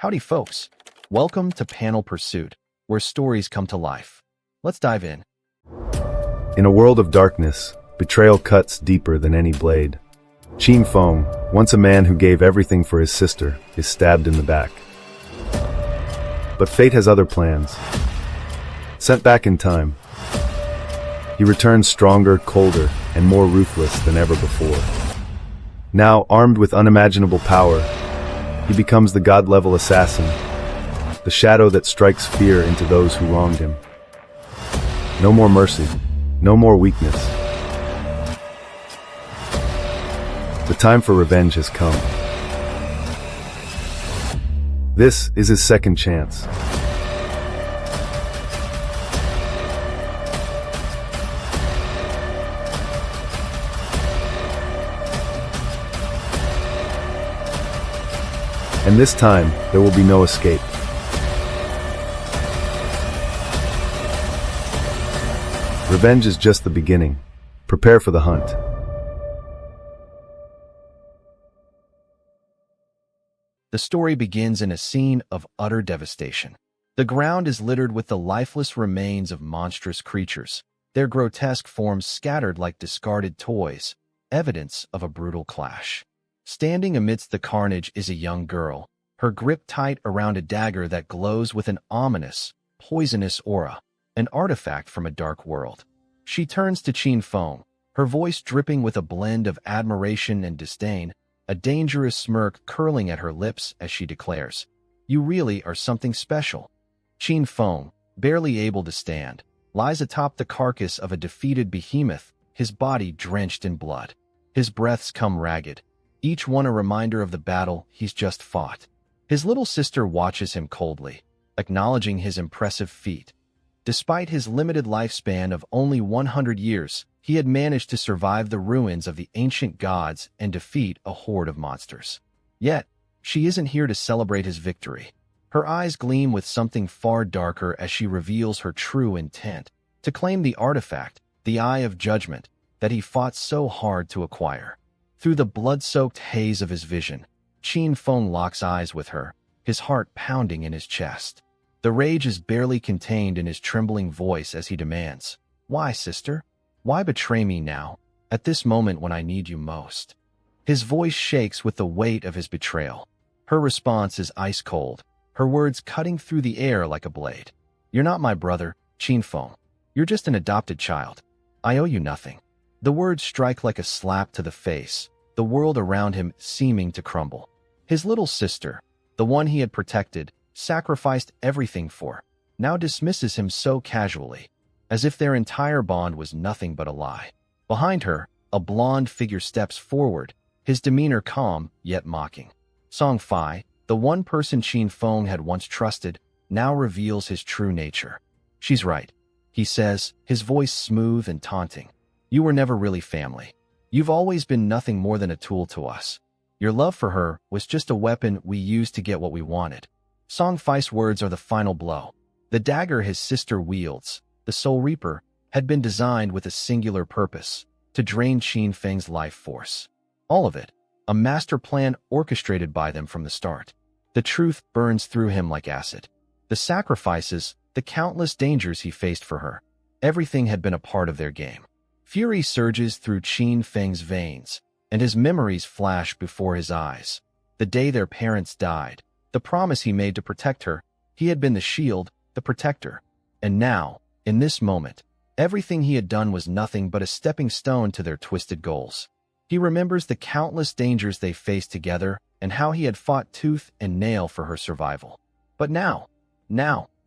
Howdy folks, welcome to Panel Pursuit, where stories come to life. Let's dive in. In a world of darkness, betrayal cuts deeper than any blade. Qin Feng, once a man who gave everything for his sister, is stabbed in the back. But fate has other plans. Sent back in time, he returns stronger, colder, and more ruthless than ever before. Now, armed with unimaginable power, he becomes the god-level assassin, the shadow that strikes fear into those who wronged him. No more mercy, no more weakness. The time for revenge has come. This is his second chance. And this time, there will be no escape. Revenge is just the beginning. Prepare for the hunt. The story begins in a scene of utter devastation. The ground is littered with the lifeless remains of monstrous creatures, their grotesque forms scattered like discarded toys, evidence of a brutal clash. Standing amidst the carnage is a young girl, her grip tight around a dagger that glows with an ominous, poisonous aura, an artifact from a dark world. She turns to Qin Feng, her voice dripping with a blend of admiration and disdain, a dangerous smirk curling at her lips as she declares, "You really are something special." Qin Feng, barely able to stand, lies atop the carcass of a defeated behemoth, his body drenched in blood. His breaths come ragged, each one a reminder of the battle he's just fought. His little sister watches him coldly, acknowledging his impressive feat. Despite his limited lifespan of only 100 years, he had managed to survive the ruins of the ancient gods and defeat a horde of monsters. Yet, she isn't here to celebrate his victory. Her eyes gleam with something far darker as she reveals her true intent, to claim the artifact, the Eye of Judgment, that he fought so hard to acquire. Through the blood-soaked haze of his vision, Qin Feng locks eyes with her, his heart pounding in his chest. The rage is barely contained in his trembling voice as he demands, "Why, sister? Why betray me now, at this moment when I need you most?" His voice shakes with the weight of his betrayal. Her response is ice-cold, her words cutting through the air like a blade. "You're not my brother, Qin Feng. You're just an adopted child. I owe you nothing." The words strike like a slap to the face, the world around him seeming to crumble. His little sister, the one he had protected, sacrificed everything for, now dismisses him so casually, as if their entire bond was nothing but a lie. Behind her, a blonde figure steps forward, his demeanor calm yet mocking. Song Fi, the one person Qin Feng had once trusted, now reveals his true nature. "She's right," he says, his voice smooth and taunting. "You were never really family. You've always been nothing more than a tool to us. Your love for her was just a weapon we used to get what we wanted." Song Fi's words are the final blow. The dagger his sister wields, the Soul Reaper, had been designed with a singular purpose, to drain Qin Feng's life force. All of it, a master plan orchestrated by them from the start. The truth burns through him like acid. The sacrifices, the countless dangers he faced for her, everything had been a part of their game. Fury surges through Qin Feng's veins, and his memories flash before his eyes. The day their parents died, the promise he made to protect her, he had been the shield, the protector. And now, in this moment, everything he had done was nothing but a stepping stone to their twisted goals. He remembers the countless dangers they faced together and how he had fought tooth and nail for her survival. But now,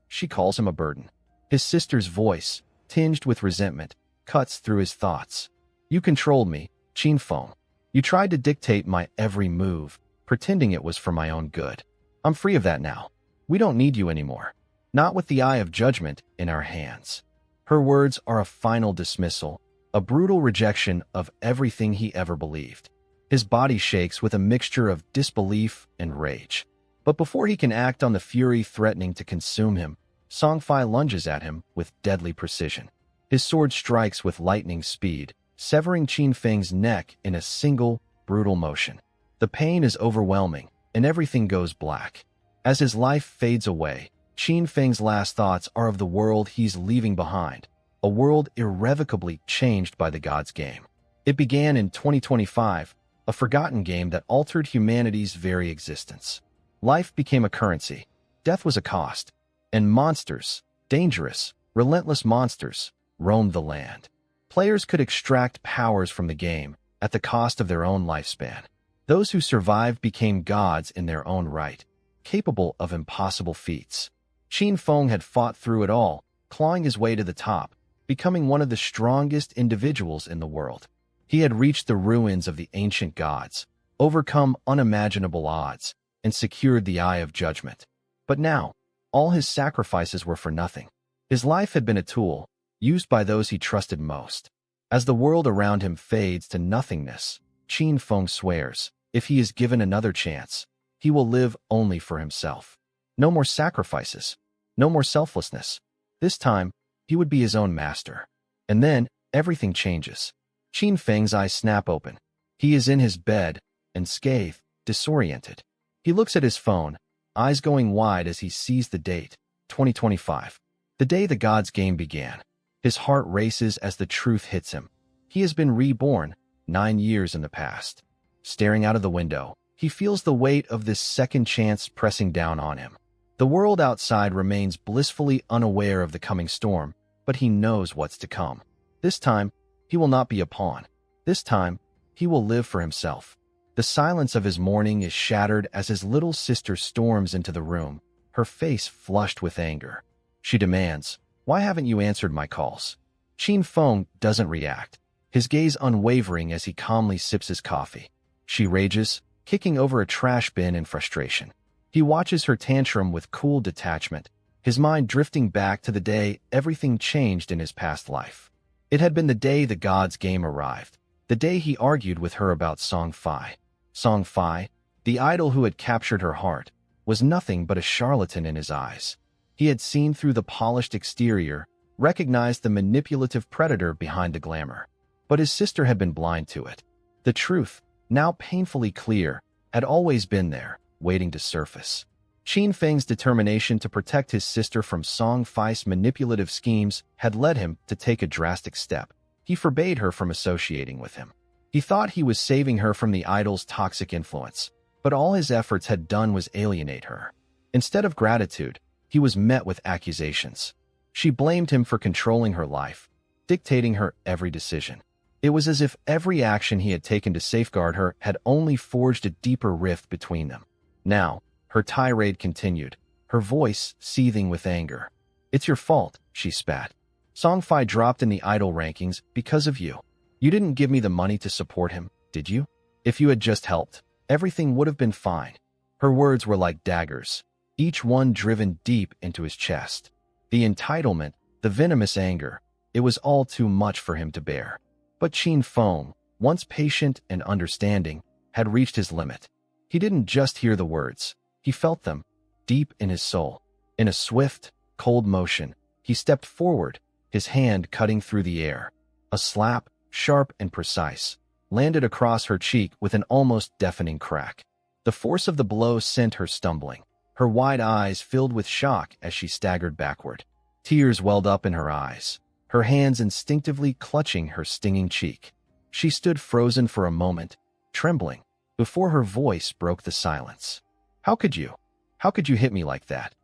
she calls him a burden. His sister's voice, tinged with resentment, cuts through his thoughts. "You controlled me, Qin Feng. You tried to dictate my every move, pretending it was for my own good. I'm free of that now. We don't need you anymore. Not with the Eye of Judgment in our hands." Her words are a final dismissal, a brutal rejection of everything he ever believed. His body shakes with a mixture of disbelief and rage. But before he can act on the fury threatening to consume him, Song Fi lunges at him with deadly precision. His sword strikes with lightning speed, severing Qin Feng's neck in a single, brutal motion. The pain is overwhelming, and everything goes black. As his life fades away, Qin Feng's last thoughts are of the world he's leaving behind, a world irrevocably changed by the God's game. It began in 2025, a forgotten game that altered humanity's very existence. Life became a currency, death was a cost, and monsters, dangerous, relentless monsters, roamed the land. Players could extract powers from the game at the cost of their own lifespan. Those who survived became gods in their own right, capable of impossible feats. Qin Feng had fought through it all, clawing his way to the top, becoming one of the strongest individuals in the world. He had reached the ruins of the ancient gods, overcome unimaginable odds, and secured the Eye of Judgment. But now, all his sacrifices were for nothing. His life had been a tool, used by those he trusted most. As the world around him fades to nothingness, Qin Feng swears, if he is given another chance, he will live only for himself. No more sacrifices, no more selflessness. This time, he would be his own master. And then, everything changes. Qin Feng's eyes snap open. He is in his bed, unscathed, disoriented. He looks at his phone, eyes going wide as he sees the date, 2025. The day the God's game began. His heart races as the truth hits him. He has been reborn, 9 years in the past. Staring out of the window, he feels the weight of this second chance pressing down on him. The world outside remains blissfully unaware of the coming storm, but he knows what's to come. This time, he will not be a pawn. This time, he will live for himself. The silence of his morning is shattered as his little sister storms into the room, her face flushed with anger. She demands, "Why haven't you answered my calls?" Qin Feng doesn't react, his gaze unwavering as he calmly sips his coffee. She rages, kicking over a trash bin in frustration. He watches her tantrum with cool detachment, his mind drifting back to the day everything changed in his past life. It had been the day the God's game arrived, the day he argued with her about Song Fi. Song Fi, the idol who had captured her heart, was nothing but a charlatan in his eyes. He had seen through the polished exterior, recognized the manipulative predator behind the glamour. But his sister had been blind to it. The truth, now painfully clear, had always been there, waiting to surface. Qin Feng's determination to protect his sister from Song Fi's manipulative schemes had led him to take a drastic step. He forbade her from associating with him. He thought he was saving her from the idol's toxic influence, but all his efforts had done was alienate her. Instead of gratitude, he was met with accusations. She blamed him for controlling her life, dictating her every decision. It was as if every action he had taken to safeguard her had only forged a deeper rift between them. Now, her tirade continued, her voice seething with anger. "It's your fault," she spat. "Song Fi dropped in the idol rankings because of you. You didn't give me the money to support him, did you? If you had just helped, everything would have been fine." Her words were like daggers, each one driven deep into his chest. The entitlement, the venomous anger, it was all too much for him to bear. But Qin Feng, once patient and understanding, had reached his limit. He didn't just hear the words, he felt them, deep in his soul. In a swift, cold motion, he stepped forward, his hand cutting through the air. A slap, sharp and precise, landed across her cheek with an almost deafening crack. The force of the blow sent her stumbling, her wide eyes filled with shock as she staggered backward. Tears welled up in her eyes, her hands instinctively clutching her stinging cheek. She stood frozen for a moment, trembling, before her voice broke the silence. How could you? How could you hit me like that?"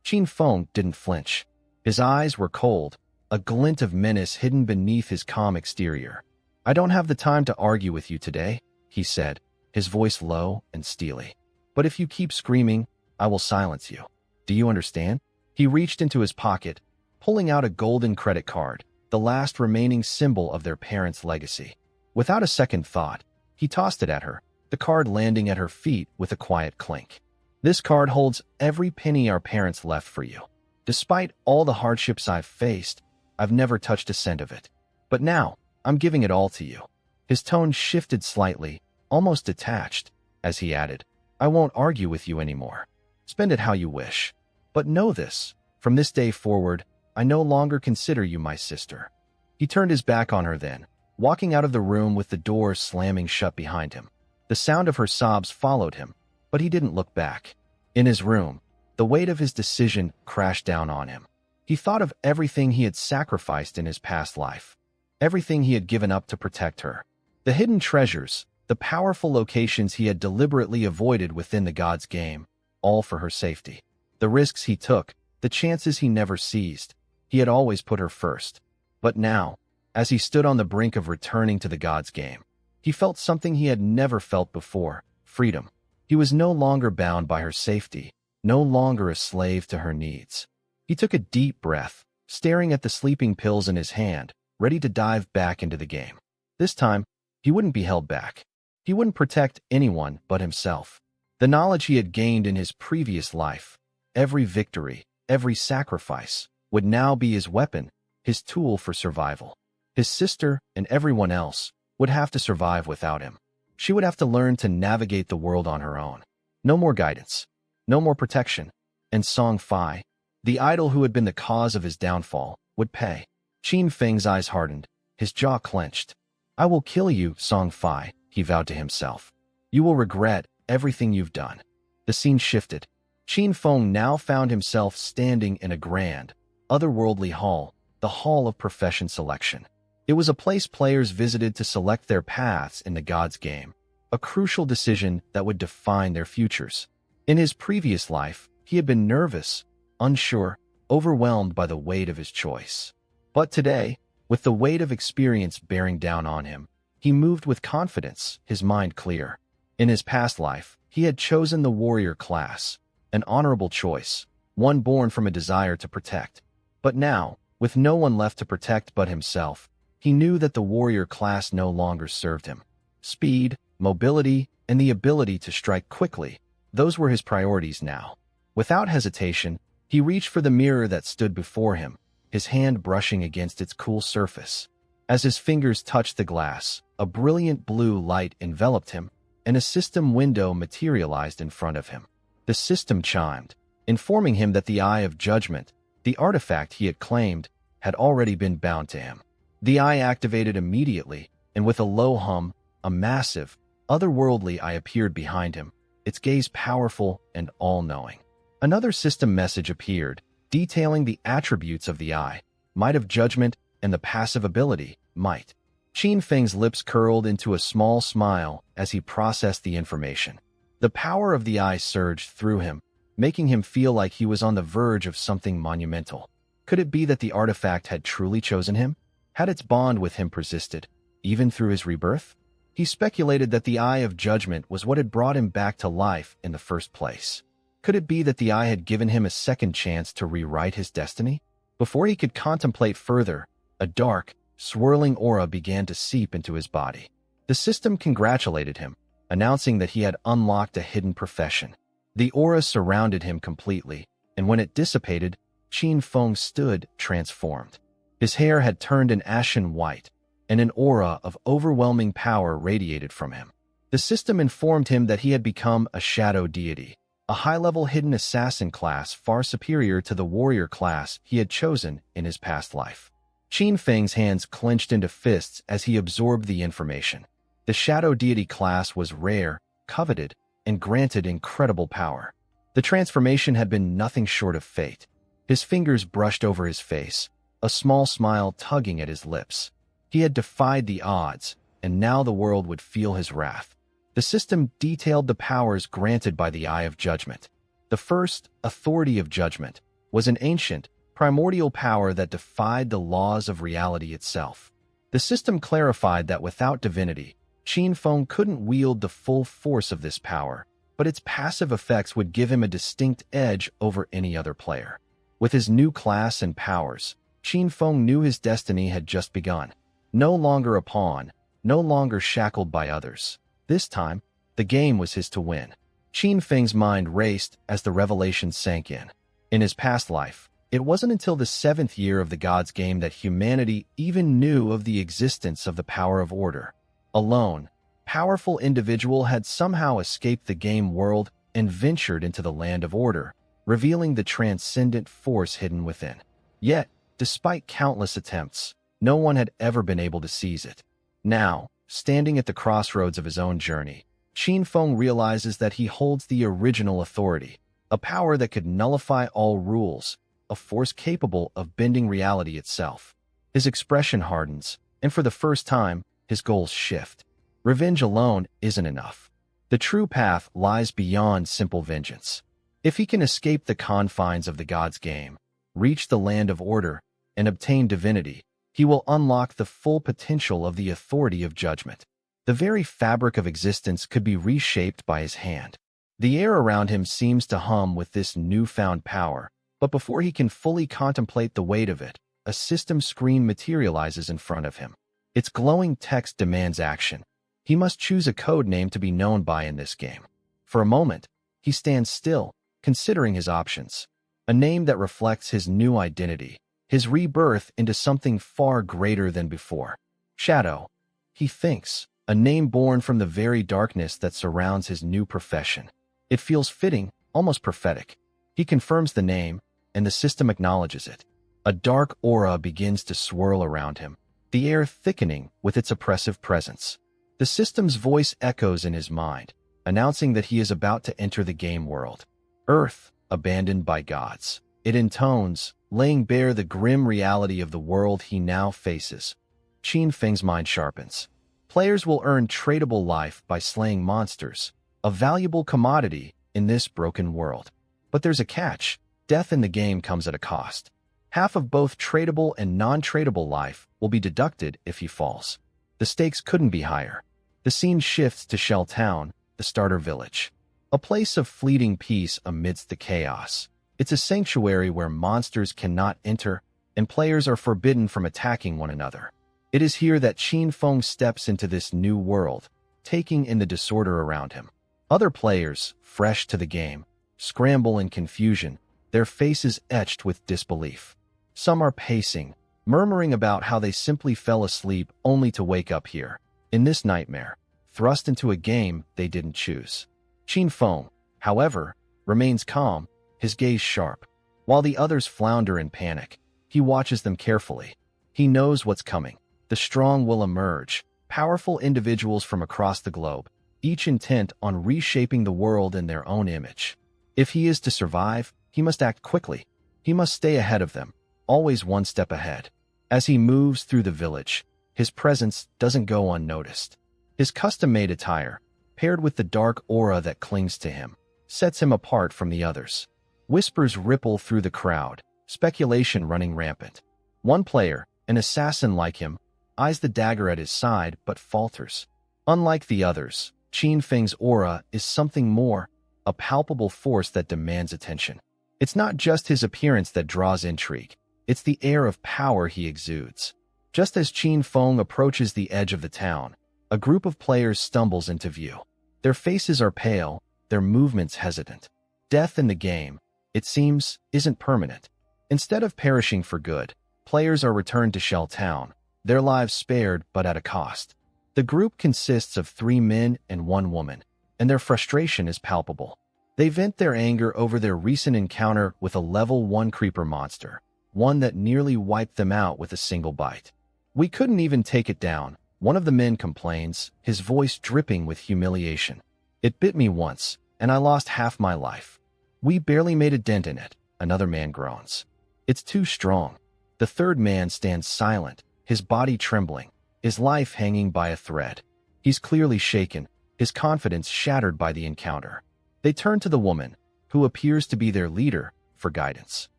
Qin Feng didn't flinch. His eyes were cold, a glint of menace hidden beneath his calm exterior. "I don't have the time to argue with you today," he said, his voice low and steely. "But if you keep screaming, I will silence you. Do you understand?" He reached into his pocket, pulling out a golden credit card, the last remaining symbol of their parents' legacy. Without a second thought, he tossed it at her, the card landing at her feet with a quiet clink. "This card holds every penny our parents left for you. Despite all the hardships I've faced, I've never touched a cent of it. But now, I'm giving it all to you." His tone shifted slightly, almost detached, as he added, "I won't argue with you anymore. Spend it how you wish. But know this, from this day forward, I no longer consider you my sister." He turned his back on her then, walking out of the room with the door slamming shut behind him. The sound of her sobs followed him, but he didn't look back. In his room, The weight of his decision crashed down on him. He thought of everything he had sacrificed in his past life, everything he had given up to protect her. The hidden treasures, the powerful locations he had deliberately avoided within the god's game, all for her safety. The risks he took, the chances he never seized. He had always put her first. But now, as he stood on the brink of returning to the god's game, he felt something he had never felt before: freedom. He was no longer bound by her safety, no longer a slave to her needs. He took a deep breath, staring at the sleeping pills in his hand, ready to dive back into the game. This time, he wouldn't be held back. He wouldn't protect anyone but himself. The knowledge he had gained in his previous life, every victory, every sacrifice, would now be his weapon, his tool for survival. His sister and everyone else would have to survive without him. She would have to learn to navigate the world on her own. No more guidance, no more protection. And Song Fi, the idol who had been the cause of his downfall, would pay. Qin Feng's eyes hardened, his jaw clenched. "I will kill you, Song Fi," he vowed to himself. "You will regret everything you've done." The scene shifted. Qin Feng now found himself standing in a grand, otherworldly hall, the Hall of Profession Selection. It was a place players visited to select their paths in the god's game, a crucial decision that would define their futures. In his previous life, he had been nervous, unsure, overwhelmed by the weight of his choice. But today, with the weight of experience bearing down on him, he moved with confidence, his mind clear. In his past life, he had chosen the warrior class, an honorable choice, one born from a desire to protect. But now, with no one left to protect but himself, he knew that the warrior class no longer served him. Speed, mobility, and the ability to strike quickly, those were his priorities now. Without hesitation, he reached for the mirror that stood before him, his hand brushing against its cool surface. As his fingers touched the glass, a brilliant blue light enveloped him, and a system window materialized in front of him. The system chimed, informing him that the Eye of Judgment, the artifact he had claimed, had already been bound to him. The eye activated immediately, and with a low hum, a massive, otherworldly eye appeared behind him, its gaze powerful and all-knowing. Another system message appeared, detailing the attributes of the eye: might of judgment and the passive ability, might. Qin Feng's lips curled into a small smile as he processed the information. The power of the eye surged through him, making him feel like he was on the verge of something monumental. Could it be that the artifact had truly chosen him? Had its bond with him persisted, even through his rebirth? He speculated that the Eye of Judgment was what had brought him back to life in the first place. Could it be that the eye had given him a second chance to rewrite his destiny? Before he could contemplate further, a dark, swirling aura began to seep into his body. The system congratulated him, announcing that he had unlocked a hidden profession. The aura surrounded him completely, and when it dissipated, Qin Feng stood transformed. His hair had turned an ashen white, and an aura of overwhelming power radiated from him. The system informed him that he had become a shadow deity, a high-level hidden assassin class far superior to the warrior class he had chosen in his past life. Qin Feng's hands clenched into fists as he absorbed the information. The shadow deity class was rare, coveted, and granted incredible power. The transformation had been nothing short of fate. His fingers brushed over his face, a small smile tugging at his lips. He had defied the odds, and now the world would feel his wrath. The system detailed the powers granted by the Eye of Judgment. The first, Authority of Judgment, was an ancient, primordial power that defied the laws of reality itself. The system clarified that without divinity, Qin Feng couldn't wield the full force of this power, but its passive effects would give him a distinct edge over any other player. With his new class and powers, Qin Feng knew his destiny had just begun. No longer a pawn, no longer shackled by others. This time, the game was his to win. Qin Feng's mind raced as the revelation sank in. In his past life, it wasn't until the 7th year of the God's Game that humanity even knew of the existence of the power of order. A lone, powerful individual had somehow escaped the game world and ventured into the land of order, revealing the transcendent force hidden within. Yet, despite countless attempts, no one had ever been able to seize it. Now, standing at the crossroads of his own journey, Qin Feng realizes that he holds the original authority, a power that could nullify all rules, a force capable of bending reality itself. His expression hardens, and for the first time, his goals shift. Revenge alone isn't enough. The true path lies beyond simple vengeance. If he can escape the confines of the gods' game, reach the land of order, and obtain divinity, he will unlock the full potential of the authority of judgment. The very fabric of existence could be reshaped by his hand. The air around him seems to hum with this newfound power, but before he can fully contemplate the weight of it, a system screen materializes in front of him. Its glowing text demands action. He must choose a code name to be known by in this game. For a moment, he stands still, considering his options. A name that reflects his new identity, his rebirth into something far greater than before. Shadow, he thinks, a name born from the very darkness that surrounds his new profession. It feels fitting, almost prophetic. He confirms the name, and the system acknowledges it. A dark aura begins to swirl around him, the air thickening with its oppressive presence. The system's voice echoes in his mind, announcing that he is about to enter the game world. Earth, abandoned by gods. It intones, laying bare the grim reality of the world he now faces. Qin Feng's mind sharpens. Players will earn tradable life by slaying monsters, a valuable commodity in this broken world. But there's a catch. Death in the game comes at a cost. Half of both tradable and non-tradable life will be deducted if he falls. The stakes couldn't be higher. The scene shifts to Shell Town, the starter village. A place of fleeting peace amidst the chaos. It's a sanctuary where monsters cannot enter, and players are forbidden from attacking one another. It is here that Qin Feng steps into this new world, taking in the disorder around him. Other players, fresh to the game, scramble in confusion, their faces etched with disbelief. Some are pacing, murmuring about how they simply fell asleep only to wake up here, in this nightmare, thrust into a game they didn't choose. Qin Feng, however, remains calm, his gaze sharp. While the others flounder in panic, he watches them carefully. He knows what's coming. The strong will emerge, powerful individuals from across the globe, each intent on reshaping the world in their own image. If he is to survive, he must act quickly. He must stay ahead of them, always one step ahead. As he moves through the village, his presence doesn't go unnoticed. His custom-made attire, paired with the dark aura that clings to him, sets him apart from the others. Whispers ripple through the crowd, speculation running rampant. One player, an assassin like him, eyes the dagger at his side but falters. Unlike the others, Qin Feng's aura is something more, a palpable force that demands attention. It's not just his appearance that draws intrigue, it's the air of power he exudes. Just as Qin Feng approaches the edge of the town, a group of players stumbles into view. Their faces are pale, their movements hesitant. Death in the game, it seems, isn't permanent. Instead of perishing for good, players are returned to Shell Town, their lives spared but at a cost. The group consists of 3 men and 1 woman, and their frustration is palpable. They vent their anger over their recent encounter with a level 1 creeper monster, one that nearly wiped them out with a single bite. "We couldn't even take it down," one of the men complains, his voice dripping with humiliation. "It bit me once, and I lost half my life. We barely made a dent in it," another man groans. "It's too strong." The third man stands silent, his body trembling, his life hanging by a thread. He's clearly shaken, his confidence shattered by the encounter. They turn to the woman, who appears to be their leader, for guidance.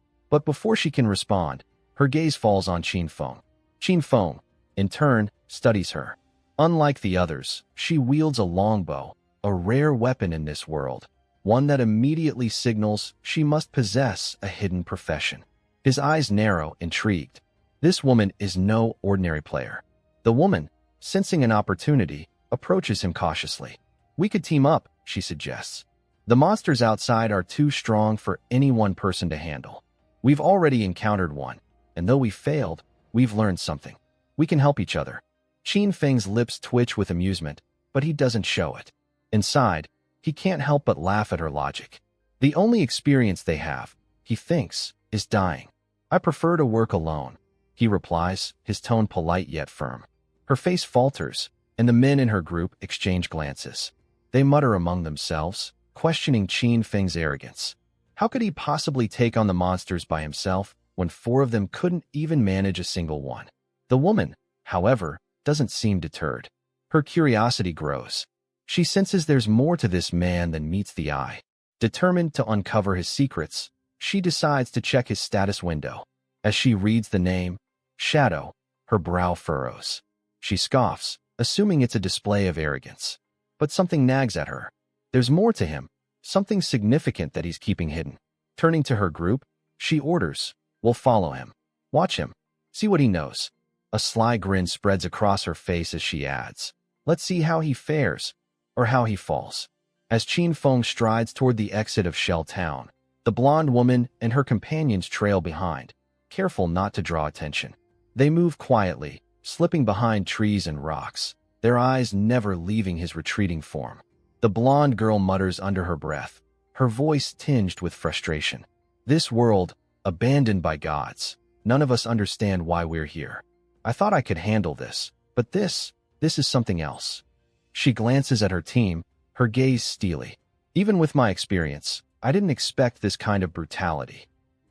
But before she can respond, her gaze falls on Qin Feng. Qin Feng, in turn, studies her. Unlike the others, she wields a longbow, a rare weapon in this world, one that immediately signals she must possess a hidden profession. His eyes narrow, intrigued. This woman is no ordinary player. The woman, sensing an opportunity, approaches him cautiously. "We could team up," she suggests. "The monsters outside are too strong for any one person to handle. We've already encountered one, and though we failed, we've learned something. We can help each other." Qin Feng's lips twitch with amusement, but he doesn't show it. Inside, he can't help but laugh at her logic. The only experience they have, he thinks, is dying. "I prefer to work alone," he replies, his tone polite yet firm. Her face falters, and the men in her group exchange glances. They mutter among themselves, questioning Qin Feng's arrogance. How could he possibly take on the monsters by himself when 4 of them couldn't even manage a single one? The woman, however, doesn't seem deterred. Her curiosity grows. She senses there's more to this man than meets the eye. Determined to uncover his secrets, she decides to check his status window. As she reads the name, Shadow, her brow furrows. She scoffs, assuming it's a display of arrogance. But something nags at her. There's more to him, something significant that he's keeping hidden. Turning to her group, she orders, "We'll follow him. Watch him. See what he knows." A sly grin spreads across her face as she adds, "Let's see how he fares, or how he falls." As Qin Feng strides toward the exit of Shell Town, the blonde woman and her companions trail behind, careful not to draw attention. They move quietly, slipping behind trees and rocks, their eyes never leaving his retreating form. The blonde girl mutters under her breath, her voice tinged with frustration. "This world, abandoned by gods. None of us understand why we're here. I thought I could handle this, but this is something else." She glances at her team, her gaze steely. "Even with my experience, I didn't expect this kind of brutality."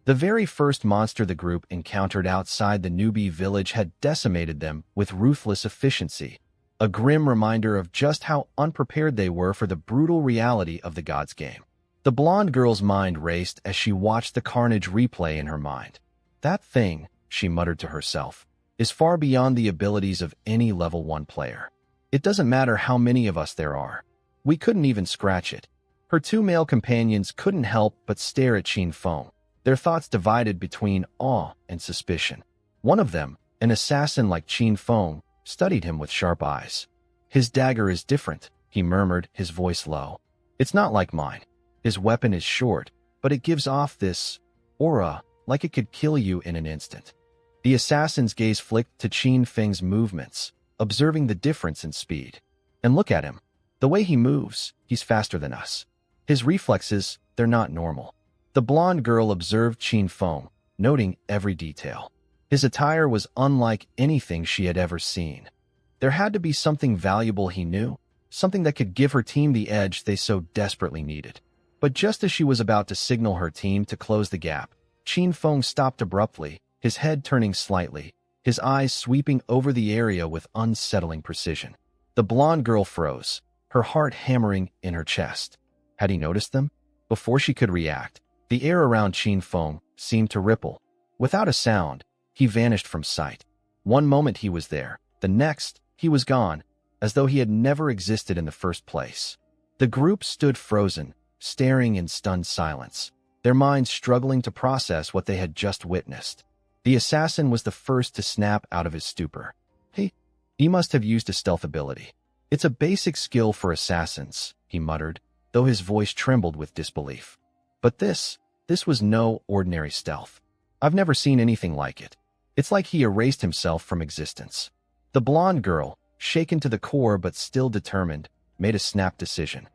The very first monster the group encountered outside the newbie village had decimated them with ruthless efficiency, a grim reminder of just how unprepared they were for the brutal reality of the gods game. The blonde girl's mind raced as she watched the carnage replay in her mind. "That thing," she muttered to herself, "is far beyond the abilities of any level 1 player. It doesn't matter how many of us there are. We couldn't even scratch it." Her 2 male companions couldn't help but stare at Qin Feng, their thoughts divided between awe and suspicion. One of them, an assassin like Qin Feng, studied him with sharp eyes. "His dagger is different," he murmured, his voice low. "It's not like mine. His weapon is short, but it gives off this aura, like it could kill you in an instant." The assassin's gaze flicked to Qin Feng's movements, observing the difference in speed. "And look at him. The way he moves, he's faster than us. His reflexes, they're not normal." The blonde girl observed Qin Feng, noting every detail. His attire was unlike anything she had ever seen. There had to be something valuable he knew, something that could give her team the edge they so desperately needed. But just as she was about to signal her team to close the gap, Qin Feng stopped abruptly, his head turning slightly, his eyes sweeping over the area with unsettling precision. The blonde girl froze, her heart hammering in her chest. Had he noticed them? Before she could react, the air around Qin Feng seemed to ripple. Without a sound, he vanished from sight. One moment he was there, the next, he was gone, as though he had never existed in the first place. The group stood frozen, staring in stunned silence, their minds struggling to process what they had just witnessed. The assassin was the first to snap out of his stupor. He must have used a stealth ability. "It's a basic skill for assassins," he muttered, though his voice trembled with disbelief. "But this was no ordinary stealth. I've never seen anything like it. It's like he erased himself from existence." The blonde girl, shaken to the core but still determined, made a snap decision.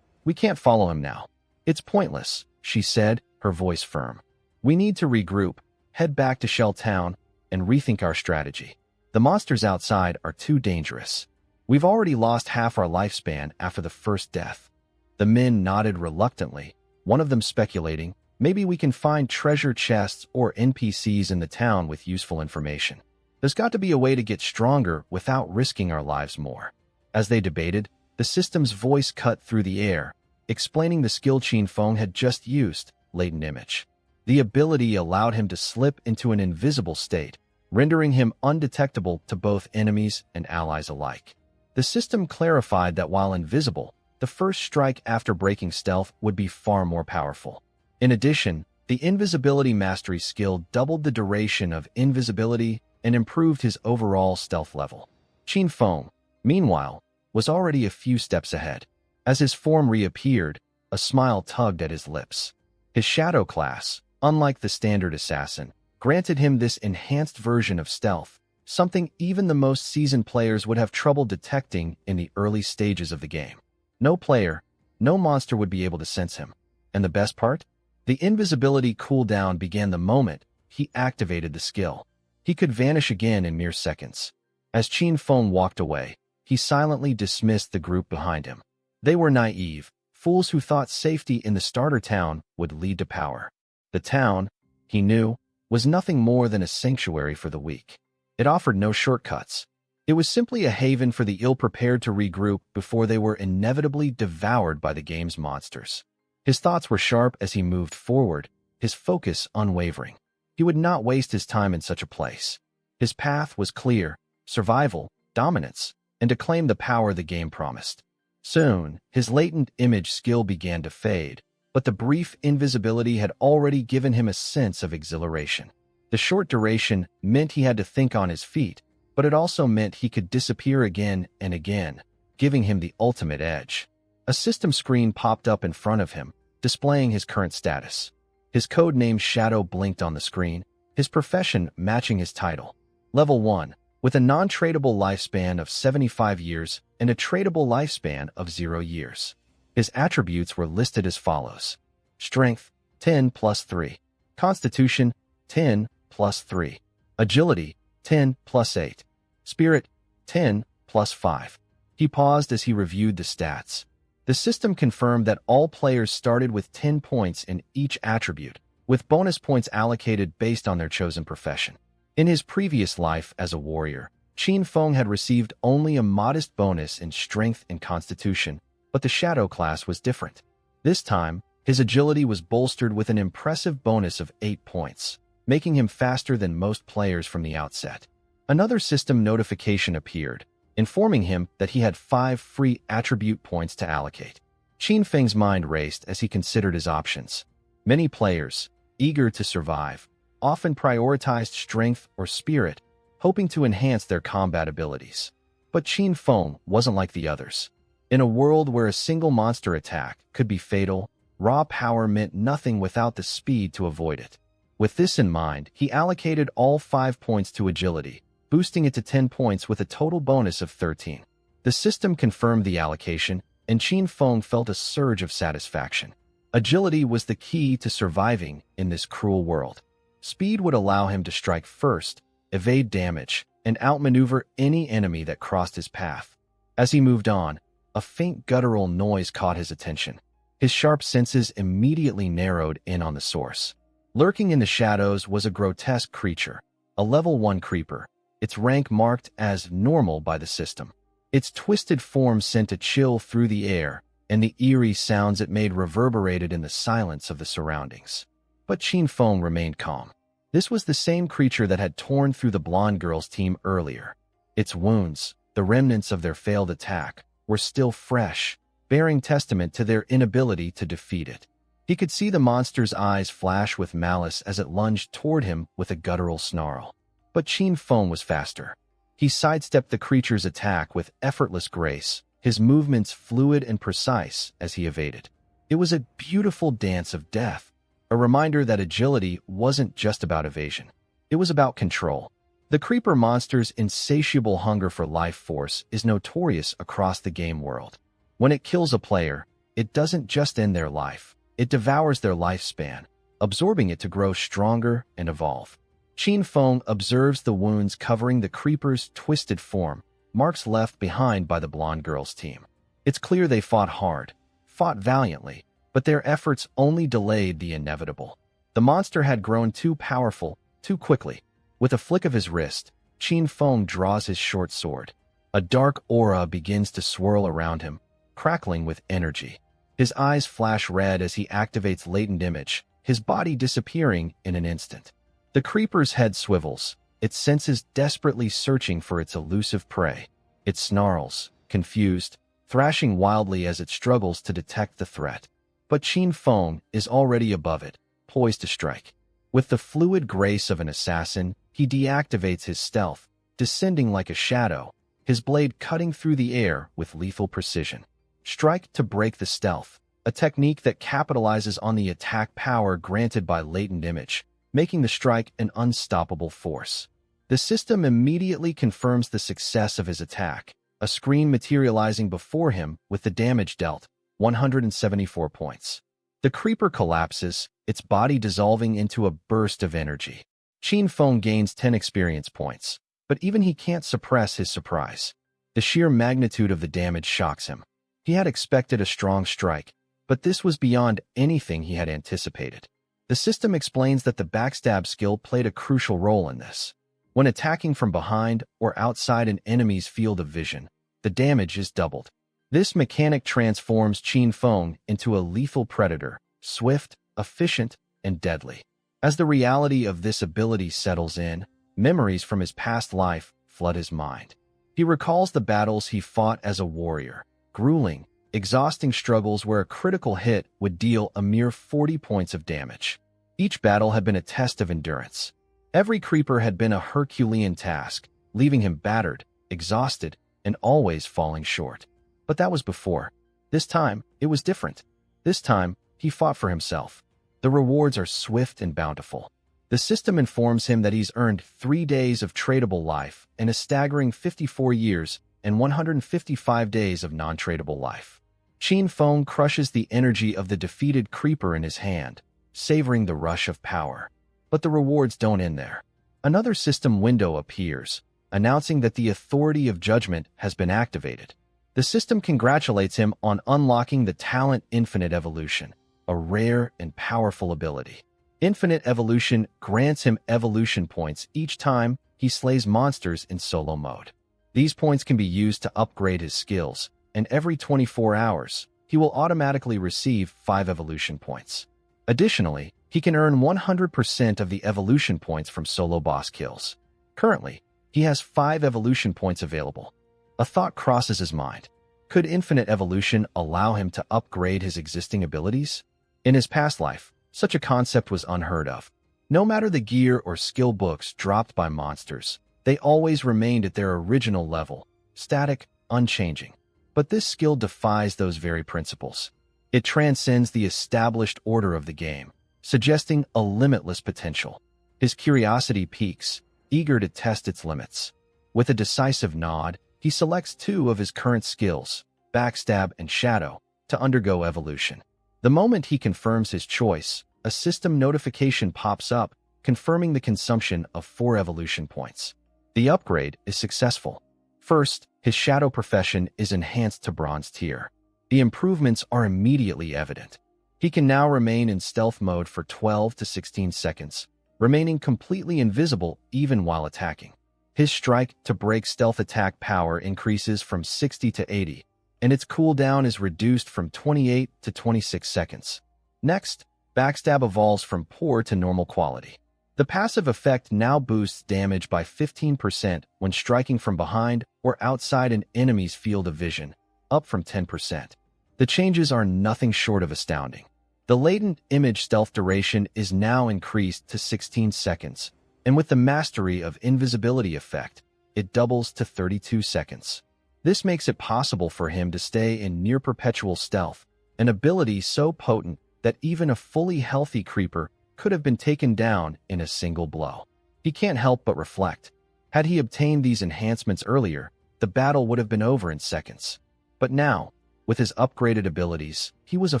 "We can't follow him now. It's pointless," she said, her voice firm. "We need to regroup, head back to Shell Town, and rethink our strategy. The monsters outside are too dangerous. We've already lost half our lifespan after the first death." The men nodded reluctantly, one of them speculating, "Maybe we can find treasure chests or NPCs in the town with useful information. There's got to be a way to get stronger without risking our lives more." As they debated, the system's voice cut through the air, explaining the skill Qin Feng had just used, latent image. The ability allowed him to slip into an invisible state, rendering him undetectable to both enemies and allies alike. The system clarified that while invisible, the first strike after breaking stealth would be far more powerful. In addition, the invisibility mastery skill doubled the duration of invisibility and improved his overall stealth level. Qin Feng, meanwhile, was already a few steps ahead. As his form reappeared, a smile tugged at his lips. His shadow class, unlike the standard assassin, granted him this enhanced version of stealth, something even the most seasoned players would have trouble detecting in the early stages of the game. No player, no monster would be able to sense him. And the best part? The invisibility cooldown began the moment he activated the skill. He could vanish again in mere seconds. As Qin Feng walked away, he silently dismissed the group behind him. They were naive, Fools who thought safety in the starter town would lead to power. The town, he knew, was nothing more than a sanctuary for the weak. It offered no shortcuts. It was simply a haven for the ill-prepared to regroup before they were inevitably devoured by the game's monsters. His thoughts were sharp as he moved forward, his focus unwavering. He would not waste his time in such a place. His path was clear: survival, dominance, and to claim the power the game promised. Soon, his latent image skill began to fade, but the brief invisibility had already given him a sense of exhilaration. The short duration meant he had to think on his feet, but it also meant he could disappear again and again, giving him the ultimate edge. A system screen popped up in front of him, displaying his current status. His code name Shadow blinked on the screen, his profession matching his title. Level 1, with a non-tradable lifespan of 75 years and a tradable lifespan of 0 years. His attributes were listed as follows: Strength, 10 plus 3. Constitution, 10 plus 3. Agility, 10 plus 8. Spirit, 10 plus 5. He paused as he reviewed the stats. The system confirmed that all players started with 10 points in each attribute, with bonus points allocated based on their chosen profession. In his previous life as a warrior, Qin Feng had received only a modest bonus in strength and constitution, but the shadow class was different. This time, his agility was bolstered with an impressive bonus of 8 points, making him faster than most players from the outset. Another system notification appeared, informing him that he had 5 free attribute points to allocate. Qin Feng's mind raced as he considered his options. Many players, eager to survive, often prioritized strength or spirit, hoping to enhance their combat abilities. But Qin Feng wasn't like the others. In a world where a single monster attack could be fatal, raw power meant nothing without the speed to avoid it. With this in mind, he allocated all 5 points to agility, boosting it to 10 points with a total bonus of 13. The system confirmed the allocation, and Qin Feng felt a surge of satisfaction. Agility was the key to surviving in this cruel world. Speed would allow him to strike first, evade damage, and outmaneuver any enemy that crossed his path. As he moved on, a faint guttural noise caught his attention. His sharp senses immediately narrowed in on the source. Lurking in the shadows was a grotesque creature, a level 1 creeper, its rank marked as normal by the system. Its twisted form sent a chill through the air, and the eerie sounds it made reverberated in the silence of the surroundings. But Qin Feng remained calm. This was the same creature that had torn through the blonde girl's team earlier. Its wounds, the remnants of their failed attack, were still fresh, bearing testament to their inability to defeat it. He could see the monster's eyes flash with malice as it lunged toward him with a guttural snarl. But Qin Feng was faster. He sidestepped the creature's attack with effortless grace, his movements fluid and precise as he evaded. It was a beautiful dance of death, a reminder that agility wasn't just about evasion. It was about control. The creeper monster's insatiable hunger for life force is notorious across the game world. When it kills a player, it doesn't just end their life. It devours their lifespan, absorbing it to grow stronger and evolve. Qin Feng observes the wounds covering the creeper's twisted form, marks left behind by the blonde girl's team. It's clear they fought hard, fought valiantly, but their efforts only delayed the inevitable. The monster had grown too powerful, too quickly. With a flick of his wrist, Qin Feng draws his short sword. A dark aura begins to swirl around him, crackling with energy. His eyes flash red as he activates latent image, his body disappearing in an instant. The creeper's head swivels, its senses desperately searching for its elusive prey. It snarls, confused, thrashing wildly as it struggles to detect the threat. But Qin Feng is already above it, poised to strike. With the fluid grace of an assassin, he deactivates his stealth, descending like a shadow, his blade cutting through the air with lethal precision. Strike to break the stealth, a technique that capitalizes on the attack power granted by latent image, making the strike an unstoppable force. The system immediately confirms the success of his attack, a screen materializing before him with the damage dealt, 174 points. The creeper collapses, its body dissolving into a burst of energy. Qin Feng gains 10 experience points, but even he can't suppress his surprise. The sheer magnitude of the damage shocks him. He had expected a strong strike, But this was beyond anything he had anticipated. The system explains that the backstab skill played a crucial role in this. When attacking from behind or outside an enemy's field of vision, the damage is doubled. This mechanic transforms Qin Feng into a lethal predator, swift, efficient, and deadly. As the reality of this ability settles in, memories from his past life flood his mind. He recalls the battles he fought as a warrior, grueling, exhausting struggles where a critical hit would deal a mere 40 points of damage. Each battle had been a test of endurance. Every creeper had been a Herculean task, leaving him battered, exhausted, and always falling short. But that was before. This time, it was different. This time, he fought for himself. The rewards are swift and bountiful. The system informs him that he's earned 3 days of tradable life and a staggering 54 years and 155 days of non-tradable life. Qin Feng crushes the energy of the defeated creeper in his hand, savoring the rush of power. But the rewards don't end there. Another system window appears, announcing that the authority of judgment has been activated. The system congratulates him on unlocking the talent Infinite Evolution, a rare and powerful ability. Infinite Evolution grants him evolution points each time he slays monsters in solo mode. These points can be used to upgrade his skills, and every 24 hours, he will automatically receive 5 evolution points. Additionally, he can earn 100% of the evolution points from solo boss kills. Currently, he has 5 evolution points available. A thought crosses his mind. Could Infinite Evolution allow him to upgrade his existing abilities? In his past life, such a concept was unheard of. No matter the gear or skill books dropped by monsters, they always remained at their original level, static, unchanging. But this skill defies those very principles. It transcends the established order of the game, suggesting a limitless potential. His curiosity peaks, eager to test its limits. With a decisive nod, he selects 2 of his current skills, Backstab and Shadow, to undergo evolution. The moment he confirms his choice, a system notification pops up, confirming the consumption of 4 evolution points. The upgrade is successful. First, his Shadow profession is enhanced to Bronze tier. The improvements are immediately evident. He can now remain in stealth mode for 12 to 16 seconds, remaining completely invisible even while attacking. His strike to break stealth attack power increases from 60 to 80, and its cooldown is reduced from 28 to 26 seconds. Next, Backstab evolves from poor to normal quality. The passive effect now boosts damage by 15% when striking from behind or outside an enemy's field of vision, up from 10%. The changes are nothing short of astounding. The latent image stealth duration is now increased to 16 seconds, and with the mastery of invisibility effect, it doubles to 32 seconds. This makes it possible for him to stay in near-perpetual stealth, an ability so potent that even a fully healthy creeper could have been taken down in a single blow. He can't help but reflect. Had he obtained these enhancements earlier, the battle would have been over in seconds. But now, with his upgraded abilities, he was a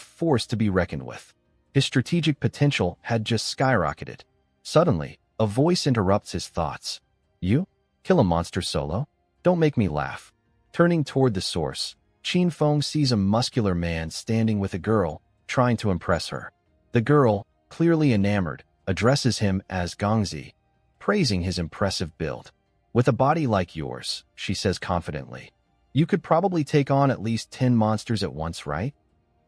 force to be reckoned with. His strategic potential had just skyrocketed. Suddenly, a voice interrupts his thoughts. You? Kill a monster solo? Don't make me laugh. Turning toward the source, Qin Feng sees a muscular man standing with a girl, trying to impress her. The girl, clearly enamored, addresses him as Gongzi, praising his impressive build. With a body like yours, she says confidently, you could probably take on at least 10 monsters at once, right?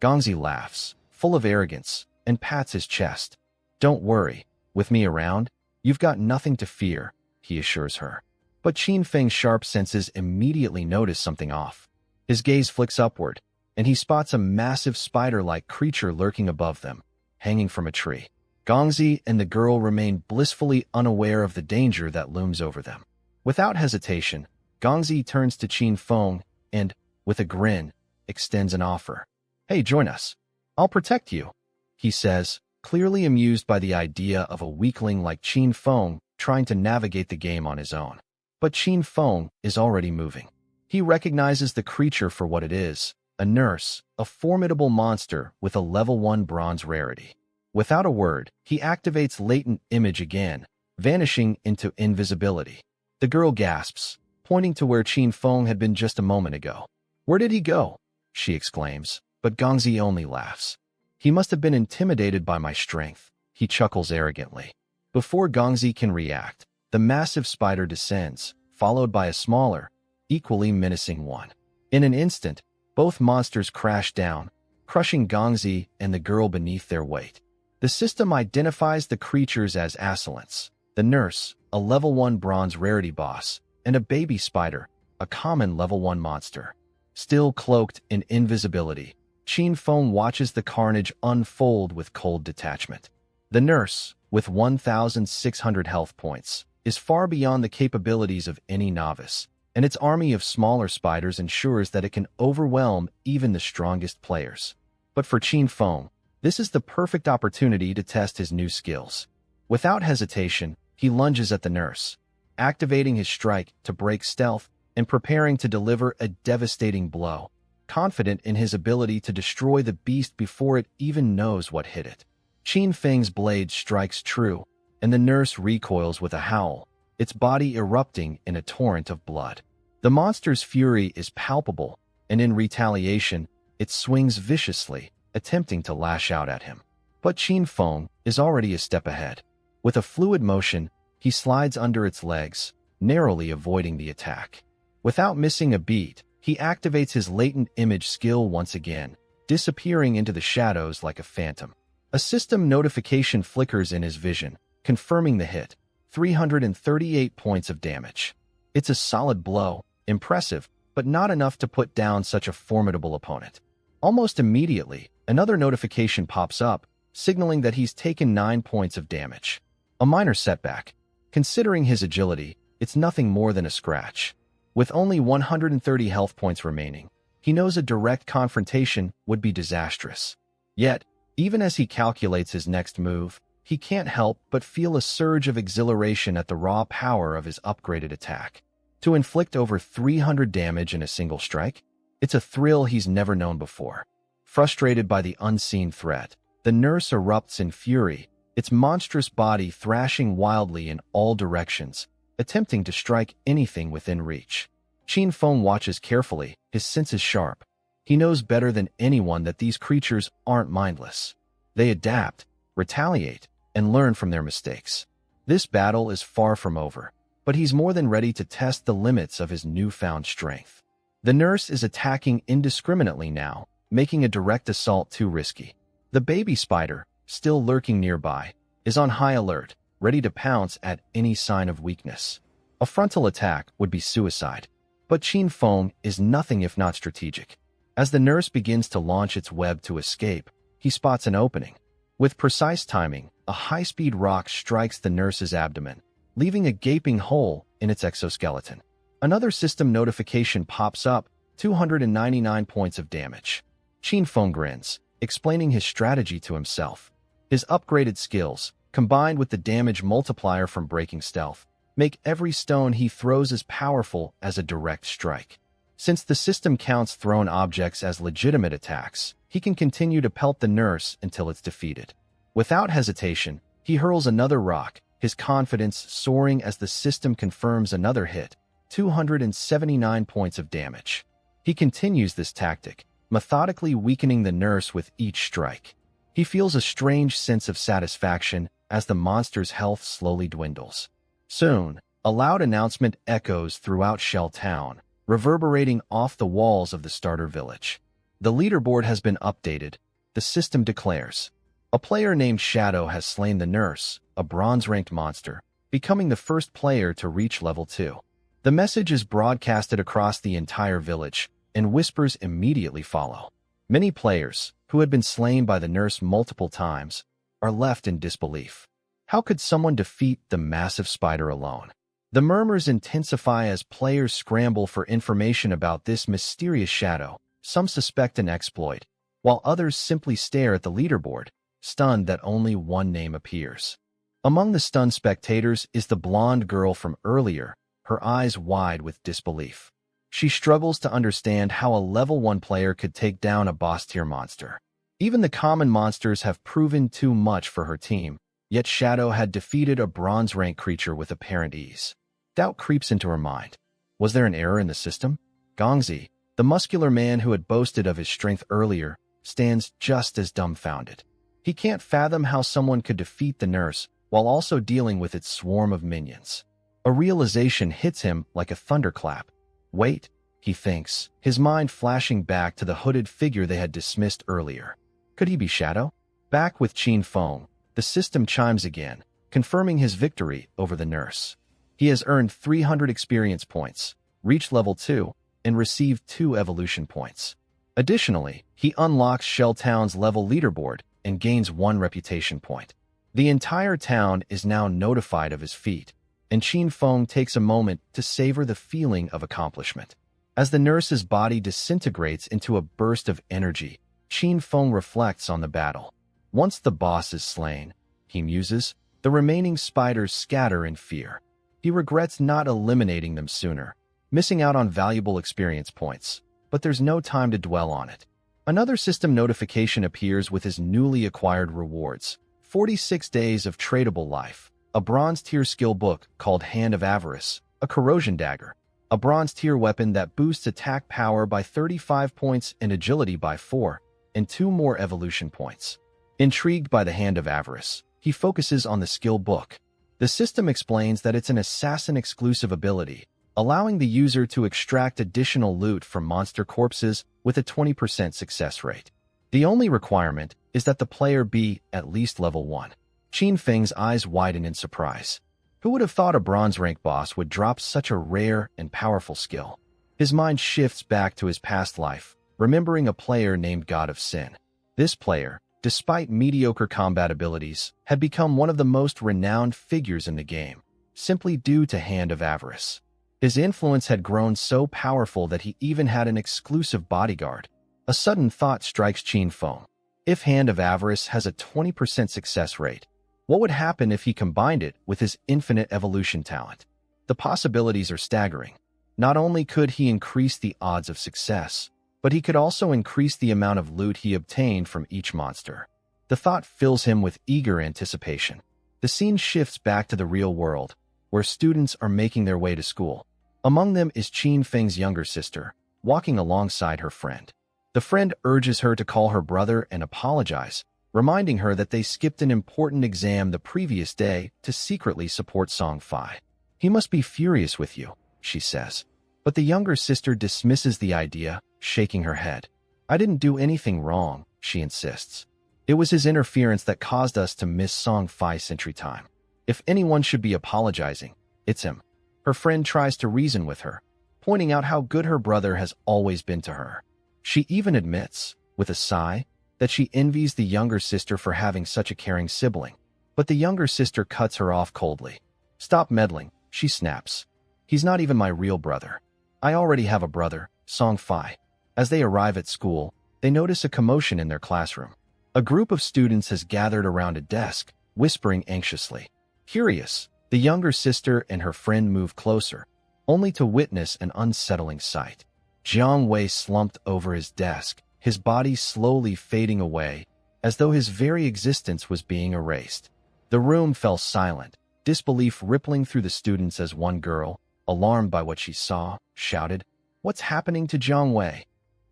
Gongzi laughs, full of arrogance, and pats his chest. Don't worry, with me around, you've got nothing to fear, he assures her. But Qin Feng's sharp senses immediately notice something off. His gaze flicks upward, and he spots a massive spider-like creature lurking above them, hanging from a tree. Gongzi and the girl remain blissfully unaware of the danger that looms over them. Without hesitation, Gongzi turns to Qin Feng and, with a grin, extends an offer. Hey, join us. I'll protect you, he says, clearly amused by the idea of a weakling like Qin Feng trying to navigate the game on his own. But Qin Feng is already moving. He recognizes the creature for what it is, a nurse, a formidable monster with a level 1 bronze rarity. Without a word, he activates latent image again, vanishing into invisibility. The girl gasps, pointing to where Qin Feng had been just a moment ago. Where did he go? She exclaims, but Gongzi only laughs. He must have been intimidated by my strength, he chuckles arrogantly. Before Gongzi can react, the massive spider descends, followed by a smaller, equally menacing one. In an instant, both monsters crash down, crushing Gongzi and the girl beneath their weight. The system identifies the creatures as assailants: the nurse, a level 1 bronze rarity boss, and a baby spider, a common level 1 monster. Still cloaked in invisibility, Qin Feng watches the carnage unfold with cold detachment. The nurse, with 1,600 health points, is far beyond the capabilities of any novice, and its army of smaller spiders ensures that it can overwhelm even the strongest players. But for Qin Feng, this is the perfect opportunity to test his new skills. Without hesitation, he lunges at the nurse, activating his strike to break stealth and preparing to deliver a devastating blow, confident in his ability to destroy the beast before it even knows what hit it. Qin Feng's blade strikes true, and the nurse recoils with a howl, its body erupting in a torrent of blood. The monster's fury is palpable, and in retaliation, it swings viciously, attempting to lash out at him. But Qin Feng is already a step ahead. With a fluid motion, he slides under its legs, narrowly avoiding the attack. Without missing a beat, he activates his latent image skill once again, disappearing into the shadows like a phantom. A system notification flickers in his vision, confirming the hit: 338 points of damage. It's a solid blow, impressive, but not enough to put down such a formidable opponent. Almost immediately, another notification pops up, signaling that he's taken 9 points of damage. A minor setback. Considering his agility, it's nothing more than a scratch. With only 130 health points remaining, he knows a direct confrontation would be disastrous. Yet, even as he calculates his next move, he can't help but feel a surge of exhilaration at the raw power of his upgraded attack. To inflict over 300 damage in a single strike? It's a thrill he's never known before. Frustrated by the unseen threat, the nurse erupts in fury, its monstrous body thrashing wildly in all directions, attempting to strike anything within reach. Qin Feng watches carefully, his senses sharp. He knows better than anyone that these creatures aren't mindless. They adapt, retaliate, and learn from their mistakes. This battle is far from over, but he's more than ready to test the limits of his newfound strength. The nurse is attacking indiscriminately now, making a direct assault too risky. The baby spider, still lurking nearby, is on high alert, ready to pounce at any sign of weakness. A frontal attack would be suicide, but Qin Feng is nothing if not strategic. As the nurse begins to launch its web to escape, he spots an opening. With precise timing, a high-speed rock strikes the nurse's abdomen, leaving a gaping hole in its exoskeleton. Another system notification pops up, 299 points of damage. Qin Feng grins, explaining his strategy to himself. His upgraded skills, combined with the damage multiplier from breaking stealth, make every stone he throws as powerful as a direct strike. Since the system counts thrown objects as legitimate attacks, he can continue to pelt the nurse until it's defeated. Without hesitation, he hurls another rock, his confidence soaring as the system confirms another hit, 279 points of damage. He continues this tactic, methodically weakening the nurse with each strike. He feels a strange sense of satisfaction as the monster's health slowly dwindles. Soon, a loud announcement echoes throughout Shell Town, reverberating off the walls of the starter village. The leaderboard has been updated, the system declares. A player named Shadow has slain the nurse, a bronze-ranked monster, becoming the first player to reach level 2. The message is broadcasted across the entire village, and whispers immediately follow. Many players, who had been slain by the nurse multiple times, are left in disbelief. How could someone defeat the massive spider alone? The murmurs intensify as players scramble for information about this mysterious shadow. Some suspect an exploit, while others simply stare at the leaderboard, stunned that only one name appears. Among the stunned spectators is the blonde girl from earlier, her eyes wide with disbelief. She struggles to understand how a level 1 player could take down a boss-tier monster. Even the common monsters have proven too much for her team, yet Shadow had defeated a bronze-rank creature with apparent ease. Doubt creeps into her mind. Was there an error in the system? Gongzi, the muscular man who had boasted of his strength earlier, stands just as dumbfounded. He can't fathom how someone could defeat the nurse while also dealing with its swarm of minions. A realization hits him like a thunderclap. Wait, he thinks, his mind flashing back to the hooded figure they had dismissed earlier. Could he be Shadow? Back with Qin Feng, the system chimes again, confirming his victory over the nurse. He has earned 300 experience points, reached level 2, and received 2 evolution points. Additionally, he unlocks Shell Town's level leaderboard and gains 1 reputation point. The entire town is now notified of his feat, and Qin Feng takes a moment to savor the feeling of accomplishment. As the nurse's body disintegrates into a burst of energy, Qin Feng reflects on the battle. Once the boss is slain, he muses, the remaining spiders scatter in fear. He regrets not eliminating them sooner, missing out on valuable experience points, but there's no time to dwell on it. Another system notification appears with his newly acquired rewards: 46 days of tradable life, a bronze-tier skill book called Hand of Avarice, a corrosion dagger, a bronze-tier weapon that boosts attack power by 35 points and agility by 4, and 2 more evolution points. Intrigued by the Hand of Avarice, he focuses on the skill book. The system explains that it's an assassin-exclusive ability, allowing the user to extract additional loot from monster corpses with a 20% success rate. The only requirement is that the player be at least level 1. Qin Feng's eyes widen in surprise. Who would have thought a bronze rank boss would drop such a rare and powerful skill? His mind shifts back to his past life, remembering a player named God of Sin. This player, despite mediocre combat abilities, had become one of the most renowned figures in the game, simply due to Hand of Avarice. His influence had grown so powerful that he even had an exclusive bodyguard. A sudden thought strikes Qin Feng. If Hand of Avarice has a 20% success rate, what would happen if he combined it with his infinite evolution talent? The possibilities are staggering. Not only could he increase the odds of success, but he could also increase the amount of loot he obtained from each monster. The thought fills him with eager anticipation. The scene shifts back to the real world, where students are making their way to school. Among them is Qin Feng's younger sister, walking alongside her friend. The friend urges her to call her brother and apologize, reminding her that they skipped an important exam the previous day to secretly support Song Fi. He must be furious with you, she says. But the younger sister dismisses the idea, shaking her head. I didn't do anything wrong, she insists. It was his interference that caused us to miss Song Fi's entry time. If anyone should be apologizing, it's him. Her friend tries to reason with her, pointing out how good her brother has always been to her. She even admits, with a sigh, that she envies the younger sister for having such a caring sibling. But the younger sister cuts her off coldly. Stop meddling, she snaps. He's not even my real brother. I already have a brother, Song Fi. As they arrive at school, they notice a commotion in their classroom. A group of students has gathered around a desk, whispering anxiously. Curious, the younger sister and her friend move closer, only to witness an unsettling sight. Jiang Wei slumped over his desk, his body slowly fading away, as though his very existence was being erased. The room fell silent, disbelief rippling through the students as one girl, alarmed by what she saw, shouted, "What's happening to Jiang Wei?"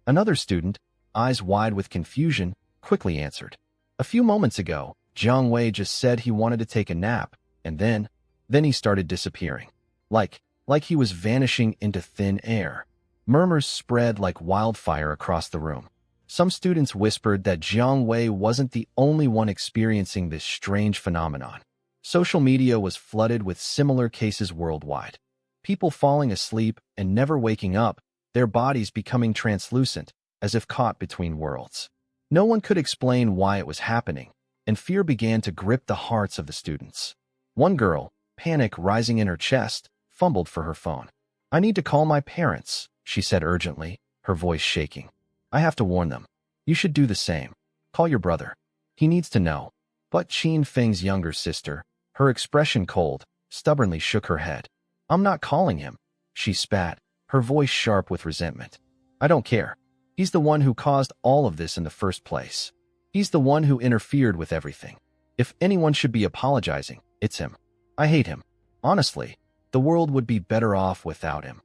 Another student, eyes wide with confusion, quickly answered. A few moments ago, Jiang Wei just said he wanted to take a nap, and then he started disappearing. Like he was vanishing into thin air. Murmurs spread like wildfire across the room. Some students whispered that Jiang Wei wasn't the only one experiencing this strange phenomenon. Social media was flooded with similar cases worldwide. People falling asleep and never waking up, their bodies becoming translucent, as if caught between worlds. No one could explain why it was happening, and fear began to grip the hearts of the students. One girl, panic rising in her chest, fumbled for her phone. "I need to call my parents," she said urgently, her voice shaking. "I have to warn them. You should do the same. Call your brother. He needs to know." But Qin Feng's younger sister, her expression cold, stubbornly shook her head. "I'm not calling him," she spat, her voice sharp with resentment. "I don't care. He's the one who caused all of this in the first place. He's the one who interfered with everything. If anyone should be apologizing, it's him. I hate him. Honestly, the world would be better off without him."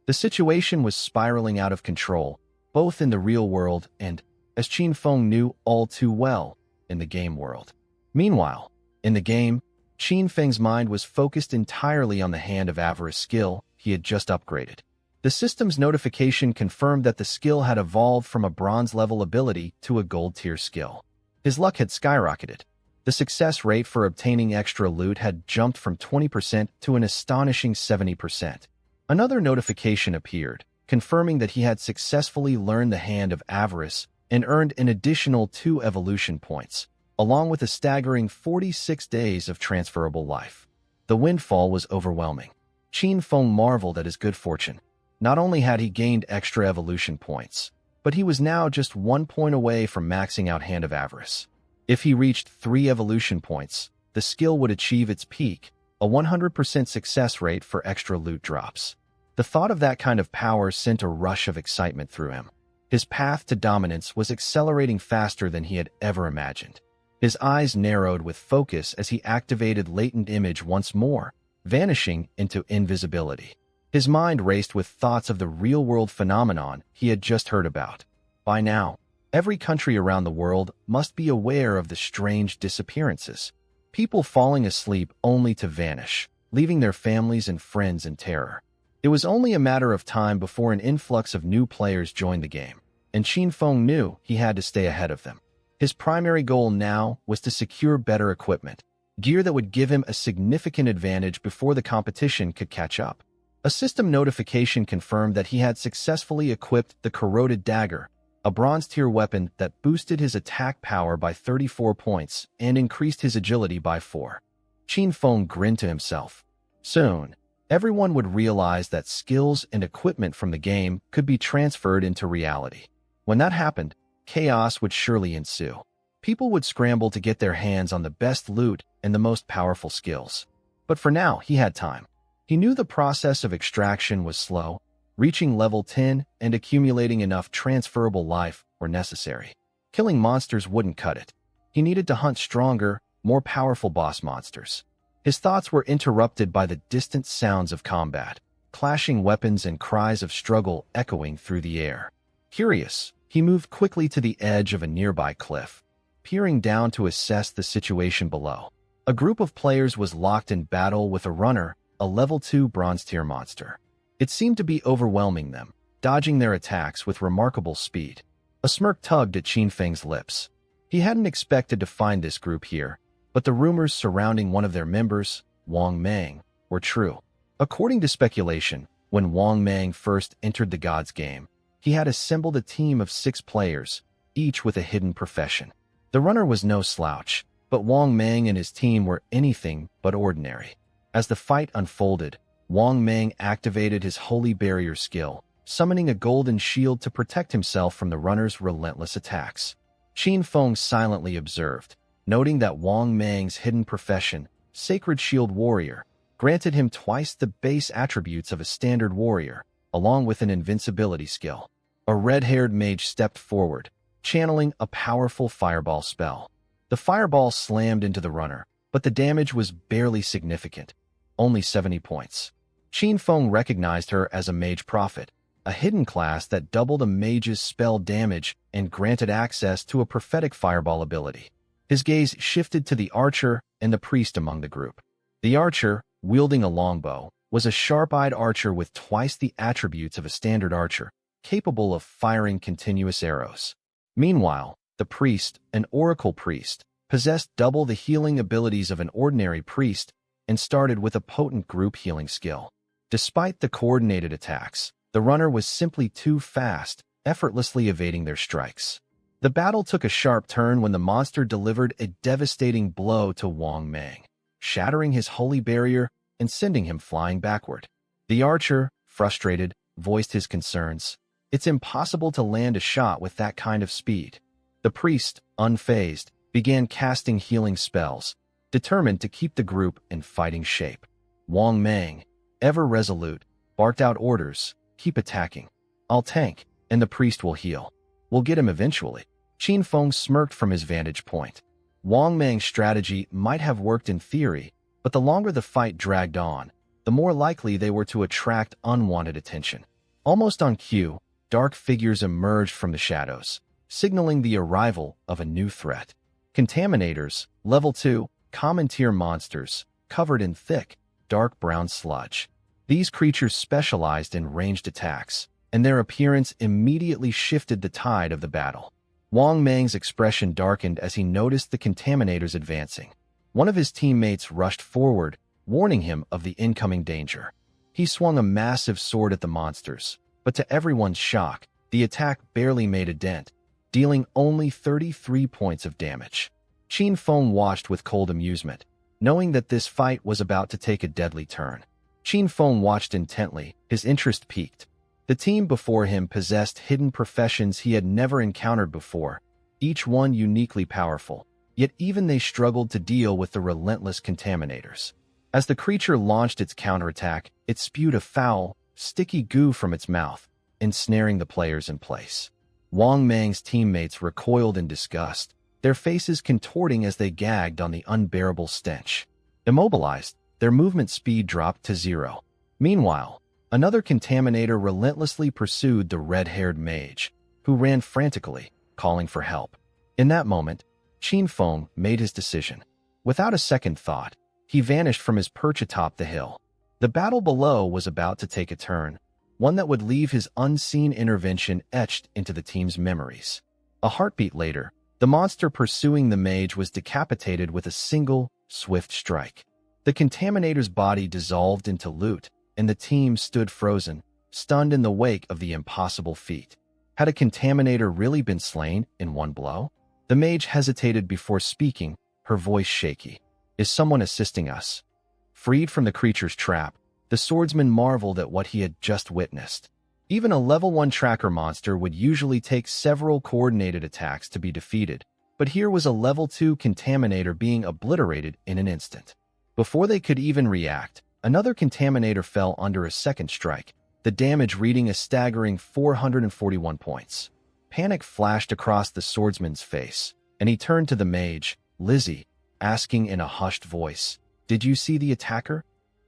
The situation was spiraling out of control, both in the real world and, as Qin Feng knew all too well in the game world. Meanwhile, in the game, Qin Feng's mind was focused entirely on the Hand of Avarice skill he had just upgraded. The system's notification confirmed that the skill had evolved from a bronze-level ability to a gold-tier skill. His luck had skyrocketed. The success rate for obtaining extra loot had jumped from 20% to an astonishing 70%. Another notification appeared, confirming that he had successfully learned the Hand of Avarice and earned an additional 2 evolution points, along with a staggering 46 days of transferable life. The windfall was overwhelming. Qin Feng marveled at his good fortune. Not only had he gained extra evolution points, but he was now just 1 point away from maxing out Hand of Avarice. If he reached 3 evolution points, the skill would achieve its peak, a 100% success rate for extra loot drops. The thought of that kind of power sent a rush of excitement through him. His path to dominance was accelerating faster than he had ever imagined. His eyes narrowed with focus as he activated Latent Image once more, vanishing into invisibility. His mind raced with thoughts of the real-world phenomenon he had just heard about. By now, every country around the world must be aware of the strange disappearances. People falling asleep only to vanish, leaving their families and friends in terror. It was only a matter of time before an influx of new players joined the game, and Qin Feng knew he had to stay ahead of them. His primary goal now was to secure better equipment, gear that would give him a significant advantage before the competition could catch up. A system notification confirmed that he had successfully equipped the Corroded Dagger, a bronze-tier weapon that boosted his attack power by 34 points and increased his agility by 4. Qin Feng grinned to himself. Soon, everyone would realize that skills and equipment from the game could be transferred into reality. When that happened, chaos would surely ensue. People would scramble to get their hands on the best loot and the most powerful skills. But for now, he had time. He knew the process of extraction was slow. Reaching level 10 and accumulating enough transferable life were necessary. Killing monsters wouldn't cut it. He needed to hunt stronger, more powerful boss monsters. His thoughts were interrupted by the distant sounds of combat, clashing weapons and cries of struggle echoing through the air. Curious, he moved quickly to the edge of a nearby cliff, peering down to assess the situation below. A group of players was locked in battle with a runner, a level 2 bronze-tier monster. It seemed to be overwhelming them, dodging their attacks with remarkable speed. A smirk tugged at Qin Feng's lips. He hadn't expected to find this group here, but the rumors surrounding one of their members, Wang Mang, were true. According to speculation, when Wang Mang first entered the Gods game, he had assembled a team of 6 players, each with a hidden profession. The runner was no slouch, but Wang Mang and his team were anything but ordinary. As the fight unfolded, Wang Mang activated his Holy Barrier skill, summoning a golden shield to protect himself from the runner's relentless attacks. Qin Feng silently observed, noting that Wang Mang's hidden profession, Sacred Shield Warrior, granted him twice the base attributes of a standard warrior, along with an invincibility skill. A red-haired mage stepped forward, channeling a powerful fireball spell. The fireball slammed into the runner, but the damage was barely significant, only 70 points. Qin Feng recognized her as a mage prophet, a hidden class that doubled a mage's spell damage and granted access to a prophetic fireball ability. His gaze shifted to the archer and the priest among the group. The archer, wielding a longbow, was a sharp-eyed archer with twice the attributes of a standard archer, capable of firing continuous arrows. Meanwhile, the priest, an oracle priest, possessed double the healing abilities of an ordinary priest and started with a potent group healing skill. Despite the coordinated attacks, the runner was simply too fast, effortlessly evading their strikes. The battle took a sharp turn when the monster delivered a devastating blow to Wang Mang, shattering his holy barrier and sending him flying backward. The archer, frustrated, voiced his concerns. It's impossible to land a shot with that kind of speed. The priest, unfazed, began casting healing spells, determined to keep the group in fighting shape. Wang Mang, ever resolute, barked out orders, "Keep attacking. I'll tank, and the priest will heal. We'll get him eventually." Qin Feng smirked from his vantage point. Wang Mang's strategy might have worked in theory, but the longer the fight dragged on, the more likely they were to attract unwanted attention. Almost on cue, dark figures emerged from the shadows, signaling the arrival of a new threat. Contaminators, Level 2, common tier monsters, covered in thick, dark brown sludge. These creatures specialized in ranged attacks, and their appearance immediately shifted the tide of the battle. Wang Mang's expression darkened as he noticed the contaminators advancing. One of his teammates rushed forward, warning him of the incoming danger. He swung a massive sword at the monsters, but to everyone's shock, the attack barely made a dent, dealing only 33 points of damage. Qin Feng watched with cold amusement, knowing that this fight was about to take a deadly turn. Qin Feng watched intently, his interest piqued. The team before him possessed hidden professions he had never encountered before, each one uniquely powerful, yet even they struggled to deal with the relentless contaminators. As the creature launched its counterattack, it spewed a foul, sticky goo from its mouth, ensnaring the players in place. Wang Mang's teammates recoiled in disgust, their faces contorting as they gagged on the unbearable stench. Immobilized, their movement speed dropped to 0. Meanwhile, another contaminator relentlessly pursued the red-haired mage, who ran frantically, calling for help. In that moment, Qin Feng made his decision. Without a second thought, he vanished from his perch atop the hill. The battle below was about to take a turn, one that would leave his unseen intervention etched into the team's memories. A heartbeat later, the monster pursuing the mage was decapitated with a single, swift strike. The contaminator's body dissolved into loot, and the team stood frozen, stunned in the wake of the impossible feat. Had a contaminator really been slain in one blow? The mage hesitated before speaking, her voice shaky. Is someone assisting us? Freed from the creature's trap, the swordsman marveled at what he had just witnessed. Even a level 1 tracker monster would usually take several coordinated attacks to be defeated, but here was a level 2 contaminator being obliterated in an instant. Before they could even react, another contaminator fell under a second strike, the damage reading a staggering 441 points. Panic flashed across the swordsman's face, and he turned to the mage, Lizzie, asking in a hushed voice, "Did you see the attacker?"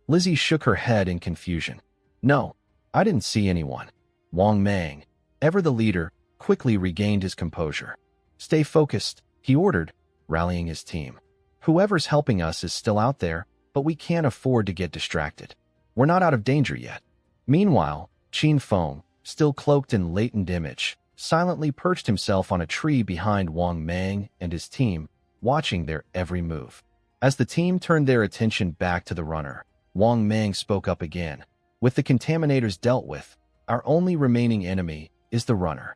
Lizzie shook her head in confusion. "No, I didn't see anyone." Wang Mang, ever the leader, quickly regained his composure. "Stay focused," he ordered, rallying his team. "Whoever's helping us is still out there, but we can't afford to get distracted. We're not out of danger yet." Meanwhile, Qin Feng, still cloaked in latent image, silently perched himself on a tree behind Wang Mang and his team, watching their every move. As the team turned their attention back to the runner, Wang Mang spoke up again. "With the contaminators dealt with, our only remaining enemy is the runner."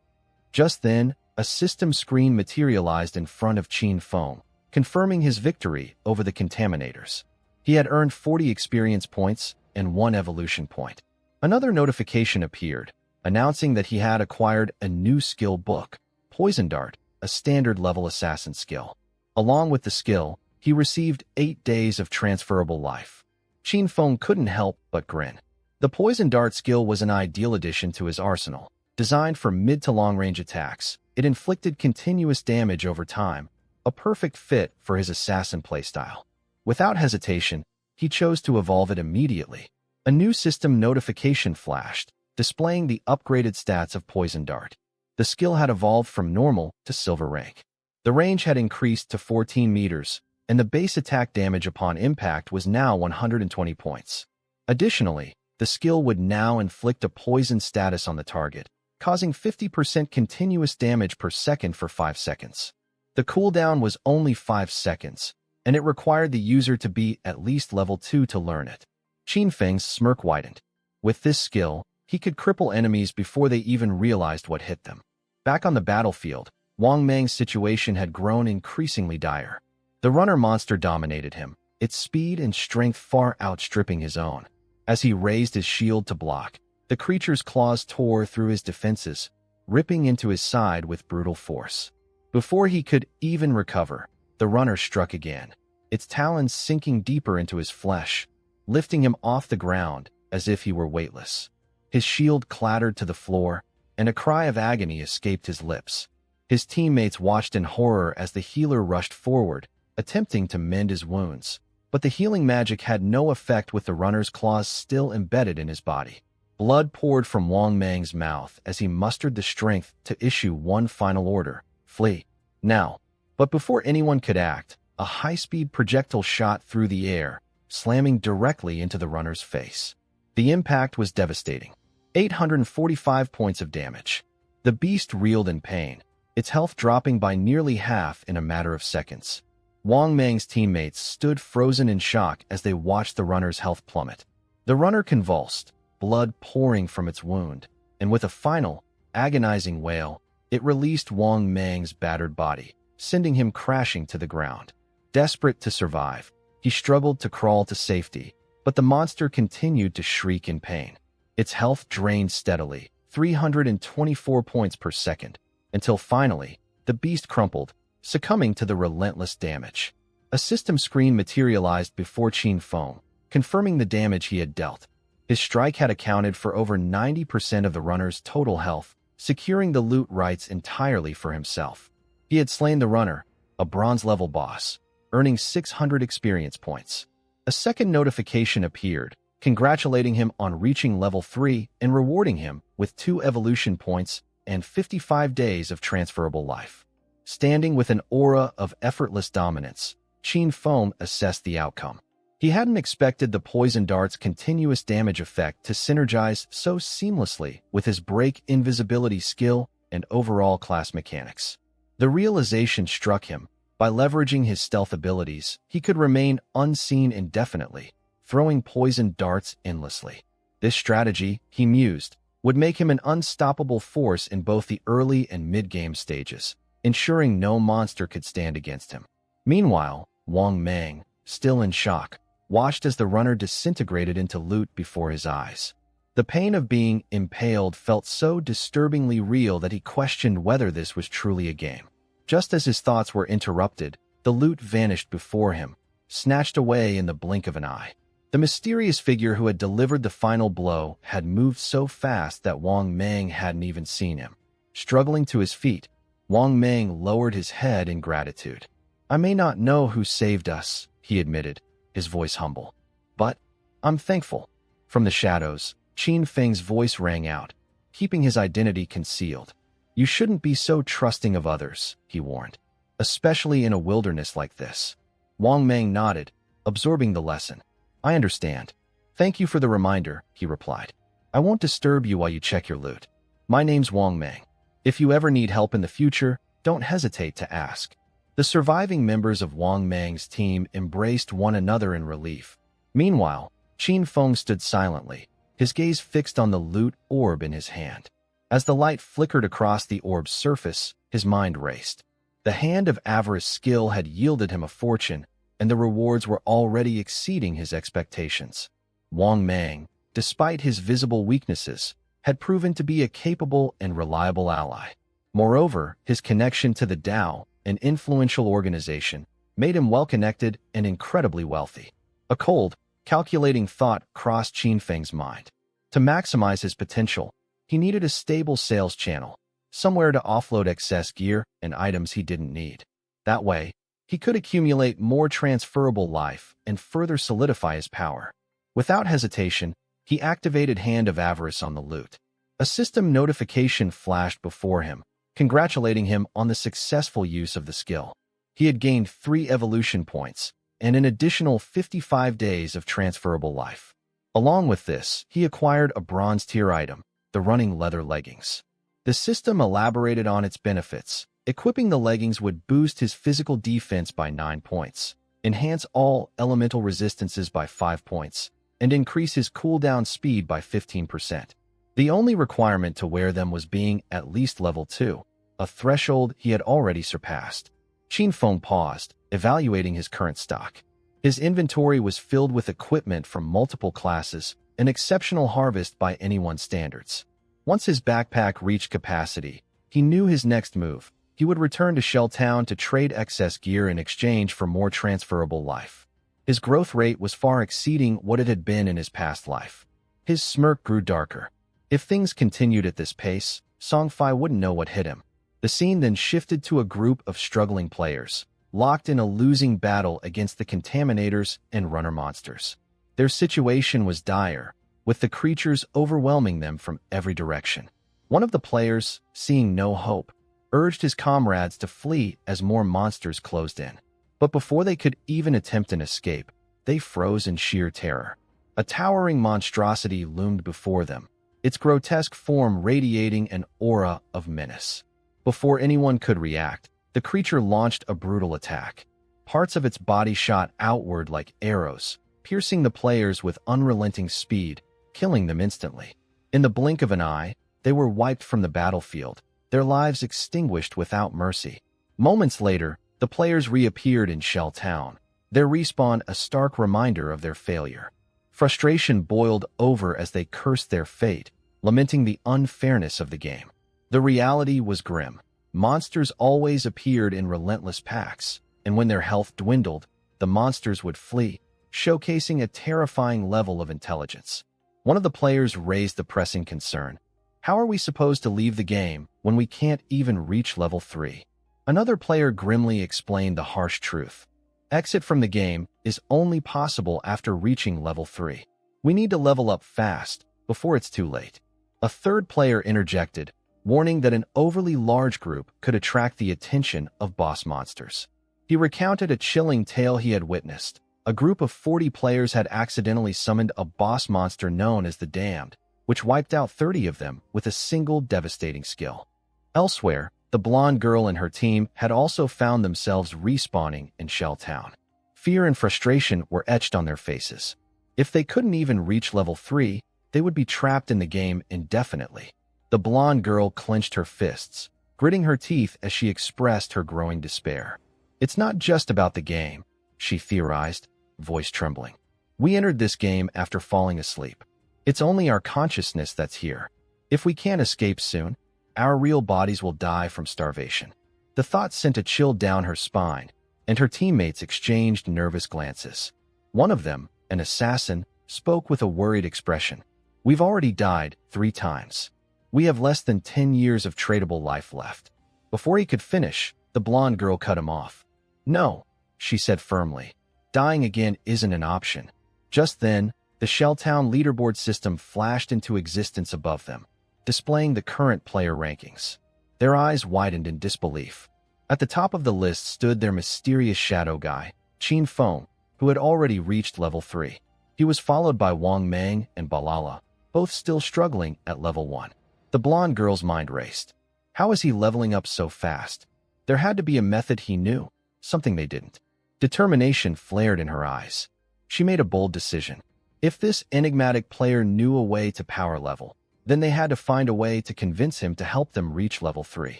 Just then, a system screen materialized in front of Qin Feng, confirming his victory over the contaminators. He had earned 40 experience points and 1 evolution point. Another notification appeared, announcing that he had acquired a new skill book, Poison Dart, a standard-level assassin skill. Along with the skill, he received 8 days of transferable life. Qin Feng couldn't help but grin. The Poison Dart skill was an ideal addition to his arsenal. Designed for mid to long-range attacks, it inflicted continuous damage over time, a perfect fit for his assassin playstyle. Without hesitation, he chose to evolve it immediately. A new system notification flashed, displaying the upgraded stats of Poison Dart. The skill had evolved from normal to silver rank. The range had increased to 14 meters, and the base attack damage upon impact was now 120 points. Additionally, the skill would now inflict a poison status on the target, causing 50% continuous damage per second for 5 seconds. The cooldown was only 5 seconds, and it required the user to be at least level 2 to learn it. Qin Feng's smirk widened. With this skill, he could cripple enemies before they even realized what hit them. Back on the battlefield, Wang Mang's situation had grown increasingly dire. The runner monster dominated him, its speed and strength far outstripping his own. As he raised his shield to block, the creature's claws tore through his defenses, ripping into his side with brutal force. Before he could even recover, the runner struck again, its talons sinking deeper into his flesh, lifting him off the ground as if he were weightless. His shield clattered to the floor, and a cry of agony escaped his lips. His teammates watched in horror as the healer rushed forward, attempting to mend his wounds. But the healing magic had no effect with the runner's claws still embedded in his body. Blood poured from Wang Mang's mouth as he mustered the strength to issue one final order: flee. Now. But before anyone could act, a high-speed projectile shot through the air, slamming directly into the runner's face. The impact was devastating. 845 points of damage. The beast reeled in pain, its health dropping by nearly half in a matter of seconds. Wang Mang's teammates stood frozen in shock as they watched the runner's health plummet. The runner convulsed, blood pouring from its wound, and with a final, agonizing wail, it released Wang Mang's battered body, sending him crashing to the ground. Desperate to survive, he struggled to crawl to safety, but the monster continued to shriek in pain. Its health drained steadily, 324 points per second, until finally, the beast crumpled, succumbing to the relentless damage. A system screen materialized before Qin Feng, confirming the damage he had dealt. His strike had accounted for over 90% of the runner's total health, securing the loot rights entirely for himself. He had slain the runner, a bronze-level boss, earning 600 experience points. A second notification appeared, congratulating him on reaching level 3 and rewarding him with 2 evolution points and 55 days of transferable life. Standing with an aura of effortless dominance, Qin Feng assessed the outcome. He hadn't expected the poison dart's continuous damage effect to synergize so seamlessly with his break invisibility skill and overall class mechanics. The realization struck him: by leveraging his stealth abilities, he could remain unseen indefinitely, throwing poison darts endlessly. This strategy, he mused, would make him an unstoppable force in both the early and mid-game stages, ensuring no monster could stand against him. Meanwhile, Wang Mang, still in shock, watched as the runner disintegrated into loot before his eyes. The pain of being impaled felt so disturbingly real that he questioned whether this was truly a game. Just as his thoughts were interrupted, the loot vanished before him, snatched away in the blink of an eye. The mysterious figure who had delivered the final blow had moved so fast that Wang Mang hadn't even seen him. Struggling to his feet, Wang Mang lowered his head in gratitude. "I may not know who saved us," he admitted, his voice humble. "But I'm thankful." From the shadows, Qin Feng's voice rang out, keeping his identity concealed. "You shouldn't be so trusting of others," he warned, "especially in a wilderness like this." Wang Mang nodded, absorbing the lesson. "I understand. Thank you for the reminder," he replied. "I won't disturb you while you check your loot. My name's Wang Mang. If you ever need help in the future, don't hesitate to ask." The surviving members of Wang Mang's team embraced one another in relief. Meanwhile, Qin Feng stood silently, his gaze fixed on the loot orb in his hand. As the light flickered across the orb's surface, his mind raced. The hand of avarice skill had yielded him a fortune, and the rewards were already exceeding his expectations. Wang Mang, despite his visible weaknesses, had proven to be a capable and reliable ally. Moreover, his connection to the Tao, an influential organization, made him well-connected and incredibly wealthy. A cold, calculating thought crossed Qin Feng's mind. To maximize his potential, he needed a stable sales channel, somewhere to offload excess gear and items he didn't need. That way, he could accumulate more transferable life and further solidify his power. Without hesitation, he activated Hand of Avarice on the loot. A system notification flashed before him, congratulating him on the successful use of the skill. He had gained 3 evolution points and an additional 55 days of transferable life. Along with this, he acquired a bronze-tier item, the running leather leggings. The system elaborated on its benefits. Equipping the leggings would boost his physical defense by 9 points, enhance all elemental resistances by 5 points, and increase his cooldown speed by 15%. The only requirement to wear them was being at least level 2, a threshold he had already surpassed. Qin Feng paused, evaluating his current stock. His inventory was filled with equipment from multiple classes, an exceptional harvest by anyone's standards. Once his backpack reached capacity, he knew his next move. He would return to Shell Town to trade excess gear in exchange for more transferable life. His growth rate was far exceeding what it had been in his past life. His smirk grew darker. If things continued at this pace, Songfei wouldn't know what hit him. The scene then shifted to a group of struggling players, locked in a losing battle against the Contaminators and Runner monsters. Their situation was dire. with the creatures overwhelming them from every direction. One of the players, seeing no hope, urged his comrades to flee as more monsters closed in. But before they could even attempt an escape, they froze in sheer terror. A towering monstrosity loomed before them, its grotesque form radiating an aura of menace. Before anyone could react, the creature launched a brutal attack. Parts of its body shot outward like arrows, piercing the players with unrelenting speed, killing them instantly. In the blink of an eye, they were wiped from the battlefield, their lives extinguished without mercy. Moments later, the players reappeared in Shell Town, their respawn a stark reminder of their failure. Frustration boiled over as they cursed their fate, lamenting the unfairness of the game. The reality was grim. Monsters always appeared in relentless packs, and when their health dwindled, the monsters would flee, showcasing a terrifying level of intelligence. One of the players raised the pressing concern. How are we supposed to leave the game when we can't even reach level 3? Another player grimly explained the harsh truth. Exit from the game is only possible after reaching level 3. We need to level up fast, before it's too late. A third player interjected, warning that an overly large group could attract the attention of boss monsters. He recounted a chilling tale he had witnessed. A group of 40 players had accidentally summoned a boss monster known as the Damned, which wiped out 30 of them with a single devastating skill. Elsewhere, the blonde girl and her team had also found themselves respawning in Shell Town. Fear and frustration were etched on their faces. If they couldn't even reach level 3, they would be trapped in the game indefinitely. The blonde girl clenched her fists, gritting her teeth as she expressed her growing despair. It's not just about the game, she theorized, voice trembling. We entered this game after falling asleep. It's only our consciousness that's here. If we can't escape soon, our real bodies will die from starvation. The thought sent a chill down her spine, and her teammates exchanged nervous glances. One of them, an assassin, spoke with a worried expression. We've already died 3 times. We have less than 10 years of tradable life left. Before he could finish, the blonde girl cut him off. No, she said firmly. Dying again isn't an option. Just then, the Shelltown leaderboard system flashed into existence above them, displaying the current player rankings. Their eyes widened in disbelief. At the top of the list stood their mysterious shadow guy, Qin Feng, who had already reached level 3. He was followed by Wang Meng and Balala, both still struggling at level 1. The blonde girl's mind raced. How is he leveling up so fast? There had to be a method he knew, something they didn't. Determination flared in her eyes. She made a bold decision. If this enigmatic player knew a way to power level, then they had to find a way to convince him to help them reach level 3.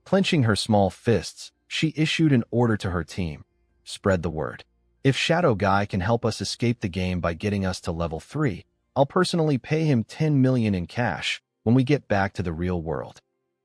Clenching her small fists, she issued an order to her team. Spread the word. If Shadow Guy can help us escape the game by getting us to level 3, I'll personally pay him 10 million in cash when we get back to the real world.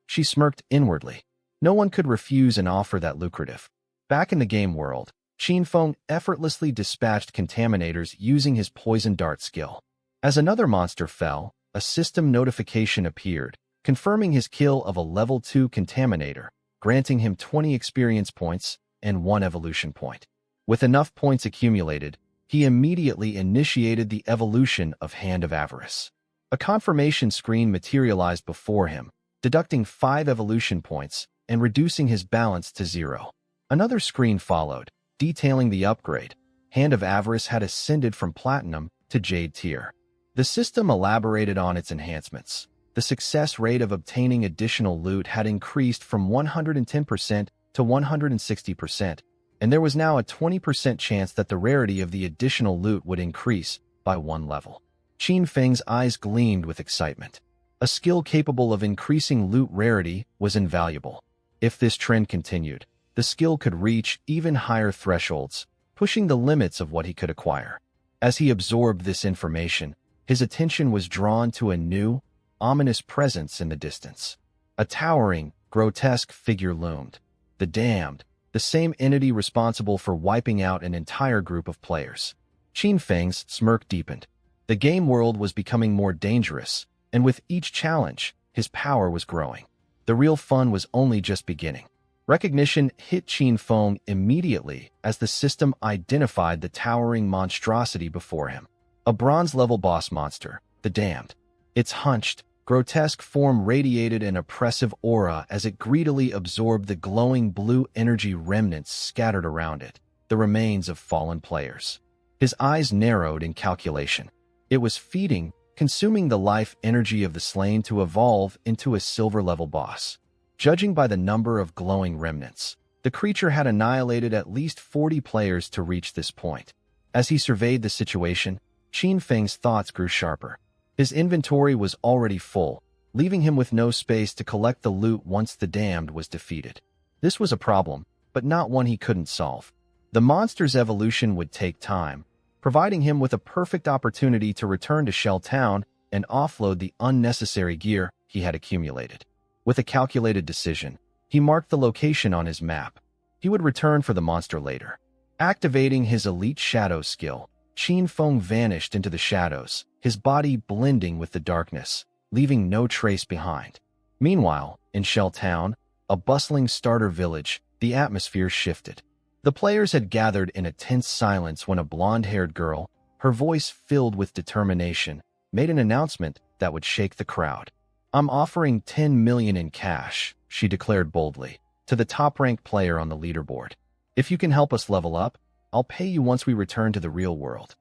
She smirked inwardly. No one could refuse an offer that lucrative. Back in the game world, Qin Feng effortlessly dispatched contaminators using his poison dart skill. As another monster fell, a system notification appeared, confirming his kill of a level 2 contaminator, granting him 20 experience points and 1 evolution point. With enough points accumulated, he immediately initiated the evolution of Hand of Avarice. A confirmation screen materialized before him, deducting 5 evolution points and reducing his balance to 0. Another screen followed, detailing the upgrade. Hand of Avarice had ascended from Platinum to Jade tier. The system elaborated on its enhancements. The success rate of obtaining additional loot had increased from 110% to 160%, and there was now a 20% chance that the rarity of the additional loot would increase by 1 level. Qin Feng's eyes gleamed with excitement. A skill capable of increasing loot rarity was invaluable. If this trend continued, the skill could reach even higher thresholds, pushing the limits of what he could acquire. As he absorbed this information, his attention was drawn to a new, ominous presence in the distance. A towering, grotesque figure loomed. The Damned, the same entity responsible for wiping out an entire group of players. Qin Feng's smirk deepened. The game world was becoming more dangerous, and with each challenge, his power was growing. The real fun was only just beginning. Recognition hit Qin Feng immediately as the system identified the towering monstrosity before him. A bronze-level boss monster, the damned. Its hunched, grotesque form radiated an oppressive aura as it greedily absorbed the glowing blue energy remnants scattered around it, the remains of fallen players. His eyes narrowed in calculation. It was feeding, consuming the life energy of the slain to evolve into a silver-level boss. Judging by the number of glowing remnants, the creature had annihilated at least 40 players to reach this point. As he surveyed the situation, Qin Feng's thoughts grew sharper. His inventory was already full, leaving him with no space to collect the loot once the damned was defeated. This was a problem, but not one he couldn't solve. The monster's evolution would take time, providing him with a perfect opportunity to return to Shell Town and offload the unnecessary gear he had accumulated. With a calculated decision, he marked the location on his map. He would return for the monster later. Activating his elite shadow skill, Qin Feng vanished into the shadows, his body blending with the darkness, leaving no trace behind. Meanwhile, in Shell Town, a bustling starter village, the atmosphere shifted. The players had gathered in a tense silence when a blonde-haired girl, her voice filled with determination, made an announcement that would shake the crowd. "I'm offering 10 million in cash," she declared boldly, to the top-ranked player on the leaderboard. "If you can help us level up, I'll pay you once we return to the real world."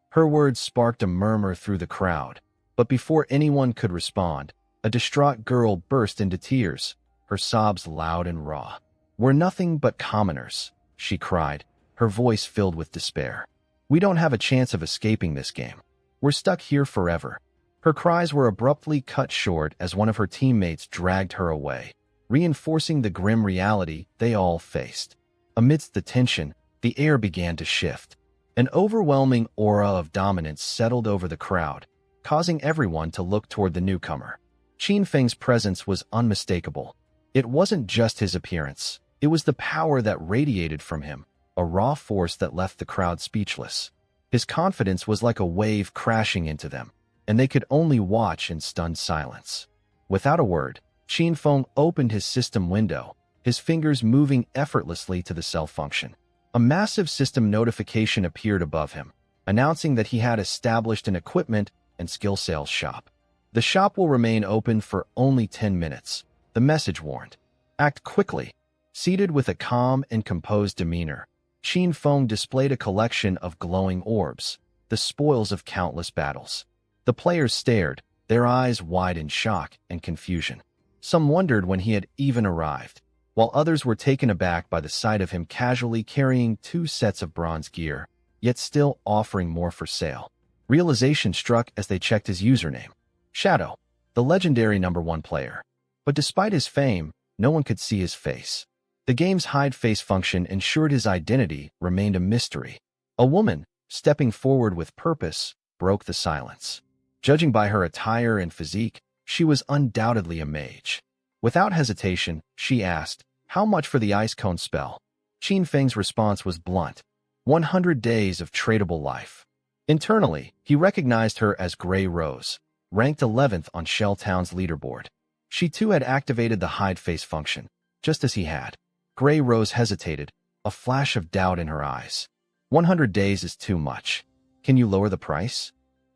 Her words sparked a murmur through the crowd, but before anyone could respond, a distraught girl burst into tears, her sobs loud and raw. "We're nothing but commoners," she cried, her voice filled with despair. "We don't have a chance of escaping this game. We're stuck here forever." Her cries were abruptly cut short as one of her teammates dragged her away, reinforcing the grim reality they all faced. Amidst the tension, the air began to shift. An overwhelming aura of dominance settled over the crowd, causing everyone to look toward the newcomer. Qin Feng's presence was unmistakable. It wasn't just his appearance. It was the power that radiated from him, a raw force that left the crowd speechless. His confidence was like a wave crashing into them, and they could only watch in stunned silence. Without a word, Qin Feng opened his system window, his fingers moving effortlessly to the cell function. A massive system notification appeared above him, announcing that he had established an equipment and skill sales shop. "The shop will remain open for only 10 minutes, the message warned. "Act quickly." Seated with a calm and composed demeanor, Qin Feng displayed a collection of glowing orbs, the spoils of countless battles. The players stared, their eyes wide in shock and confusion. Some wondered when he had even arrived, while others were taken aback by the sight of him casually carrying 2 sets of bronze gear, yet still offering more for sale. Realization struck as they checked his username. Shadow, the legendary #1 player. But despite his fame, no one could see his face. The game's hide face function ensured his identity remained a mystery. A woman, stepping forward with purpose, broke the silence. Judging by her attire and physique, she was undoubtedly a mage. Without hesitation, she asked, "How much for the ice cone spell?" Qin Feng's response was blunt. 100 days of tradable life. Internally, he recognized her as Grey Rose, ranked 11th on Shell Town's leaderboard. She too had activated the hide face function, just as he had. Grey Rose hesitated, a flash of doubt in her eyes. 100 days is too much. Can you lower the price?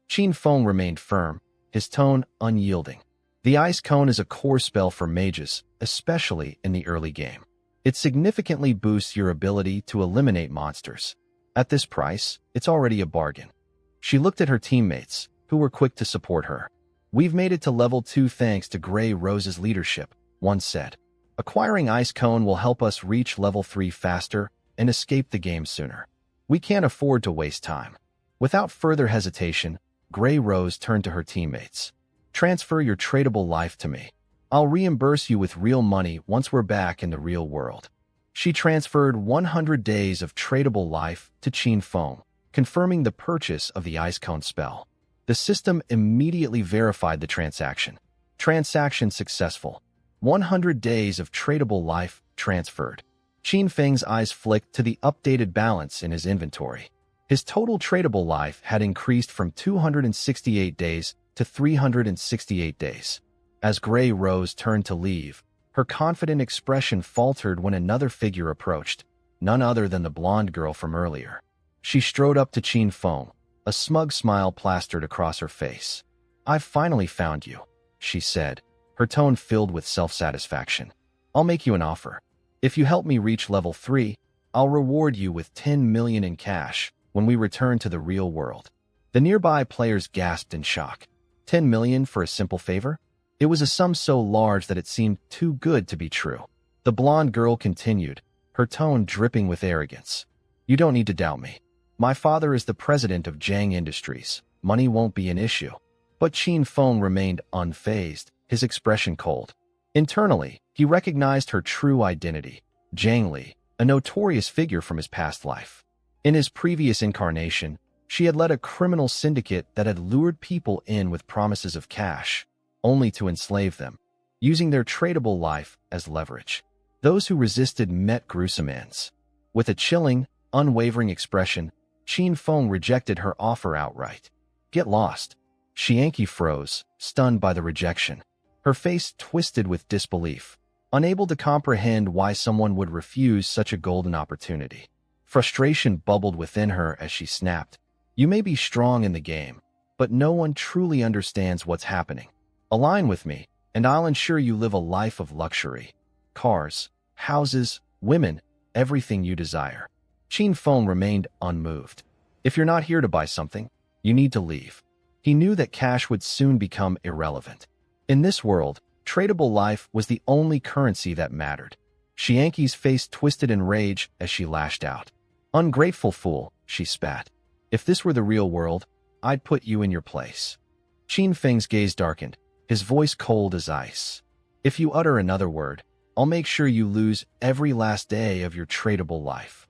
Qin Feng remained firm, his tone unyielding. The ice cone is a core spell for mages, especially in the early game. It significantly boosts your ability to eliminate monsters. At this price, it's already a bargain. She looked at her teammates, who were quick to support her. "We've made it to level 2 thanks to Grey Rose's leadership," one said. "Acquiring Ice Cone will help us reach level 3 faster and escape the game sooner. We can't afford to waste time." Without further hesitation, Grey Rose turned to her teammates. "Transfer your tradable life to me. I'll reimburse you with real money once we're back in the real world." She transferred 100 days of tradable life to Qin Feng, confirming the purchase of the Ice Cone spell. The system immediately verified the transaction. Transaction successful. 100 days of tradable life transferred. Qin Feng's eyes flicked to the updated balance in his inventory. His total tradable life had increased from 268 days to 368 days. As Grey Rose turned to leave, her confident expression faltered when another figure approached, none other than the blonde girl from earlier. She strode up to Qin Feng, a smug smile plastered across her face. "I've finally found you," she said, her tone filled with self-satisfaction. "I'll make you an offer. If you help me reach level 3, I'll reward you with 10 million in cash when we return to the real world." The nearby players gasped in shock. 10 million for a simple favor? It was a sum so large that it seemed too good to be true. The blonde girl continued, her tone dripping with arrogance. "You don't need to doubt me. My father is the president of Jiang Industries. Money won't be an issue." But Qin Feng remained unfazed, his expression cold. Internally, he recognized her true identity, Jiang Li, a notorious figure from his past life. In his previous incarnation, she had led a criminal syndicate that had lured people in with promises of cash, only to enslave them, using their tradable life as leverage. Those who resisted met gruesome ends. With a chilling, unwavering expression, Qin Feng rejected her offer outright. "Get lost." Xianqi froze, stunned by the rejection. Her face twisted with disbelief, unable to comprehend why someone would refuse such a golden opportunity. Frustration bubbled within her as she snapped, "You may be strong in the game, but no one truly understands what's happening. Align with me, and I'll ensure you live a life of luxury. Cars, houses, women, everything you desire." Qin Feng remained unmoved. "If you're not here to buy something, you need to leave." He knew that cash would soon become irrelevant. In this world, tradable life was the only currency that mattered. Xianqi's face twisted in rage as she lashed out. "Ungrateful fool," she spat. "If this were the real world, I'd put you in your place." Qin Feng's gaze darkened, his voice cold as ice. "If you utter another word, I'll make sure you lose every last day of your tradable life."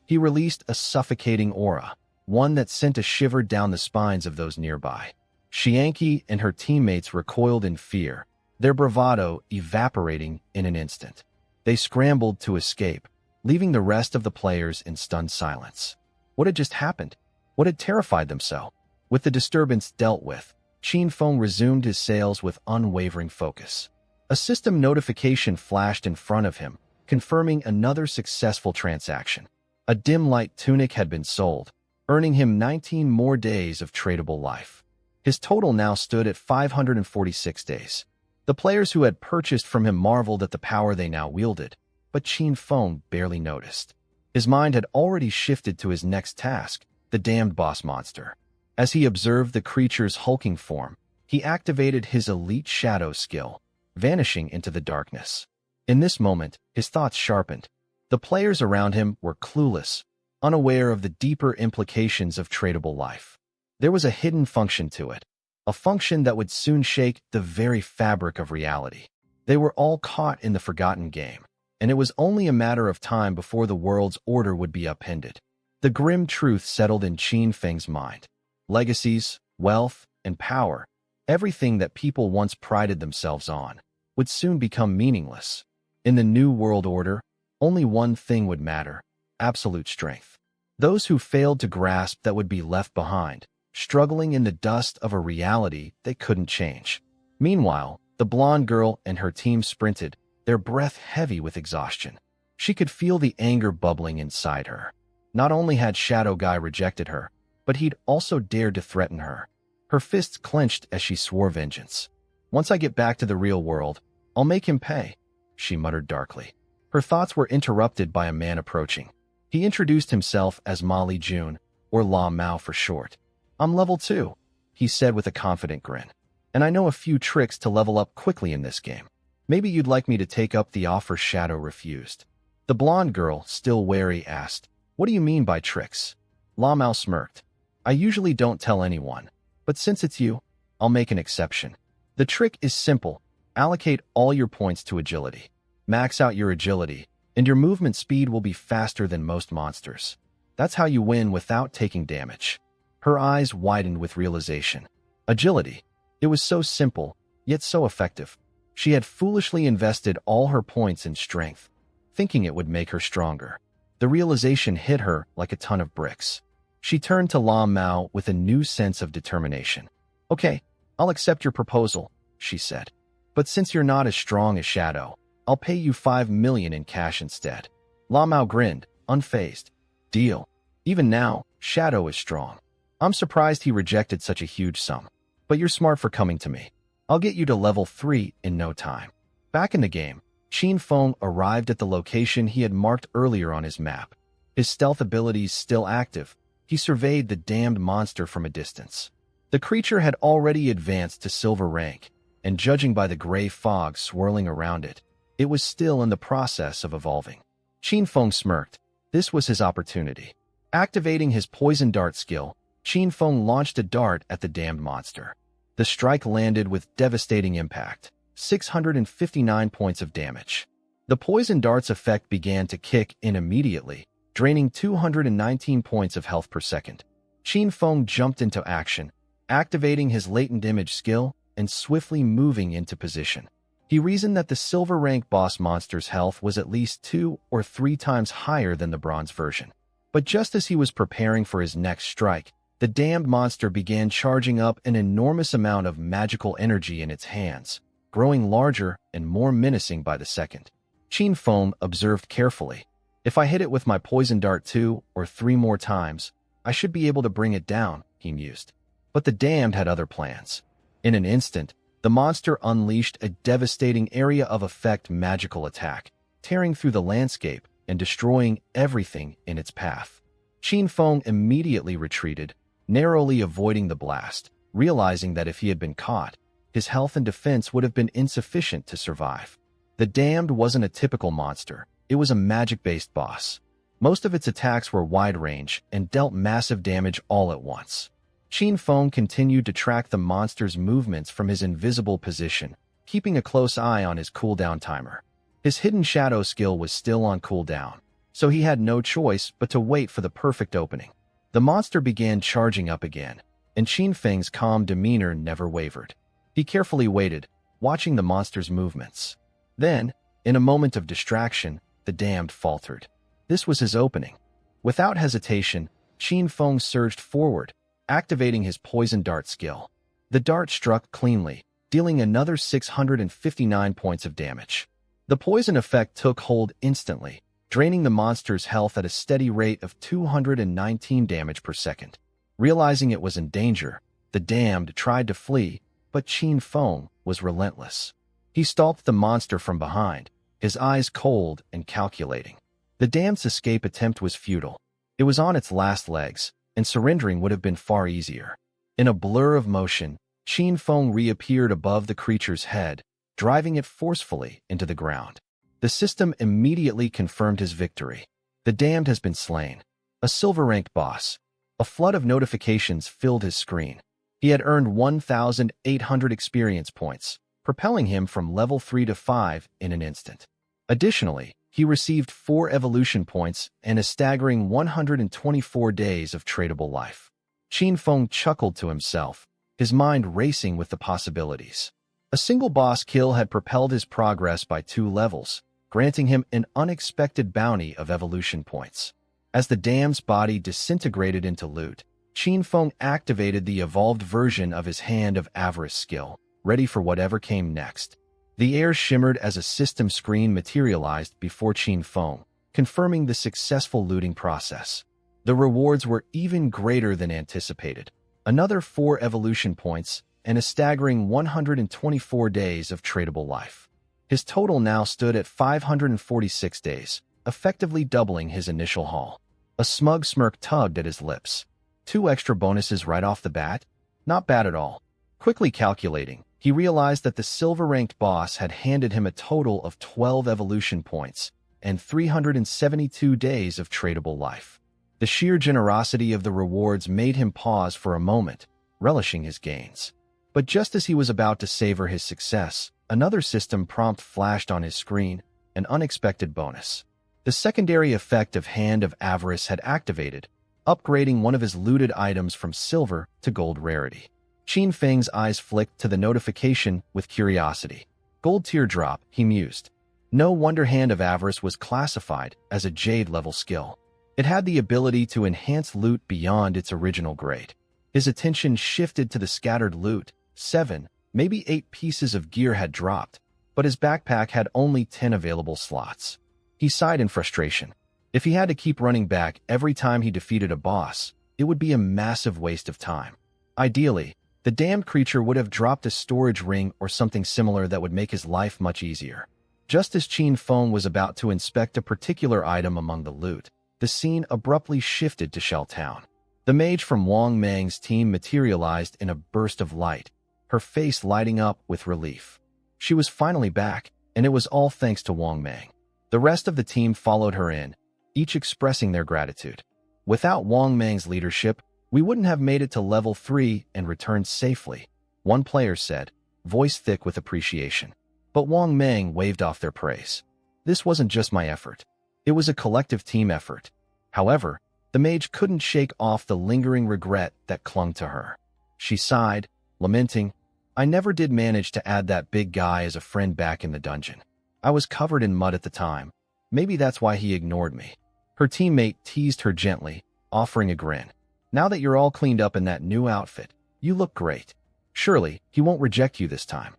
He released a suffocating aura, one that sent a shiver down the spines of those nearby. Xianqi and her teammates recoiled in fear, their bravado evaporating in an instant. They scrambled to escape, leaving the rest of the players in stunned silence. What had just happened? What had terrified them so? With the disturbance dealt with, Qin Feng resumed his sales with unwavering focus. A system notification flashed in front of him, confirming another successful transaction. A dim light tunic had been sold, earning him 19 more days of tradable life. His total now stood at 546 days. The players who had purchased from him marveled at the power they now wielded, but Qin Feng barely noticed. His mind had already shifted to his next task, the damned boss monster. As he observed the creature's hulking form, he activated his elite shadow skill, vanishing into the darkness. In this moment, his thoughts sharpened. The players around him were clueless, unaware of the deeper implications of tradable life. There was a hidden function to it, a function that would soon shake the very fabric of reality. They were all caught in the forgotten game, and it was only a matter of time before the world's order would be upended. The grim truth settled in Qin Feng's mind. Legacies, wealth, and power, everything that people once prided themselves on, would soon become meaningless. In the new world order, only one thing would matter: absolute strength. Those who failed to grasp that would be left behind, struggling in the dust of a reality they couldn't change. Meanwhile, the blonde girl and her team sprinted, their breath heavy with exhaustion. She could feel the anger bubbling inside her. Not only had Shadow Guy rejected her, but he'd also dared to threaten her. Her fists clenched as she swore vengeance. "Once I get back to the real world, I'll make him pay," she muttered darkly. Her thoughts were interrupted by a man approaching. He introduced himself as Ma Li Jun, or La Mao for short. "I'm level 2, he said with a confident grin. "And I know a few tricks to level up quickly in this game. Maybe you'd like me to take up the offer." Shadow refused. The blonde girl, still wary, asked, "What do you mean by tricks?" La Mao smirked. "I usually don't tell anyone, but since it's you, I'll make an exception. The trick is simple. Allocate all your points to agility. Max out your agility, and your movement speed will be faster than most monsters. That's how you win without taking damage." Her eyes widened with realization. Agility. It was so simple, yet so effective. She had foolishly invested all her points in strength, thinking it would make her stronger. The realization hit her like a ton of bricks. She turned to La Mao with a new sense of determination. "Okay, I'll accept your proposal," she said. "But since you're not as strong as Shadow, I'll pay you 5 million in cash instead." La Mao grinned, unfazed. "Deal. Even now, Shadow is strong. I'm surprised he rejected such a huge sum." But you're smart for coming to me. I'll get you to level 3 in no time. Back in the game, Qin Feng arrived at the location he had marked earlier on his map. His stealth abilities still active, he surveyed the damned monster from a distance. The creature had already advanced to silver rank, and judging by the gray fog swirling around it, it was still in the process of evolving. Qin Feng smirked. This was his opportunity. Activating his poison dart skill, Qin Feng launched a dart at the damned monster. The strike landed with devastating impact, 659 points of damage. The poison dart's effect began to kick in immediately, draining 219 points of health per second. Qin Feng jumped into action, activating his latent image skill and swiftly moving into position. He reasoned that the silver rank boss monster's health was at least 2 or 3 times higher than the bronze version. But just as he was preparing for his next strike, the damned monster began charging up an enormous amount of magical energy in its hands, growing larger and more menacing by the second. Qin Feng observed carefully. If I hit it with my poison dart 2 or 3 more times, I should be able to bring it down, he mused. But the damned had other plans. In an instant, the monster unleashed a devastating area of effect magical attack, tearing through the landscape and destroying everything in its path. Qin Feng immediately retreated, narrowly avoiding the blast, realizing that if he had been caught, his health and defense would have been insufficient to survive. The damned wasn't a typical monster, it was a magic-based boss. Most of its attacks were wide-range and dealt massive damage all at once. Qin Feng continued to track the monster's movements from his invisible position, keeping a close eye on his cooldown timer. His hidden shadow skill was still on cooldown, so he had no choice but to wait for the perfect opening. The monster began charging up again, and Qin Feng's calm demeanor never wavered. He carefully waited, watching the monster's movements. Then, in a moment of distraction, the damned faltered. This was his opening. Without hesitation, Qin Feng surged forward, activating his poison dart skill. The dart struck cleanly, dealing another 659 points of damage. The poison effect took hold instantly, draining the monster's health at a steady rate of 219 damage per second. Realizing it was in danger, the damned tried to flee, but Qin Feng was relentless. He stalked the monster from behind, his eyes cold and calculating. The damned's escape attempt was futile. It was on its last legs, and surrendering would have been far easier. In a blur of motion, Qin Feng reappeared above the creature's head, driving it forcefully into the ground. The system immediately confirmed his victory. The damned has been slain. A silver-ranked boss. A flood of notifications filled his screen. He had earned 1,800 experience points, propelling him from level 3 to 5 in an instant. Additionally, he received 4 evolution points and a staggering 124 days of tradable life. Qin Feng chuckled to himself, his mind racing with the possibilities. A single boss kill had propelled his progress by 2 levels, granting him an unexpected bounty of evolution points. As the damned's body disintegrated into loot, Qin Feng activated the evolved version of his Hand of Avarice skill, ready for whatever came next. The air shimmered as a system screen materialized before Qin Feng, confirming the successful looting process. The rewards were even greater than anticipated. Another 4 evolution points and a staggering 124 days of tradable life. His total now stood at 546 days, effectively doubling his initial haul. A smug smirk tugged at his lips. 2 extra bonuses right off the bat? Not bad at all. Quickly calculating, he realized that the silver-ranked boss had handed him a total of 12 evolution points and 372 days of tradable life. The sheer generosity of the rewards made him pause for a moment, relishing his gains. But just as he was about to savor his success, another system prompt flashed on his screen, an unexpected bonus. The secondary effect of Hand of Avarice had activated, upgrading one of his looted items from silver to gold rarity. Qin Feng's eyes flicked to the notification with curiosity. Gold teardrop, he mused. No wonder Hand of Avarice was classified as a Jade-level skill. It had the ability to enhance loot beyond its original grade. His attention shifted to the scattered loot. 7, maybe 8 pieces of gear had dropped, but his backpack had only 10 available slots. He sighed in frustration. If he had to keep running back every time he defeated a boss, it would be a massive waste of time. Ideally, The damned creature would have dropped a storage ring or something similar that would make his life much easier. Just as Qin Feng was about to inspect a particular item among the loot, the scene abruptly shifted to Shell Town. The mage from Wang Mang's team materialized in a burst of light, her face lighting up with relief. She was finally back, and it was all thanks to Wang Mang. The rest of the team followed her in, each expressing their gratitude. Without Wang Mang's leadership, we wouldn't have made it to level 3 and returned safely, one player said, voice thick with appreciation. But Wang Mang waved off their praise. This wasn't just my effort. It was a collective team effort. However, the mage couldn't shake off the lingering regret that clung to her. She sighed, lamenting, I never did manage to add that big guy as a friend back in the dungeon. I was covered in mud at the time. Maybe that's why he ignored me. Her teammate teased her gently, offering a grin. Now that you're all cleaned up in that new outfit, you look great. Surely, he won't reject you this time.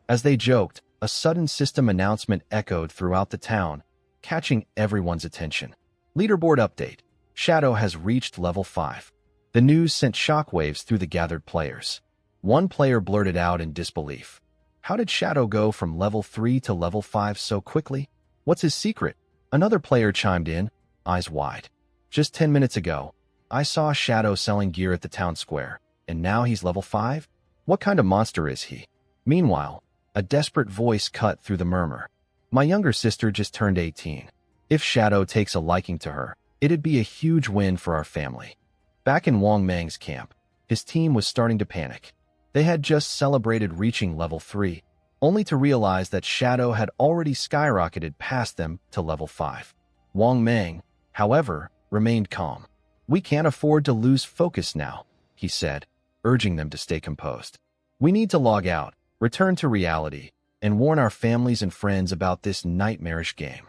As they joked, a sudden system announcement echoed throughout the town, catching everyone's attention. Leaderboard update. Shadow has reached level 5. The news sent shockwaves through the gathered players. One player blurted out in disbelief. How did Shadow go from level 3 to level 5 so quickly? What's his secret? Another player chimed in, eyes wide. Just 10 minutes ago, I saw Shadow selling gear at the town square, and now he's level 5? What kind of monster is he? Meanwhile, a desperate voice cut through the murmur. My younger sister just turned 18. If Shadow takes a liking to her, it'd be a huge win for our family. Back in Wang Mang's camp, his team was starting to panic. They had just celebrated reaching level 3, only to realize that Shadow had already skyrocketed past them to level 5. Wang Mang, however, remained calm. We can't afford to lose focus now, he said, urging them to stay composed. We need to log out, return to reality, and warn our families and friends about this nightmarish game.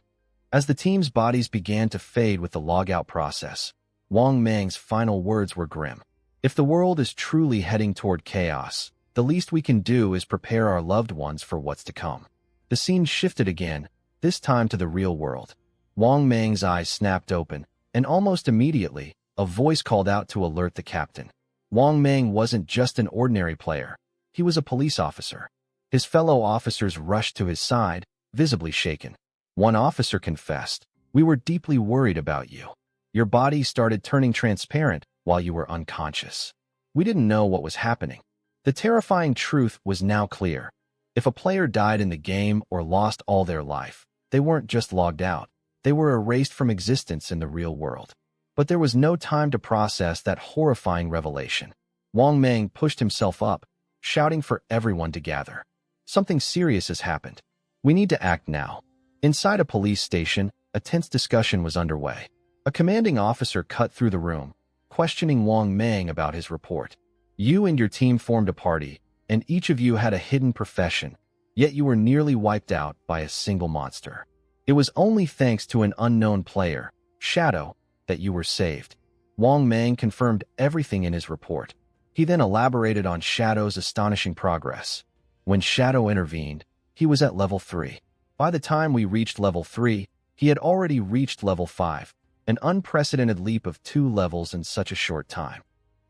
As the team's bodies began to fade with the logout process, Wang Mang's final words were grim. If the world is truly heading toward chaos, the least we can do is prepare our loved ones for what's to come. The scene shifted again, this time to the real world. Wang Mang's eyes snapped open, and almost immediately, a voice called out to alert the captain. Wang Mang wasn't just an ordinary player. He was a police officer. His fellow officers rushed to his side, visibly shaken. One officer confessed, "We were deeply worried about you. Your body started turning transparent while you were unconscious. We didn't know what was happening." The terrifying truth was now clear. If a player died in the game or lost all their life, they weren't just logged out. They were erased from existence in the real world. But there was no time to process that horrifying revelation. Wang Mang pushed himself up, shouting for everyone to gather. Something serious has happened. We need to act now. Inside a police station, a tense discussion was underway. A commanding officer cut through the room, questioning Wang Mang about his report. You and your team formed a party, and each of you had a hidden profession, yet you were nearly wiped out by a single monster. It was only thanks to an unknown player, Shadow, that you were saved. Wang Mang confirmed everything in his report. He then elaborated on Shadow's astonishing progress. When Shadow intervened, he was at level 3. By the time we reached level 3, he had already reached level 5, an unprecedented leap of 2 levels in such a short time.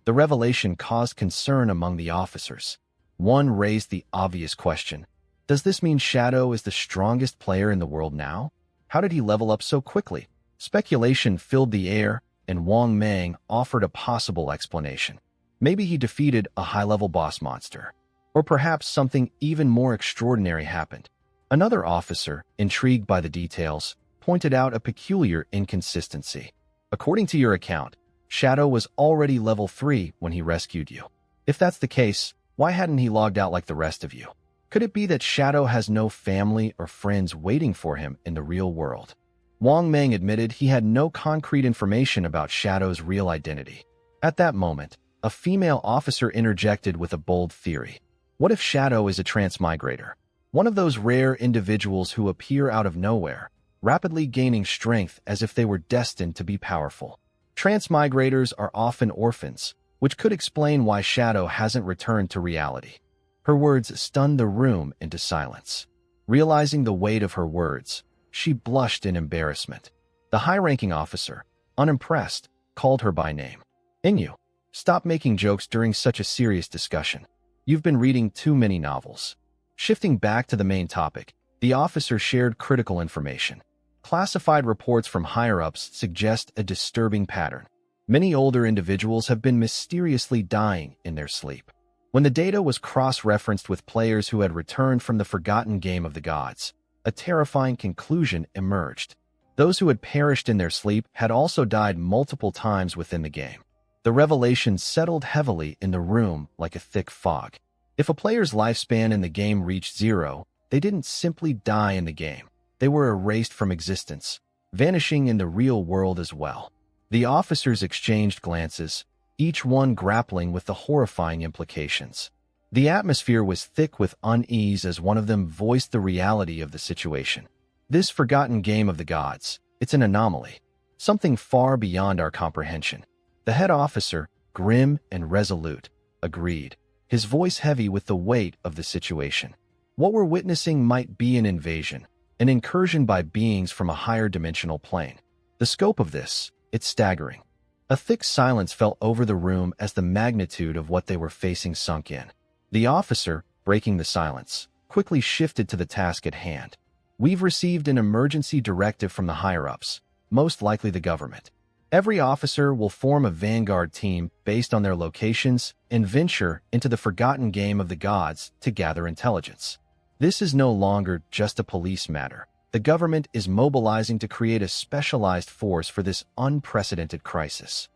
The revelation caused concern among the officers. One raised the obvious question. Does this mean Shadow is the strongest player in the world now? How did he level up so quickly? Speculation filled the air, and Wang Mang offered a possible explanation. Maybe he defeated a high-level boss monster. Or perhaps something even more extraordinary happened. Another officer, intrigued by the details, pointed out a peculiar inconsistency. According to your account, Shadow was already level 3 when he rescued you. If that's the case, why hadn't he logged out like the rest of you? Could it be that Shadow has no family or friends waiting for him in the real world? Wang Mang admitted he had no concrete information about Shadow's real identity. At that moment, a female officer interjected with a bold theory. What if Shadow is a transmigrator? One of those rare individuals who appear out of nowhere, rapidly gaining strength as if they were destined to be powerful. Transmigrators are often orphans, which could explain why Shadow hasn't returned to reality. Her words stunned the room into silence. Realizing the weight of her words, she blushed in embarrassment. The high-ranking officer, unimpressed, called her by name. Inyu, stop making jokes during such a serious discussion. You've been reading too many novels. Shifting back to the main topic, the officer shared critical information. Classified reports from higher-ups suggest a disturbing pattern. Many older individuals have been mysteriously dying in their sleep. When the data was cross-referenced with players who had returned from the forgotten game of the gods, a terrifying conclusion emerged. Those who had perished in their sleep had also died multiple times within the game. The revelation settled heavily in the room like a thick fog. If a player's lifespan in the game reached 0, they didn't simply die in the game. They were erased from existence, vanishing in the real world as well. The officers exchanged glances, each one grappling with the horrifying implications. The atmosphere was thick with unease as one of them voiced the reality of the situation. This forgotten game of the gods, it's an anomaly, something far beyond our comprehension. The head officer, grim and resolute, agreed, his voice heavy with the weight of the situation. What we're witnessing might be an invasion, an incursion by beings from a higher dimensional plane. The scope of this, it's staggering. A thick silence fell over the room as the magnitude of what they were facing sunk in. The officer, breaking the silence, quickly shifted to the task at hand. We've received an emergency directive from the higher-ups, most likely the government. Every officer will form a vanguard team based on their locations and venture into the forgotten game of the gods to gather intelligence. This is no longer just a police matter. The government is mobilizing to create a specialized force for this unprecedented crisis.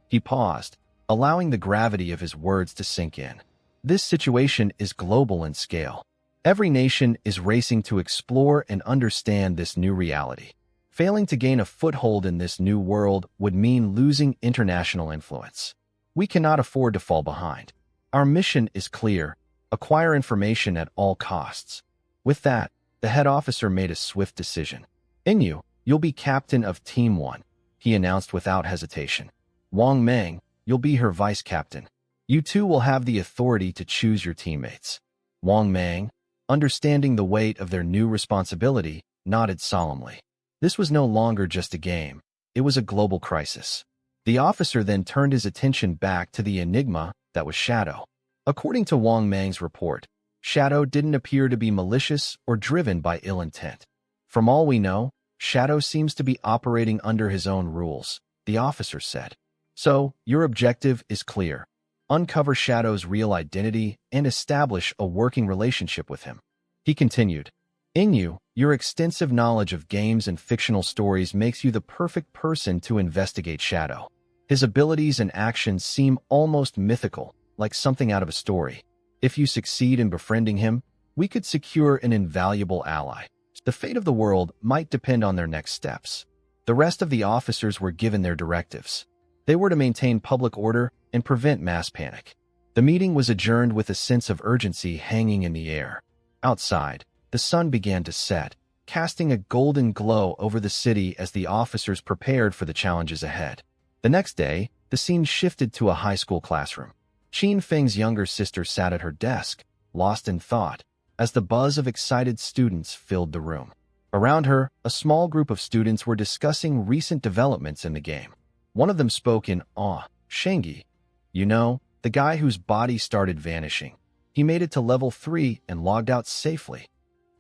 He paused, allowing the gravity of his words to sink in. This situation is global in scale. Every nation is racing to explore and understand this new reality. Failing to gain a foothold in this new world would mean losing international influence. We cannot afford to fall behind. Our mission is clear: acquire information at all costs. With that, the head officer made a swift decision. Inyu, you'll be captain of Team 1, he announced without hesitation. Wang Meng, you'll be her vice captain. You two will have the authority to choose your teammates. Wang Meng, understanding the weight of their new responsibility, nodded solemnly. This was no longer just a game. It was a global crisis. The officer then turned his attention back to the enigma that was Shadow. According to Wang Meng's report, Shadow didn't appear to be malicious or driven by ill intent. From all we know, Shadow seems to be operating under his own rules, the officer said. So, your objective is clear. Uncover Shadow's real identity and establish a working relationship with him. He continued, Inyu, your extensive knowledge of games and fictional stories makes you the perfect person to investigate Shadow. His abilities and actions seem almost mythical, like something out of a story. If you succeed in befriending him, we could secure an invaluable ally. The fate of the world might depend on their next steps. The rest of the officers were given their directives. They were to maintain public order and prevent mass panic. The meeting was adjourned with a sense of urgency hanging in the air. Outside, the sun began to set, casting a golden glow over the city as the officers prepared for the challenges ahead. The next day, the scene shifted to a high school classroom. Qin Feng's younger sister sat at her desk, lost in thought, as the buzz of excited students filled the room. Around her, a small group of students were discussing recent developments in the game. One of them spoke in awe. Shengi, you know, the guy whose body started vanishing. He made it to level 3 and logged out safely.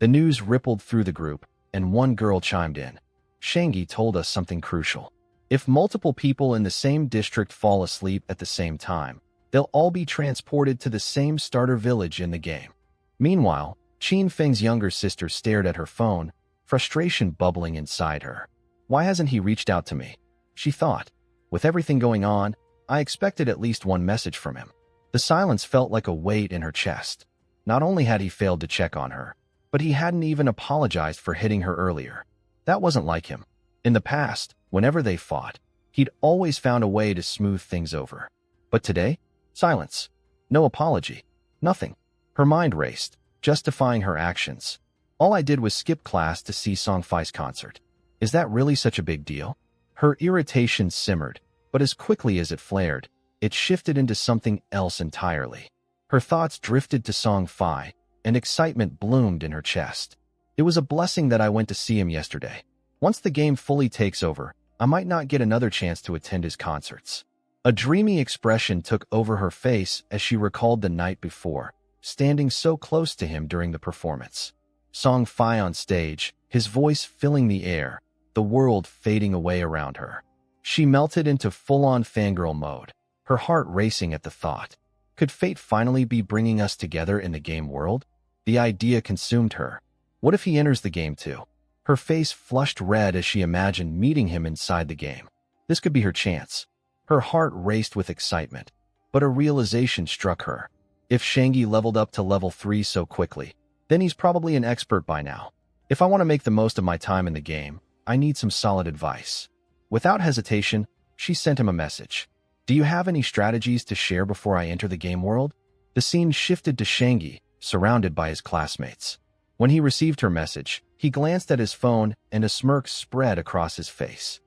The news rippled through the group, and one girl chimed in. Shengi told us something crucial. If multiple people in the same district fall asleep at the same time, they'll all be transported to the same starter village in the game. Meanwhile, Qin Feng's younger sister stared at her phone, frustration bubbling inside her. Why hasn't he reached out to me? She thought. With everything going on, I expected at least one message from him. The silence felt like a weight in her chest. Not only had he failed to check on her, but he hadn't even apologized for hitting her earlier. That wasn't like him. In the past, whenever they fought, he'd always found a way to smooth things over. But today? Silence. No apology. Nothing. Her mind raced, justifying her actions. All I did was skip class to see Song Fai's concert. Is that really such a big deal? Her irritation simmered, but as quickly as it flared, it shifted into something else entirely. Her thoughts drifted to Song Fai, and excitement bloomed in her chest. It was a blessing that I went to see him yesterday. Once the game fully takes over, I might not get another chance to attend his concerts. A dreamy expression took over her face as she recalled the night before, standing so close to him during the performance. Song Fi on stage, his voice filling the air, the world fading away around her. She melted into full-on fangirl mode, her heart racing at the thought. Could fate finally be bringing us together in the game world? The idea consumed her. What if he enters the game too? Her face flushed red as she imagined meeting him inside the game. This could be her chance. Her heart raced with excitement, but a realization struck her. If Shangi leveled up to level 3 so quickly, then he's probably an expert by now. If I want to make the most of my time in the game, I need some solid advice. Without hesitation, she sent him a message. Do you have any strategies to share before I enter the game world? The scene shifted to Shangi, surrounded by his classmates. When he received her message, he glanced at his phone and a smirk spread across his face.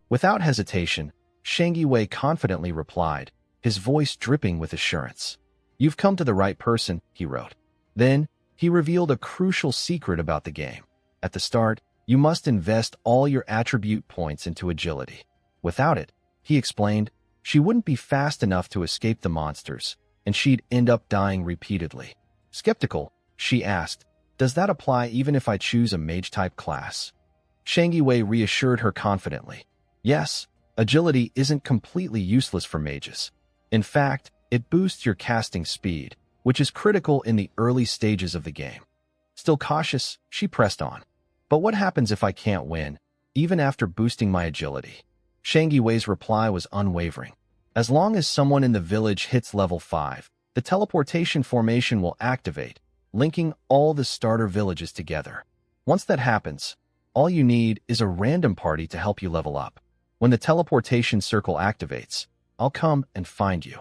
Without hesitation, Shangi Wei confidently replied, his voice dripping with assurance. You've come to the right person, he wrote. Then, he revealed a crucial secret about the game. At the start, you must invest all your attribute points into agility. Without it, he explained, she wouldn't be fast enough to escape the monsters, and she'd end up dying repeatedly. Skeptical, she asked, does that apply even if I choose a mage-type class? Shangi Wei reassured her confidently. Yes, agility isn't completely useless for mages. In fact, it boosts your casting speed, which is critical in the early stages of the game. Still cautious, she pressed on. But what happens if I can't win, even after boosting my agility? Shangi Wei's reply was unwavering. As long as someone in the village hits level 5, the teleportation formation will activate, linking all the starter villages together. Once that happens, all you need is a random party to help you level up. When the teleportation circle activates, I'll come and find you.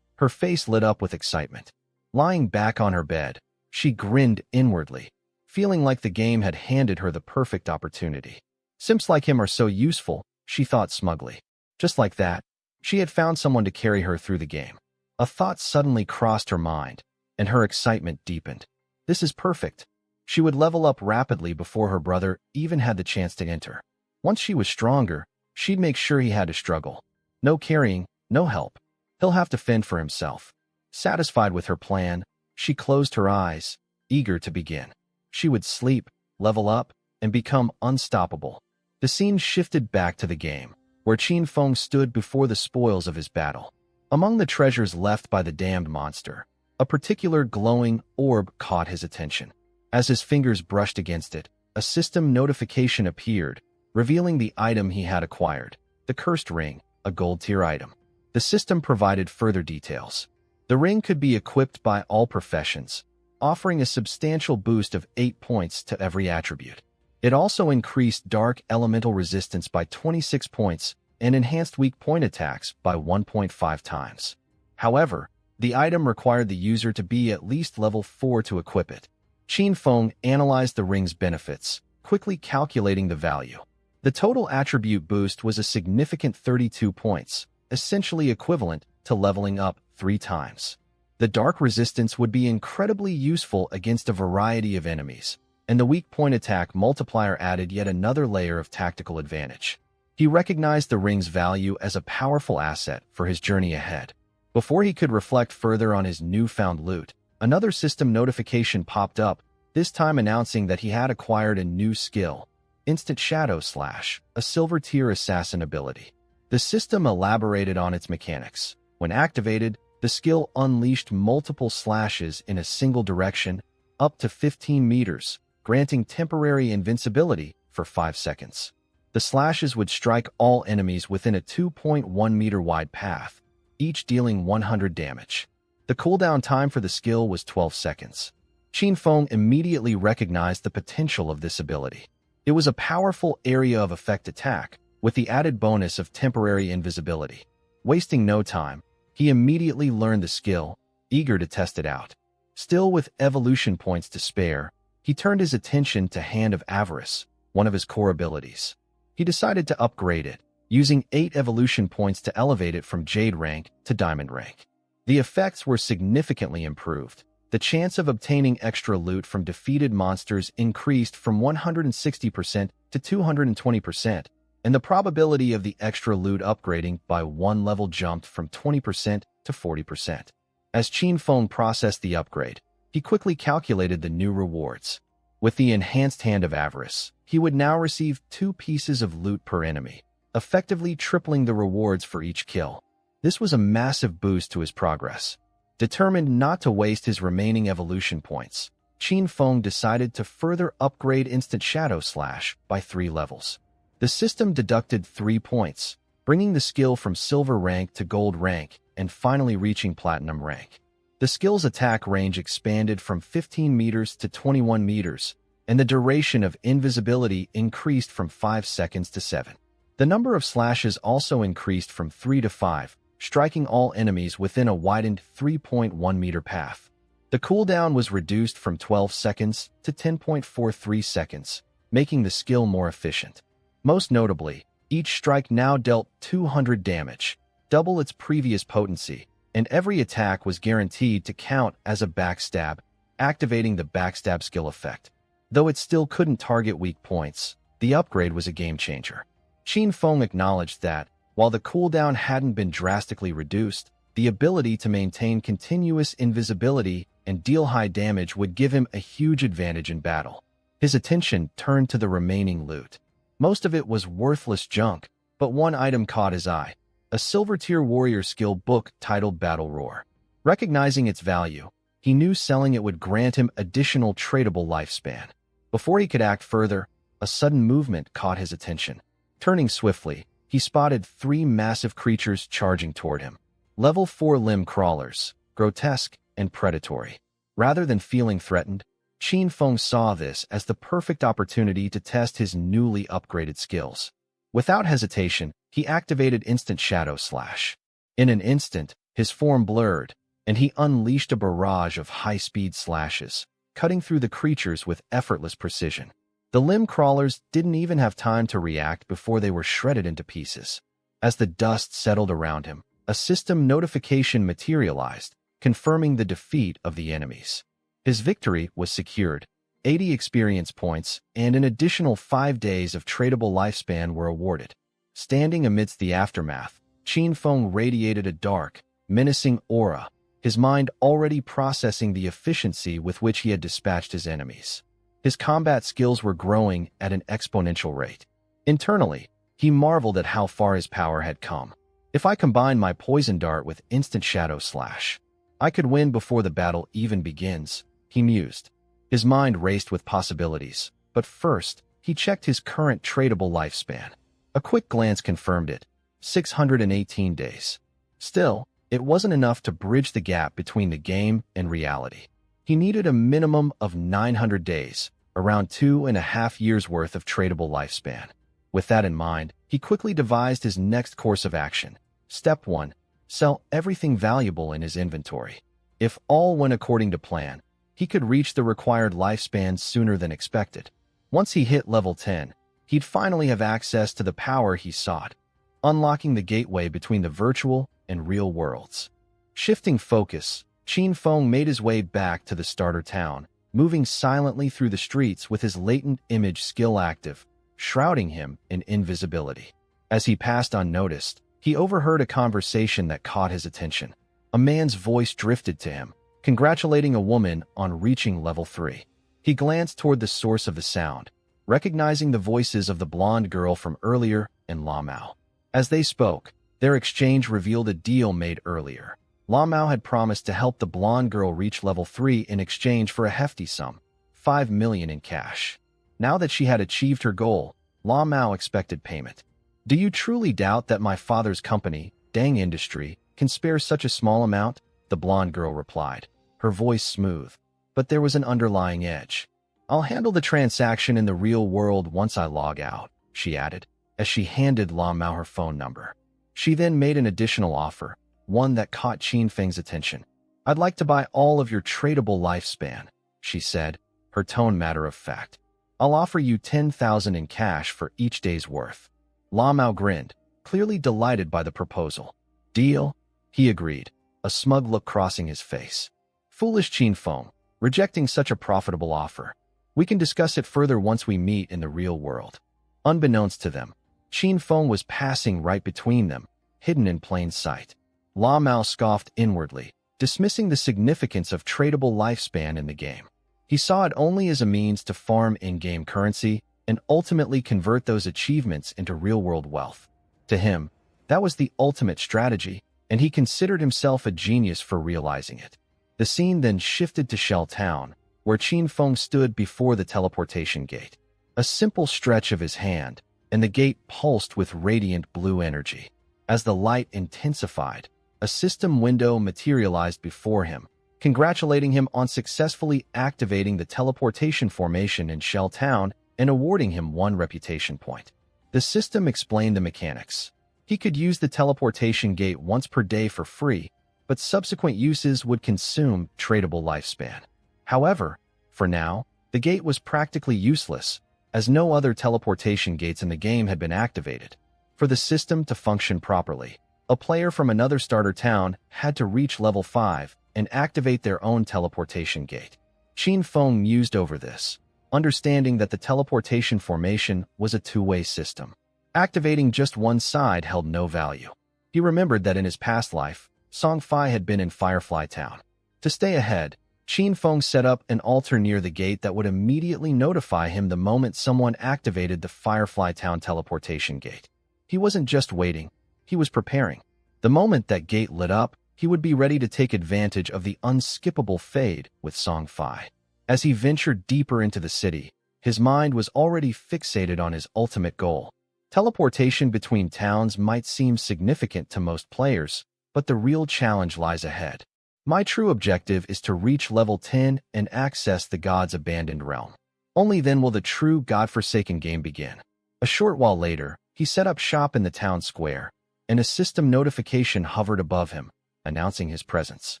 Her face lit up with excitement. Lying back on her bed, she grinned inwardly, feeling like the game had handed her the perfect opportunity. Simps like him are so useful, she thought smugly. Just like that, she had found someone to carry her through the game. A thought suddenly crossed her mind, and her excitement deepened. This is perfect. She would level up rapidly before her brother even had the chance to enter. Once she was stronger, she'd make sure he had to struggle. No carrying, no help. He'll have to fend for himself. Satisfied with her plan, she closed her eyes, eager to begin. She would sleep, level up, and become unstoppable. The scene shifted back to the game, where Qin Feng stood before the spoils of his battle. Among the treasures left by the damned monster, a particular glowing orb caught his attention. As his fingers brushed against it, a system notification appeared, revealing the item he had acquired, the Cursed Ring, a gold-tier item. The system provided further details. The ring could be equipped by all professions, offering a substantial boost of 8 points to every attribute. It also increased dark elemental resistance by 26 points and enhanced weak point attacks by 1.5 times. However, the item required the user to be at least level 4 to equip it. Qin Feng analyzed the ring's benefits, quickly calculating the value. The total attribute boost was a significant 32 points, essentially equivalent to leveling up 3 times. The dark resistance would be incredibly useful against a variety of enemies, and the weak point attack multiplier added yet another layer of tactical advantage. He recognized the ring's value as a powerful asset for his journey ahead. Before he could reflect further on his newfound loot, another system notification popped up, this time announcing that he had acquired a new skill, Instant Shadow Slash, a silver-tier assassin ability. The system elaborated on its mechanics. When activated, the skill unleashed multiple slashes in a single direction, up to 15 meters, granting temporary invincibility for 5 seconds. The slashes would strike all enemies within a 2.1-meter-wide path, each dealing 100 damage. The cooldown time for the skill was 12 seconds. Qin Feng immediately recognized the potential of this ability. It was a powerful area of effect attack, with the added bonus of temporary invisibility. Wasting no time, he immediately learned the skill, eager to test it out. Still with evolution points to spare, he turned his attention to Hand of Avarice, one of his core abilities. He decided to upgrade it, using 8 evolution points to elevate it from Jade rank to Diamond rank. The effects were significantly improved. The chance of obtaining extra loot from defeated monsters increased from 160% to 220%, and the probability of the extra loot upgrading by 1 level jumped from 20% to 40%. As Qin Feng processed the upgrade, He quickly calculated the new rewards. With the enhanced Hand of Avarice, he would now receive 2 pieces of loot per enemy, effectively tripling the rewards for each kill. This was a massive boost to his progress. Determined not to waste his remaining evolution points, Qin Feng decided to further upgrade Instant Shadow Slash by 3 levels. The system deducted 3 points, bringing the skill from silver rank to gold rank and finally reaching platinum rank. The skill's attack range expanded from 15 meters to 21 meters, and the duration of invisibility increased from 5 seconds to 7. The number of slashes also increased from 3 to 5, striking all enemies within a widened 3.1-meter path. The cooldown was reduced from 12 seconds to 10.43 seconds, making the skill more efficient. Most notably, each strike now dealt 200 damage, double its previous potency, and every attack was guaranteed to count as a backstab, activating the backstab skill effect. Though it still couldn't target weak points, the upgrade was a game-changer. Qin Feng acknowledged that, while the cooldown hadn't been drastically reduced, the ability to maintain continuous invisibility and deal high damage would give him a huge advantage in battle. His attention turned to the remaining loot. Most of it was worthless junk, but one item caught his eye: a silver-tier warrior skill book titled Battle Roar. Recognizing its value, he knew selling it would grant him additional tradable lifespan. Before he could act further, a sudden movement caught his attention. Turning swiftly, he spotted 3 massive creatures charging toward him. Level 4 limb crawlers, grotesque and predatory. Rather than feeling threatened, Qin Feng saw this as the perfect opportunity to test his newly upgraded skills. Without hesitation, he activated Instant Shadow Slash. In an instant, his form blurred, and he unleashed a barrage of high-speed slashes, cutting through the creatures with effortless precision. The limb crawlers didn't even have time to react before they were shredded into pieces. As the dust settled around him, a system notification materialized, confirming the defeat of the enemies. His victory was secured. 80 experience points and an additional 5 days of tradable lifespan were awarded. Standing amidst the aftermath, Qin Feng radiated a dark, menacing aura, his mind already processing the efficiency with which he had dispatched his enemies. His combat skills were growing at an exponential rate. Internally, he marveled at how far his power had come. If I combine my poison dart with Instant Shadow Slash, I could win before the battle even begins, he mused. His mind raced with possibilities, but first, he checked his current tradable lifespan. A quick glance confirmed it: 618 days. Still, it wasn't enough to bridge the gap between the game and reality. He needed a minimum of 900 days, around 2.5 years worth of tradable lifespan. With that in mind, he quickly devised his next course of action. Step 1. Sell everything valuable in his inventory. If all went according to plan, he could reach the required lifespan sooner than expected. Once he hit level 10, he'd finally have access to the power he sought, unlocking the gateway between the virtual and real worlds. Shifting focus, Qin Feng made his way back to the starter town, moving silently through the streets with his latent image skill active, shrouding him in invisibility. As he passed unnoticed, he overheard a conversation that caught his attention. A man's voice drifted to him, congratulating a woman on reaching level 3. He glanced toward the source of the sound, recognizing the voices of the blonde girl from earlier and La Mao. As they spoke, their exchange revealed a deal made earlier. La Mao had promised to help the blonde girl reach level 3 in exchange for a hefty sum, 5 million in cash. Now that she had achieved her goal, La Mao expected payment. "Do you truly doubt that my father's company, Dang Industry, can spare such a small amount?" the blonde girl replied, her voice smooth, but there was an underlying edge. "I'll handle the transaction in the real world once I log out," she added, as she handed La Mao her phone number. She then made an additional offer, one that caught Qin Feng's attention. "I'd like to buy all of your tradable lifespan," she said, her tone matter-of-fact. "I'll offer you 10,000 in cash for each day's worth." La Mao grinned, clearly delighted by the proposal. "Deal?" he agreed, a smug look crossing his face. Foolish Qin Feng, rejecting such a profitable offer. "We can discuss it further once we meet in the real world." Unbeknownst to them, Qin Feng was passing right between them, hidden in plain sight. La Mao scoffed inwardly, dismissing the significance of tradable lifespan in the game. He saw it only as a means to farm in-game currency and ultimately convert those achievements into real-world wealth. To him, that was the ultimate strategy, and he considered himself a genius for realizing it. The scene then shifted to Shell Town, where Qin Feng stood before the teleportation gate. A simple stretch of his hand, and the gate pulsed with radiant blue energy. As the light intensified, a system window materialized before him, congratulating him on successfully activating the teleportation formation in Shell Town and awarding him 1 reputation point. The system explained the mechanics. He could use the teleportation gate once per day for free, but subsequent uses would consume tradable lifespan. However, for now, the gate was practically useless, as no other teleportation gates in the game had been activated. For the system to function properly, a player from another starter town had to reach level 5 and activate their own teleportation gate. Qin Feng mused over this, understanding that the teleportation formation was a two-way system. Activating just one side held no value. He remembered that in his past life, Song Fi had been in Firefly Town. To stay ahead, Qin Feng set up an altar near the gate that would immediately notify him the moment someone activated the Firefly Town teleportation gate. He wasn't just waiting, he was preparing. The moment that gate lit up, he would be ready to take advantage of the unskippable fade with Song Fi. As he ventured deeper into the city, his mind was already fixated on his ultimate goal. Teleportation between towns might seem significant to most players, but the real challenge lies ahead. My true objective is to reach level 10 and access the god's abandoned realm. Only then will the true godforsaken game begin. A short while later, he set up shop in the town square, and a system notification hovered above him, announcing his presence.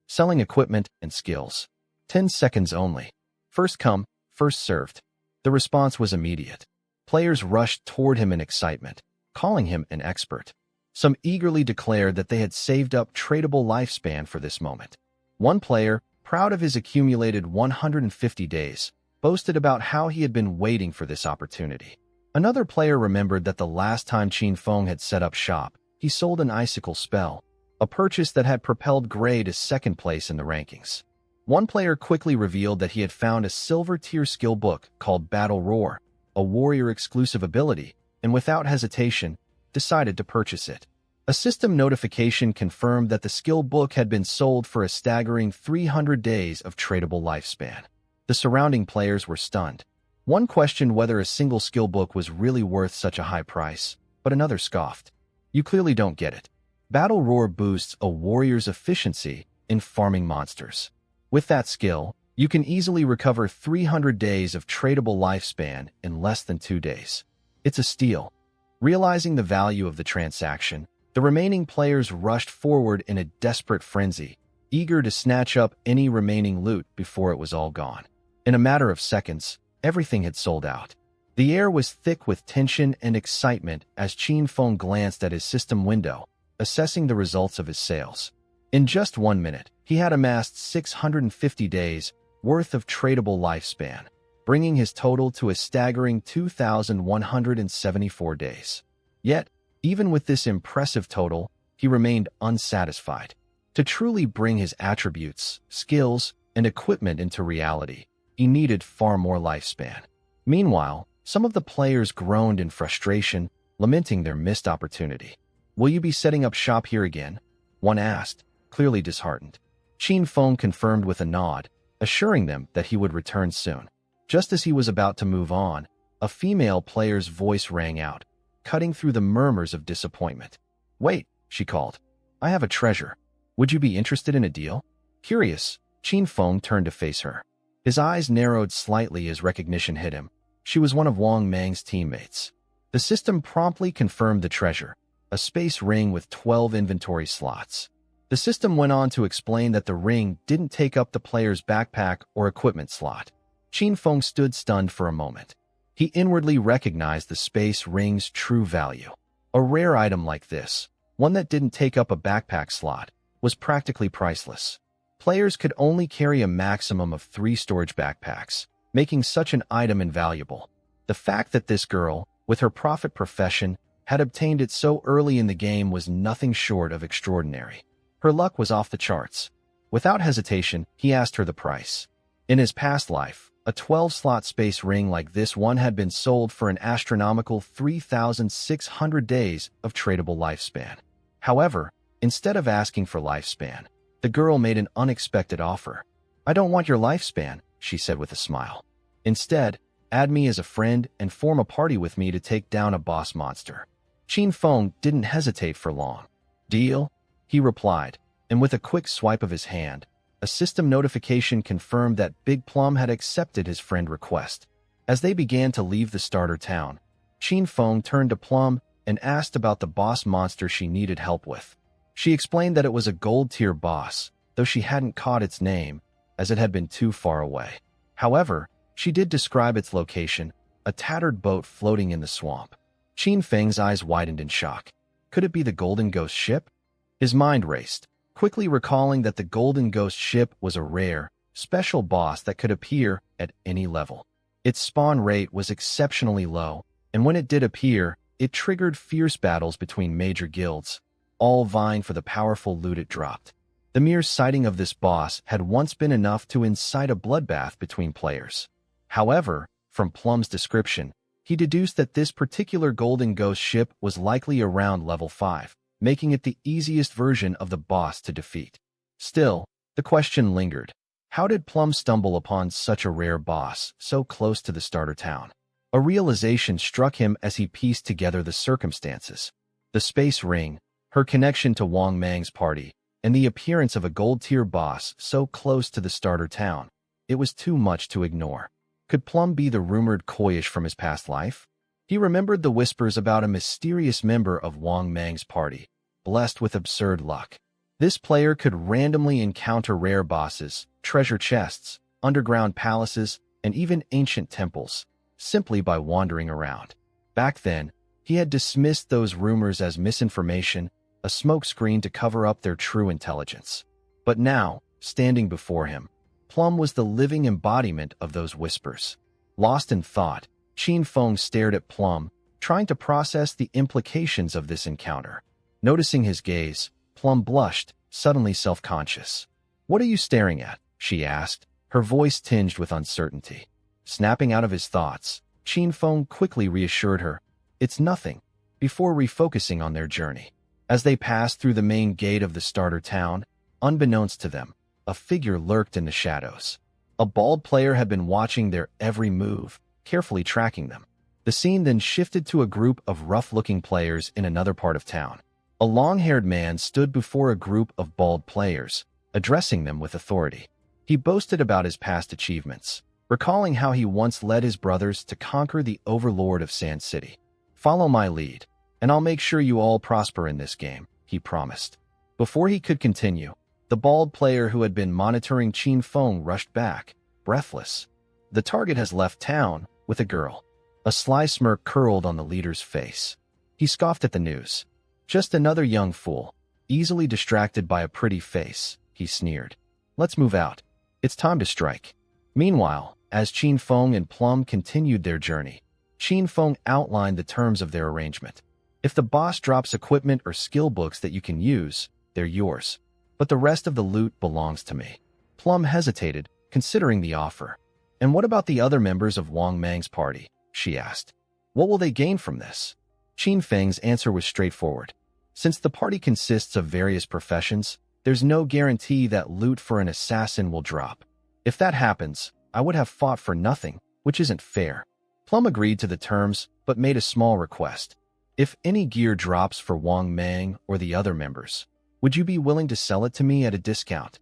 Selling equipment and skills. 10 seconds only. First come, first served. The response was immediate. Players rushed toward him in excitement, calling him an expert. Some eagerly declared that they had saved up tradable lifespan for this moment. One player, proud of his accumulated 150 days, boasted about how he had been waiting for this opportunity. Another player remembered that the last time Qin Feng had set up shop, he sold an icicle spell, a purchase that had propelled Gray to second place in the rankings. One player quickly revealed that he had found a silver-tier skill book called Battle Roar, a warrior-exclusive ability, and without hesitation, decided to purchase it. A system notification confirmed that the skill book had been sold for a staggering 300 days of tradable lifespan. The surrounding players were stunned. One questioned whether a single skill book was really worth such a high price, but another scoffed. You clearly don't get it. Battle Roar boosts a warrior's efficiency in farming monsters. With that skill, you can easily recover 300 days of tradable lifespan in less than 2 days. It's a steal. Realizing the value of the transaction, the remaining players rushed forward in a desperate frenzy, eager to snatch up any remaining loot before it was all gone. In a matter of seconds, everything had sold out. The air was thick with tension and excitement as Qin Feng glanced at his system window, assessing the results of his sales. In just 1 minute, he had amassed 650 days worth of tradable lifespan, bringing his total to a staggering 2,174 days. Yet, even with this impressive total, he remained unsatisfied. To truly bring his attributes, skills, and equipment into reality, he needed far more lifespan. Meanwhile, some of the players groaned in frustration, lamenting their missed opportunity. "Will you be setting up shop here again?" one asked, clearly disheartened. Qin Feng confirmed with a nod, assuring them that he would return soon. Just as he was about to move on, a female player's voice rang out, cutting through the murmurs of disappointment. "Wait," she called. "I have a treasure. Would you be interested in a deal?" Curious, Qin Feng turned to face her. His eyes narrowed slightly as recognition hit him. She was one of Wang Mang's teammates. The system promptly confirmed the treasure, a space ring with 12 inventory slots. The system went on to explain that the ring didn't take up the player's backpack or equipment slot. Qin Feng stood stunned for a moment. He inwardly recognized the space ring's true value. A rare item like this, one that didn't take up a backpack slot, was practically priceless. Players could only carry a maximum of 3 storage backpacks, making such an item invaluable. The fact that this girl, with her prophet profession, had obtained it so early in the game was nothing short of extraordinary. Her luck was off the charts. Without hesitation, he asked her the price. In his past life, a 12-slot space ring like this one had been sold for an astronomical 3,600 days of tradable lifespan. However, instead of asking for lifespan, the girl made an unexpected offer. "I don't want your lifespan," she said with a smile. "Instead, add me as a friend and form a party with me to take down a boss monster." Qin Feng didn't hesitate for long. "Deal?" he replied, and with a quick swipe of his hand, a system notification confirmed that Big Plum had accepted his friend request. As they began to leave the starter town, Qin Feng turned to Plum and asked about the boss monster she needed help with. She explained that it was a gold-tier boss, though she hadn't caught its name, as it had been too far away. However, she did describe its location, a tattered boat floating in the swamp. Qin Feng's eyes widened in shock. Could it be the Golden Ghost ship? His mind raced, quickly recalling that the Golden Ghost ship was a rare, special boss that could appear at any level. Its spawn rate was exceptionally low, and when it did appear, it triggered fierce battles between major guilds, all vying for the powerful loot it dropped. The mere sighting of this boss had once been enough to incite a bloodbath between players. However, from Plum's description, he deduced that this particular Golden Ghost ship was likely around level 5, making it the easiest version of the boss to defeat. Still, the question lingered. How did Plum stumble upon such a rare boss so close to the starter town? A realization struck him as he pieced together the circumstances. The space ring, her connection to Wang Mang's party, and the appearance of a gold-tier boss so close to the starter town. It was too much to ignore. Could Plum be the rumored Koyish from his past life? He remembered the whispers about a mysterious member of Wang Mang's party, blessed with absurd luck. This player could randomly encounter rare bosses, treasure chests, underground palaces, and even ancient temples, simply by wandering around. Back then, he had dismissed those rumors as misinformation, a smokescreen to cover up their true intelligence. But now, standing before him, Plum was the living embodiment of those whispers. Lost in thought, Qin Feng stared at Plum, trying to process the implications of this encounter. Noticing his gaze, Plum blushed, suddenly self-conscious. "What are you staring at?" she asked, her voice tinged with uncertainty. Snapping out of his thoughts, Qin Feng quickly reassured her, "It's nothing," before refocusing on their journey. As they passed through the main gate of the starter town, unbeknownst to them, a figure lurked in the shadows. A bald player had been watching their every move, carefully tracking them. The scene then shifted to a group of rough-looking players in another part of town. A long-haired man stood before a group of bald players, addressing them with authority. He boasted about his past achievements, recalling how he once led his brothers to conquer the overlord of Sand City. "Follow my lead, and I'll make sure you all prosper in this game," he promised. Before he could continue, the bald player who had been monitoring Qin Feng rushed back, breathless. "The target has left town, with a girl." A sly smirk curled on the leader's face. He scoffed at the news. "Just another young fool, easily distracted by a pretty face," he sneered. "Let's move out. It's time to strike." Meanwhile, as Qin Feng and Plum continued their journey, Qin Feng outlined the terms of their arrangement. "If the boss drops equipment or skill books that you can use, they're yours. But the rest of the loot belongs to me." Plum hesitated, considering the offer. "And what about the other members of Wang Mang's party?" she asked. "What will they gain from this?" Qin Feng's answer was straightforward. "Since the party consists of various professions, there's no guarantee that loot for an assassin will drop. If that happens, I would have fought for nothing, which isn't fair." Plum agreed to the terms, but made a small request. "If any gear drops for Wang Mang or the other members, would you be willing to sell it to me at a discount?"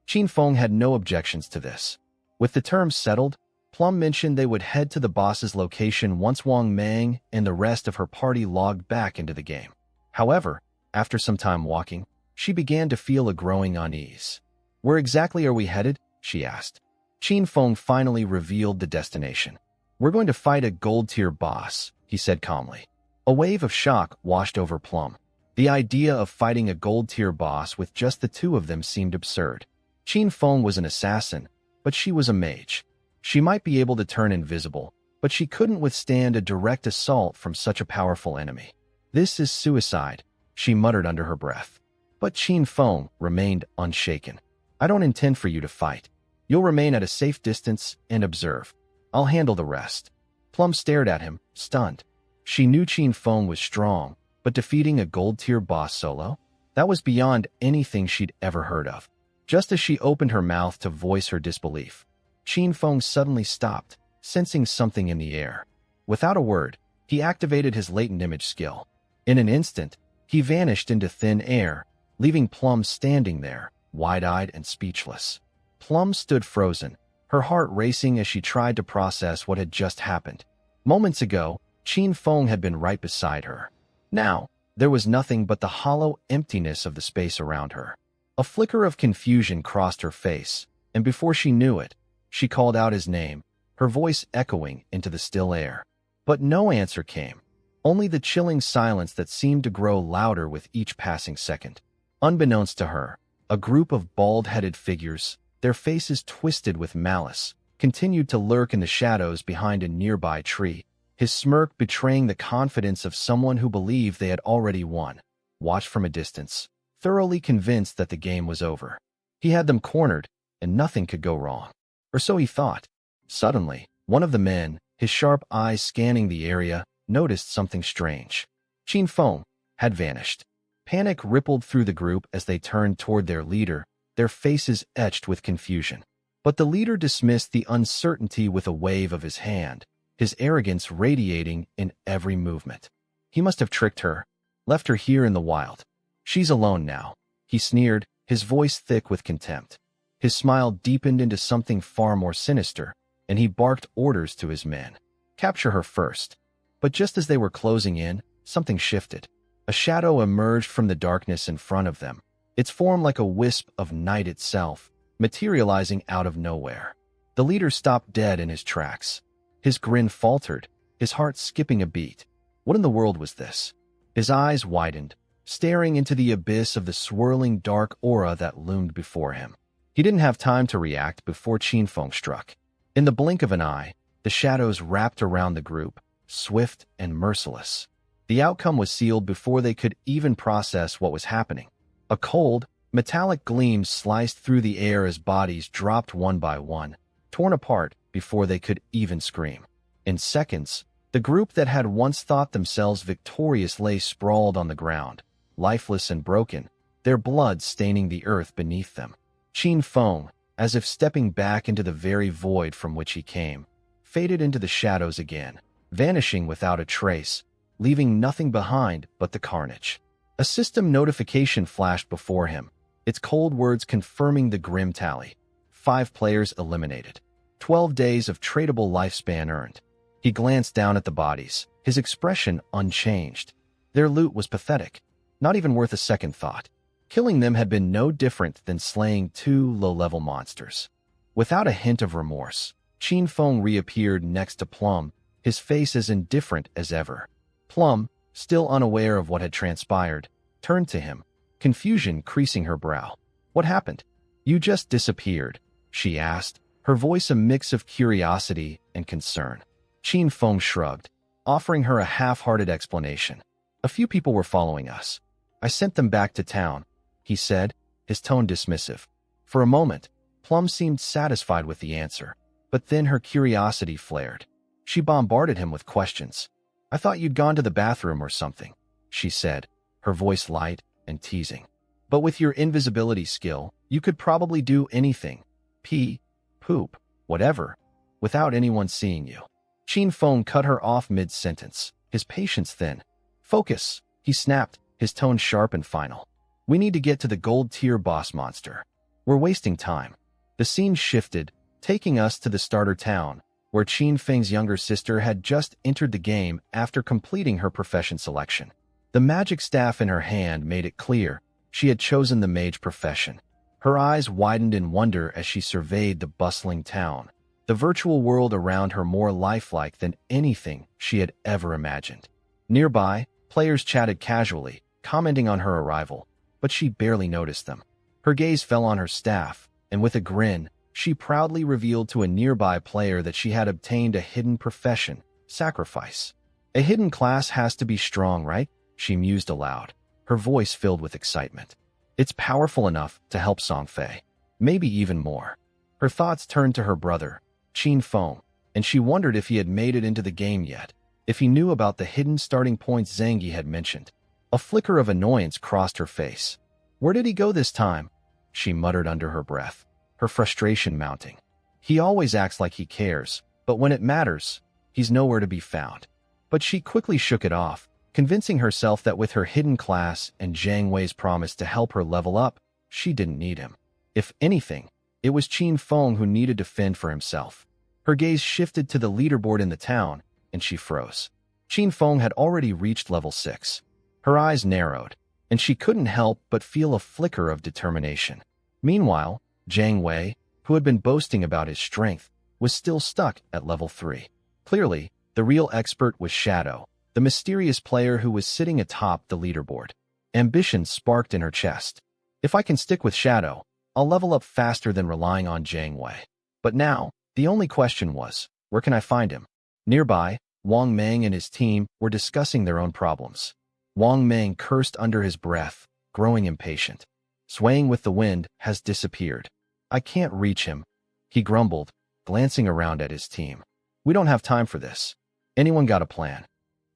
Qin Feng had no objections to this. With the terms settled, Plum mentioned they would head to the boss's location once Wang Mang and the rest of her party logged back into the game. However, after some time walking, she began to feel a growing unease. "Where exactly are we headed?" she asked. Qin Feng finally revealed the destination. "We're going to fight a gold-tier boss," he said calmly. A wave of shock washed over Plum. The idea of fighting a gold-tier boss with just the two of them seemed absurd. Qin Feng was an assassin, but she was a mage. She might be able to turn invisible, but she couldn't withstand a direct assault from such a powerful enemy. "This is suicide," she muttered under her breath. But Qin Feng remained unshaken. I don't intend for you to fight. You'll remain at a safe distance and observe. I'll handle the rest." Plum stared at him, stunned. She knew Qin Feng was strong, but defeating a gold-tier boss solo? That was beyond anything she'd ever heard of. Just as she opened her mouth to voice her disbelief, Qin Feng suddenly stopped, sensing something in the air. Without a word, he activated his latent image skill. In an instant, he vanished into thin air, leaving Plum standing there, wide-eyed and speechless. Plum stood frozen, her heart racing as she tried to process what had just happened. Moments ago, Qin Feng had been right beside her. Now, there was nothing but the hollow emptiness of the space around her. A flicker of confusion crossed her face, and before she knew it, she called out his name, her voice echoing into the still air. But no answer came, only the chilling silence that seemed to grow louder with each passing second. Unbeknownst to her, a group of bald-headed figures, their faces twisted with malice, continued to lurk in the shadows behind a nearby tree, his smirk betraying the confidence of someone who believed they had already won. Watched from a distance, thoroughly convinced that the game was over. He had them cornered, and nothing could go wrong. Or so he thought. Suddenly, one of the men, his sharp eyes scanning the area, noticed something strange. Qin Feng had vanished. Panic rippled through the group as they turned toward their leader, their faces etched with confusion. But the leader dismissed the uncertainty with a wave of his hand, his arrogance radiating in every movement. He must have tricked her, left her here in the wild. She's alone now, he sneered, his voice thick with contempt. His smile deepened into something far more sinister, and he barked orders to his men. Capture her first. But just as they were closing in, something shifted. A shadow emerged from the darkness in front of them, its form like a wisp of night itself, materializing out of nowhere. The leader stopped dead in his tracks. His grin faltered, his heart skipping a beat. What in the world was this? His eyes widened, staring into the abyss of the swirling dark aura that loomed before him. He didn't have time to react before Qin Feng struck. In the blink of an eye, the shadows wrapped around the group, swift and merciless. The outcome was sealed before they could even process what was happening. A cold, metallic gleam sliced through the air as bodies dropped one by one, torn apart before they could even scream. In seconds, the group that had once thought themselves victorious lay sprawled on the ground, lifeless and broken, their blood staining the earth beneath them. Qin Feng, as if stepping back into the very void from which he came, faded into the shadows again, vanishing without a trace, leaving nothing behind but the carnage. A system notification flashed before him, its cold words confirming the grim tally. 5 players eliminated. 12 days of tradable lifespan earned. He glanced down at the bodies, his expression unchanged. Their loot was pathetic, not even worth a second thought. Killing them had been no different than slaying 2 low-level monsters. Without a hint of remorse, Qin Feng reappeared next to Plum, his face as indifferent as ever. Plum, still unaware of what had transpired, turned to him, confusion creasing her brow. "What happened? You just disappeared," she asked, her voice a mix of curiosity and concern. Qin Feng shrugged, offering her a half-hearted explanation. "A few people were following us. I sent them back to town," he said, his tone dismissive. For a moment, Plum seemed satisfied with the answer, but then her curiosity flared. She bombarded him with questions. "I thought you'd gone to the bathroom or something," she said, her voice light and teasing. "But with your invisibility skill, you could probably do anything. Pee, poop, whatever, without anyone seeing you." Qin Feng cut her off mid-sentence, his patience thin. "Focus," he snapped, his tone sharp and final. "We need to get to the gold-tier boss monster. We're wasting time." The scene shifted, taking us to the starter town, where Qin Feng's younger sister had just entered the game after completing her profession selection. The magic staff in her hand made it clear she had chosen the mage profession. Her eyes widened in wonder as she surveyed the bustling town, the virtual world around her more lifelike than anything she had ever imagined. Nearby, players chatted casually, commenting on her arrival, but she barely noticed them. Her gaze fell on her staff, and with a grin, she proudly revealed to a nearby player that she had obtained a hidden profession, sacrifice. "A hidden class has to be strong, right?" she mused aloud, her voice filled with excitement. "It's powerful enough to help Song Fei. maybe even more. Her thoughts turned to her brother, Qin Feng, and she wondered if he had made it into the game yet, if he knew about the hidden starting points Zangi had mentioned. A flicker of annoyance crossed her face. Where did he go this time? She muttered under her breath, her frustration mounting. He always acts like he cares, but when it matters, he's nowhere to be found. But she quickly shook it off, convincing herself that with her hidden class and Zhang Wei's promise to help her level up, she didn't need him. If anything, it was Qin Feng who needed to fend for himself. Her gaze shifted to the leaderboard in the town, and she froze. Qin Feng had already reached level 6. Her eyes narrowed, and she couldn't help but feel a flicker of determination. Meanwhile, Zhang Wei, who had been boasting about his strength, was still stuck at level 3. Clearly, the real expert was Shadow, the mysterious player who was sitting atop the leaderboard. Ambition sparked in her chest. If I can stick with Shadow, I'll level up faster than relying on Zhang Wei. But now, the only question was, where can I find him? Nearby, Wang Mang and his team were discussing their own problems. Wang Mang cursed under his breath, growing impatient. Swaying with the wind, has disappeared. I can't reach him, he grumbled, glancing around at his team. We don't have time for this. Anyone got a plan?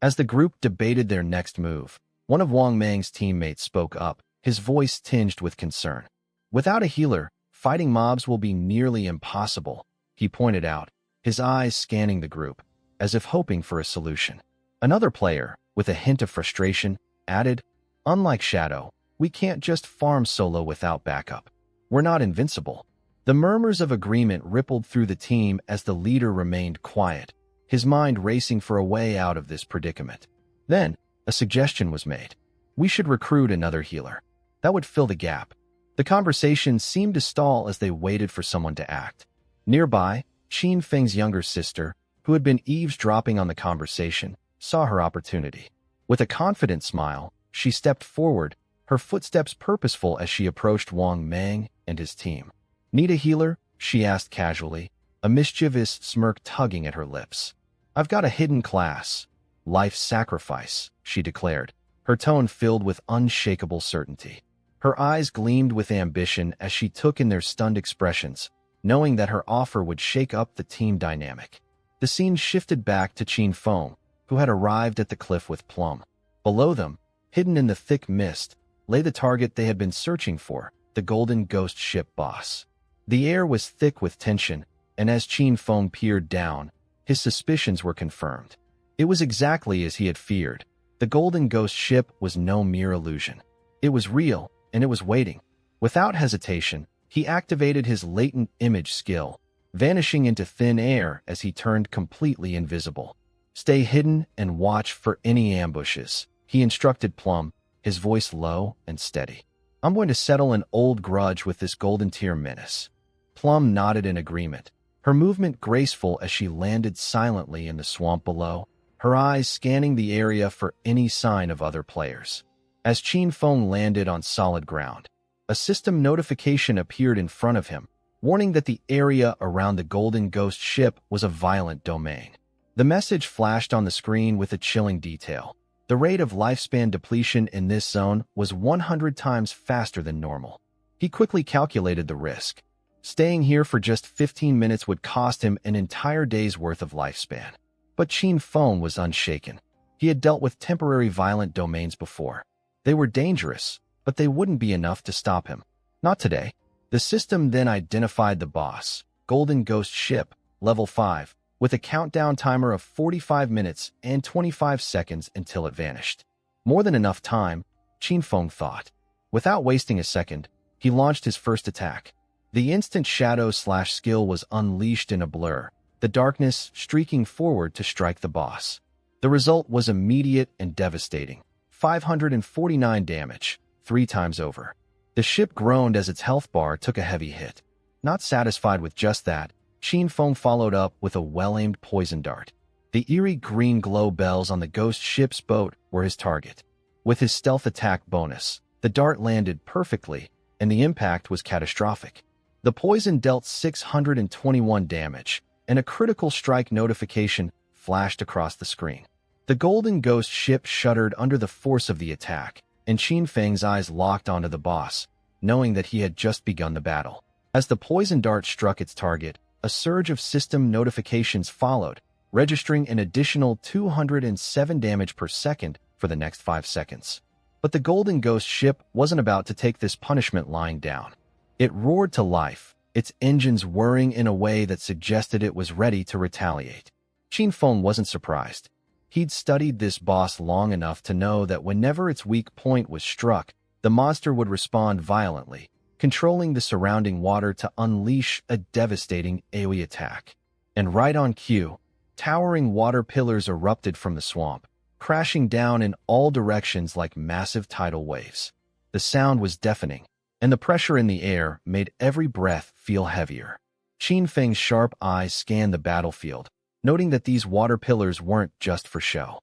As the group debated their next move, one of Wang Mang's teammates spoke up, his voice tinged with concern. Without a healer, fighting mobs will be nearly impossible, he pointed out, his eyes scanning the group, as if hoping for a solution. Another player, with a hint of frustration, added, unlike Shadow, we can't just farm solo without backup. We're not invincible. The murmurs of agreement rippled through the team as the leader remained quiet, his mind racing for a way out of this predicament. Then, a suggestion was made. We should recruit another healer. That would fill the gap. The conversation seemed to stall as they waited for someone to act. Nearby, Qin Feng's younger sister, who had been eavesdropping on the conversation, saw her opportunity. With a confident smile, she stepped forward, her footsteps purposeful as she approached Wang Mang and his team. Need a healer? She asked casually, a mischievous smirk tugging at her lips. I've got a hidden class. Life sacrifice, she declared, her tone filled with unshakable certainty. Her eyes gleamed with ambition as she took in their stunned expressions, knowing that her offer would shake up the team dynamic. The scene shifted back to Qin Feng, who had arrived at the cliff with Plum. Below them, hidden in the thick mist, lay the target they had been searching for, the Golden Ghost ship boss. The air was thick with tension, and as Qin Feng peered down, his suspicions were confirmed. It was exactly as he had feared. The Golden Ghost ship was no mere illusion. It was real, and it was waiting. Without hesitation, he activated his latent image skill, vanishing into thin air as he turned completely invisible. Stay hidden and watch for any ambushes, he instructed Plum, his voice low and steady. I'm going to settle an old grudge with this Golden Tier menace. Plum nodded in agreement, her movement graceful as she landed silently in the swamp below, her eyes scanning the area for any sign of other players. As Qin Feng landed on solid ground, a system notification appeared in front of him, warning that the area around the Golden Ghost ship was a violent domain. The message flashed on the screen with a chilling detail. The rate of lifespan depletion in this zone was 100 times faster than normal. He quickly calculated the risk. Staying here for just 15 minutes would cost him an entire day's worth of lifespan. But Qin Feng was unshaken. He had dealt with temporary violent domains before. They were dangerous, but they wouldn't be enough to stop him. Not today. The system then identified the boss, Golden Ghost Ship, level 5, with a countdown timer of 45 minutes and 25 seconds until it vanished. More than enough time, Qin Feng thought. Without wasting a second, he launched his first attack. The instant shadow/skill was unleashed in a blur, the darkness streaking forward to strike the boss. The result was immediate and devastating. 549 damage, 3 times over. The ship groaned as its health bar took a heavy hit. Not satisfied with just that, Qin Feng followed up with a well-aimed poison dart. The eerie green glow bells on the ghost ship's boat were his target. With his stealth attack bonus, the dart landed perfectly, and the impact was catastrophic. The poison dealt 621 damage, and a critical strike notification flashed across the screen. The Golden Ghost ship shuddered under the force of the attack, and Qin Feng's eyes locked onto the boss, knowing that he had just begun the battle. As the poison dart struck its target, a surge of system notifications followed, registering an additional 207 damage per second for the next 5 seconds. But the Golden Ghost ship wasn't about to take this punishment lying down. It roared to life, its engines whirring in a way that suggested it was ready to retaliate. Qin Feng wasn't surprised. He'd studied this boss long enough to know that whenever its weak point was struck, the monster would respond violently, controlling the surrounding water to unleash a devastating AoE attack. And right on cue, towering water pillars erupted from the swamp, crashing down in all directions like massive tidal waves. The sound was deafening, and the pressure in the air made every breath feel heavier. Qin Feng's sharp eyes scanned the battlefield, noting that these water pillars weren't just for show.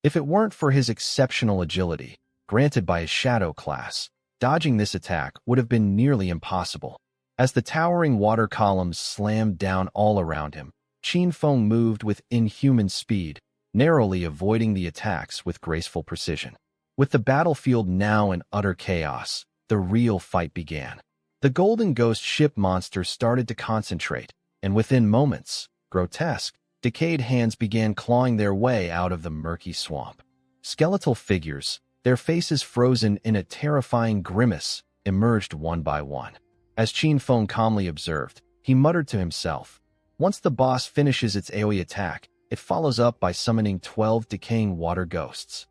If it weren't for his exceptional agility, granted by his shadow class, dodging this attack would have been nearly impossible. As the towering water columns slammed down all around him, Qin Feng moved with inhuman speed, narrowly avoiding the attacks with graceful precision. With the battlefield now in utter chaos, the real fight began. The Golden Ghost ship monster started to concentrate, and within moments, grotesque, decayed hands began clawing their way out of the murky swamp. Skeletal figures, their faces frozen in a terrifying grimace, emerged one by one. As Qin Feng calmly observed, he muttered to himself, "Once the boss finishes its AoE attack, it follows up by summoning 12 decaying water ghosts."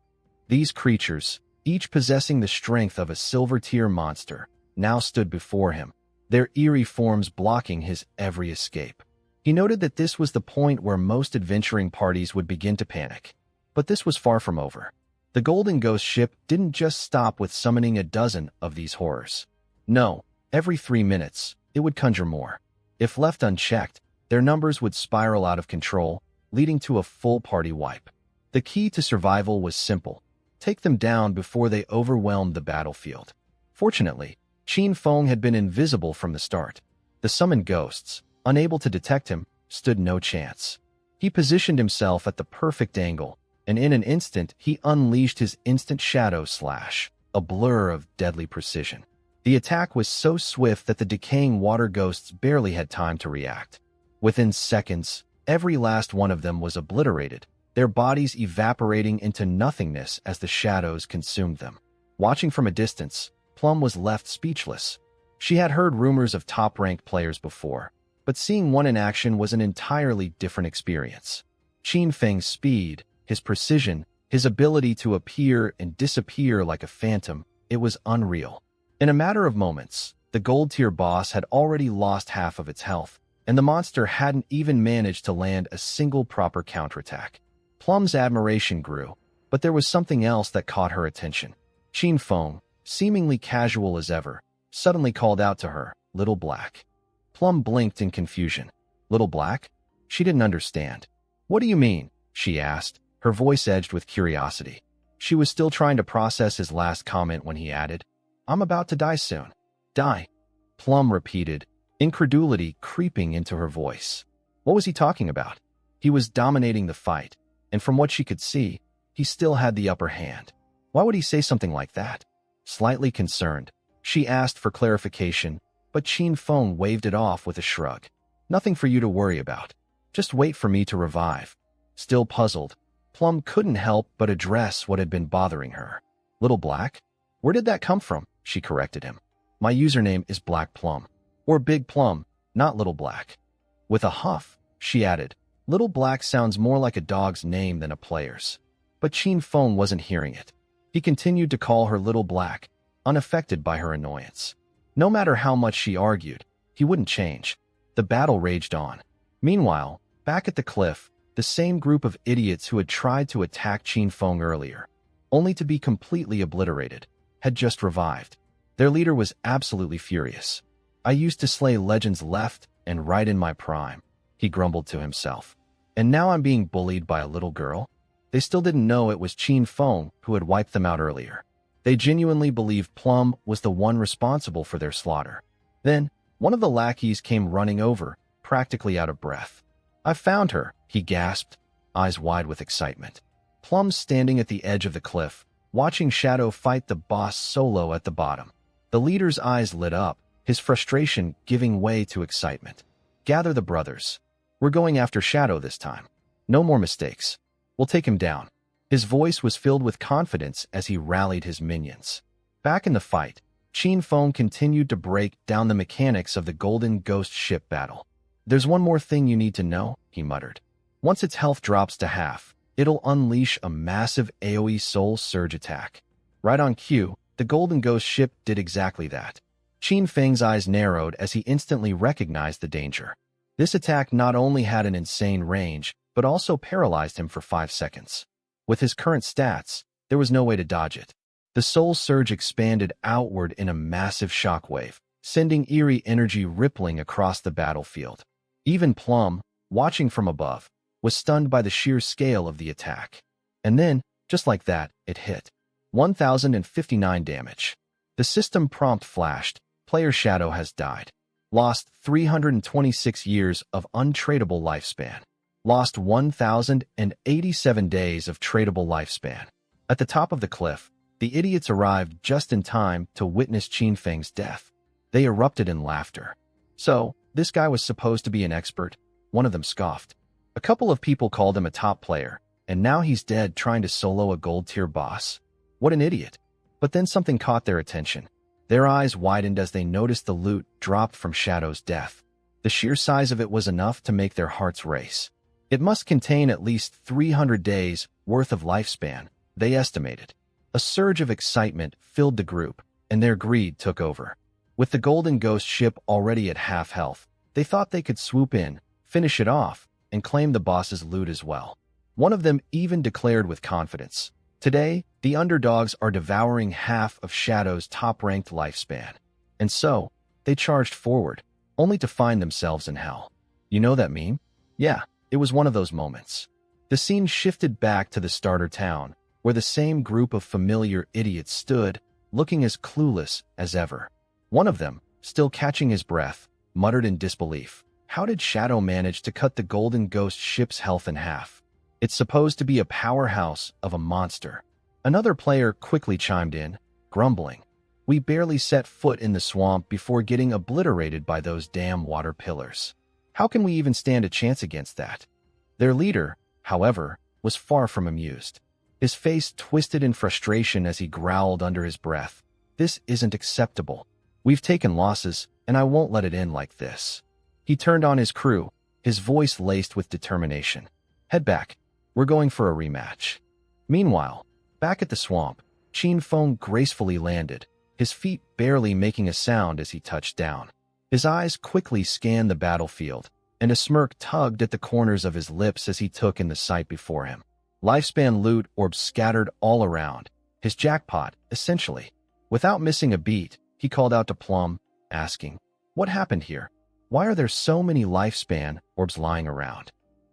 These creatures, each possessing the strength of a silver-tier monster, now stood before him, their eerie forms blocking his every escape. He noted that this was the point where most adventuring parties would begin to panic. But this was far from over. The Golden Ghost ship didn't just stop with summoning a dozen of these horrors. No, every 3 minutes, it would conjure more. If left unchecked, their numbers would spiral out of control, leading to a full party wipe. The key to survival was simple: take them down before they overwhelmed the battlefield. Fortunately, Qin Feng had been invisible from the start. The summoned ghosts, unable to detect him, stood no chance. He positioned himself at the perfect angle, and in an instant he unleashed his instant shadow slash, a blur of deadly precision. The attack was so swift that the decaying water ghosts barely had time to react. Within seconds, every last one of them was obliterated, their bodies evaporating into nothingness as the shadows consumed them. Watching from a distance, Plum was left speechless. She had heard rumors of top-ranked players before, but seeing one in action was an entirely different experience. Qin Feng's speed, his precision, his ability to appear and disappear like a phantom, it was unreal. In a matter of moments, the gold-tier boss had already lost half of its health, and the monster hadn't even managed to land a single proper counterattack. Plum's admiration grew, but there was something else that caught her attention. Qin Feng, seemingly casual as ever, suddenly called out to her, "Little Black." Plum blinked in confusion. "Little Black?" She didn't understand. "What do you mean?" she asked, her voice edged with curiosity. She was still trying to process his last comment when he added, "I'm about to die soon." "Die?" Plum repeated, incredulity creeping into her voice. What was he talking about? He was dominating the fight, and from what she could see, he still had the upper hand. Why would he say something like that? Slightly concerned, she asked for clarification, but Qin Feng waved it off with a shrug. "Nothing for you to worry about. Just wait for me to revive." Still puzzled, Plum couldn't help but address what had been bothering her. "Little Black? Where did that come from?" she corrected him. "My username is Black Plum. Or Big Plum, not Little Black." With a huff, she added, "Little Black sounds more like a dog's name than a player's." But Qin Feng wasn't hearing it. He continued to call her Little Black, unaffected by her annoyance. No matter how much she argued, he wouldn't change. The battle raged on. Meanwhile, back at the cliff, the same group of idiots who had tried to attack Qin Feng earlier, only to be completely obliterated, had just revived. Their leader was absolutely furious. "I used to slay legends left and right in my prime," he grumbled to himself. "And now I'm being bullied by a little girl?" They still didn't know it was Qin Feng who had wiped them out earlier. They genuinely believed Plum was the one responsible for their slaughter. Then, one of the lackeys came running over, practically out of breath. "I found her," he gasped, eyes wide with excitement. Plum standing at the edge of the cliff, watching Shadow fight the boss solo at the bottom. The leader's eyes lit up, his frustration giving way to excitement. "Gather the brothers. We're going after Shadow this time. No more mistakes. We'll take him down." His voice was filled with confidence as he rallied his minions. Back in the fight, Qin Feng continued to break down the mechanics of the Golden Ghost ship battle. "There's one more thing you need to know," he muttered. "Once its health drops to half, it'll unleash a massive AoE soul surge attack." Right on cue, the Golden Ghost ship did exactly that. Qin Feng's eyes narrowed as he instantly recognized the danger. This attack not only had an insane range, but also paralyzed him for 5 seconds. With his current stats, there was no way to dodge it. The soul surge expanded outward in a massive shockwave, sending eerie energy rippling across the battlefield. Even Plum, watching from above, was stunned by the sheer scale of the attack. And then, just like that, it hit. 1,059 damage. The system prompt flashed. "Player Shadow has died. Lost 326 years of untradeable lifespan. Lost 1,087 days of tradable lifespan." At the top of the cliff, the idiots arrived just in time to witness Qin Feng's death. They erupted in laughter. "So, this guy was supposed to be an expert," one of them scoffed. "A couple of people called him a top player, and now he's dead trying to solo a gold-tier boss. What an idiot." But then something caught their attention. Their eyes widened as they noticed the loot dropped from Shadow's death. The sheer size of it was enough to make their hearts race. It must contain at least 300 days worth of lifespan, they estimated. A surge of excitement filled the group, and their greed took over. With the Golden Ghost ship already at half health, they thought they could swoop in, finish it off, and claim the boss's loot as well. One of them even declared with confidence, "Today, the underdogs are devouring half of Shadow's top-ranked lifespan." And so, they charged forward, only to find themselves in hell. You know that meme? Yeah, it was one of those moments. The scene shifted back to the starter town, where the same group of familiar idiots stood, looking as clueless as ever. One of them, still catching his breath, muttered in disbelief, "How did Shadow manage to cut the Golden Ghost ship's health in half? It's supposed to be a powerhouse of a monster." Another player quickly chimed in, grumbling, "We barely set foot in the swamp before getting obliterated by those damn water pillars. How can we even stand a chance against that?" Their leader, however, was far from amused. His face twisted in frustration as he growled under his breath, "This isn't acceptable. We've taken losses, and I won't let it end like this." He turned on his crew, his voice laced with determination. "Head back. We're going for a rematch." Meanwhile, back at the swamp, Qin Feng gracefully landed, his feet barely making a sound as he touched down. His eyes quickly scanned the battlefield, and a smirk tugged at the corners of his lips as he took in the sight before him. Lifespan loot orbs scattered all around, his jackpot, essentially. Without missing a beat, he called out to Plum, asking, "What happened here? Why are there so many lifespan orbs lying around?"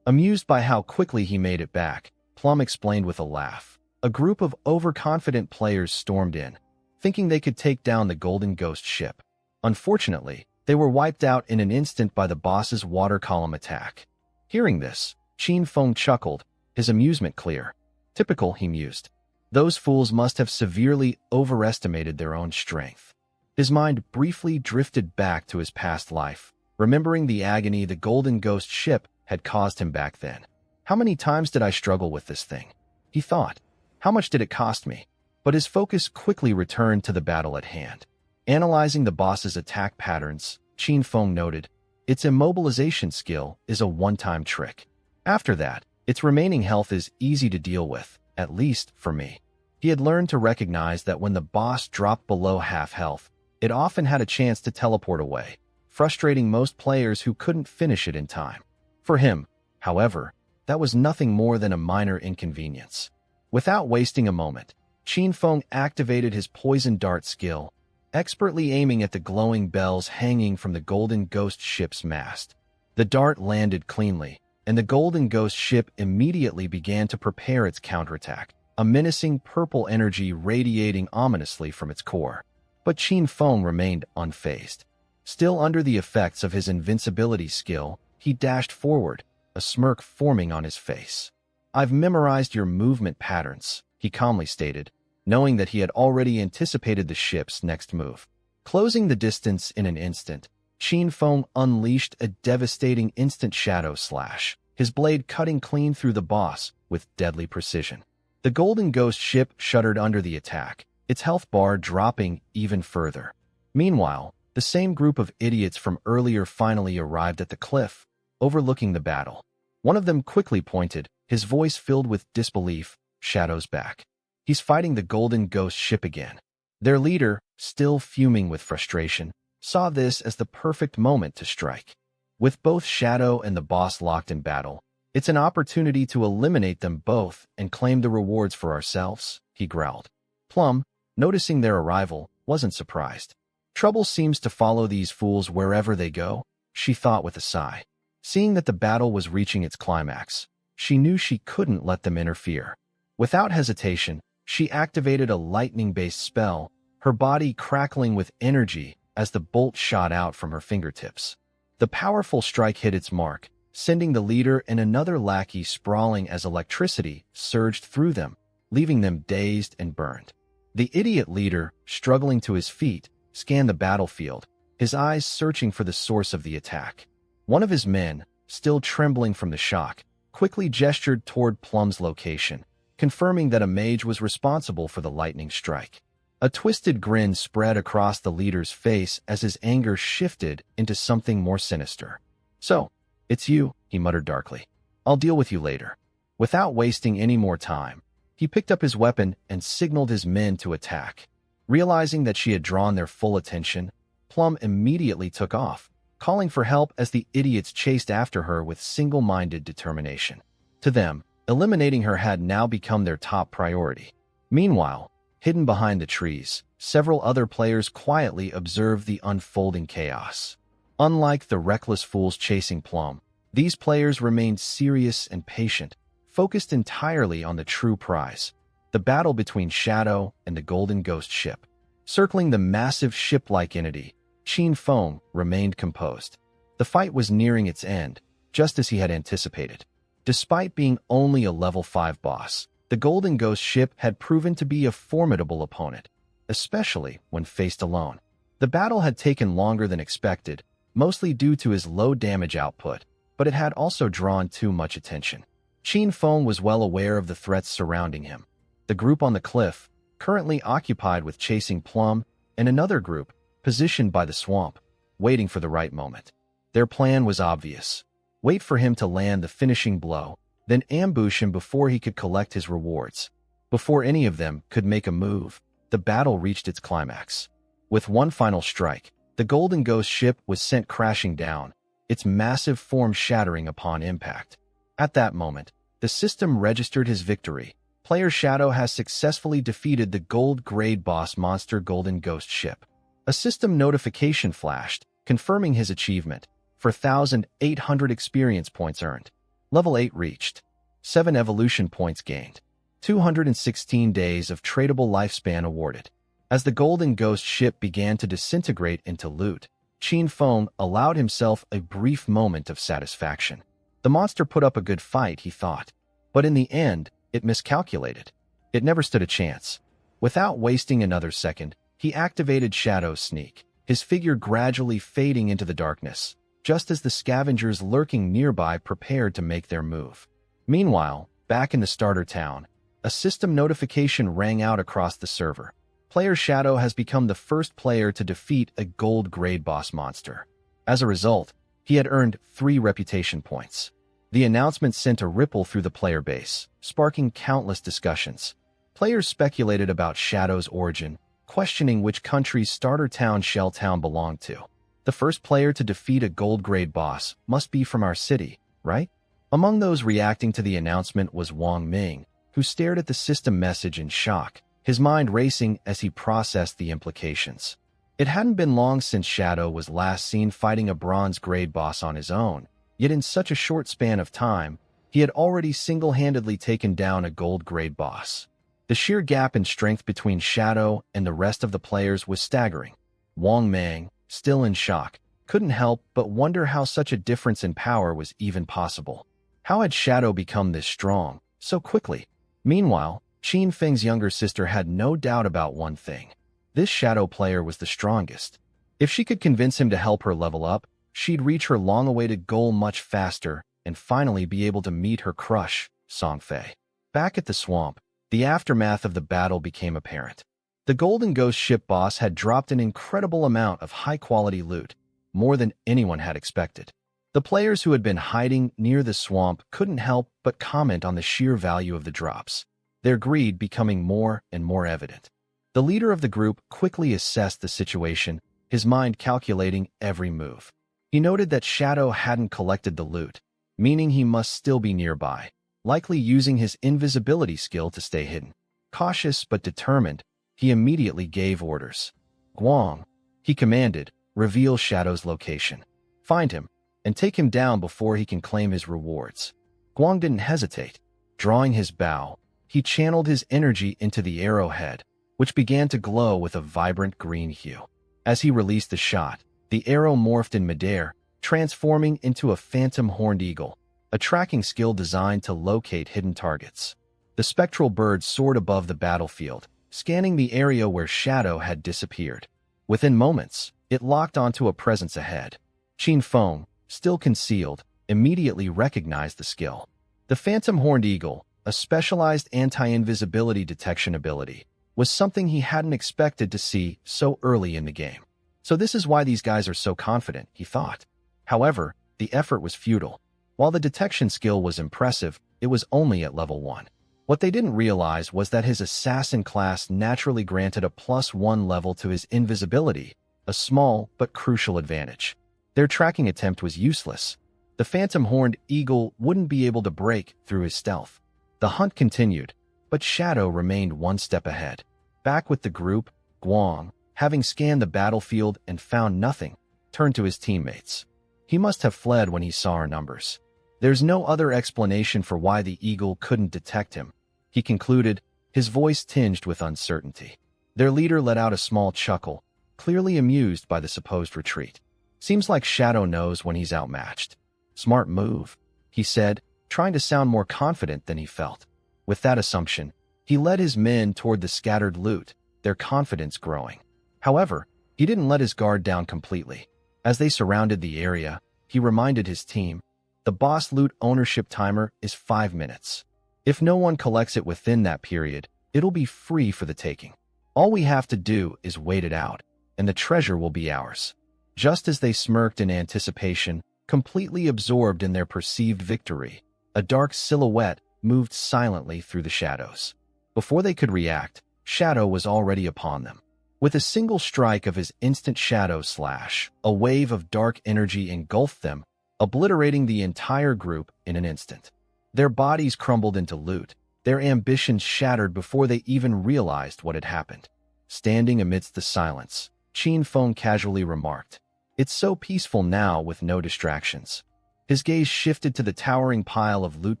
Amused by how quickly he made it back, Plum explained with a laugh. A group of overconfident players stormed in, thinking they could take down the Golden Ghost ship. Unfortunately, they were wiped out in an instant by the boss's water column attack. Hearing this, Qin Feng chuckled, his amusement clear. Typical, he mused. Those fools must have severely overestimated their own strength. His mind briefly drifted back to his past life, remembering the agony the Golden Ghost ship had caused him back then. "How many times did I struggle with this thing?" he thought. "How much did it cost me?" But his focus quickly returned to the battle at hand. Analyzing the boss's attack patterns, Qin Feng noted, "Its immobilization skill is a one-time trick. After that, its remaining health is easy to deal with, at least for me." He had learned to recognize that when the boss dropped below half health, it often had a chance to teleport away, frustrating most players who couldn't finish it in time. For him, however, that was nothing more than a minor inconvenience. Without wasting a moment, Qin Feng activated his poison dart skill, expertly aiming at the glowing bells hanging from the Golden Ghost ship's mast. The dart landed cleanly, and the Golden Ghost ship immediately began to prepare its counterattack, a menacing purple energy radiating ominously from its core. But Qin Feng remained unfazed. Still under the effects of his invincibility skill, he dashed forward, a smirk forming on his face. "I've memorized your movement patterns," he calmly stated, knowing that he had already anticipated the ship's next move. Closing the distance in an instant, Qin Feng unleashed a devastating instant shadow slash, his blade cutting clean through the boss with deadly precision. The Golden Ghost ship shuddered under the attack, its health bar dropping even further. Meanwhile, the same group of idiots from earlier finally arrived at the cliff, overlooking the battle. One of them quickly pointed, his voice filled with disbelief, "Shadow's back. He's fighting the Golden Ghost ship again." Their leader, still fuming with frustration, saw this as the perfect moment to strike. With both Shadow and the boss locked in battle, it's an opportunity to eliminate them both and claim the rewards for ourselves, he growled. Plum, noticing their arrival, wasn't surprised. Trouble seems to follow these fools wherever they go, she thought with a sigh. Seeing that the battle was reaching its climax, she knew she couldn't let them interfere. Without hesitation, she activated a lightning-based spell, her body crackling with energy as the bolt shot out from her fingertips. The powerful strike hit its mark, sending the leader and another lackey sprawling as electricity surged through them, leaving them dazed and burned. The idiot leader, struggling to his feet, scanned the battlefield, his eyes searching for the source of the attack. One of his men, still trembling from the shock, quickly gestured toward Plum's location, confirming that a mage was responsible for the lightning strike. A twisted grin spread across the leader's face as his anger shifted into something more sinister. "So, it's you," he muttered darkly. "I'll deal with you later." Without wasting any more time, he picked up his weapon and signaled his men to attack. Realizing that she had drawn their full attention, Plum immediately took off, calling for help as the idiots chased after her with single-minded determination. To them, eliminating her had now become their top priority. Meanwhile, hidden behind the trees, several other players quietly observed the unfolding chaos. Unlike the reckless fools chasing Plum, these players remained serious and patient, focused entirely on the true prize, the battle between Shadow and the Golden Ghost ship. Circling the massive ship-like entity, Qin Feng remained composed. The fight was nearing its end, just as he had anticipated. Despite being only a level 5 boss, the Golden Ghost ship had proven to be a formidable opponent, especially when faced alone. The battle had taken longer than expected, mostly due to his low damage output, but it had also drawn too much attention. Qin Feng was well aware of the threats surrounding him. The group on the cliff, currently occupied with chasing Plum, and another group, positioned by the swamp, waiting for the right moment. Their plan was obvious. Wait for him to land the finishing blow, then ambush him before he could collect his rewards. Before any of them could make a move, the battle reached its climax. With one final strike, the Golden Ghost ship was sent crashing down, its massive form shattering upon impact. At that moment, the system registered his victory. Player Shadow has successfully defeated the gold-grade boss monster Golden Ghost ship. A system notification flashed, confirming his achievement. 4,800 experience points earned. Level 8 reached. 7 evolution points gained. 216 days of tradable lifespan awarded. As the Golden Ghost ship began to disintegrate into loot, Qin Feng allowed himself a brief moment of satisfaction. The monster put up a good fight, he thought. But in the end, it miscalculated. It never stood a chance. Without wasting another second, he activated Shadow's sneak, his figure gradually fading into the darkness, just as the scavengers lurking nearby prepared to make their move. Meanwhile, back in the starter town, a system notification rang out across the server. Player Shadow has become the first player to defeat a gold-grade boss monster. As a result, he had earned 3 reputation points. The announcement sent a ripple through the player base, sparking countless discussions. Players speculated about Shadow's origin, questioning which country's starter town Shell Town belonged to. The first player to defeat a gold-grade boss must be from our city, right? Among those reacting to the announcement was Wang Ming, who stared at the system message in shock, his mind racing as he processed the implications. It hadn't been long since Shadow was last seen fighting a bronze-grade boss on his own, yet in such a short span of time, he had already single-handedly taken down a gold-grade boss. The sheer gap in strength between Shadow and the rest of the players was staggering. Wang Ming, still in shock, couldn't help but wonder how such a difference in power was even possible. How had Shadow become this strong, so quickly? Meanwhile, Qin Feng's younger sister had no doubt about one thing. This shadow player was the strongest. If she could convince him to help her level up, she'd reach her long-awaited goal much faster and finally be able to meet her crush, Song Fei. Back at the swamp, the aftermath of the battle became apparent. The Golden Ghost ship boss had dropped an incredible amount of high-quality loot, more than anyone had expected. The players who had been hiding near the swamp couldn't help but comment on the sheer value of the drops, their greed becoming more and more evident. The leader of the group quickly assessed the situation, his mind calculating every move. He noted that Shadow hadn't collected the loot, meaning he must still be nearby, likely using his invisibility skill to stay hidden. Cautious but determined, he immediately gave orders. Guang, he commanded, reveal Shadow's location. Find him, and take him down before he can claim his rewards. Guang didn't hesitate. Drawing his bow, he channeled his energy into the arrowhead, which began to glow with a vibrant green hue. As he released the shot, the arrow morphed in midair, transforming into a phantom horned eagle, a tracking skill designed to locate hidden targets. The spectral bird soared above the battlefield, scanning the area where Shadow had disappeared. Within moments, it locked onto a presence ahead. Qin Feng, still concealed, immediately recognized the skill. The phantom horned eagle, a specialized anti-invisibility detection ability, was something he hadn't expected to see so early in the game. So this is why these guys are so confident, he thought. However, the effort was futile. While the detection skill was impressive, it was only at level 1. What they didn't realize was that his assassin class naturally granted a +1 level to his invisibility, a small but crucial advantage. Their tracking attempt was useless. The phantom horned eagle wouldn't be able to break through his stealth. The hunt continued, but Shadow remained one step ahead. Back with the group, Guang, having scanned the battlefield and found nothing, turned to his teammates. He must have fled when he saw our numbers. There's no other explanation for why the eagle couldn't detect him, he concluded, his voice tinged with uncertainty. Their leader let out a small chuckle, clearly amused by the supposed retreat. Seems like Shadow knows when he's outmatched. Smart move, he said, trying to sound more confident than he felt. With that assumption, he led his men toward the scattered loot, their confidence growing. However, he didn't let his guard down completely. As they surrounded the area, he reminded his team, the boss loot ownership timer is 5 minutes. If no one collects it within that period, it'll be free for the taking. All we have to do is wait it out, and the treasure will be ours. Just as they smirked in anticipation, completely absorbed in their perceived victory, a dark silhouette moved silently through the shadows. Before they could react, Shadow was already upon them. With a single strike of his instant shadow slash, a wave of dark energy engulfed them, obliterating the entire group in an instant. Their bodies crumbled into loot, their ambitions shattered before they even realized what had happened. Standing amidst the silence, Qin Feng casually remarked, "It's so peaceful now with no distractions." His gaze shifted to the towering pile of loot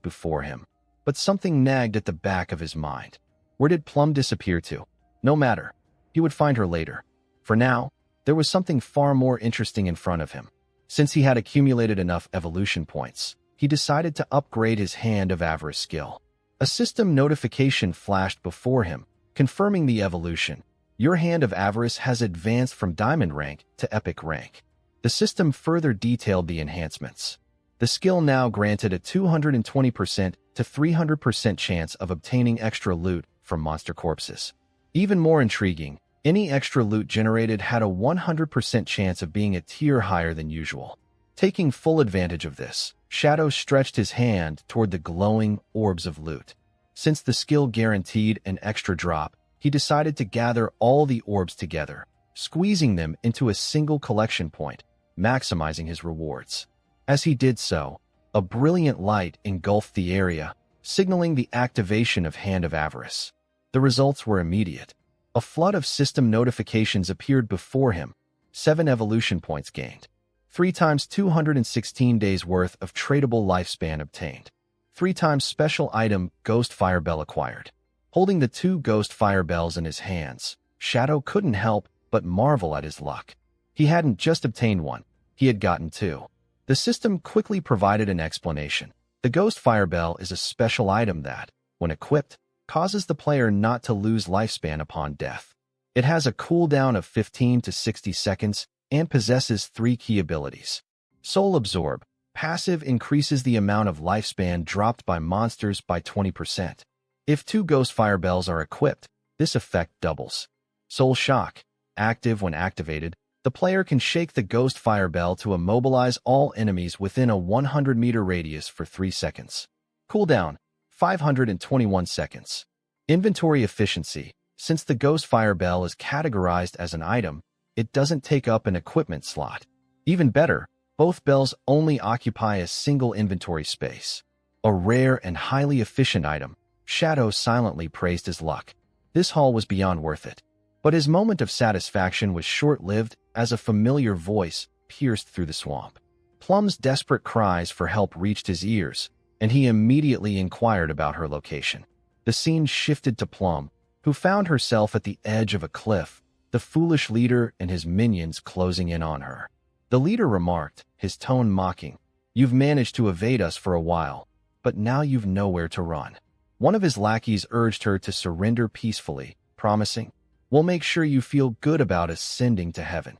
before him, but something nagged at the back of his mind. Where did Plum disappear to? No matter. He would find her later. For now, there was something far more interesting in front of him. Since he had accumulated enough evolution points, he decided to upgrade his Hand of Avarice skill. A system notification flashed before him, confirming the evolution. Your Hand of Avarice has advanced from Diamond rank to Epic rank. The system further detailed the enhancements. The skill now granted a 220% to 300% chance of obtaining extra loot from monster corpses. Even more intriguing, any extra loot generated had a 100% chance of being a tier higher than usual. Taking full advantage of this, Shadow stretched his hand toward the glowing orbs of loot. Since the skill guaranteed an extra drop, he decided to gather all the orbs together, squeezing them into a single collection point, maximizing his rewards. As he did so, a brilliant light engulfed the area, signaling the activation of Hand of Avarice. The results were immediate. A flood of system notifications appeared before him. 7 evolution points gained. 3 times 216 days worth of tradable lifespan obtained. 3 times special item Ghost Fire Bell acquired. Holding the 2 Ghost Fire Bells in his hands, Shadow couldn't help but marvel at his luck. He hadn't just obtained one, he had gotten 2. The system quickly provided an explanation. The Ghost Fire Bell is a special item that, when equipped, causes the player not to lose lifespan upon death. It has a cooldown of 15 to 60 seconds and possesses 3 key abilities. Soul Absorb. Passive increases the amount of lifespan dropped by monsters by 20%. If 2 Ghost Fire Bells are equipped, this effect doubles. Soul Shock. Active when activated, the player can shake the Ghost Fire Bell to immobilize all enemies within a 100-meter radius for 3 seconds. Cooldown, 521 seconds. Inventory Efficiency. Since the Ghost Fire Bell is categorized as an item, it doesn't take up an equipment slot. Even better, both bells only occupy a single inventory space. A rare and highly efficient item, Shadow silently praised his luck. This haul was beyond worth it. But his moment of satisfaction was short-lived as a familiar voice pierced through the swamp. Plum's desperate cries for help reached his ears, and he immediately inquired about her location. The scene shifted to Plum, who found herself at the edge of a cliff, the foolish leader and his minions closing in on her. The leader remarked, his tone mocking, "You've managed to evade us for a while, but now you've nowhere to run." One of his lackeys urged her to surrender peacefully, promising, "We'll make sure you feel good about ascending to heaven."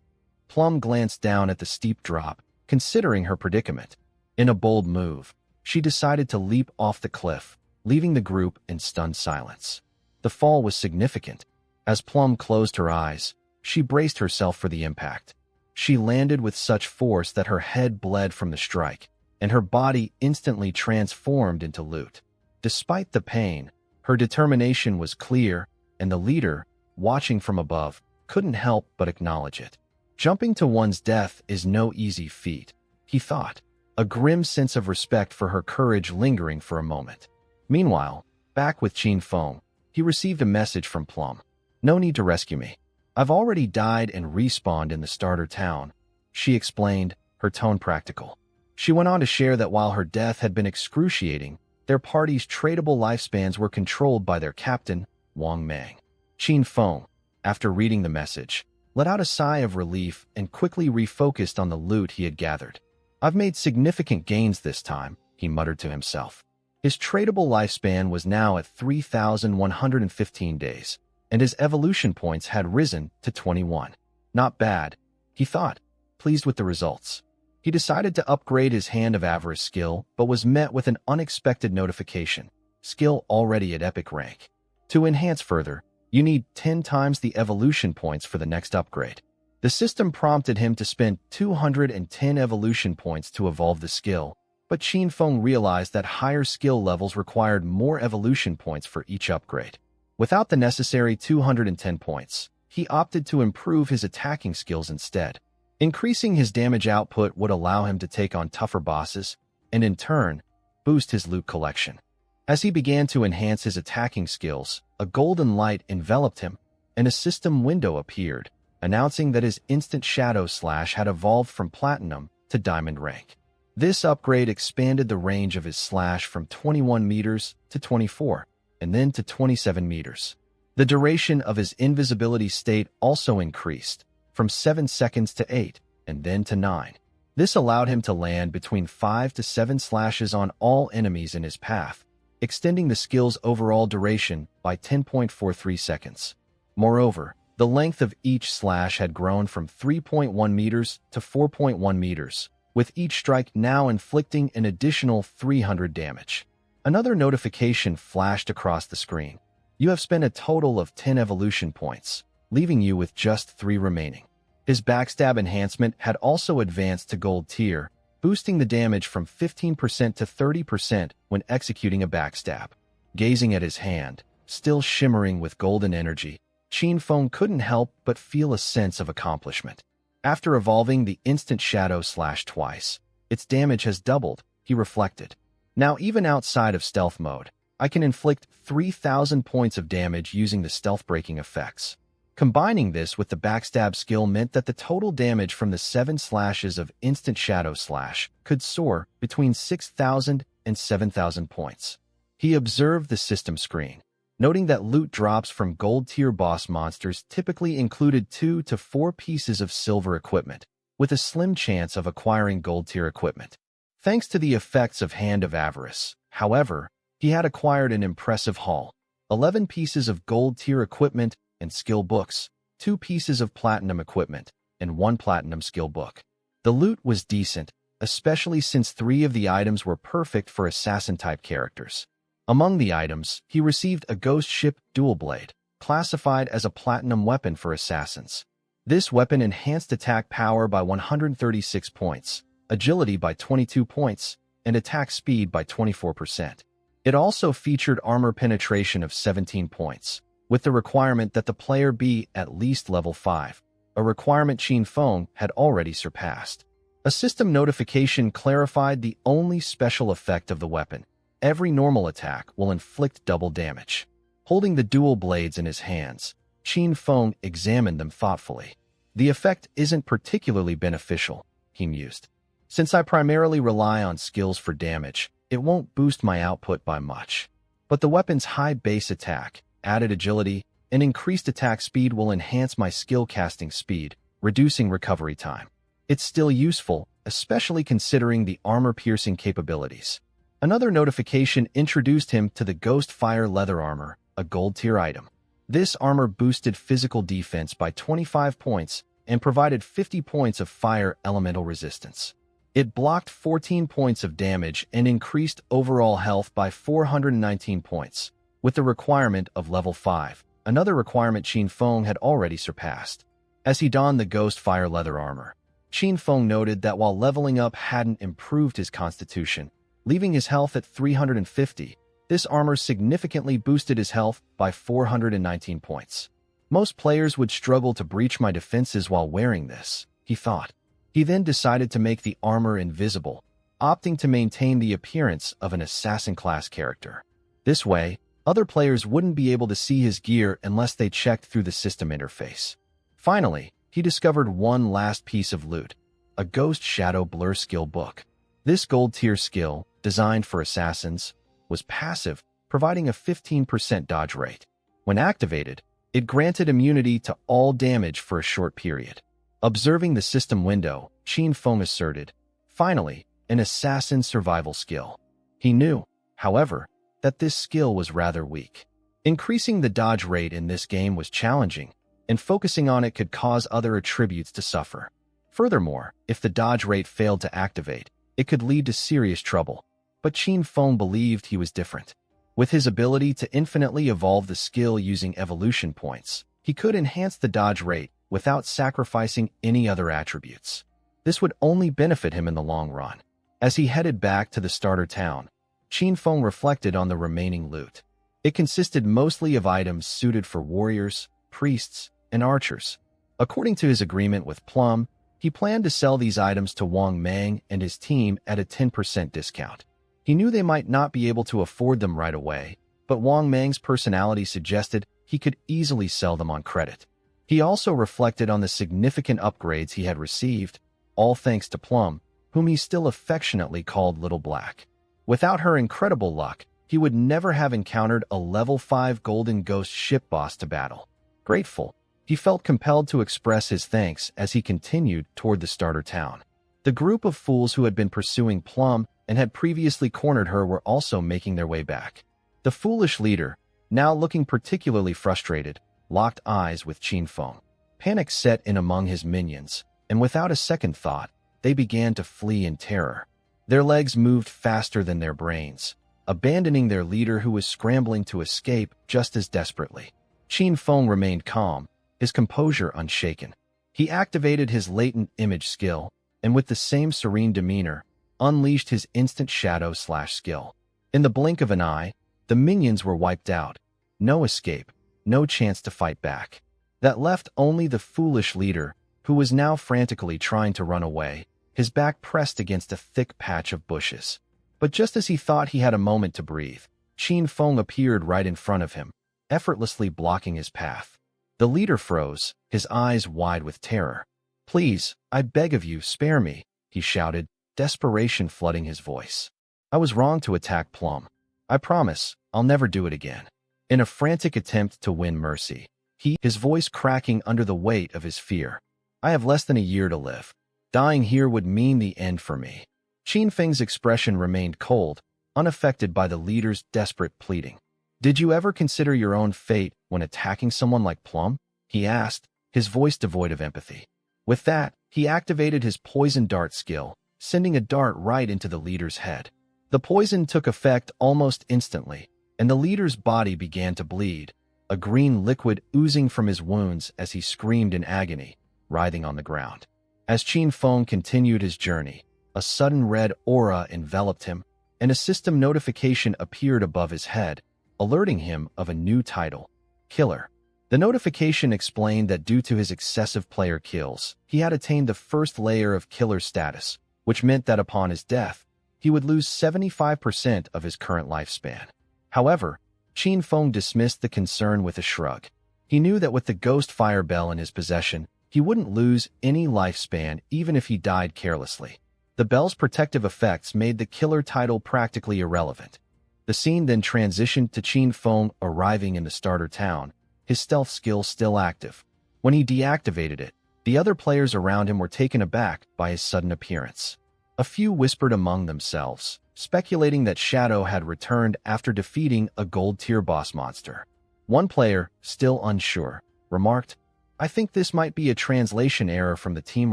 Plum glanced down at the steep drop, considering her predicament. In a bold move, she decided to leap off the cliff, leaving the group in stunned silence. The fall was significant. As Plum closed her eyes, she braced herself for the impact. She landed with such force that her head bled from the strike, and her body instantly transformed into loot. Despite the pain, her determination was clear, and the leader, watching from above, couldn't help but acknowledge it. Jumping to one's death is no easy feat, he thought, a grim sense of respect for her courage lingering for a moment. Meanwhile, back with Qin Feng, he received a message from Plum. "No need to rescue me. I've already died and respawned in the starter town," she explained, her tone practical. She went on to share that while her death had been excruciating, their party's tradable lifespans were controlled by their captain, Wang Mang. Qin Feng, after reading the message, let out a sigh of relief and quickly refocused on the loot he had gathered. "I've made significant gains this time," he muttered to himself. His tradable lifespan was now at 3,115 days, and his evolution points had risen to 21. Not bad, he thought, pleased with the results. He decided to upgrade his Hand of Avarice skill, but was met with an unexpected notification. Skill already at epic rank. To enhance further, you need 10 times the evolution points for the next upgrade. The system prompted him to spend 210 evolution points to evolve the skill, but Qin Feng realized that higher skill levels required more evolution points for each upgrade. Without the necessary 210 points, he opted to improve his attacking skills instead. Increasing his damage output would allow him to take on tougher bosses, and in turn, boost his loot collection. As he began to enhance his attacking skills, a golden light enveloped him, and a system window appeared, announcing that his instant shadow slash had evolved from platinum to diamond rank. This upgrade expanded the range of his slash from 21 meters to 24, and then to 27 meters. The duration of his invisibility state also increased, from 7 seconds to 8, and then to 9. This allowed him to land between 5 to 7 slashes on all enemies in his path, extending the skill's overall duration by 10.43 seconds. Moreover, the length of each slash had grown from 3.1 meters to 4.1 meters, with each strike now inflicting an additional 300 damage. Another notification flashed across the screen. You have spent a total of 10 evolution points, leaving you with just 3 remaining. His backstab enhancement had also advanced to gold tier, boosting the damage from 15% to 30% when executing a backstab. Gazing at his hand, still shimmering with golden energy, Qin Feng couldn't help but feel a sense of accomplishment. After evolving the instant shadow slash twice, its damage has doubled, he reflected. Now even outside of stealth mode, I can inflict 3,000 points of damage using the stealth breaking effects. Combining this with the backstab skill meant that the total damage from the 7 slashes of instant shadow slash could soar between 6,000 and 7,000 points. He observed the system screen, noting that loot drops from gold-tier boss monsters typically included 2 to 4 pieces of silver equipment, with a slim chance of acquiring gold-tier equipment. Thanks to the effects of Hand of Avarice, however, he had acquired an impressive haul, 11 pieces of gold-tier equipment and skill books, 2 pieces of platinum equipment, and 1 platinum skill book. The loot was decent, especially since 3 of the items were perfect for assassin-type characters. Among the items, he received a ghost ship dual blade, classified as a platinum weapon for assassins. This weapon enhanced attack power by 136 points, agility by 22 points, and attack speed by 24%. It also featured armor penetration of 17 points, with the requirement that the player be at least level 5, a requirement Qin Feng had already surpassed. A system notification clarified the only special effect of the weapon. Every normal attack will inflict double damage. Holding the dual blades in his hands, Qin Feng examined them thoughtfully. The effect isn't particularly beneficial, he mused. Since I primarily rely on skills for damage, it won't boost my output by much. But the weapon's high base attack, added agility, and increased attack speed will enhance my skill casting speed, reducing recovery time. It's still useful, especially considering the armor-piercing capabilities. Another notification introduced him to the Ghost Fire Leather Armor, a gold-tier item. This armor boosted physical defense by 25 points and provided 50 points of fire elemental resistance. It blocked 14 points of damage and increased overall health by 419 points, with the requirement of level 5, another requirement Qin Feng had already surpassed. As he donned the Ghost Fire Leather Armor, Qin Feng noted that while leveling up hadn't improved his constitution, leaving his health at 350, this armor significantly boosted his health by 419 points. Most players would struggle to breach my defenses while wearing this, he thought. He then decided to make the armor invisible, opting to maintain the appearance of an assassin-class character. This way, other players wouldn't be able to see his gear unless they checked through the system interface. Finally, he discovered one last piece of loot, a Ghost Shadow Blur skill book. This gold-tier skill, designed for assassins, was passive, providing a 15% dodge rate. When activated, it granted immunity to all damage for a short period. Observing the system window, Qin Feng asserted, finally, an assassin survival skill. He knew, however, that this skill was rather weak. Increasing the dodge rate in this game was challenging, and focusing on it could cause other attributes to suffer. Furthermore, if the dodge rate failed to activate, it could lead to serious trouble. But Qin Feng believed he was different. With his ability to infinitely evolve the skill using evolution points, he could enhance the dodge rate without sacrificing any other attributes. This would only benefit him in the long run. As he headed back to the starter town, Qin Feng reflected on the remaining loot. It consisted mostly of items suited for warriors, priests, and archers. According to his agreement with Plum, he planned to sell these items to Wang Mang and his team at a 10% discount. He knew they might not be able to afford them right away, but Wang Mang's personality suggested he could easily sell them on credit. He also reflected on the significant upgrades he had received, all thanks to Plum, whom he still affectionately called Little Black. Without her incredible luck, he would never have encountered a level 5 Golden Ghost ship boss to battle. Grateful, he felt compelled to express his thanks as he continued toward the starter town. The group of fools who had been pursuing Plum and had previously cornered her were also making their way back. The foolish leader, now looking particularly frustrated, locked eyes with Qin Feng. Panic set in among his minions, and without a second thought, they began to flee in terror. Their legs moved faster than their brains, abandoning their leader who was scrambling to escape just as desperately. Qin Feng remained calm, his composure unshaken. He activated his latent image skill, and with the same serene demeanor, unleashed his instant shadow/skill. In the blink of an eye, the minions were wiped out. No escape, no chance to fight back. That left only the foolish leader, who was now frantically trying to run away, his back pressed against a thick patch of bushes. But just as he thought he had a moment to breathe, Qin Feng appeared right in front of him, effortlessly blocking his path. The leader froze, his eyes wide with terror. "Please, I beg of you, spare me," he shouted, desperation flooding his voice. "I was wrong to attack Plum. I promise, I'll never do it again." In a frantic attempt to win mercy, his voice cracking under the weight of his fear. "I have less than a year to live. Dying here would mean the end for me." Qin Feng's expression remained cold, unaffected by the leader's desperate pleading. "Did you ever consider your own fate when attacking someone like Plum?" he asked, his voice devoid of empathy. With that, he activated his poison dart skill, sending a dart right into the leader's head. The poison took effect almost instantly, and the leader's body began to bleed, a green liquid oozing from his wounds as he screamed in agony, writhing on the ground. As Qin Feng continued his journey, a sudden red aura enveloped him, and a system notification appeared above his head, alerting him of a new title, Killer. The notification explained that due to his excessive player kills, he had attained the first layer of killer status, which meant that upon his death, he would lose 75% of his current lifespan. However, Qin Feng dismissed the concern with a shrug. He knew that with the ghost fire bell in his possession, he wouldn't lose any lifespan even if he died carelessly. The bell's protective effects made the killer title practically irrelevant. The scene then transitioned to Qin Feng arriving in the starter town, his stealth skill still active. When he deactivated it, the other players around him were taken aback by his sudden appearance. A few whispered among themselves, speculating that Shadow had returned after defeating a gold-tier boss monster. One player, still unsure, remarked, "I think this might be a translation error from the team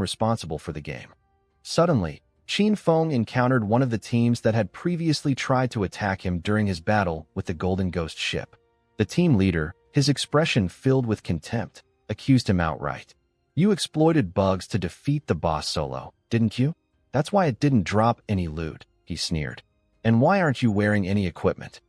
responsible for the game." Suddenly, Qin Feng encountered one of the teams that had previously tried to attack him during his battle with the Golden Ghost ship. The team leader, his expression filled with contempt, accused him outright. "You exploited bugs to defeat the boss solo, didn't you? That's why it didn't drop any loot," he sneered. "And why aren't you wearing any equipment?"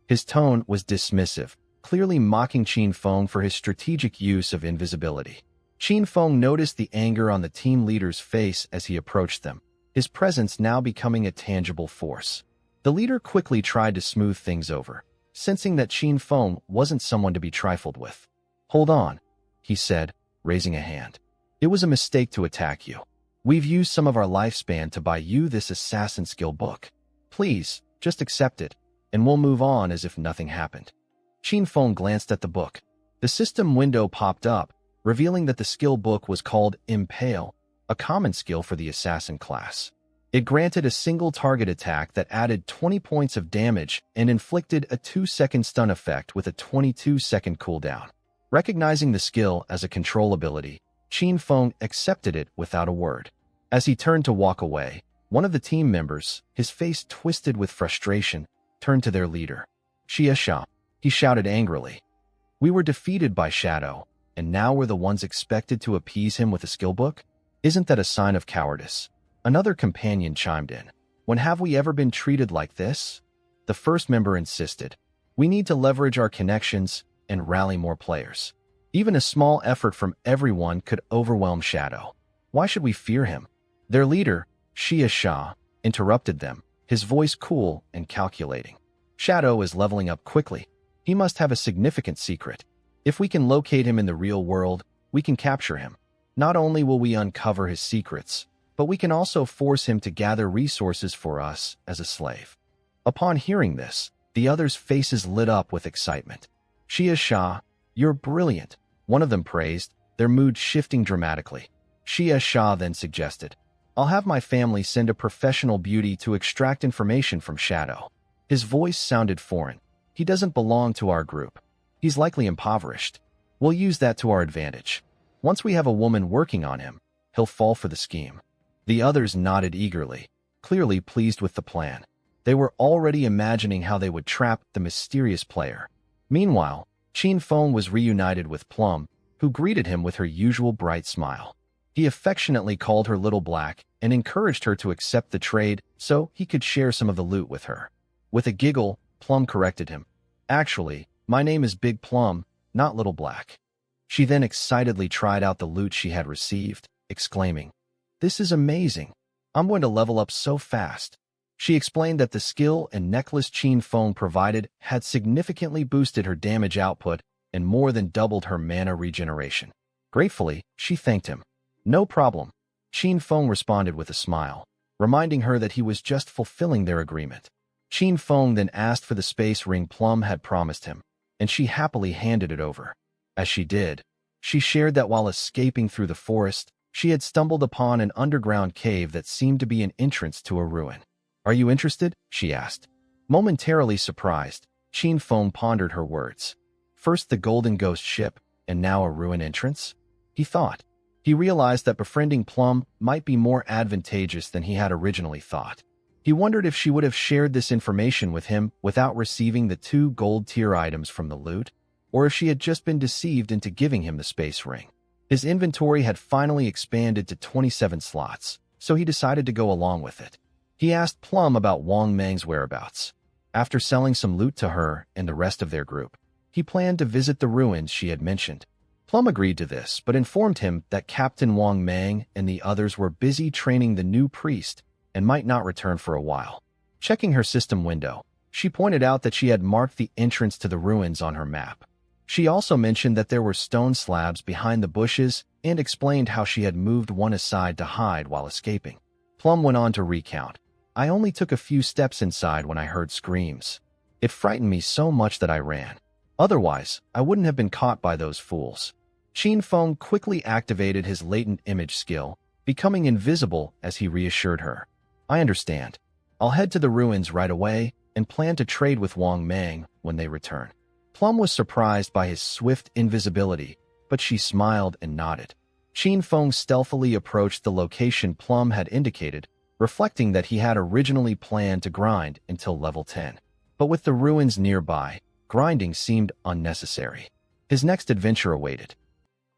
His tone was dismissive, clearly mocking Qin Feng for his strategic use of invisibility. Qin Feng noticed the anger on the team leader's face as he approached them, his presence now becoming a tangible force. The leader quickly tried to smooth things over, sensing that Qin Feng wasn't someone to be trifled with. "Hold on," he said, raising a hand. "It was a mistake to attack you. We've used some of our lifespan to buy you this assassin skill book. Please, just accept it, and we'll move on as if nothing happened." Qin Feng glanced at the book. The system window popped up, revealing that the skill book was called Impale, a common skill for the assassin class. It granted a single target attack that added 20 points of damage and inflicted a 2-second stun effect with a 22-second cooldown. Recognizing the skill as a control ability, Qin Feng accepted it without a word. As he turned to walk away, one of the team members, his face twisted with frustration, turned to their leader. "Xia Sha," he shouted angrily. "We were defeated by Shadow, and now we're the ones expected to appease him with a skill book? Isn't that a sign of cowardice?" Another companion chimed in. "When have we ever been treated like this?" The first member insisted. "We need to leverage our connections and rally more players. Even a small effort from everyone could overwhelm Shadow. Why should we fear him?" Their leader, Xia Sha, interrupted them, his voice cool and calculating. "Shadow is leveling up quickly. He must have a significant secret. If we can locate him in the real world, we can capture him. Not only will we uncover his secrets, but we can also force him to gather resources for us as a slave." Upon hearing this, the others' faces lit up with excitement. "Xia Sha, you're brilliant," one of them praised, their mood shifting dramatically. Xia Sha then suggested, "I'll have my family send a professional beauty to extract information from Shadow." His voice sounded foreign. "He doesn't belong to our group. He's likely impoverished. We'll use that to our advantage. Once we have a woman working on him, he'll fall for the scheme." The others nodded eagerly, clearly pleased with the plan. They were already imagining how they would trap the mysterious player. Meanwhile, Qin Feng was reunited with Plum, who greeted him with her usual bright smile. He affectionately called her Little Black and encouraged her to accept the trade so he could share some of the loot with her. With a giggle, Plum corrected him. "Actually, my name is Big Plum, not Little Black." She then excitedly tried out the loot she had received, exclaiming, "This is amazing. I'm going to level up so fast." She explained that the skill and necklace Qin Feng provided had significantly boosted her damage output and more than doubled her mana regeneration. Gratefully, she thanked him. "No problem." Qin Feng responded with a smile, reminding her that he was just fulfilling their agreement. Qin Feng then asked for the space ring Plum had promised him, and she happily handed it over. As she did, she shared that while escaping through the forest, she had stumbled upon an underground cave that seemed to be an entrance to a ruin. "Are you interested?" she asked. Momentarily surprised, Qin Feng pondered her words. First the Golden Ghost ship, and now a ruin entrance? he thought. He realized that befriending Plum might be more advantageous than he had originally thought. He wondered if she would have shared this information with him without receiving the 2 gold-tier items from the loot, or if she had just been deceived into giving him the space ring. His inventory had finally expanded to 27 slots, so he decided to go along with it. He asked Plum about Wang Meng's whereabouts. After selling some loot to her and the rest of their group, he planned to visit the ruins she had mentioned. Plum agreed to this, but informed him that Captain Wang Meng and the others were busy training the new priest and might not return for a while. Checking her system window, she pointed out that she had marked the entrance to the ruins on her map. She also mentioned that there were stone slabs behind the bushes and explained how she had moved one aside to hide while escaping. Plum went on to recount. I only took a few steps inside when I heard screams. It frightened me so much that I ran. Otherwise, I wouldn't have been caught by those fools. Qin Feng quickly activated his latent image skill, becoming invisible as he reassured her. I understand. I'll head to the ruins right away and plan to trade with Wang Meng when they return. Plum was surprised by his swift invisibility, but she smiled and nodded. Qin Feng stealthily approached the location Plum had indicated, reflecting that he had originally planned to grind until level 10. But with the ruins nearby, grinding seemed unnecessary. His next adventure awaited.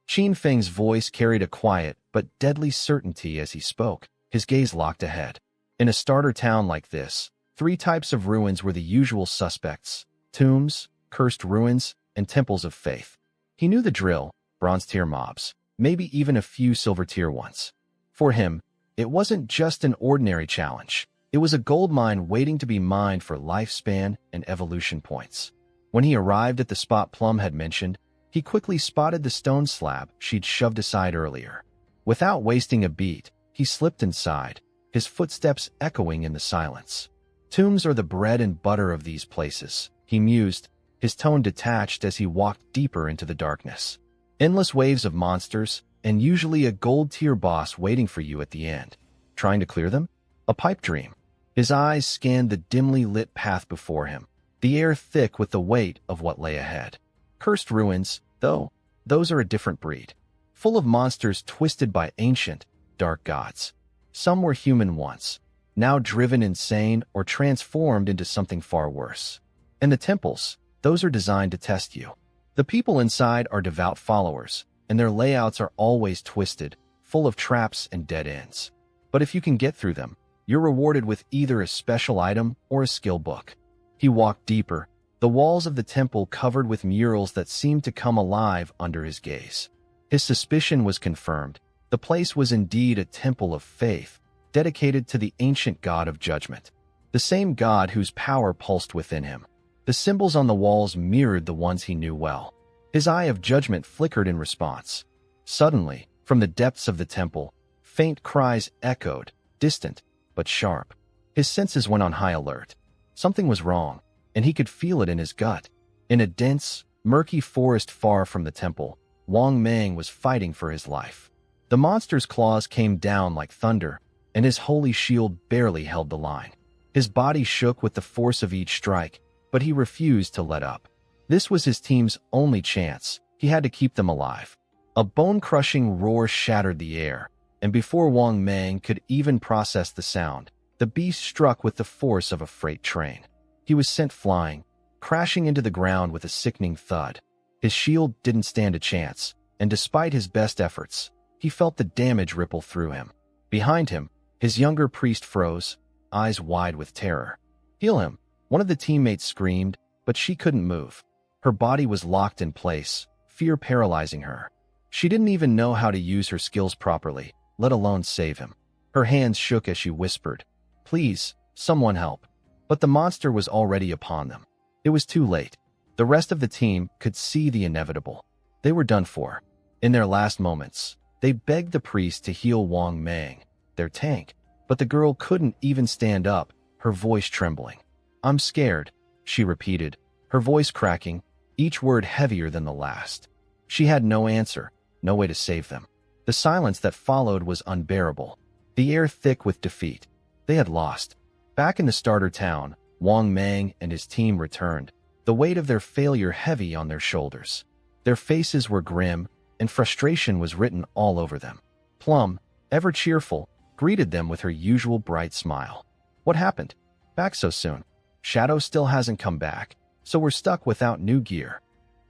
Qin Feng's voice carried a quiet but deadly certainty as he spoke, his gaze locked ahead. In a starter town like this, 3 types of ruins were the usual suspects: tombs, cursed ruins, and temples of faith. He knew the drill: bronze-tier mobs, maybe even a few silver-tier ones. For him, it wasn't just an ordinary challenge. It was a gold mine waiting to be mined for lifespan and evolution points. When he arrived at the spot Plum had mentioned, he quickly spotted the stone slab she'd shoved aside earlier. Without wasting a beat, he slipped inside, his footsteps echoing in the silence. Tombs are the bread and butter of these places, he mused, his tone detached as he walked deeper into the darkness. Endless waves of monsters, and usually a gold-tier boss waiting for you at the end. Trying to clear them? A pipe dream. His eyes scanned the dimly lit path before him, the air thick with the weight of what lay ahead. Cursed ruins, though, those are a different breed. Full of monsters twisted by ancient, dark gods. Some were human once, now driven insane or transformed into something far worse. And the temples, those are designed to test you. The people inside are devout followers, and their layouts are always twisted, full of traps and dead ends. But if you can get through them, you're rewarded with either a special item or a skill book. He walked deeper, the walls of the temple covered with murals that seemed to come alive under his gaze. His suspicion was confirmed. The place was indeed a temple of faith, dedicated to the ancient god of judgment, the same god whose power pulsed within him. The symbols on the walls mirrored the ones he knew well. His eye of judgment flickered in response. Suddenly, from the depths of the temple, faint cries echoed, distant but sharp. His senses went on high alert. Something was wrong, and he could feel it in his gut. In a dense, murky forest far from the temple, Wang Meng was fighting for his life. The monster's claws came down like thunder, and his holy shield barely held the line. His body shook with the force of each strike, but he refused to let up. This was his team's only chance. He had to keep them alive. A bone-crushing roar shattered the air, and before Wang Meng could even process the sound, the beast struck with the force of a freight train. He was sent flying, crashing into the ground with a sickening thud. His shield didn't stand a chance, and despite his best efforts, he felt the damage ripple through him. Behind him, his younger priest froze, eyes wide with terror. "Heal him," one of the teammates screamed, but she couldn't move. Her body was locked in place, fear paralyzing her. She didn't even know how to use her skills properly, let alone save him. Her hands shook as she whispered, "Please, someone help." But the monster was already upon them. It was too late. The rest of the team could see the inevitable. They were done for. In their last moments, they begged the priest to heal Wang Meng, their tank, but the girl couldn't even stand up, her voice trembling. "I'm scared," she repeated, her voice cracking, each word heavier than the last. She had no answer, no way to save them. The silence that followed was unbearable, the air thick with defeat. They had lost. Back in the starter town, Wang Meng and his team returned, the weight of their failure heavy on their shoulders. Their faces were grim, and frustration was written all over them. Plum, ever cheerful, greeted them with her usual bright smile. What happened? Back so soon? Shadow still hasn't come back, so we're stuck without new gear.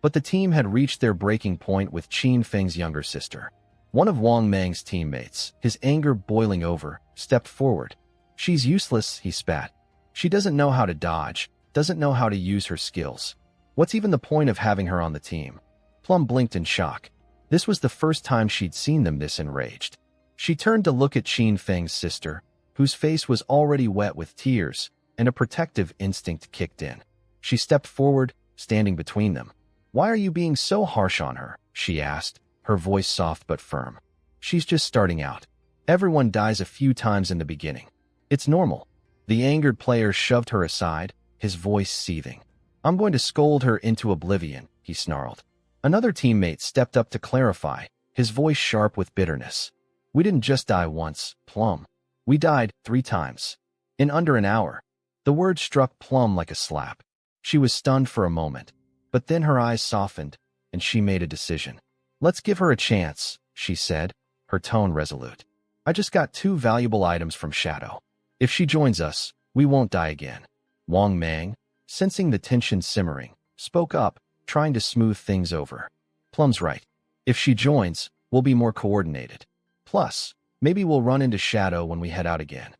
But the team had reached their breaking point with Qin Feng's younger sister. One of Wang Mang's teammates, his anger boiling over, stepped forward. She's useless, he spat. She doesn't know how to dodge, doesn't know how to use her skills. What's even the point of having her on the team? Plum blinked in shock. This was the first time she'd seen them this enraged. She turned to look at Qin Feng's sister, whose face was already wet with tears, and a protective instinct kicked in. She stepped forward, standing between them. Why are you being so harsh on her? She asked, her voice soft but firm. She's just starting out. Everyone dies a few times in the beginning. It's normal. The angered player shoved her aside, his voice seething. I'm going to scold her into oblivion, he snarled. Another teammate stepped up to clarify, his voice sharp with bitterness. We didn't just die once, Plum. We died 3 times. In under an hour. The word struck Plum like a slap. She was stunned for a moment, but then her eyes softened, and she made a decision. Let's give her a chance, she said, her tone resolute. I just got 2 valuable items from Shadow. If she joins us, we won't die again. Wang Mang, sensing the tension simmering, spoke up, trying to smooth things over. Plum's right. If she joins, we'll be more coordinated. Plus, maybe we'll run into Shadow when we head out again.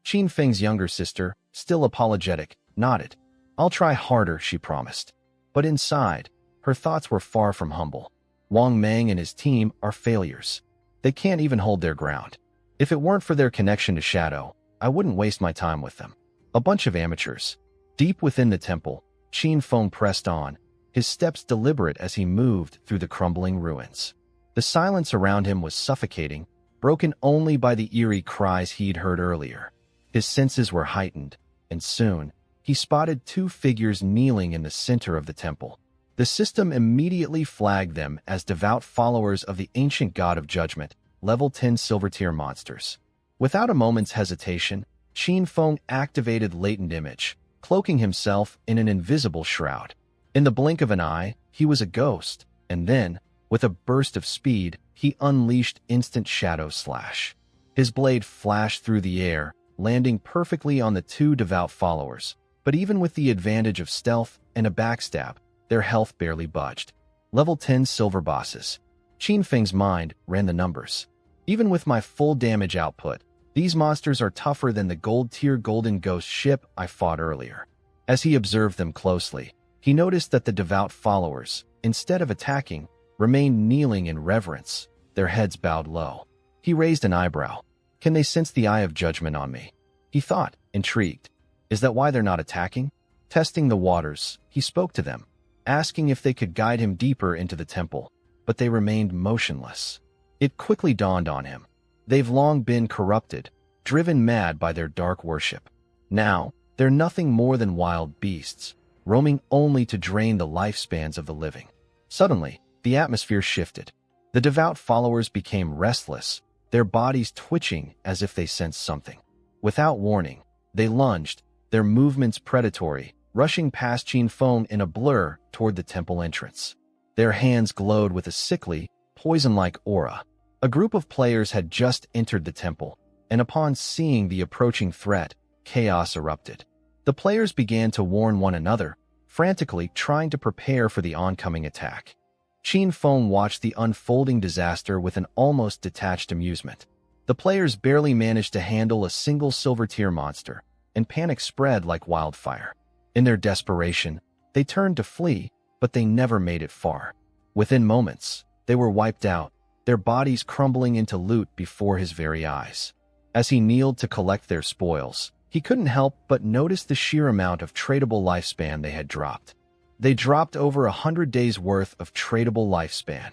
Qin Feng's younger sister, still apologetic, nodded. I'll try harder, she promised. But inside, her thoughts were far from humble. Wang Mang and his team are failures. They can't even hold their ground. If it weren't for their connection to Shadow, I wouldn't waste my time with them. A bunch of amateurs. Deep within the temple, Qin Feng pressed on, his steps deliberate as he moved through the crumbling ruins. The silence around him was suffocating, broken only by the eerie cries he'd heard earlier. His senses were heightened, and soon, he spotted 2 figures kneeling in the center of the temple. The system immediately flagged them as devout followers of the ancient god of judgment, level 10 silver tier monsters. Without a moment's hesitation, Qin Feng activated latent image, cloaking himself in an invisible shroud. In the blink of an eye, he was a ghost, and then, with a burst of speed, he unleashed instant shadow slash. His blade flashed through the air, landing perfectly on the 2 devout followers, but even with the advantage of stealth and a backstab, their health barely budged. Level 10 silver bosses. Qin Feng's mind ran the numbers. Even with my full damage output, these monsters are tougher than the gold-tier golden ghost ship I fought earlier. As he observed them closely, he noticed that the devout followers, instead of attacking, remained kneeling in reverence, their heads bowed low. He raised an eyebrow. Can they sense the eye of judgment on me? He thought, intrigued. Is that why they're not attacking? Testing the waters, he spoke to them, asking if they could guide him deeper into the temple, but they remained motionless. It quickly dawned on him. They've long been corrupted, driven mad by their dark worship. Now, they're nothing more than wild beasts, roaming only to drain the lifespans of the living. Suddenly, the atmosphere shifted. The devout followers became restless, their bodies twitching as if they sensed something. Without warning, they lunged, their movements predatory, rushing past Qin Feng in a blur toward the temple entrance. Their hands glowed with a sickly, poison-like aura. A group of players had just entered the temple, and upon seeing the approaching threat, chaos erupted. The players began to warn one another, frantically trying to prepare for the oncoming attack. Qin Feng watched the unfolding disaster with an almost detached amusement. The players barely managed to handle a single silver-tier monster, and panic spread like wildfire. In their desperation, they turned to flee, but they never made it far. Within moments, they were wiped out, their bodies crumbling into loot before his very eyes. As he kneeled to collect their spoils, he couldn't help but notice the sheer amount of tradable lifespan they had dropped. They dropped over 100 days' worth of tradable lifespan.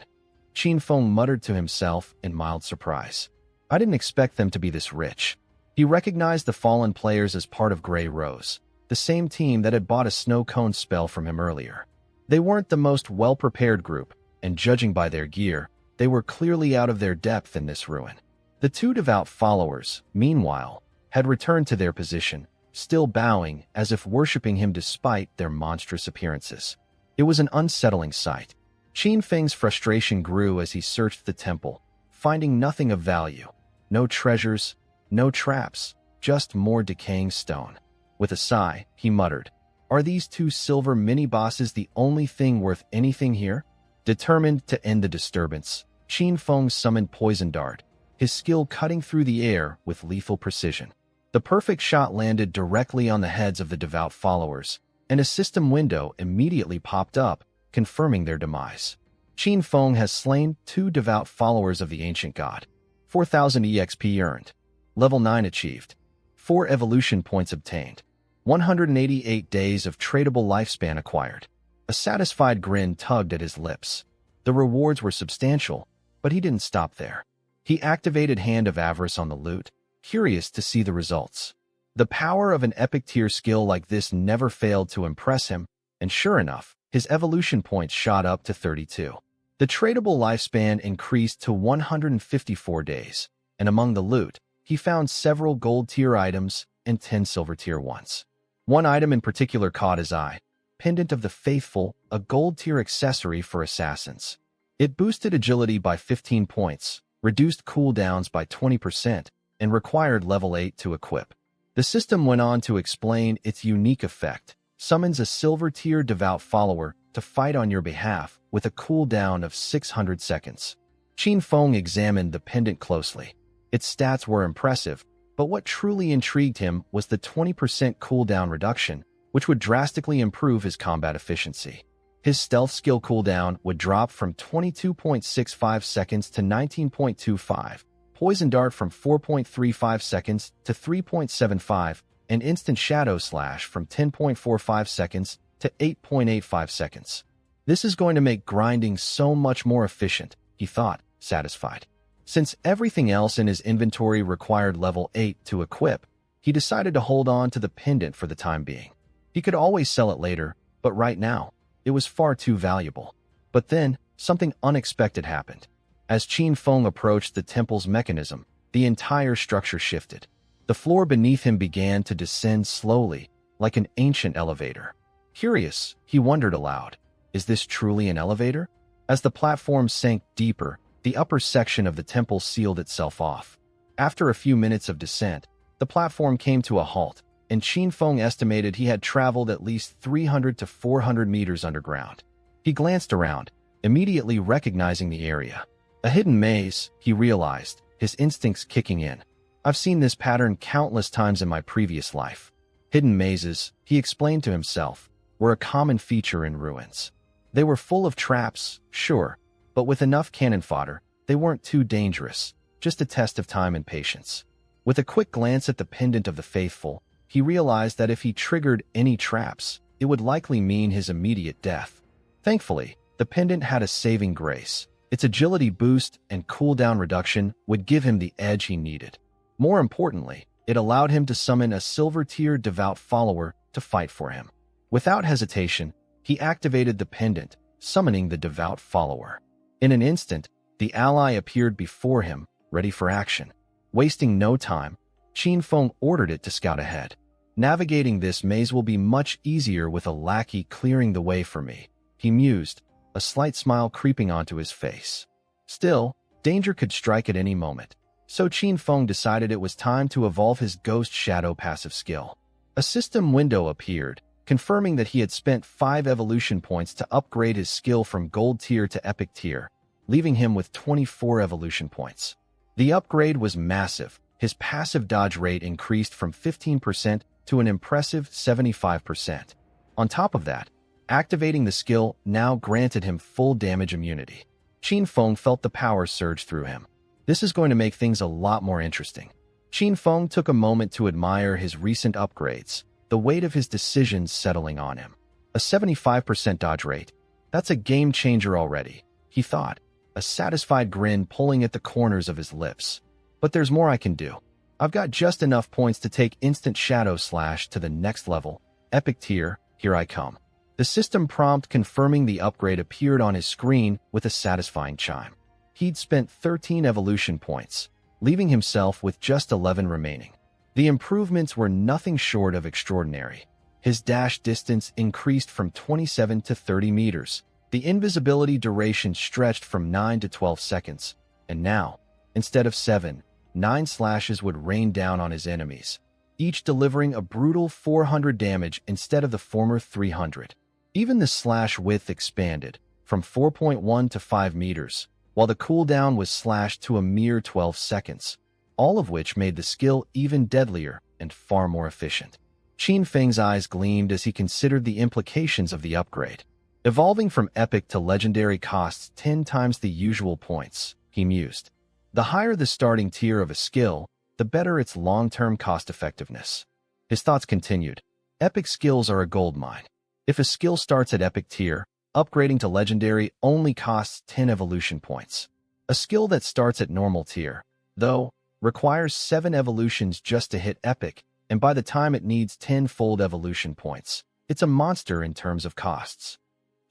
Qin Feng muttered to himself in mild surprise. I didn't expect them to be this rich. He recognized the fallen players as part of Grey Rose, the same team that had bought a snow cone spell from him earlier. They weren't the most well-prepared group, and judging by their gear, they were clearly out of their depth in this ruin. The 2 devout followers, meanwhile, had returned to their position, still bowing as if worshipping him despite their monstrous appearances. It was an unsettling sight. Qin Feng's frustration grew as he searched the temple, finding nothing of value. No treasures, no traps, just more decaying stone. With a sigh, he muttered, "Are these two silver mini-bosses the only thing worth anything here?" Determined to end the disturbance, Qin Feng summoned Poison Dart, his skill cutting through the air with lethal precision. The perfect shot landed directly on the heads of the devout followers, and a system window immediately popped up, confirming their demise. Qin Feng has slain 2 devout followers of the ancient god. 4,000 EXP earned. Level 9 achieved. 4 evolution points obtained. 188 days of tradable lifespan acquired. A satisfied grin tugged at his lips. The rewards were substantial, but he didn't stop there. He activated Hand of Avarice on the loot, curious to see the results. The power of an epic tier skill like this never failed to impress him, and sure enough, his evolution points shot up to 32. The tradable lifespan increased to 154 days, and among the loot, he found several gold tier items and 10 silver tier ones. One item in particular caught his eye: Pendant of the Faithful, a gold tier accessory for assassins. It boosted agility by 15 points, reduced cooldowns by 20%, and required level 8 to equip. The system went on to explain its unique effect: summons a silver tier devout follower to fight on your behalf with a cooldown of 600 seconds. Qin Feng examined the pendant closely. Its stats were impressive, but what truly intrigued him was the 20% cooldown reduction, which would drastically improve his combat efficiency. His stealth skill cooldown would drop from 22.65 seconds to 19.25, Poison Dart from 4.35 seconds to 3.75, and Instant Shadow Slash from 10.45 seconds to 8.85 seconds. This is going to make grinding so much more efficient, he thought, satisfied. Since everything else in his inventory required level 8 to equip, he decided to hold on to the pendant for the time being. He could always sell it later, but right now, it was far too valuable. But then, something unexpected happened. As Qin Feng approached the temple's mechanism, the entire structure shifted. The floor beneath him began to descend slowly, like an ancient elevator. Curious, he wondered aloud, is this truly an elevator? As the platform sank deeper, the upper section of the temple sealed itself off. After a few minutes of descent, the platform came to a halt, and Qin Feng estimated he had traveled at least 300 to 400 meters underground. He glanced around, immediately recognizing the area. A hidden maze, he realized, his instincts kicking in. I've seen this pattern countless times in my previous life. Hidden mazes, he explained to himself, were a common feature in ruins. They were full of traps, sure, but with enough cannon fodder, they weren't too dangerous, just a test of time and patience. With a quick glance at the Pendant of the Faithful, he realized that if he triggered any traps, it would likely mean his immediate death. Thankfully, the pendant had a saving grace. Its agility boost and cooldown reduction would give him the edge he needed. More importantly, it allowed him to summon a silver-tier devout follower to fight for him. Without hesitation, he activated the pendant, summoning the devout follower. In an instant, the ally appeared before him, ready for action. Wasting no time, Qin Feng ordered it to scout ahead. Navigating this maze will be much easier with a lackey clearing the way for me, he mused, a slight smile creeping onto his face. Still, danger could strike at any moment, so Qin Feng decided it was time to evolve his Ghost Shadow passive skill. A system window appeared, confirming that he had spent 5 evolution points to upgrade his skill from Gold tier to Epic tier, leaving him with 24 evolution points. The upgrade was massive. His passive dodge rate increased from 15% to an impressive 75%. On top of that, activating the skill now granted him full damage immunity. Qin Feng felt the power surge through him. This is going to make things a lot more interesting. Qin Feng took a moment to admire his recent upgrades, the weight of his decisions settling on him. A 75% dodge rate, that's a game changer already, he thought, a satisfied grin pulling at the corners of his lips. But there's more I can do. I've got just enough points to take Instant Shadow Slash to the next level. Epic tier, here I come. The system prompt confirming the upgrade appeared on his screen with a satisfying chime. He'd spent 13 evolution points, leaving himself with just 11 remaining. The improvements were nothing short of extraordinary. His dash distance increased from 27 to 30 meters, The invisibility duration stretched from 9 to 12 seconds, and now, instead of 7, 9 slashes would rain down on his enemies, each delivering a brutal 400 damage instead of the former 300. Even the slash width expanded, from 4.1 to 5 meters, while the cooldown was slashed to a mere 12 seconds, all of which made the skill even deadlier and far more efficient. Qin Feng's eyes gleamed as he considered the implications of the upgrade. Evolving from epic to legendary costs 10 times the usual points, he mused. The higher the starting tier of a skill, the better its long-term cost-effectiveness. His thoughts continued. Epic skills are a goldmine. If a skill starts at epic tier, upgrading to legendary only costs 10 evolution points. A skill that starts at normal tier, though, requires 7 evolutions just to hit epic, and by the time it needs 10-fold evolution points, it's a monster in terms of costs.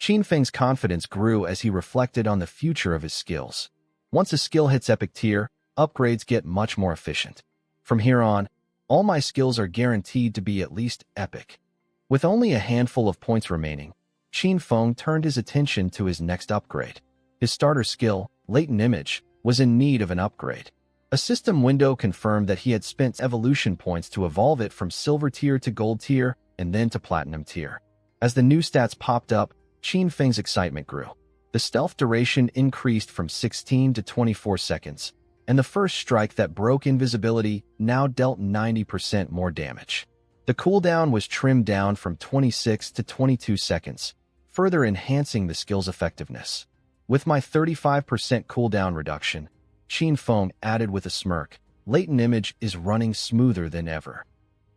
Qin Feng's confidence grew as he reflected on the future of his skills. Once a skill hits epic tier, upgrades get much more efficient. From here on, all my skills are guaranteed to be at least epic. With only a handful of points remaining, Qin Feng turned his attention to his next upgrade. His starter skill, Latent Image, was in need of an upgrade. A system window confirmed that he had spent evolution points to evolve it from silver tier to gold tier and then to platinum tier. As the new stats popped up, Qin Feng's excitement grew. The stealth duration increased from 16 to 24 seconds, and the first strike that broke invisibility now dealt 90% more damage. The cooldown was trimmed down from 26 to 22 seconds, further enhancing the skill's effectiveness. With my 35% cooldown reduction, Qin Feng added with a smirk, Latent Image is running smoother than ever.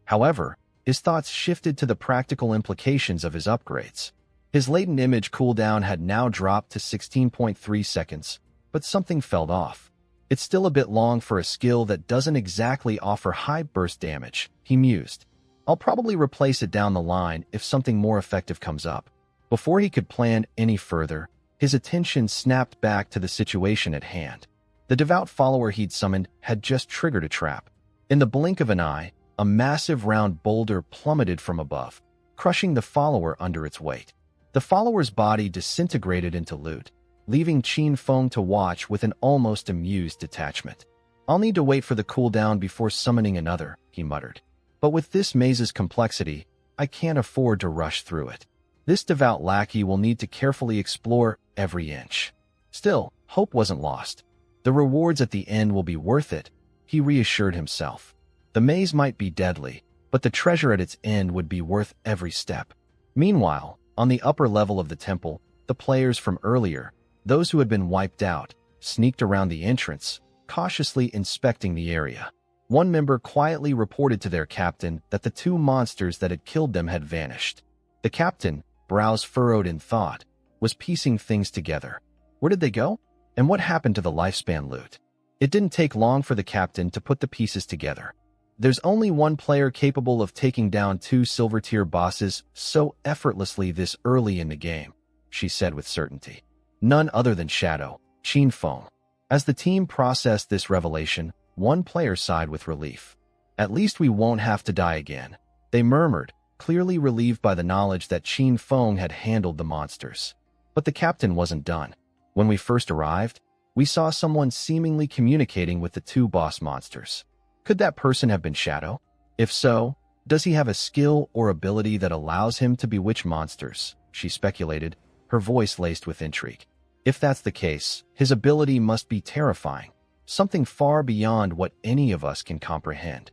However, his thoughts shifted to the practical implications of his upgrades. His Latent Image cooldown had now dropped to 16.3 seconds, but something felt off. It's still a bit long for a skill that doesn't exactly offer high burst damage, he mused. I'll probably replace it down the line if something more effective comes up. Before he could plan any further, his attention snapped back to the situation at hand. The devout follower he'd summoned had just triggered a trap. In the blink of an eye, a massive round boulder plummeted from above, crushing the follower under its weight. The follower's body disintegrated into loot, leaving Qin Feng to watch with an almost amused detachment. I'll need to wait for the cooldown before summoning another, he muttered. But with this maze's complexity, I can't afford to rush through it. This devout lackey will need to carefully explore every inch. Still, hope wasn't lost. The rewards at the end will be worth it, he reassured himself. The maze might be deadly, but the treasure at its end would be worth every step. Meanwhile, on the upper level of the temple, the players from earlier, those who had been wiped out, sneaked around the entrance, cautiously inspecting the area. One member quietly reported to their captain that the 2 monsters that had killed them had vanished. The captain, brows furrowed in thought, was piecing things together. Where did they go? And what happened to the lifespan loot? It didn't take long for the captain to put the pieces together. There's only one player capable of taking down 2 silver tier bosses so effortlessly this early in the game, she said with certainty. None other than Shadow, Qin Feng. As the team processed this revelation, one player sighed with relief. At least we won't have to die again, they murmured, clearly relieved by the knowledge that Qin Feng had handled the monsters. But the captain wasn't done. When we first arrived, we saw someone seemingly communicating with the 2 boss monsters. Could that person have been Shadow? If so, does he have a skill or ability that allows him to bewitch monsters? She speculated, her voice laced with intrigue. If that's the case, his ability must be terrifying, something far beyond what any of us can comprehend.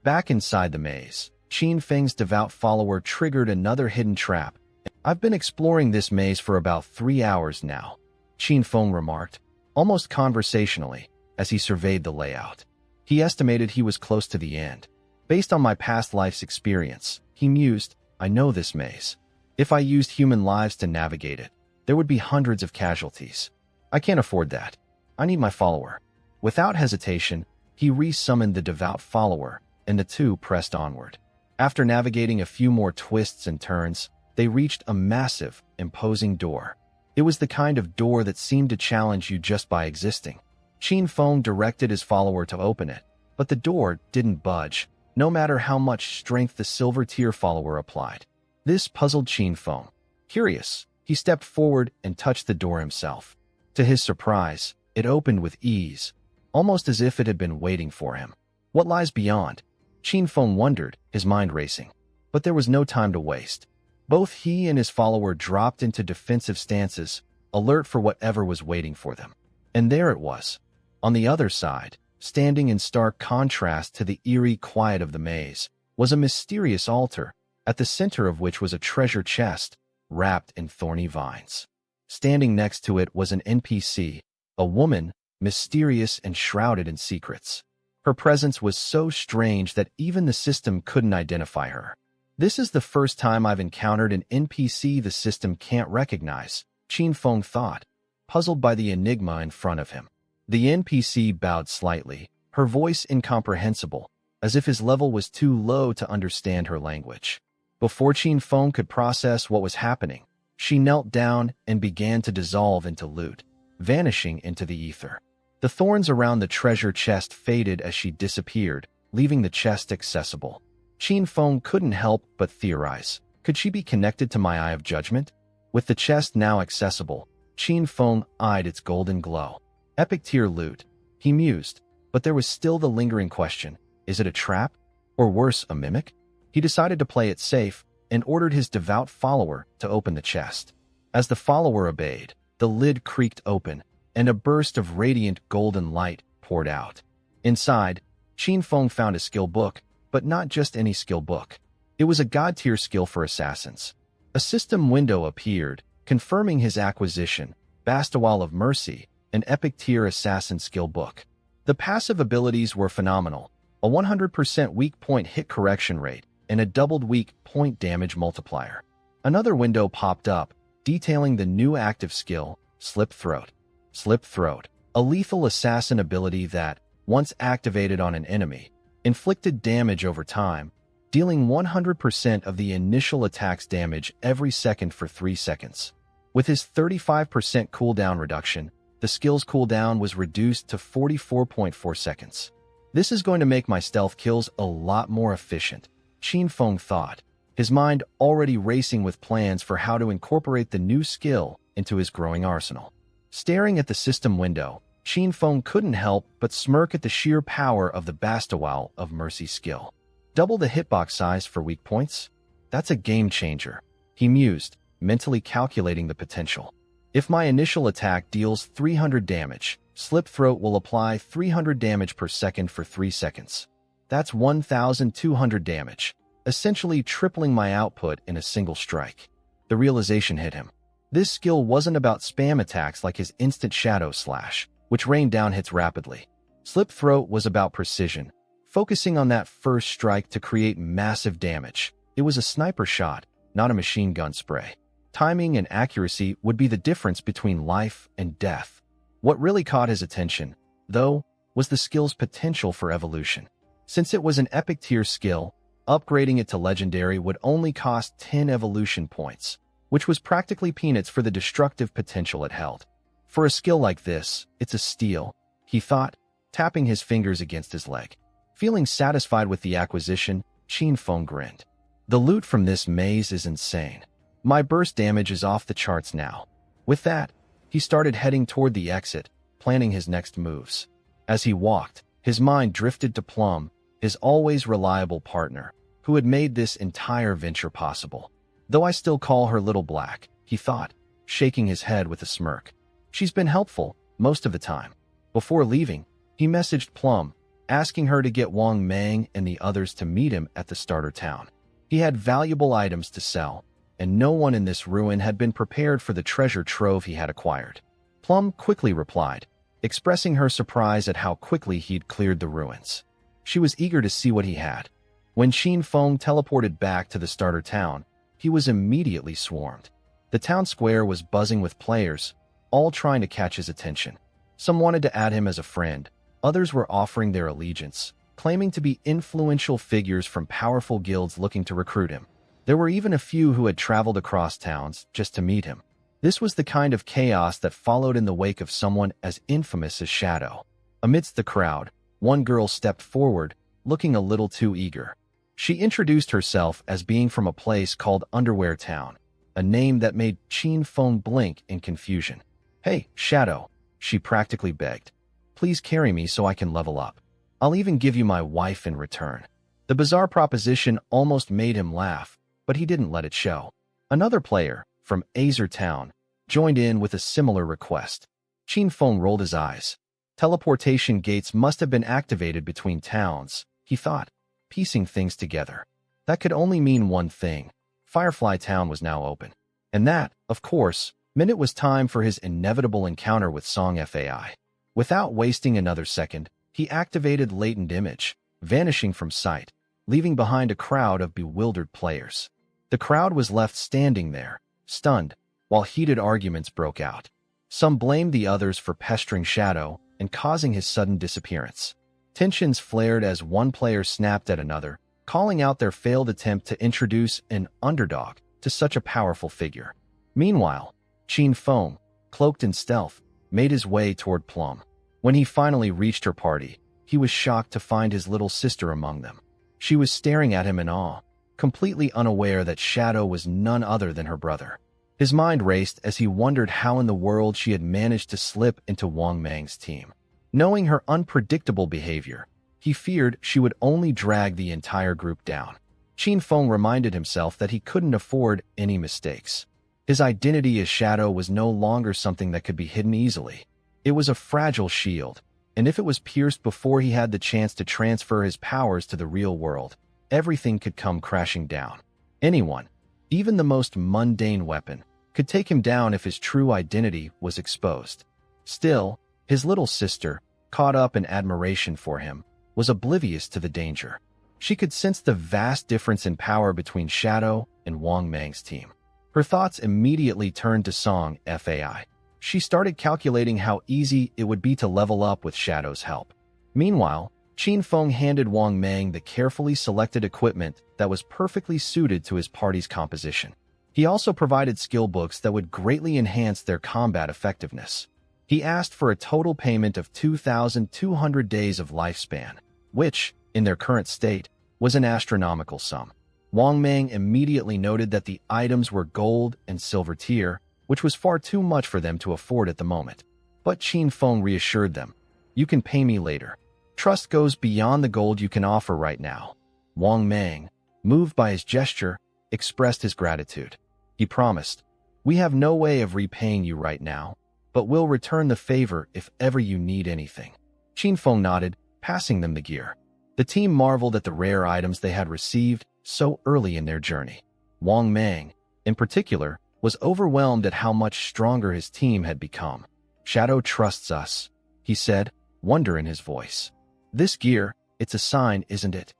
Back inside the maze, Qin Feng's devout follower triggered another hidden trap. I've been exploring this maze for about 3 hours now, Qin Feng remarked, almost conversationally, as he surveyed the layout. He estimated he was close to the end. Based on my past life's experience, he mused, I know this maze. If I used human lives to navigate it, there would be hundreds of casualties. I can't afford that. I need my follower. Without hesitation, he re-summoned the devout follower, and the 2 pressed onward. After navigating a few more twists and turns, they reached a massive, imposing door. It was the kind of door that seemed to challenge you just by existing. Qin Feng directed his follower to open it, but the door didn't budge, no matter how much strength the silver tier follower applied. This puzzled Qin Feng. Curious, He stepped forward and touched the door himself. To his surprise, it opened with ease, almost as if it had been waiting for him. What lies beyond? Qin Feng wondered, his mind racing. But there was no time to waste. Both he and his follower dropped into defensive stances, alert for whatever was waiting for them. And there it was. On the other side, standing in stark contrast to the eerie quiet of the maze, was a mysterious altar, at the center of which was a treasure chest, wrapped in thorny vines. Standing next to it was an NPC, a woman, mysterious and shrouded in secrets. Her presence was so strange that even the system couldn't identify her. This is the first time I've encountered an NPC the system can't recognize, Qin Feng thought, puzzled by the enigma in front of him. The NPC bowed slightly, her voice incomprehensible, as if his level was too low to understand her language. Before Qin Feng could process what was happening, she knelt down and began to dissolve into loot, vanishing into the ether. The thorns around the treasure chest faded as she disappeared, leaving the chest accessible. Qin Feng couldn't help but theorize. Could she be connected to my Eye of Judgment? With the chest now accessible, Qin Feng eyed its golden glow. Epic tier loot, he mused, but there was still the lingering question, is it a trap? Or worse, a mimic? He decided to play it safe and ordered his devout follower to open the chest. As the follower obeyed, the lid creaked open, and a burst of radiant golden light poured out. Inside, Qin Feng found a skill book, but not just any skill book. It was a god-tier skill for assassins. A system window appeared, confirming his acquisition, Betrayal of Mercy, an epic-tier assassin skill book. The passive abilities were phenomenal, a 100% weak point hit correction rate, and a doubled weak point damage multiplier. Another window popped up, detailing the new active skill, Slip Throat. Slip Throat, a lethal assassin ability that, once activated on an enemy, inflicted damage over time, dealing 100% of the initial attack's damage every second for 3 seconds. With his 35% cooldown reduction, the skill's cooldown was reduced to 44.4 seconds. This is going to make my stealth kills a lot more efficient, Qin Feng thought, his mind already racing with plans for how to incorporate the new skill into his growing arsenal. Staring at the system window, Qin Feng couldn't help but smirk at the sheer power of the Betrayal of Mercy skill. Double the hitbox size for weak points? That's a game changer, he mused, mentally calculating the potential. If my initial attack deals 300 damage, Slip Throat will apply 300 damage per second for 3 seconds. That's 1,200 damage, essentially tripling my output in a single strike. The realization hit him. This skill wasn't about spam attacks like his instant shadow slash, which rained down hits rapidly. Slip Throat was about precision, focusing on that first strike to create massive damage. It was a sniper shot, not a machine gun spray. Timing and accuracy would be the difference between life and death. What really caught his attention, though, was the skill's potential for evolution. Since it was an epic tier skill, upgrading it to legendary would only cost 10 evolution points, which was practically peanuts for the destructive potential it held. For a skill like this, it's a steal, he thought, tapping his fingers against his leg. Feeling satisfied with the acquisition, Qin Feng grinned. The loot from this maze is insane. My burst damage is off the charts now. With that, he started heading toward the exit, planning his next moves. As he walked, his mind drifted to Plum, his always reliable partner, who had made this entire venture possible. Though I still call her Little Black, he thought, shaking his head with a smirk. She's been helpful, most of the time. Before leaving, he messaged Plum, asking her to get Wang Mang and the others to meet him at the starter town. He had valuable items to sell, and no one in this ruin had been prepared for the treasure trove he had acquired. Plum quickly replied, expressing her surprise at how quickly he'd cleared the ruins. She was eager to see what he had. When Qin Feng teleported back to the starter town, he was immediately swarmed. The town square was buzzing with players, all trying to catch his attention. Some wanted to add him as a friend, others were offering their allegiance, claiming to be influential figures from powerful guilds looking to recruit him. There were even a few who had traveled across towns just to meet him. This was the kind of chaos that followed in the wake of someone as infamous as Shadow. Amidst the crowd, one girl stepped forward, looking a little too eager. She introduced herself as being from a place called Underwear Town. a name that made Qin Feng blink in confusion. "Hey, Shadow," she practically begged. "Please carry me so I can level up. I'll even give you my wife in return." The bizarre proposition almost made him laugh, but he didn't let it show. Another player, from Azer Town, joined in with a similar request. Qin Feng rolled his eyes. Teleportation gates must have been activated between towns, he thought, piecing things together. That could only mean one thing. Firefly Town was now open. And that, of course, meant it was time for his inevitable encounter with Song Fai. Without wasting another second, he activated Latent Image, vanishing from sight, leaving behind a crowd of bewildered players. The crowd was left standing there, stunned, while heated arguments broke out. Some blamed the others for pestering Shadow and causing his sudden disappearance. Tensions flared as one player snapped at another, calling out their failed attempt to introduce an underdog to such a powerful figure. Meanwhile, Qin Feng, cloaked in stealth, made his way toward Plum. When he finally reached her party, he was shocked to find his little sister among them. She was staring at him in awe, completely unaware that Shadow was none other than her brother. His mind raced as he wondered how in the world she had managed to slip into Wang Mang's team. Knowing her unpredictable behavior, he feared she would only drag the entire group down. Qin Feng reminded himself that he couldn't afford any mistakes. His identity as Shadow was no longer something that could be hidden easily. It was a fragile shield, and if it was pierced before he had the chance to transfer his powers to the real world, everything could come crashing down. Anyone, even the most mundane weapon, could take him down if his true identity was exposed. Still, his little sister, caught up in admiration for him, was oblivious to the danger. She could sense the vast difference in power between Shadow and Wang Mang's team. Her thoughts immediately turned to Song Fai. She started calculating how easy it would be to level up with Shadow's help. Meanwhile, Qin Feng handed Wang Mang the carefully selected equipment that was perfectly suited to his party's composition. He also provided skill books that would greatly enhance their combat effectiveness. He asked for a total payment of 2,200 days of lifespan, which, in their current state, was an astronomical sum. Wang Mang immediately noted that the items were gold and silver tier, which was far too much for them to afford at the moment. But Qin Feng reassured them, "You can pay me later. Trust goes beyond the gold you can offer right now." Wang Mang, moved by his gesture, expressed his gratitude. He promised, "We have no way of repaying you right now, but we'll return the favor if ever you need anything." Qin Feng nodded, passing them the gear. The team marveled at the rare items they had received so early in their journey. Wang Mang, in particular, was overwhelmed at how much stronger his team had become. "Shadow trusts us," he said, wonder in his voice. "This gear, it's a sign, isn't it?"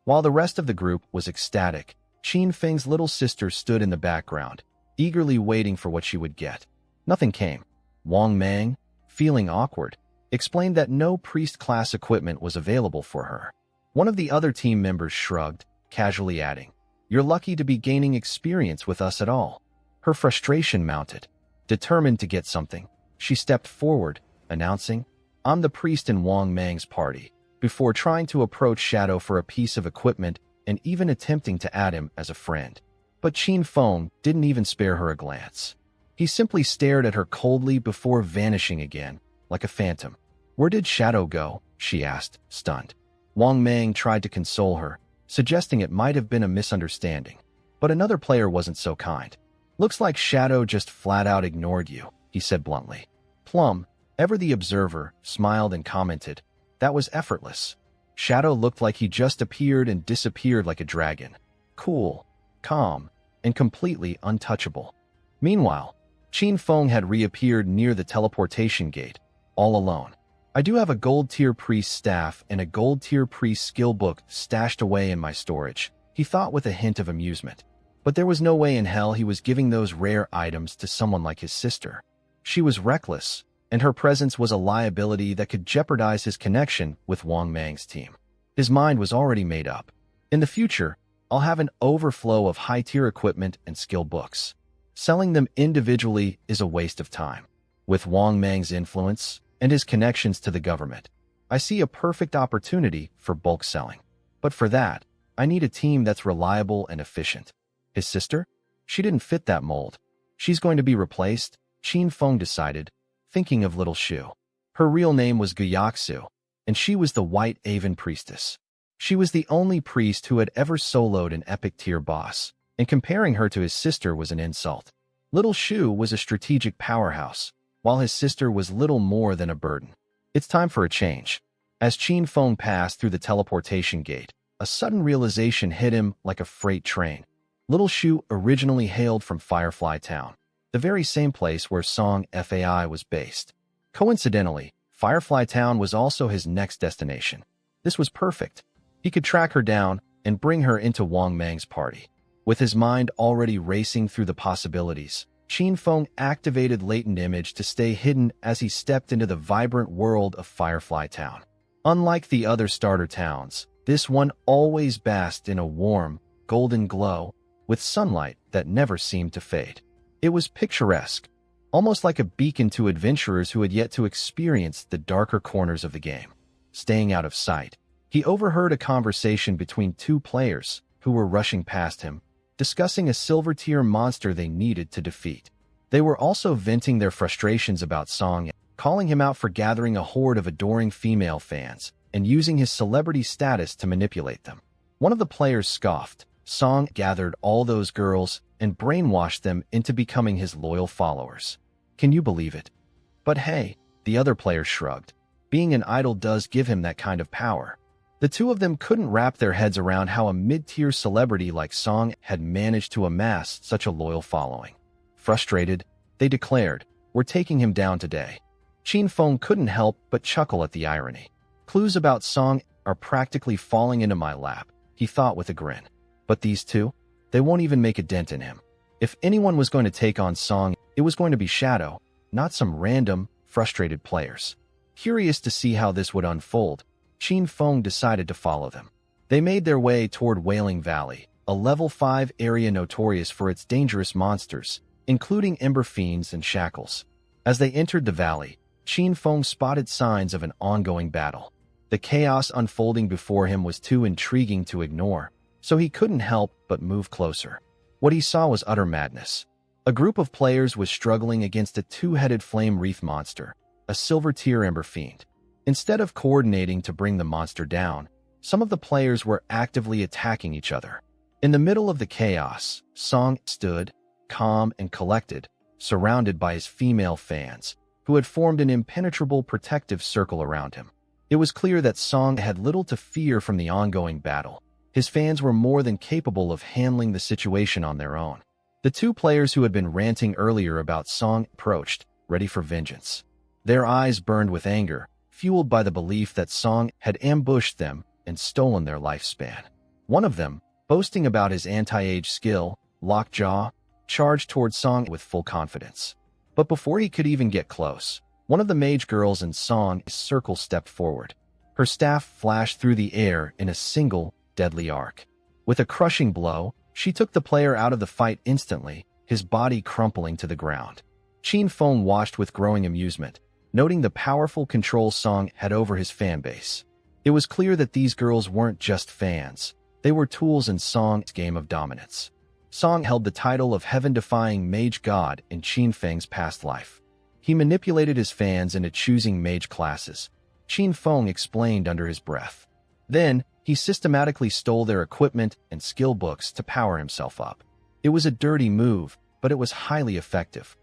While the rest of the group was ecstatic, Qin Feng's little sister stood in the background, eagerly waiting for what she would get. Nothing came. Wang Mang, feeling awkward, explained that no priest-class equipment was available for her. One of the other team members shrugged, casually adding, "You're lucky to be gaining experience with us at all." Her frustration mounted. Determined to get something, she stepped forward, announcing, "I'm the priest in Wang Mang's party," before trying to approach Shadow for a piece of equipment and even attempting to add him as a friend. But Qin Feng didn't even spare her a glance. He simply stared at her coldly before vanishing again, like a phantom. "Where did Shadow go?" she asked, stunned. Wang Mang tried to console her, suggesting it might have been a misunderstanding. But another player wasn't so kind. "Looks like Shadow just flat out ignored you," he said bluntly. Plum, ever the observer, smiled and commented, "That was effortless. Shadow looked like he just appeared and disappeared like a dragon. Cool, calm, and completely untouchable." Meanwhile, Qin Feng had reappeared near the teleportation gate, all alone. "I do have a gold-tier priest staff and a gold-tier priest skill book stashed away in my storage," he thought with a hint of amusement. But there was no way in hell he was giving those rare items to someone like his sister. She was reckless, and her presence was a liability that could jeopardize his connection with Wang Mang's team. His mind was already made up. In the future, I'll have an overflow of high-tier equipment and skill books. Selling them individually is a waste of time. With Wang Mang's influence and his connections to the government, I see a perfect opportunity for bulk selling. But for that, I need a team that's reliable and efficient. His sister? She didn't fit that mold. She's going to be replaced, Qin Feng decided, thinking of Little Shu. Her real name was Gyaksu, and she was the White Aven Priestess. She was the only priest who had ever soloed an epic tier boss, and comparing her to his sister was an insult. Little Shu was a strategic powerhouse, while his sister was little more than a burden. It's time for a change. As Qin Feng passed through the teleportation gate, a sudden realization hit him like a freight train. Little Shu originally hailed from Firefly Town, the very same place where Song Fai was based. Coincidentally, Firefly Town was also his next destination. This was perfect. He could track her down and bring her into Wang Mang's party. With his mind already racing through the possibilities, Qin Feng activated Latent Image to stay hidden as he stepped into the vibrant world of Firefly Town. Unlike the other starter towns, this one always basked in a warm, golden glow, with sunlight that never seemed to fade. It was picturesque, almost like a beacon to adventurers who had yet to experience the darker corners of the game. Staying out of sight, he overheard a conversation between two players who were rushing past him, discussing a silver-tier monster they needed to defeat. They were also venting their frustrations about Song, calling him out for gathering a horde of adoring female fans and using his celebrity status to manipulate them. One of the players scoffed. Song gathered all those girls and brainwashed them into becoming his loyal followers. Can you believe it? But hey, the other player shrugged. Being an idol does give him that kind of power. The two of them couldn't wrap their heads around how a mid-tier celebrity like Song had managed to amass such a loyal following. Frustrated, they declared, "We're taking him down today." Qin Feng couldn't help but chuckle at the irony. Clues about Song are practically falling into my lap, he thought with a grin. But these two? They won't even make a dent in him. If anyone was going to take on Song, it was going to be Shadow, not some random, frustrated players. Curious to see how this would unfold, Qin Feng decided to follow them. They made their way toward Wailing Valley, a level 5 area notorious for its dangerous monsters, including Ember Fiends and Shackles. As they entered the valley, Qin Feng spotted signs of an ongoing battle. The chaos unfolding before him was too intriguing to ignore, so he couldn't help but move closer. What he saw was utter madness. A group of players was struggling against a two-headed flame wreath monster, a silver-tier Ember Fiend. Instead of coordinating to bring the monster down, some of the players were actively attacking each other. In the middle of the chaos, Song stood, calm and collected, surrounded by his female fans, who had formed an impenetrable protective circle around him. It was clear that Song had little to fear from the ongoing battle. His fans were more than capable of handling the situation on their own. The two players who had been ranting earlier about Song approached, ready for vengeance. Their eyes burned with anger, fueled by the belief that Song had ambushed them and stolen their lifespan. One of them, boasting about his anti-age skill, Lockjaw, charged toward Song with full confidence. But before he could even get close, one of the mage girls in Song's circle stepped forward. Her staff flashed through the air in a single, deadly arc. With a crushing blow, she took the player out of the fight instantly, his body crumpling to the ground. Qin Feng watched with growing amusement, noting the powerful control Song had over his fanbase. It was clear that these girls weren't just fans. They were tools in Song's game of dominance. Song held the title of heaven-defying mage god in Qin Feng's past life. He manipulated his fans into choosing mage classes, Qin Feng explained under his breath. Then, he systematically stole their equipment and skill books to power himself up. It was a dirty move, but it was highly effective.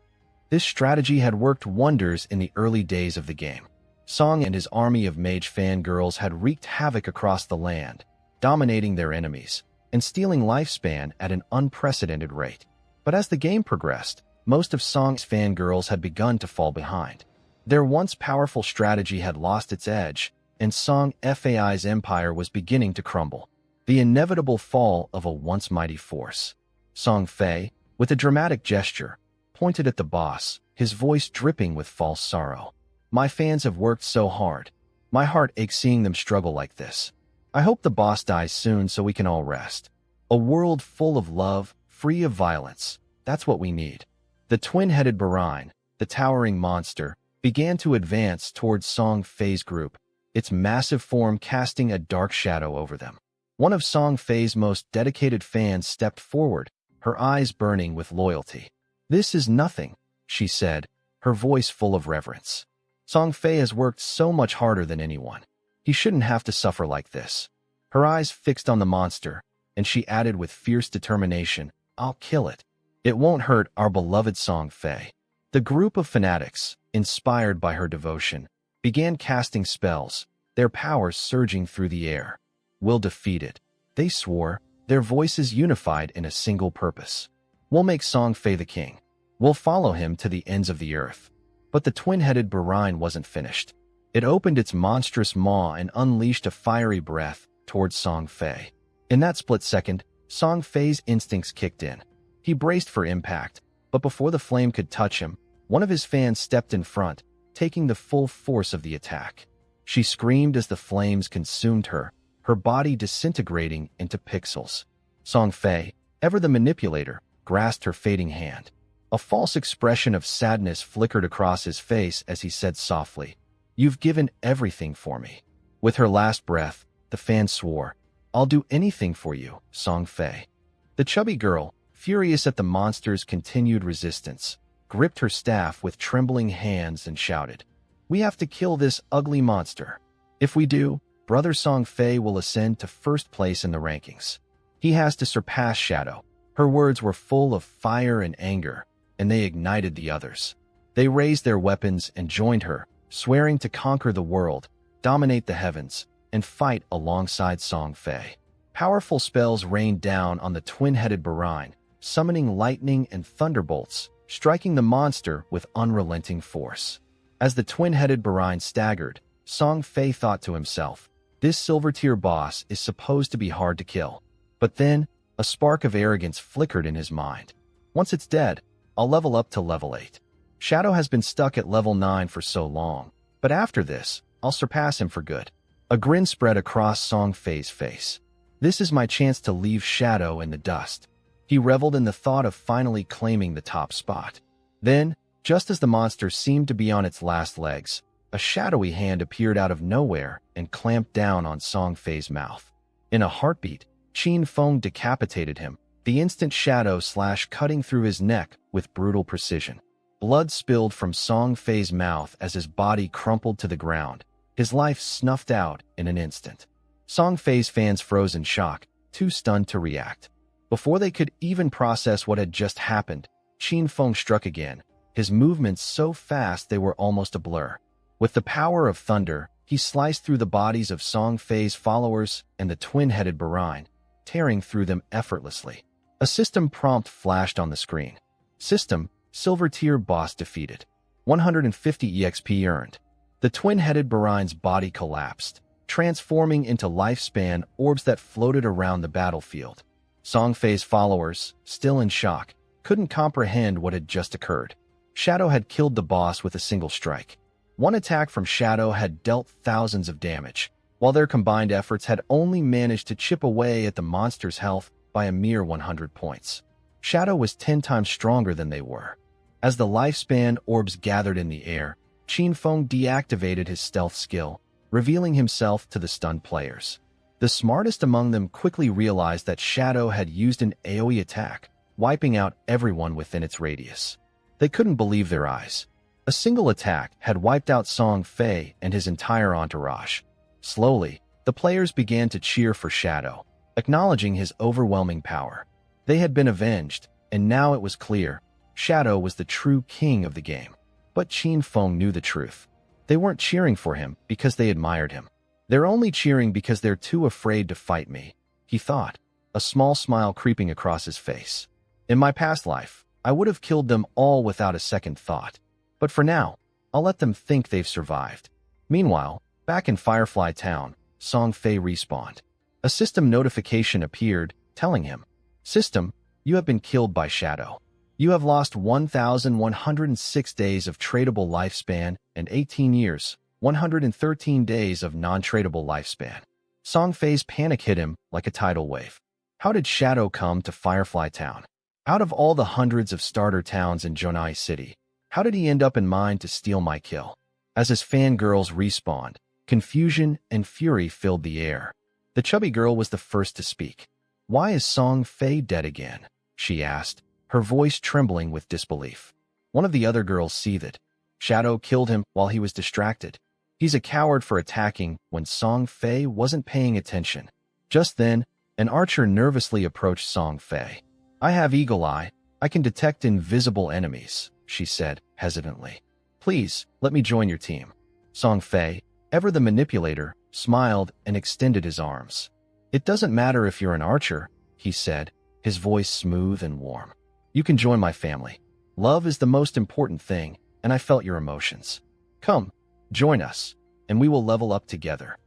This strategy had worked wonders in the early days of the game. Song and his army of mage fangirls had wreaked havoc across the land, dominating their enemies, and stealing lifespan at an unprecedented rate. But as the game progressed, most of Song's fangirls had begun to fall behind. Their once powerful strategy had lost its edge, and Song Fai's empire was beginning to crumble. The inevitable fall of a once mighty force. Song Fei, with a dramatic gesture, pointed at the boss, his voice dripping with false sorrow. "My fans have worked so hard. My heart aches seeing them struggle like this. I hope the boss dies soon so we can all rest. A world full of love, free of violence. That's what we need." The twin-headed Barine, the towering monster, began to advance towards Song Fei's group, its massive form casting a dark shadow over them. One of Song Fei's most dedicated fans stepped forward, her eyes burning with loyalty. "This is nothing," she said, her voice full of reverence. "Song Fei has worked so much harder than anyone. He shouldn't have to suffer like this." Her eyes fixed on the monster, and she added with fierce determination, "I'll kill it. It won't hurt our beloved Song Fei." The group of fanatics, inspired by her devotion, began casting spells, their powers surging through the air. "We'll defeat it," they swore, their voices unified in a single purpose. "We'll make Song Fei the king. We'll follow him to the ends of the earth." But the twin-headed Brine wasn't finished. It opened its monstrous maw and unleashed a fiery breath towards Song Fei. In that split second, Song Fei's instincts kicked in. He braced for impact, but before the flame could touch him, one of his fans stepped in front, taking the full force of the attack. She screamed as the flames consumed her, her body disintegrating into pixels. Song Fei, ever the manipulator, grasped her fading hand. A false expression of sadness flickered across his face as he said softly, "You've given everything for me." With her last breath, the fan swore, "I'll do anything for you, Song Fei." The chubby girl, furious at the monster's continued resistance, gripped her staff with trembling hands and shouted, "We have to kill this ugly monster. If we do, Brother Song Fei will ascend to first place in the rankings. He has to surpass Shadow." Her words were full of fire and anger, and they ignited the others. They raised their weapons and joined her, swearing to conquer the world, dominate the heavens, and fight alongside Song Fei. Powerful spells rained down on the twin-headed Brine, summoning lightning and thunderbolts, striking the monster with unrelenting force. As the twin-headed Brine staggered, Song Fei thought to himself, "This silver-tier boss is supposed to be hard to kill." But then, a spark of arrogance flickered in his mind. "Once it's dead, I'll level up to level 8. Shadow has been stuck at level 9 for so long, but after this, I'll surpass him for good." A grin spread across Song Fei's face. "This is my chance to leave Shadow in the dust." He reveled in the thought of finally claiming the top spot. Then, just as the monster seemed to be on its last legs, a shadowy hand appeared out of nowhere and clamped down on Song Fei's mouth. In a heartbeat, Qin Feng decapitated him, the instant shadow slash cutting through his neck with brutal precision. Blood spilled from Song Fei's mouth as his body crumpled to the ground, his life snuffed out in an instant. Song Fei's fans froze in shock, too stunned to react. Before they could even process what had just happened, Qin Feng struck again, his movements so fast they were almost a blur. With the power of thunder, he sliced through the bodies of Song Fei's followers and the twin-headed Brine, tearing through them effortlessly. A system prompt flashed on the screen. System, Silver Tier Boss defeated. 150 EXP earned. The twin-headed Brine's body collapsed, transforming into lifespan orbs that floated around the battlefield. Song Fei's followers, still in shock, couldn't comprehend what had just occurred. Shadow had killed the boss with a single strike. One attack from Shadow had dealt thousands of damage, while their combined efforts had only managed to chip away at the monster's health by a mere 100 points. Shadow was 10 times stronger than they were. As the lifespan orbs gathered in the air, Qin Feng deactivated his stealth skill, revealing himself to the stunned players. The smartest among them quickly realized that Shadow had used an AoE attack, wiping out everyone within its radius. They couldn't believe their eyes. A single attack had wiped out Song Fei and his entire entourage. Slowly, the players began to cheer for Shadow, acknowledging his overwhelming power. They had been avenged, and now it was clear, Shadow was the true king of the game. But Qin Feng knew the truth. They weren't cheering for him because they admired him. "They're only cheering because they're too afraid to fight me," he thought, a small smile creeping across his face. "In my past life, I would have killed them all without a second thought. But for now, I'll let them think they've survived." Meanwhile, back in Firefly Town, Song Fei respawned. A system notification appeared, telling him, "System, you have been killed by Shadow. You have lost 1,106 days of tradable lifespan and 18 years, 113 days of non-tradable lifespan." Song Fei's panic hit him like a tidal wave. How did Shadow come to Firefly Town? Out of all the hundreds of starter towns in Jonai City, how did he end up in mine to steal my kill? As his fangirls respawned, confusion and fury filled the air. The chubby girl was the first to speak. "Why is Song Fei dead again?" she asked, her voice trembling with disbelief. One of the other girls seethed. Shadow killed him while he was distracted. He's a coward for attacking when Song Fei wasn't paying attention. Just then, an archer nervously approached Song Fei. I have eagle eye. I can detect invisible enemies, she said, hesitantly. Please, let me join your team. Song Fei, ever the manipulator, smiled and extended his arms. It doesn't matter if you're an archer, he said, his voice smooth and warm. You can join my family. Love is the most important thing, and I felt your emotions. Come, join us, and we will level up together.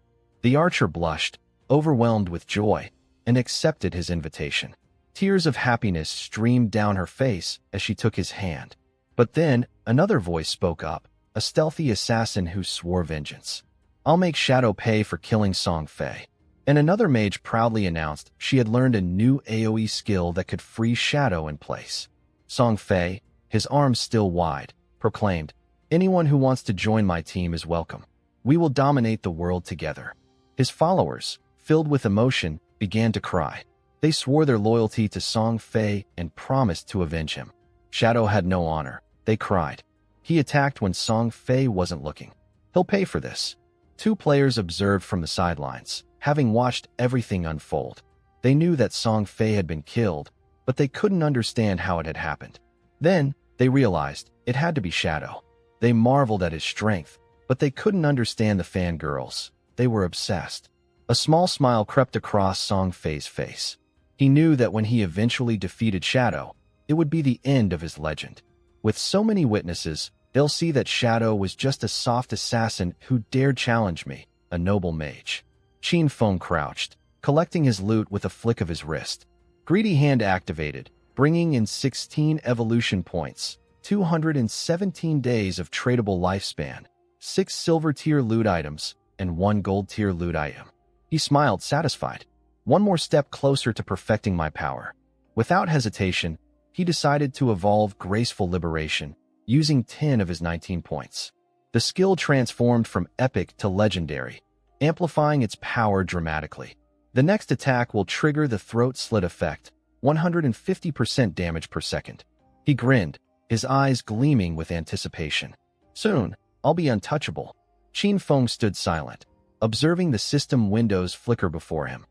The archer blushed, overwhelmed with joy, and accepted his invitation. Tears of happiness streamed down her face as she took his hand. But then, another voice spoke up, a stealthy assassin who swore vengeance. I'll make Shadow pay for killing Song Fei. And another mage proudly announced she had learned a new AoE skill that could freeze Shadow in place. Song Fei, his arms still wide, proclaimed, anyone who wants to join my team is welcome. We will dominate the world together. His followers, filled with emotion, began to cry. They swore their loyalty to Song Fei and promised to avenge him. Shadow had no honor, they cried. He attacked when Song Fei wasn't looking. He'll pay for this. Two players observed from the sidelines, having watched everything unfold. They knew that Song Fei had been killed, but they couldn't understand how it had happened. Then, they realized it had to be Shadow. They marveled at his strength, but they couldn't understand the fangirls. They were obsessed. A small smile crept across Song Fei's face. He knew that when he eventually defeated Shadow, it would be the end of his legend. With so many witnesses, they'll see that Shadow was just a soft assassin who dared challenge me, a noble mage. Qin Feng crouched, collecting his loot with a flick of his wrist. Greedy Hand activated, bringing in 16 evolution points, 217 days of tradable lifespan, 6 silver tier loot items, and 1 gold tier loot item. He smiled, satisfied. One more step closer to perfecting my power. Without hesitation, he decided to evolve Graceful Liberation, using 10 of his 19 points. The skill transformed from epic to legendary, amplifying its power dramatically. The next attack will trigger the throat slit effect, 150% damage per second. He grinned, his eyes gleaming with anticipation. Soon, I'll be untouchable. Qin Feng stood silent, observing the system windows flicker before him.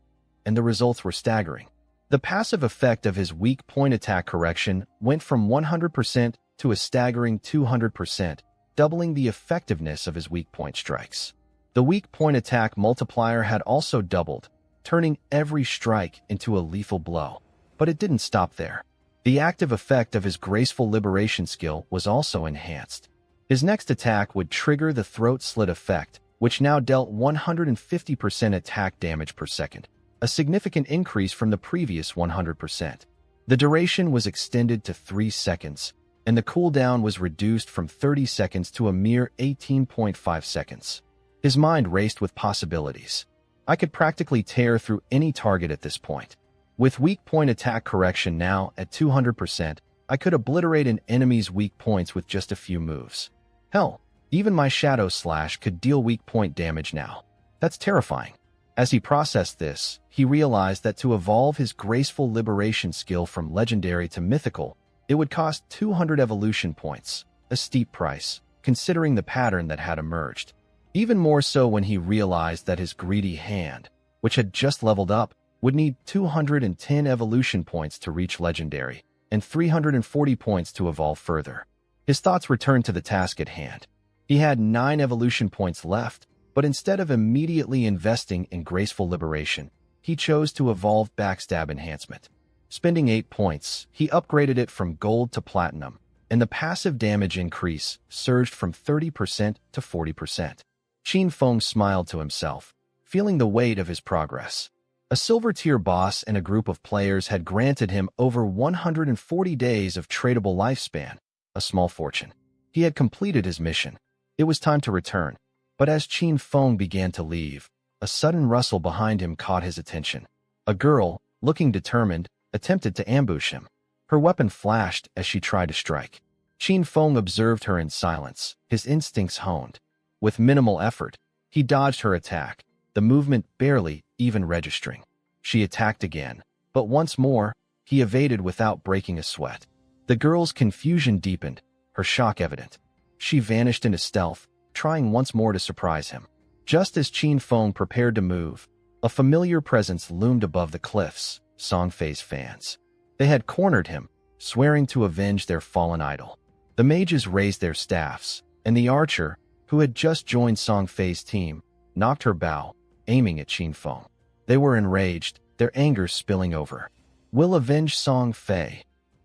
And the results were staggering. The passive effect of his weak point attack correction went from 100% to a staggering 200%, doubling the effectiveness of his weak point strikes. The weak point attack multiplier had also doubled, turning every strike into a lethal blow. But it didn't stop there. The active effect of his Graceful Liberation skill was also enhanced. His next attack would trigger the throat slit effect, which now dealt 150% attack damage per second, a significant increase from the previous 100%. The duration was extended to 3 seconds, and the cooldown was reduced from 30 seconds to a mere 18.5 seconds. His mind raced with possibilities. I could practically tear through any target at this point. With weak point attack correction now at 200%, I could obliterate an enemy's weak points with just a few moves. Hell, even my Shadow Slash could deal weak point damage now. That's terrifying. As he processed this, he realized that to evolve his Graceful Liberation skill from legendary to mythical, it would cost 200 evolution points, a steep price, considering the pattern that had emerged. Even more so when he realized that his Greedy Hand, which had just leveled up, would need 210 evolution points to reach legendary, and 340 points to evolve further. His thoughts returned to the task at hand. He had 9 evolution points left, but instead of immediately investing in Graceful Liberation, he chose to evolve Backstab Enhancement. Spending 8 points, he upgraded it from gold to platinum, and the passive damage increase surged from 30% to 40%. Qin Feng smiled to himself, feeling the weight of his progress. A silver tier boss and a group of players had granted him over 140 days of tradable lifespan, a small fortune. He had completed his mission. It was time to return. But as Qin Feng began to leave, a sudden rustle behind him caught his attention. A girl, looking determined, attempted to ambush him. Her weapon flashed as she tried to strike. Qin Feng observed her in silence, his instincts honed. With minimal effort, he dodged her attack, the movement barely even registering. She attacked again, but once more, he evaded without breaking a sweat. The girl's confusion deepened, her shock evident. She vanished into stealth, trying once more to surprise him. Just as Qin Feng prepared to move, a familiar presence loomed above the cliffs, Song Fei's fans. They had cornered him, swearing to avenge their fallen idol. The mages raised their staffs, and the archer, who had just joined Song Fei's team, knocked her bow, aiming at Qin Feng. They were enraged, their anger spilling over. "We'll avenge Song Fei,"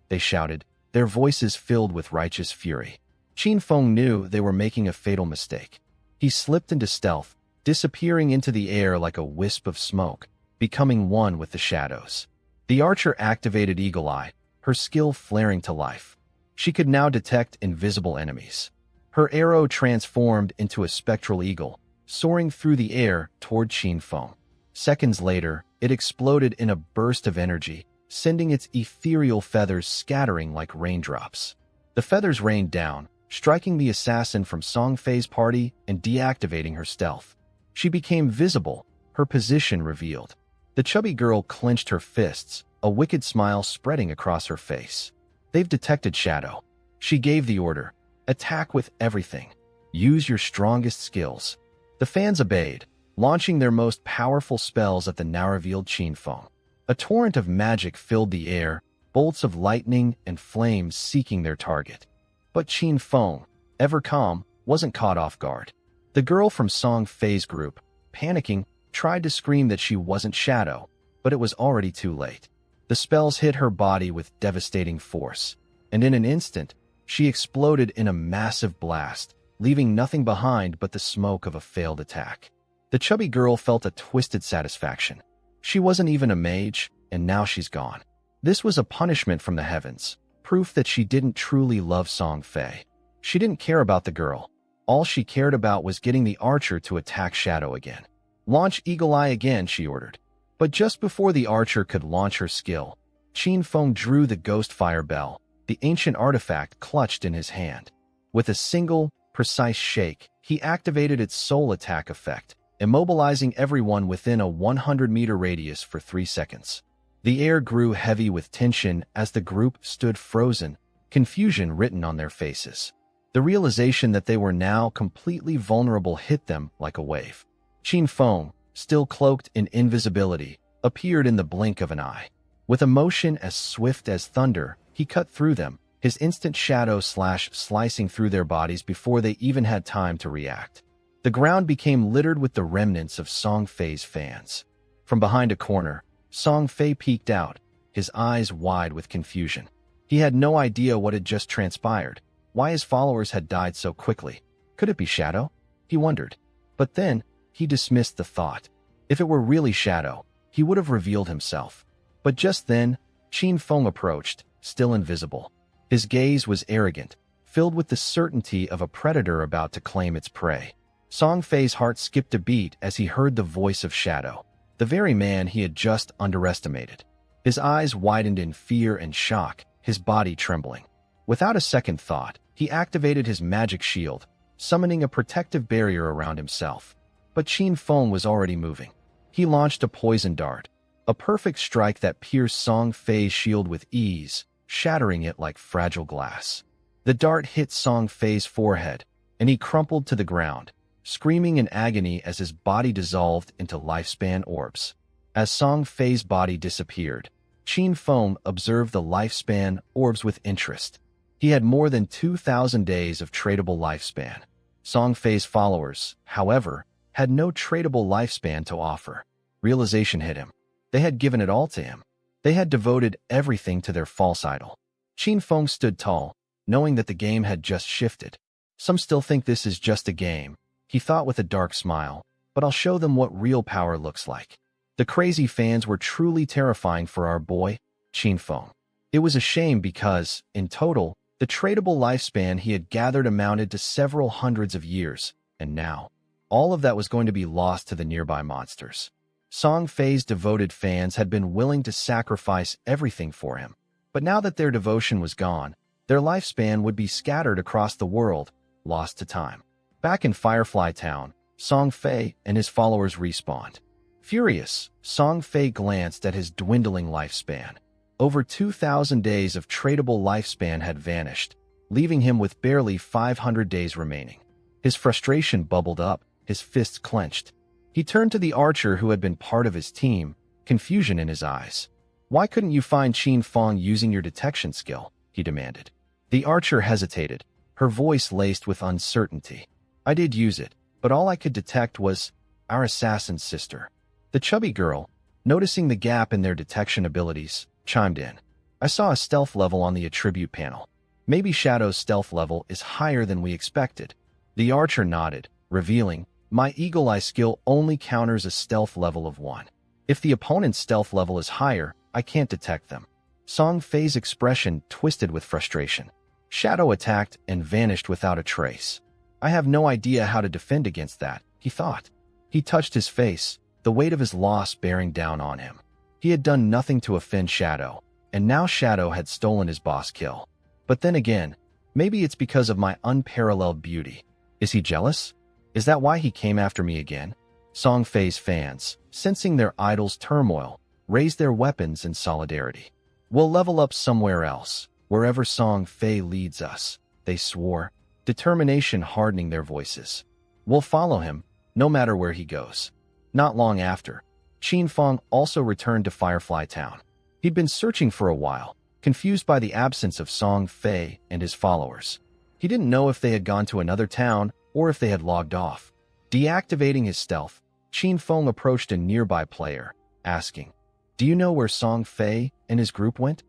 they shouted, their voices filled with righteous fury. Qin Feng knew they were making a fatal mistake. He slipped into stealth, disappearing into the air like a wisp of smoke, becoming one with the shadows. The archer activated Eagle Eye, her skill flaring to life. She could now detect invisible enemies. Her arrow transformed into a spectral eagle, soaring through the air toward Qin Feng. Seconds later, it exploded in a burst of energy, sending its ethereal feathers scattering like raindrops. The feathers rained down, striking the assassin from Song Fei's party and deactivating her stealth. She became visible, her position revealed. The chubby girl clenched her fists, a wicked smile spreading across her face. "They've detected Shadow." She gave the order, "Attack with everything. Use your strongest skills." The fans obeyed, launching their most powerful spells at the now revealed Qin Feng. A torrent of magic filled the air, bolts of lightning and flames seeking their target. But Qin Feng, ever calm, wasn't caught off guard. The girl from Song Fei's group, panicking, tried to scream that she wasn't Shadow, but it was already too late. The spells hit her body with devastating force, and in an instant, she exploded in a massive blast, leaving nothing behind but the smoke of a failed attack. The chubby girl felt a twisted satisfaction. She wasn't even a mage, and now she's gone. This was a punishment from the heavens, proof that she didn't truly love Song Fei. She didn't care about the girl. All she cared about was getting the archer to attack Shadow again. "Launch Eagle Eye again," she ordered. But just before the archer could launch her skill, Qin Feng drew the ghost fire bell, the ancient artifact clutched in his hand. With a single, precise shake, he activated its soul attack effect, immobilizing everyone within a 100-meter radius for 3 seconds. The air grew heavy with tension as the group stood frozen, confusion written on their faces. The realization that they were now completely vulnerable hit them like a wave. Qin Feng, still cloaked in invisibility, appeared in the blink of an eye. With a motion as swift as thunder, he cut through them, his instant shadow slicing through their bodies before they even had time to react. The ground became littered with the remnants of Song Fei's fans. From behind a corner, Song Fei peeked out, his eyes wide with confusion. He had no idea what had just transpired, why his followers had died so quickly. Could it be Shadow? He wondered. But then, he dismissed the thought. If it were really Shadow, he would have revealed himself. But just then, Qin Feng approached, still invisible. His gaze was arrogant, filled with the certainty of a predator about to claim its prey. Song Fei's heart skipped a beat as he heard the voice of Shadow, the very man he had just underestimated. His eyes widened in fear and shock, his body trembling. Without a second thought, he activated his magic shield, summoning a protective barrier around himself. But Qin Feng was already moving. He launched a poison dart, a perfect strike that pierced Song Fei's shield with ease, shattering it like fragile glass. The dart hit Song Fei's forehead, and he crumpled to the ground, screaming in agony as his body dissolved into lifespan orbs. As Song Fei's body disappeared, Qin Feng observed the lifespan orbs with interest. He had more than 2,000 days of tradable lifespan. Song Fei's followers, however, had no tradable lifespan to offer. Realization hit him. They had given it all to him. They had devoted everything to their false idol. Qin Feng stood tall, knowing that the game had just shifted. "Some still think this is just a game," he thought with a dark smile, "but I'll show them what real power looks like." The crazy fans were truly terrifying for our boy, Qin Feng. It was a shame because, in total, the tradable lifespan he had gathered amounted to several hundreds of years, and now, all of that was going to be lost to the nearby monsters. Song Fei's devoted fans had been willing to sacrifice everything for him, but now that their devotion was gone, their lifespan would be scattered across the world, lost to time. Back in Firefly Town, Song Fei and his followers respawned. Furious, Song Fei glanced at his dwindling lifespan. Over 2,000 days of tradable lifespan had vanished, leaving him with barely 500 days remaining. His frustration bubbled up, his fists clenched. He turned to the archer who had been part of his team, confusion in his eyes. "Why couldn't you find Qin Feng using your detection skill?" he demanded. The archer hesitated, her voice laced with uncertainty. "I did use it, but all I could detect was our assassin's sister." The chubby girl, noticing the gap in their detection abilities, chimed in. "I saw a stealth level on the attribute panel. Maybe Shadow's stealth level is higher than we expected." The archer nodded, revealing, "My eagle eye skill only counters a stealth level of 1. If the opponent's stealth level is higher, I can't detect them." Song Fei's expression twisted with frustration. Shadow attacked and vanished without a trace. "I have no idea how to defend against that," he thought. He touched his face, the weight of his loss bearing down on him. He had done nothing to offend Shadow, and now Shadow had stolen his boss kill. But then again, maybe it's because of my unparalleled beauty. Is he jealous? Is that why he came after me again? Song Fei's fans, sensing their idol's turmoil, raised their weapons in solidarity. "We'll level up somewhere else, wherever Song Fei leads us," they swore, determination hardening their voices. "We'll follow him, no matter where he goes." Not long after, Qin Feng also returned to Firefly Town. He'd been searching for a while, confused by the absence of Song Fei and his followers. He didn't know if they had gone to another town or if they had logged off. Deactivating his stealth, Qin Feng approached a nearby player, asking, "Do you know where Song Fei and his group went?"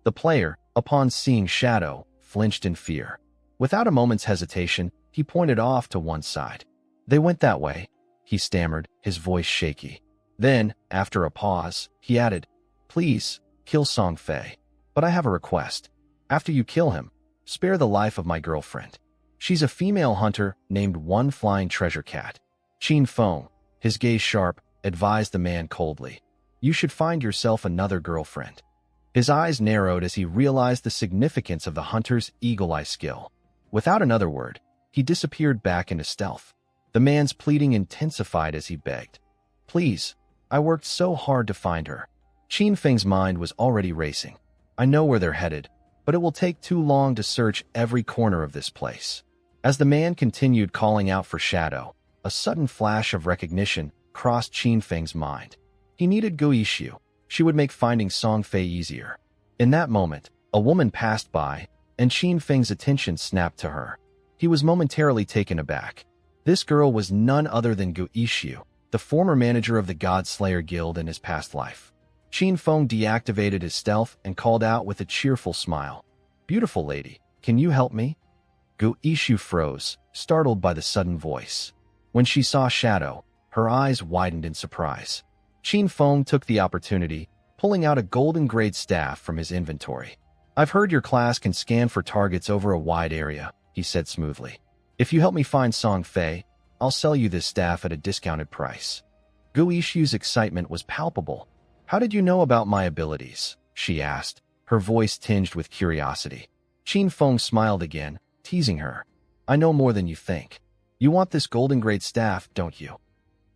The player, upon seeing Shadow, flinched in fear. Without a moment's hesitation, he pointed off to one side. "They went that way," he stammered, his voice shaky. Then, after a pause, he added, "Please, kill Song Fei. But I have a request. After you kill him, spare the life of my girlfriend. She's a female hunter named One Flying Treasure Cat." Qin Feng, his gaze sharp, advised the man coldly, "You should find yourself another girlfriend." His eyes narrowed as he realized the significance of the hunter's eagle eye skill. Without another word, he disappeared back into stealth. The man's pleading intensified as he begged, "Please, I worked so hard to find her." Qin Feng's mind was already racing. "I know where they're headed, but it will take too long to search every corner of this place." As the man continued calling out for Shadow, a sudden flash of recognition crossed Qin Feng's mind. He needed Guishu. She would make finding Song Fei easier. In that moment, a woman passed by, and Qin Feng's attention snapped to her. He was momentarily taken aback. This girl was none other than Guishu, the former manager of the God-Slayer Guild in his past life. Qin Feng deactivated his stealth and called out with a cheerful smile, "Beautiful lady, can you help me?" Guishu froze, startled by the sudden voice. When she saw Shadow, her eyes widened in surprise. Qin Feng took the opportunity, pulling out a golden-grade staff from his inventory. "I've heard your class can scan for targets over a wide area," he said smoothly. "If you help me find Song Fei, I'll sell you this staff at a discounted price." Guishu's excitement was palpable. "How did you know about my abilities?" she asked, her voice tinged with curiosity. Qin Feng smiled again, teasing her. "I know more than you think. You want this golden-grade staff, don't you?"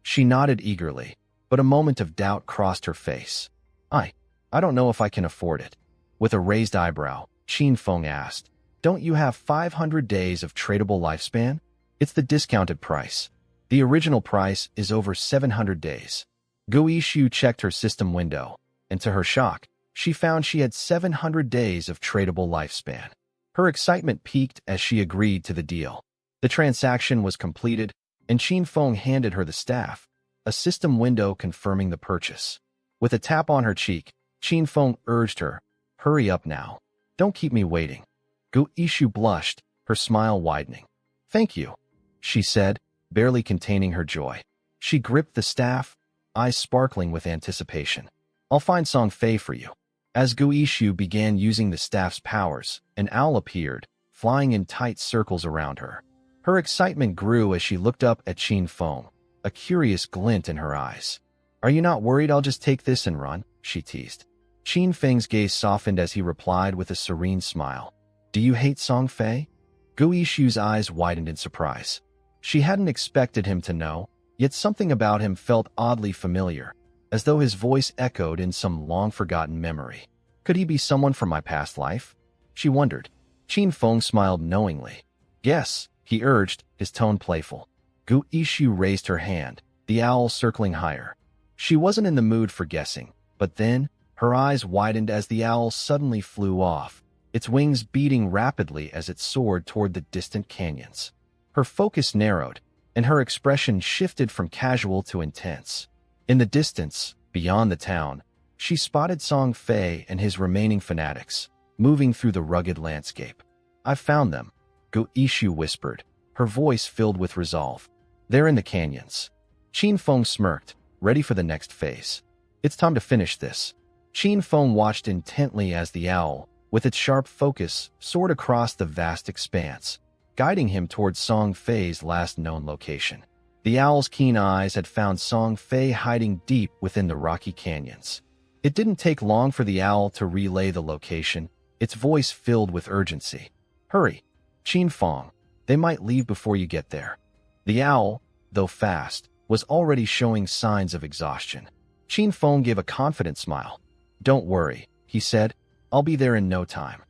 She nodded eagerly, but a moment of doubt crossed her face. I don't know if I can afford it." With a raised eyebrow, Qin Feng asked, "Don't you have 500 days of tradable lifespan?" "It's the discounted price. The original price is over 700 days." Guishu checked her system window, and to her shock, she found she had 700 days of tradable lifespan. Her excitement peaked as she agreed to the deal. The transaction was completed, and Qin Feng handed her the staff, a system window confirming the purchase. With a tap on her cheek, Qin Feng urged her, "Hurry up now. Don't keep me waiting." Guishu blushed, her smile widening. "Thank you," she said, barely containing her joy. She gripped the staff, eyes sparkling with anticipation. "I'll find Song Fei for you." As Guishu began using the staff's powers, an owl appeared, flying in tight circles around her. Her excitement grew as she looked up at Qin Feng, a curious glint in her eyes. "Are you not worried I'll just take this and run?" she teased. Qin Feng's gaze softened as he replied with a serene smile. "Do you hate Song Fei?" Guishu's eyes widened in surprise. She hadn't expected him to know, yet something about him felt oddly familiar, as though his voice echoed in some long-forgotten memory. Could he be someone from my past life? She wondered. Qin Feng smiled knowingly. Yes, he urged, his tone playful. Gu Ishu raised her hand, the owl circling higher. She wasn't in the mood for guessing, but then, her eyes widened as the owl suddenly flew off, its wings beating rapidly as it soared toward the distant canyons. Her focus narrowed, and her expression shifted from casual to intense. In the distance, beyond the town, she spotted Song Fei and his remaining fanatics, moving through the rugged landscape. I've found them, Gu Ishu whispered, her voice filled with resolve. They're in the canyons. Qin Feng smirked, ready for the next phase. It's time to finish this. Qin Feng watched intently as the owl, with its sharp focus, soared across the vast expanse, guiding him towards Song Fei's last known location. The owl's keen eyes had found Song Fei hiding deep within the rocky canyons. It didn't take long for the owl to relay the location, its voice filled with urgency. Hurry, Qin Feng. They might leave before you get there. The owl, though fast, was already showing signs of exhaustion. Qin Feng gave a confident smile. Don't worry, he said. I'll be there in no time.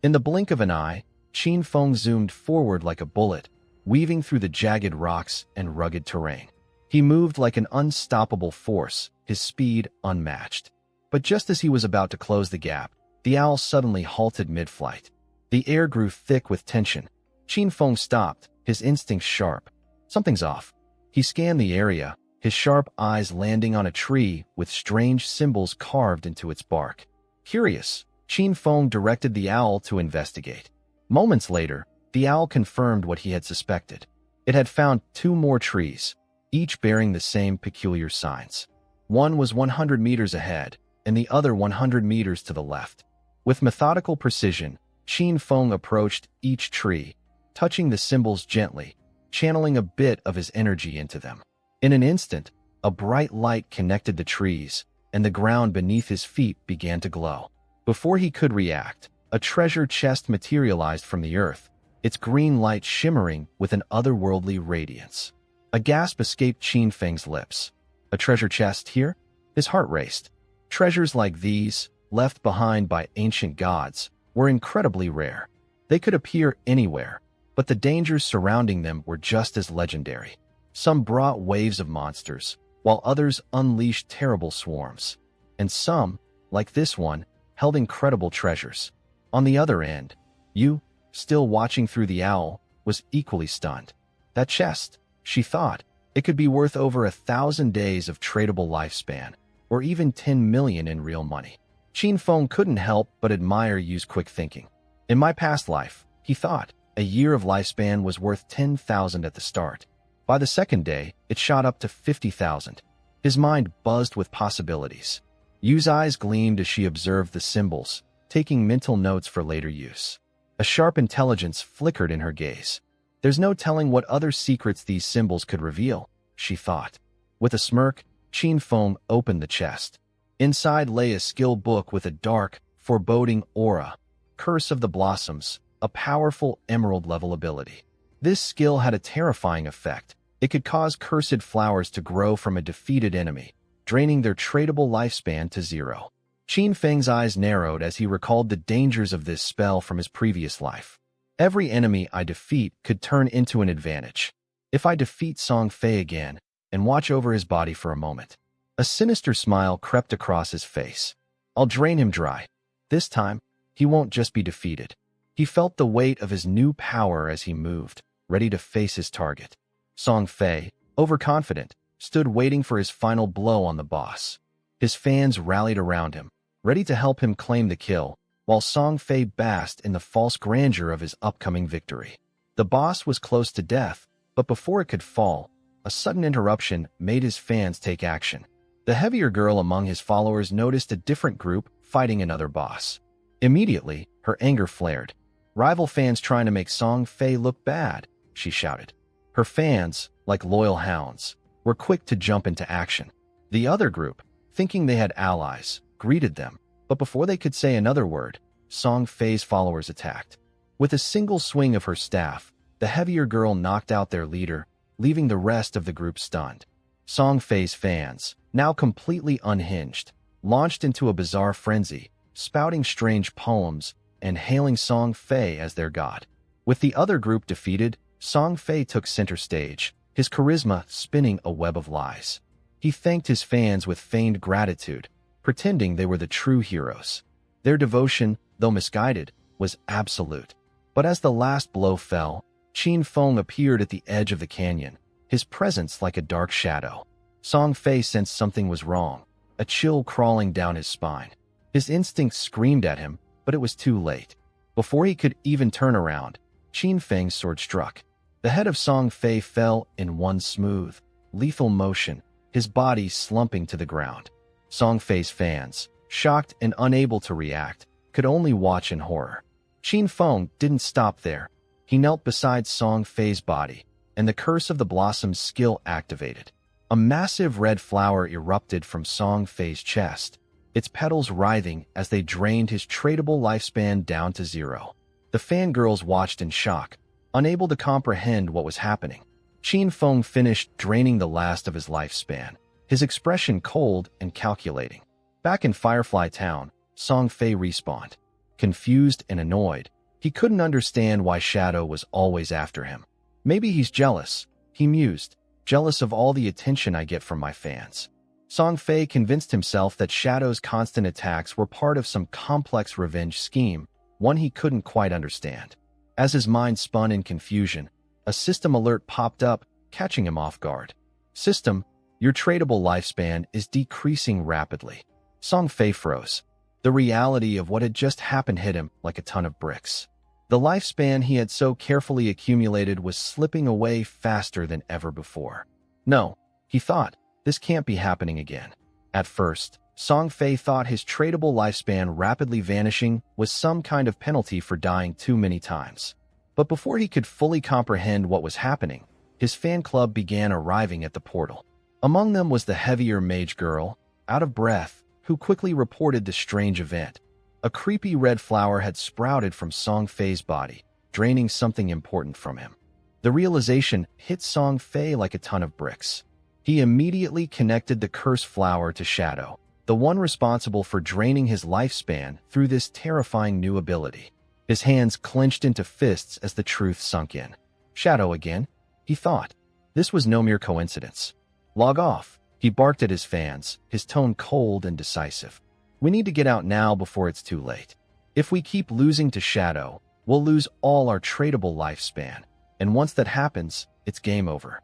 In the blink of an eye, Qin Feng zoomed forward like a bullet, weaving through the jagged rocks and rugged terrain. He moved like an unstoppable force, his speed unmatched. But just as he was about to close the gap, the owl suddenly halted mid-flight. The air grew thick with tension. Qin Feng stopped, his instincts sharp. Something's off. He scanned the area, his sharp eyes landing on a tree with strange symbols carved into its bark. Curious, Qin Feng directed the owl to investigate. Moments later, the owl confirmed what he had suspected. It had found 2 more trees, each bearing the same peculiar signs. One was 100 meters ahead, and the other 100 meters to the left. With methodical precision, Qin Feng approached each tree, touching the symbols gently, channeling a bit of his energy into them. In an instant, a bright light connected the trees, and the ground beneath his feet began to glow. Before he could react, a treasure chest materialized from the earth, its green light shimmering with an otherworldly radiance. A gasp escaped Qin Feng's lips. A treasure chest here? His heart raced. Treasures like these, left behind by ancient gods, were incredibly rare. They could appear anywhere, but the dangers surrounding them were just as legendary. Some brought waves of monsters, while others unleashed terrible swarms. And some, like this one, held incredible treasures. On the other end, you, still watching through the owl, was equally stunned. That chest, she thought, it could be worth over 1,000 days of tradable lifespan, or even 10 million in real money. Qin Feng couldn't help but admire Yu's quick thinking. In my past life, he thought, a year of lifespan was worth 10,000 at the start. By the second day, it shot up to 50,000. His mind buzzed with possibilities. Yu's eyes gleamed as she observed the symbols, taking mental notes for later use. A sharp intelligence flickered in her gaze. There's no telling what other secrets these symbols could reveal, she thought. With a smirk, Qin Feng opened the chest. Inside lay a skill book with a dark, foreboding aura. Curse of the Blossoms, a powerful emerald-level ability. This skill had a terrifying effect. It could cause cursed flowers to grow from a defeated enemy, draining their tradable lifespan to 0. Qin Feng's eyes narrowed as he recalled the dangers of this spell from his previous life. Every enemy I defeat could turn into an advantage. If I defeat Song Fei again, and watch over his body for a moment. A sinister smile crept across his face. I'll drain him dry. This time, he won't just be defeated. He felt the weight of his new power as he moved, ready to face his target. Song Fei, overconfident, stood waiting for his final blow on the boss. His fans rallied around him, ready to help him claim the kill, while Song Fei basked in the false grandeur of his upcoming victory. The boss was close to death, but before it could fall, a sudden interruption made his fans take action. The heavier girl among his followers noticed a different group fighting another boss. Immediately, her anger flared. Rival fans trying to make Song Fei look bad, she shouted. Her fans, like loyal hounds, were quick to jump into action. The other group, thinking they had allies, greeted them, but before they could say another word, Song Fei's followers attacked. With a single swing of her staff, the heavier girl knocked out their leader, leaving the rest of the group stunned. Song Fei's fans, now completely unhinged, launched into a bizarre frenzy, spouting strange poems and hailing Song Fei as their god. With the other group defeated, Song Fei took center stage, his charisma spinning a web of lies. He thanked his fans with feigned gratitude, pretending they were the true heroes. Their devotion, though misguided, was absolute. But as the last blow fell, Qin Feng appeared at the edge of the canyon, his presence like a dark shadow. Song Fei sensed something was wrong, a chill crawling down his spine. His instincts screamed at him, but it was too late. Before he could even turn around, Qin Feng's sword struck. The head of Song Fei fell in one smooth, lethal motion, his body slumping to the ground. Song Fei's fans, shocked and unable to react, could only watch in horror. Qin Feng didn't stop there. He knelt beside Song Fei's body, and the Curse of the Blossom's skill activated. A massive red flower erupted from Song Fei's chest, its petals writhing as they drained his tradable lifespan down to zero. The fangirls watched in shock, unable to comprehend what was happening. Qin Feng finished draining the last of his lifespan, his expression cold and calculating. Back in Firefly Town, Song Fei respawned. Confused and annoyed, he couldn't understand why Shadow was always after him. Maybe he's jealous, he mused, jealous of all the attention I get from my fans. Song Fei convinced himself that Shadow's constant attacks were part of some complex revenge scheme, one he couldn't quite understand. As his mind spun in confusion, a system alert popped up, catching him off guard. System, your tradable lifespan is decreasing rapidly. Song Fei froze. The reality of what had just happened hit him like a ton of bricks. The lifespan he had so carefully accumulated was slipping away faster than ever before. No, he thought, this can't be happening again. At first, Song Fei thought his tradable lifespan rapidly vanishing was some kind of penalty for dying too many times. But before he could fully comprehend what was happening, his fan club began arriving at the portal. Among them was the heavier mage girl, out of breath, who quickly reported the strange event. A creepy red flower had sprouted from Song Fei's body, draining something important from him. The realization hit Song Fei like a ton of bricks. He immediately connected the cursed flower to Shadow, the one responsible for draining his lifespan through this terrifying new ability. His hands clenched into fists as the truth sunk in. Shadow again, he thought. This was no mere coincidence. Log off, he barked at his fans, his tone cold and decisive. We need to get out now before it's too late. If we keep losing to Shadow, we'll lose all our tradable lifespan, and once that happens, it's game over.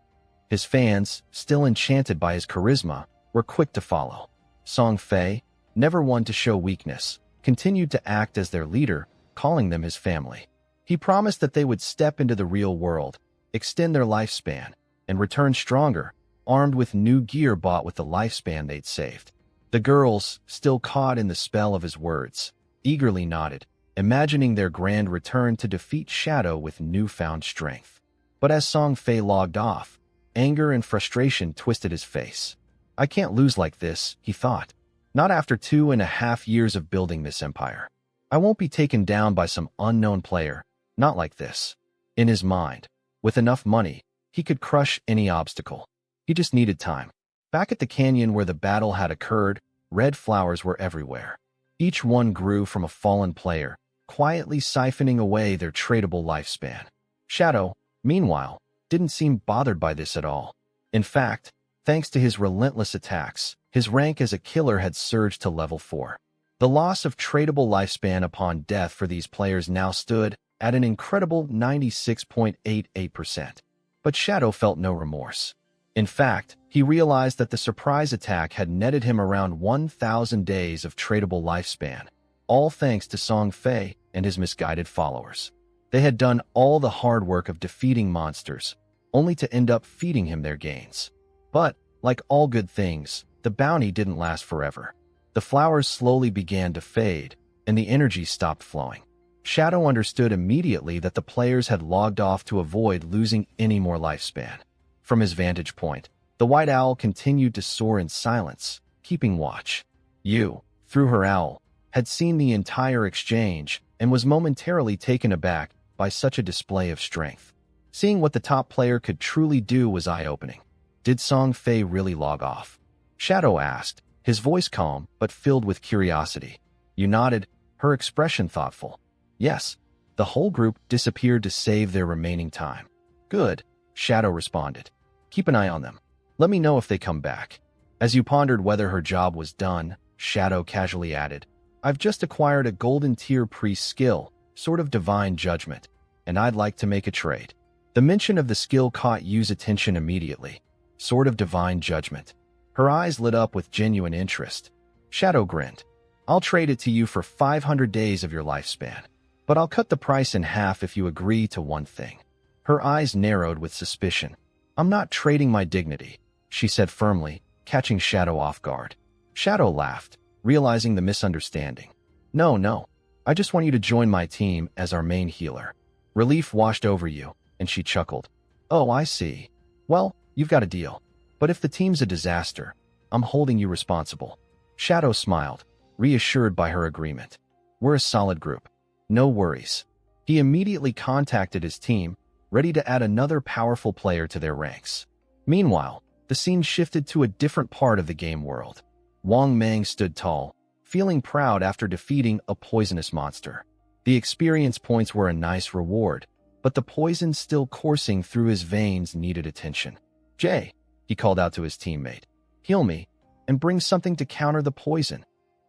His fans, still enchanted by his charisma, were quick to follow. Song Fei, never one to show weakness, continued to act as their leader, calling them his family. He promised that they would step into the real world, extend their lifespan, and return stronger, armed with new gear bought with the lifespan they'd saved. The girls, still caught in the spell of his words, eagerly nodded, imagining their grand return to defeat Shadow with newfound strength. But as Song Fei logged off, anger and frustration twisted his face. I can't lose like this, he thought. Not after 2.5 years of building this empire. I won't be taken down by some unknown player, not like this. In his mind, with enough money, he could crush any obstacle. He just needed time. Back at the canyon where the battle had occurred, red flowers were everywhere. Each one grew from a fallen player, quietly siphoning away their tradable lifespan. Shadow, meanwhile, didn't seem bothered by this at all. In fact, thanks to his relentless attacks, his rank as a killer had surged to level 4. The loss of tradable lifespan upon death for these players now stood at an incredible 96.88%. But Shadow felt no remorse. In fact, he realized that the surprise attack had netted him around 1,000 days of tradable lifespan, all thanks to Song Fei and his misguided followers. They had done all the hard work of defeating monsters, only to end up feeding him their gains. But, like all good things, the bounty didn't last forever. The flowers slowly began to fade, and the energy stopped flowing. Shadow understood immediately that the players had logged off to avoid losing any more lifespan. From his vantage point, the white owl continued to soar in silence, keeping watch. Yu, through her owl, had seen the entire exchange and was momentarily taken aback by such a display of strength. Seeing what the top player could truly do was eye-opening. Did Song Fei really log off? Shadow asked, his voice calm but filled with curiosity. You nodded, her expression thoughtful. Yes. The whole group disappeared to save their remaining time. Good, Shadow responded. Keep an eye on them. Let me know if they come back. As you pondered whether her job was done, Shadow casually added, I've just acquired a golden tier priest skill, sort of divine judgment, and I'd like to make a trade. The mention of the skill caught Yu's attention immediately. Sort of divine judgment. Her eyes lit up with genuine interest. Shadow grinned. I'll trade it to you for 500 days of your lifespan, but I'll cut the price in half if you agree to one thing. Her eyes narrowed with suspicion. I'm not trading my dignity, she said firmly, catching Shadow off guard. Shadow laughed, realizing the misunderstanding. No, I just want you to join my team as our main healer. Relief washed over you, and she chuckled. Oh, I see. Well, you've got a deal. But if the team's a disaster, I'm holding you responsible. Shadow smiled, reassured by her agreement. We're a solid group. No worries. He immediately contacted his team, ready to add another powerful player to their ranks. Meanwhile, the scene shifted to a different part of the game world. Wang Mang stood tall, feeling proud after defeating a poisonous monster. The experience points were a nice reward, but the poison still coursing through his veins needed attention. Jay, he called out to his teammate, heal me, and bring something to counter the poison.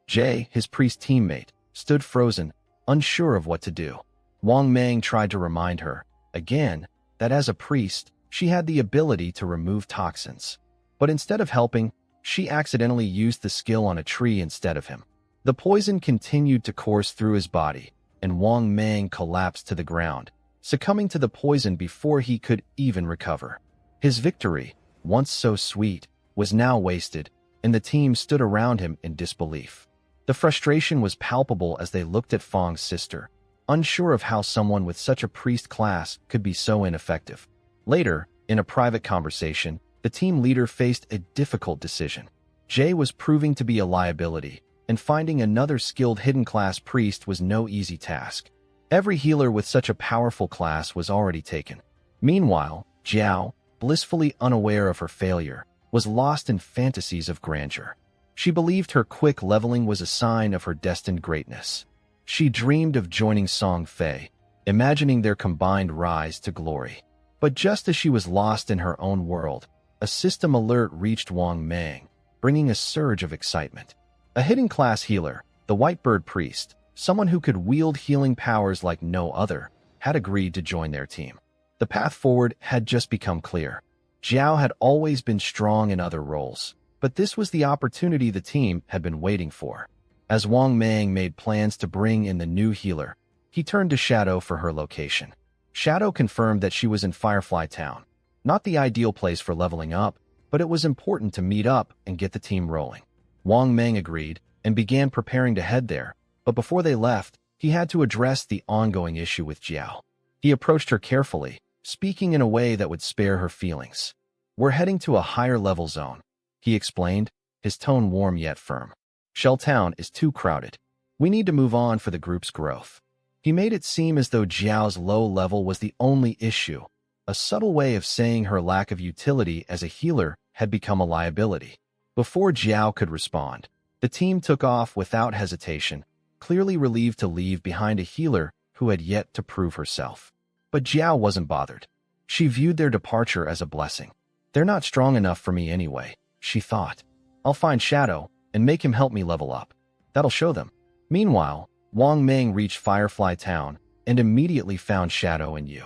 Jay, his priest teammate, stood frozen, unsure of what to do. Wang Mang tried to remind her, again, that as a priest, she had the ability to remove toxins. But instead of helping, she accidentally used the skill on a tree instead of him. The poison continued to course through his body, and Wang Mang collapsed to the ground, succumbing to the poison before he could even recover. His victory, once so sweet, was now wasted, and the team stood around him in disbelief. The frustration was palpable as they looked at Fong's sister, unsure of how someone with such a priest class could be so ineffective. Later, in a private conversation, the team leader faced a difficult decision. Jay was proving to be a liability, and finding another skilled hidden class priest was no easy task. Every healer with such a powerful class was already taken. Meanwhile, Jiao, blissfully unaware of her failure, was lost in fantasies of grandeur. She believed her quick leveling was a sign of her destined greatness. She dreamed of joining Song Fei, imagining their combined rise to glory. But just as she was lost in her own world, a system alert reached Wang Mang, bringing a surge of excitement. A hidden class healer, the Whitebird Priest, someone who could wield healing powers like no other, had agreed to join their team. The path forward had just become clear. Jiao had always been strong in other roles, but this was the opportunity the team had been waiting for. As Wang Mang made plans to bring in the new healer, he turned to Shadow for her location. Shadow confirmed that she was in Firefly Town. Not the ideal place for leveling up, but it was important to meet up and get the team rolling. Wang Mang agreed and began preparing to head there, but before they left, he had to address the ongoing issue with Jiao. He approached her carefully, speaking in a way that would spare her feelings. We're heading to a higher level zone, he explained, his tone warm yet firm. Shell Town is too crowded. We need to move on for the group's growth. He made it seem as though Jiao's low level was the only issue, a subtle way of saying her lack of utility as a healer had become a liability. Before Jiao could respond, the team took off without hesitation, clearly relieved to leave behind a healer who had yet to prove herself. But Jiao wasn't bothered. She viewed their departure as a blessing. They're not strong enough for me anyway, she thought. I'll find Shadow and make him help me level up. That'll show them. Meanwhile, Wang Mang reached Firefly Town and immediately found Shadow and Yu.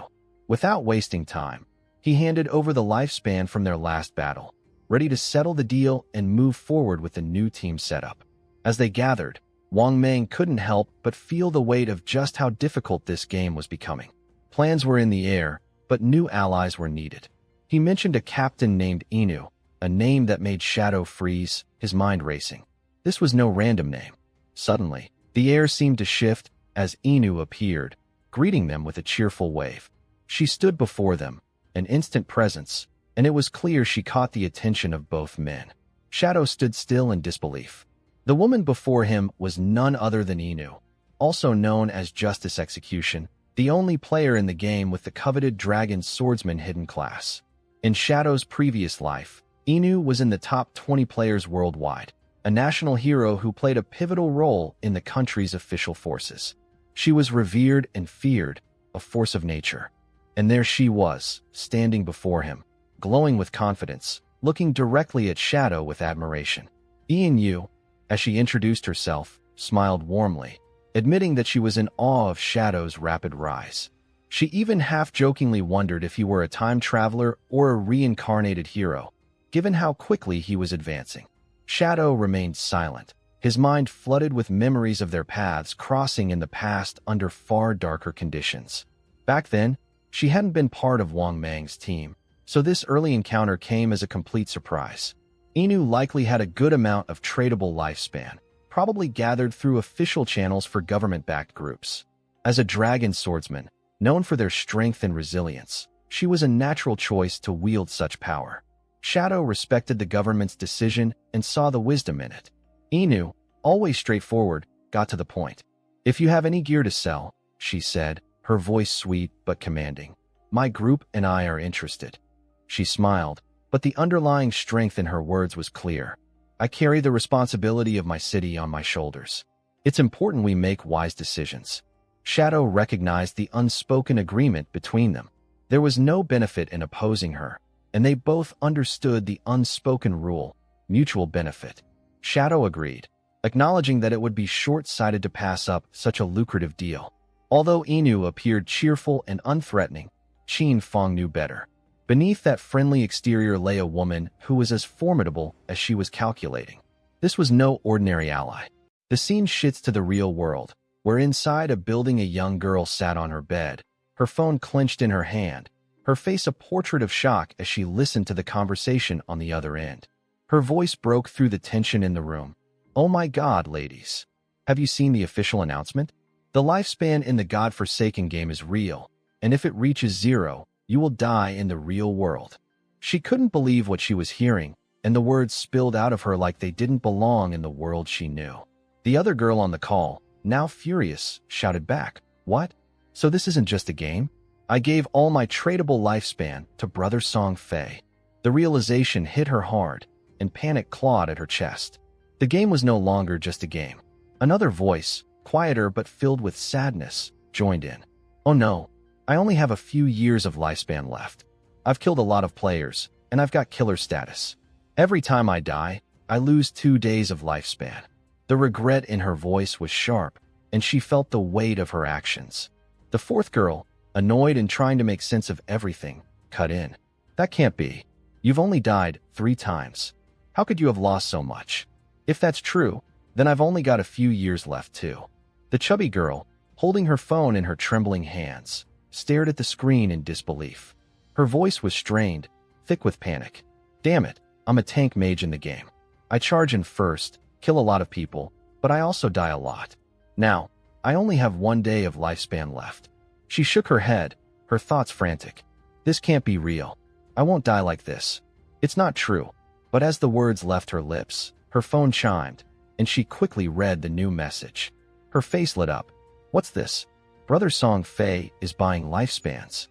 Without wasting time, he handed over the lifespan from their last battle, ready to settle the deal and move forward with the new team setup. As they gathered, Wang Mang couldn't help but feel the weight of just how difficult this game was becoming. Plans were in the air, but new allies were needed. He mentioned a captain named Inu, a name that made Shadow freeze, his mind racing. This was no random name. Suddenly, the air seemed to shift as Inu appeared, greeting them with a cheerful wave. She stood before them, an instant presence, and it was clear she caught the attention of both men. Shadow stood still in disbelief. The woman before him was none other than Inu, also known as Justice Execution, the only player in the game with the coveted Dragon Swordsman hidden class. In Shadow's previous life, Inu was in the top 20 players worldwide. a national hero who played a pivotal role in the country's official forces. She was revered and feared, a force of nature. And there she was, standing before him, glowing with confidence, looking directly at Shadow with admiration. Ian Yu, as she introduced herself, smiled warmly, admitting that she was in awe of Shadow's rapid rise. She even half-jokingly wondered if he were a time traveler or a reincarnated hero, given how quickly he was advancing. Shadow remained silent, his mind flooded with memories of their paths crossing in the past under far darker conditions. Back then, she hadn't been part of Wang Mang's team, so this early encounter came as a complete surprise. Inu likely had a good amount of tradable lifespan, probably gathered through official channels for government-backed groups. As a dragon swordsman, known for their strength and resilience, she was a natural choice to wield such power. Shadow respected the government's decision and saw the wisdom in it. Inu, always straightforward, got to the point. "If you have any gear to sell," she said, her voice sweet but commanding, "my group and I are interested." She smiled, but the underlying strength in her words was clear. "I carry the responsibility of my city on my shoulders. It's important we make wise decisions." Shadow recognized the unspoken agreement between them. There was no benefit in opposing her, and they both understood the unspoken rule, mutual benefit. Shadow agreed, acknowledging that it would be short-sighted to pass up such a lucrative deal. Although Inu appeared cheerful and unthreatening, Qin Feng knew better. Beneath that friendly exterior lay a woman who was as formidable as she was calculating. This was no ordinary ally. The scene shifts to the real world, where inside a building a young girl sat on her bed, her phone clenched in her hand, her face a portrait of shock as she listened to the conversation on the other end. Her voice broke through the tension in the room. "Oh my God, ladies. Have you seen the official announcement? The lifespan in the God-forsaken game is real, and if it reaches 0, you will die in the real world." She couldn't believe what she was hearing, and the words spilled out of her like they didn't belong in the world she knew. The other girl on the call, now furious, shouted back, "What? So this isn't just a game? I gave all my tradable lifespan to Brother Song Fei." The realization hit her hard, and panic clawed at her chest. The game was no longer just a game. Another voice, quieter but filled with sadness, joined in. "Oh no, I only have a few years of lifespan left. I've killed a lot of players, and I've got killer status. Every time I die, I lose 2 days of lifespan." The regret in her voice was sharp, and she felt the weight of her actions. The fourth girl, annoyed and trying to make sense of everything, cut in. "That can't be. You've only died 3 times. How could you have lost so much? If that's true, then I've only got a few years left too." The chubby girl, holding her phone in her trembling hands, stared at the screen in disbelief. Her voice was strained, thick with panic. "Damn it, I'm a tank mage in the game. I charge in first, kill a lot of people, but I also die a lot. Now, I only have 1 day of lifespan left." She shook her head, her thoughts frantic. "This can't be real. I won't die like this. It's not true." But as the words left her lips, her phone chimed, and she quickly read the new message. Her face lit up. "What's this? Brother Song Fei is buying lifespans."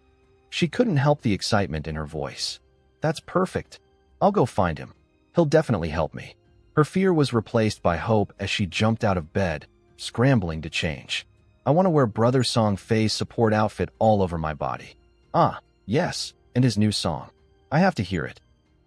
She couldn't help the excitement in her voice. "That's perfect. I'll go find him. He'll definitely help me." Her fear was replaced by hope as she jumped out of bed, scrambling to change. "I want to wear Brother Song Fei's support outfit all over my body. Ah, yes, and his new song. I have to hear it."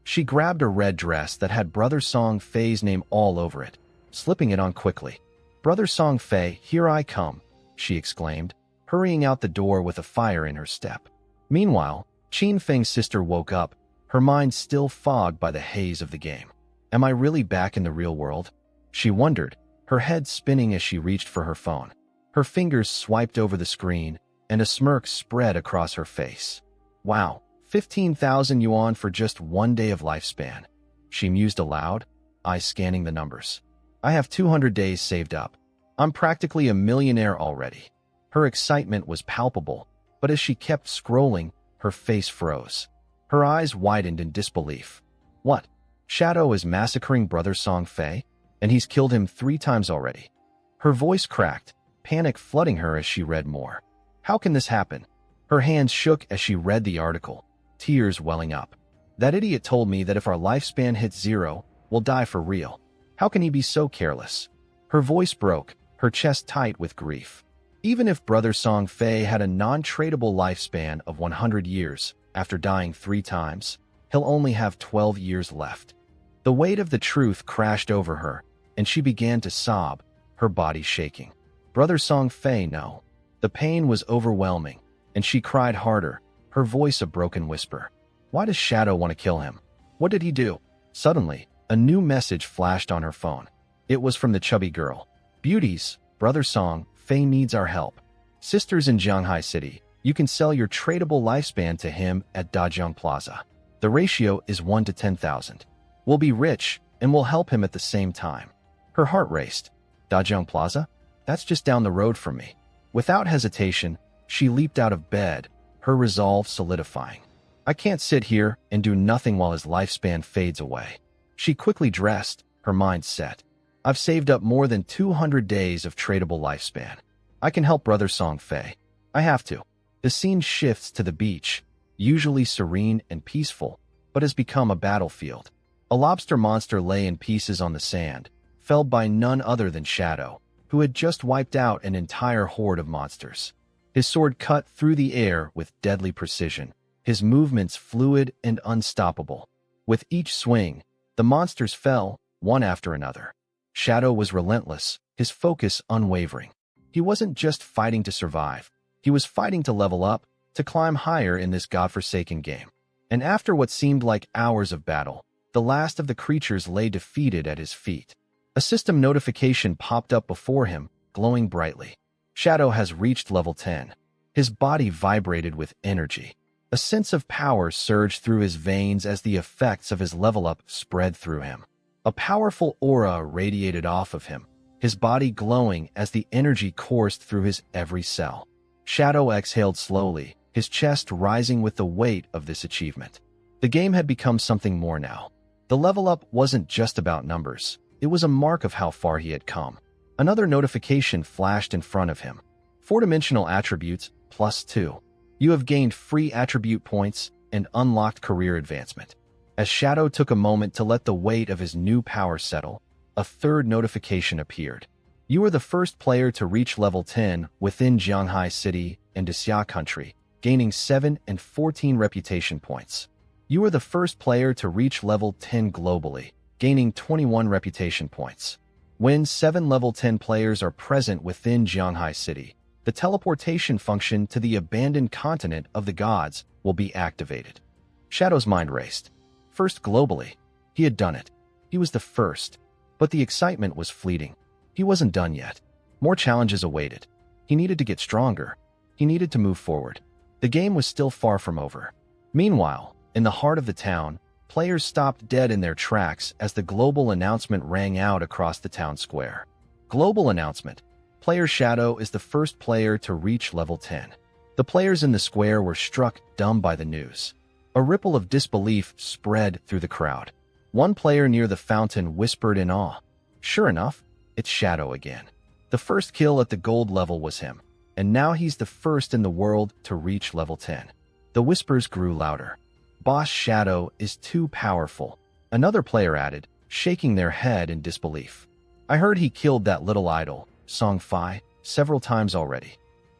She grabbed a red dress that had Brother Song Fei's name all over it, slipping it on quickly. "Brother Song Fei, here I come," she exclaimed, hurrying out the door with a fire in her step. Meanwhile, Qin Feng's sister woke up, her mind still fogged by the haze of the game. "Am I really back in the real world?" she wondered, her head spinning as she reached for her phone. Her fingers swiped over the screen, and a smirk spread across her face. "Wow, 15,000 yuan for just 1 day of lifespan," she mused aloud, eyes scanning the numbers. "I have 200 days saved up. I'm practically a millionaire already." Her excitement was palpable, but as she kept scrolling, her face froze. Her eyes widened in disbelief. "What? Shadow is massacring Brother Song Fei, and he's killed him 3 times already?" Her voice cracked, panic flooding her as she read more. How can this happen? Her hands shook as she read the article, tears welling up. "That idiot told me that if our lifespan hits 0, we'll die for real. How can he be so careless? Her voice broke, her chest tight with grief. Even if Brother Song Fei had a non-tradable lifespan of 100 years, after dying 3 times, he'll only have 12 years left. The weight of the truth crashed over her, and she began to sob, her body shaking. Brother Song Fei, no. The pain was overwhelming, and she cried harder, her voice a broken whisper. Why does Shadow want to kill him? What did he do? Suddenly, a new message flashed on her phone. It was from the chubby girl. Beauties, Brother Song Fei needs our help. Sisters in Jianghai City, you can sell your tradable lifespan to him at Dajiang Plaza. The ratio is 1 to 10,000. We'll be rich, and we'll help him at the same time. Her heart raced. Dajiang Plaza? That's just down the road from me. Without hesitation, she leaped out of bed, her resolve solidifying. I can't sit here and do nothing while his lifespan fades away. She quickly dressed, her mind set. I've saved up more than 200 days of tradable lifespan. I can help Brother Song Fei. I have to. The scene shifts to the beach, usually serene and peaceful, but has become a battlefield. A lobster monster lay in pieces on the sand, felled by none other than Shadow, who had just wiped out an entire horde of monsters. His sword cut through the air with deadly precision, his movements fluid and unstoppable. With each swing, the monsters fell, one after another. Shadow was relentless, his focus unwavering. He wasn't just fighting to survive. He was fighting to level up, to climb higher in this godforsaken game. And after what seemed like hours of battle, the last of the creatures lay defeated at his feet. A system notification popped up before him, glowing brightly. Shadow has reached level 10. His body vibrated with energy. A sense of power surged through his veins as the effects of his level up spread through him. A powerful aura radiated off of him, his body glowing as the energy coursed through his every cell. Shadow exhaled slowly, his chest rising with the weight of this achievement. The game had become something more now. The level up wasn't just about numbers. It was a mark of how far he had come. Another notification flashed in front of him. 4-dimensional attributes, +2. You have gained free attribute points and unlocked career advancement. As Shadow took a moment to let the weight of his new power settle, a third notification appeared. You are the first player to reach level 10 within Jianghai City and Xia Country, gaining 7 and 14 reputation points. You are the first player to reach level 10 globally, gaining 21 reputation points. When 7 level 10 players are present within Jianghai City, the teleportation function to the abandoned continent of the gods will be activated. Shadow's mind raced. First globally. He had done it. He was the first. But the excitement was fleeting. He wasn't done yet. More challenges awaited. He needed to get stronger. He needed to move forward. The game was still far from over. Meanwhile, in the heart of the town, players stopped dead in their tracks as the global announcement rang out across the town square. Global announcement. Player Shadow is the first player to reach level 10. The players in the square were struck dumb by the news. A ripple of disbelief spread through the crowd. One player near the fountain whispered in awe. Sure enough, it's Shadow again. The first kill at the gold level was him, and now he's the first in the world to reach level 10. The whispers grew louder. Boss Shadow is too powerful, another player added, shaking their head in disbelief. I heard he killed that little idol, Song Fei, several times already.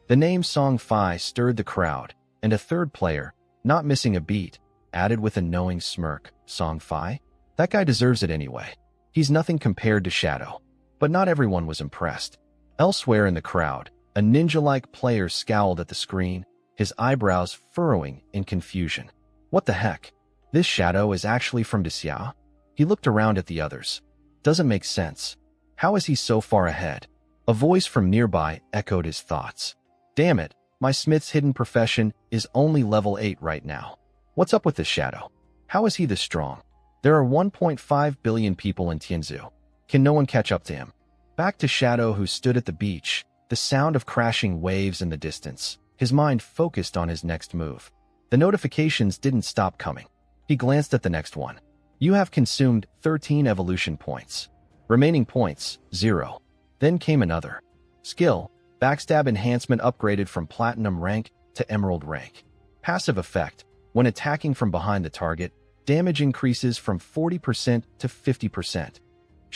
The name Song Fei stirred the crowd, and a third player, not missing a beat, added with a knowing smirk, Song Fei? That guy deserves it anyway. He's nothing compared to Shadow. But not everyone was impressed. Elsewhere in the crowd, a ninja-like player scowled at the screen, his eyebrows furrowing in confusion. What the heck? This Shadow is actually from Xia? He looked around at the others. Doesn't make sense. How is he so far ahead? A voice from nearby echoed his thoughts. Damn it, my smith's hidden profession is only level 8 right now. What's up with this Shadow? How is he this strong? There are 1.5 billion people in Tianzhu. Can no one catch up to him? Back to Shadow, who stood at the beach, the sound of crashing waves in the distance, his mind focused on his next move. The notifications didn't stop coming. He glanced at the next one. You have consumed 13 evolution points. Remaining points, 0. Then came another. Skill, backstab enhancement upgraded from platinum rank to emerald rank. Passive effect, when attacking from behind the target, damage increases from 40% to 50%.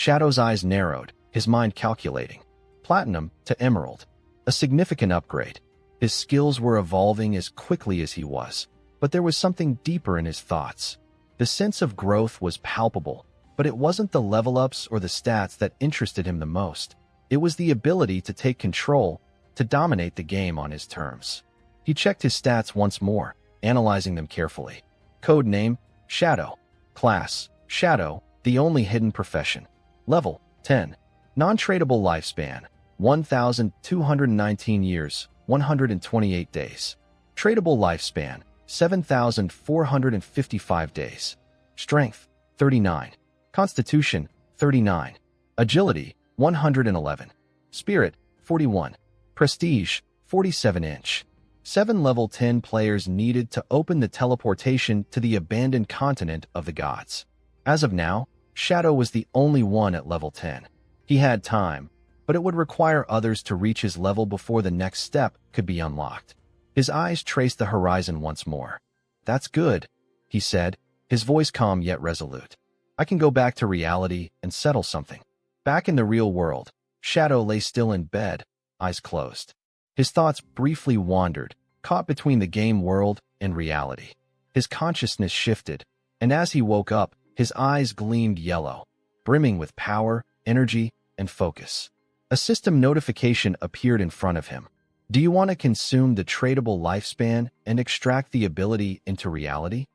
Shadow's eyes narrowed, his mind calculating. Platinum to emerald. A significant upgrade. His skills were evolving as quickly as he was, but there was something deeper in his thoughts. The sense of growth was palpable, but it wasn't the level-ups or the stats that interested him the most. It was the ability to take control, to dominate the game on his terms. He checked his stats once more, analyzing them carefully. Code name, Shadow. Class, Shadow, the only hidden profession. Level, 10. Non-tradable lifespan, 1,219 years, 128 days. Tradable lifespan, 7,455 days. Strength, 39. Constitution, 39. Agility, 111. Spirit, 41. Prestige, 47-inch. 7 level 10 players needed to open the teleportation to the abandoned continent of the gods. As of now, Shadow was the only one at level 10. He had time, but it would require others to reach his level before the next step could be unlocked. His eyes traced the horizon once more. "That's good," he said, his voice calm yet resolute. "I can go back to reality and settle something." Back in the real world, Shadow lay still in bed, eyes closed. His thoughts briefly wandered, caught between the game world and reality. His consciousness shifted, and as he woke up, his eyes gleamed yellow, brimming with power, energy, and focus. A system notification appeared in front of him. "Do you want to consume the tradable lifespan and extract the ability into reality?"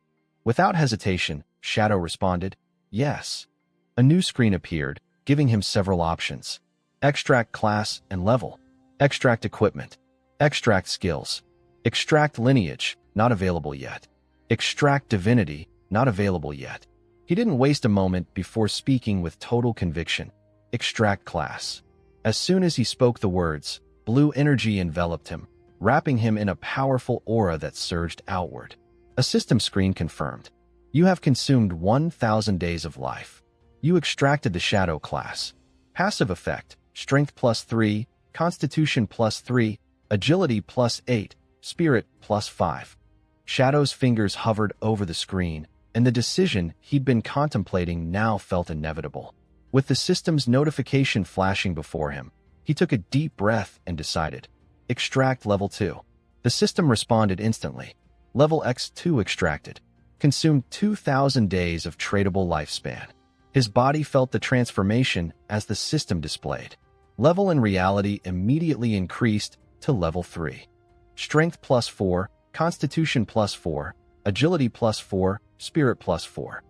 Without hesitation, Shadow responded, "Yes." A new screen appeared, giving him several options. Extract class and level. Extract equipment. Extract skills. Extract lineage, not available yet. Extract divinity, not available yet. He didn't waste a moment before speaking with total conviction. Extract class. As soon as he spoke the words, blue energy enveloped him, wrapping him in a powerful aura that surged outward. A system screen confirmed. "You have consumed 1,000 days of life. You extracted the Shadow class. Passive effect, Strength +3, Constitution +3, Agility +8, Spirit +5. Shadow's fingers hovered over the screen, and the decision he'd been contemplating now felt inevitable. With the system's notification flashing before him, he took a deep breath and decided. Extract level 2. The system responded instantly. Level X2 extracted. Consumed 2,000 days of tradable lifespan. His body felt the transformation as the system displayed. Level in reality immediately increased to level 3. Strength +4, Constitution +4, Agility +4, Spirit +4.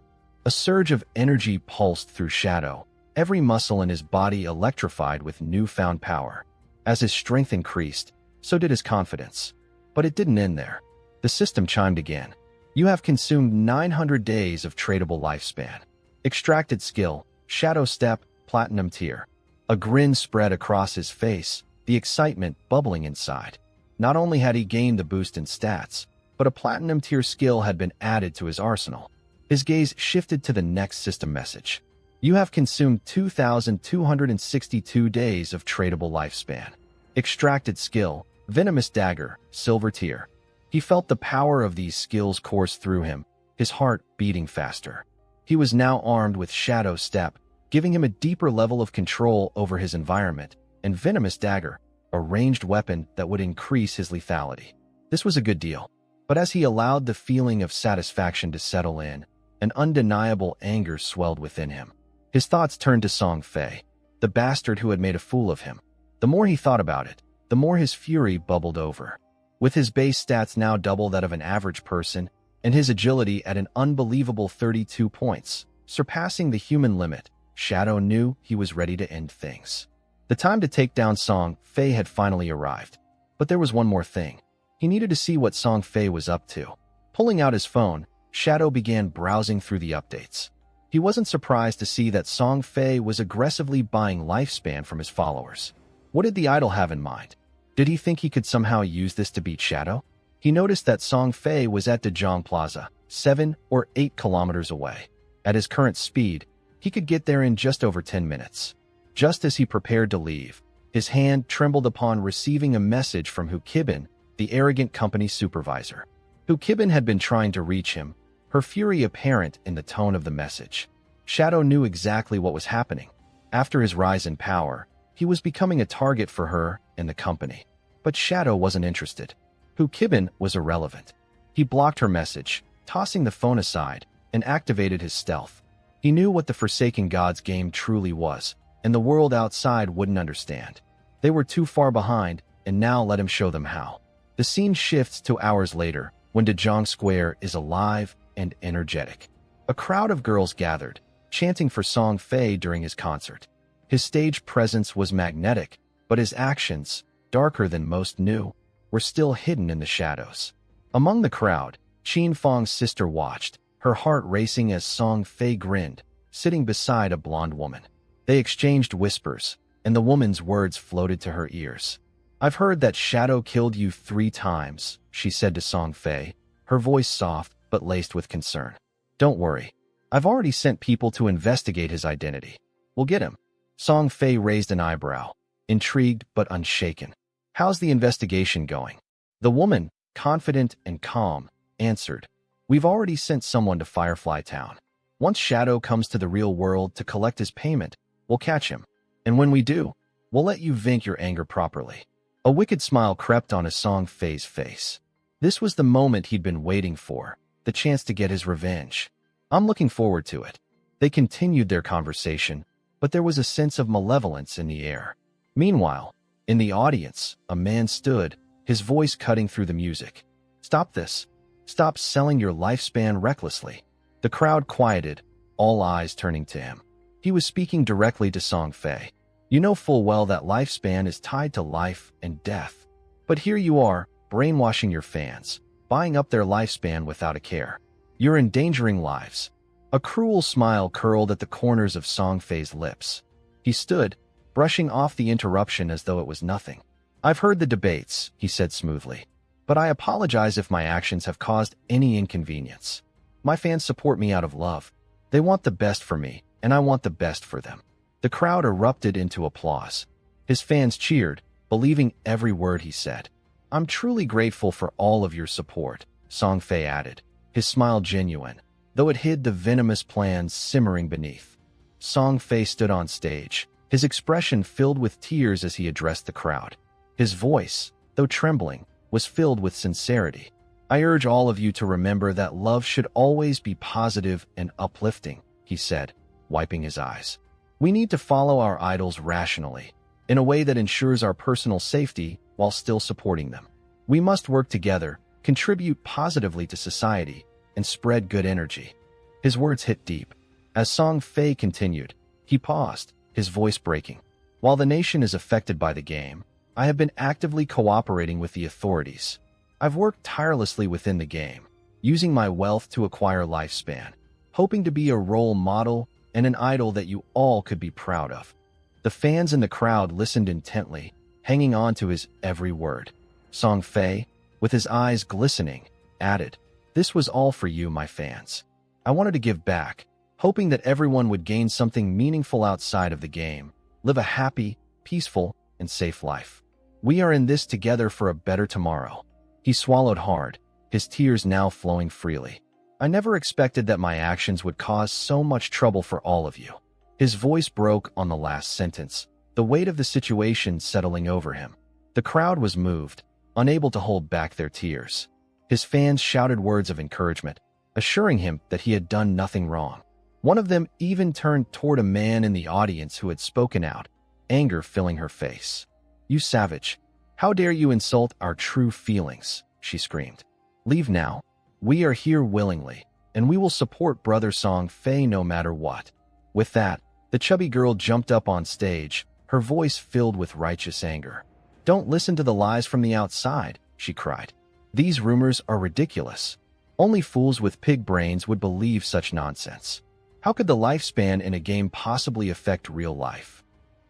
A surge of energy pulsed through Shadow, every muscle in his body electrified with newfound power. As his strength increased, so did his confidence. But it didn't end there. The system chimed again. You have consumed 900 days of tradable lifespan. Extracted skill, Shadow Step, Platinum Tier. A grin spread across his face, the excitement bubbling inside. Not only had he gained the boost in stats, but a Platinum Tier skill had been added to his arsenal. His gaze shifted to the next system message. You have consumed 2,262 days of tradable lifespan. Extracted skill, Venomous Dagger, Silver Tier. He felt the power of these skills course through him, his heart beating faster. He was now armed with Shadow Step, giving him a deeper level of control over his environment, and Venomous Dagger, a ranged weapon that would increase his lethality. This was a good deal. But as he allowed the feeling of satisfaction to settle in, an undeniable anger swelled within him. His thoughts turned to Song Fei, the bastard who had made a fool of him. The more he thought about it, the more his fury bubbled over. With his base stats now double that of an average person, and his agility at an unbelievable 32 points, surpassing the human limit, Shadow knew he was ready to end things. The time to take down Song Fei had finally arrived. But there was one more thing. He needed to see what Song Fei was up to. Pulling out his phone, Shadow began browsing through the updates. He wasn't surprised to see that Song Fei was aggressively buying lifespan from his followers. What did the idol have in mind? Did he think he could somehow use this to beat Shadow? He noticed that Song Fei was at Dejong Plaza, 7 or 8 kilometers away. At his current speed, he could get there in just over 10 minutes. Just as he prepared to leave, his hand trembled upon receiving a message from Hu Kibin, the arrogant company supervisor. Hu Kibin had been trying to reach him, her fury apparent in the tone of the message. Shadow knew exactly what was happening. After his rise in power, he was becoming a target for her and the company. But Shadow wasn't interested. Hu Kibin was irrelevant. He blocked her message, tossing the phone aside, and activated his stealth. He knew what the Forsaken Gods game truly was, and the world outside wouldn't understand. They were too far behind, and now let him show them how. The scene shifts to hours later, when Dajong Square is alive and energetic. A crowd of girls gathered, chanting for Song Fei during his concert. His stage presence was magnetic, but his actions, darker than most knew, were still hidden in the shadows. Among the crowd, Qin Feng's sister watched, her heart racing as Song Fei grinned, sitting beside a blonde woman. They exchanged whispers, and the woman's words floated to her ears. "I've heard that Shadow killed you 3 times, she said to Song Fei, her voice soft but laced with concern. "Don't worry. I've already sent people to investigate his identity. We'll get him." Song Fei raised an eyebrow, intrigued but unshaken. "How's the investigation going?" The woman, confident and calm, answered, "We've already sent someone to Firefly Town. Once Shadow comes to the real world to collect his payment, we'll catch him. And when we do, we'll let you vent your anger properly." A wicked smile crept on Song Fei's face. This was the moment he'd been waiting for, the chance to get his revenge. "I'm looking forward to it." They continued their conversation, but there was a sense of malevolence in the air. Meanwhile, in the audience, a man stood, his voice cutting through the music. "Stop this. Stop selling your lifespan recklessly." The crowd quieted, all eyes turning to him. He was speaking directly to Song Fei. "You know full well that lifespan is tied to life and death. But here you are, brainwashing your fans, buying up their lifespan without a care. You're endangering lives." A cruel smile curled at the corners of Song Fei's lips. He stood, brushing off the interruption as though it was nothing. "I've heard the debates," he said smoothly, "but I apologize if my actions have caused any inconvenience. My fans support me out of love. They want the best for me, and I want the best for them." The crowd erupted into applause. His fans cheered, believing every word he said. "I'm truly grateful for all of your support," Song Fei added, his smile genuine, though it hid the venomous plans simmering beneath. Song Fei stood on stage, his expression filled with tears as he addressed the crowd. His voice, though trembling, was filled with sincerity. "I urge all of you to remember that love should always be positive and uplifting," he said, wiping his eyes. "We need to follow our idols rationally, in a way that ensures our personal safety while still supporting them. We must work together, contribute positively to society, and spread good energy." His words hit deep. As Song Fei continued, he paused, his voice breaking. "While the nation is affected by the game, I have been actively cooperating with the authorities. I've worked tirelessly within the game, using my wealth to acquire lifespan, hoping to be a role model and an idol that you all could be proud of." The fans in the crowd listened intently, hanging on to his every word. Song Fei, with his eyes glistening, added, "This was all for you, my fans. I wanted to give back, hoping that everyone would gain something meaningful outside of the game, live a happy, peaceful, and safe life. We are in this together for a better tomorrow." He swallowed hard, his tears now flowing freely. "I never expected that my actions would cause so much trouble for all of you." His voice broke on the last sentence, the weight of the situation settling over him. The crowd was moved, unable to hold back their tears. His fans shouted words of encouragement, assuring him that he had done nothing wrong. One of them even turned toward a man in the audience who had spoken out, anger filling her face. "You savage! How dare you insult our true feelings?" she screamed. "Leave now. We are here willingly, and we will support Brother Song Fei no matter what." With that, the chubby girl jumped up on stage, her voice filled with righteous anger. "Don't listen to the lies from the outside," she cried. "These rumors are ridiculous. Only fools with pig brains would believe such nonsense. How could the lifespan in a game possibly affect real life?"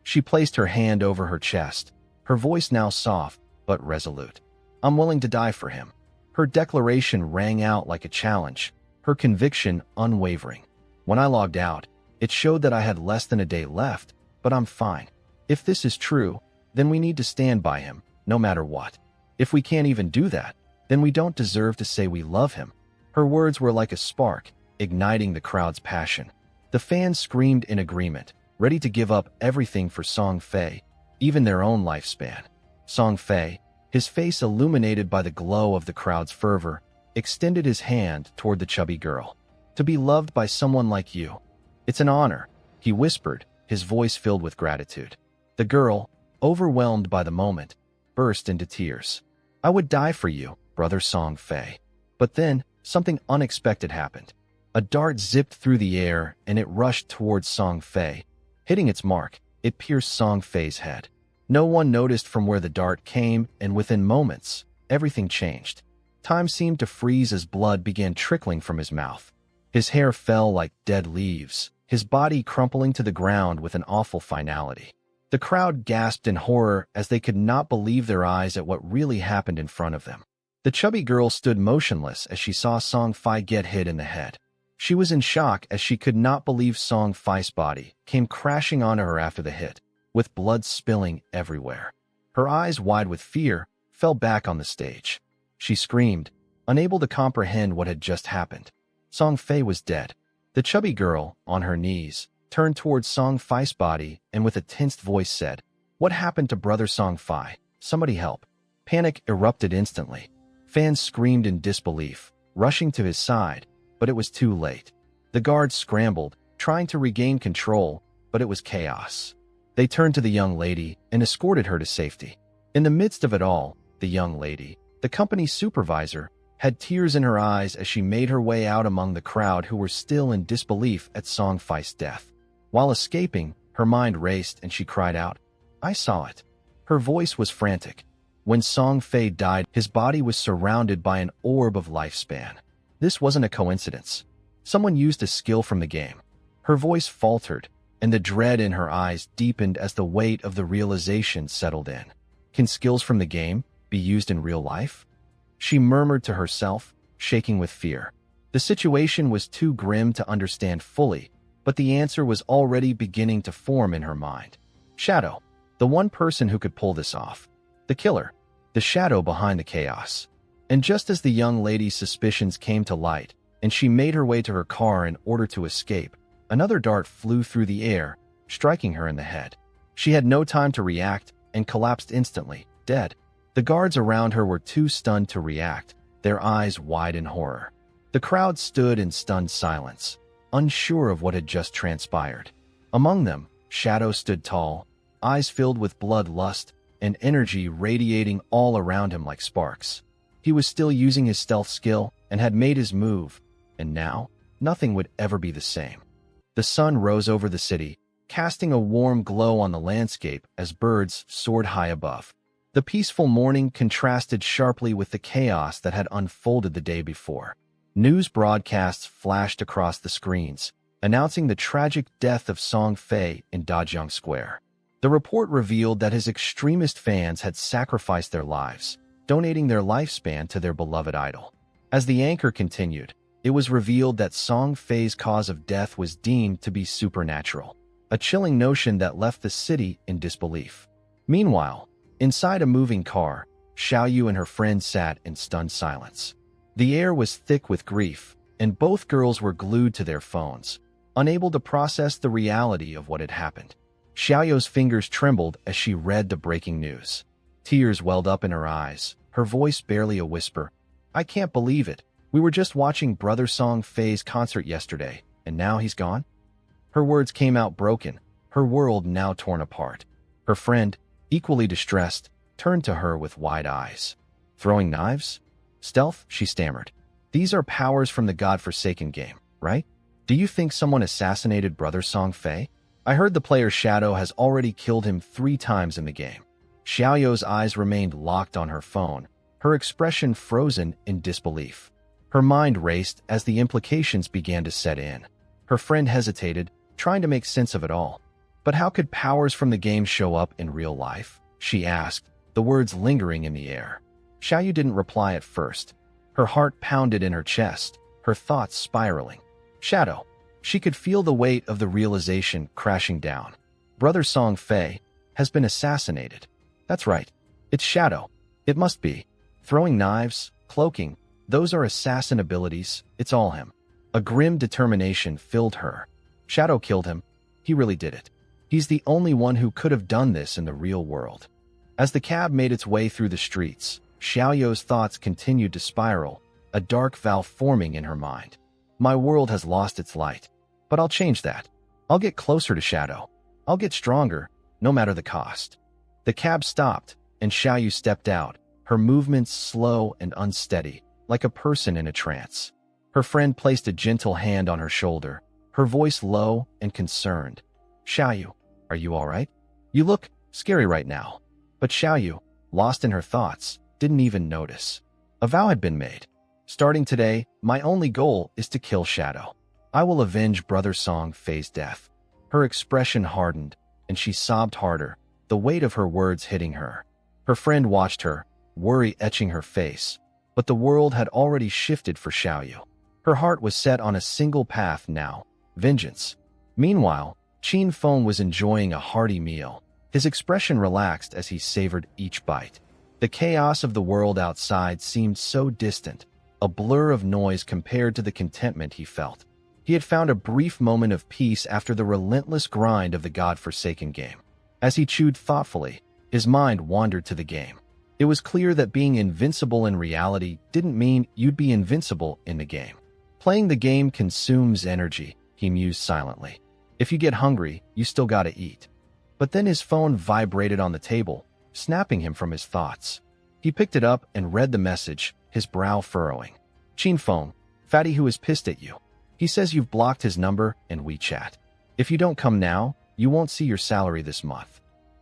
She placed her hand over her chest, her voice now soft but resolute. "I'm willing to die for him." Her declaration rang out like a challenge, her conviction unwavering. "When I logged out, it showed that I had less than a day left, but I'm fine. If this is true, then we need to stand by him, no matter what. If we can't even do that, then we don't deserve to say we love him." Her words were like a spark, igniting the crowd's passion. The fans screamed in agreement, ready to give up everything for Song Fei, even their own lifespan. Song Fei, his face illuminated by the glow of the crowd's fervor, extended his hand toward the chubby girl. To be loved by someone like you. It's an honor, he whispered, his voice filled with gratitude. The girl, overwhelmed by the moment, burst into tears. I would die for you, brother Song Fei. But then, something unexpected happened. A dart zipped through the air and it rushed towards Song Fei. Hitting its mark, it pierced Song Fei's head. No one noticed from where the dart came, and within moments, everything changed. Time seemed to freeze as blood began trickling from his mouth. His hair fell like dead leaves, his body crumpling to the ground with an awful finality. The crowd gasped in horror as they could not believe their eyes at what really happened in front of them. The chubby girl stood motionless as she saw Song Fei get hit in the head. She was in shock as she could not believe Song Fei's body came crashing onto her after the hit, with blood spilling everywhere. Her eyes, wide with fear, fell back on the stage. She screamed, unable to comprehend what had just happened. Song Fei was dead. The chubby girl, on her knees, turned towards Song Fei's body and with a tensed voice said, "What happened to brother Song Fei? Somebody help." Panic erupted instantly. Fans screamed in disbelief, rushing to his side, but it was too late. The guards scrambled, trying to regain control, but it was chaos. They turned to the young lady and escorted her to safety. In the midst of it all, the young lady, the company's supervisor, had tears in her eyes as she made her way out among the crowd who were still in disbelief at Song Fei's death. While escaping, her mind raced and she cried out, "I saw it." Her voice was frantic. When Song Fei died, his body was surrounded by an orb of lifespan. This wasn't a coincidence. Someone used a skill from the game. Her voice faltered, and the dread in her eyes deepened as the weight of the realization settled in. Can skills from the game be used in real life? She murmured to herself, shaking with fear. The situation was too grim to understand fully, but the answer was already beginning to form in her mind. Shadow, the one person who could pull this off. The killer, the shadow behind the chaos. And just as the young lady's suspicions came to light, and she made her way to her car in order to escape, another dart flew through the air, striking her in the head. She had no time to react and collapsed instantly, dead. The guards around her were too stunned to react, their eyes wide in horror. The crowd stood in stunned silence, unsure of what had just transpired. Among them, Shadow stood tall, eyes filled with bloodlust and energy radiating all around him like sparks. He was still using his stealth skill and had made his move, and now, nothing would ever be the same. The sun rose over the city, casting a warm glow on the landscape as birds soared high above. The peaceful morning contrasted sharply with the chaos that had unfolded the day before. News broadcasts flashed across the screens, announcing the tragic death of Song Fei in Dajang Square. The report revealed that his extremist fans had sacrificed their lives, donating their lifespan to their beloved idol. As the anchor continued, it was revealed that Song Fei's cause of death was deemed to be supernatural, a chilling notion that left the city in disbelief. Meanwhile, inside a moving car, Xiaoyu and her friend sat in stunned silence. The air was thick with grief, and both girls were glued to their phones, unable to process the reality of what had happened. Xiaoyu's fingers trembled as she read the breaking news. Tears welled up in her eyes, her voice barely a whisper. "I can't believe it. We were just watching Brother Song Fei's concert yesterday, and now he's gone?" Her words came out broken, her world now torn apart. Her friend, equally distressed, turned to her with wide eyes. "Throwing knives? Stealth?" she stammered. "These are powers from the godforsaken game, right? Do you think someone assassinated Brother Song Fei? I heard the player's shadow has already killed him 3 times in the game." Xiaoyu's eyes remained locked on her phone, her expression frozen in disbelief. Her mind raced as the implications began to set in. Her friend hesitated, trying to make sense of it all. "But how could powers from the game show up in real life?" she asked, the words lingering in the air. Xiaoyu didn't reply at first. Her heart pounded in her chest, her thoughts spiraling. Shadow. She could feel the weight of the realization crashing down. Brother Song Fei has been assassinated. That's right. It's Shadow. It must be. Throwing knives, cloaking, those are assassin abilities. It's all him. A grim determination filled her. Shadow killed him. He really did it. He's the only one who could have done this in the real world. As the cab made its way through the streets, Xiaoyu's thoughts continued to spiral, a dark vow forming in her mind. My world has lost its light. But I'll change that. I'll get closer to Shadow. I'll get stronger, no matter the cost. The cab stopped, and Xiaoyu stepped out, her movements slow and unsteady, like a person in a trance. Her friend placed a gentle hand on her shoulder, her voice low and concerned. Xiaoyu, are you all right? You look scary right now. But Xiaoyu, lost in her thoughts, didn't even notice. A vow had been made. Starting today, my only goal is to kill Shadow. I will avenge Brother Song Fei's death. Her expression hardened, and she sobbed harder, the weight of her words hitting her. Her friend watched her, worry etching her face, but the world had already shifted for Xiaoyu. Her heart was set on a single path now, vengeance. Meanwhile, Qin Feng was enjoying a hearty meal. His expression relaxed as he savored each bite. The chaos of the world outside seemed so distant, a blur of noise compared to the contentment he felt. He had found a brief moment of peace after the relentless grind of the God-forsaken game. As he chewed thoughtfully, his mind wandered to the game. It was clear that being invincible in reality didn't mean you'd be invincible in the game. Playing the game consumes energy, he mused silently. If you get hungry, you still gotta eat. But then his phone vibrated on the table, snapping him from his thoughts. He picked it up and read the message, his brow furrowing. Qin Feng, Fatty who is pissed at you. He says you've blocked his number and WeChat. If you don't come now, you won't see your salary this month.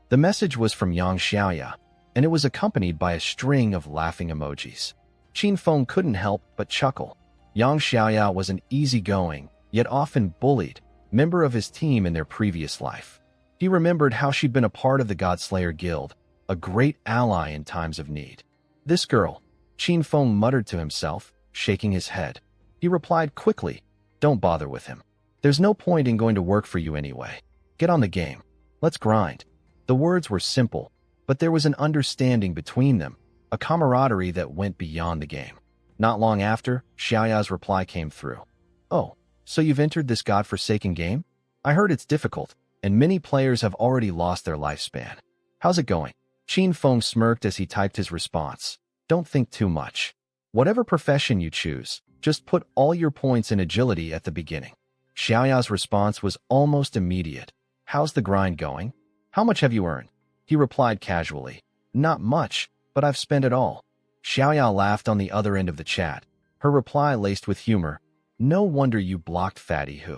The message was from Yang Xiaoya, and it was accompanied by a string of laughing emojis. Qin Feng couldn't help but chuckle. Yang Xiaoya was an easygoing, yet often bullied, member of his team in their previous life. He remembered how she'd been a part of the Godslayer Guild, a great ally in times of need. This girl, Qin Feng muttered to himself, shaking his head. He replied quickly, don't bother with him. There's no point in going to work for you anyway. Get on the game. Let's grind. The words were simple, but there was an understanding between them, a camaraderie that went beyond the game. Not long after, Xiaoya's reply came through. Oh, so you've entered this godforsaken game? I heard it's difficult, and many players have already lost their lifespan. How's it going? Qin Feng smirked as he typed his response. Don't think too much. Whatever profession you choose, just put all your points in agility at the beginning. Xiaoya's response was almost immediate. How's the grind going? How much have you earned? He replied casually. Not much, but I've spent it all. Xiaoya laughed on the other end of the chat, her reply laced with humor. No wonder you blocked Fatty Who.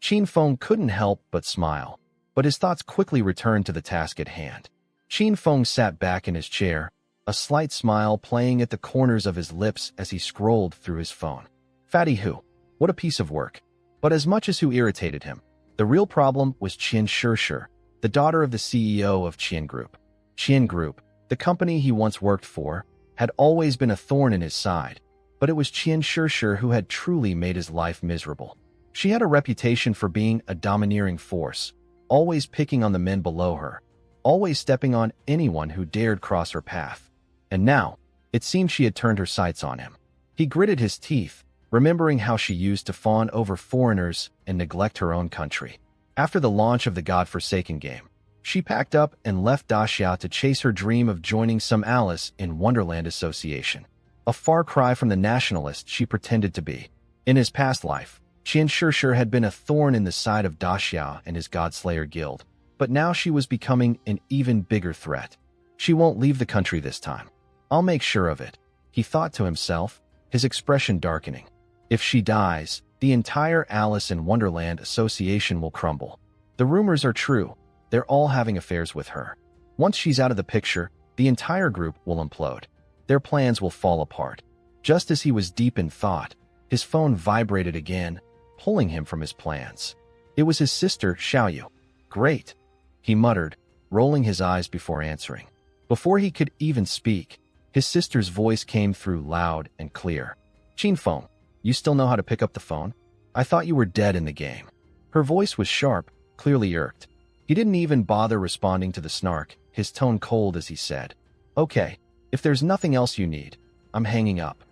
Qin Feng couldn't help but smile, but his thoughts quickly returned to the task at hand. Qin Feng sat back in his chair, a slight smile playing at the corners of his lips as he scrolled through his phone. Fatty Who. What a piece of work. But as much as who irritated him, the real problem was Qin Shishir, the daughter of the CEO of Qin Group. Qin Group, the company he once worked for, had always been a thorn in his side, but it was Qin Shishir who had truly made his life miserable. She had a reputation for being a domineering force, always picking on the men below her, always stepping on anyone who dared cross her path. And now, it seemed she had turned her sights on him. He gritted his teeth, remembering how she used to fawn over foreigners and neglect her own country. After the launch of the God-forsaken game, she packed up and left Daxia to chase her dream of joining some Alice in Wonderland association, a far cry from the nationalist she pretended to be. In his past life, Qin Shishir had been a thorn in the side of Daxia and his Godslayer Guild, but now she was becoming an even bigger threat. She won't leave the country this time. I'll make sure of it, he thought to himself, his expression darkening. If she dies, the entire Alice in Wonderland association will crumble. The rumors are true. They're all having affairs with her. Once she's out of the picture, the entire group will implode. Their plans will fall apart. Just as he was deep in thought, his phone vibrated again, pulling him from his plans. It was his sister, Xiaoyu. Great, he muttered, rolling his eyes before answering. Before he could even speak, his sister's voice came through loud and clear. Qin Feng, you still know how to pick up the phone? I thought you were dead in the game. Her voice was sharp, clearly irked. He didn't even bother responding to the snark, his tone cold as he said, Okay, if there's nothing else you need, I'm hanging up.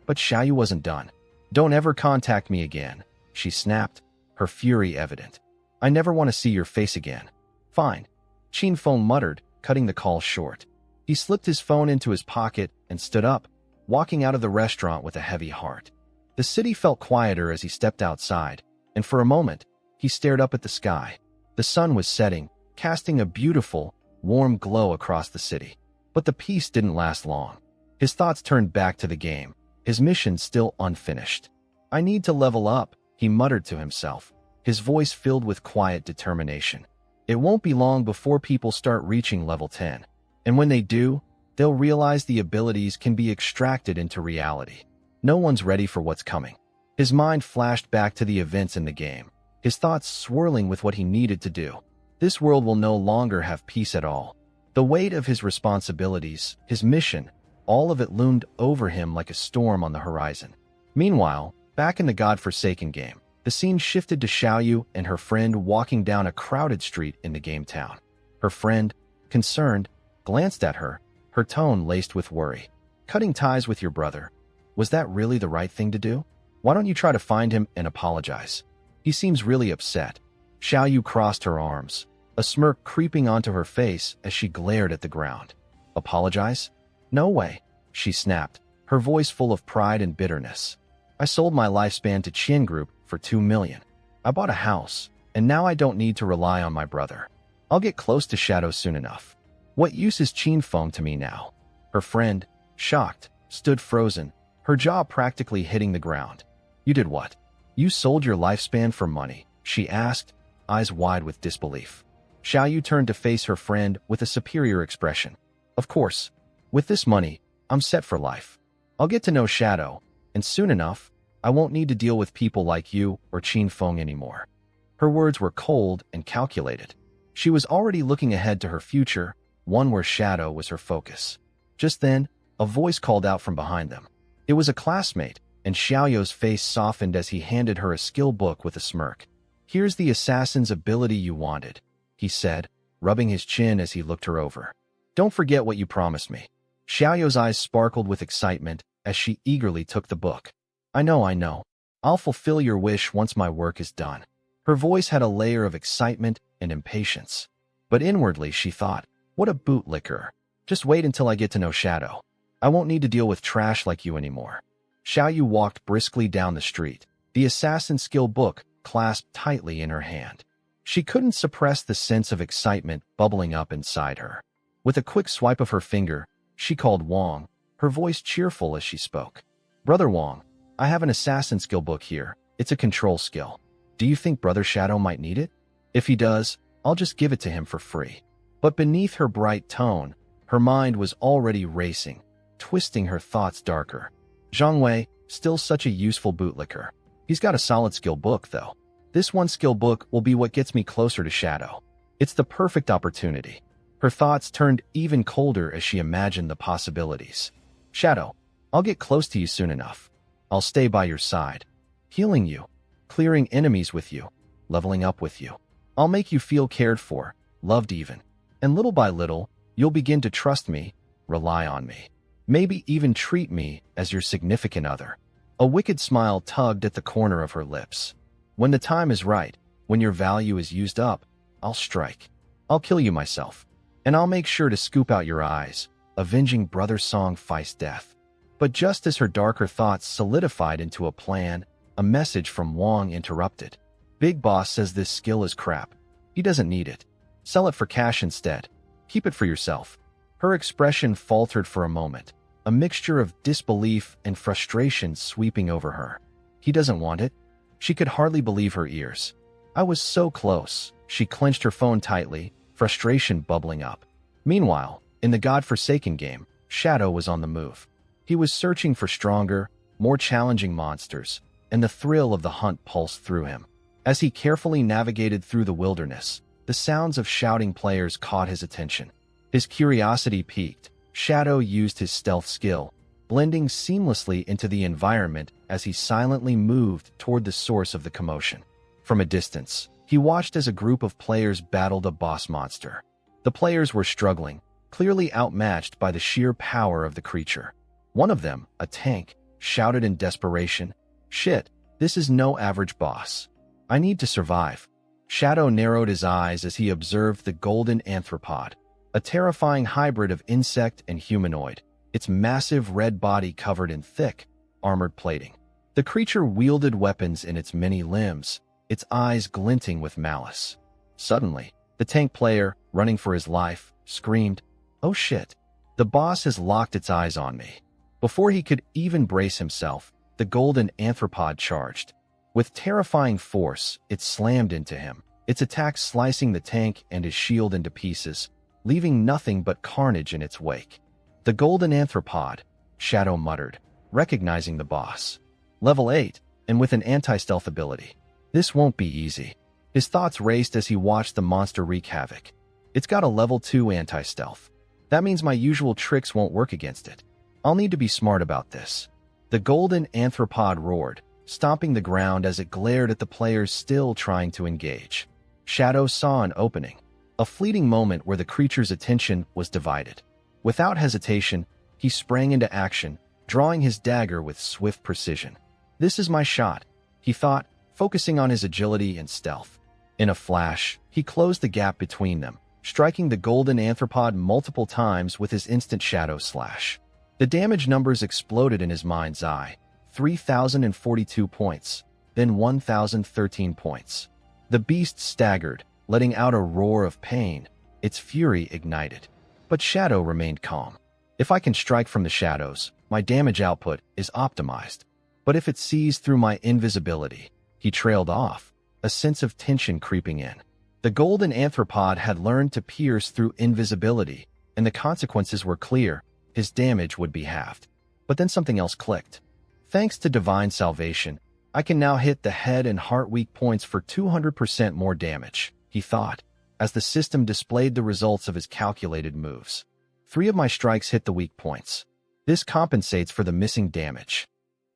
But Xiaoyu wasn't done. Don't ever contact me again, she snapped, her fury evident. I never want to see your face again. Fine, Qin Feng muttered, cutting the call short. He slipped his phone into his pocket and stood up, walking out of the restaurant with a heavy heart. The city felt quieter as he stepped outside, and for a moment, he stared up at the sky. The sun was setting, casting a beautiful, warm glow across the city. But the peace didn't last long. His thoughts turned back to the game, his mission still unfinished. I need to level up, he muttered to himself, his voice filled with quiet determination. It won't be long before people start reaching level 10. And when they do, they'll realize the abilities can be extracted into reality. No one's ready for what's coming. His mind flashed back to the events in the game, his thoughts swirling with what he needed to do. This world will no longer have peace at all. The weight of his responsibilities, his mission, all of it loomed over him like a storm on the horizon. Meanwhile, back in the godforsaken game, the scene shifted to Xiaoyu and her friend walking down a crowded street in the game town. Her friend, concerned, glanced at her, her tone laced with worry. Cutting ties with your brother. Was that really the right thing to do? Why don't you try to find him and apologize? He seems really upset. Xiaoyu crossed her arms, a smirk creeping onto her face as she glared at the ground. Apologize? No way, she snapped, her voice full of pride and bitterness. I sold my lifespan to Qin Group for 2 million. I bought a house, and now I don't need to rely on my brother. I'll get close to Shadow soon enough. What use is Qin Feng to me now? Her friend, shocked, stood frozen, her jaw practically hitting the ground. You did what? You sold your lifespan for money, she asked, eyes wide with disbelief. Xiaoyu turned to face her friend with a superior expression. Of course. With this money, I'm set for life. I'll get to know Shadow, and soon enough, I won't need to deal with people like you or Qin Feng anymore. Her words were cold and calculated. She was already looking ahead to her future, one where Shadow was her focus. Just then, a voice called out from behind them. It was a classmate, and Xiaoyu's face softened as he handed her a skill book with a smirk. Here's the assassin's ability you wanted, he said, rubbing his chin as he looked her over. Don't forget what you promised me. Xiaoyu's eyes sparkled with excitement as she eagerly took the book. I know. I'll fulfill your wish once my work is done. Her voice had a layer of excitement and impatience. But inwardly she thought, what a bootlicker. Just wait until I get to know Shadow. I won't need to deal with trash like you anymore. Xiaoyu walked briskly down the street, the assassin skill book clasped tightly in her hand. She couldn't suppress the sense of excitement bubbling up inside her. With a quick swipe of her finger, she called Wong, her voice cheerful as she spoke. Brother Wong, I have an assassin skill book here. It's a control skill. Do you think Brother Shadow might need it? If he does, I'll just give it to him for free. But beneath her bright tone, her mind was already racing, twisting her thoughts darker. Zhang Wei, still such a useful bootlicker. He's got a solid skill book, though. This one skill book will be what gets me closer to Shadow. It's the perfect opportunity. Her thoughts turned even colder as she imagined the possibilities. Shadow, I'll get close to you soon enough. I'll stay by your side, healing you, clearing enemies with you, leveling up with you. I'll make you feel cared for, loved even. And little by little, you'll begin to trust me, rely on me. Maybe even treat me as your significant other. A wicked smile tugged at the corner of her lips. When the time is right, when your value is used up, I'll strike. I'll kill you myself. And I'll make sure to scoop out your eyes, avenging Brother Song Feist's death. But just as her darker thoughts solidified into a plan, a message from Wong interrupted. Big Boss says this skill is crap. He doesn't need it. Sell it for cash instead. Keep it for yourself. Her expression faltered for a moment, a mixture of disbelief and frustration sweeping over her. He doesn't want it? She could hardly believe her ears. I was so close. She clenched her phone tightly, frustration bubbling up. Meanwhile, in the godforsaken game, Shadow was on the move. He was searching for stronger, more challenging monsters, and the thrill of the hunt pulsed through him. As he carefully navigated through the wilderness, the sounds of shouting players caught his attention. His curiosity piqued. Shadow used his stealth skill, blending seamlessly into the environment as he silently moved toward the source of the commotion. From a distance, he watched as a group of players battled a boss monster. The players were struggling, clearly outmatched by the sheer power of the creature. One of them, a tank, shouted in desperation, "Shit, this is no average boss. I need to survive." Shadow narrowed his eyes as he observed the golden anthropod, a terrifying hybrid of insect and humanoid, its massive red body covered in thick, armored plating. The creature wielded weapons in its many limbs, its eyes glinting with malice. Suddenly, the tank player, running for his life, screamed, "Oh shit! The boss has locked its eyes on me." Before he could even brace himself, the golden anthropod charged. With terrifying force, it slammed into him, its attack slicing the tank and his shield into pieces, leaving nothing but carnage in its wake. "The golden anthropod," Shadow muttered, recognizing the boss. "Level 8, and with an anti-stealth ability. This won't be easy." His thoughts raced as he watched the monster wreak havoc. "It's got a level 2 anti-stealth. That means my usual tricks won't work against it. I'll need to be smart about this." The golden anthropod roared, stomping the ground as it glared at the players still trying to engage. Shadow saw an opening, a fleeting moment where the creature's attention was divided. Without hesitation, he sprang into action, drawing his dagger with swift precision. "This is my shot," he thought, focusing on his agility and stealth. In a flash, he closed the gap between them, striking the golden anthropod multiple times with his instant shadow slash. The damage numbers exploded in his mind's eye. 3,042 points, then 1,013 points. The beast staggered, letting out a roar of pain, its fury ignited. But Shadow remained calm. "If I can strike from the shadows, my damage output is optimized. But if it sees through my invisibility," he trailed off, a sense of tension creeping in. The golden anthropod had learned to pierce through invisibility, and the consequences were clear. His damage would be halved. But then something else clicked. "Thanks to divine salvation, I can now hit the head and heart weak points for 200% more damage," he thought, as the system displayed the results of his calculated moves. 3 of my strikes hit the weak points. This compensates for the missing damage."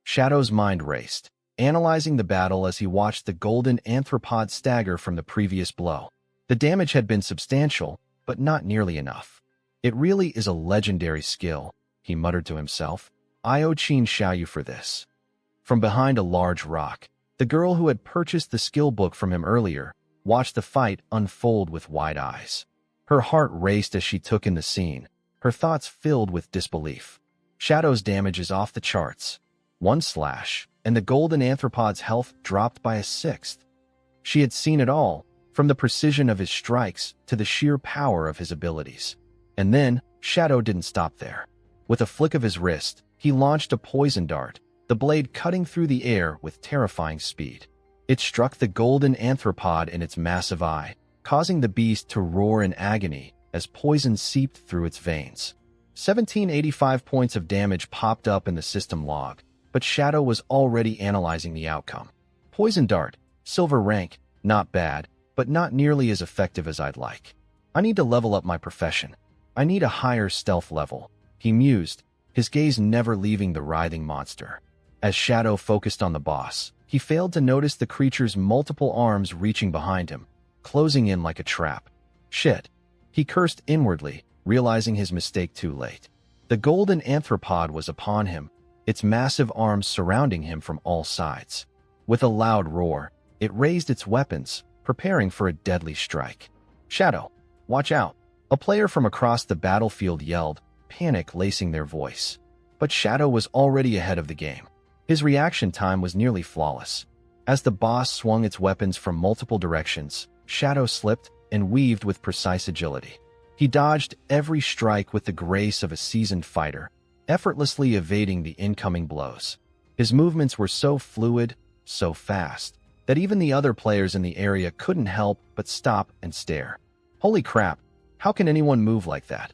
Shadow's mind raced, analyzing the battle as he watched the golden anthropod stagger from the previous blow. The damage had been substantial, but not nearly enough. "It really is a legendary skill," he muttered to himself. "I owe Qin Xiaoyu for this." From behind a large rock, the girl who had purchased the skill book from him earlier watched the fight unfold with wide eyes. Her heart raced as she took in the scene, her thoughts filled with disbelief. Shadow's damage is off the charts. 1 slash, and the golden anthropod's health dropped by a sixth. She had seen it all, from the precision of his strikes to the sheer power of his abilities. And then, Shadow didn't stop there. With a flick of his wrist, he launched a poison dart, the blade cutting through the air with terrifying speed. It struck the golden anthropod in its massive eye, causing the beast to roar in agony as poison seeped through its veins. 1,785 points of damage popped up in the system log, but Shadow was already analyzing the outcome. "Poison dart, silver rank, not bad, but not nearly as effective as I'd like. I need to level up my profession. I need a higher stealth level," he mused, his gaze never leaving the writhing monster. As Shadow focused on the boss, he failed to notice the creature's multiple arms reaching behind him, closing in like a trap. "Shit," he cursed inwardly, realizing his mistake too late. The golden anthropod was upon him, its massive arms surrounding him from all sides. With a loud roar, it raised its weapons, preparing for a deadly strike. "Shadow, watch out," a player from across the battlefield yelled, panic lacing their voice. But Shadow was already ahead of the game. His reaction time was nearly flawless. As the boss swung its weapons from multiple directions, Shadow slipped and weaved with precise agility. He dodged every strike with the grace of a seasoned fighter, effortlessly evading the incoming blows. His movements were so fluid, so fast, that even the other players in the area couldn't help but stop and stare. "Holy crap, how can anyone move like that?"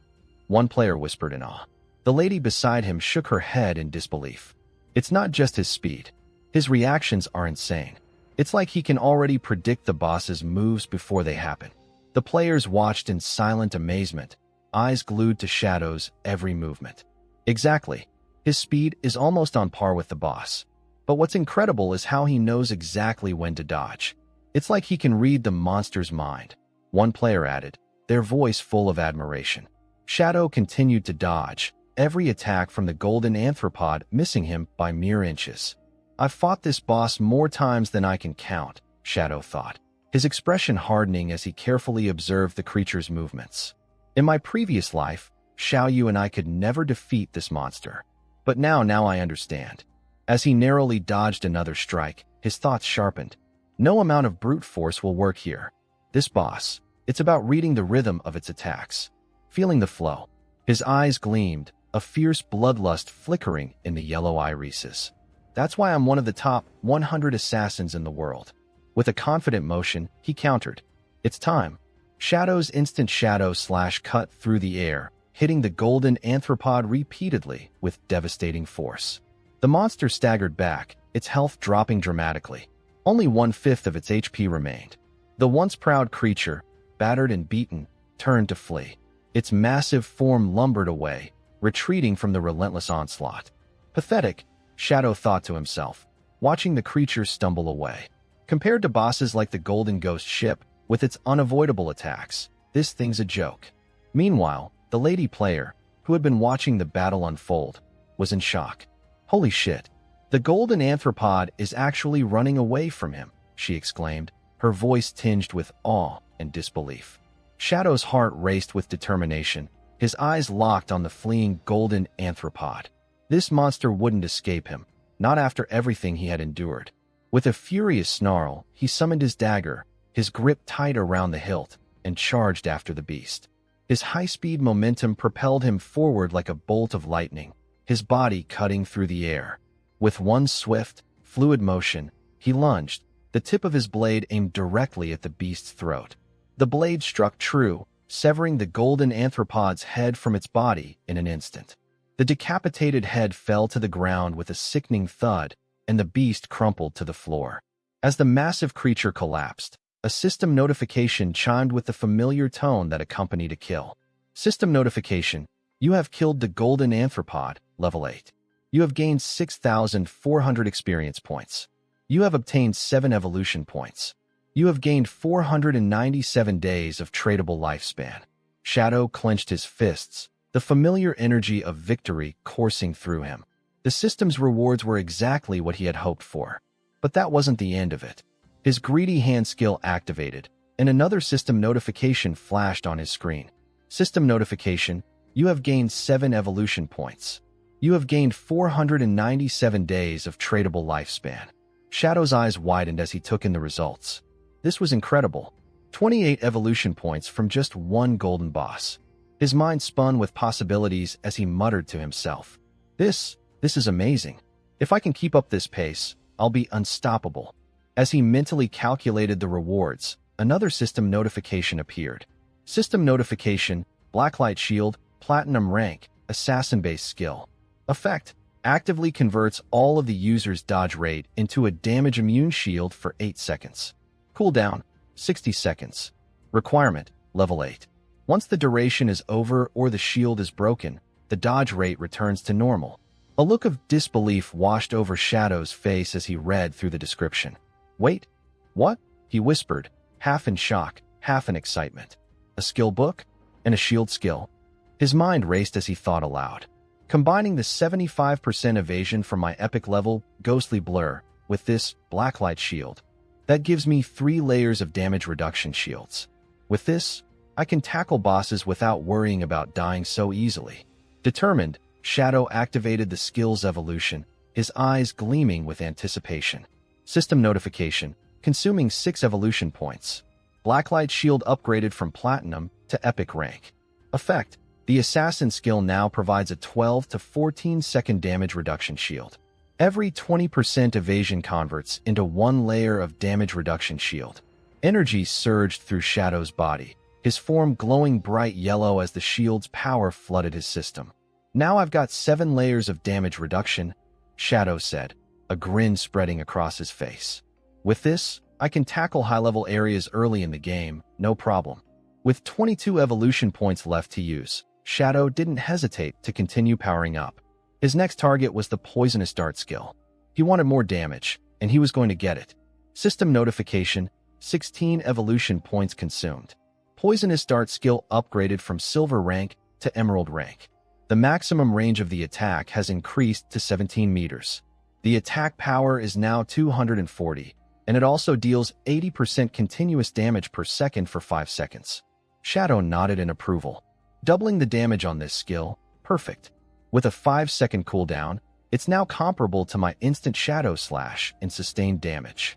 one player whispered in awe. The lady beside him shook her head in disbelief. "It's not just his speed. His reactions are insane. It's like he can already predict the boss's moves before they happen." The players watched in silent amazement, eyes glued to Shadow's every movement. Exactly. His speed is almost on par with the boss. But what's incredible is how he knows exactly when to dodge. It's like he can read the monster's mind, one player added, their voice full of admiration. Shadow continued to dodge, every attack from the golden anthropod missing him by mere inches. "I've fought this boss more times than I can count," Shadow thought. his expression hardening as he carefully observed the creature's movements. In my previous life, Xiao Yu and I could never defeat this monster. But now I understand. As he narrowly dodged another strike, his thoughts sharpened. No amount of brute force will work here. This boss, it's about reading the rhythm of its attacks. Feeling the flow. His eyes gleamed, a fierce bloodlust flickering in the yellow irises. That's why I'm one of the top 100 assassins in the world. With a confident motion, he countered. It's time. Shadow's instant shadow slash cut through the air, hitting the golden anthropod repeatedly with devastating force. The monster staggered back, its health dropping dramatically. Only 1/5 of its HP remained. The once proud creature, battered and beaten, turned to flee. Its massive form lumbered away, retreating from the relentless onslaught. Pathetic, Shadow thought to himself, watching the creature stumble away. Compared to bosses like the Golden Ghost ship, with its unavoidable attacks, this thing's a joke. Meanwhile, the lady player, who had been watching the battle unfold, was in shock. Holy shit! The golden anthropod is actually running away from him, she exclaimed, her voice tinged with awe and disbelief. Shadow's heart raced with determination, his eyes locked on the fleeing golden anthropod. This monster wouldn't escape him, not after everything he had endured. With a furious snarl, he summoned his dagger, his grip tight around the hilt, and charged after the beast. His high-speed momentum propelled him forward like a bolt of lightning, his body cutting through the air. With one swift, fluid motion, he lunged, the tip of his blade aimed directly at the beast's throat. The blade struck true, severing the golden anthropod's head from its body in an instant. The decapitated head fell to the ground with a sickening thud, and the beast crumpled to the floor. As the massive creature collapsed, a system notification chimed with the familiar tone that accompanied a kill. System notification: you have killed the golden anthropod, level 8. You have gained 6,400 experience points. You have obtained 7 evolution points. You have gained 497 days of tradable lifespan. Shadow clenched his fists, the familiar energy of victory coursing through him. The system's rewards were exactly what he had hoped for. But that wasn't the end of it. His greedy hand skill activated, and another system notification flashed on his screen. System notification: you have gained 7 evolution points. You have gained 497 days of tradable lifespan. Shadow's eyes widened as he took in the results. This was incredible. 28 evolution points from just one golden boss. His mind spun with possibilities as he muttered to himself. This is amazing. If I can keep up this pace, I'll be unstoppable. As he mentally calculated the rewards, another system notification appeared. System notification: Blacklight Shield, Platinum rank, Assassin-based skill. Effect: actively converts all of the user's dodge rate into a damage immune shield for 8 seconds. Cooldown: 60 seconds. Requirement: level 8. Once the duration is over or the shield is broken, the dodge rate returns to normal. A look of disbelief washed over Shadow's face as he read through the description. Wait, what? He whispered, half in shock, half in excitement. A skill book? And a shield skill? His mind raced as he thought aloud. Combining the 75% evasion from my epic level, Ghostly Blur, with this Blacklight Shield, that gives me 3 layers of damage reduction shields. With this, I can tackle bosses without worrying about dying so easily. Determined, Shadow activated the skill's evolution, his eyes gleaming with anticipation. System notification: consuming 6 evolution points. Blacklight Shield upgraded from Platinum to Epic rank. Effect: the Assassin skill now provides a 12 to 14 second damage reduction shield. Every 20% evasion converts into 1 layer of damage reduction shield. Energy surged through Shadow's body, his form glowing bright yellow as the shield's power flooded his system. Now I've got 7 layers of damage reduction, Shadow said, a grin spreading across his face. With this, I can tackle high-level areas early in the game, no problem. With 22 evolution points left to use, Shadow didn't hesitate to continue powering up. His next target was the Poisonous Dart skill. He wanted more damage, and he was going to get it. System notification: 16 evolution points consumed. Poisonous Dart skill upgraded from Silver rank to Emerald rank. The maximum range of the attack has increased to 17 meters. The attack power is now 240, and it also deals 80% continuous damage per second for 5 seconds. Shadow nodded in approval. Doubling the damage on this skill, perfect. With a 5-second cooldown, it's now comparable to my instant Shadow Slash in sustained damage.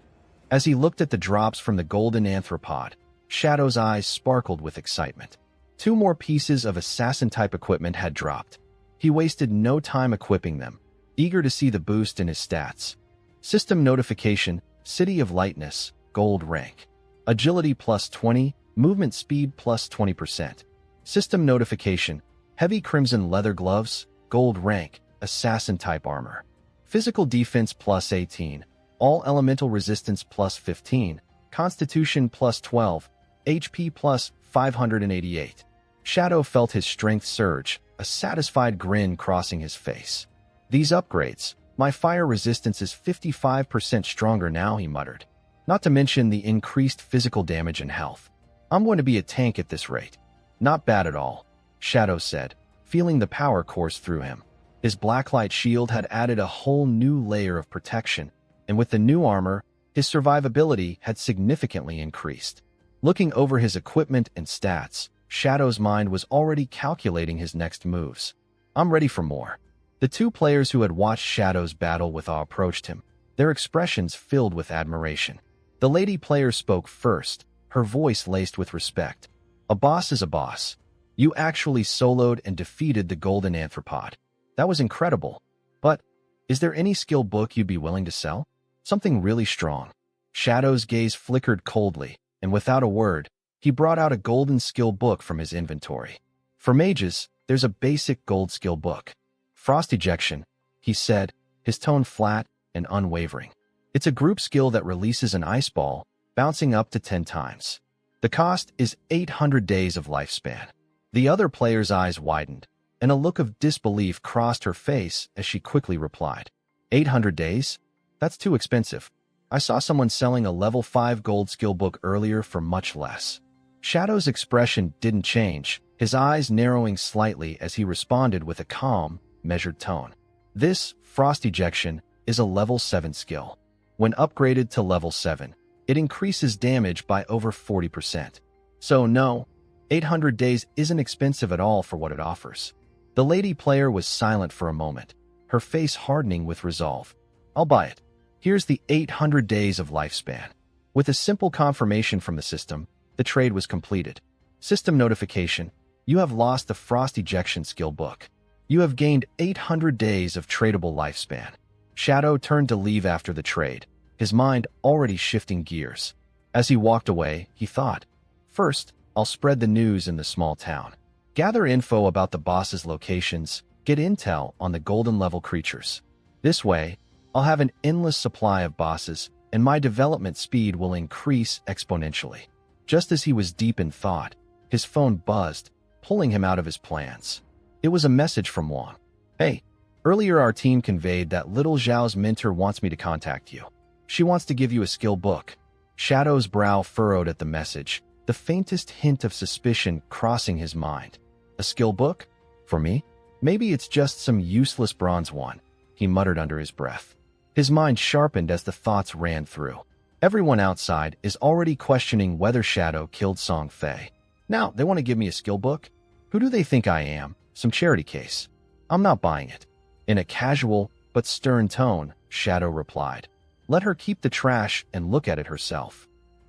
As he looked at the drops from the golden anthropod, Shadow's eyes sparkled with excitement. 2 more pieces of assassin-type equipment had dropped. He wasted no time equipping them, eager to see the boost in his stats. System notification, City of Lightness, gold rank. Agility plus 20, movement speed plus 20%. System notification, heavy crimson leather gloves, gold rank, assassin-type armor. Physical defense plus 18, all elemental resistance plus 15, constitution plus 12, HP plus 588. Shadow felt his strength surge, a satisfied grin crossing his face. These upgrades, my fire resistance is 55% stronger now, he muttered. Not to mention the increased physical damage and health. I'm going to be a tank at this rate. Not bad at all, Shadow said, feeling the power course through him. His blacklight shield had added a whole new layer of protection, and with the new armor, his survivability had significantly increased. Looking over his equipment and stats, Shadow's mind was already calculating his next moves. I'm ready for more. The 2 players who had watched Shadow's battle with Awe approached him, their expressions filled with admiration. The lady player spoke first, her voice laced with respect. A boss is a boss. You actually soloed and defeated the golden anthropod. That was incredible. But, is there any skill book you'd be willing to sell? Something really strong. Shadow's gaze flickered coldly, and without a word, he brought out a golden skill book from his inventory. For mages, there's a basic gold skill book. Frost Ejection, he said, his tone flat and unwavering. It's a group skill that releases an ice ball, bouncing up to 10 times. The cost is 800 days of lifespan. The other player's eyes widened, and a look of disbelief crossed her face as she quickly replied. 800 days? That's too expensive. I saw someone selling a level 5 gold skill book earlier for much less. Shadow's expression didn't change, his eyes narrowing slightly as he responded with a calm, measured tone. This, Frost Ejection, is a level 7 skill. When upgraded to level 7, it increases damage by over 40%. So no, 800 days isn't expensive at all for what it offers. The lady player was silent for a moment, her face hardening with resolve. I'll buy it. Here's the 800 days of lifespan. With a simple confirmation from the system, the trade was completed. System notification, you have lost the Frost Ejection skill book. You have gained 800 days of tradable lifespan. Shadow turned to leave after the trade, his mind already shifting gears. As he walked away, he thought, first, I'll spread the news in the small town. Gather info about the boss's locations, get intel on the golden level creatures. This way, I'll have an endless supply of bosses, and my development speed will increase exponentially. Just as he was deep in thought, his phone buzzed, pulling him out of his plans. It was a message from Wong. Hey, earlier our team conveyed that little Zhao's mentor wants me to contact you. She wants to give you a skill book. Shadow's brow furrowed at the message, the faintest hint of suspicion crossing his mind. A skill book? For me? Maybe it's just some useless bronze one, he muttered under his breath. His mind sharpened as the thoughts ran through. Everyone outside is already questioning whether Shadow killed Song Fei. Now, they want to give me a skill book? Who do they think I am? Some charity case. I'm not buying it. In a casual but stern tone, Shadow replied. Let her keep the trash and look at it herself.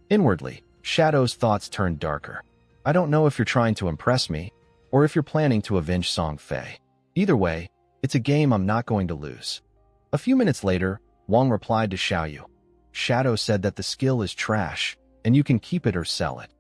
Inwardly, Shadow's thoughts turned darker. I don't know if you're trying to impress me, or if you're planning to avenge Song Fei. Either way, it's a game I'm not going to lose. A few minutes later, Wong replied to Xiaoyu. Shadow said that the skill is trash, and you can keep it or sell it.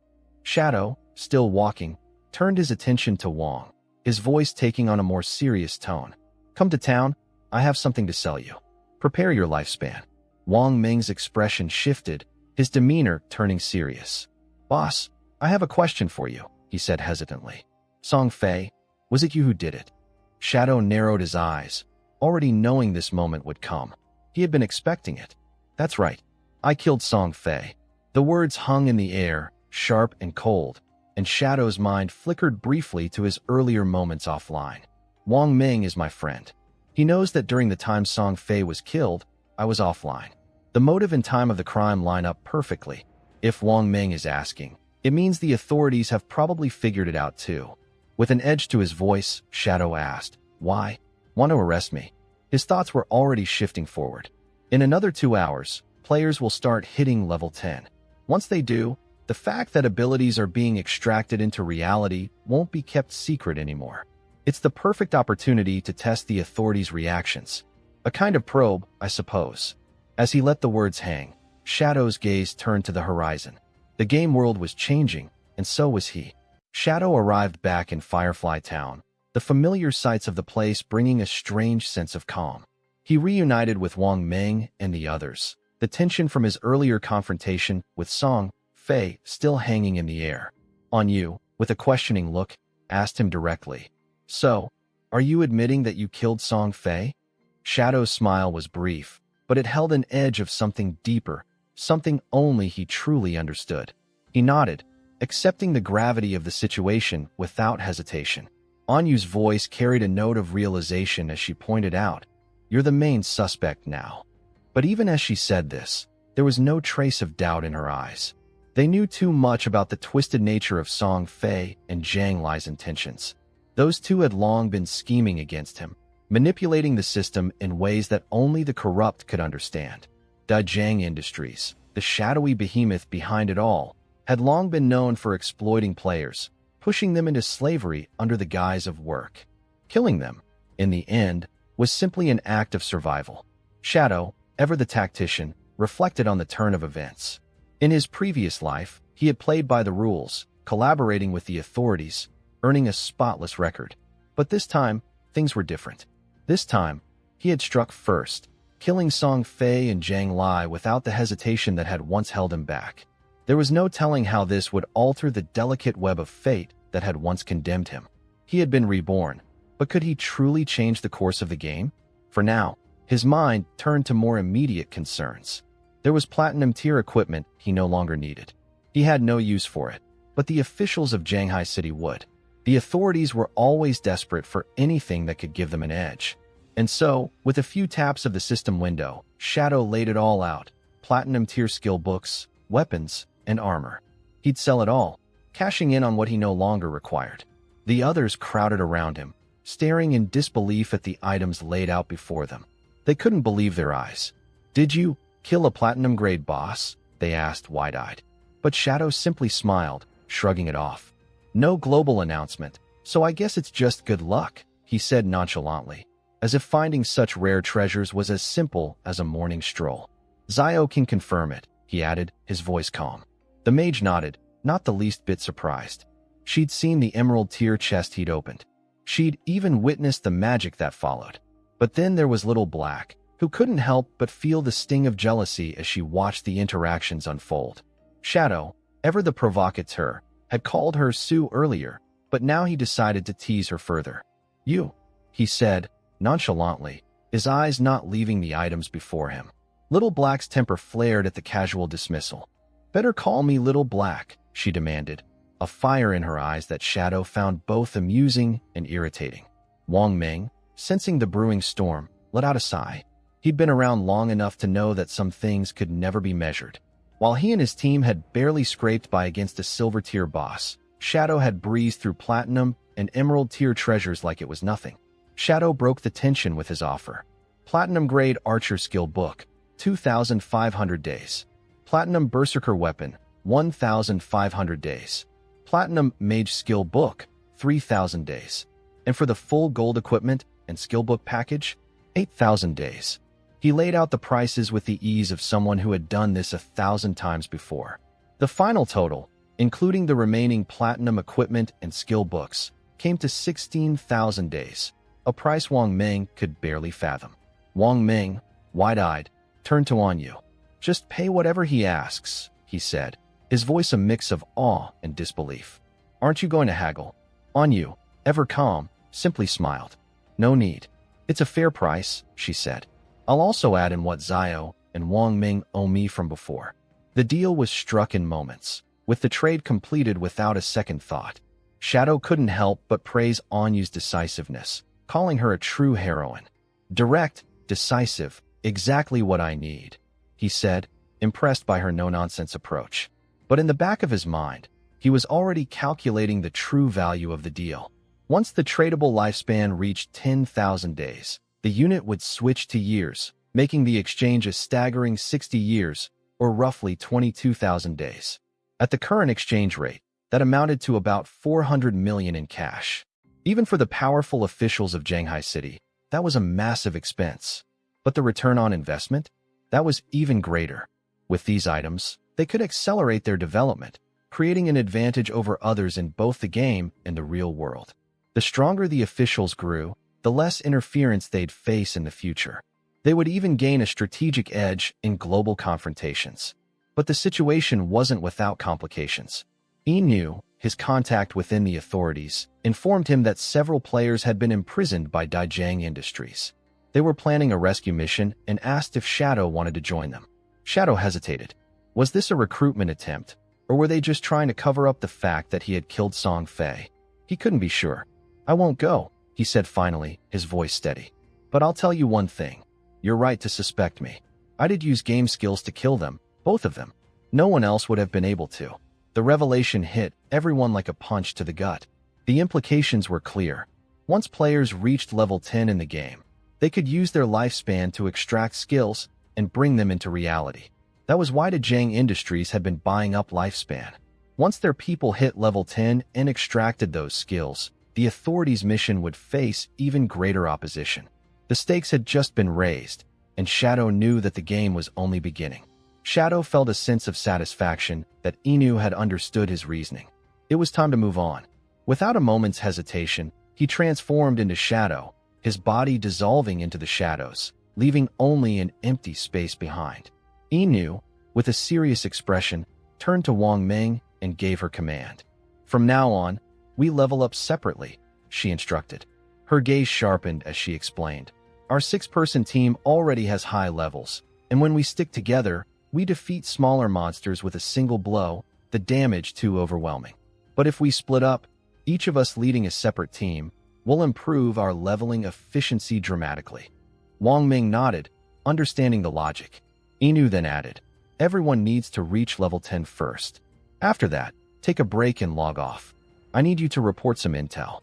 Shadow, still walking, turned his attention to Wong, his voice taking on a more serious tone. Come to town, I have something to sell you. Prepare your lifespan. Wang Ming's expression shifted, his demeanor turning serious. Boss, I have a question for you, he said hesitantly. Song Fei, was it you who did it? Shadow narrowed his eyes, already knowing this moment would come. He had been expecting it. That's right. I killed Song Fei. The words hung in the air, sharp and cold, and Shadow's mind flickered briefly to his earlier moments offline. Wang Ming is my friend. He knows that during the time Song Fei was killed, I was offline. The motive and time of the crime line up perfectly. If Wang Ming is asking, it means the authorities have probably figured it out too. With an edge to his voice, Shadow asked, "Why? Want to arrest me?" His thoughts were already shifting forward. In another 2 hours, players will start hitting level 10. Once they do, the fact that abilities are being extracted into reality won't be kept secret anymore. It's the perfect opportunity to test the authorities' reactions. A kind of probe, I suppose. As he let the words hang, Shadow's gaze turned to the horizon. The game world was changing, and so was he. Shadow arrived back in Firefly Town, the familiar sights of the place bringing a strange sense of calm. He reunited with Wang Ming and the others, the tension from his earlier confrontation with Song Fei still hanging in the air. On you, with a questioning look, asked him directly. "So, are you admitting that you killed Song Fei?" Shadow's smile was brief, but it held an edge of something deeper, something only he truly understood. He nodded, accepting the gravity of the situation without hesitation. Anyu's voice carried a note of realization as she pointed out, "You're the main suspect now." But even as she said this, there was no trace of doubt in her eyes. They knew too much about the twisted nature of Song Fei and Zhang Li's intentions. Those two had long been scheming against him, manipulating the system in ways that only the corrupt could understand. Zhang Industries, the shadowy behemoth behind it all, had long been known for exploiting players, pushing them into slavery under the guise of work. Killing them, in the end, was simply an act of survival. Shadow, ever the tactician, reflected on the turn of events. In his previous life, he had played by the rules, collaborating with the authorities, earning a spotless record. But this time, things were different. This time, he had struck first, killing Song Fei and Zhang Li without the hesitation that had once held him back. There was no telling how this would alter the delicate web of fate that had once condemned him. He had been reborn, but could he truly change the course of the game? For now, his mind turned to more immediate concerns. There was platinum-tier equipment he no longer needed. He had no use for it, but the officials of Shanghai City would. The authorities were always desperate for anything that could give them an edge. And so, with a few taps of the system window, Shadow laid it all out: platinum-tier skill books, weapons, and armor. He'd sell it all, cashing in on what he no longer required. The others crowded around him, staring in disbelief at the items laid out before them. They couldn't believe their eyes. "Did you kill a platinum-grade boss?" they asked wide-eyed. But Shadow simply smiled, shrugging it off. "No global announcement, so I guess it's just good luck," he said nonchalantly, as if finding such rare treasures was as simple as a morning stroll. "Zio can confirm it," he added, his voice calm. The mage nodded, not the least bit surprised. She'd seen the emerald-tier chest he'd opened. She'd even witnessed the magic that followed. But then there was Little Black, who couldn't help but feel the sting of jealousy as she watched the interactions unfold. Shadow, ever the provocateur, had called her Sue earlier, but now he decided to tease her further. "You," he said, nonchalantly, his eyes not leaving the items before him. Little Black's temper flared at the casual dismissal. "Better call me Little Black," she demanded, a fire in her eyes that Shadow found both amusing and irritating. Wang Ming, sensing the brewing storm, let out a sigh. He'd been around long enough to know that some things could never be measured. While he and his team had barely scraped by against a silver-tier boss, Shadow had breezed through platinum and emerald-tier treasures like it was nothing. Shadow broke the tension with his offer. Platinum-grade archer skill book, 2,500 days. Platinum berserker weapon, 1,500 days. Platinum mage skill book, 3,000 days. And for the full gold equipment and skill book package, 8,000 days. He laid out the prices with the ease of someone who had done this 1,000 times before. The final total, including the remaining platinum equipment and skill books, came to 16,000 days, a price Wang Ming could barely fathom. Wang Ming, wide-eyed, turned to Anyu. "Just pay whatever he asks," he said, his voice a mix of awe and disbelief. "Aren't you going to haggle?" Anyu, ever calm, simply smiled. "No need. It's a fair price," she said. "I'll also add in what Zio and Wang Ming owe me from before." The deal was struck in moments, with the trade completed without a second thought. Shadow couldn't help but praise Anyu's decisiveness, calling her a true heroine. "Direct, decisive, exactly what I need." he said, impressed by her no-nonsense approach. But in the back of his mind, he was already calculating the true value of the deal. Once the tradable lifespan reached 10,000 days, the unit would switch to years, making the exchange a staggering 60 years, or roughly 22,000 days. At the current exchange rate, that amounted to about 400 million in cash. Even for the powerful officials of Shanghai City, that was a massive expense. But the return on investment? That was even greater. With these items, they could accelerate their development, creating an advantage over others in both the game and the real world. The stronger the officials grew, the less interference they'd face in the future. They would even gain a strategic edge in global confrontations. But the situation wasn't without complications. He knew his contact within the authorities informed him that several players had been imprisoned by Daijang Industries. They were planning a rescue mission and asked if Shadow wanted to join them. Shadow hesitated. Was this a recruitment attempt, or were they just trying to cover up the fact that he had killed Song Fei? He couldn't be sure. "I won't go," he said finally, his voice steady. "But I'll tell you one thing. You're right to suspect me. I did use game skills to kill them, both of them. No one else would have been able to." The revelation hit everyone like a punch to the gut. The implications were clear. Once players reached level 10 in the game, they could use their lifespan to extract skills and bring them into reality. That was why Daijang Industries had been buying up lifespan. Once their people hit level 10 and extracted those skills, the authorities' mission would face even greater opposition. The stakes had just been raised, and Shadow knew that the game was only beginning. Shadow felt a sense of satisfaction that Inu had understood his reasoning. It was time to move on. Without a moment's hesitation, he transformed into Shadow, his body dissolving into the shadows, leaving only an empty space behind. Inu, with a serious expression, turned to Wang Ming and gave her command. "From now on, we level up separately," she instructed. Her gaze sharpened as she explained. "Our 6-person team already has high levels, and when we stick together, we defeat smaller monsters with a single blow, the damage too overwhelming. But if we split up, each of us leading a separate team, we'll improve our leveling efficiency dramatically." Wang Ming nodded, understanding the logic. Inu then added, "Everyone needs to reach level 10 first. After that, take a break and log off. I need you to report some intel."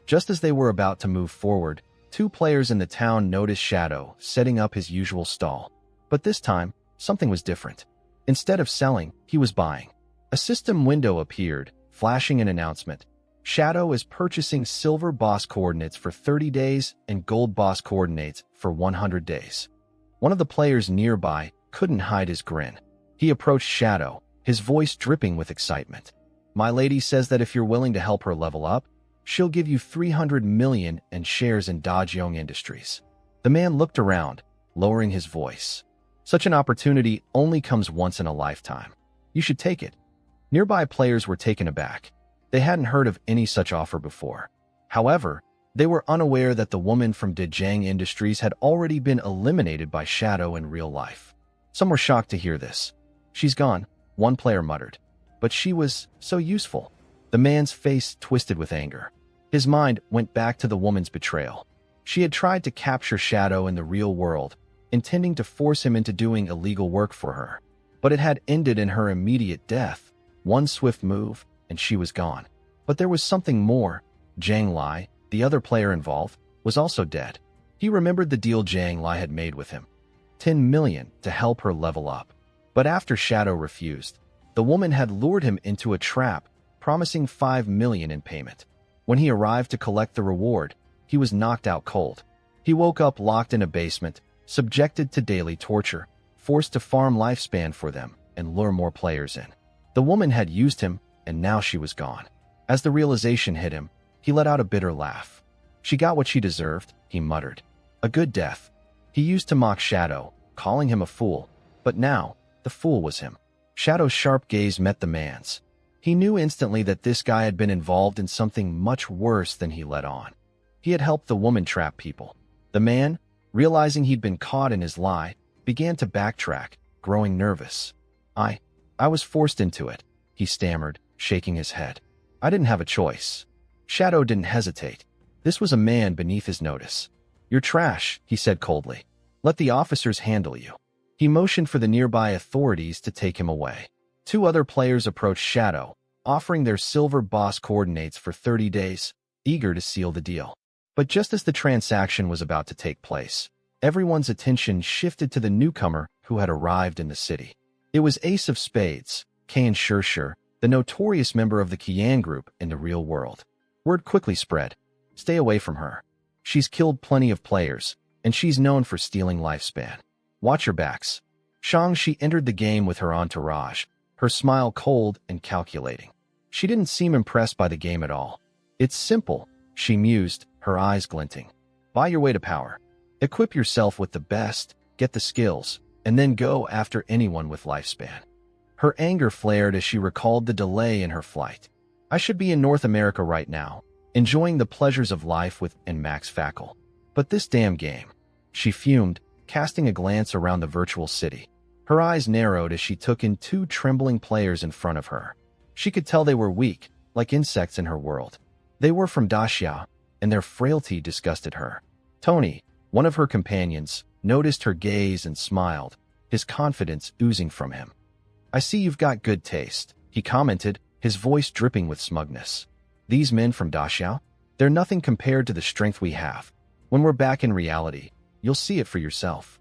Just as they were about to move forward, 2 players in the town noticed Shadow setting up his usual stall. But this time, something was different. Instead of selling, he was buying. A system window appeared, flashing an announcement. "Shadow is purchasing silver boss coordinates for 30 days and gold boss coordinates for 100 days. One of the players nearby couldn't hide his grin. He approached Shadow, his voice dripping with excitement. "My lady says that if you're willing to help her level up, she'll give you 300 million and shares in Daijang Industries." The man looked around, lowering his voice. "Such an opportunity only comes once in a lifetime. You should take it." Nearby players were taken aback. They hadn't heard of any such offer before. However, they were unaware that the woman from Daijang Industries had already been eliminated by Shadow in real life. Some were shocked to hear this. "She's gone," one player muttered. "But she was so useful." The man's face twisted with anger. His mind went back to the woman's betrayal. She had tried to capture Shadow in the real world, intending to force him into doing illegal work for her. But it had ended in her immediate death. One swift move, and she was gone. But there was something more. Zhang Lai, the other player involved, was also dead. He remembered the deal Zhang Lai had made with him. 10 million to help her level up. But after Shadow refused, the woman had lured him into a trap, promising 5 million in payment. When he arrived to collect the reward, he was knocked out cold. He woke up locked in a basement, subjected to daily torture, forced to farm lifespan for them and lure more players in. The woman had used him, and now she was gone. As the realization hit him, he let out a bitter laugh. "She got what she deserved," he muttered. "A good death." He used to mock Shadow, calling him a fool, but now, the fool was him. Shadow's sharp gaze met the man's. He knew instantly that this guy had been involved in something much worse than he let on. He had helped the woman trap people. The man, realizing he'd been caught in his lie, began to backtrack, growing nervous. I was forced into it," he stammered, shaking his head. "I didn't have a choice." Shadow didn't hesitate. This was a man beneath his notice. "You're trash," he said coldly. "Let the officers handle you." He motioned for the nearby authorities to take him away. 2 other players approached Shadow, offering their silver boss coordinates for 30 days, eager to seal the deal. But just as the transaction was about to take place, everyone's attention shifted to the newcomer who had arrived in the city. It was Ace of Spades, Qin Feng, the notorious member of the Qian group in the real world. Word quickly spread. Stay away from her. She's killed plenty of players, and she's known for stealing lifespan. Watch your backs. She entered the game with her entourage, her smile cold and calculating. She didn't seem impressed by the game at all. It's simple, she mused, her eyes glinting. Buy your way to power. Equip yourself with the best, get the skills, and then go after anyone with lifespan. Her anger flared as she recalled the delay in her flight. I should be in North America right now, enjoying the pleasures of life with Max Fackle. But this damn game. She fumed, casting a glance around the virtual city. Her eyes narrowed as she took in 2 trembling players in front of her. She could tell they were weak, like insects in her world. They were from Daxia, and their frailty disgusted her. Tony, one of her companions, noticed her gaze and smiled, his confidence oozing from him. I see you've got good taste, he commented, his voice dripping with smugness. These men from Daxia? They're nothing compared to the strength we have. When we're back in reality, you'll see it for yourself.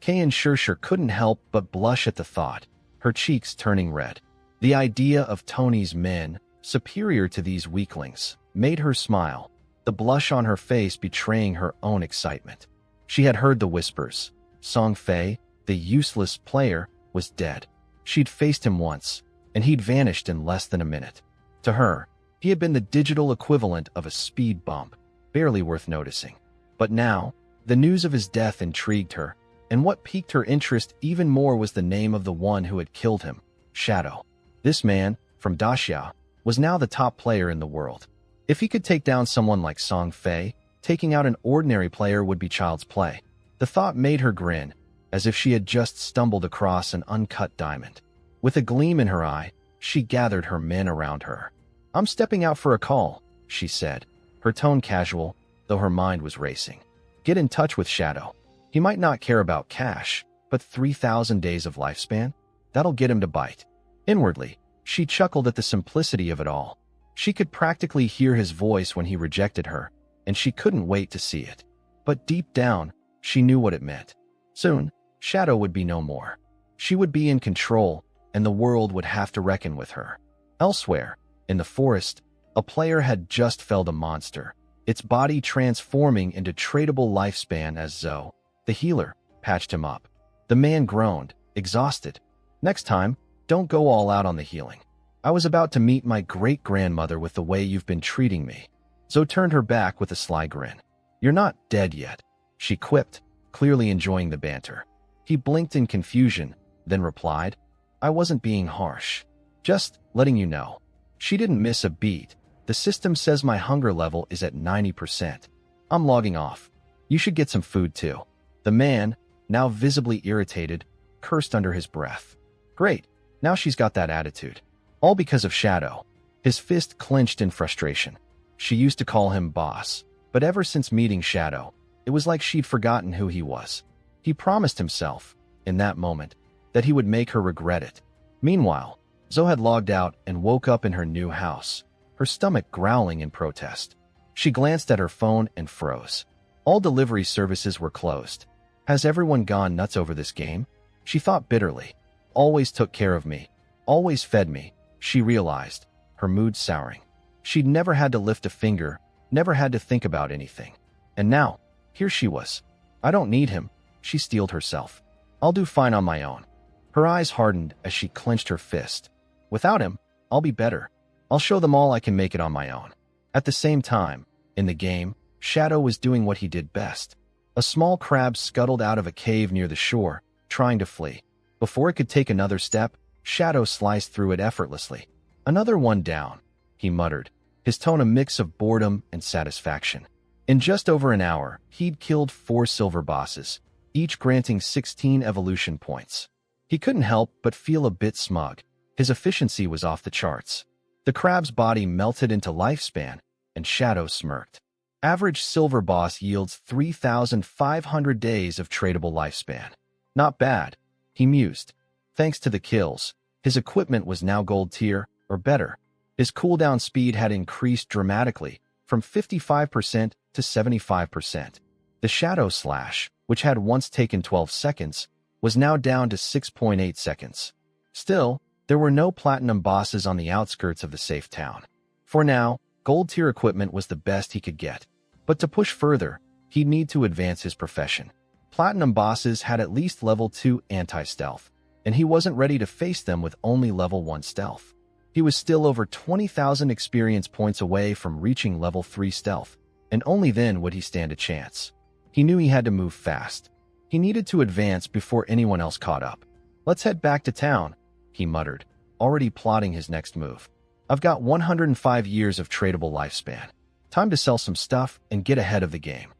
Qin Feng couldn't help but blush at the thought, her cheeks turning red. The idea of Tony's men, superior to these weaklings, made her smile, the blush on her face betraying her own excitement. She had heard the whispers. Song Fei, the useless player, was dead. She'd faced him once, and he'd vanished in less than a minute. To her, he had been the digital equivalent of a speed bump, barely worth noticing. But now, the news of his death intrigued her, and what piqued her interest even more was the name of the one who had killed him, Shadow. This man, from Daxia, was now the top player in the world. If he could take down someone like Song Fei, taking out an ordinary player would be child's play. The thought made her grin, as if she had just stumbled across an uncut diamond. With a gleam in her eye, she gathered her men around her. I'm stepping out for a call, she said, her tone casual, though her mind was racing. Get in touch with Shadow. He might not care about cash, but 3,000 days of lifespan? That'll get him to bite. Inwardly, she chuckled at the simplicity of it all. She could practically hear his voice when he rejected her, and she couldn't wait to see it. But deep down, she knew what it meant. Soon, Shadow would be no more. She would be in control, and the world would have to reckon with her. Elsewhere, in the forest, a player had just felled a monster, its body transforming into tradable lifespan as Zoe, the healer, patched him up. The man groaned, exhausted. Next time, don't go all out on the healing. I was about to meet my great-grandmother with the way you've been treating me. Zoe turned her back with a sly grin. You're not dead yet, she quipped, clearly enjoying the banter. He blinked in confusion, then replied, I wasn't being harsh. Just letting you know. She didn't miss a beat. The system says my hunger level is at 90%. I'm logging off. You should get some food too. The man, now visibly irritated, cursed under his breath. Great, now she's got that attitude. All because of Shadow. His fist clenched in frustration. She used to call him boss, but ever since meeting Shadow, it was like she'd forgotten who he was. He promised himself, in that moment, that he would make her regret it. Meanwhile, Zoe had logged out and woke up in her new house, her stomach growling in protest. She glanced at her phone and froze. All delivery services were closed. Has everyone gone nuts over this game? She thought bitterly. Always took care of me. Always fed me, she realized, her mood souring. She'd never had to lift a finger, never had to think about anything. And now, here she was. I don't need him, she steeled herself. I'll do fine on my own. Her eyes hardened as she clenched her fist. Without him, I'll be better. I'll show them all I can make it on my own. At the same time, in the game, Shadow was doing what he did best. A small crab scuttled out of a cave near the shore, trying to flee. Before it could take another step, Shadow sliced through it effortlessly. Another one down, he muttered, his tone a mix of boredom and satisfaction. In just over an hour, he'd killed 4 silver bosses, each granting 16 evolution points. He couldn't help but feel a bit smug. His efficiency was off the charts. The crab's body melted into lifespan, and Shadow smirked. Average silver boss yields 3,500 days of tradable lifespan. Not bad, he mused. Thanks to the kills, his equipment was now gold tier, or better. His cooldown speed had increased dramatically, from 55% to 75%. The Shadow Slash, which had once taken 12 seconds, was now down to 6.8 seconds. Still, there were no platinum bosses on the outskirts of the safe town. For now, gold-tier equipment was the best he could get. But to push further, he'd need to advance his profession. Platinum bosses had at least level 2 anti-stealth, and he wasn't ready to face them with only level 1 stealth. He was still over 20,000 experience points away from reaching level 3 stealth, and only then would he stand a chance. He knew he had to move fast. He needed to advance before anyone else caught up. "Let's head back to town," he muttered, already plotting his next move. "I've got 105 years of tradable lifespan. Time to sell some stuff and get ahead of the game."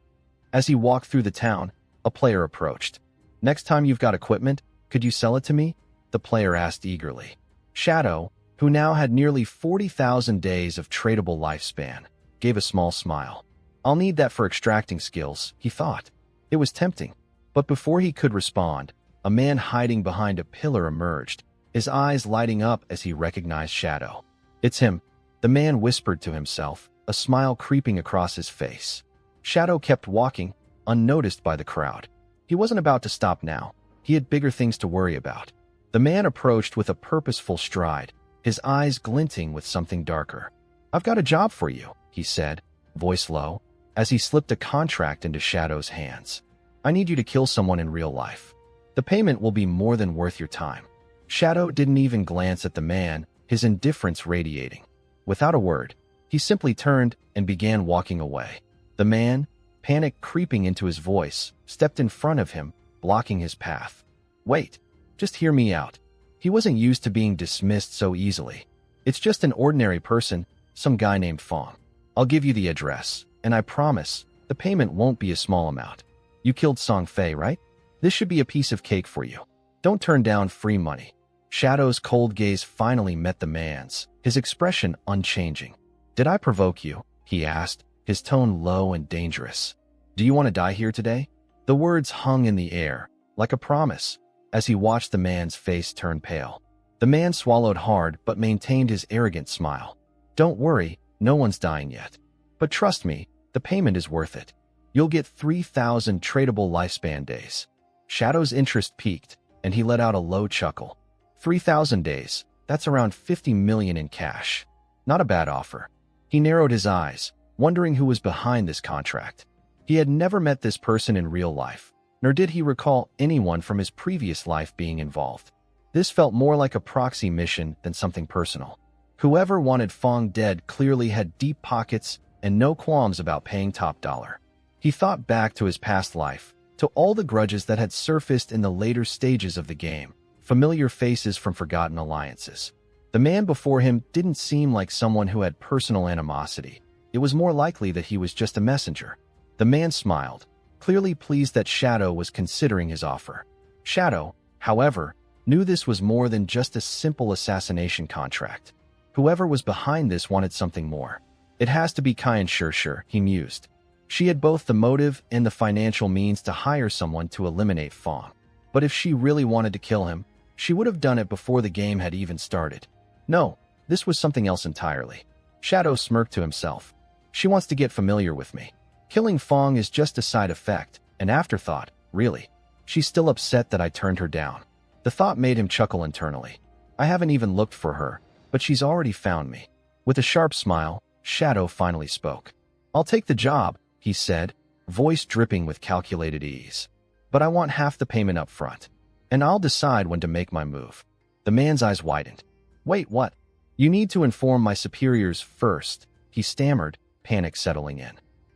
As he walked through the town, a player approached. "Next time you've got equipment, could you sell it to me?" the player asked eagerly. Shadow, who now had nearly 40,000 days of tradable lifespan, gave a small smile. "I'll need that for extracting skills," he thought. It was tempting, but before he could respond, a man hiding behind a pillar emerged, his eyes lighting up as he recognized Shadow. "It's him," the man whispered to himself, a smile creeping across his face. Shadow kept walking, unnoticed by the crowd. He wasn't about to stop now. He had bigger things to worry about. The man approached with a purposeful stride, his eyes glinting with something darker. "I've got a job for you," he said, voice low, as he slipped a contract into Shadow's hands. "I need you to kill someone in real life. The payment will be more than worth your time." Shadow didn't even glance at the man, his indifference radiating. Without a word, he simply turned and began walking away. The man, panic creeping into his voice, stepped in front of him, blocking his path. "Wait, just hear me out." He wasn't used to being dismissed so easily. "It's just an ordinary person, some guy named Fong. I'll give you the address, and I promise, the payment won't be a small amount. You killed Song Fei, right? This should be a piece of cake for you. Don't turn down free money." Shadow's cold gaze finally met the man's, his expression unchanging. "Did I provoke you?" he asked, his tone low and dangerous. "Do you want to die here today?" The words hung in the air, like a promise, as he watched the man's face turn pale. The man swallowed hard but maintained his arrogant smile. "Don't worry, no one's dying yet. But trust me, the payment is worth it. You'll get 3,000 tradable lifespan days." Shadow's interest peaked, and he let out a low chuckle. 3,000 days, that's around 50 million in cash. Not a bad offer. He narrowed his eyes, wondering who was behind this contract. He had never met this person in real life, nor did he recall anyone from his previous life being involved. This felt more like a proxy mission than something personal. Whoever wanted Fong dead clearly had deep pockets and no qualms about paying top dollar. He thought back to his past life, to all the grudges that had surfaced in the later stages of the game, familiar faces from forgotten alliances. The man before him didn't seem like someone who had personal animosity. It was more likely that he was just a messenger. The man smiled, clearly pleased that Shadow was considering his offer. Shadow, however, knew this was more than just a simple assassination contract. Whoever was behind this wanted something more. "It has to be Qin Feng," he mused. She had both the motive and the financial means to hire someone to eliminate Fong. But if she really wanted to kill him, she would have done it before the game had even started. No, this was something else entirely. Shadow smirked to himself. "She wants to get familiar with me. Killing Fong is just a side effect, an afterthought, really. She's still upset that I turned her down." The thought made him chuckle internally. "I haven't even looked for her, but she's already found me." With a sharp smile, Shadow finally spoke. "I'll take the job," he said, voice dripping with calculated ease. "But I want half the payment up front, and I'll decide when to make my move." The man's eyes widened. "Wait, what?" "You need to inform my superiors first," he stammered, panic settling in.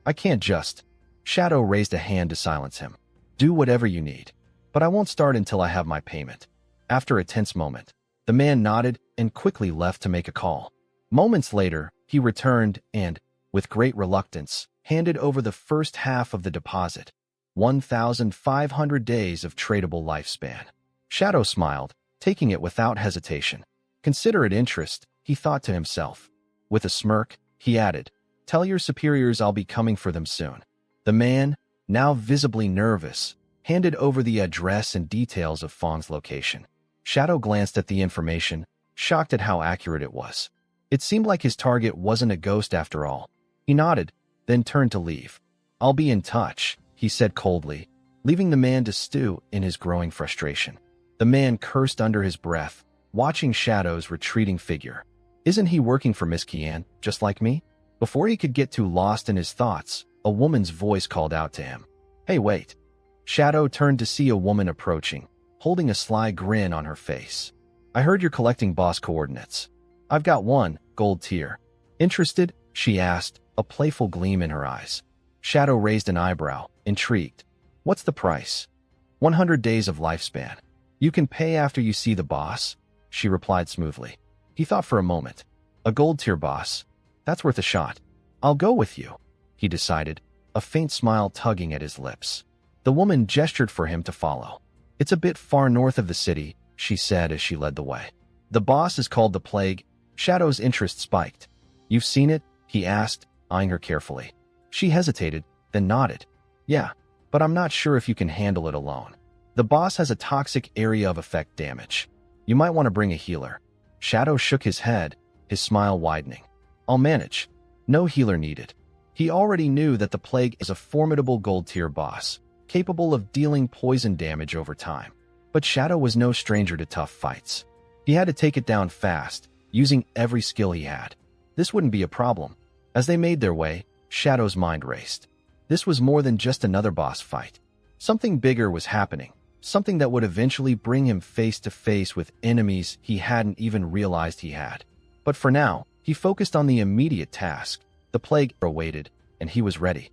"I can't just—" Shadow raised a hand to silence him. "Do whatever you need, but I won't start until I have my payment." After a tense moment, the man nodded and quickly left to make a call. Moments later, he returned and, with great reluctance, handed over the first half of the deposit. 1,500 days of tradable lifespan. Shadow smiled, taking it without hesitation. Considerate interest, he thought to himself. With a smirk, he added, "Tell your superiors I'll be coming for them soon." The man, now visibly nervous, handed over the address and details of Fong's location. Shadow glanced at the information, shocked at how accurate it was. It seemed like his target wasn't a ghost after all. He nodded, then turned to leave. "I'll be in touch," he said coldly, leaving the man to stew in his growing frustration. The man cursed under his breath, watching Shadow's retreating figure. Isn't he working for Miss Qian, just like me? Before he could get too lost in his thoughts, a woman's voice called out to him. "Hey, wait." Shadow turned to see a woman approaching, holding a sly grin on her face. "I heard you're collecting boss coordinates. I've got one, gold tier. Interested?" she asked, a playful gleam in her eyes. Shadow raised an eyebrow, intrigued. "What's the price?" 100 days of lifespan. "You can pay after you see the boss," she replied smoothly. He thought for a moment. A gold tier boss? That's worth a shot. "I'll go with you," he decided, a faint smile tugging at his lips. The woman gestured for him to follow. "It's a bit far north of the city," she said as she led the way. "The boss is called the Plague." Shadow's interest spiked. "You've seen it?" he asked, eyeing her carefully. She hesitated, then nodded. "Yeah, but I'm not sure if you can handle it alone. The boss has a toxic area of effect damage. You might want to bring a healer." Shadow shook his head, his smile widening. "I'll manage. No healer needed." He already knew that the Plague is a formidable gold-tier boss, capable of dealing poison damage over time. But Shadow was no stranger to tough fights. He had to take it down fast, using every skill he had. This wouldn't be a problem. As they made their way, Shadow's mind raced. This was more than just another boss fight. Something bigger was happening, something that would eventually bring him face to face with enemies he hadn't even realized he had. But for now, he focused on the immediate task. The Plague awaited, and he was ready.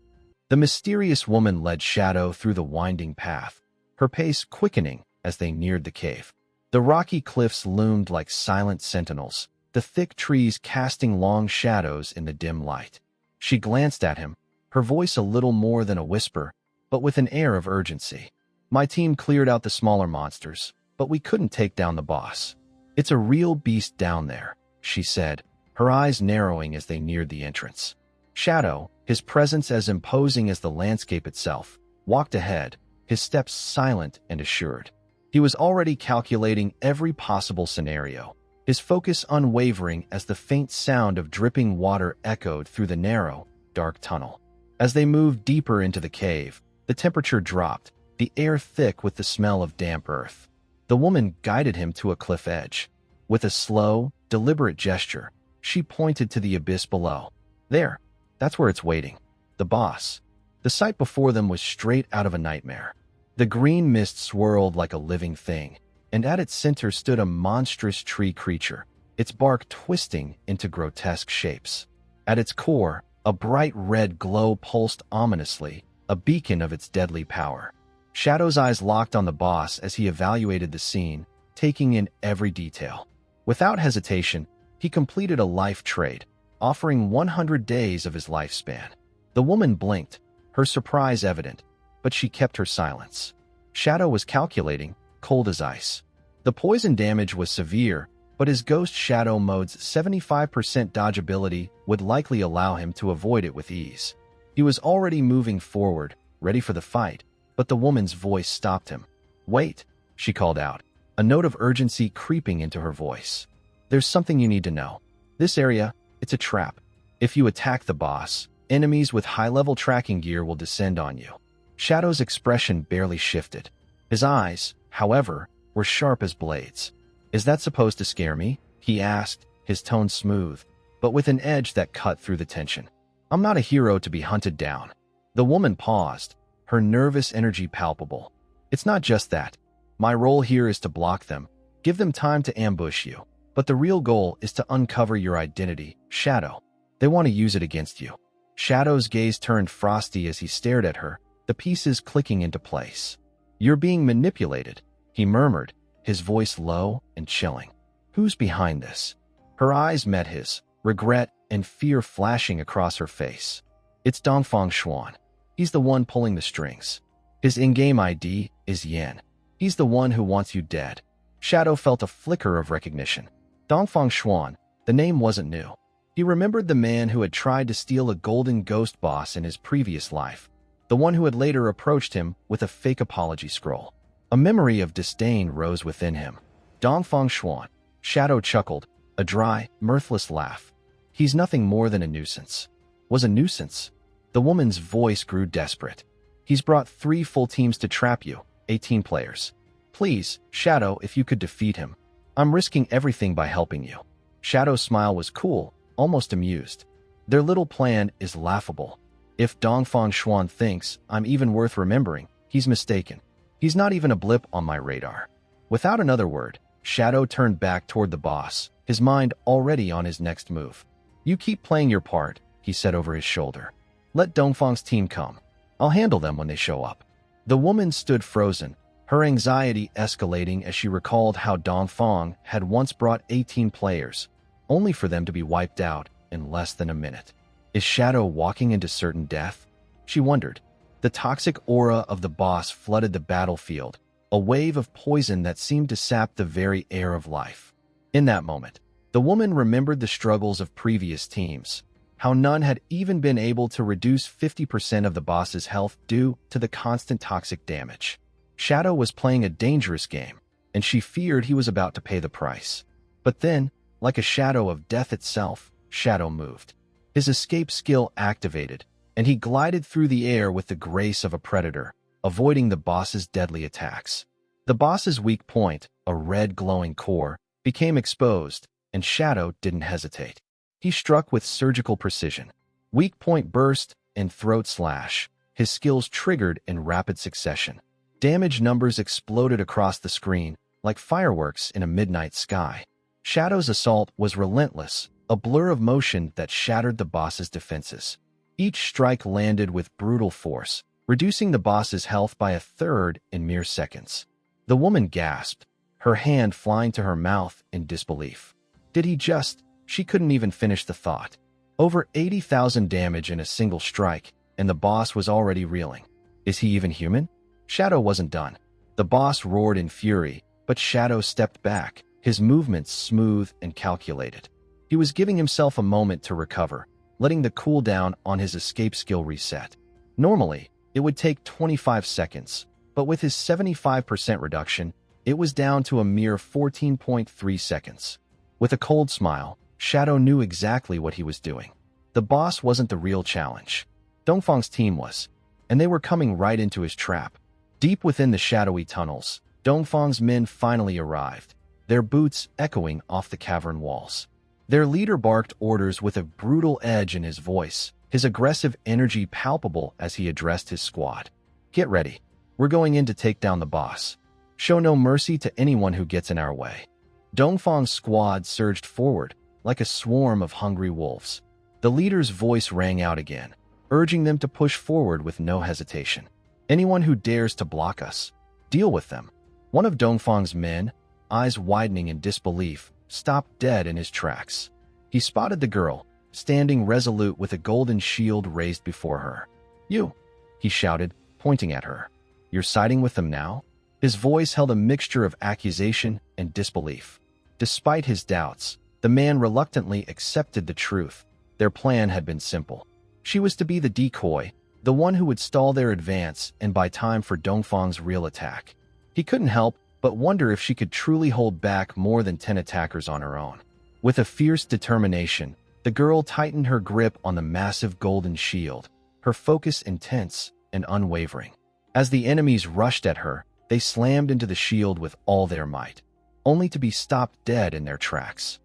The mysterious woman led Shadow through the winding path, her pace quickening as they neared the cave. The rocky cliffs loomed like silent sentinels, the thick trees casting long shadows in the dim light. She glanced at him, her voice a little more than a whisper, but with an air of urgency. "My team cleared out the smaller monsters, but we couldn't take down the boss. It's a real beast down there," she said, her eyes narrowing as they neared the entrance. Shadow, his presence as imposing as the landscape itself, walked ahead, his steps silent and assured. He was already calculating every possible scenario, his focus unwavering as the faint sound of dripping water echoed through the narrow, dark tunnel. As they moved deeper into the cave, the temperature dropped, the air thick with the smell of damp earth. The woman guided him to a cliff edge. With a slow, deliberate gesture, she pointed to the abyss below. "There, that's where it's waiting. The boss." The sight before them was straight out of a nightmare. The green mist swirled like a living thing, and at its center stood a monstrous tree creature, its bark twisting into grotesque shapes. At its core, a bright red glow pulsed ominously, a beacon of its deadly power. Shadow's eyes locked on the boss as he evaluated the scene, taking in every detail. Without hesitation, he completed a life trade, offering 100 days of his lifespan. The woman blinked, her surprise evident, but she kept her silence. Shadow was calculating, cold as ice. The poison damage was severe, but his Ghost Shadow mode's 75% dodgeability would likely allow him to avoid it with ease. He was already moving forward, ready for the fight, but the woman's voice stopped him. "Wait," she called out, a note of urgency creeping into her voice. "There's something you need to know. This area, it's a trap. If you attack the boss, enemies with high-level tracking gear will descend on you." Shadow's expression barely shifted. His eyes, however, were sharp as blades. "Is that supposed to scare me?" he asked, his tone smooth, but with an edge that cut through the tension. "I'm not a hero to be hunted down." The woman paused, her nervous energy palpable. "It's not just that. My role here is to block them, give them time to ambush you. But the real goal is to uncover your identity, Shadow. They want to use it against you." Shadow's gaze turned frosty as he stared at her, the pieces clicking into place. "You're being manipulated," he murmured, his voice low and chilling. "Who's behind this?" Her eyes met his, regret and fear flashing across her face. "It's Dongfang Xuan. He's the one pulling the strings. His in-game ID is Yen. He's the one who wants you dead." Shadow felt a flicker of recognition. Dongfang Xuan, the name wasn't new. He remembered the man who had tried to steal a golden ghost boss in his previous life. the one who had later approached him with a fake apology scroll. A memory of disdain rose within him. Dongfang Xuan. Shadow chuckled, a dry, mirthless laugh. He's nothing more than a nuisance. Was a nuisance? The woman's voice grew desperate. He's brought 3 full teams to trap you, 18 players. Please, Shadow, if you could defeat him. I'm risking everything by helping you. Shadow's smile was cool, almost amused. Their little plan is laughable. If Dongfang Xuan thinks I'm even worth remembering, he's mistaken. He's not even a blip on my radar. Without another word, Shadow turned back toward the boss, his mind already on his next move. You keep playing your part, he said over his shoulder. Let Dongfang's team come. I'll handle them when they show up. The woman stood frozen, her anxiety escalating as she recalled how Dongfang had once brought 18 players, only for them to be wiped out in less than a minute. Is Shadow walking into certain death? She wondered. The toxic aura of the boss flooded the battlefield, a wave of poison that seemed to sap the very air of life. In that moment, the woman remembered the struggles of previous teams, how none had even been able to reduce 50% of the boss's health due to the constant toxic damage. Shadow was playing a dangerous game, and she feared he was about to pay the price. But then, like a shadow of death itself, Shadow moved. His escape skill activated, and he glided through the air with the grace of a predator, avoiding the boss's deadly attacks. The boss's weak point, a red glowing core, became exposed, and Shadow didn't hesitate. He struck with surgical precision. Weak point burst and throat slash, his skills triggered in rapid succession. Damage numbers exploded across the screen, like fireworks in a midnight sky. Shadow's assault was relentless, a blur of motion that shattered the boss's defenses. Each strike landed with brutal force, reducing the boss's health by a third in mere seconds. The woman gasped, her hand flying to her mouth in disbelief. Did he just... She couldn't even finish the thought. Over 80,000 damage in a single strike, and the boss was already reeling. Is he even human? Shadow wasn't done. The boss roared in fury, but Shadow stepped back, his movements smooth and calculated. He was giving himself a moment to recover, letting the cooldown on his escape skill reset. Normally, it would take 25 seconds, but with his 75% reduction, it was down to a mere 14.3 seconds. With a cold smile, Shadow knew exactly what he was doing. The boss wasn't the real challenge. Dongfang's team was, and they were coming right into his trap. Deep within the shadowy tunnels, Dongfang's men finally arrived, their boots echoing off the cavern walls. Their leader barked orders with a brutal edge in his voice, his aggressive energy palpable as he addressed his squad. Get ready. We're going in to take down the boss. Show no mercy to anyone who gets in our way. Dongfang's squad surged forward, like a swarm of hungry wolves. The leader's voice rang out again, urging them to push forward with no hesitation. Anyone who dares to block us, deal with them. One of Dongfang's men, eyes widening in disbelief, stopped dead in his tracks. He spotted the girl, standing resolute with a golden shield raised before her. You, he shouted, pointing at her. You're siding with them now? His voice held a mixture of accusation and disbelief. Despite his doubts, the man reluctantly accepted the truth. Their plan had been simple. She was to be the decoy, the one who would stall their advance and buy time for Dongfang's real attack. He couldn't help but wonder if she could truly hold back more than 10 attackers on her own. With a fierce determination, the girl tightened her grip on the massive golden shield, her focus intense and unwavering. As the enemies rushed at her, they slammed into the shield with all their might, only to be stopped dead in their tracks.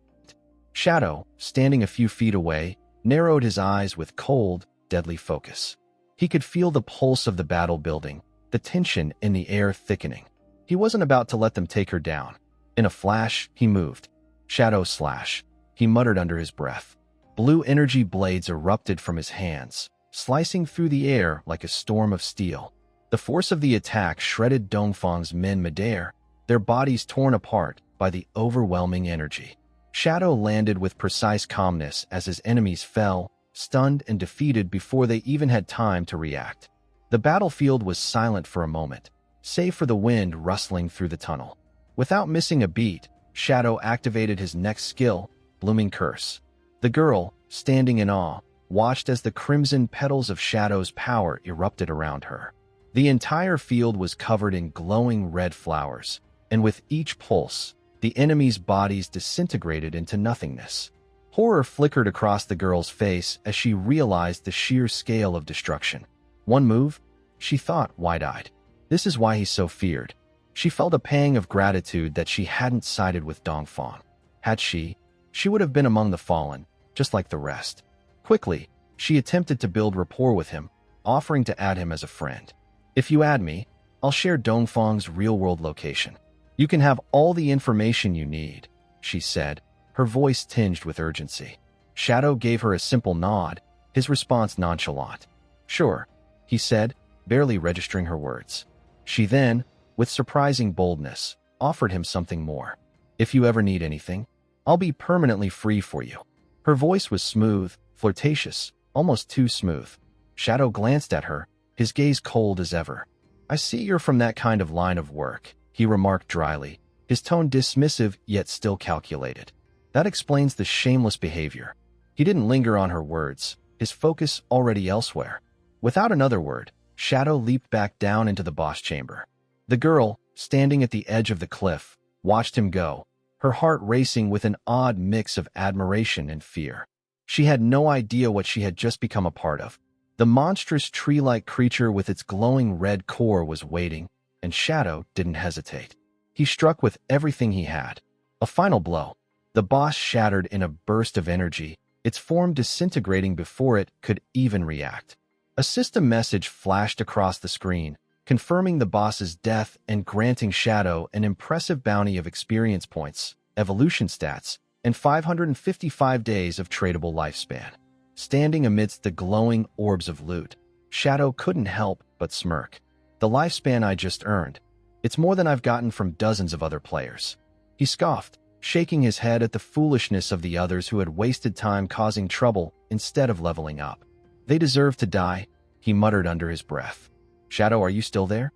Shadow, standing a few feet away, narrowed his eyes with cold, deadly focus. He could feel the pulse of the battle building, the tension in the air thickening. He wasn't about to let them take her down. In a flash, he moved. Shadow slash, he muttered under his breath. Blue energy blades erupted from his hands, slicing through the air like a storm of steel. The force of the attack shredded Dongfang's men midair, their bodies torn apart by the overwhelming energy. Shadow landed with precise calmness as his enemies fell, stunned and defeated before they even had time to react. The battlefield was silent for a moment, save for the wind rustling through the tunnel. Without missing a beat, Shadow activated his next skill, Blooming Curse. The girl, standing in awe, watched as the crimson petals of Shadow's power erupted around her. The entire field was covered in glowing red flowers, and with each pulse, the enemy's bodies disintegrated into nothingness. Horror flickered across the girl's face as she realized the sheer scale of destruction. One move? She thought, wide-eyed. This is why he's so feared. She felt a pang of gratitude that she hadn't sided with Dongfang. Had she would have been among the fallen, just like the rest. Quickly, she attempted to build rapport with him, offering to add him as a friend. If you add me, I'll share Dongfang's real-world location. You can have all the information you need, she said, her voice tinged with urgency. Shadow gave her a simple nod, his response nonchalant. Sure, he said, barely registering her words. She then, with surprising boldness, offered him something more. If you ever need anything, I'll be permanently free for you. Her voice was smooth, flirtatious, almost too smooth. Shadow glanced at her, his gaze cold as ever. I see you're from that kind of line of work, he remarked dryly, his tone dismissive yet still calculated. That explains the shameless behavior. He didn't linger on her words, his focus already elsewhere. Without another word, Shadow leaped back down into the boss chamber. The girl, standing at the edge of the cliff, watched him go, her heart racing with an odd mix of admiration and fear. She had no idea what she had just become a part of. The monstrous tree-like creature with its glowing red core was waiting, and Shadow didn't hesitate. He struck with everything he had. A final blow. The boss shattered in a burst of energy, its form disintegrating before it could even react. A system message flashed across the screen, confirming the boss's death and granting Shadow an impressive bounty of experience points, evolution stats, and 555 days of tradable lifespan. Standing amidst the glowing orbs of loot, Shadow couldn't help but smirk. The lifespan I just earned. It's more than I've gotten from dozens of other players. He scoffed, shaking his head at the foolishness of the others who had wasted time causing trouble instead of leveling up. They deserve to die, he muttered under his breath. Shadow, are you still there?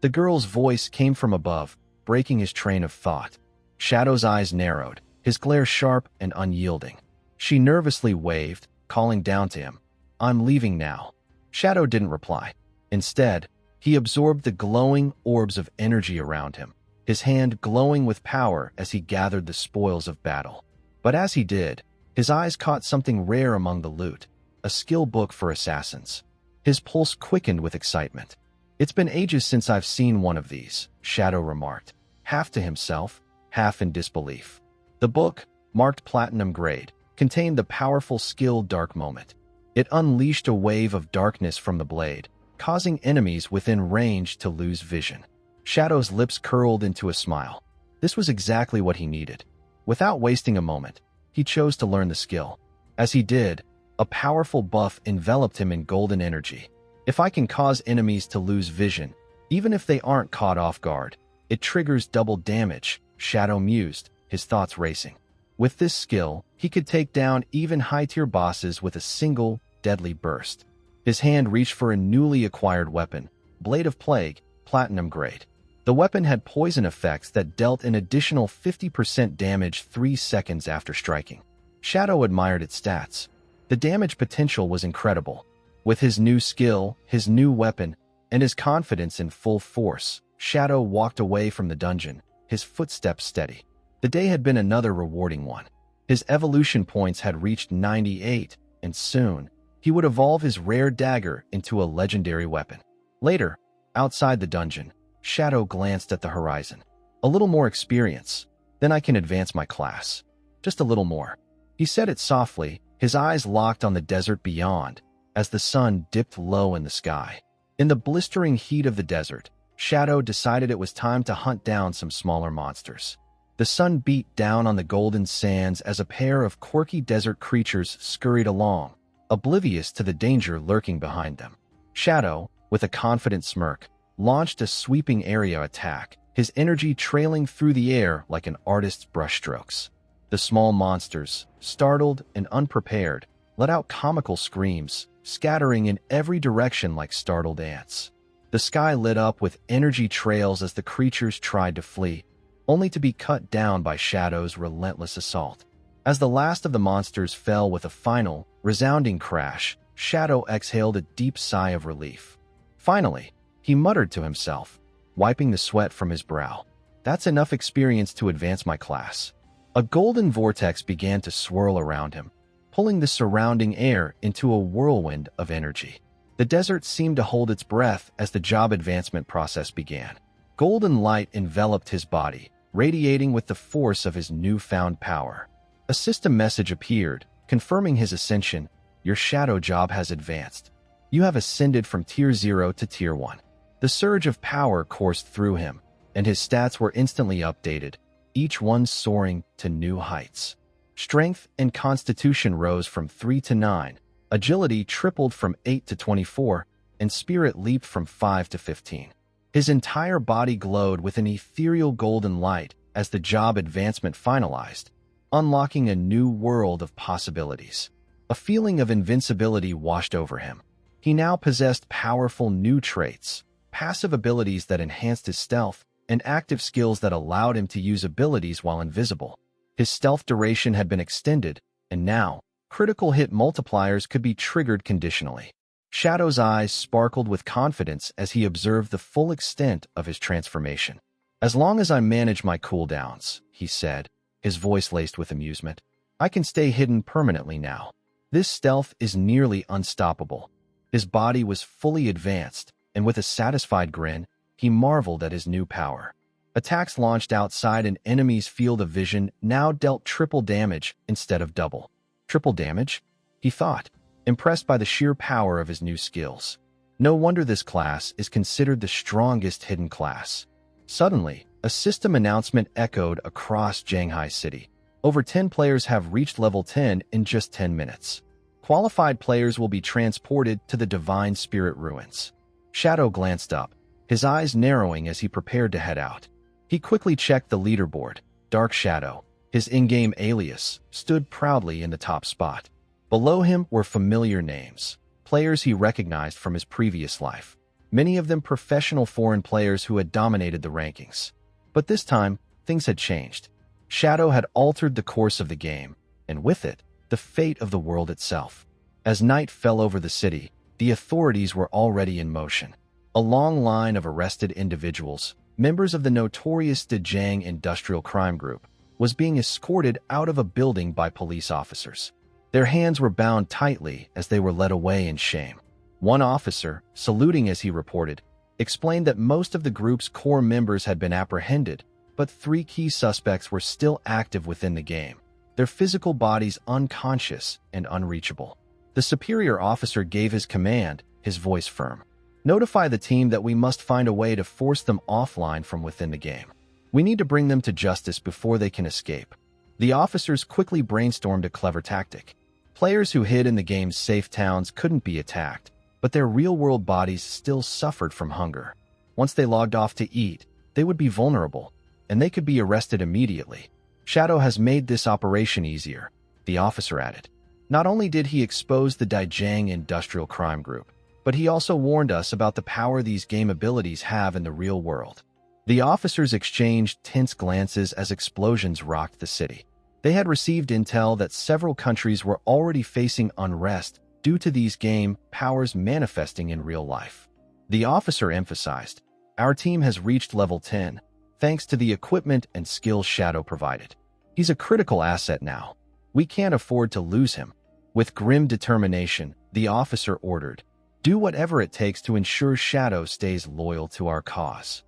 The girl's voice came from above, breaking his train of thought. Shadow's eyes narrowed, his glare sharp and unyielding. She nervously waved, calling down to him. I'm leaving now. Shadow didn't reply. Instead, he absorbed the glowing orbs of energy around him, his hand glowing with power as he gathered the spoils of battle. But as he did, his eyes caught something rare among the loot, a skill book for assassins. His pulse quickened with excitement. It's been ages since I've seen one of these, Shadow remarked, half to himself, half in disbelief. The book, marked platinum grade, contained the powerful skill Dark Moment. It unleashed a wave of darkness from the blade, causing enemies within range to lose vision. Shadow's lips curled into a smile. This was exactly what he needed. Without wasting a moment, he chose to learn the skill. As he did, a powerful buff enveloped him in golden energy. If I can cause enemies to lose vision, even if they aren't caught off guard, it triggers double damage, Shadow mused, his thoughts racing. With this skill, he could take down even high-tier bosses with a single, deadly burst. His hand reached for a newly acquired weapon, Blade of Plague, platinum grade. The weapon had poison effects that dealt an additional 50% damage 3 seconds after striking. Shadow admired its stats. The damage potential was incredible. With his new skill, his new weapon, and his confidence in full force, Shadow walked away from the dungeon, his footsteps steady. The day had been another rewarding one. His evolution points had reached 98, and soon, he would evolve his rare dagger into a legendary weapon. Later, outside the dungeon, Shadow glanced at the horizon. A little more experience, then I can advance my class. Just a little more. He said it softly, his eyes locked on the desert beyond, as the sun dipped low in the sky. In the blistering heat of the desert, Shadow decided it was time to hunt down some smaller monsters. The sun beat down on the golden sands as a pair of quirky desert creatures scurried along, oblivious to the danger lurking behind them. Shadow, with a confident smirk, launched a sweeping area attack, his energy trailing through the air like an artist's brushstrokes. The small monsters, startled and unprepared, let out comical screams, scattering in every direction like startled ants. The sky lit up with energy trails as the creatures tried to flee, only to be cut down by Shadow's relentless assault. As the last of the monsters fell with a final, resounding crash, Shadow exhaled a deep sigh of relief. Finally, he muttered to himself, wiping the sweat from his brow. That's enough experience to advance my class. A golden vortex began to swirl around him, pulling the surrounding air into a whirlwind of energy. The desert seemed to hold its breath as the job advancement process began. Golden light enveloped his body, radiating with the force of his newfound power. A system message appeared, confirming his ascension. Your shadow job has advanced. You have ascended from Tier 0 to Tier 1. The surge of power coursed through him, and his stats were instantly updated, each one soaring to new heights. Strength and constitution rose from 3 to 9, agility tripled from 8 to 24, and spirit leaped from 5 to 15. His entire body glowed with an ethereal golden light as the job advancement finalized, unlocking a new world of possibilities. A feeling of invincibility washed over him. He now possessed powerful new traits, passive abilities that enhanced his stealth, and active skills that allowed him to use abilities while invisible. His stealth duration had been extended, and now, critical hit multipliers could be triggered conditionally. Shadow's eyes sparkled with confidence as he observed the full extent of his transformation. As long as I manage my cooldowns, he said, his voice laced with amusement, I can stay hidden permanently now. This stealth is nearly unstoppable. His body was fully advanced, and with a satisfied grin, he marveled at his new power. Attacks launched outside an enemy's field of vision now dealt triple damage instead of double. Triple damage? He thought, impressed by the sheer power of his new skills. No wonder this class is considered the strongest hidden class. Suddenly, a system announcement echoed across Shanghai City. Over 10 players have reached level 10 in just 10 minutes. Qualified players will be transported to the Divine Spirit Ruins. Shadow glanced up, his eyes narrowing as he prepared to head out. He quickly checked the leaderboard. Dark Shadow, his in-game alias, stood proudly in the top spot. Below him were familiar names, players he recognized from his previous life, many of them professional foreign players who had dominated the rankings. But this time, things had changed. Shadow had altered the course of the game, and with it, the fate of the world itself. As night fell over the city, the authorities were already in motion. A long line of arrested individuals, members of the notorious Zhejiang industrial crime group, was being escorted out of a building by police officers. Their hands were bound tightly as they were led away in shame. One officer, saluting as he reported, explained that most of the group's core members had been apprehended, but 3 key suspects were still active within the game, their physical bodies unconscious and unreachable. The superior officer gave his command, his voice firm. Notify the team that we must find a way to force them offline from within the game. We need to bring them to justice before they can escape. The officers quickly brainstormed a clever tactic. Players who hid in the game's safe towns couldn't be attacked, but their real-world bodies still suffered from hunger. Once they logged off to eat, they would be vulnerable, and they could be arrested immediately. Shadow has made this operation easier, the officer added. Not only did he expose the Zhejiang industrial crime group, but he also warned us about the power these game abilities have in the real world. The officers exchanged tense glances as explosions rocked the city. They had received intel that several countries were already facing unrest due to these game powers manifesting in real life. The officer emphasized, our team has reached level 10, thanks to the equipment and skills Shadow provided. He's a critical asset now. We can't afford to lose him. With grim determination, the officer ordered, do whatever it takes to ensure Shadow stays loyal to our cause.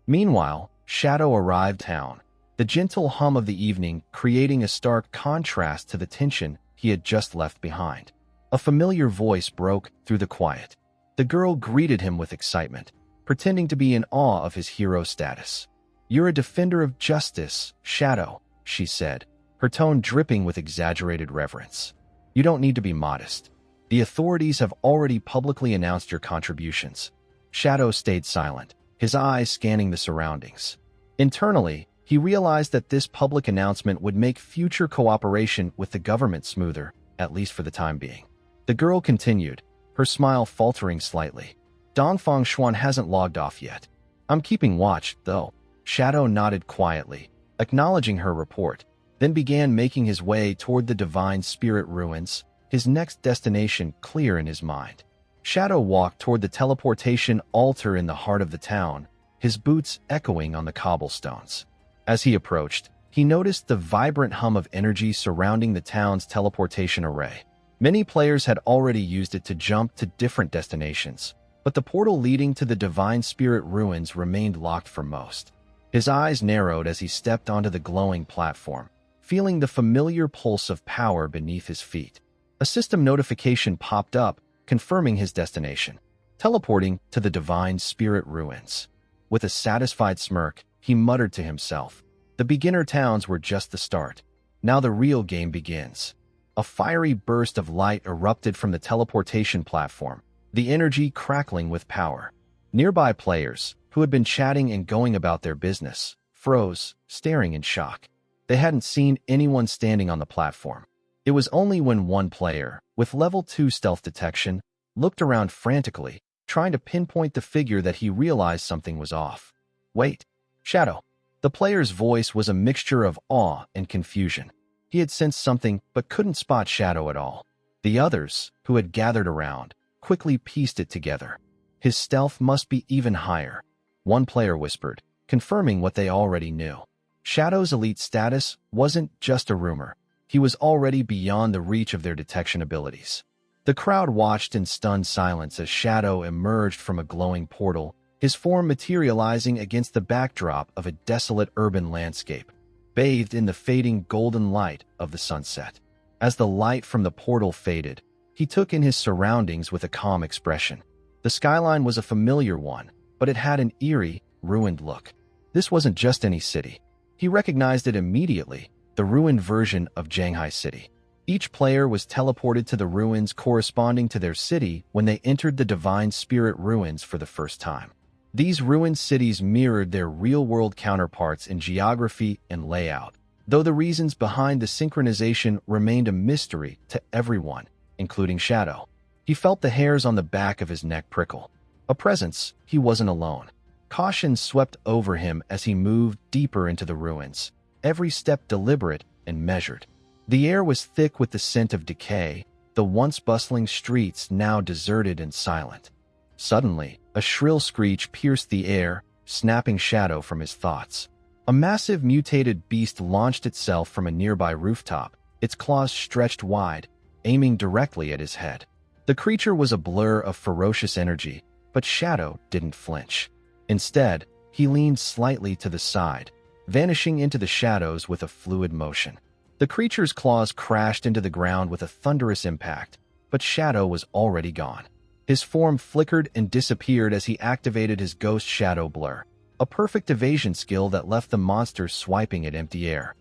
Meanwhile, Shadow arrived town, the gentle hum of the evening creating a stark contrast to the tension he had just left behind. A familiar voice broke through the quiet. The girl greeted him with excitement, pretending to be in awe of his hero status. You're a defender of justice, Shadow, she said, her tone dripping with exaggerated reverence. You don't need to be modest. The authorities have already publicly announced your contributions. Shadow stayed silent, his eyes scanning the surroundings. Internally, he realized that this public announcement would make future cooperation with the government smoother, at least for the time being. The girl continued, her smile faltering slightly. Dongfang Xuan hasn't logged off yet. I'm keeping watch, though. Shadow nodded quietly, acknowledging her report. then began making his way toward the Divine Spirit ruins, his next destination clear in his mind. Shadow walked toward the teleportation altar in the heart of the town, his boots echoing on the cobblestones. As he approached, he noticed the vibrant hum of energy surrounding the town's teleportation array. Many players had already used it to jump to different destinations, but the portal leading to the Divine Spirit ruins remained locked for most. His eyes narrowed as he stepped onto the glowing platform, feeling the familiar pulse of power beneath his feet. A system notification popped up, confirming his destination, teleporting to the Divine Spirit ruins. With a satisfied smirk, he muttered to himself, "The beginner towns were just the start. Now the real game begins." A fiery burst of light erupted from the teleportation platform, the energy crackling with power. Nearby players, who had been chatting and going about their business, froze, staring in shock. They hadn't seen anyone standing on the platform. It was only when one player, with level 2 stealth detection, looked around frantically, trying to pinpoint the figure that he realized something was off. "Wait, Shadow." The player's voice was a mixture of awe and confusion. He had sensed something but couldn't spot Shadow at all. The others, who had gathered around, quickly pieced it together. His stealth must be even higher, one player whispered, confirming what they already knew. Shadow's elite status wasn't just a rumor. He was already beyond the reach of their detection abilities. The crowd watched in stunned silence as Shadow emerged from a glowing portal, his form materializing against the backdrop of a desolate urban landscape, bathed in the fading golden light of the sunset. As the light from the portal faded, he took in his surroundings with a calm expression. The skyline was a familiar one, but it had an eerie, ruined look. This wasn't just any city. He recognized it immediately, the ruined version of Shanghai City. Each player was teleported to the ruins corresponding to their city when they entered the Divine Spirit ruins for the first time. These ruined cities mirrored their real-world counterparts in geography and layout, though the reasons behind the synchronization remained a mystery to everyone, including Shadow. He felt the hairs on the back of his neck prickle. A presence, he wasn't alone. Caution swept over him as he moved deeper into the ruins, every step deliberate and measured. The air was thick with the scent of decay, the once bustling streets now deserted and silent. Suddenly, a shrill screech pierced the air, snapping Shadow from his thoughts. A massive mutated beast launched itself from a nearby rooftop, its claws stretched wide, aiming directly at his head. The creature was a blur of ferocious energy, but Shadow didn't flinch. Instead, he leaned slightly to the side, vanishing into the shadows with a fluid motion. The creature's claws crashed into the ground with a thunderous impact, but Shadow was already gone. His form flickered and disappeared as he activated his Ghost Shadow Blur, a perfect evasion skill that left the monster swiping at empty air.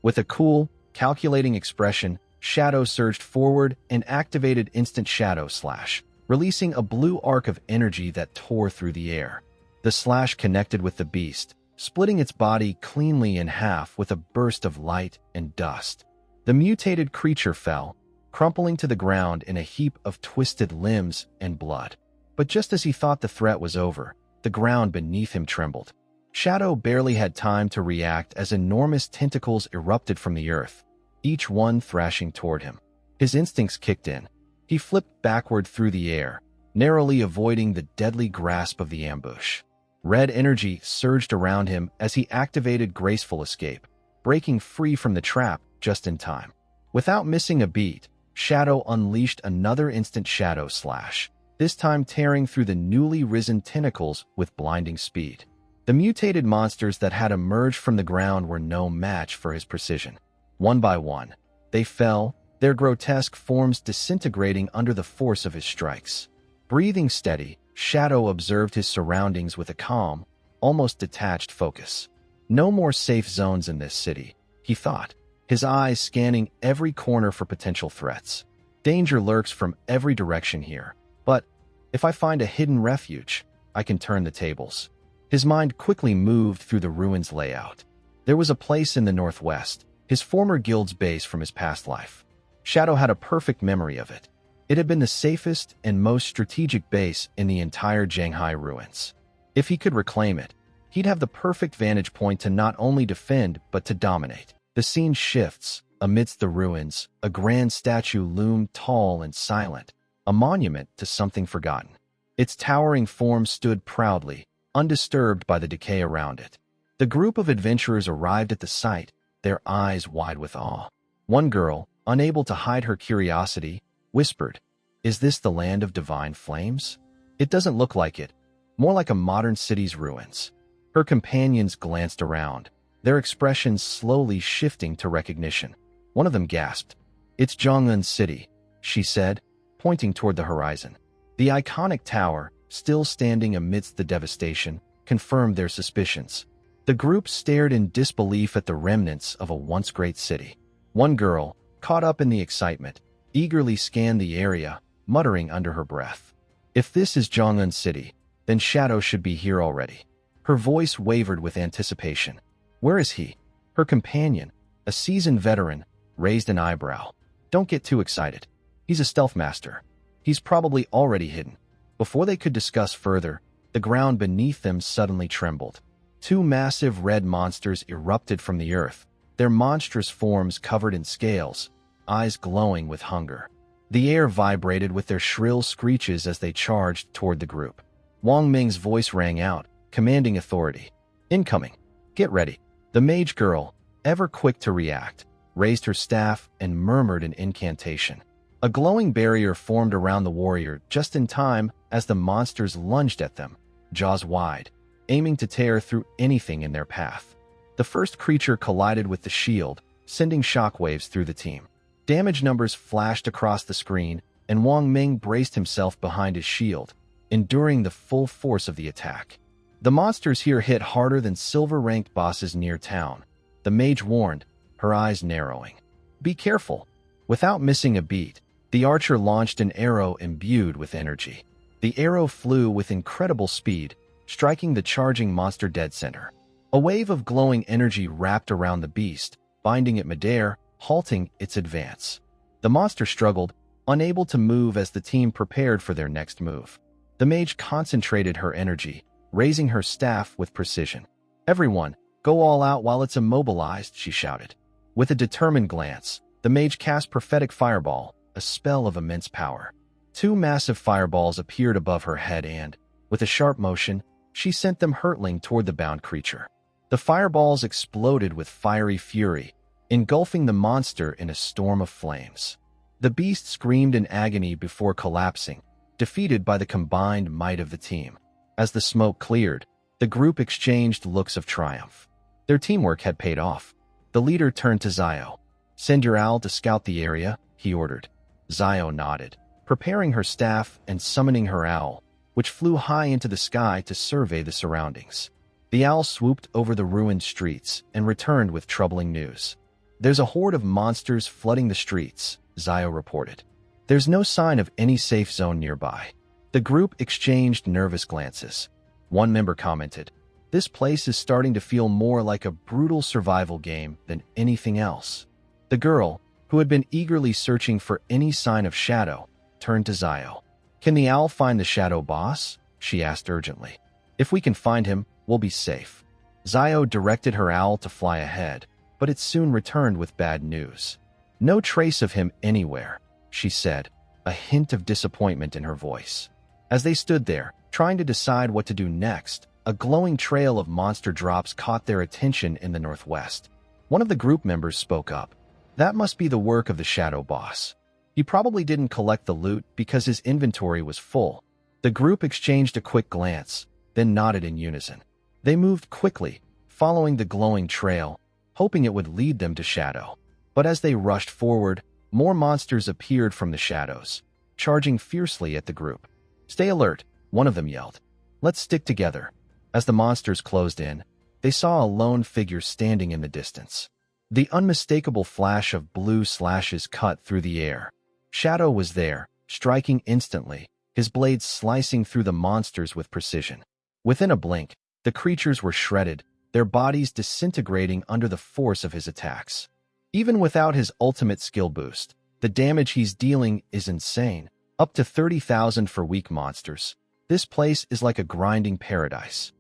With a cool, calculating expression, Shadow surged forward and activated Instant Shadow Slash, releasing a blue arc of energy that tore through the air. The slash connected with the beast, splitting its body cleanly in half with a burst of light and dust. The mutated creature fell, crumpling to the ground in a heap of twisted limbs and blood. But just as he thought the threat was over, the ground beneath him trembled. Shadow barely had time to react as enormous tentacles erupted from the earth, each one thrashing toward him. His instincts kicked in. He flipped backward through the air, narrowly avoiding the deadly grasp of the ambush. Red energy surged around him as he activated Graceful Escape, breaking free from the trap just in time. Without missing a beat, Shadow unleashed another Instant Shadow Slash, this time tearing through the newly risen tentacles with blinding speed. The mutated monsters that had emerged from the ground were no match for his precision. One by one, they fell, their grotesque forms disintegrating under the force of his strikes. Breathing steady, Shadow observed his surroundings with a calm, almost detached focus. No more safe zones in this city, he thought, his eyes scanning every corner for potential threats. Danger lurks from every direction here, but if I find a hidden refuge, I can turn the tables. His mind quickly moved through the ruins layout. There was a place in the northwest, his former guild's base from his past life. Shadow had a perfect memory of it. It had been the safest and most strategic base in the entire Shanghai ruins. If he could reclaim it, he'd have the perfect vantage point to not only defend but to dominate. The scene shifts. Amidst the ruins, a grand statue loomed tall and silent, a monument to something forgotten. Its towering form stood proudly, undisturbed by the decay around it. The group of adventurers arrived at the site, their eyes wide with awe. One girl, unable to hide her curiosity, whispered, "Is this the land of divine flames? It doesn't look like it, more like a modern city's ruins." Her companions glanced around, their expressions slowly shifting to recognition. One of them gasped. "It's Zhongyun City," she said, pointing toward the horizon. The iconic tower, still standing amidst the devastation, confirmed their suspicions. The group stared in disbelief at the remnants of a once great city. One girl, caught up in the excitement, eagerly scanned the area, muttering under her breath, "If this is Zhongyun City, then Shadow should be here already." Her voice wavered with anticipation. "Where is he?" Her companion, a seasoned veteran, raised an eyebrow. "Don't get too excited. He's a stealth master. He's probably already hidden." Before they could discuss further, the ground beneath them suddenly trembled. Two massive red monsters erupted from the earth, their monstrous forms covered in scales, eyes glowing with hunger. The air vibrated with their shrill screeches as they charged toward the group. Wang Ming's voice rang out, commanding authority. "Incoming. Get ready." The mage girl, ever quick to react, raised her staff and murmured an incantation. A glowing barrier formed around the warrior just in time as the monsters lunged at them, jaws wide, aiming to tear through anything in their path. The first creature collided with the shield, sending shockwaves through the team. Damage numbers flashed across the screen, and Wang Ming braced himself behind his shield, enduring the full force of the attack. The monsters here hit harder than silver-ranked bosses near town. The mage warned, her eyes narrowing. "Be careful." Without missing a beat, the archer launched an arrow imbued with energy. The arrow flew with incredible speed, striking the charging monster dead center. A wave of glowing energy wrapped around the beast, binding it midair, halting its advance. The monster struggled, unable to move as the team prepared for their next move. The mage concentrated her energy, raising her staff with precision. "Everyone, go all out while it's immobilized," she shouted. With a determined glance, the mage cast Prophetic Fireball, a spell of immense power. Two massive fireballs appeared above her head and, with a sharp motion, she sent them hurtling toward the bound creature. The fireballs exploded with fiery fury, engulfing the monster in a storm of flames. The beast screamed in agony before collapsing, defeated by the combined might of the team. As the smoke cleared, the group exchanged looks of triumph. Their teamwork had paid off. The leader turned to Zio. "Send your owl to scout the area," he ordered. Zio nodded, preparing her staff and summoning her owl, which flew high into the sky to survey the surroundings. The owl swooped over the ruined streets and returned with troubling news. "There's a horde of monsters flooding the streets," Zio reported. "There's no sign of any safe zone nearby." The group exchanged nervous glances. One member commented, "This place is starting to feel more like a brutal survival game than anything else." The girl, who had been eagerly searching for any sign of Shadow, turned to Zio. "Can the owl find the Shadow boss?" she asked urgently. "If we can find him, we'll be safe." Zio directed her owl to fly ahead, but it soon returned with bad news. "No trace of him anywhere," she said, a hint of disappointment in her voice. As they stood there, trying to decide what to do next, a glowing trail of monster drops caught their attention in the northwest. One of the group members spoke up. "That must be the work of the Shadow Boss. He probably didn't collect the loot because his inventory was full." The group exchanged a quick glance, then nodded in unison. They moved quickly, following the glowing trail, hoping it would lead them to Shadow. But as they rushed forward, more monsters appeared from the shadows, charging fiercely at the group. "Stay alert," one of them yelled. "Let's stick together." As the monsters closed in, they saw a lone figure standing in the distance. The unmistakable flash of blue slashes cut through the air. Shadow was there, striking instantly, his blades slicing through the monsters with precision. Within a blink, the creatures were shredded, their bodies disintegrating under the force of his attacks. Even without his ultimate skill boost, the damage he's dealing is insane, up to 30,000 for weak monsters. This place is like a grinding paradise.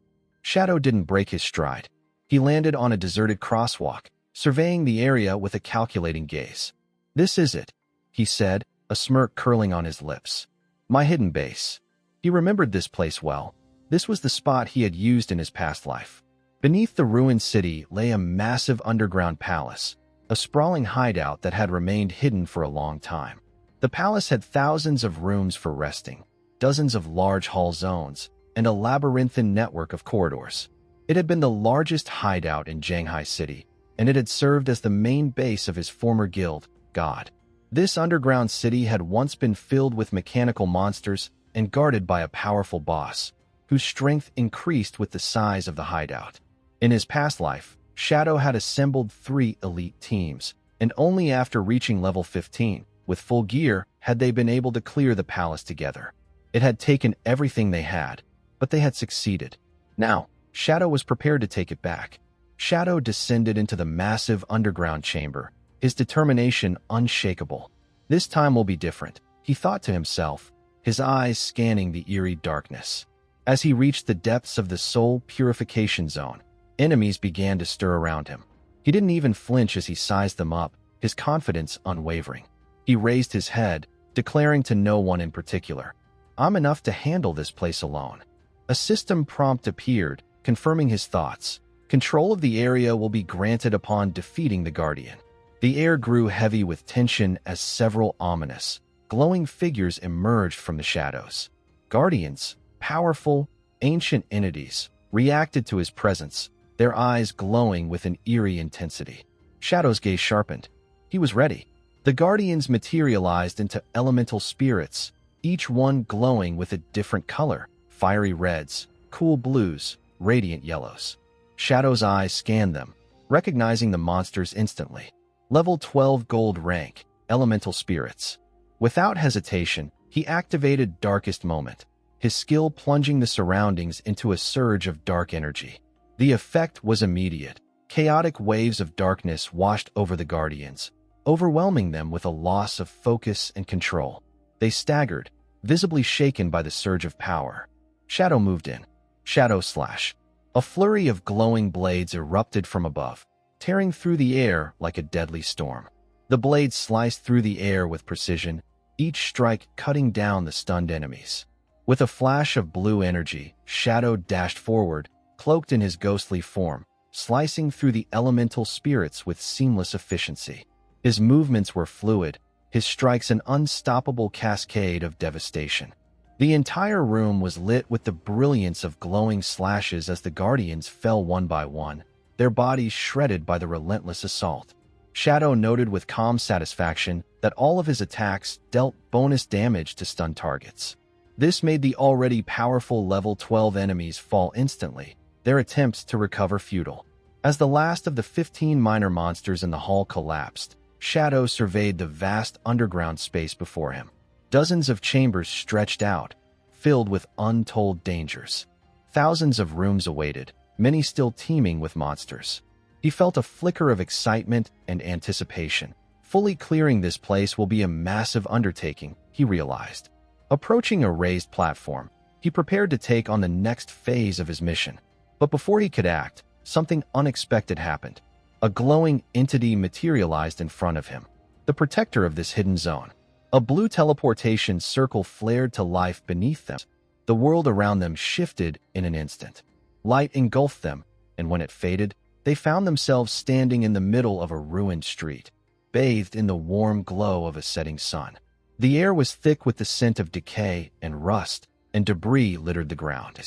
Shadow didn't break his stride. He landed on a deserted crosswalk, surveying the area with a calculating gaze. "This is it," he said, a smirk curling on his lips. "My hidden base." He remembered this place well. This was the spot he had used in his past life. Beneath the ruined city lay a massive underground palace, a sprawling hideout that had remained hidden for a long time. The palace had thousands of rooms for resting, dozens of large hall zones, and a labyrinthine network of corridors. It had been the largest hideout in Shanghai City, and it had served as the main base of his former guild, God. This underground city had once been filled with mechanical monsters and guarded by a powerful boss, whose strength increased with the size of the hideout. In his past life, Shadow had assembled 3 elite teams, and only after reaching level 15, with full gear, had they been able to clear the palace together. It had taken everything they had, but they had succeeded. Now, Shadow was prepared to take it back. Shadow descended into the massive underground chamber, his determination unshakable. "This time will be different," he thought to himself, his eyes scanning the eerie darkness. As he reached the depths of the soul purification zone, enemies began to stir around him. He didn't even flinch as he sized them up, his confidence unwavering. He raised his head, declaring to no one in particular, "I'm enough to handle this place alone." A system prompt appeared, confirming his thoughts. Control of the area will be granted upon defeating the Guardian. The air grew heavy with tension as several ominous, glowing figures emerged from the shadows. Guardians, powerful, ancient entities, reacted to his presence, their eyes glowing with an eerie intensity. Shadow's gaze sharpened. He was ready. The Guardians materialized into elemental spirits, each one glowing with a different color: fiery reds, cool blues, radiant yellows. Shadow's eyes scanned them, recognizing the monsters instantly. Level 12 gold rank, elemental spirits. Without hesitation, he activated Darkest Moment, his skill plunging the surroundings into a surge of dark energy. The effect was immediate. Chaotic waves of darkness washed over the Guardians, overwhelming them with a loss of focus and control. They staggered, visibly shaken by the surge of power. Shadow moved in. Shadow slash. A flurry of glowing blades erupted from above, tearing through the air like a deadly storm. The blades sliced through the air with precision, each strike cutting down the stunned enemies. With a flash of blue energy, Shadow dashed forward, cloaked in his ghostly form, slicing through the elemental spirits with seamless efficiency. His movements were fluid, his strikes an unstoppable cascade of devastation. The entire room was lit with the brilliance of glowing slashes as the Guardians fell one by one, their bodies shredded by the relentless assault. Shadow noted with calm satisfaction that all of his attacks dealt bonus damage to stunned targets. This made the already powerful level 12 enemies fall instantly, their attempts to recover futile. As the last of the 15 minor monsters in the hall collapsed, Shadow surveyed the vast underground space before him. Dozens of chambers stretched out, filled with untold dangers. Thousands of rooms awaited, many still teeming with monsters. He felt a flicker of excitement and anticipation. Fully clearing this place will be a massive undertaking, he realized. Approaching a raised platform, he prepared to take on the next phase of his mission. But before he could act, something unexpected happened. A glowing entity materialized in front of him, the protector of this hidden zone. A blue teleportation circle flared to life beneath them. The world around them shifted in an instant. Light engulfed them, and when it faded, they found themselves standing in the middle of a ruined street, bathed in the warm glow of a setting sun. The air was thick with the scent of decay and rust, and debris littered the ground.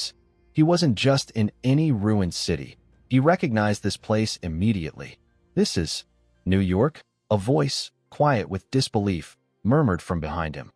He wasn't just in any ruined city. He recognized this place immediately. "This is New York?" A voice, quiet with disbelief, murmured from behind him.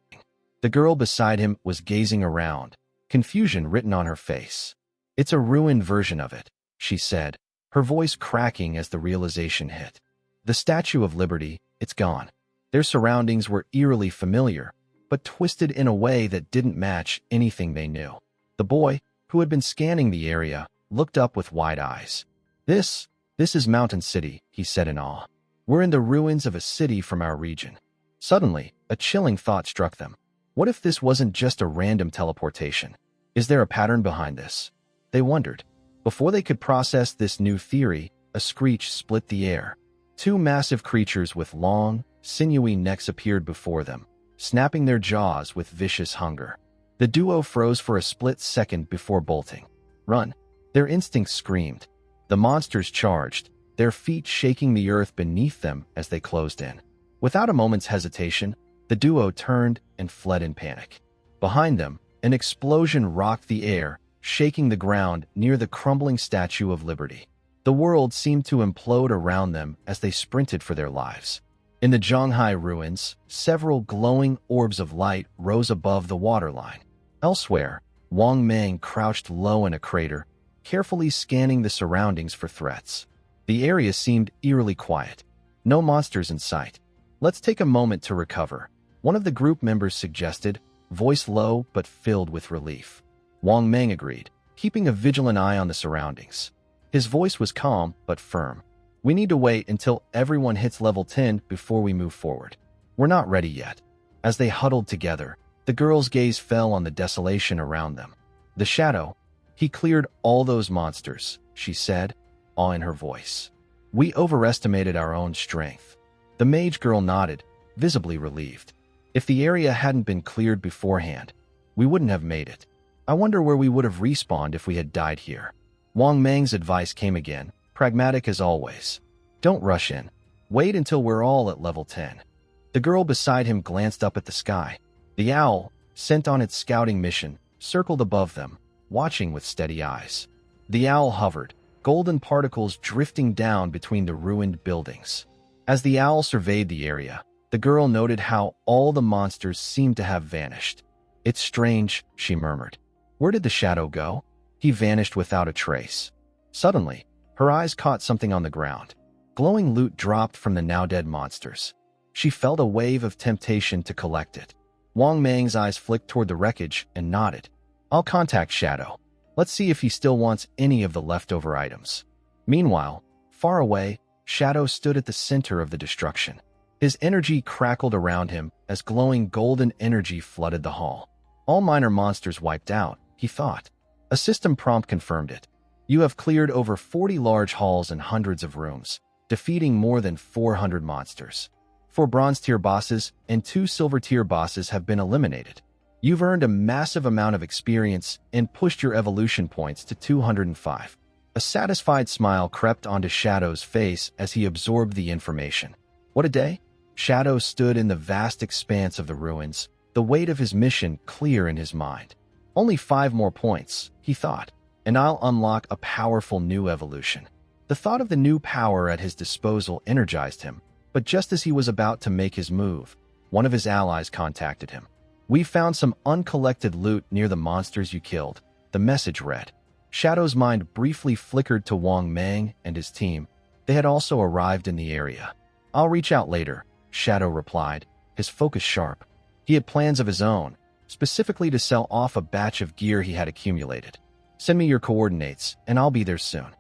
The girl beside him was gazing around, confusion written on her face. "It's a ruined version of it," she said, her voice cracking as the realization hit. "The Statue of Liberty, it's gone." Their surroundings were eerily familiar, but twisted in a way that didn't match anything they knew. The boy, who had been scanning the area, looked up with wide eyes. This is Mountain City," he said in awe. "We're in the ruins of a city from our region." Suddenly, a chilling thought struck them. What if this wasn't just a random teleportation? Is there a pattern behind this? They wondered. Before they could process this new theory, a screech split the air. Two massive creatures with long, sinewy necks appeared before them, snapping their jaws with vicious hunger. The duo froze for a split second before bolting. Run! Their instincts screamed. The monsters charged, their feet shaking the earth beneath them as they closed in. Without a moment's hesitation, the duo turned and fled in panic. Behind them, an explosion rocked the air, shaking the ground near the crumbling Statue of Liberty. The world seemed to implode around them as they sprinted for their lives. In the Zhonghai ruins, several glowing orbs of light rose above the waterline. Elsewhere, Wang Meng crouched low in a crater, carefully scanning the surroundings for threats. The area seemed eerily quiet. No monsters in sight. Let's take a moment to recover, one of the group members suggested, voice low but filled with relief. Wang Meng agreed, keeping a vigilant eye on the surroundings. His voice was calm but firm. We need to wait until everyone hits level 10 before we move forward. We're not ready yet. As they huddled together, the girl's gaze fell on the desolation around them. The shadow. He cleared all those monsters, she said, awe in her voice. We overestimated our own strength. The mage girl nodded, visibly relieved. If the area hadn't been cleared beforehand, we wouldn't have made it. I wonder where we would have respawned if we had died here. Wang Meng's advice came again, pragmatic as always. Don't rush in. Wait until we're all at level 10. The girl beside him glanced up at the sky. The owl, sent on its scouting mission, circled above them, watching with steady eyes. The owl hovered, golden particles drifting down between the ruined buildings. As the owl surveyed the area, the girl noted how all the monsters seemed to have vanished. It's strange, she murmured. Where did the shadow go? He vanished without a trace. Suddenly, her eyes caught something on the ground. Glowing loot dropped from the now-dead monsters. She felt a wave of temptation to collect it. Wang Meng's eyes flicked toward the wreckage and nodded. I'll contact Shadow. Let's see if he still wants any of the leftover items. Meanwhile, far away, Shadow stood at the center of the destruction. His energy crackled around him as glowing golden energy flooded the hall. All minor monsters wiped out, he thought. A system prompt confirmed it. You have cleared over 40 large halls and hundreds of rooms, defeating more than 400 monsters. 4 bronze-tier bosses and 2 silver-tier bosses have been eliminated. You've earned a massive amount of experience and pushed your evolution points to 205. A satisfied smile crept onto Shadow's face as he absorbed the information. What a day! Shadow stood in the vast expanse of the ruins, the weight of his mission clear in his mind. Only 5 more points, he thought, and I'll unlock a powerful new evolution. The thought of the new power at his disposal energized him, but just as he was about to make his move, one of his allies contacted him. We found some uncollected loot near the monsters you killed, the message read. Shadow's mind briefly flickered to Wang Meng and his team. They had also arrived in the area. I'll reach out later, Shadow replied, his focus sharp. He had plans of his own, specifically to sell off a batch of gear he had accumulated. Send me your coordinates, and I'll be there soon.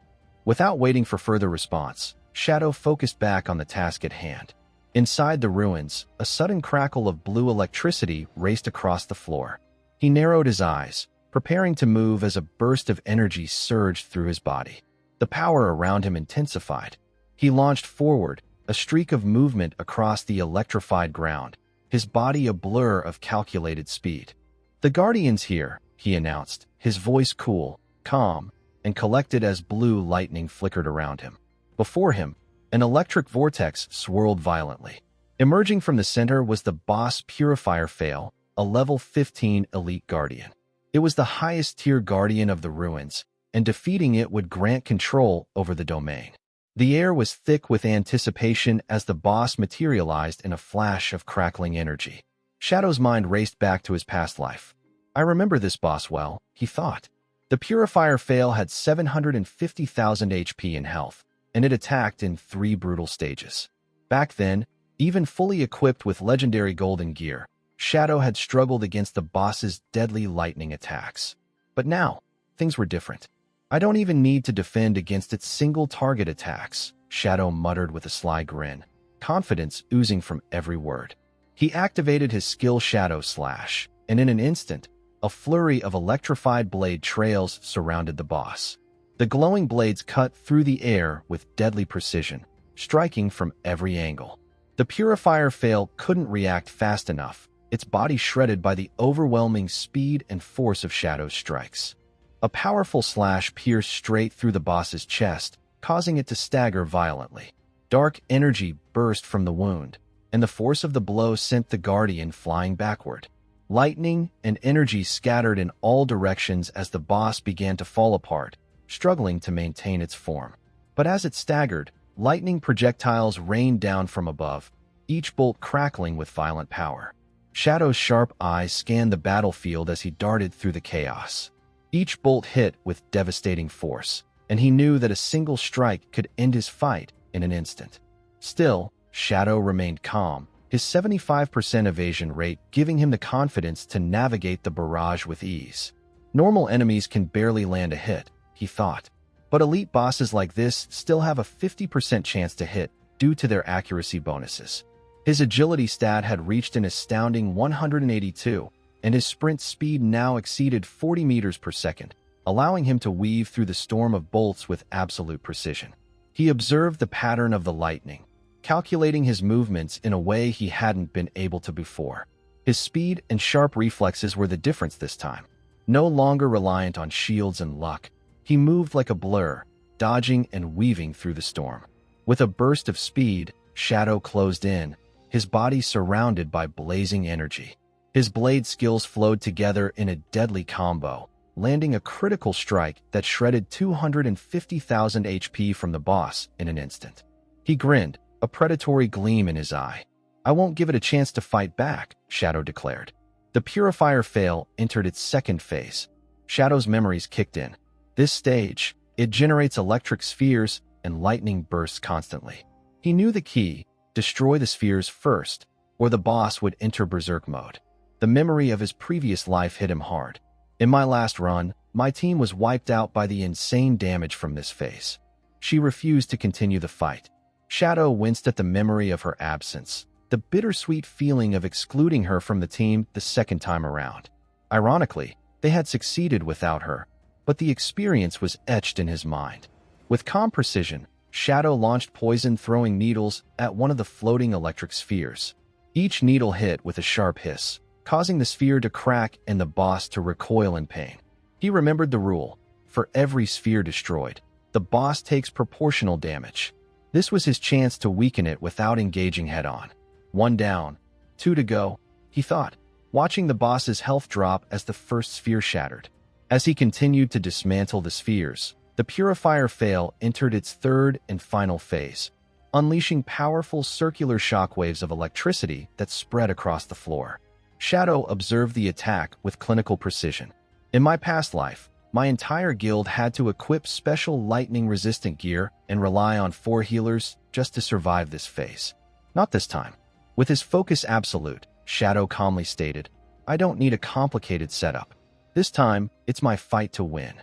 Without waiting for further response, Shadow focused back on the task at hand. Inside the ruins, a sudden crackle of blue electricity raced across the floor. He narrowed his eyes, preparing to move as a burst of energy surged through his body. The power around him intensified. He launched forward, a streak of movement across the electrified ground, his body a blur of calculated speed. The Guardian's here, he announced, his voice cool, calm, and collected as blue lightning flickered around him. Before him, an electric vortex swirled violently. Emerging from the center was the boss Purifier Fail, a level 15 elite guardian. It was the highest tier guardian of the ruins, and defeating it would grant control over the domain. The air was thick with anticipation as the boss materialized in a flash of crackling energy. Shadow's mind raced back to his past life. I remember this boss well, he thought. The Purifier Fail had 750,000 HP in health, and it attacked in 3 brutal stages. Back then, even fully equipped with legendary golden gear, Shadow had struggled against the boss's deadly lightning attacks. But now, things were different. I don't even need to defend against its single-target attacks, Shadow muttered with a sly grin, confidence oozing from every word. He activated his skill Shadow Slash, and in an instant, a flurry of electrified blade trails surrounded the boss. The glowing blades cut through the air with deadly precision, striking from every angle. The purifier fail couldn't react fast enough, its body shredded by the overwhelming speed and force of Shadow's strikes. A powerful slash pierced straight through the boss's chest, causing it to stagger violently. Dark energy burst from the wound, and the force of the blow sent the Guardian flying backward. Lightning and energy scattered in all directions as the boss began to fall apart, struggling to maintain its form. But as it staggered, lightning projectiles rained down from above, each bolt crackling with violent power. Shadow's sharp eyes scanned the battlefield as he darted through the chaos. Each bolt hit with devastating force, and he knew that a single strike could end his fight in an instant. Still, Shadow remained calm, his 75% evasion rate giving him the confidence to navigate the barrage with ease. Normal enemies can barely land a hit, he thought, but elite bosses like this still have a 50% chance to hit due to their accuracy bonuses. His agility stat had reached an astounding 182, and his sprint speed now exceeded 40 meters per second, allowing him to weave through the storm of bolts with absolute precision. He observed the pattern of the lightning, calculating his movements in a way he hadn't been able to before. His speed and sharp reflexes were the difference this time. No longer reliant on shields and luck, he moved like a blur, dodging and weaving through the storm. With a burst of speed, Shadow closed in, his body surrounded by blazing energy. His blade skills flowed together in a deadly combo, landing a critical strike that shredded 250,000 HP from the boss in an instant. He grinned, a predatory gleam in his eye. "I won't give it a chance to fight back," Shadow declared. The purifier fail entered its second phase. Shadow's memories kicked in. This stage, it generates electric spheres and lightning bursts constantly. He knew the key: destroy the spheres first, or the boss would enter berserk mode. The memory of his previous life hit him hard. "In my last run, my team was wiped out by the insane damage from this phase." She refused to continue the fight. Shadow winced at the memory of her absence, the bittersweet feeling of excluding her from the team the second time around. Ironically, they had succeeded without her, but the experience was etched in his mind. With calm precision, Shadow launched poison-throwing needles at one of the floating electric spheres. Each needle hit with a sharp hiss, causing the sphere to crack and the boss to recoil in pain. He remembered the rule: for every sphere destroyed, the boss takes proportional damage. This was his chance to weaken it without engaging head-on. One down, two to go, he thought, watching the boss's health drop as the first sphere shattered. As he continued to dismantle the spheres, the purifier fail entered its third and final phase, unleashing powerful circular shockwaves of electricity that spread across the floor. Shadow observed the attack with clinical precision. "In my past life, my entire guild had to equip special lightning-resistant gear and rely on 4 healers just to survive this phase. Not this time." With his focus absolute, Shadow calmly stated, "I don't need a complicated setup. This time, it's my fight to win."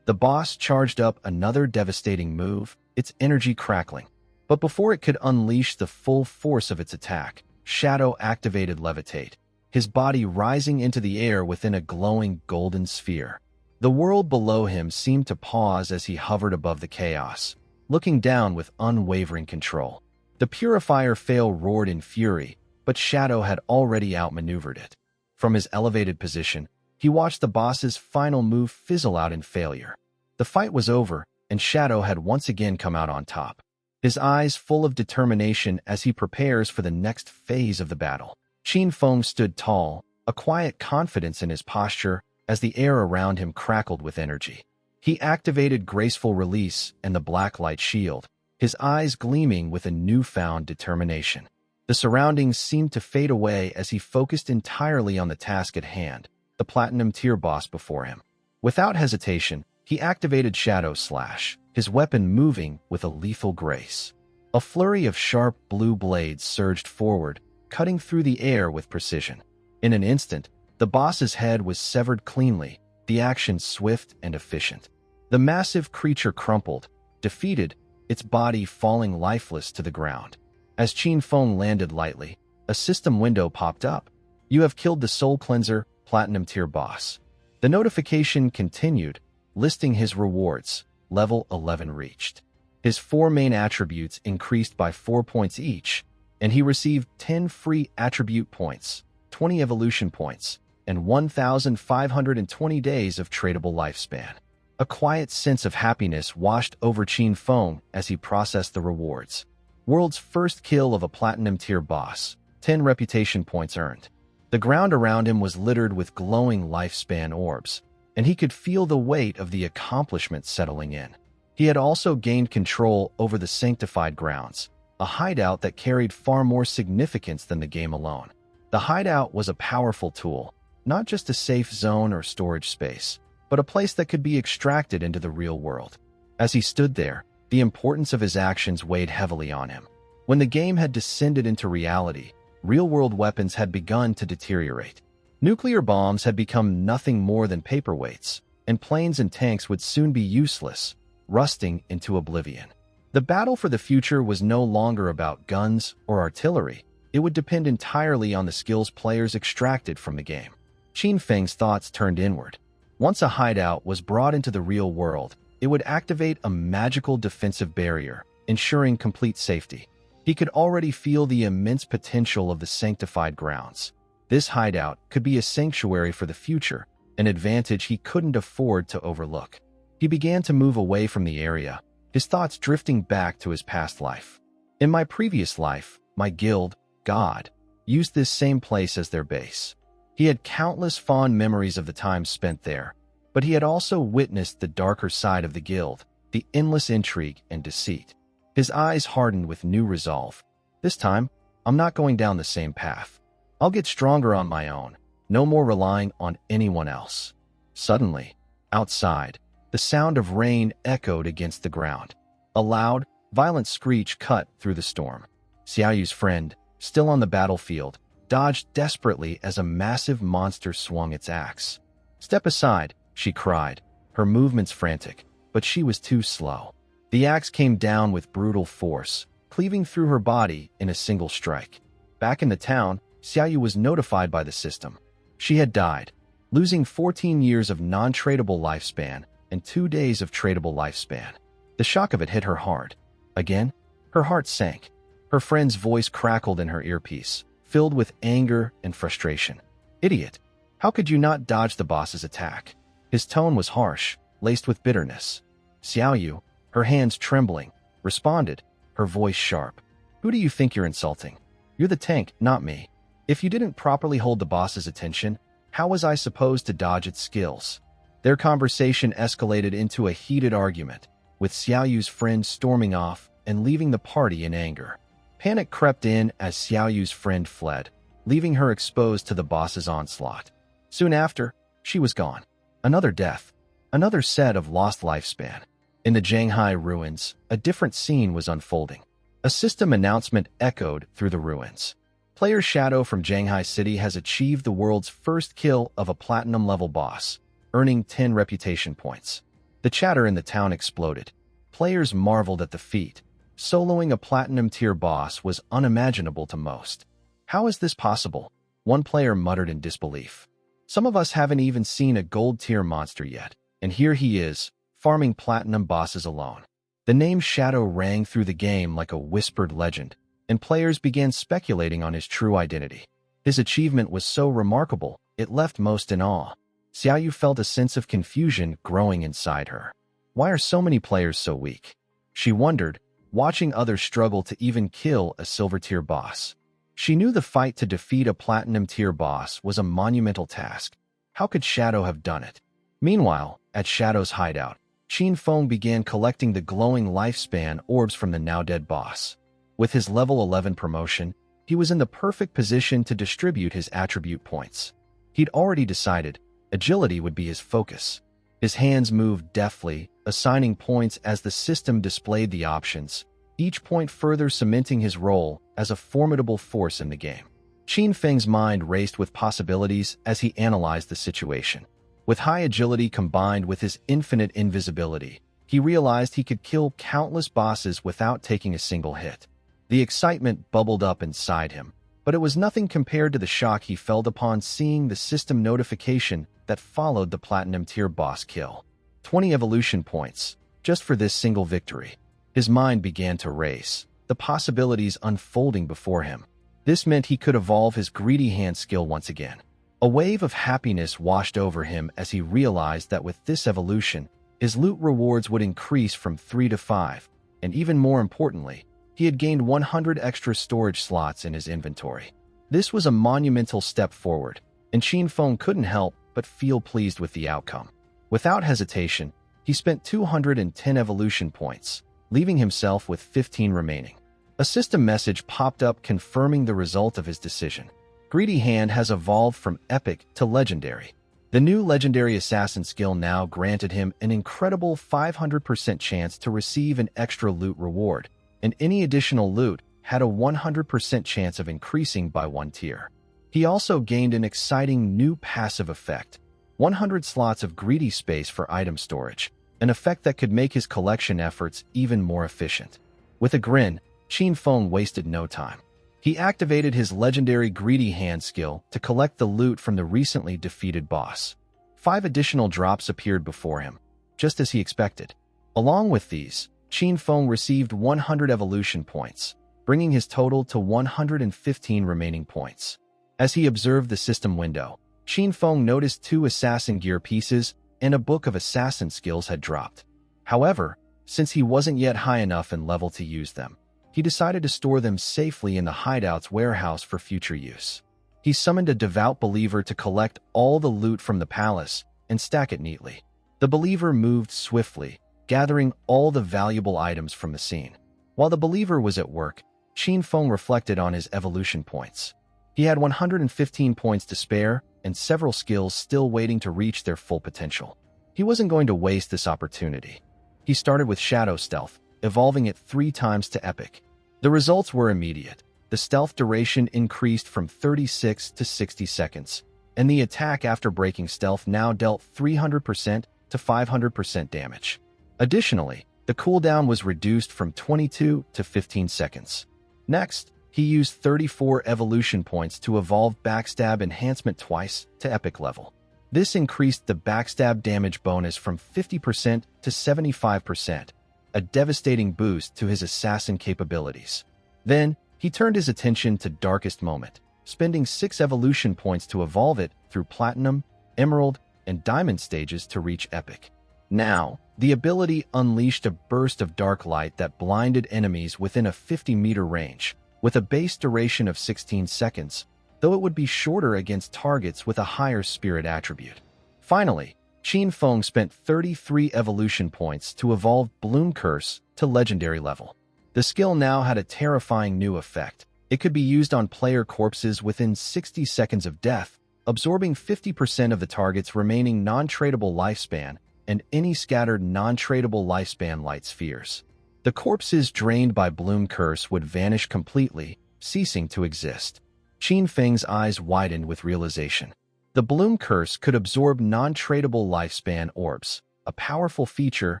The boss charged up another devastating move, its energy crackling. But before it could unleash the full force of its attack, Shadow activated Levitate, his body rising into the air within a glowing golden sphere. The world below him seemed to pause as he hovered above the chaos, looking down with unwavering control. The purifier fail roared in fury, but Shadow had already outmaneuvered it. From his elevated position, he watched the boss's final move fizzle out in failure. The fight was over, and Shadow had once again come out on top, his eyes full of determination as he prepares for the next phase of the battle. Qin Feng stood tall, a quiet confidence in his posture as the air around him crackled with energy. He activated Graceful Release and the Black Light Shield, his eyes gleaming with a newfound determination. The surroundings seemed to fade away as he focused entirely on the task at hand, the Platinum Tier boss before him. Without hesitation, he activated Shadow Slash, his weapon moving with a lethal grace. A flurry of sharp blue blades surged forward, cutting through the air with precision. In an instant, the boss's head was severed cleanly, the action swift and efficient. The massive creature crumpled, defeated, its body falling lifeless to the ground. As Qin Feng landed lightly, a system window popped up. "You have killed the Soul Cleanser Platinum Tier boss." The notification continued, listing his rewards. Level 11 reached. His 4 main attributes increased by 4 points each, and he received 10 free attribute points, 20 evolution points, and 1,520 days of tradable lifespan. A quiet sense of happiness washed over Qin Feng as he processed the rewards. World's first kill of a platinum tier boss, 10 reputation points earned. The ground around him was littered with glowing lifespan orbs, and he could feel the weight of the accomplishment settling in. He had also gained control over the sanctified grounds, a hideout that carried far more significance than the game alone. The hideout was a powerful tool, not just a safe zone or storage space, but a place that could be extracted into the real world. As he stood there, the importance of his actions weighed heavily on him. When the game had descended into reality, real-world weapons had begun to deteriorate. Nuclear bombs had become nothing more than paperweights, and planes and tanks would soon be useless, rusting into oblivion. The battle for the future was no longer about guns or artillery. It would depend entirely on the skills players extracted from the game. Qin Feng's thoughts turned inward. Once a hideout was brought into the real world, it would activate a magical defensive barrier, ensuring complete safety. He could already feel the immense potential of the sanctified grounds. This hideout could be a sanctuary for the future, an advantage he couldn't afford to overlook. He began to move away from the area, his thoughts drifting back to his past life. In my previous life, my guild, God, used this same place as their base. He had countless fond memories of the time spent there, but he had also witnessed the darker side of the guild, the endless intrigue and deceit. His eyes hardened with new resolve. This time, I'm not going down the same path. I'll get stronger on my own, no more relying on anyone else. Suddenly, outside, the sound of rain echoed against the ground. A loud, violent screech cut through the storm. Xiaoyu's friend, still on the battlefield, dodged desperately as a massive monster swung its axe. "Step aside," she cried, her movements frantic, but she was too slow. The axe came down with brutal force, cleaving through her body in a single strike. Back in the town, Xiaoyu was notified by the system. She had died, losing 14 years of non-tradable lifespan and 2 days of tradable lifespan. The shock of it hit her hard. Again, her heart sank. Her friend's voice crackled in her earpiece, filled with anger and frustration. "Idiot! How could you not dodge the boss's attack?" His tone was harsh, laced with bitterness. Xiaoyu, her hands trembling, responded, her voice sharp. "Who do you think you're insulting? You're the tank, not me. If you didn't properly hold the boss's attention, how was I supposed to dodge its skills?" Their conversation escalated into a heated argument, with Xiaoyu's friend storming off and leaving the party in anger. Panic crept in as Xiaoyu's friend fled, leaving her exposed to the boss's onslaught. Soon after, she was gone. Another death, another set of lost lifespan. In the Shanghai ruins, a different scene was unfolding. A system announcement echoed through the ruins. Player Shadow from Shanghai City has achieved the world's first kill of a platinum-level boss, earning 10 reputation points. The chatter in the town exploded. Players marveled at the feat. Soloing a platinum-tier boss was unimaginable to most. "How is this possible?" one player muttered in disbelief. "Some of us haven't even seen a gold-tier monster yet, and here he is, farming platinum bosses alone." The name Shadow rang through the game like a whispered legend, and players began speculating on his true identity. His achievement was so remarkable, it left most in awe. Xiaoyu felt a sense of confusion growing inside her. Why are so many players so weak? She wondered, watching others struggle to even kill a silver-tier boss. She knew the fight to defeat a platinum-tier boss was a monumental task. How could Shadow have done it? Meanwhile, at Shadow's hideout, Qin Feng began collecting the glowing lifespan orbs from the now-dead boss. With his level 11 promotion, he was in the perfect position to distribute his attribute points. He'd already decided agility would be his focus. His hands moved deftly, assigning points as the system displayed the options, each point further cementing his role as a formidable force in the game. Qin Feng's mind raced with possibilities as he analyzed the situation. With high agility combined with his infinite invisibility, he realized he could kill countless bosses without taking a single hit. The excitement bubbled up inside him, but it was nothing compared to the shock he felt upon seeing the system notification that followed the platinum tier boss kill. 20 evolution points, just for this single victory. His mind began to race, the possibilities unfolding before him. This meant he could evolve his greedy hand skill once again. A wave of happiness washed over him as he realized that with this evolution, his loot rewards would increase from 3 to 5, and even more importantly, he had gained 100 extra storage slots in his inventory. This was a monumental step forward, and Qin Feng couldn't help but feel pleased with the outcome. Without hesitation, he spent 210 evolution points, leaving himself with 15 remaining. A system message popped up confirming the result of his decision. Greedy Hand has evolved from epic to legendary. The new legendary assassin skill now granted him an incredible 500% chance to receive an extra loot reward, and any additional loot had a 100% chance of increasing by 1 tier. He also gained an exciting new passive effect, 100 slots of greedy space for item storage, an effect that could make his collection efforts even more efficient. With a grin, Qin Feng wasted no time. He activated his legendary Greedy Hand skill to collect the loot from the recently defeated boss. 5 additional drops appeared before him, just as he expected. Along with these, Qin Feng received 100 evolution points, bringing his total to 115 remaining points. As he observed the system window, Qin Feng noticed 2 assassin gear pieces and a book of assassin skills had dropped. However, since he wasn't yet high enough in level to use them, he decided to store them safely in the hideout's warehouse for future use. He summoned a devout believer to collect all the loot from the palace and stack it neatly. The believer moved swiftly, gathering all the valuable items from the scene. While the believer was at work, Qin Feng reflected on his evolution points. He had 115 points to spare and several skills still waiting to reach their full potential. He wasn't going to waste this opportunity. He started with Shadow Stealth, evolving it 3 times to Epic. The results were immediate. The stealth duration increased from 36 to 60 seconds, and the attack after breaking stealth now dealt 300% to 500% damage. Additionally, the cooldown was reduced from 22 to 15 seconds. Next, he used 34 evolution points to evolve Backstab Enhancement twice to Epic level. This increased the backstab damage bonus from 50% to 75%, a devastating boost to his assassin capabilities. Then, he turned his attention to Darkest Moment, spending 6 evolution points to evolve it through Platinum, Emerald, and Diamond stages to reach Epic. Now, the ability unleashed a burst of dark light that blinded enemies within a 50-meter range, with a base duration of 16 seconds, though it would be shorter against targets with a higher spirit attribute. Finally, Qin Feng spent 33 evolution points to evolve Bloom Curse to legendary level. The skill now had a terrifying new effect. It could be used on player corpses within 60 seconds of death, absorbing 50% of the target's remaining non-tradable lifespan and any scattered non-tradable lifespan light spheres. The corpses drained by Bloom Curse would vanish completely, ceasing to exist. Qin Feng's eyes widened with realization. The Bloom Curse could absorb non-tradable lifespan orbs, a powerful feature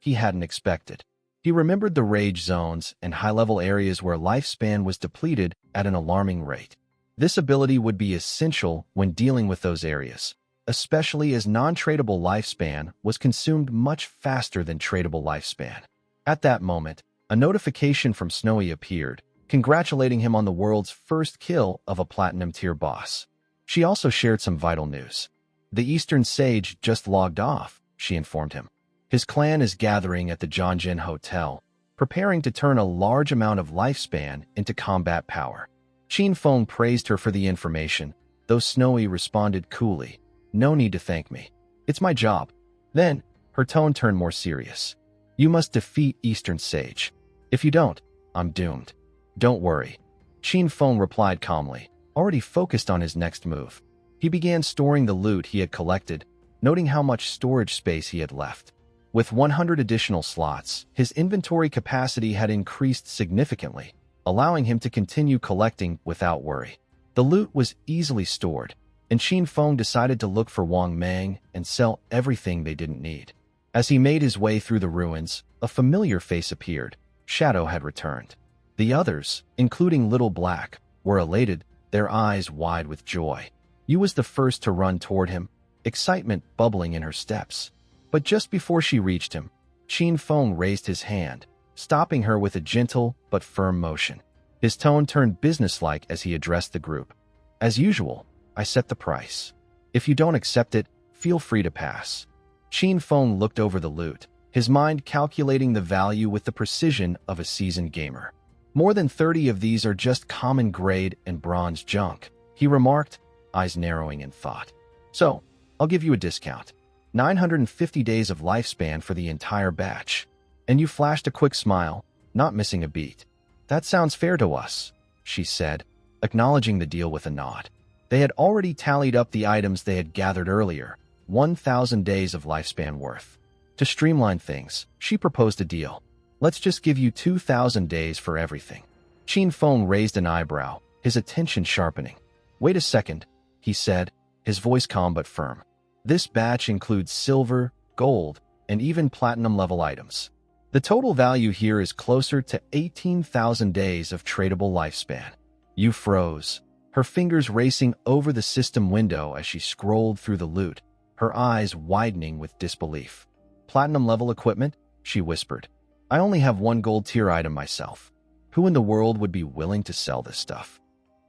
he hadn't expected. He remembered the rage zones and high-level areas where lifespan was depleted at an alarming rate. This ability would be essential when dealing with those areas, especially as non-tradable lifespan was consumed much faster than tradable lifespan. At that moment, a notification from Snowy appeared, congratulating him on the world's first kill of a Platinum-tier boss. She also shared some vital news. The Eastern Sage just logged off, she informed him. His clan is gathering at the Zhongjin Hotel, preparing to turn a large amount of lifespan into combat power. Qin Feng praised her for the information, though Snowy responded coolly, "No need to thank me. It's my job." Then, her tone turned more serious. "You must defeat Eastern Sage. If you don't, I'm doomed." "Don't worry," Qin Feng replied calmly, already focused on his next move. He began storing the loot he had collected, noting how much storage space he had left. With 100 additional slots, his inventory capacity had increased significantly, allowing him to continue collecting without worry. The loot was easily stored, and Qin Feng decided to look for Wang Mang and sell everything they didn't need. As he made his way through the ruins, a familiar face appeared. Shadow had returned. The others, including Little Black, were elated, their eyes wide with joy. Yu was the first to run toward him, excitement bubbling in her steps. But just before she reached him, Qin Feng raised his hand, stopping her with a gentle but firm motion. His tone turned businesslike as he addressed the group. As usual, I set the price. If you don't accept it, feel free to pass. Qin Feng looked over the loot, his mind calculating the value with the precision of a seasoned gamer. More than 30 of these are just common grade and bronze junk, he remarked, eyes narrowing in thought. So, I'll give you a discount. 950 days of lifespan for the entire batch. And you flashed a quick smile, not missing a beat. That sounds fair to us, she said, acknowledging the deal with a nod. They had already tallied up the items they had gathered earlier, 1,000 days of lifespan worth. To streamline things, she proposed a deal. Let's just give you 2,000 days for everything. Qin Feng raised an eyebrow, his attention sharpening. Wait a second, he said, his voice calm but firm. This batch includes silver, gold, and even platinum-level items. The total value here is closer to 18,000 days of tradable lifespan. You froze, her fingers racing over the system window as she scrolled through the loot, her eyes widening with disbelief. Platinum-level equipment? She whispered. I only have one gold-tier item myself. Who in the world would be willing to sell this stuff?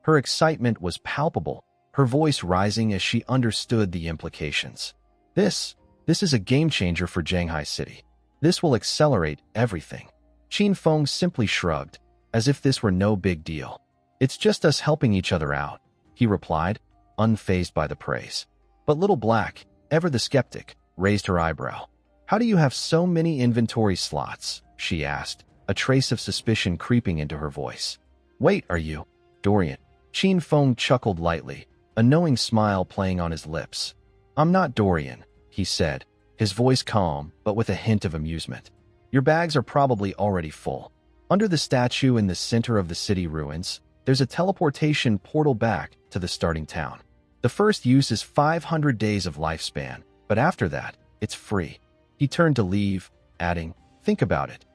Her excitement was palpable, her voice rising as she understood the implications. This is a game-changer for Shanghai City. This will accelerate everything. Qin Feng simply shrugged, as if this were no big deal. It's just us helping each other out, he replied, unfazed by the praise. But Little Black, ever the skeptic, raised her eyebrow. How do you have so many inventory slots? She asked, a trace of suspicion creeping into her voice. Wait, are you? Dorian. Qin Feng chuckled lightly, a knowing smile playing on his lips. I'm not Dorian, he said, his voice calm but with a hint of amusement. Your bags are probably already full. Under the statue in the center of the city ruins, there's a teleportation portal back to the starting town. The first use is 500 days of lifespan, but after that, it's free. He turned to leave, adding, think about it.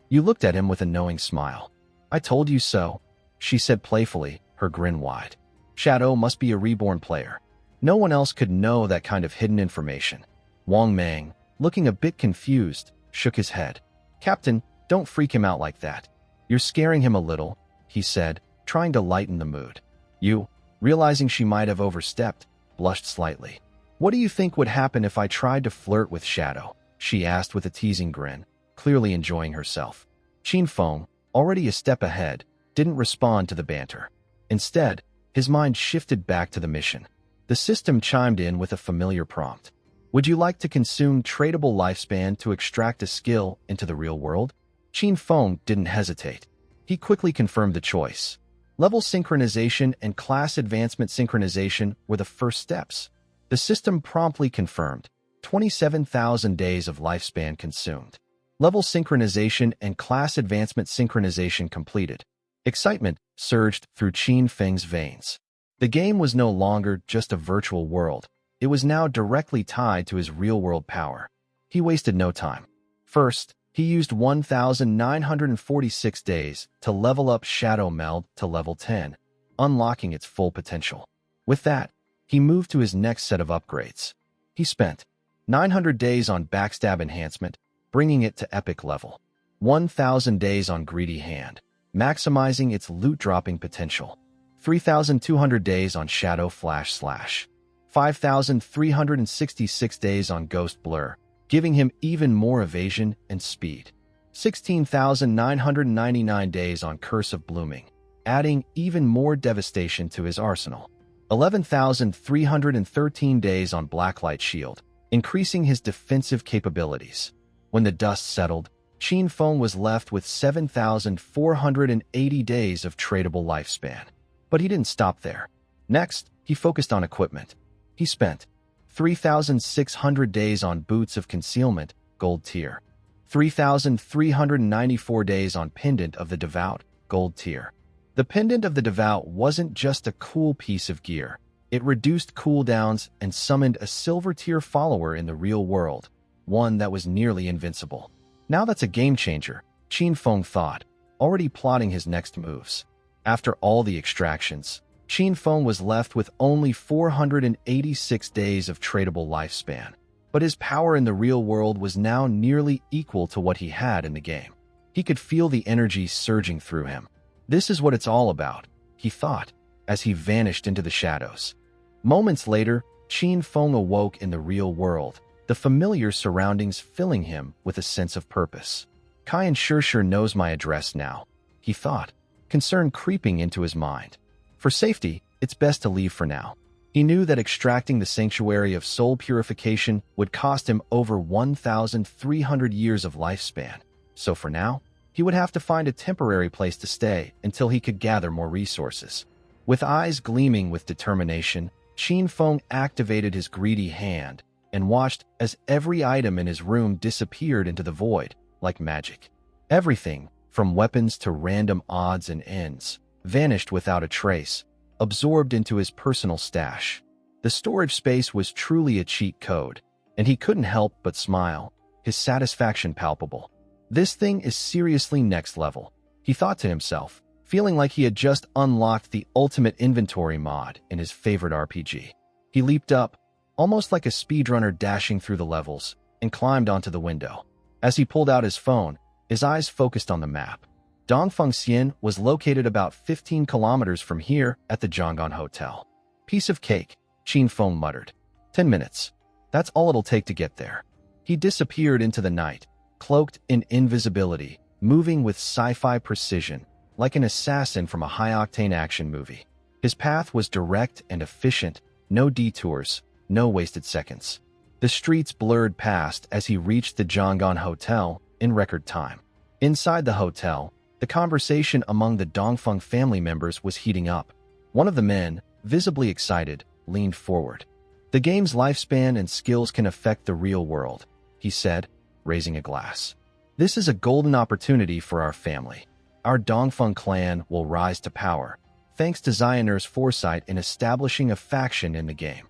You looked at him with a knowing smile. I told you so, she said playfully, her grin wide. Shadow must be a reborn player. No one else could know that kind of hidden information. Wang Mang, looking a bit confused, shook his head. Captain, don't freak him out like that. You're scaring him a little, he said, trying to lighten the mood. You, realizing she might have overstepped, blushed slightly. What do you think would happen if I tried to flirt with Shadow? She asked with a teasing grin, clearly enjoying herself. Qin Feng, already a step ahead, didn't respond to the banter. Instead, his mind shifted back to the mission. The system chimed in with a familiar prompt. Would you like to consume tradable lifespan to extract a skill into the real world? Qin Feng didn't hesitate. He quickly confirmed the choice. Level synchronization and class advancement synchronization were the first steps. The system promptly confirmed 27,000 days of lifespan consumed. Level synchronization and class advancement synchronization completed. Excitement surged through Qin Feng's veins. The game was no longer just a virtual world. It was now directly tied to his real-world power. He wasted no time. First, he used 1,946 days to level up Shadow Meld to level 10, unlocking its full potential. With that, he moved to his next set of upgrades. He spent 900 days on Backstab Enhancement, bringing it to epic level. 1,000 days on Greedy Hand, maximizing its loot-dropping potential. 3,200 days on Shadow Flash Slash. 5,366 days on Ghost Blur, giving him even more evasion and speed. 16,999 days on Curse of Blooming, adding even more devastation to his arsenal. 11,313 days on Blacklight Shield, increasing his defensive capabilities. When the dust settled, Qin Feng was left with 7,480 days of tradable lifespan. But he didn't stop there. Next, he focused on equipment. He spent 3,600 days on Boots of Concealment, Gold Tier. 3,394 days on Pendant of the Devout, Gold Tier. The Pendant of the Devout wasn't just a cool piece of gear. It reduced cooldowns and summoned a Silver Tier follower in the real world, one that was nearly invincible. Now that's a game changer, Qin Feng thought, already plotting his next moves. After all the extractions, Qin Feng was left with only 486 days of tradable lifespan, but his power in the real world was now nearly equal to what he had in the game. He could feel the energy surging through him. This is what it's all about, he thought, as he vanished into the shadows. Moments later, Qin Feng awoke in the real world, the familiar surroundings filling him with a sense of purpose. Qian sure knows my address now, he thought, concern creeping into his mind. For safety, it's best to leave for now. He knew that extracting the sanctuary of soul purification would cost him over 1,300 years of lifespan. So for now, he would have to find a temporary place to stay until he could gather more resources. With eyes gleaming with determination, Qin Feng activated his greedy hand and watched as every item in his room disappeared into the void, like magic. Everything, from weapons to random odds and ends, vanished without a trace, absorbed into his personal stash. The storage space was truly a cheat code, and he couldn't help but smile, his satisfaction palpable. This thing is seriously next level, he thought to himself, feeling like he had just unlocked the ultimate inventory mod in his favorite RPG. He leaped up, almost like a speedrunner dashing through the levels, and climbed onto the window. As he pulled out his phone, his eyes focused on the map. Dongfeng Xian was located about 15 kilometers from here at the Zhonggan Hotel. Piece of cake, Qin Feng muttered. 10 minutes. That's all it'll take to get there. He disappeared into the night, cloaked in invisibility, moving with sci-fi precision, like an assassin from a high-octane action movie. His path was direct and efficient, no detours, no wasted seconds. The streets blurred past as he reached the Zhonggan Hotel in record time. Inside the hotel, the conversation among the Dongfeng family members was heating up. One of the men, visibly excited, leaned forward. The game's lifespan and skills can affect the real world, he said, raising a glass. This is a golden opportunity for our family. Our Dongfeng clan will rise to power, thanks to Xioner's foresight in establishing a faction in the game.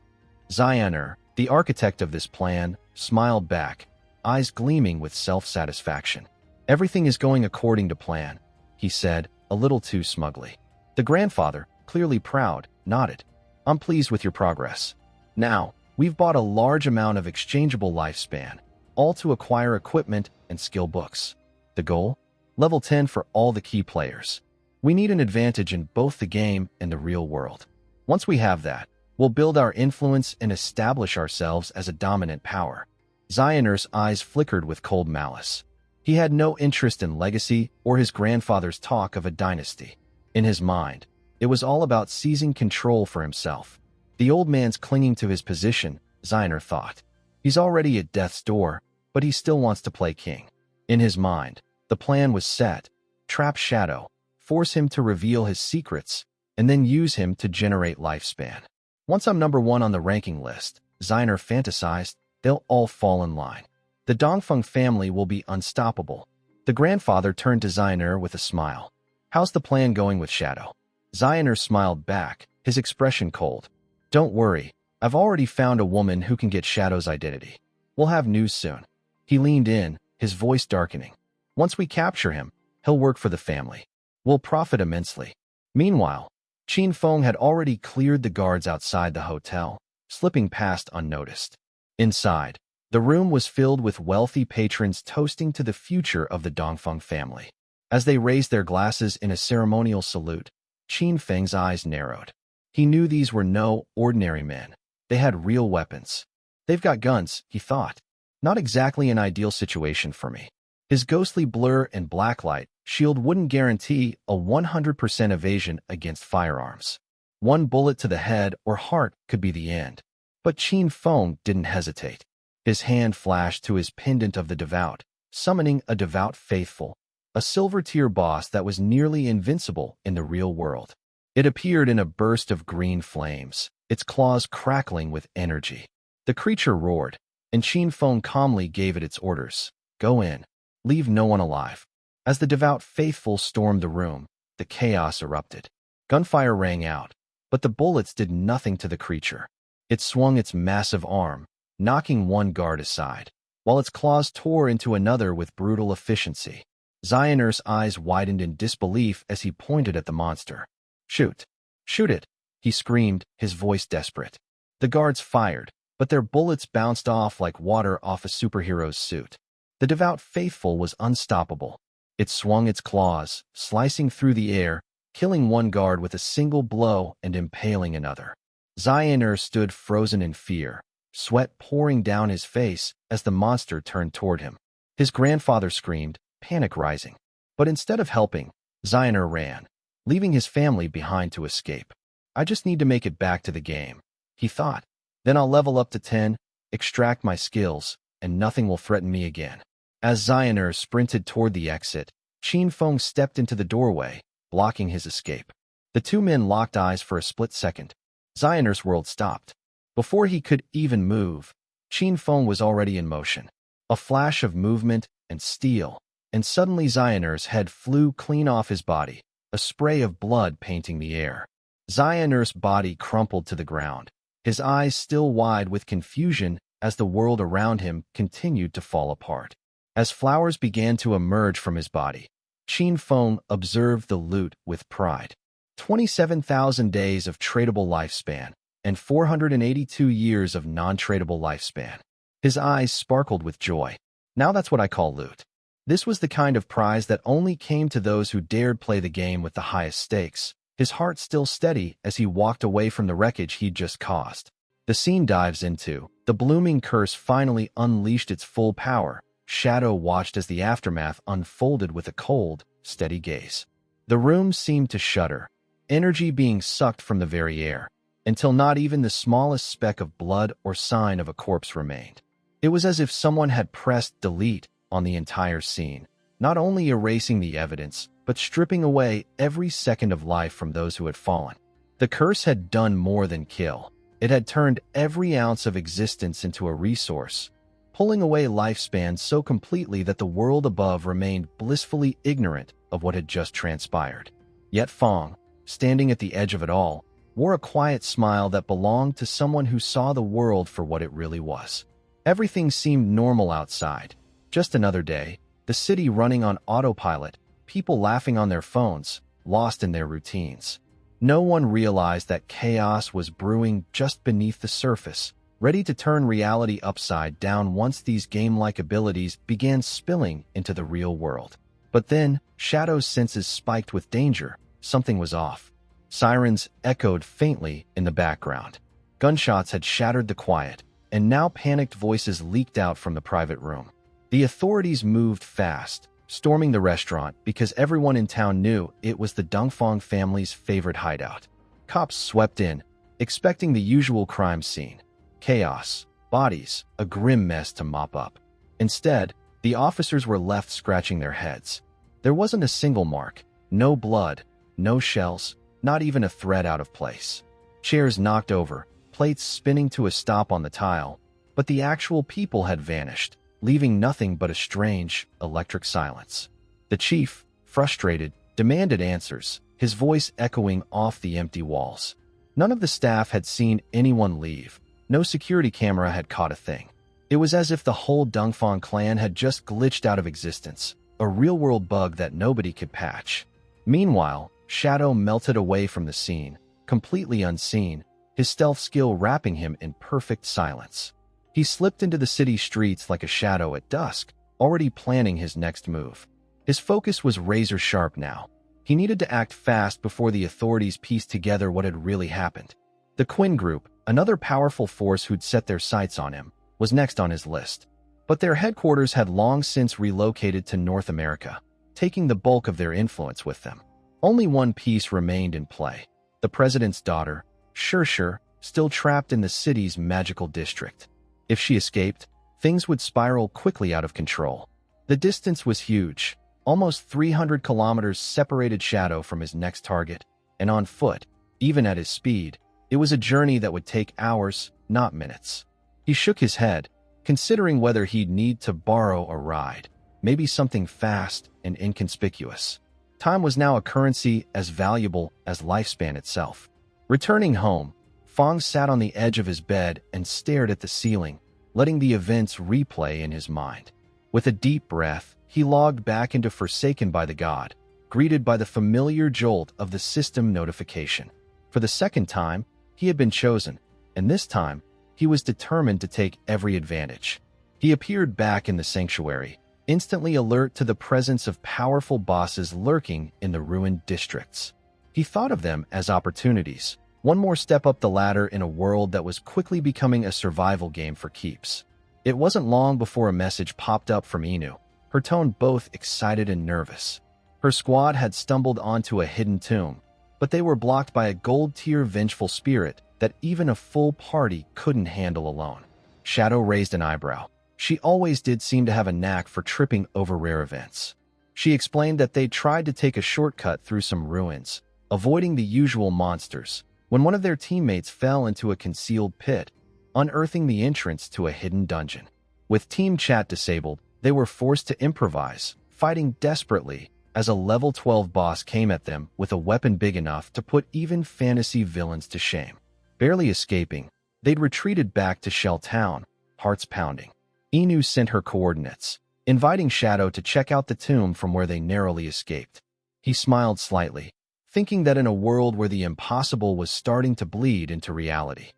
Xioner, the architect of this plan, smiled back, eyes gleaming with self-satisfaction. Everything is going according to plan, he said, a little too smugly. The grandfather, clearly proud, nodded. I'm pleased with your progress. Now, we've bought a large amount of exchangeable lifespan, all to acquire equipment and skill books. The goal? Level 10 for all the key players. We need an advantage in both the game and the real world. Once we have that, we'll build our influence and establish ourselves as a dominant power. Xioner's eyes flickered with cold malice. He had no interest in legacy or his grandfather's talk of a dynasty. In his mind, it was all about seizing control for himself. The old man's clinging to his position, Xioner thought. He's already at death's door, but he still wants to play king. In his mind, the plan was set: trap Shadow, force him to reveal his secrets, and then use him to generate lifespan. Once I'm number 1 on the ranking list, Xioner fantasized, they'll all fall in line. The Dongfeng family will be unstoppable. The grandfather turned to Xioner with a smile. How's the plan going with Shadow? Xioner smiled back, his expression cold. Don't worry, I've already found a woman who can get Shadow's identity. We'll have news soon. He leaned in, his voice darkening. Once we capture him, he'll work for the family. We'll profit immensely. Meanwhile, Qin Feng had already cleared the guards outside the hotel, slipping past unnoticed. Inside, the room was filled with wealthy patrons toasting to the future of the Dongfeng family. As they raised their glasses in a ceremonial salute, Qin Feng's eyes narrowed. He knew these were no ordinary men. They had real weapons. They've got guns, he thought. Not exactly an ideal situation for me. His ghostly blur and blacklight shield wouldn't guarantee a 100% evasion against firearms. One bullet to the head or heart could be the end. But Qin Feng didn't hesitate. His hand flashed to his pendant of the devout, summoning a devout faithful, a silver-tier boss that was nearly invincible in the real world. It appeared in a burst of green flames, its claws crackling with energy. The creature roared, and Qin Feng calmly gave it its orders. Go in. Leave no one alive. As the devout faithful stormed the room, the chaos erupted. Gunfire rang out, but the bullets did nothing to the creature. It swung its massive arm, knocking one guard aside, while its claws tore into another with brutal efficiency. Xioner's eyes widened in disbelief as he pointed at the monster. Shoot! Shoot it! He screamed, his voice desperate. The guards fired, but their bullets bounced off like water off a superhero's suit. The devout faithful was unstoppable. It swung its claws, slicing through the air, killing one guard with a single blow and impaling another. Xioner stood frozen in fear, sweat pouring down his face as the monster turned toward him. His grandfather screamed, panic rising. But instead of helping, Xioner ran, leaving his family behind to escape. I just need to make it back to the game, he thought. Then I'll level up to 10, extract my skills, and nothing will threaten me again. As Xioner sprinted toward the exit, Qin Feng stepped into the doorway, blocking his escape. The two men locked eyes for a split second. Xioner's world stopped. Before he could even move, Qin Feng was already in motion. A flash of movement and steel, and suddenly Xioner's head flew clean off his body, a spray of blood painting the air. Xioner's body crumpled to the ground, his eyes still wide with confusion as the world around him continued to fall apart. As flowers began to emerge from his body, Qin Feng observed the loot with pride. 27,000 days of tradable lifespan and 482 years of non-tradable lifespan. His eyes sparkled with joy. Now that's what I call loot. This was the kind of prize that only came to those who dared play the game with the highest stakes. His heart still steady as he walked away from the wreckage he'd just caused. The scene dives into the blooming curse finally unleashed its full power. Shadow watched as the aftermath unfolded with a cold, steady gaze. The room seemed to shudder, energy being sucked from the very air, until not even the smallest speck of blood or sign of a corpse remained. It was as if someone had pressed delete on the entire scene, not only erasing the evidence, but stripping away every second of life from those who had fallen. The curse had done more than kill. It had turned every ounce of existence into a resource, pulling away lifespan so completely that the world above remained blissfully ignorant of what had just transpired. Yet Fong, standing at the edge of it all, wore a quiet smile that belonged to someone who saw the world for what it really was. Everything seemed normal outside. Just another day, the city running on autopilot, people laughing on their phones, lost in their routines. No one realized that chaos was brewing just beneath the surface, ready to turn reality upside down once these game-like abilities began spilling into the real world. But then, Shadow's senses spiked with danger. Something was off. Sirens echoed faintly in the background. Gunshots had shattered the quiet, and now panicked voices leaked out from the private room. The authorities moved fast, storming the restaurant because everyone in town knew it was the Dongfang family's favorite hideout. Cops swept in, expecting the usual crime scene. Chaos, bodies, a grim mess to mop up. Instead, the officers were left scratching their heads. There wasn't a single mark, no blood, no shells, not even a thread out of place. Chairs knocked over, plates spinning to a stop on the tile, but the actual people had vanished, leaving nothing but a strange, electric silence. The chief, frustrated, demanded answers, his voice echoing off the empty walls. None of the staff had seen anyone leave. No security camera had caught a thing. It was as if the whole Dongfang clan had just glitched out of existence, a real-world bug that nobody could patch. Meanwhile, Shadow melted away from the scene, completely unseen, his stealth skill wrapping him in perfect silence. He slipped into the city streets like a shadow at dusk, already planning his next move. His focus was razor-sharp now. He needed to act fast before the authorities pieced together what had really happened. The Qin Group, another powerful force who'd set their sights on him, was next on his list. But their headquarters had long since relocated to North America, taking the bulk of their influence with them. Only one piece remained in play: the president's daughter, Sure, still trapped in the city's magical district. If she escaped, things would spiral quickly out of control. The distance was huge. Almost 300 kilometers separated Shadow from his next target, and on foot, even at his speed, it was a journey that would take hours, not minutes. He shook his head, considering whether he'd need to borrow a ride, maybe something fast and inconspicuous. Time was now a currency as valuable as lifespan itself. Returning home, Fong sat on the edge of his bed and stared at the ceiling, letting the events replay in his mind. With a deep breath, he logged back into Forsaken by the God, greeted by the familiar jolt of the system notification. For the second time, he had been chosen, and this time, he was determined to take every advantage. He appeared back in the sanctuary, instantly alert to the presence of powerful bosses lurking in the ruined districts. He thought of them as opportunities, one more step up the ladder in a world that was quickly becoming a survival game for keeps. It wasn't long before a message popped up from Inu, her tone both excited and nervous. Her squad had stumbled onto a hidden tomb, but they were blocked by a gold-tier vengeful spirit that even a full party couldn't handle alone. Shadow raised an eyebrow. She always did seem to have a knack for tripping over rare events. She explained that they'd tried to take a shortcut through some ruins, avoiding the usual monsters, when one of their teammates fell into a concealed pit, unearthing the entrance to a hidden dungeon. With team chat disabled, they were forced to improvise, fighting desperately as a level 12 boss came at them with a weapon big enough to put even fantasy villains to shame. Barely escaping, they'd retreated back to Shell Town, hearts pounding. Inu sent her coordinates, inviting Shadow to check out the tomb from where they narrowly escaped. He smiled slightly, thinking that in a world where the impossible was starting to bleed into reality.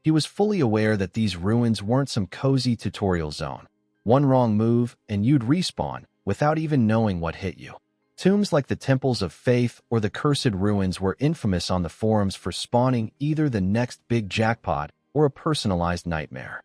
He was fully aware that these ruins weren't some cozy tutorial zone. One wrong move, and you'd respawn without even knowing what hit you. Tombs like the Temples of Faith or the Cursed Ruins were infamous on the forums for spawning either the next big jackpot or a personalized nightmare.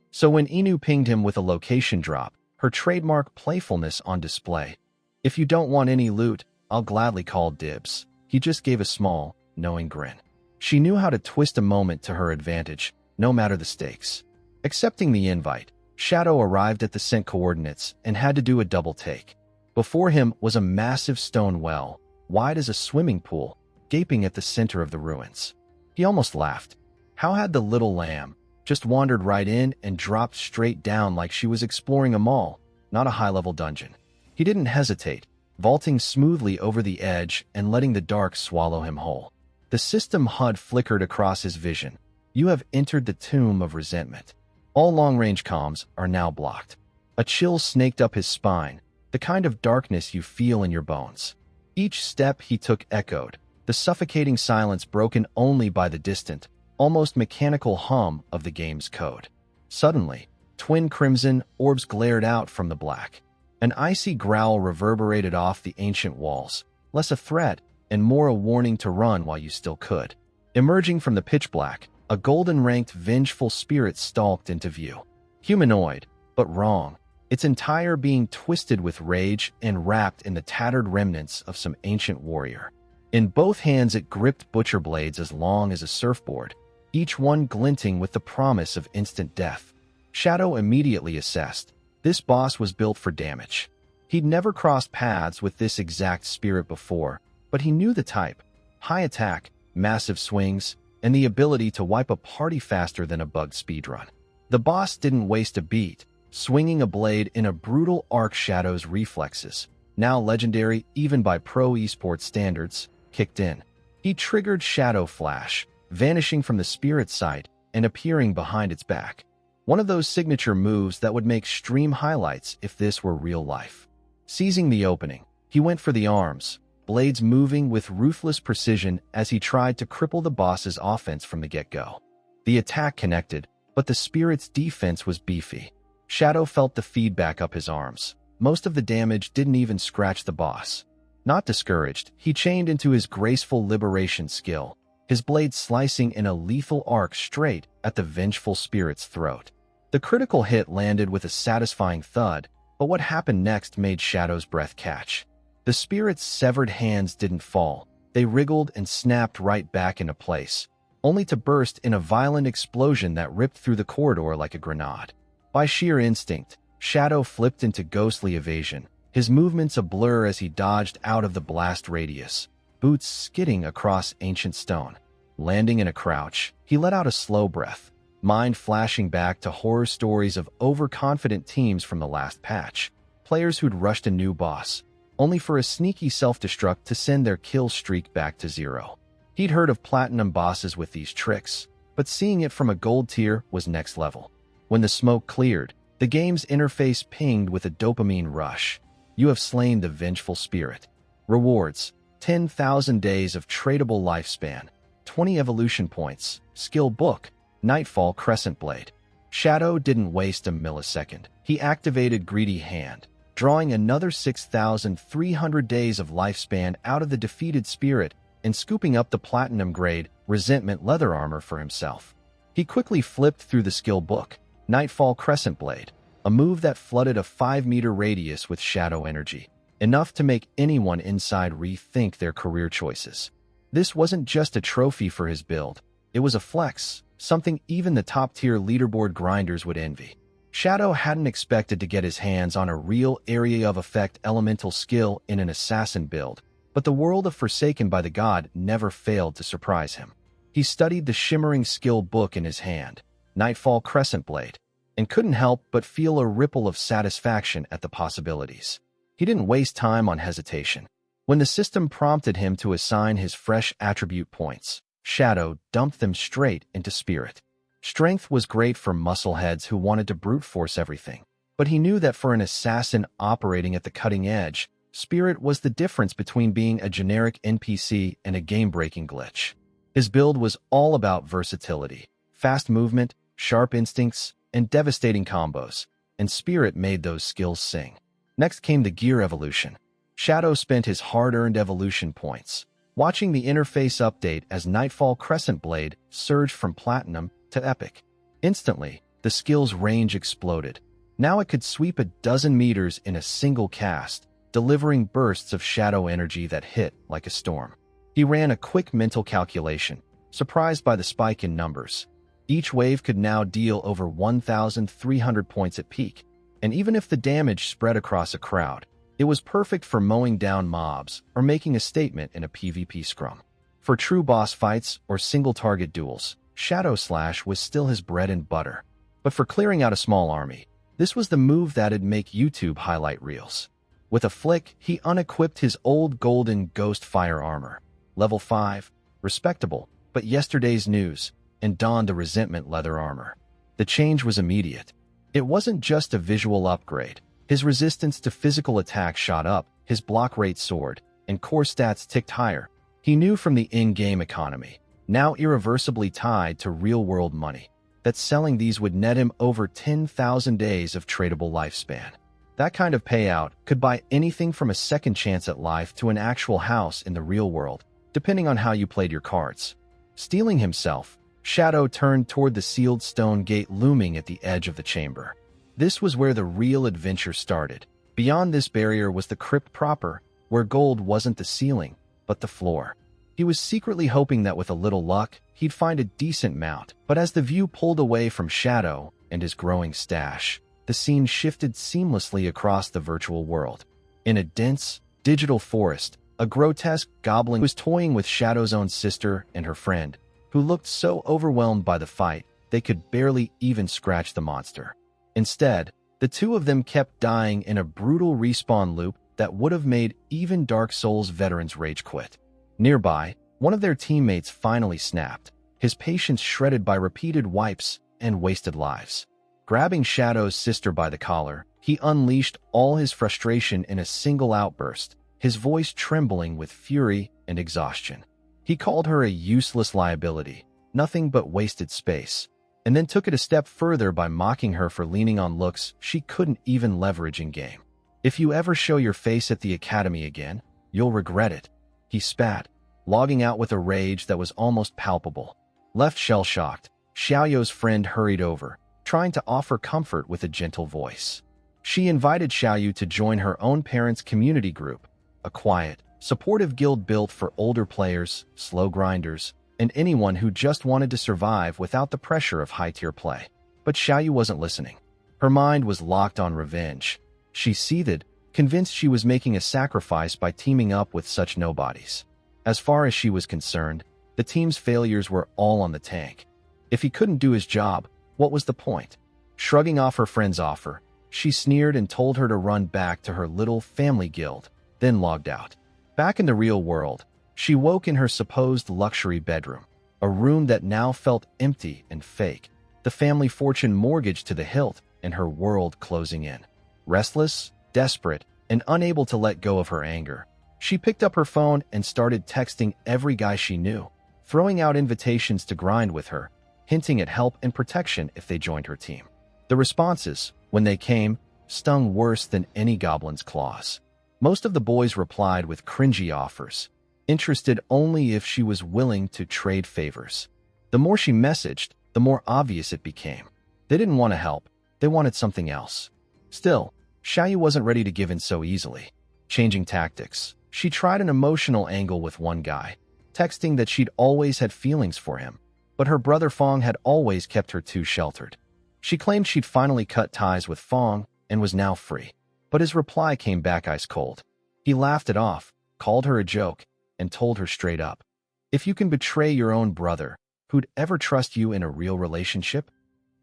So when Inu pinged him with a location drop, her trademark playfulness on display. "If you don't want any loot, I'll gladly call dibs." He just gave a small, knowing grin. She knew how to twist a moment to her advantage, no matter the stakes. Accepting the invite, Shadow arrived at the sent coordinates and had to do a double take. Before him was a massive stone well, wide as a swimming pool, gaping at the center of the ruins. He almost laughed. How had the little lamb just wandered right in and dropped straight down like she was exploring a mall, not a high-level dungeon? He didn't hesitate, vaulting smoothly over the edge and letting the dark swallow him whole. The system HUD flickered across his vision. "You have entered the tomb of resentment. All long-range comms are now blocked." A chill snaked up his spine, the kind of darkness you feel in your bones. Each step he took echoed, the suffocating silence broken only by the distant, almost mechanical hum of the game's code. Suddenly, twin crimson orbs glared out from the black. An icy growl reverberated off the ancient walls, less a threat and more a warning to run while you still could. Emerging from the pitch black, a golden-ranked vengeful spirit stalked into view. Humanoid, but wrong, its entire being twisted with rage and wrapped in the tattered remnants of some ancient warrior. In both hands it gripped butcher blades as long as a surfboard, each one glinting with the promise of instant death. Shadow immediately assessed. This boss was built for damage. He'd never crossed paths with this exact spirit before, but he knew the type. High attack, massive swings, and the ability to wipe a party faster than a bugged speedrun. The boss didn't waste a beat, swinging a blade in a brutal arc. Shadow's reflexes, now legendary even by pro esports standards, kicked in. He triggered Shadow Flash, vanishing from the spirit's sight and appearing behind its back. One of those signature moves that would make stream highlights if this were real life. Seizing the opening, he went for the arms, blades moving with ruthless precision as he tried to cripple the boss's offense from the get-go. The attack connected, but the spirit's defense was beefy. Shadow felt the feedback up his arms. Most of the damage didn't even scratch the boss. Not discouraged, he chained into his graceful liberation skill, his blade slicing in a lethal arc straight at the vengeful spirit's throat. The critical hit landed with a satisfying thud, but what happened next made Shadow's breath catch. The spirit's severed hands didn't fall. They wriggled and snapped right back into place, only to burst in a violent explosion that ripped through the corridor like a grenade. By sheer instinct, Shadow flipped into ghostly evasion, his movements a blur as he dodged out of the blast radius, boots skidding across ancient stone. Landing in a crouch, he let out a slow breath, mind flashing back to horror stories of overconfident teams from the last patch, players who'd rushed a new boss, only for a sneaky self-destruct to send their kill streak back to zero. He'd heard of platinum bosses with these tricks, but seeing it from a gold tier was next level. When the smoke cleared, the game's interface pinged with a dopamine rush. You have slain the vengeful spirit. Rewards: 10,000 days of tradable lifespan, 20 evolution points, skill book, Nightfall Crescent Blade. Shadow didn't waste a millisecond. He activated Greedy Hand, drawing another 6,300 days of lifespan out of the defeated spirit and scooping up the platinum-grade resentment leather armor for himself. He quickly flipped through the skill book, Nightfall Crescent Blade, a move that flooded a 5-meter radius with shadow energy, enough to make anyone inside rethink their career choices. This wasn't just a trophy for his build, it was a flex, something even the top-tier leaderboard grinders would envy. Shadow hadn't expected to get his hands on a real area of effect elemental skill in an assassin build, but the world of Forsaken by the God never failed to surprise him. He studied the shimmering skill book in his hand, Nightfall Crescent Blade, and couldn't help but feel a ripple of satisfaction at the possibilities. He didn't waste time on hesitation. When the system prompted him to assign his fresh attribute points, Shadow dumped them straight into Spirit. Strength was great for muscleheads who wanted to brute force everything, but he knew that for an assassin operating at the cutting edge, Spirit was the difference between being a generic NPC and a game-breaking glitch. His build was all about versatility, fast movement, sharp instincts, and devastating combos, and Spirit made those skills sing. Next came the gear evolution. Shadow spent his hard-earned evolution points, watching the interface update as Nightfall Crescent Blade surged from Platinum to Epic. Instantly, the skill's range exploded. Now it could sweep a dozen meters in a single cast, delivering bursts of shadow energy that hit like a storm. He ran a quick mental calculation, surprised by the spike in numbers. Each wave could now deal over 1,300 points at peak, and even if the damage spread across a crowd, it was perfect for mowing down mobs or making a statement in a PvP scrum. For true boss fights or single-target duels, Shadow Slash was still his bread and butter. But for clearing out a small army, this was the move that'd make YouTube highlight reels. With a flick, he unequipped his old golden ghost fire armor, level 5, respectable, but yesterday's news, and donned the resentment leather armor. The change was immediate. It wasn't just a visual upgrade. His resistance to physical attack shot up, his block rate soared, and core stats ticked higher. He knew from the in-game economy, now irreversibly tied to real-world money, that selling these would net him over 10,000 days of tradable lifespan. That kind of payout could buy anything from a second chance at life to an actual house in the real world, depending on how you played your cards. Steeling himself, Shadow turned toward the sealed stone gate looming at the edge of the chamber. This was where the real adventure started. Beyond this barrier was the crypt proper, where gold wasn't the ceiling, but the floor. He was secretly hoping that with a little luck, he'd find a decent mount, but as the view pulled away from Shadow and his growing stash, the scene shifted seamlessly across the virtual world. In a dense, digital forest, a grotesque goblin was toying with Shadow's own sister and her friend, who looked so overwhelmed by the fight they could barely even scratch the monster. Instead, the two of them kept dying in a brutal respawn loop that would have made even Dark Souls veterans rage quit. Nearby, one of their teammates finally snapped, his patience shredded by repeated wipes and wasted lives. Grabbing Shadow's sister by the collar, he unleashed all his frustration in a single outburst, his voice trembling with fury and exhaustion. He called her a useless liability, nothing but wasted space, and then took it a step further by mocking her for leaning on looks she couldn't even leverage in-game. "If you ever show your face at the academy again, you'll regret it," he spat, logging out with a rage that was almost palpable. Left shell-shocked, Xiaoyou's friend hurried over, trying to offer comfort with a gentle voice. She invited Xiaoyu to join her own parents' community group, a quiet, supportive guild built for older players, slow grinders, and anyone who just wanted to survive without the pressure of high-tier play. But Xiaoyu wasn't listening. Her mind was locked on revenge. She seethed, convinced she was making a sacrifice by teaming up with such nobodies. As far as she was concerned, the team's failures were all on the tank. If he couldn't do his job, what was the point? Shrugging off her friend's offer, she sneered and told her to run back to her little family guild, then logged out. Back in the real world, she woke in her supposed luxury bedroom, a room that now felt empty and fake, the family fortune mortgaged to the hilt and her world closing in. Restless, desperate, and unable to let go of her anger, she picked up her phone and started texting every guy she knew, throwing out invitations to grind with her, hinting at help and protection if they joined her team. The responses, when they came, stung worse than any goblin's claws. Most of the boys replied with cringy offers, interested only if she was willing to trade favors. The more she messaged, the more obvious it became. They didn't want to help, they wanted something else. Still, Xiaoyu wasn't ready to give in so easily. Changing tactics, she tried an emotional angle with one guy, texting that she'd always had feelings for him, but her brother Fong had always kept her too sheltered. She claimed she'd finally cut ties with Fong and was now free, but his reply came back ice cold. He laughed it off, called her a joke, and told her straight up, "If you can betray your own brother, who'd ever trust you in a real relationship?"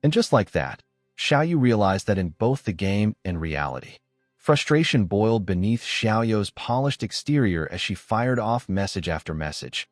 And just like that, Xiaoyu realized that in both the game and reality. Frustration boiled beneath Xiaoyu's polished exterior as she fired off message after message.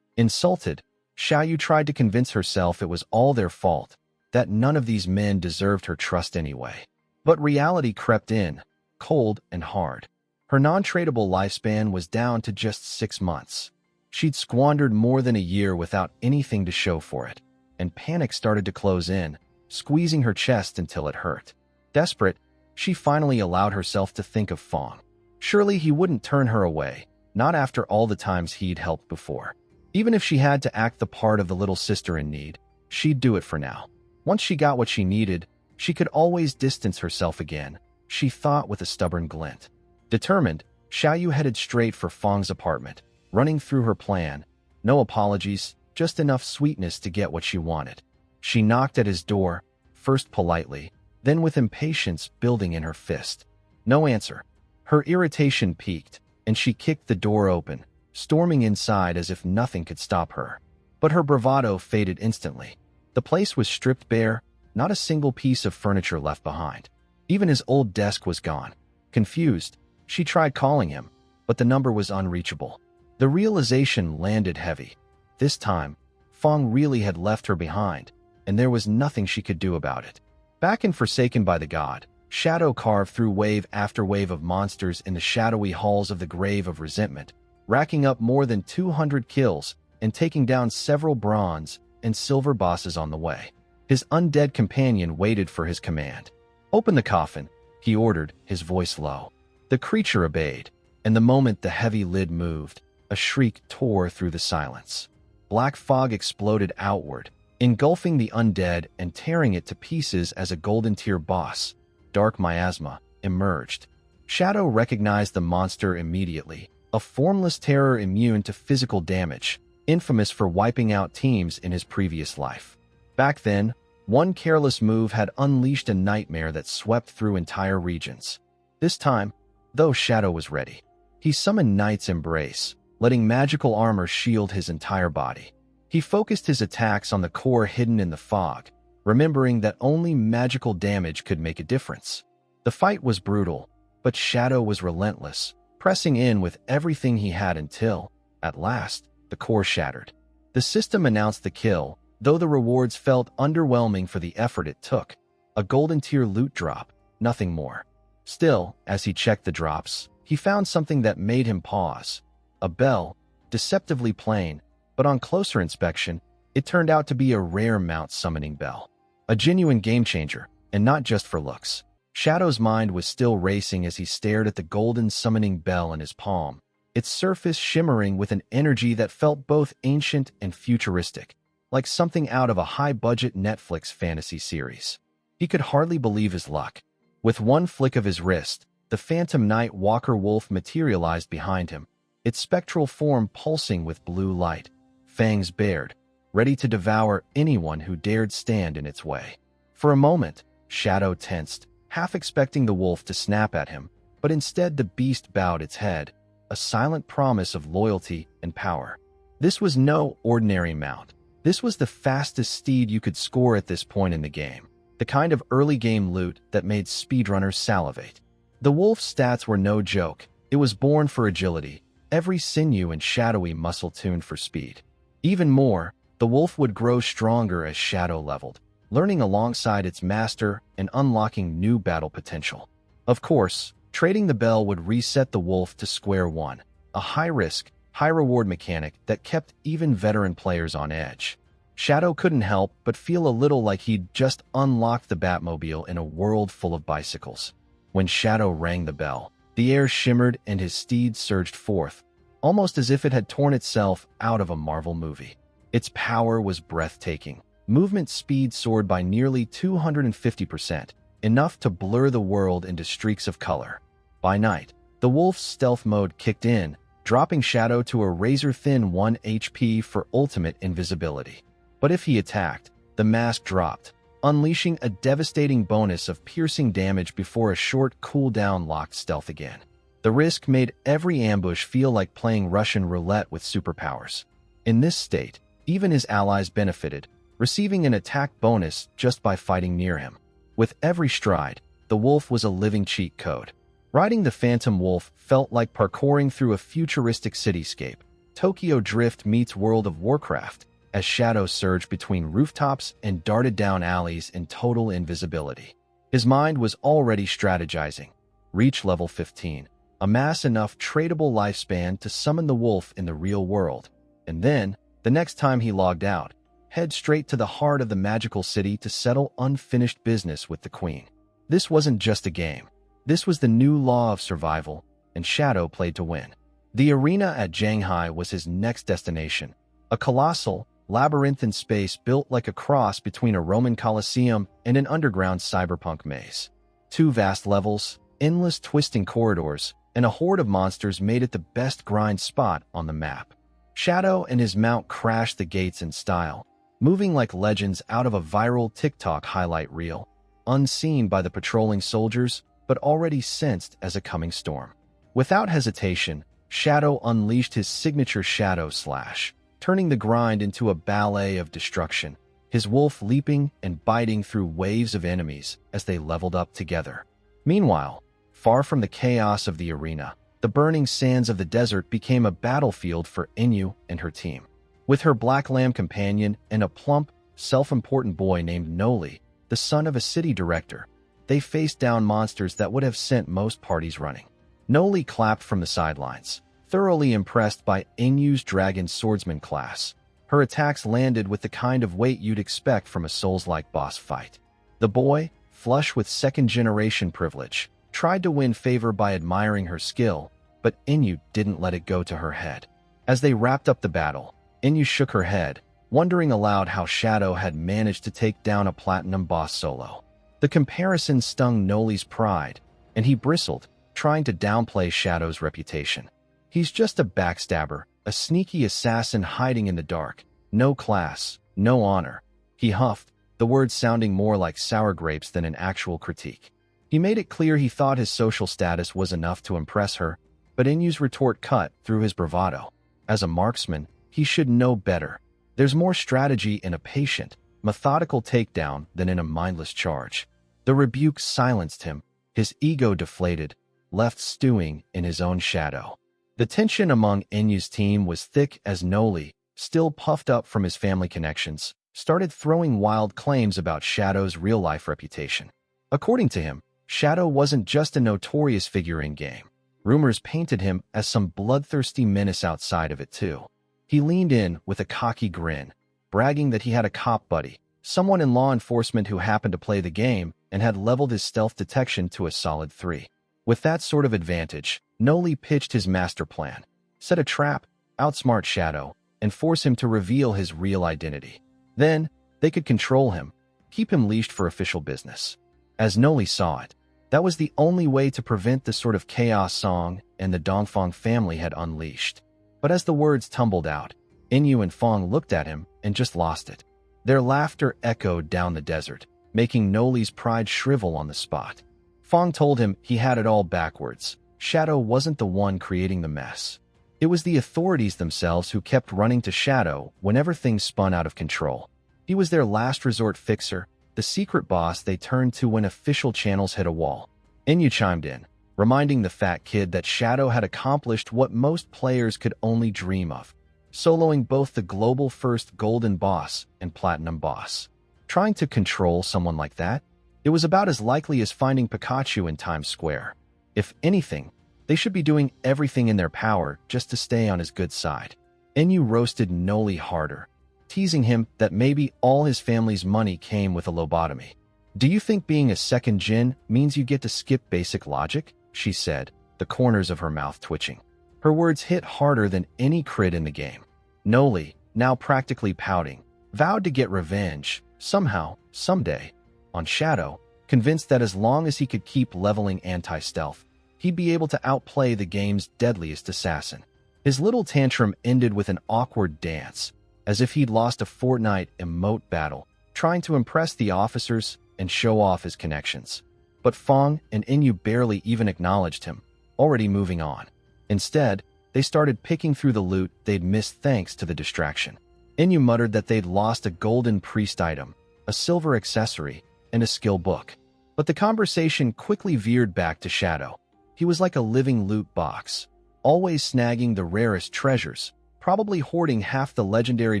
Insulted, Xiaoyu tried to convince herself it was all their fault, that none of these men deserved her trust anyway. But reality crept in, cold and hard. Her non-tradable lifespan was down to just 6 months. She'd squandered more than a year without anything to show for it, and panic started to close in, squeezing her chest until it hurt. Desperate, she finally allowed herself to think of Fong. Surely he wouldn't turn her away, not after all the times he'd helped before. Even if she had to act the part of the little sister in need, she'd do it for now. Once she got what she needed, she could always distance herself again, she thought with a stubborn glint. Determined, Xiaoyu headed straight for Fong's apartment, running through her plan. No apologies, just enough sweetness to get what she wanted. She knocked at his door, first politely, then with impatience building in her fist. No answer. Her irritation peaked, and she kicked the door open, storming inside as if nothing could stop her. But her bravado faded instantly. The place was stripped bare, not a single piece of furniture left behind. Even his old desk was gone. Confused, she tried calling him, but the number was unreachable. The realization landed heavy. This time, Fong really had left her behind, and there was nothing she could do about it. Back and forsaken by the god, Shadow carved through wave after wave of monsters in the shadowy halls of the Grave of Resentment, racking up more than 200 kills and taking down several bronze and silver bosses on the way. His undead companion waited for his command. "Open the coffin," he ordered, his voice low. The creature obeyed, and the moment the heavy lid moved, a shriek tore through the silence. Black fog exploded outward, engulfing the undead and tearing it to pieces as a golden tier boss, Dark Miasma, emerged. Shadow recognized the monster immediately, a formless terror immune to physical damage, infamous for wiping out teams in his previous life. Back then, one careless move had unleashed a nightmare that swept through entire regions. This time, though, Shadow was ready. He summoned Knight's Embrace, letting magical armor shield his entire body. He focused his attacks on the core hidden in the fog, remembering that only magical damage could make a difference. The fight was brutal, but Shadow was relentless, pressing in with everything he had until, at last, the core shattered. The system announced the kill, though the rewards felt underwhelming for the effort it took. A golden tier loot drop, nothing more. Still, as he checked the drops, he found something that made him pause. A bell, deceptively plain, but on closer inspection, it turned out to be a rare mount summoning bell. A genuine game-changer, and not just for looks. Shadow's mind was still racing as he stared at the golden summoning bell in his palm, its surface shimmering with an energy that felt both ancient and futuristic, like something out of a high-budget Netflix fantasy series. He could hardly believe his luck. With one flick of his wrist, the phantom Night Walker wolf materialized behind him, its spectral form pulsing with blue light, fangs bared, ready to devour anyone who dared stand in its way. For a moment, Shadow tensed, half expecting the wolf to snap at him, but instead the beast bowed its head, a silent promise of loyalty and power. This was no ordinary mount. This was the fastest steed you could score at this point in the game, the kind of early-game loot that made speedrunners salivate. The wolf's stats were no joke. It was born for agility, every sinew and shadowy muscle tuned for speed. Even more, the wolf would grow stronger as Shadow leveled, learning alongside its master and unlocking new battle potential. Of course, trading the bell would reset the wolf to square one, a high-risk, high-reward mechanic that kept even veteran players on edge. Shadow couldn't help but feel a little like he'd just unlocked the Batmobile in a world full of bicycles. When Shadow rang the bell, the air shimmered and his steed surged forth, almost as if it had torn itself out of a Marvel movie. Its power was breathtaking. Movement speed soared by nearly 250%, enough to blur the world into streaks of color. By night, the wolf's stealth mode kicked in, dropping Shadow to a razor-thin 1 HP for ultimate invisibility. But if he attacked, the mask dropped, unleashing a devastating bonus of piercing damage before a short cooldown locked stealth again. The risk made every ambush feel like playing Russian roulette with superpowers. In this state, even his allies benefited, receiving an attack bonus just by fighting near him. With every stride, the wolf was a living cheat code. Riding the Phantom Wolf felt like parkouring through a futuristic cityscape. Tokyo Drift meets World of Warcraft, as Shadow surged between rooftops and darted down alleys in total invisibility. His mind was already strategizing. Reach level 15. Amass enough tradable lifespan to summon the wolf in the real world. And then, the next time he logged out, head straight to the heart of the magical city to settle unfinished business with the queen. This wasn't just a game. This was the new law of survival, and Shadow played to win. The arena at Shanghai was his next destination, a colossal, labyrinthine space built like a cross between a Roman Colosseum and an underground cyberpunk maze. 2 vast levels, endless twisting corridors, and a horde of monsters made it the best grind spot on the map. Shadow and his mount crashed the gates in style, moving like legends out of a viral TikTok highlight reel, unseen by the patrolling soldiers, but already sensed as a coming storm. Without hesitation, Shadow unleashed his signature Shadow Slash, turning the grind into a ballet of destruction, his wolf leaping and biting through waves of enemies as they leveled up together. Meanwhile, far from the chaos of the arena, the burning sands of the desert became a battlefield for Inu and her team. With her black lamb companion and a plump, self-important boy named Noli, the son of a city director, they faced down monsters that would have sent most parties running. Noli clapped from the sidelines, thoroughly impressed by Inu's dragon swordsman class. Her attacks landed with the kind of weight you'd expect from a Souls-like boss fight. The boy, flush with second-generation privilege, tried to win favor by admiring her skill, but Inu didn't let it go to her head. As they wrapped up the battle, Inu shook her head, wondering aloud how Shadow had managed to take down a platinum boss solo. The comparison stung Noli's pride, and he bristled, trying to downplay Shadow's reputation. He's just a backstabber, a sneaky assassin hiding in the dark. No class, no honor. He huffed, the words sounding more like sour grapes than an actual critique. He made it clear he thought his social status was enough to impress her, but Inu's retort cut through his bravado. As a marksman, he should know better. There's more strategy in a patient, methodical takedown than in a mindless charge. The rebuke silenced him, his ego deflated, left stewing in his own shadow. The tension among Inu's team was thick as Noli, still puffed up from his family connections, started throwing wild claims about Shadow's real-life reputation. According to him, Shadow wasn't just a notorious figure in-game. Rumors painted him as some bloodthirsty menace outside of it, too. He leaned in with a cocky grin, bragging that he had a cop buddy, someone in law enforcement who happened to play the game and had leveled his stealth detection to a solid 3. With that sort of advantage, Noli pitched his master plan: set a trap, outsmart Shadow, and force him to reveal his real identity. Then, they could control him, keep him leashed for official business. As Noli saw it, that was the only way to prevent the sort of chaos Song and the Dongfang family had unleashed. But as the words tumbled out, Inu and Fong looked at him and just lost it. Their laughter echoed down the desert, making Noli's pride shrivel on the spot. Fong told him he had it all backwards. Shadow wasn't the one creating the mess. It was the authorities themselves who kept running to Shadow whenever things spun out of control. He was their last resort fixer, the secret boss they turned to when official channels hit a wall. Inu chimed in, reminding the fat kid that Shadow had accomplished what most players could only dream of, soloing both the global first golden boss and platinum boss. Trying to control someone like that? It was about as likely as finding Pikachu in Times Square. If anything, they should be doing everything in their power just to stay on his good side. Inu roasted Noli harder, teasing him that maybe all his family's money came with a lobotomy. Do you think being a second Jin means you get to skip basic logic? She said, the corners of her mouth twitching. Her words hit harder than any crit in the game. Noli, now practically pouting, vowed to get revenge, somehow, someday, on Shadow, convinced that as long as he could keep leveling anti-stealth, he'd be able to outplay the game's deadliest assassin. His little tantrum ended with an awkward dance, as if he'd lost a Fortnite emote battle, trying to impress the officers and show off his connections. But Fong and Inu barely even acknowledged him, already moving on. Instead, they started picking through the loot they'd missed thanks to the distraction. Inu muttered that they'd lost a golden priest item, a silver accessory, and a skill book. But the conversation quickly veered back to Shadow. He was like a living loot box, always snagging the rarest treasures, probably hoarding half the legendary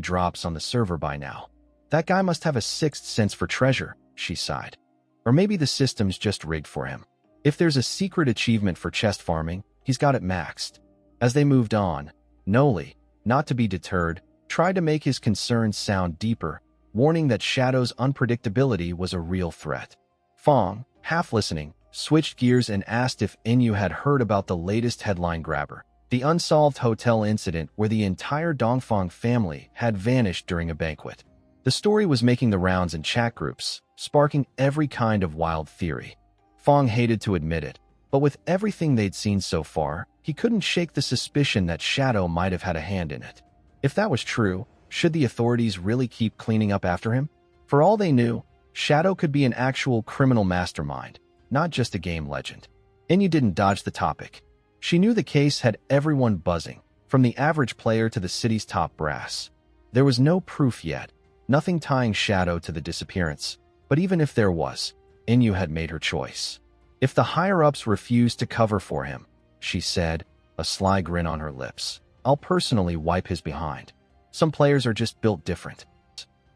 drops on the server by now. That guy must have a sixth sense for treasure, she sighed. Or maybe the system's just rigged for him. If there's a secret achievement for chest farming, he's got it maxed. As they moved on, Noli, not to be deterred, tried to make his concerns sound deeper, warning that Shadow's unpredictability was a real threat. Fong, half listening, switched gears and asked if Inu had heard about the latest headline grabber, the unsolved hotel incident where the entire Dongfang family had vanished during a banquet. The story was making the rounds in chat groups, sparking every kind of wild theory. Fong hated to admit it, but with everything they'd seen so far, he couldn't shake the suspicion that Shadow might have had a hand in it. If that was true, should the authorities really keep cleaning up after him? For all they knew, Shadow could be an actual criminal mastermind, not just a game legend. Inu didn't dodge the topic. She knew the case had everyone buzzing, from the average player to the city's top brass. There was no proof yet, nothing tying Shadow to the disappearance, but even if there was, Inu had made her choice. If the higher-ups refused to cover for him, she said, a sly grin on her lips, I'll personally wipe his behind. Some players are just built different.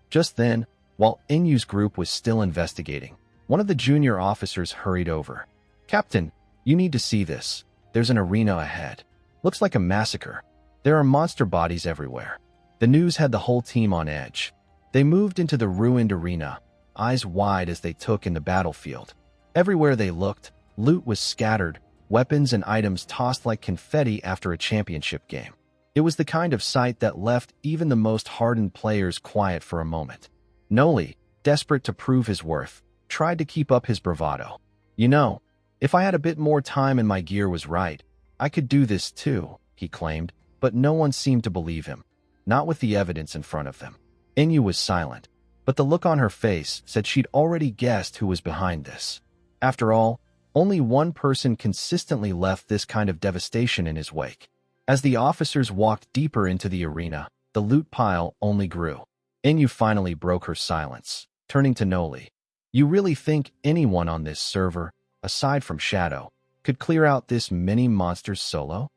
Just then, while Inu's group was still investigating, one of the junior officers hurried over. Captain, you need to see this. There's an arena ahead. Looks like a massacre. There are monster bodies everywhere. The news had the whole team on edge. They moved into the ruined arena, eyes wide as they took in the battlefield. Everywhere they looked, loot was scattered, weapons and items tossed like confetti after a championship game. It was the kind of sight that left even the most hardened players quiet for a moment. Noli, desperate to prove his worth, tried to keep up his bravado. You know, if I had a bit more time and my gear was right, I could do this too, he claimed, but no one seemed to believe him, not with the evidence in front of them. Inu was silent, but the look on her face said she'd already guessed who was behind this. After all, only one person consistently left this kind of devastation in his wake. As the officers walked deeper into the arena, the loot pile only grew. Inu finally broke her silence, turning to Noli. You really think anyone on this server, aside from Shadow, could clear out this many monsters solo?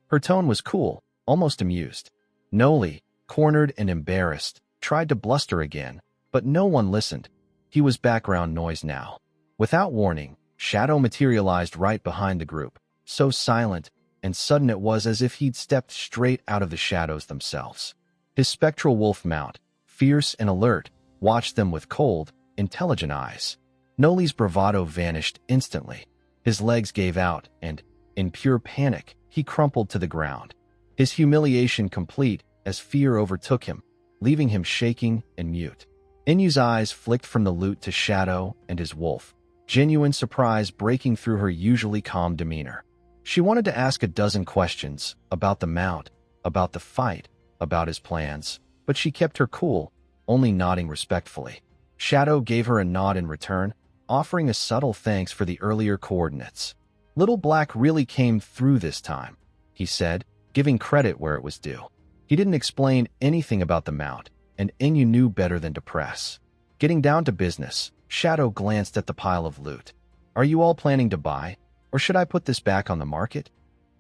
Her tone was cool, almost amused. Noli, cornered and embarrassed, tried to bluster again, but no one listened. He was background noise now. Without warning, Shadow materialized right behind the group, so silent and sudden it was as if he'd stepped straight out of the shadows themselves. His spectral wolf mount, fierce and alert, watched them with cold, intelligent eyes. Noli's bravado vanished instantly. His legs gave out, and, in pure panic, he crumpled to the ground. His humiliation complete as fear overtook him, leaving him shaking and mute. Inu's eyes flicked from the loot to Shadow and his wolf, genuine surprise breaking through her usually calm demeanor. She wanted to ask a dozen questions about the mount, about the fight, about his plans, but she kept her cool, only nodding respectfully. Shadow gave her a nod in return, offering a subtle thanks for the earlier coordinates. Little Black really came through this time, he said, giving credit where it was due. He didn't explain anything about the mount, and Inu knew better than to press. Getting down to business, Shadow glanced at the pile of loot. Are you all planning to buy? Or should I put this back on the market?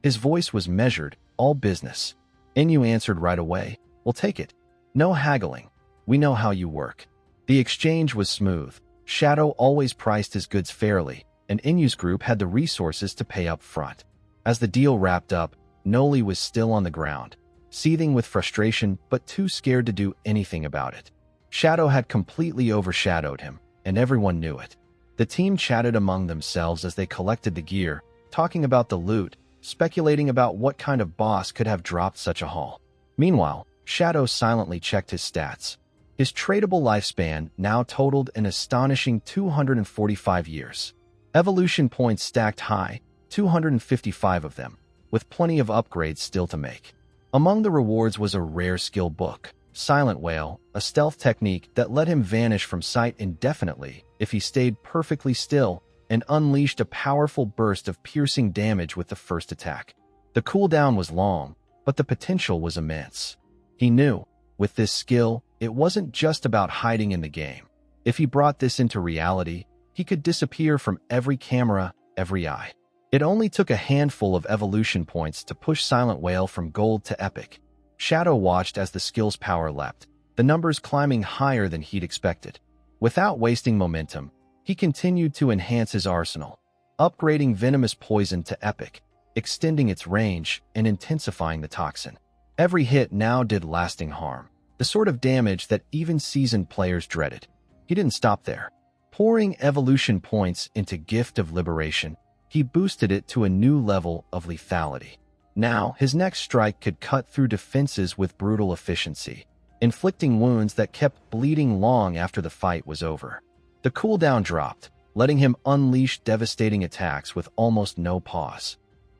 His voice was measured, all business. Inu answered right away, we'll take it. No haggling. We know how you work. The exchange was smooth. Shadow always priced his goods fairly, and Inu's group had the resources to pay up front. As the deal wrapped up, Noli was still on the ground, seething with frustration but too scared to do anything about it. Shadow had completely overshadowed him, and everyone knew it. The team chatted among themselves as they collected the gear, talking about the loot, speculating about what kind of boss could have dropped such a haul. Meanwhile, Shadow silently checked his stats. His tradable lifespan now totaled an astonishing 245 years. Evolution points stacked high, 255 of them, with plenty of upgrades still to make. Among the rewards was a rare skill book, Silent Whale, a stealth technique that let him vanish from sight indefinitely if he stayed perfectly still, and unleashed a powerful burst of piercing damage with the first attack. The cooldown was long, but the potential was immense. He knew, with this skill, it wasn't just about hiding in the game. If he brought this into reality, he could disappear from every camera, every eye. It only took a handful of evolution points to push Silent Whale from gold to epic. Shadow watched as the skill's power leapt, the numbers climbing higher than he'd expected. Without wasting momentum, he continued to enhance his arsenal, upgrading venomous poison to epic, extending its range and intensifying the toxin. Every hit now did lasting harm, the sort of damage that even seasoned players dreaded. He didn't stop there. Pouring evolution points into Gift of Liberation, he boosted it to a new level of lethality. Now, his next strike could cut through defenses with brutal efficiency, inflicting wounds that kept bleeding long after the fight was over. The cooldown dropped, letting him unleash devastating attacks with almost no pause.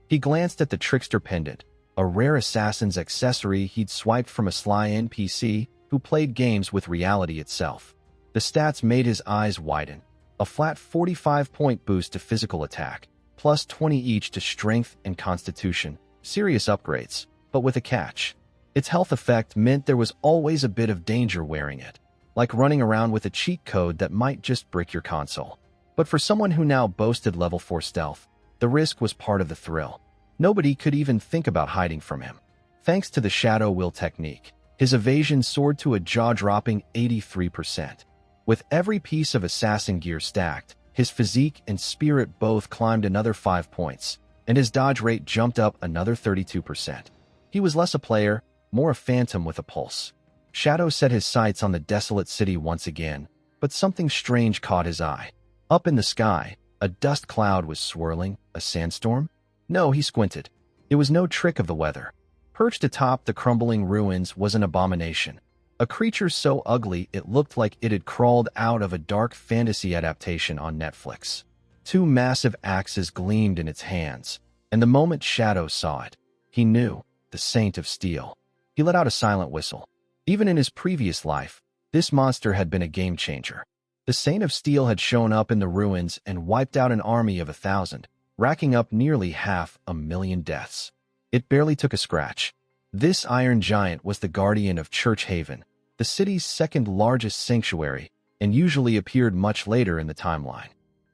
He glanced at the Trickster Pendant, a rare assassin's accessory he'd swiped from a sly NPC who played games with reality itself. The stats made his eyes widen. A flat 45-point boost to physical attack, plus 20 each to strength and constitution. Serious upgrades, but with a catch. Its health effect meant there was always a bit of danger wearing it, like running around with a cheat code that might just brick your console. But for someone who now boasted level 4 stealth, the risk was part of the thrill. Nobody could even think about hiding from him. Thanks to the Shadow Will technique, his evasion soared to a jaw-dropping 83%. With every piece of assassin gear stacked, his physique and spirit both climbed another 5 points, and his dodge rate jumped up another 32%. He was less a player, more a phantom with a pulse. Shadow set his sights on the desolate city once again, but something strange caught his eye. Up in the sky, a dust cloud was swirling. A sandstorm? No, he squinted. It was no trick of the weather. Perched atop the crumbling ruins was an abomination. A creature so ugly it looked like it had crawled out of a dark fantasy adaptation on Netflix. 2 massive axes gleamed in its hands, and the moment Shadow saw it, he knew, the Saint of Steel. He let out a silent whistle. Even in his previous life, this monster had been a game-changer. The Saint of Steel had shown up in the ruins and wiped out an army of 1,000, racking up nearly 500,000 deaths. It barely took a scratch. This iron giant was the guardian of Church Haven, the city's second-largest sanctuary, and usually appeared much later in the timeline.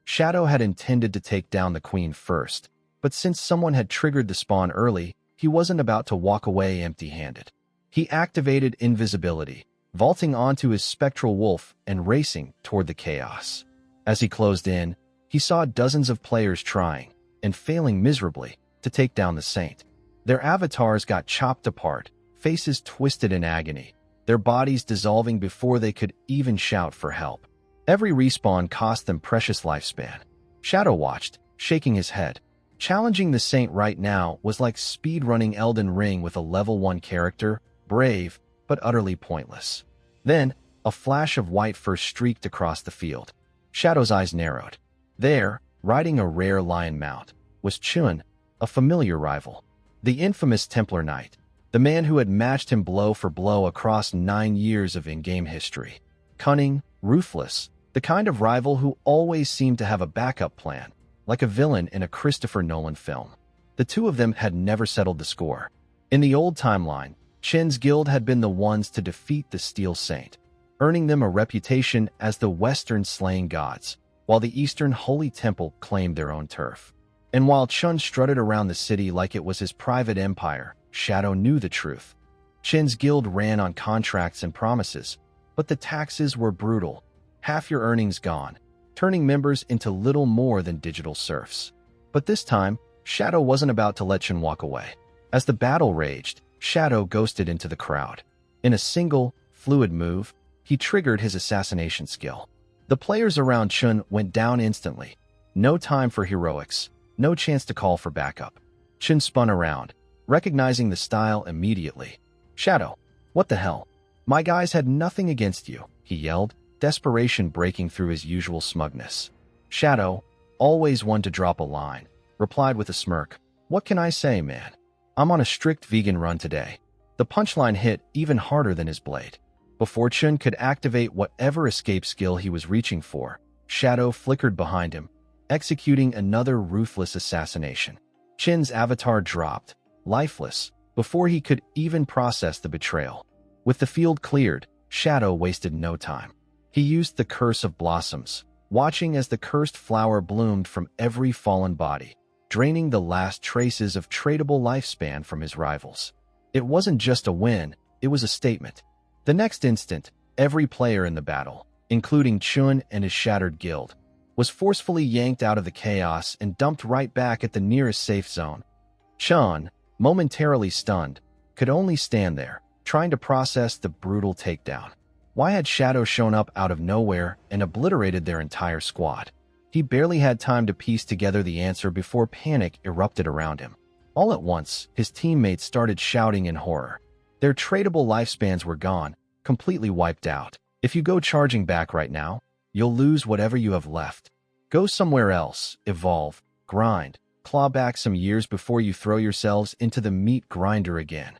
Shadow had intended to take down the Queen first, but since someone had triggered the spawn early, he wasn't about to walk away empty-handed. He activated invisibility, vaulting onto his spectral wolf and racing toward the chaos. As he closed in, he saw dozens of players trying, and failing miserably, to take down the Saint. Their avatars got chopped apart, faces twisted in agony, their bodies dissolving before they could even shout for help. Every respawn cost them precious lifespan. Shadow watched, shaking his head. Challenging the Saint right now was like speedrunning Elden Ring with a level 1 character, brave, but utterly pointless. Then, a flash of white first streaked across the field. Shadow's eyes narrowed. There, riding a rare lion mount, was Chun, a familiar rival. The infamous Templar Knight, the man who had matched him blow for blow across 9 years of in-game history. Cunning, ruthless, the kind of rival who always seemed to have a backup plan, like a villain in a Christopher Nolan film. The two of them had never settled the score. In the old timeline, Chen's guild had been the ones to defeat the Steel Saint, earning them a reputation as the Western slaying gods, while the Eastern Holy Temple claimed their own turf. And while Chun strutted around the city like it was his private empire, Shadow knew the truth. Chen's guild ran on contracts and promises, but the taxes were brutal. Half your earnings gone, turning members into little more than digital serfs. But this time, Shadow wasn't about to let Chen walk away. As the battle raged, Shadow ghosted into the crowd. In a single, fluid move, he triggered his assassination skill. The players around Qin went down instantly. No time for heroics, no chance to call for backup. Qin spun around, recognizing the style immediately. "Shadow, what the hell? My guys had nothing against you," he yelled, desperation breaking through his usual smugness. Shadow, always one to drop a line, replied with a smirk. "What can I say, man? I'm on a strict vegan run today." The punchline hit even harder than his blade. Before Qin could activate whatever escape skill he was reaching for, Shadow flickered behind him, executing another ruthless assassination. Qin's avatar dropped, lifeless, before he could even process the betrayal. With the field cleared, Shadow wasted no time. He used the Curse of Blossoms, watching as the cursed flower bloomed from every fallen body, draining the last traces of tradable lifespan from his rivals. It wasn't just a win, it was a statement. The next instant, every player in the battle, including Qin and his shattered guild, was forcefully yanked out of the chaos and dumped right back at the nearest safe zone. Qin, momentarily stunned, could only stand there, trying to process the brutal takedown. Why had Shadow shown up out of nowhere and obliterated their entire squad? He barely had time to piece together the answer before panic erupted around him. All at once, his teammates started shouting in horror. Their tradable lifespans were gone, completely wiped out. "If you go charging back right now, you'll lose whatever you have left. Go somewhere else, evolve, grind, claw back some years before you throw yourselves into the meat grinder again."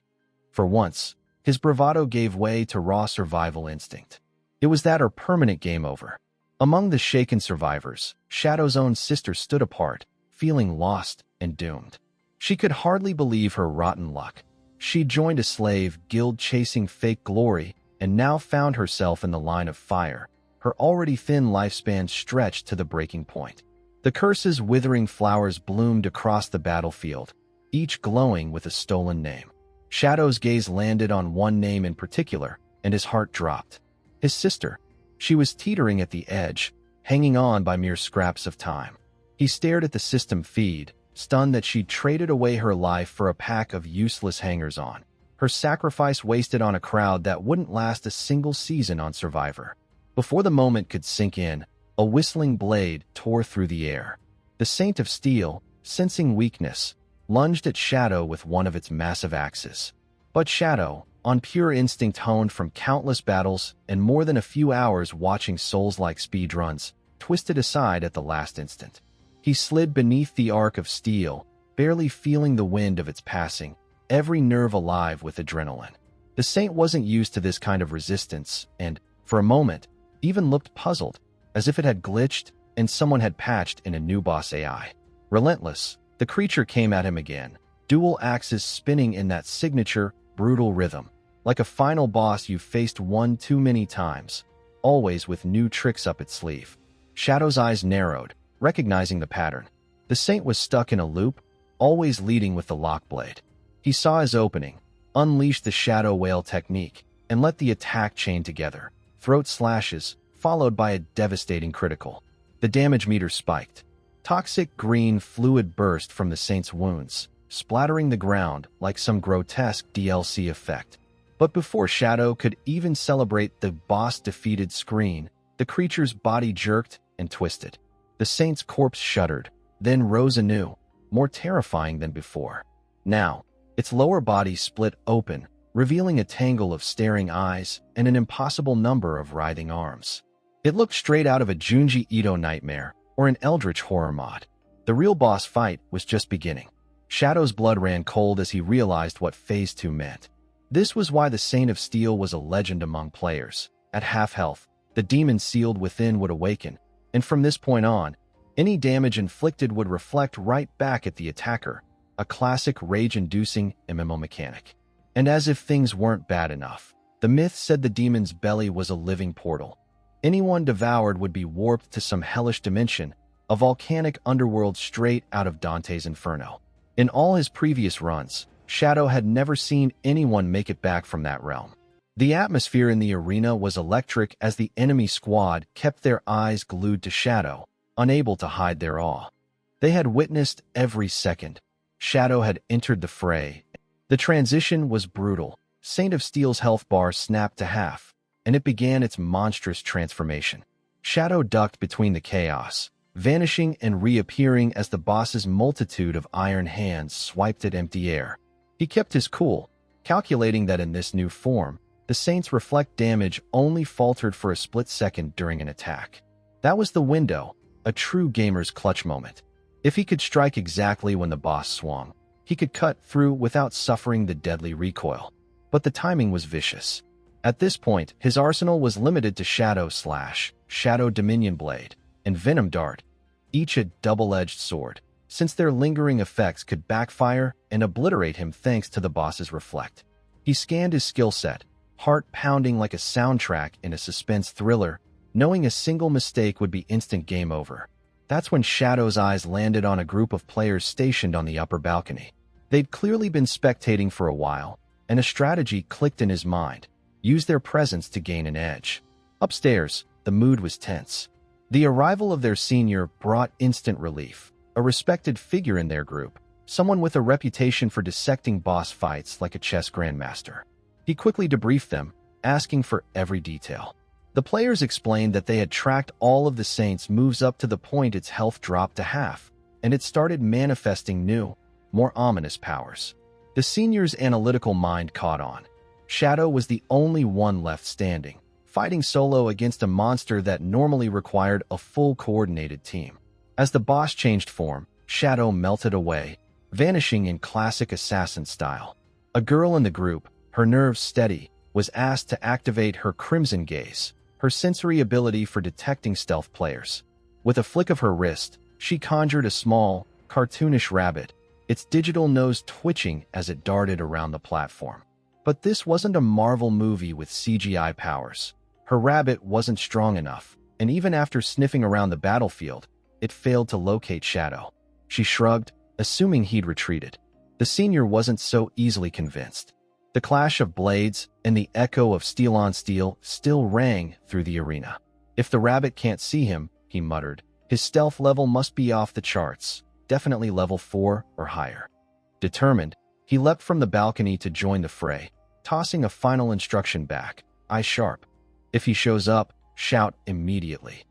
For once, his bravado gave way to raw survival instinct. It was that or permanent game over. Among the shaken survivors, Shadow's own sister stood apart, feeling lost and doomed. She could hardly believe her rotten luck. She joined a slave guild chasing fake glory and now found herself in the line of fire, her already thin lifespan stretched to the breaking point. The curse's withering flowers bloomed across the battlefield, each glowing with a stolen name. Shadow's gaze landed on one name in particular, and his heart dropped. His sister. She was teetering at the edge, hanging on by mere scraps of time. He stared at the system feed, stunned that she'd traded away her life for a pack of useless hangers-on. Her sacrifice wasted on a crowd that wouldn't last a single season on Survivor. Before the moment could sink in, a whistling blade tore through the air. The Saint of Steel, sensing weakness, lunged at Shadow with one of its massive axes. But Shadow, on pure instinct honed from countless battles and more than a few hours watching Souls-like speedruns, twisted aside at the last instant. He slid beneath the arc of steel, barely feeling the wind of its passing, every nerve alive with adrenaline. The Saint wasn't used to this kind of resistance and, for a moment, even looked puzzled, as if it had glitched and someone had patched in a new boss AI. Relentless, the creature came at him again, dual axes spinning in that signature, brutal rhythm. Like a final boss you've faced one too many times, always with new tricks up its sleeve. Shadow's eyes narrowed, recognizing the pattern. The Saint was stuck in a loop, always leading with the lock blade. He saw his opening, unleashed the Shadow Whale technique, and let the attack chain together. Throat slashes, followed by a devastating critical. The damage meter spiked. Toxic green fluid burst from the Saint's wounds, splattering the ground like some grotesque DLC effect. But before Shadow could even celebrate the boss-defeated screen, the creature's body jerked and twisted. The Saint's corpse shuddered, then rose anew, more terrifying than before. Now, its lower body split open, revealing a tangle of staring eyes and an impossible number of writhing arms. It looked straight out of a Junji Ito nightmare or an eldritch horror mod. The real boss fight was just beginning. Shadow's blood ran cold as he realized what Phase 2 meant. This was why the Saint of Steel was a legend among players. At half health, the demon sealed within would awaken, and from this point on, any damage inflicted would reflect right back at the attacker, a classic rage-inducing MMO mechanic. And as if things weren't bad enough, the myth said the demon's belly was a living portal. Anyone devoured would be warped to some hellish dimension, a volcanic underworld straight out of Dante's Inferno. In all his previous runs, Shadow had never seen anyone make it back from that realm. The atmosphere in the arena was electric as the enemy squad kept their eyes glued to Shadow, unable to hide their awe. They had witnessed every second. Shadow had entered the fray. The transition was brutal. Saint of Steel's health bar snapped to half, and it began its monstrous transformation. Shadow ducked between the chaos, vanishing and reappearing as the boss's multitude of iron hands swiped at empty air. He kept his cool, calculating that in this new form, the Saint's reflect damage only faltered for a split second during an attack. That was the window, a true gamer's clutch moment. If he could strike exactly when the boss swung, he could cut through without suffering the deadly recoil. But the timing was vicious. At this point, his arsenal was limited to Shadow Slash, Shadow Dominion Blade, and Venom Dart, each a double-edged sword, since their lingering effects could backfire and obliterate him thanks to the boss's reflect. He scanned his skill set, heart pounding like a soundtrack in a suspense thriller, knowing a single mistake would be instant game over. That's when Shadow's eyes landed on a group of players stationed on the upper balcony. They'd clearly been spectating for a while, and a strategy clicked in his mind: use their presence to gain an edge. Upstairs, the mood was tense. The arrival of their senior brought instant relief, a respected figure in their group, someone with a reputation for dissecting boss fights like a chess grandmaster. He quickly debriefed them, asking for every detail. The players explained that they had tracked all of the Saint's moves up to the point its health dropped to half, and it started manifesting new, more ominous powers. The senior's analytical mind caught on. Shadow was the only one left standing, fighting solo against a monster that normally required a full coordinated team. As the boss changed form, Shadow melted away, vanishing in classic assassin style. A girl in the group, her nerves steady, was asked to activate her Crimson Gaze, her sensory ability for detecting stealth players. With a flick of her wrist, she conjured a small, cartoonish rabbit, its digital nose twitching as it darted around the platform. But this wasn't a Marvel movie with CGI powers. Her rabbit wasn't strong enough, and even after sniffing around the battlefield, it failed to locate Shadow. She shrugged, assuming he'd retreated. The senior wasn't so easily convinced. The clash of blades and the echo of steel on steel still rang through the arena. If the rabbit can't see him, he muttered, his stealth level must be off the charts, definitely level 4 or higher. Determined, he leapt from the balcony to join the fray, tossing a final instruction back: eye sharp. If he shows up, shout immediately.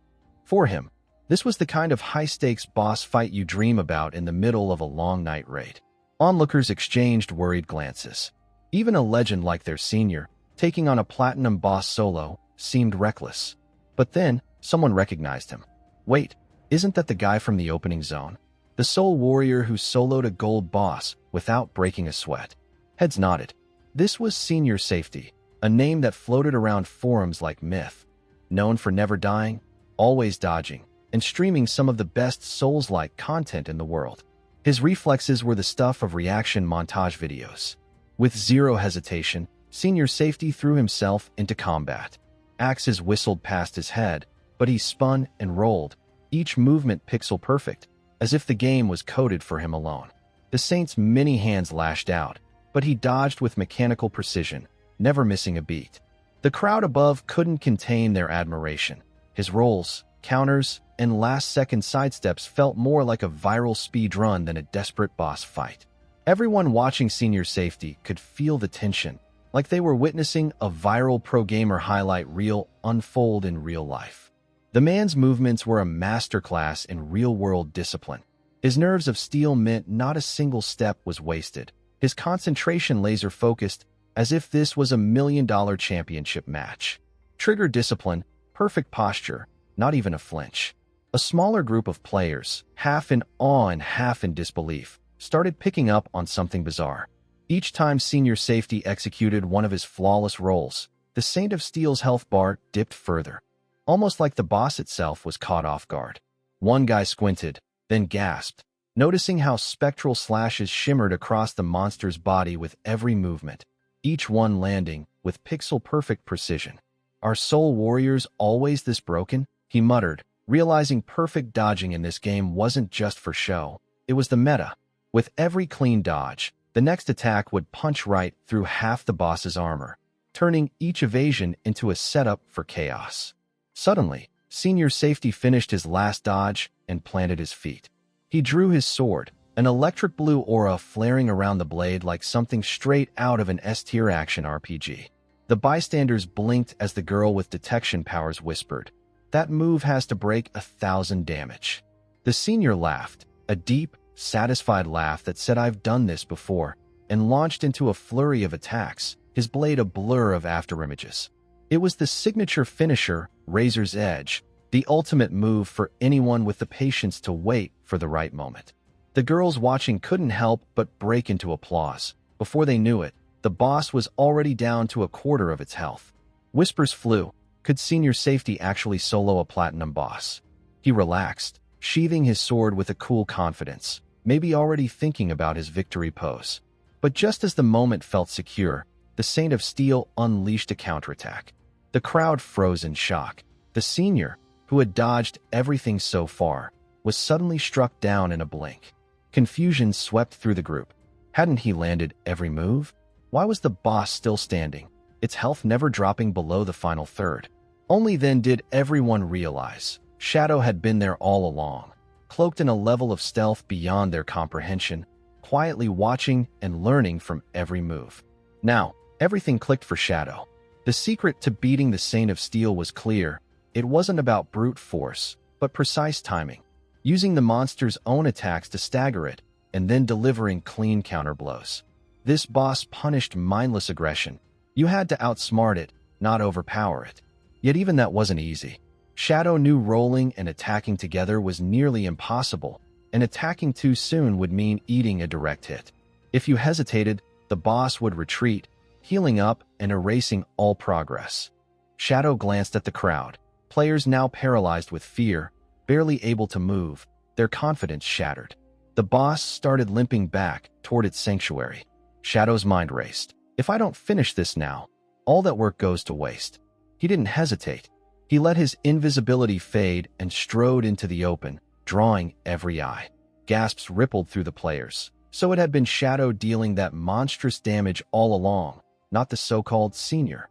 For him, this was the kind of high-stakes boss fight you dream about in the middle of a long night raid. Onlookers exchanged worried glances. Even a legend like their senior, taking on a platinum boss solo, seemed reckless. But then, someone recognized him. Wait, isn't that the guy from the opening zone? The soul warrior who soloed a gold boss without breaking a sweat. Heads nodded. This was Senior Safety, a name that floated around forums like myth. Known for never dying, always dodging, and streaming some of the best Souls-like content in the world. His reflexes were the stuff of reaction montage videos. With zero hesitation, Senior Safety threw himself into combat. Axes whistled past his head, but he spun and rolled, each movement pixel perfect, as if the game was coded for him alone. The Saint's many hands lashed out, but he dodged with mechanical precision, never missing a beat. The crowd above couldn't contain their admiration. His rolls, counters, and last-second sidesteps felt more like a viral speed run than a desperate boss fight. Everyone watching Senior Safety could feel the tension, like they were witnessing a viral pro-gamer highlight reel unfold in real life. The man's movements were a masterclass in real-world discipline. His nerves of steel meant not a single step was wasted. His concentration laser-focused, as if this was a $1 million championship match. Trigger discipline, perfect posture, not even a flinch. A smaller group of players, half in awe and half in disbelief, started picking up on something bizarre. Each time Senior Safety executed one of his flawless rolls, the Saint of Steel's health bar dipped further, almost like the boss itself was caught off guard. One guy squinted, then gasped, noticing how spectral slashes shimmered across the monster's body with every movement, each one landing with pixel-perfect precision. Are soul warriors always this broken? He muttered, realizing perfect dodging in this game wasn't just for show, it was the meta. With every clean dodge, the next attack would punch right through half the boss's armor, turning each evasion into a setup for chaos. Suddenly, Senior Safety finished his last dodge and planted his feet. He drew his sword, an electric blue aura flaring around the blade like something straight out of an S-tier action RPG. The bystanders blinked as the girl with detection powers whispered, That move has to break 1,000 damage. The senior laughed, a deep, satisfied laugh that said I've done this before, and launched into a flurry of attacks, his blade a blur of afterimages. It was the signature finisher, Razor's Edge, the ultimate move for anyone with the patience to wait for the right moment. The girls watching couldn't help but break into applause. Before they knew it, the boss was already down to a quarter of its health. Whispers flew. Could Senior Safety actually solo a platinum boss? He relaxed, sheathing his sword with a cool confidence, maybe already thinking about his victory pose. But just as the moment felt secure, the Saint of Steel unleashed a counterattack. The crowd froze in shock. The senior, who had dodged everything so far, was suddenly struck down in a blink. Confusion swept through the group. Hadn't he landed every move? Why was the boss still standing, its health never dropping below the final third? Only then did everyone realize Shadow had been there all along, cloaked in a level of stealth beyond their comprehension, quietly watching and learning from every move. Now, everything clicked for Shadow. The secret to beating the Saint of Steel was clear. It wasn't about brute force, but precise timing, using the monster's own attacks to stagger it, and then delivering clean counterblows. This boss punished mindless aggression. You had to outsmart it, not overpower it. Yet even that wasn't easy. Shadow knew rolling and attacking together was nearly impossible, and attacking too soon would mean eating a direct hit. If you hesitated, the boss would retreat, healing up and erasing all progress. Shadow glanced at the crowd, players now paralyzed with fear, barely able to move, their confidence shattered. The boss started limping back toward its sanctuary. Shadow's mind raced. If I don't finish this now, all that work goes to waste. He didn't hesitate. He let his invisibility fade and strode into the open, drawing every eye. Gasps rippled through the players. So it had been Shadow dealing that monstrous damage all along, not the so-called senior.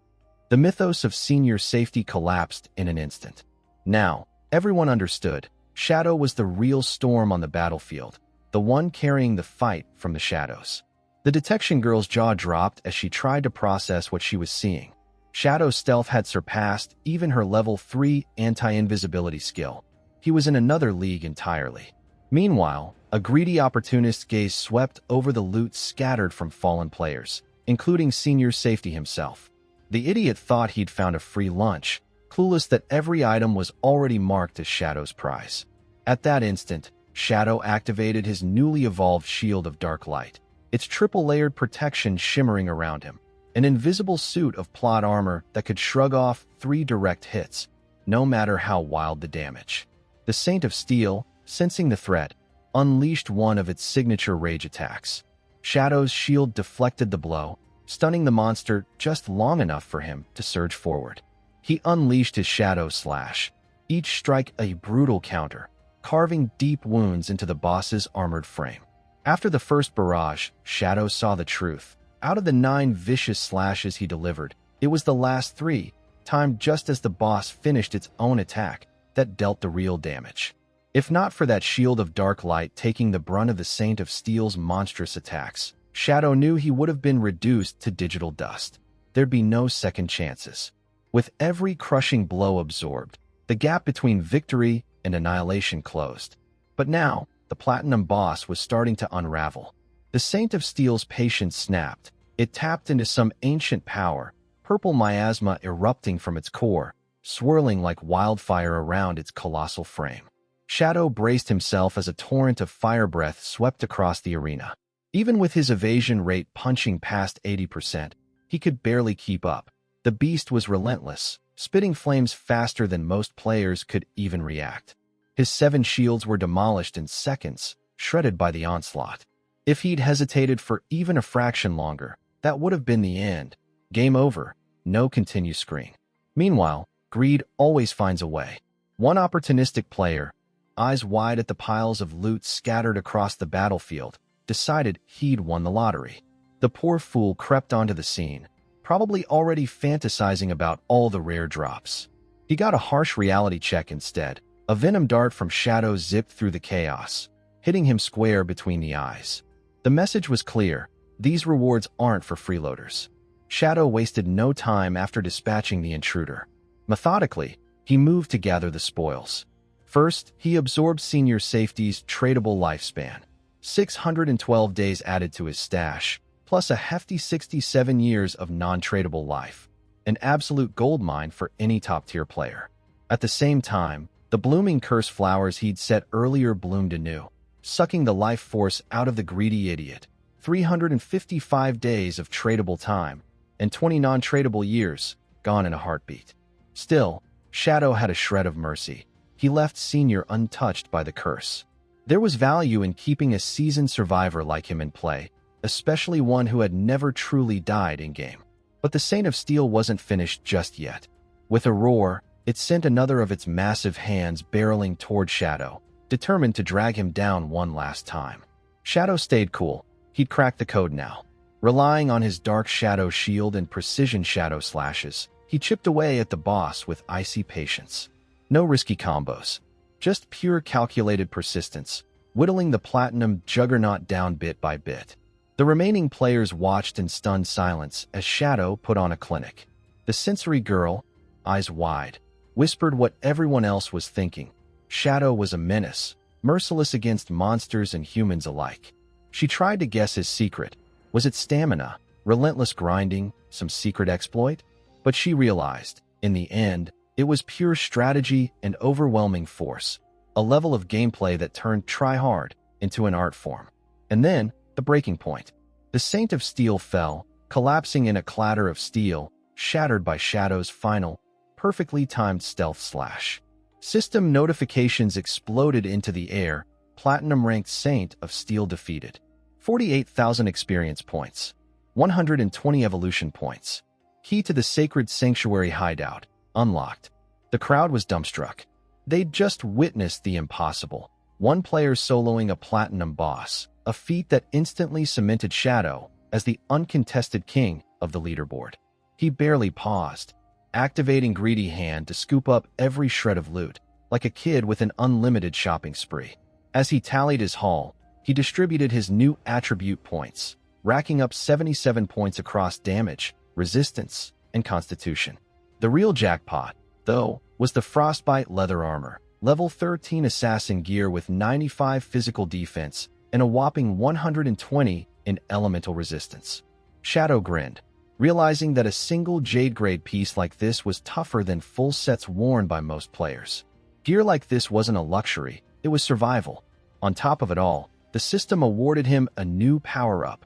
The mythos of Senior Safety collapsed in an instant. Now, everyone understood. Shadow was the real storm on the battlefield, the one carrying the fight from the shadows. The detection girl's jaw dropped as she tried to process what she was seeing. Shadow's stealth had surpassed even her level 3 anti-invisibility skill. He was in another league entirely. Meanwhile, a greedy opportunist's gaze swept over the loot scattered from fallen players, including Senior Safety himself. The idiot thought he'd found a free lunch, clueless that every item was already marked as Shadow's prize. At that instant, Shadow activated his newly evolved Shield of Dark Light, its triple-layered protection shimmering around him, an invisible suit of plot armor that could shrug off 3 direct hits, no matter how wild the damage. The Saint of Steel, sensing the threat, unleashed one of its signature rage attacks. Shadow's shield deflected the blow, stunning the monster just long enough for him to surge forward. He unleashed his Shadow Slash, each strike a brutal counter, carving deep wounds into the boss's armored frame. After the first barrage, Shadow saw the truth. Out of the 9 vicious slashes he delivered, it was the last 3, timed just as the boss finished its own attack, that dealt the real damage. If not for that Shield of Dark Light taking the brunt of the Saint of Steel's monstrous attacks, Shadow knew he would have been reduced to digital dust. There'd be no second chances. With every crushing blow absorbed, the gap between victory and annihilation closed. But now, the Platinum boss was starting to unravel. The Saint of Steel's patience snapped. It tapped into some ancient power, purple miasma erupting from its core, swirling like wildfire around its colossal frame. Shadow braced himself as a torrent of fire breath swept across the arena. Even with his evasion rate punching past 80%, he could barely keep up. The beast was relentless, spitting flames faster than most players could even react. His 7 shields were demolished in seconds, shredded by the onslaught. If he'd hesitated for even a fraction longer, that would have been the end. Game over, no continue screen. Meanwhile, greed always finds a way. One opportunistic player, eyes wide at the piles of loot scattered across the battlefield, decided he'd won the lottery. The poor fool crept onto the scene, probably already fantasizing about all the rare drops. He got a harsh reality check instead. A venom dart from Shadow zipped through the chaos, hitting him square between the eyes. The message was clear. These rewards aren't for freeloaders. Shadow wasted no time after dispatching the intruder. Methodically, He moved to gather the spoils. First, he absorbed Senior Safety's tradable lifespan. 612 days added to his stash, plus a hefty 67 years of non-tradable life. An absolute goldmine for any top-tier player. At the same time, the blooming curse flowers he'd set earlier bloomed anew, sucking the life force out of the greedy idiot. 355 days of tradable time, and 20 non-tradable years, gone in a heartbeat. Still, Shadow had a shred of mercy. He left Senior untouched by the curse. There was value in keeping a seasoned survivor like him in play, especially one who had never truly died in-game. But the Saint of Steel wasn't finished just yet. With a roar, it sent another of its massive hands barreling toward Shadow, determined to drag him down one last time. Shadow stayed cool. He'd cracked the code now. Relying on his Dark Shadow shield and precision shadow slashes, he chipped away at the boss with icy patience. No risky combos. Just pure calculated persistence, whittling the platinum juggernaut down bit by bit. The remaining players watched in stunned silence as Shadow put on a clinic. The sensory girl, eyes wide, whispered what everyone else was thinking. Shadow was a menace, merciless against monsters and humans alike. She tried to guess his secret. Was it stamina, relentless grinding, some secret exploit? But she realized, in the end, it was pure strategy and overwhelming force, a level of gameplay that turned try-hard into an art form. And then, the breaking point. The Saint of Steel fell, collapsing in a clatter of steel, shattered by Shadow's final, perfectly timed stealth slash. System notifications exploded into the air. Platinum-ranked Saint of Steel defeated. 48,000 experience points. 120 evolution points. Key to the Sacred Sanctuary hideout. Unlocked. The crowd was dumbstruck. They'd just witnessed the impossible. One player soloing a platinum boss, a feat that instantly cemented Shadow as the uncontested king of the leaderboard. He barely paused, activating Greedy Hand to scoop up every shred of loot, like a kid with an unlimited shopping spree. As he tallied his haul, he distributed his new attribute points, racking up 77 points across damage, resistance, and constitution. The real jackpot, though, was the Frostbite leather armor, level 13 assassin gear with 95 physical defense and a whopping 120 in elemental resistance. Shadow grinned, realizing that a single Jade-grade piece like this was tougher than full sets worn by most players. Gear like this wasn't a luxury, it was survival. On top of it all, the system awarded him a new power-up.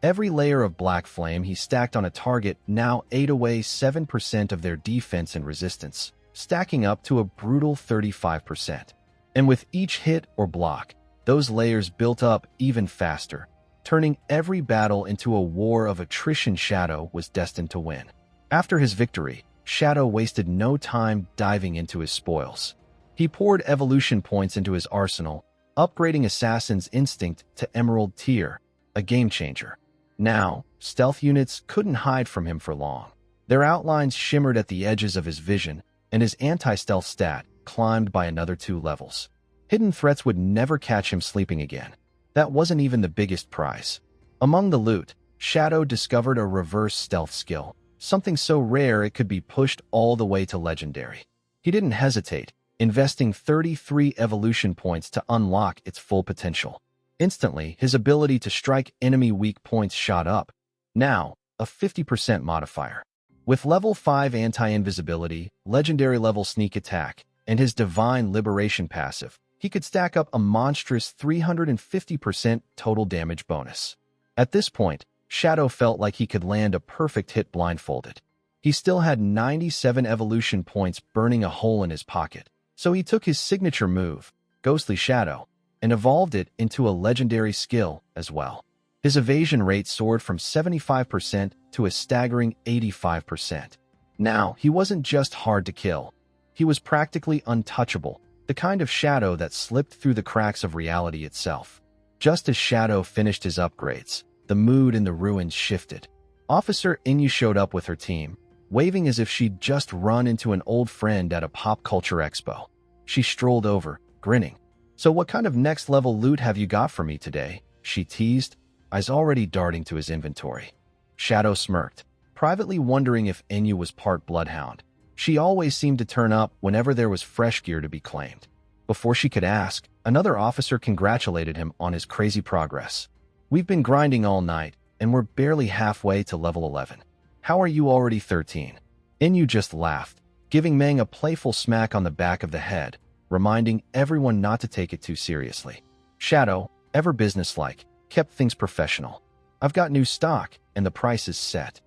Every layer of Black Flame he stacked on a target now ate away 7% of their defense and resistance, stacking up to a brutal 35%. And with each hit or block, those layers built up even faster, turning every battle into a war of attrition Shadow was destined to win. After his victory, Shadow wasted no time diving into his spoils. He poured evolution points into his arsenal, upgrading Assassin's Instinct to Emerald tier, a game-changer. Now, stealth units couldn't hide from him for long. Their outlines shimmered at the edges of his vision, and his anti-stealth stat climbed by another 2 levels. Hidden threats would never catch him sleeping again. That wasn't even the biggest prize. Among the loot, Shadow discovered a reverse stealth skill, something so rare it could be pushed all the way to legendary. He didn't hesitate, investing 33 evolution points to unlock its full potential. Instantly, his ability to strike enemy weak points shot up, now a 50% modifier. With level 5 anti-invisibility, legendary level sneak attack, and his divine liberation passive, he could stack up a monstrous 350% total damage bonus. At this point, Shadow felt like he could land a perfect hit blindfolded. He still had 97 evolution points burning a hole in his pocket, so he took his signature move, Ghostly Shadow, and evolved it into a legendary skill as well. His evasion rate soared from 75% to a staggering 85%. Now, he wasn't just hard to kill. He was practically untouchable, the kind of Shadow that slipped through the cracks of reality itself. Just as Shadow finished his upgrades, the mood in the ruins shifted. Officer Inyu showed up with her team, waving as if she'd just run into an old friend at a pop culture expo. She strolled over, grinning. "So what kind of next-level loot have you got for me today?" she teased, eyes already darting to his inventory. Shadow smirked, privately wondering if Inyu was part bloodhound. She always seemed to turn up whenever there was fresh gear to be claimed. Before she could ask, another officer congratulated him on his crazy progress. "We've been grinding all night, and we're barely halfway to level 11. How are you already 13? Inu just laughed, giving Meng a playful smack on the back of the head, reminding everyone not to take it too seriously. Shadow, ever businesslike, kept things professional. "I've got new stock, and the price is set."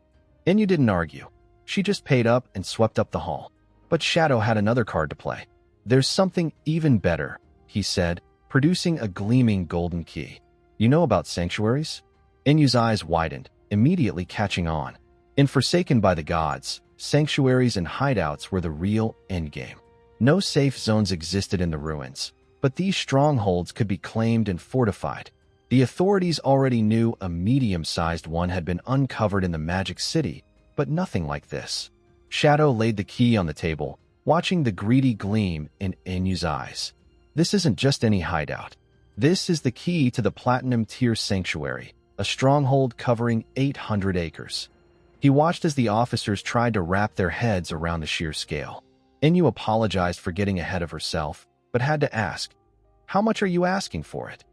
Inu didn't argue. She just paid up and swept up the hall. But Shadow had another card to play. "There's something even better," he said, producing a gleaming golden key. "You know about sanctuaries?" Inu's eyes widened, immediately catching on. In Forsaken by the Gods, sanctuaries and hideouts were the real endgame. No safe zones existed in the ruins, but these strongholds could be claimed and fortified. The authorities already knew a medium-sized one had been uncovered in the Magic City, but nothing like this. Shadow laid the key on the table, watching the greedy gleam in Inu's eyes. "This isn't just any hideout. This is the key to the Platinum Tier Sanctuary, a stronghold covering 800 acres. He watched as the officers tried to wrap their heads around the sheer scale. Inu apologized for getting ahead of herself, but had to ask, "How much are you asking for it?"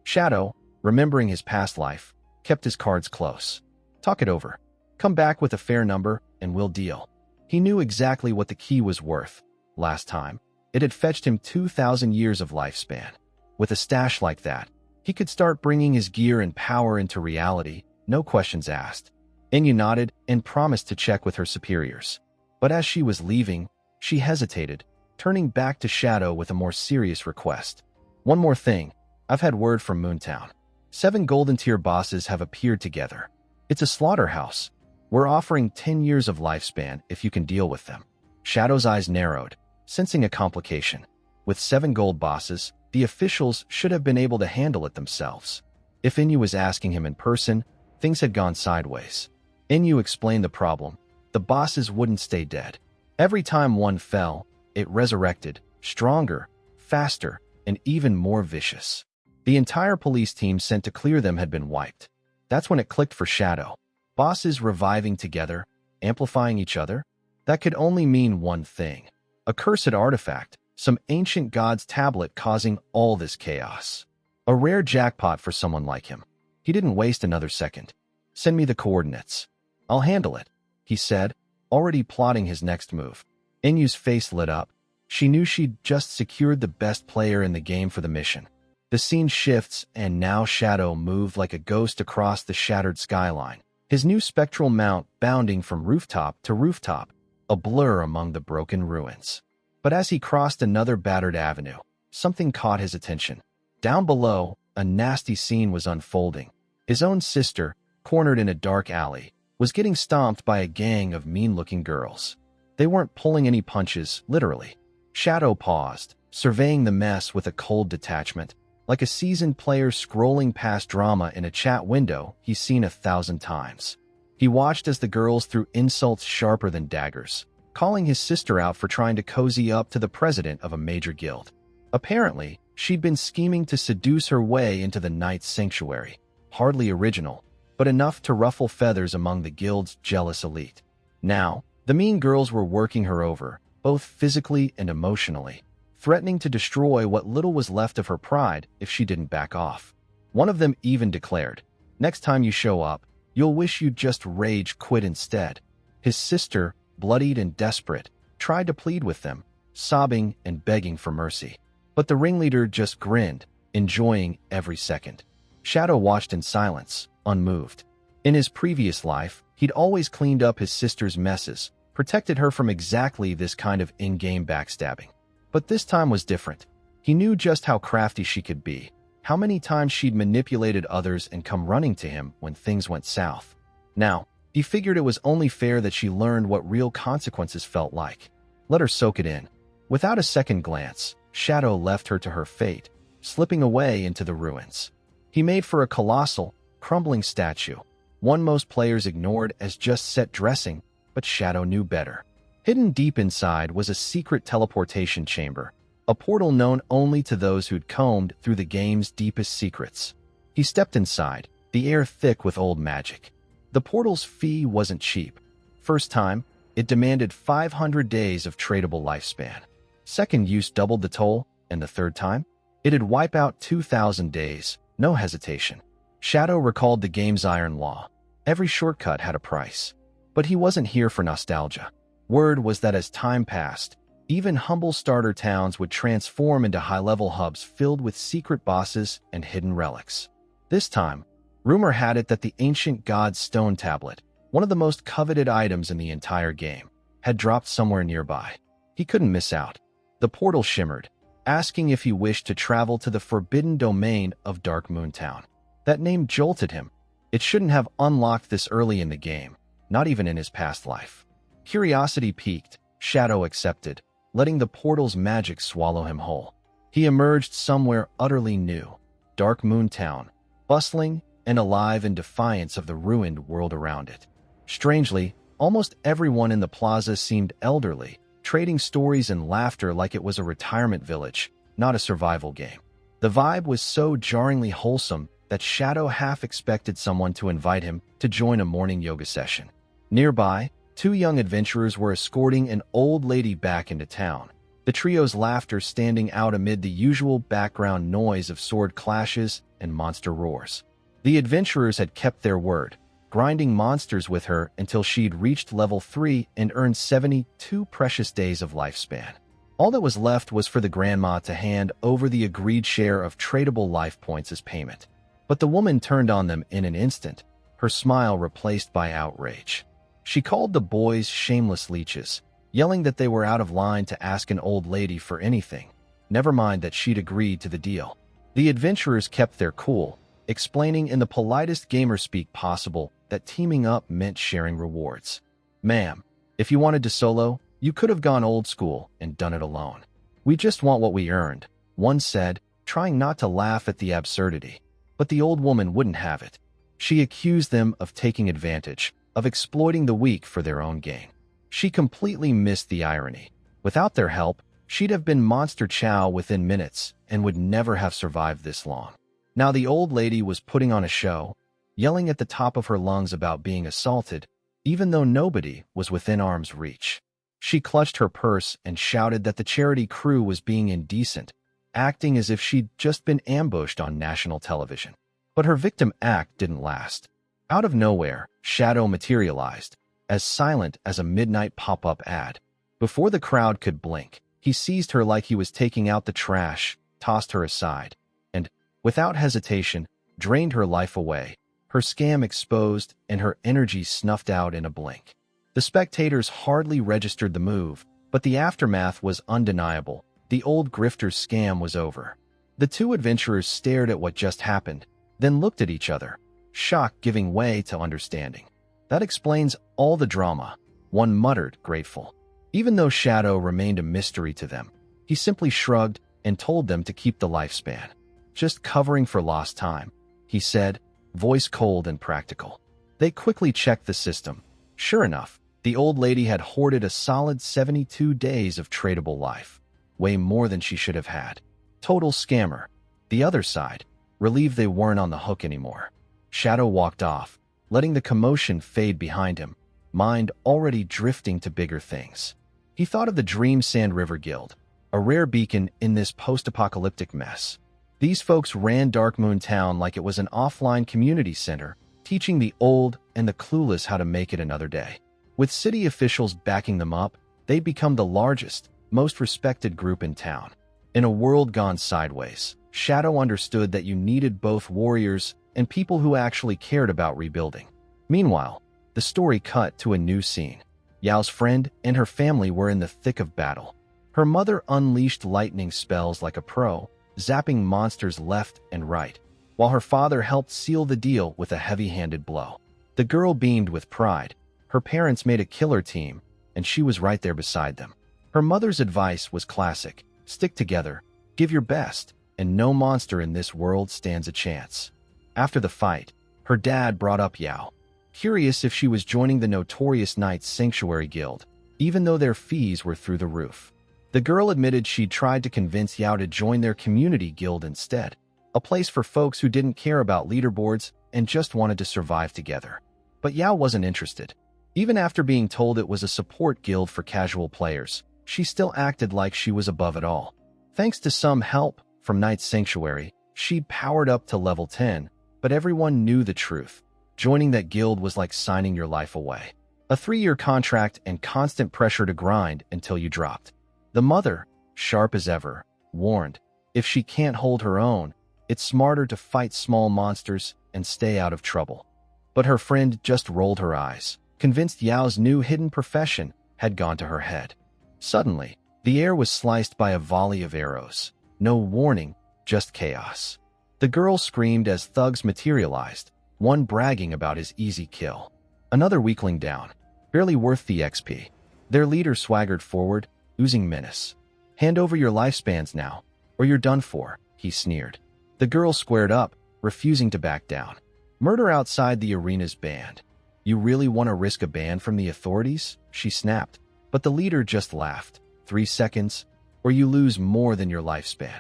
Shadow, remembering his past life, kept his cards close. "Talk it over. Come back with a fair number, and we'll deal." He knew exactly what the key was worth. Last time, it had fetched him 2,000 years of lifespan. With a stash like that, he could start bringing his gear and power into reality, no questions asked. Inu nodded and promised to check with her superiors. But as she was leaving, she hesitated, turning back to Shadow with a more serious request. "One more thing. I've had word from Moontown. 7 golden tier bosses have appeared together. It's a slaughterhouse. We're offering 10 years of lifespan if you can deal with them." Shadow's eyes narrowed, sensing a complication. With 7 gold bosses, the officials should have been able to handle it themselves. If Inu was asking him in person, things had gone sideways. Inu explained the problem. The bosses wouldn't stay dead. Every time one fell, it resurrected, stronger, faster, and even more vicious. The entire police team sent to clear them had been wiped. That's when it clicked for Shadow. Bosses reviving together, amplifying each other? That could only mean one thing. A cursed artifact, some ancient god's tablet causing all this chaos. A rare jackpot for someone like him. He didn't waste another second. "Send me the coordinates. I'll handle it," he said, already plotting his next move. Inu's face lit up. She knew she'd just secured the best player in the game for the mission. The scene shifts, and now Shadow moved like a ghost across the shattered skyline, his new spectral mount bounding from rooftop to rooftop, a blur among the broken ruins. But as he crossed another battered avenue, something caught his attention. Down below, a nasty scene was unfolding. His own sister, cornered in a dark alley, was getting stomped by a gang of mean-looking girls. They weren't pulling any punches, literally. Shadow paused, surveying the mess with a cold detachment, like a seasoned player scrolling past drama in a chat window he's seen 1,000 times. He watched as the girls threw insults sharper than daggers, calling his sister out for trying to cozy up to the president of a major guild. Apparently, she'd been scheming to seduce her way into the knight's sanctuary. Hardly original, but enough to ruffle feathers among the guild's jealous elite. Now, the mean girls were working her over, both physically and emotionally, threatening to destroy what little was left of her pride if she didn't back off. One of them even declared, "Next time you show up, you'll wish you'd just rage quit instead." His sister, bloodied and desperate, tried to plead with them, sobbing and begging for mercy. But the ringleader just grinned, enjoying every second. Shadow watched in silence, unmoved. In his previous life, he'd always cleaned up his sister's messes, protected her from exactly this kind of in-game backstabbing. But this time was different. He knew just how crafty she could be, how many times she'd manipulated others and come running to him when things went south. Now, he figured it was only fair that she learned what real consequences felt like. Let her soak it in. Without a second glance, Shadow left her to her fate, slipping away into the ruins. He made for a colossal, crumbling statue, one most players ignored as just set dressing, but Shadow knew better. Hidden deep inside was a secret teleportation chamber, a portal known only to those who'd combed through the game's deepest secrets. He stepped inside, the air thick with old magic. The portal's fee wasn't cheap. First time, It demanded 500 days of tradable lifespan. Second use doubled the toll, and the third time, it'd wipe out 2,000 days, no hesitation. Shadow recalled the game's iron law. Every shortcut had a price. But he wasn't here for nostalgia. Word was that as time passed, even humble starter towns would transform into high-level hubs filled with secret bosses and hidden relics. This time, rumor had it that the ancient god's stone tablet, one of the most coveted items in the entire game, had dropped somewhere nearby. He couldn't miss out. The portal shimmered, asking if he wished to travel to the forbidden domain of Dark Moon Town. That name jolted him. It shouldn't have unlocked this early in the game, not even in his past life. Curiosity piqued, Shadow accepted, letting the portal's magic swallow him whole. He emerged somewhere utterly new, Dark Moon Town, bustling and alive in defiance of the ruined world around it. Strangely, almost everyone in the plaza seemed elderly, trading stories and laughter like it was a retirement village, not a survival game. The vibe was so jarringly wholesome that Shadow half expected someone to invite him to join a morning yoga session. Nearby, two young adventurers were escorting an old lady back into town, the trio's laughter standing out amid the usual background noise of sword clashes and monster roars. The adventurers had kept their word, grinding monsters with her until she'd reached level 3 and earned 72 precious days of lifespan. All that was left was for the grandma to hand over the agreed share of tradable life points as payment. But the woman turned on them in an instant, her smile replaced by outrage. She called the boys shameless leeches, yelling that they were out of line to ask an old lady for anything, never mind that she'd agreed to the deal. The adventurers kept their cool, explaining in the politest gamer speak possible that teaming up meant sharing rewards. "Ma'am, if you wanted to solo, you could have gone old school and done it alone. We just want what we earned," one said, trying not to laugh at the absurdity. But the old woman wouldn't have it. She accused them of taking advantage, of exploiting the weak for their own gain. She completely missed the irony. Without their help, she'd have been Monster Chow within minutes and would never have survived this long. Now the old lady was putting on a show, yelling at the top of her lungs about being assaulted, even though nobody was within arm's reach. She clutched her purse and shouted that the charity crew was being indecent, acting as if she'd just been ambushed on national television. But her victim act didn't last. Out of nowhere, Shadow materialized, as silent as a midnight pop-up ad. Before the crowd could blink, he seized her like he was taking out the trash, tossed her aside, and, without hesitation, drained her life away, her scam exposed and her energy snuffed out in a blink. The spectators hardly registered the move, but the aftermath was undeniable. The old grifter's scam was over. The two adventurers stared at what just happened, then looked at each other, shock giving way to understanding. "That explains all the drama," one muttered, grateful. Even though Shadow remained a mystery to them, he simply shrugged and told them to keep the lifespan. "Just covering for lost time," he said, voice cold and practical. They quickly checked the system. Sure enough, the old lady had hoarded a solid 72 days of tradable life. Way more than she should have had. Total scammer. The other side, relieved they weren't on the hook anymore. Shadow walked off, letting the commotion fade behind him, mind already drifting to bigger things. He thought of the Dream Sand River Guild, a rare beacon in this post-apocalyptic mess. These folks ran Dark Moon Town like it was an offline community center, teaching the old and the clueless how to make it another day. With city officials backing them up, they'd become the largest, most respected group in town. In a world gone sideways, Shadow understood that you needed both warriors and people who actually cared about rebuilding. Meanwhile, the story cut to a new scene. Yao's friend and her family were in the thick of battle. Her mother unleashed lightning spells like a pro, zapping monsters left and right, while her father helped seal the deal with a heavy-handed blow. The girl beamed with pride. Her parents made a killer team, and she was right there beside them. Her mother's advice was classic: stick together, give your best, and no monster in this world stands a chance. After the fight, her dad brought up Yao, curious if she was joining the notorious Knights Sanctuary Guild, even though their fees were through the roof. The girl admitted she'd tried to convince Yao to join their community guild instead, a place for folks who didn't care about leaderboards and just wanted to survive together. But Yao wasn't interested. Even after being told it was a support guild for casual players, she still acted like she was above it all. Thanks to some help from Knight's Sanctuary, she powered up to level 10, but everyone knew the truth. Joining that guild was like signing your life away. A 3-year contract and constant pressure to grind until you dropped. The mother, sharp as ever, warned, if she can't hold her own, it's smarter to fight small monsters and stay out of trouble. But her friend just rolled her eyes, convinced Yao's new hidden profession had gone to her head. Suddenly, the air was sliced by a volley of arrows. No warning, just chaos. The girl screamed as thugs materialized, one bragging about his easy kill. Another weakling down, barely worth the XP. Their leader swaggered forward, oozing menace. Hand over your lifespans now, or you're done for, he sneered. The girl squared up, refusing to back down. Murder outside the arena's banned. You really want to risk a ban from the authorities? She snapped, but the leader just laughed. 3 seconds, or you lose more than your lifespan.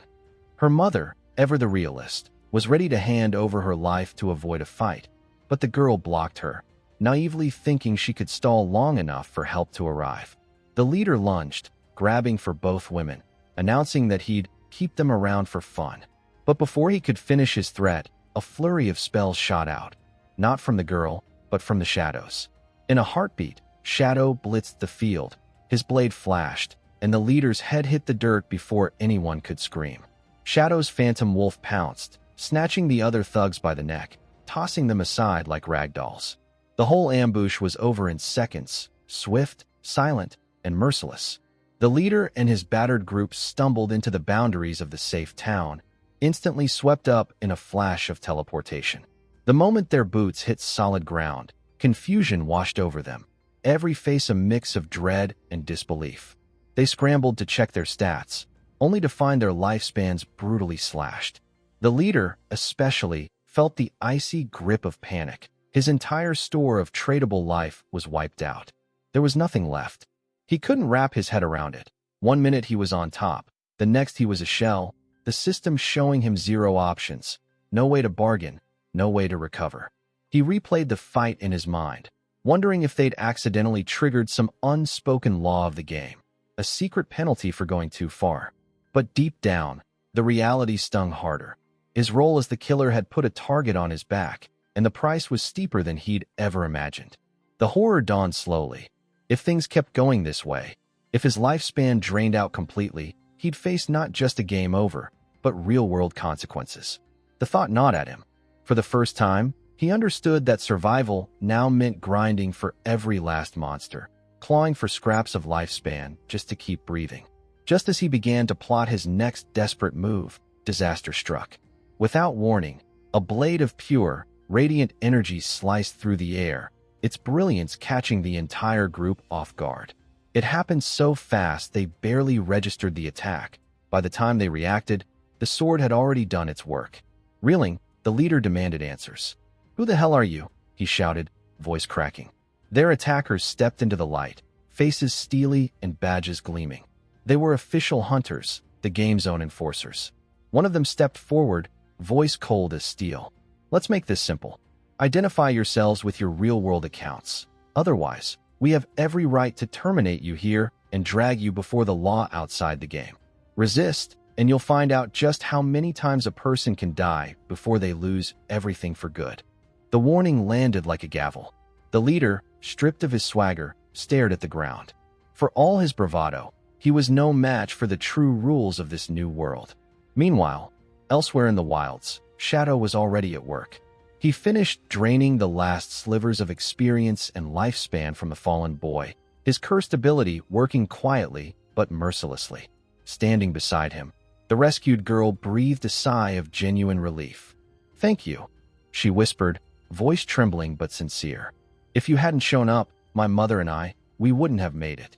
Her mother, ever the realist, was ready to hand over her life to avoid a fight, but the girl blocked her, naively thinking she could stall long enough for help to arrive. The leader lunged, grabbing for both women, announcing that he'd keep them around for fun. But before he could finish his threat, a flurry of spells shot out, not from the girl, but from the shadows. In a heartbeat, Shadow blitzed the field. His blade flashed, and the leader's head hit the dirt before anyone could scream. Shadow's phantom wolf pounced, snatching the other thugs by the neck, tossing them aside like ragdolls. The whole ambush was over in seconds, swift, silent, and merciless. The leader and his battered group stumbled into the boundaries of the safe town, instantly swept up in a flash of teleportation. The moment their boots hit solid ground, confusion washed over them, every face a mix of dread and disbelief. They scrambled to check their stats, only to find their lifespans brutally slashed. The leader, especially, felt the icy grip of panic. His entire store of tradable life was wiped out. There was nothing left. He couldn't wrap his head around it. 1 minute he was on top, the next he was a shell, the system showing him zero options, no way to bargain, no way to recover. He replayed the fight in his mind, wondering if they'd accidentally triggered some unspoken law of the game, a secret penalty for going too far. But deep down, the reality stung harder. His role as the killer had put a target on his back, and the price was steeper than he'd ever imagined. The horror dawned slowly. If things kept going this way, if his lifespan drained out completely, he'd face not just a game over, but real-world consequences. The thought gnawed at him. For the first time, he understood that survival now meant grinding for every last monster, clawing for scraps of lifespan just to keep breathing. Just as he began to plot his next desperate move, disaster struck. Without warning, a blade of pure, radiant energy sliced through the air, its brilliance catching the entire group off guard. It happened so fast they barely registered the attack. By the time they reacted, the sword had already done its work. Reeling, the leader demanded answers. "Who the hell are you?" he shouted, voice cracking. Their attackers stepped into the light, faces steely and badges gleaming. They were official hunters, the game zone enforcers. One of them stepped forward, voice cold as steel. "Let's make this simple. Identify yourselves with your real-world accounts. Otherwise, we have every right to terminate you here and drag you before the law outside the game. Resist, and you'll find out just how many times a person can die before they lose everything for good." The warning landed like a gavel. The leader, stripped of his swagger, stared at the ground. For all his bravado, he was no match for the true rules of this new world. Meanwhile, elsewhere in the wilds, Shadow was already at work. He finished draining the last slivers of experience and lifespan from the fallen boy, his cursed ability working quietly but mercilessly. Standing beside him, the rescued girl breathed a sigh of genuine relief. "Thank you," she whispered, voice trembling but sincere. "If you hadn't shown up, my mother and I, we wouldn't have made it."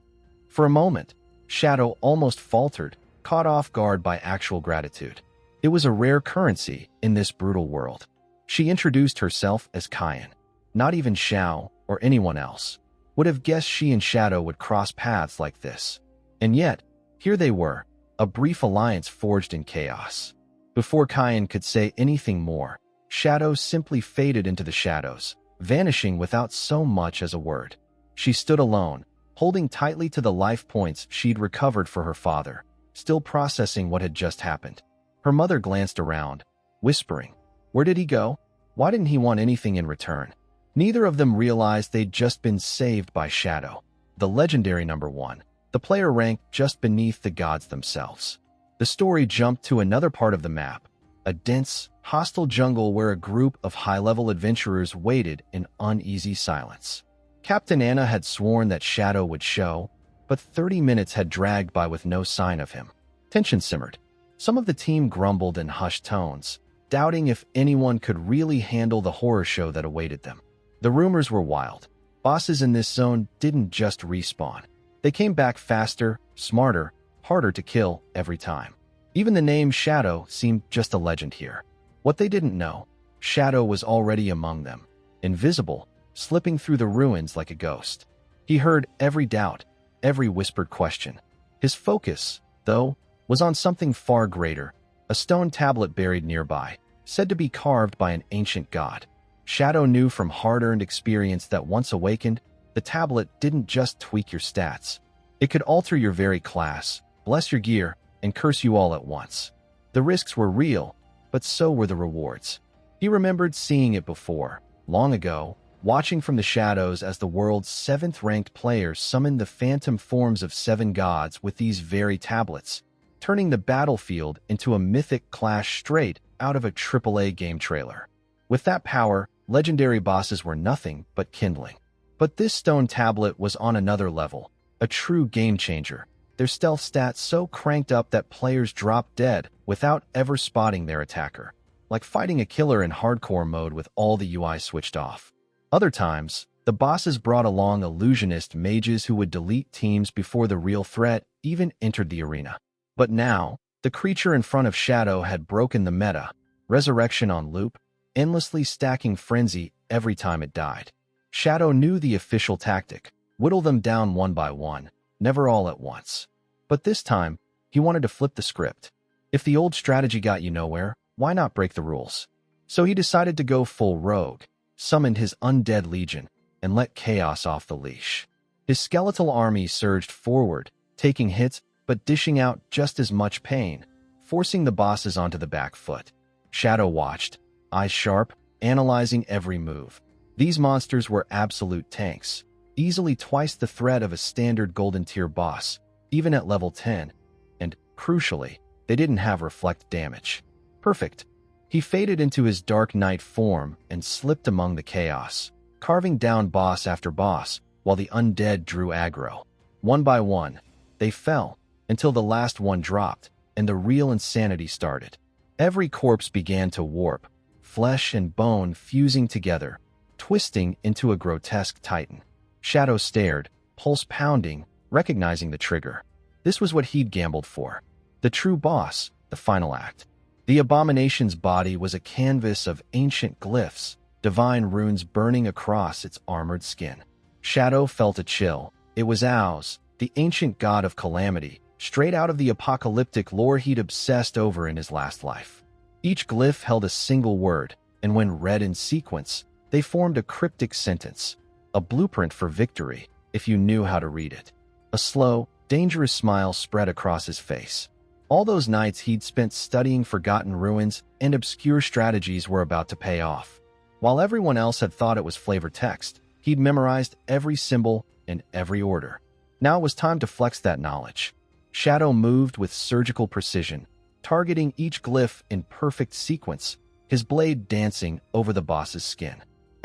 For a moment, Shadow almost faltered, caught off guard by actual gratitude. It was a rare currency in this brutal world. She introduced herself as Qin. Not even Xiao or anyone else would have guessed she and Shadow would cross paths like this. And yet, here they were, a brief alliance forged in chaos. Before Qin could say anything more, Shadow simply faded into the shadows, vanishing without so much as a word. She stood alone, holding tightly to the life points she'd recovered for her father, still processing what had just happened. Her mother glanced around, whispering, "Where did he go? Why didn't he want anything in return?" Neither of them realized they'd just been saved by Shadow, the legendary number 1, the player ranked just beneath the gods themselves. The story jumped to another part of the map, a dense, hostile jungle where a group of high-level adventurers waited in uneasy silence. Captain Anna had sworn that Shadow would show, but 30 minutes had dragged by with no sign of him. Tension simmered. Some of the team grumbled in hushed tones, doubting if anyone could really handle the horror show that awaited them. The rumors were wild. Bosses in this zone didn't just respawn. They came back faster, smarter, harder to kill every time. Even the name Shadow seemed just a legend here. What they didn't know, Shadow was already among them, invisible, slipping through the ruins like a ghost. He heard every doubt, every whispered question. His focus, though, was on something far greater, a stone tablet buried nearby, said to be carved by an ancient god. Shadow knew from hard-earned experience that once awakened, the tablet didn't just tweak your stats. It could alter your very class, bless your gear, and curse you all at once. The risks were real, but so were the rewards. He remembered seeing it before, long ago, watching from the shadows as the world's 7th-ranked players summoned the phantom forms of 7 gods with these very tablets, turning the battlefield into a mythic clash straight out of a AAA game trailer. With that power, legendary bosses were nothing but kindling. But this stone tablet was on another level, a true game-changer. Their stealth stats so cranked up that players dropped dead without ever spotting their attacker, like fighting a killer in hardcore mode with all the UI switched off. Other times, the bosses brought along illusionist mages who would delete teams before the real threat even entered the arena. But now, the creature in front of Shadow had broken the meta, resurrection on loop, endlessly stacking frenzy every time it died. Shadow knew the official tactic, whittle them down one by one, never all at once. But this time, he wanted to flip the script. If the old strategy got you nowhere, why not break the rules? So he decided to go full rogue, summoned his undead legion, and let chaos off the leash. His skeletal army surged forward, taking hits but dishing out just as much pain, forcing the bosses onto the back foot. Shadow watched, eyes sharp, analyzing every move. These monsters were absolute tanks, easily twice the threat of a standard golden tier boss, even at level 10, and, crucially, they didn't have reflect damage. Perfect. He faded into his Dark Knight form and slipped among the chaos, carving down boss after boss while the undead drew aggro. One by one, they fell, until the last one dropped, and the real insanity started. Every corpse began to warp, flesh and bone fusing together, twisting into a grotesque titan. Shadow stared, pulse pounding, recognizing the trigger. This was what he'd gambled for. The true boss, the final act. The abomination's body was a canvas of ancient glyphs, divine runes burning across its armored skin. Shadow felt a chill. It was Aos, the ancient god of calamity, straight out of the apocalyptic lore he'd obsessed over in his last life. Each glyph held a single word, and when read in sequence, they formed a cryptic sentence, a blueprint for victory, if you knew how to read it. A slow, dangerous smile spread across his face. All those nights he'd spent studying forgotten ruins and obscure strategies were about to pay off. While everyone else had thought it was flavor text, he'd memorized every symbol and every order. Now it was time to flex that knowledge. Shadow moved with surgical precision, targeting each glyph in perfect sequence, his blade dancing over the boss's skin.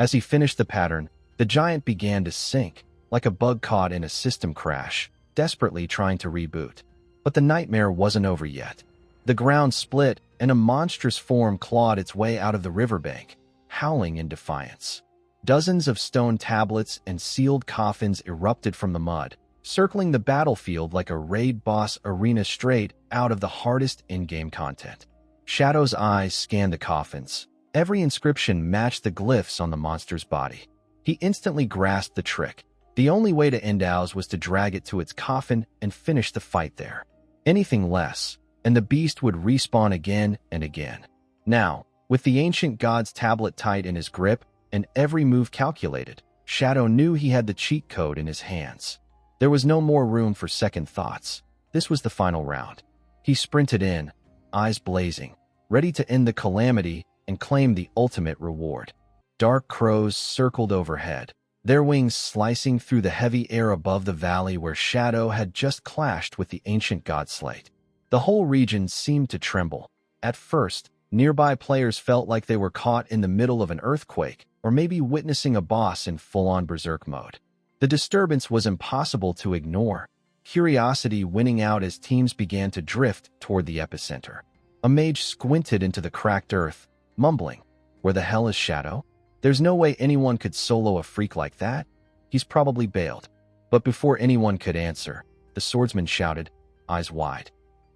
As he finished the pattern, the giant began to sink, like a bug caught in a system crash, desperately trying to reboot. But the nightmare wasn't over yet. The ground split, and a monstrous form clawed its way out of the riverbank, howling in defiance. Dozens of stone tablets and sealed coffins erupted from the mud, circling the battlefield like a raid boss arena straight out of the hardest in-game content. Shadow's eyes scanned the coffins. Every inscription matched the glyphs on the monster's body. He instantly grasped the trick. The only way to end Aos was to drag it to its coffin and finish the fight there. Anything less, and the beast would respawn again and again. Now, with the ancient god's tablet tight in his grip and every move calculated, Shadow knew he had the cheat code in his hands. There was no more room for second thoughts. This was the final round. He sprinted in, eyes blazing, ready to end the calamity and claim the ultimate reward. Dark crows circled overhead, their wings slicing through the heavy air above the valley where Shadow had just clashed with the ancient god slate. The whole region seemed to tremble. At first, nearby players felt like they were caught in the middle of an earthquake, or maybe witnessing a boss in full-on berserk mode. The disturbance was impossible to ignore, curiosity winning out as teams began to drift toward the epicenter. A mage squinted into the cracked earth, mumbling, "Where the hell is Shadow? There's no way anyone could solo a freak like that. He's probably bailed." But before anyone could answer, the swordsman shouted, eyes wide,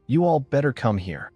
"You all better come here.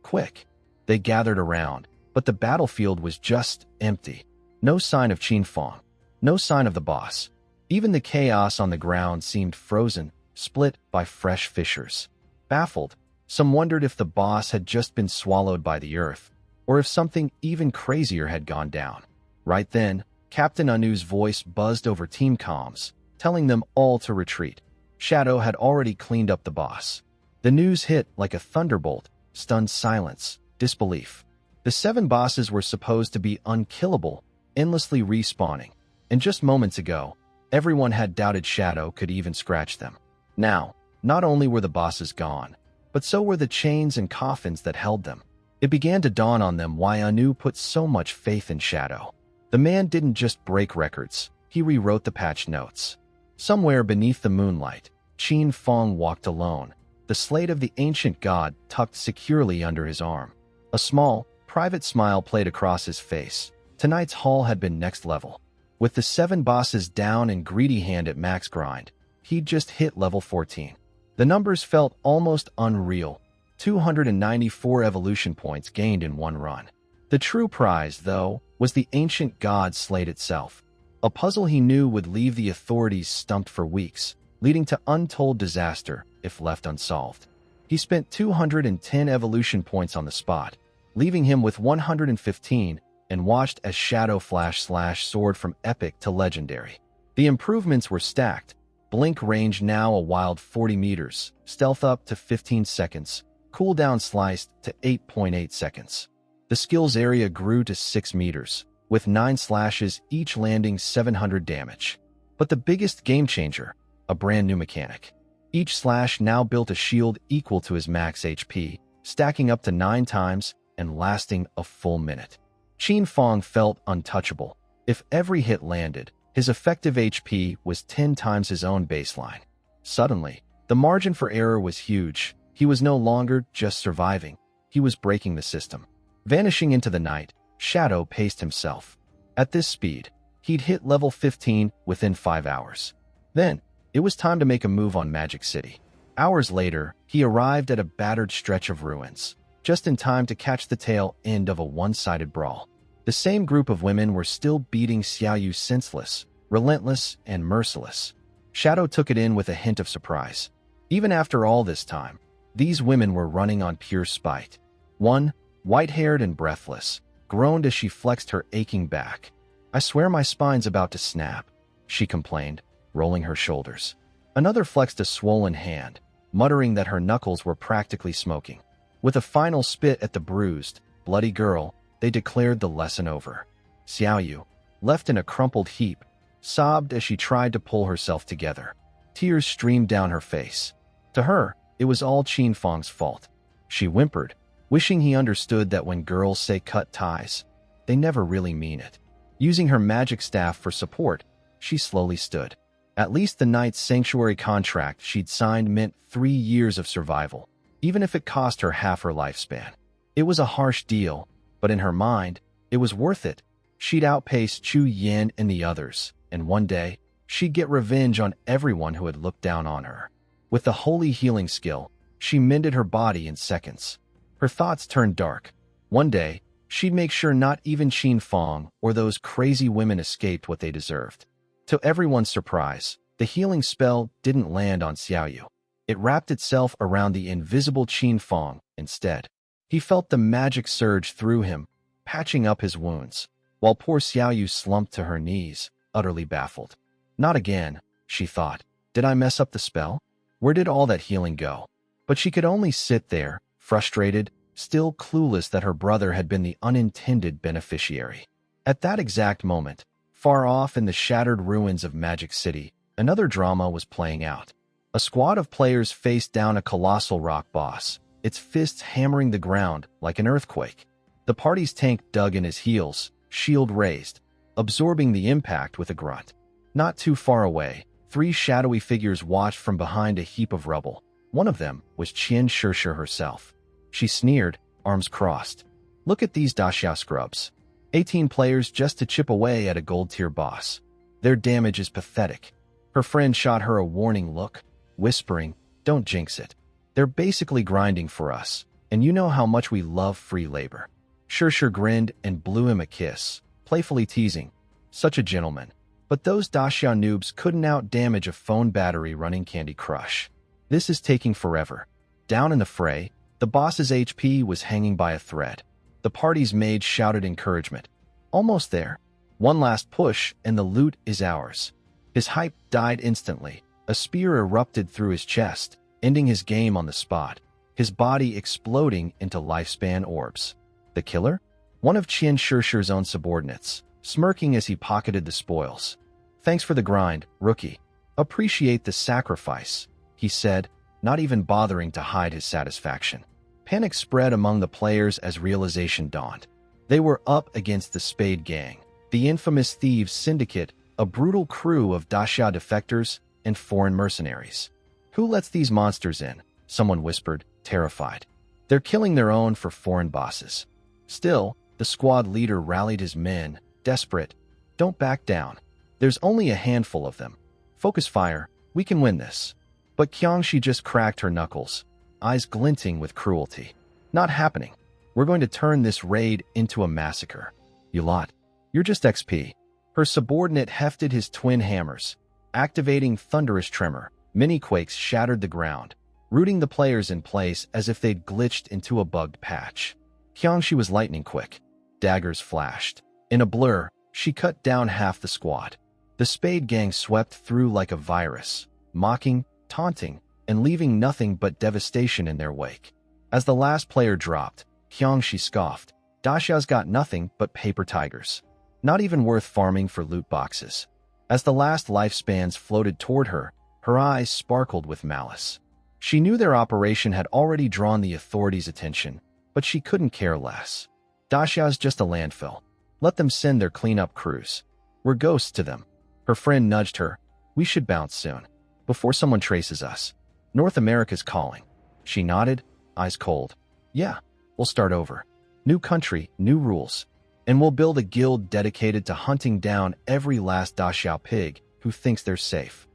Quick." They gathered around, but the battlefield was just empty. No sign of Qin Feng, no sign of the boss. Even the chaos on the ground seemed frozen, split by fresh fissures. Baffled, some wondered if the boss had just been swallowed by the earth, or if something even crazier had gone down. Right then, Captain Anu's voice buzzed over team comms, telling them all to retreat. Shadow had already cleaned up the boss. The news hit like a thunderbolt, stunned silence, disbelief. The 7 bosses were supposed to be unkillable, endlessly respawning, and just moments ago, everyone had doubted Shadow could even scratch them. Now, not only were the bosses gone, but so were the chains and coffins that held them. It began to dawn on them why Anu put so much faith in Shadow. The man didn't just break records, he rewrote the patch notes. Somewhere beneath the moonlight, Qin Feng walked alone, the slate of the ancient god tucked securely under his arm. A small, private smile played across his face. Tonight's haul had been next level. With the 7 bosses down and Greedy Hand at max grind, he'd just hit level 14. The numbers felt almost unreal. 294 evolution points gained in one run. The true prize, though, was the ancient god slate itself. A puzzle he knew would leave the authorities stumped for weeks, leading to untold disaster if left unsolved. He spent 210 evolution points on the spot, leaving him with 115, and watched as Shadow soared from epic to legendary. The improvements were stacked. Blink range now a wild 40 meters, stealth up to 15 seconds, cooldown sliced to 8.8 seconds. The skills area grew to 6 meters, with 9 slashes each landing 700 damage. But the biggest game changer, a brand new mechanic. Each slash now built a shield equal to his max HP, stacking up to 9 times and lasting a full minute. Qin Feng felt untouchable. If every hit landed, his effective HP was 10 times his own baseline. Suddenly, the margin for error was huge. He was no longer just surviving. He was breaking the system. Vanishing into the night, Shadow paced himself. At this speed, he'd hit level 15 within 5 hours. Then, it was time to make a move on Magic City. Hours later, he arrived at a battered stretch of ruins, just in time to catch the tail end of a one-sided brawl. The same group of women were still beating Xiaoyu senseless, relentless, and merciless. Shadow took it in with a hint of surprise. Even after all this time, these women were running on pure spite. One, white-haired and breathless, groaned as she flexed her aching back. "I swear my spine's about to snap," she complained, rolling her shoulders. Another flexed a swollen hand, muttering that her knuckles were practically smoking. With a final spit at the bruised, bloody girl, they declared the lesson over. Xiaoyu, left in a crumpled heap, sobbed as she tried to pull herself together. Tears streamed down her face. To her, it was all Qin Feng's fault. She whimpered, wishing he understood that when girls say cut ties, they never really mean it. Using her magic staff for support, she slowly stood. At least the knight's sanctuary contract she'd signed meant 3 years of survival, even if it cost her half her lifespan. It was a harsh deal, but in her mind, it was worth it. She'd outpace Chu Yin and the others, and one day, she'd get revenge on everyone who had looked down on her. With the holy healing skill, she mended her body in seconds. Her thoughts turned dark. One day, she'd make sure not even Qin Feng or those crazy women escaped what they deserved. To everyone's surprise, the healing spell didn't land on Xiaoyu. It wrapped itself around the invisible Qin Feng instead. He felt the magic surge through him, patching up his wounds. While poor Xiaoyu slumped to her knees, utterly baffled. Not again, she thought. Did I mess up the spell? Where did all that healing go? But she could only sit there, frustrated, still clueless that her brother had been the unintended beneficiary. At that exact moment, far off in the shattered ruins of Magic City, another drama was playing out. A squad of players faced down a colossal rock boss, its fists hammering the ground like an earthquake. The party's tank dug in his heels, shield raised, absorbing the impact with a grunt. Not too far away, three shadowy figures watched from behind a heap of rubble. One of them was Qin Feng herself. She sneered, arms crossed. Look at these Daxia scrubs. 18 players just to chip away at a gold-tier boss. Their damage is pathetic. Her friend shot her a warning look, whispering, don't jinx it. They're basically grinding for us, and you know how much we love free labor. Sure grinned and blew him a kiss, playfully teasing. Such a gentleman. But those Daxia noobs couldn't out-damage a phone battery running Candy Crush. This is taking forever. Down in the fray, the boss's HP was hanging by a thread. The party's mage shouted encouragement. Almost there. One last push and the loot is ours. His hype died instantly. A spear erupted through his chest, ending his game on the spot, his body exploding into lifespan orbs. The killer? One of Qin Feng's own subordinates, smirking as he pocketed the spoils. Thanks for the grind, rookie. Appreciate the sacrifice, he said, not even bothering to hide his satisfaction. Panic spread among the players as realization dawned. They were up against the Spade Gang, the infamous thieves syndicate, a brutal crew of Daxia defectors and foreign mercenaries. Who lets these monsters in? Someone whispered, terrified. They're killing their own for foreign bosses. Still, the squad leader rallied his men, desperate. Don't back down. There's only a handful of them. Focus fire. We can win this. But Qiangxi just cracked her knuckles, eyes glinting with cruelty. Not happening. We're going to turn this raid into a massacre. You lot. You're just XP. Her subordinate hefted his twin hammers, activating thunderous tremor. Mini-quakes shattered the ground, rooting the players in place as if they'd glitched into a bugged patch. Qiangxi was lightning quick. Daggers flashed. In a blur, she cut down half the squad. The Spade Gang swept through like a virus, mocking, taunting, and leaving nothing but devastation in their wake. As the last player dropped, Qiangxi scoffed. Daxia's got nothing but paper tigers. Not even worth farming for loot boxes. As the last lifespans floated toward her, her eyes sparkled with malice. She knew their operation had already drawn the authorities' attention, but she couldn't care less. Daxia's just a landfill. Let them send their cleanup crews. We're ghosts to them. Her friend nudged her. We should bounce soon, before someone traces us. North America's calling. She nodded, eyes cold. Yeah, we'll start over. New country, new rules. And we'll build a guild dedicated to hunting down every last Daxia pig who thinks they're safe.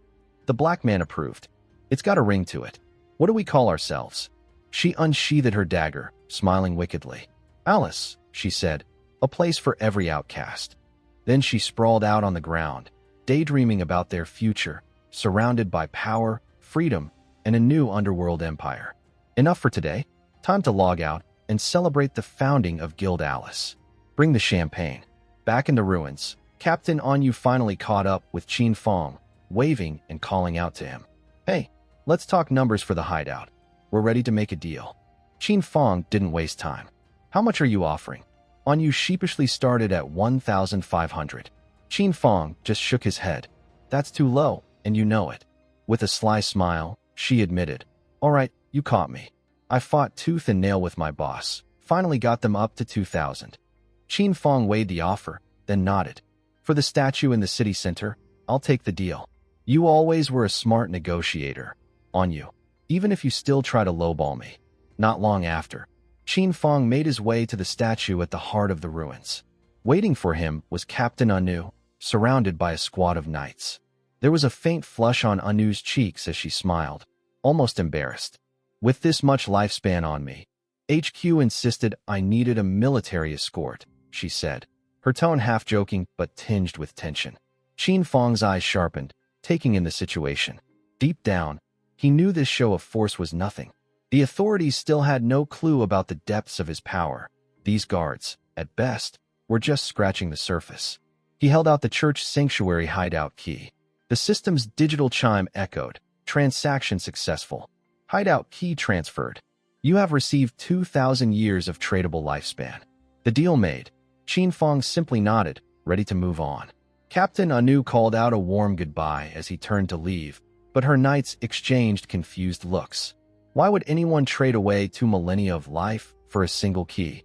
The black man approved. It's got a ring to it. What do we call ourselves? She unsheathed her dagger, smiling wickedly. Alice, she said, a place for every outcast. Then she sprawled out on the ground, daydreaming about their future, surrounded by power, freedom, and a new underworld empire. Enough for today. Time to log out and celebrate the founding of Guild Alice. Bring the champagne. Back in the ruins, Captain Anyu finally caught up with Qin Feng, waving and calling out to him. Hey, let's talk numbers for the hideout. We're ready to make a deal. Qin Feng didn't waste time. How much are you offering? Anyu sheepishly started at 1,500. Qin Feng just shook his head. That's too low, and you know it. With a sly smile, she admitted. All right, you caught me. I fought tooth and nail with my boss. Finally got them up to 2,000. Qin Feng weighed the offer, then nodded. For the statue in the city center, I'll take the deal. You always were a smart negotiator, Anyu, even if you still try to lowball me. Not long after, Qin Feng made his way to the statue at the heart of the ruins. Waiting for him was Captain Anu, surrounded by a squad of knights. There was a faint flush on Anu's cheeks as she smiled, almost embarrassed. With this much lifespan on me, HQ insisted I needed a military escort, she said, her tone half joking but tinged with tension. Qin Feng's eyes sharpened, taking in the situation. Deep down, he knew this show of force was nothing. The authorities still had no clue about the depths of his power. These guards, at best, were just scratching the surface. He held out the church sanctuary hideout key. The system's digital chime echoed. Transaction successful. Hideout key transferred. You have received 2,000 years of tradable lifespan. The deal made. Qin Feng simply nodded, ready to move on. Captain Anu called out a warm goodbye as he turned to leave, but her knights exchanged confused looks. Why would anyone trade away 2 millennia of life for a single key?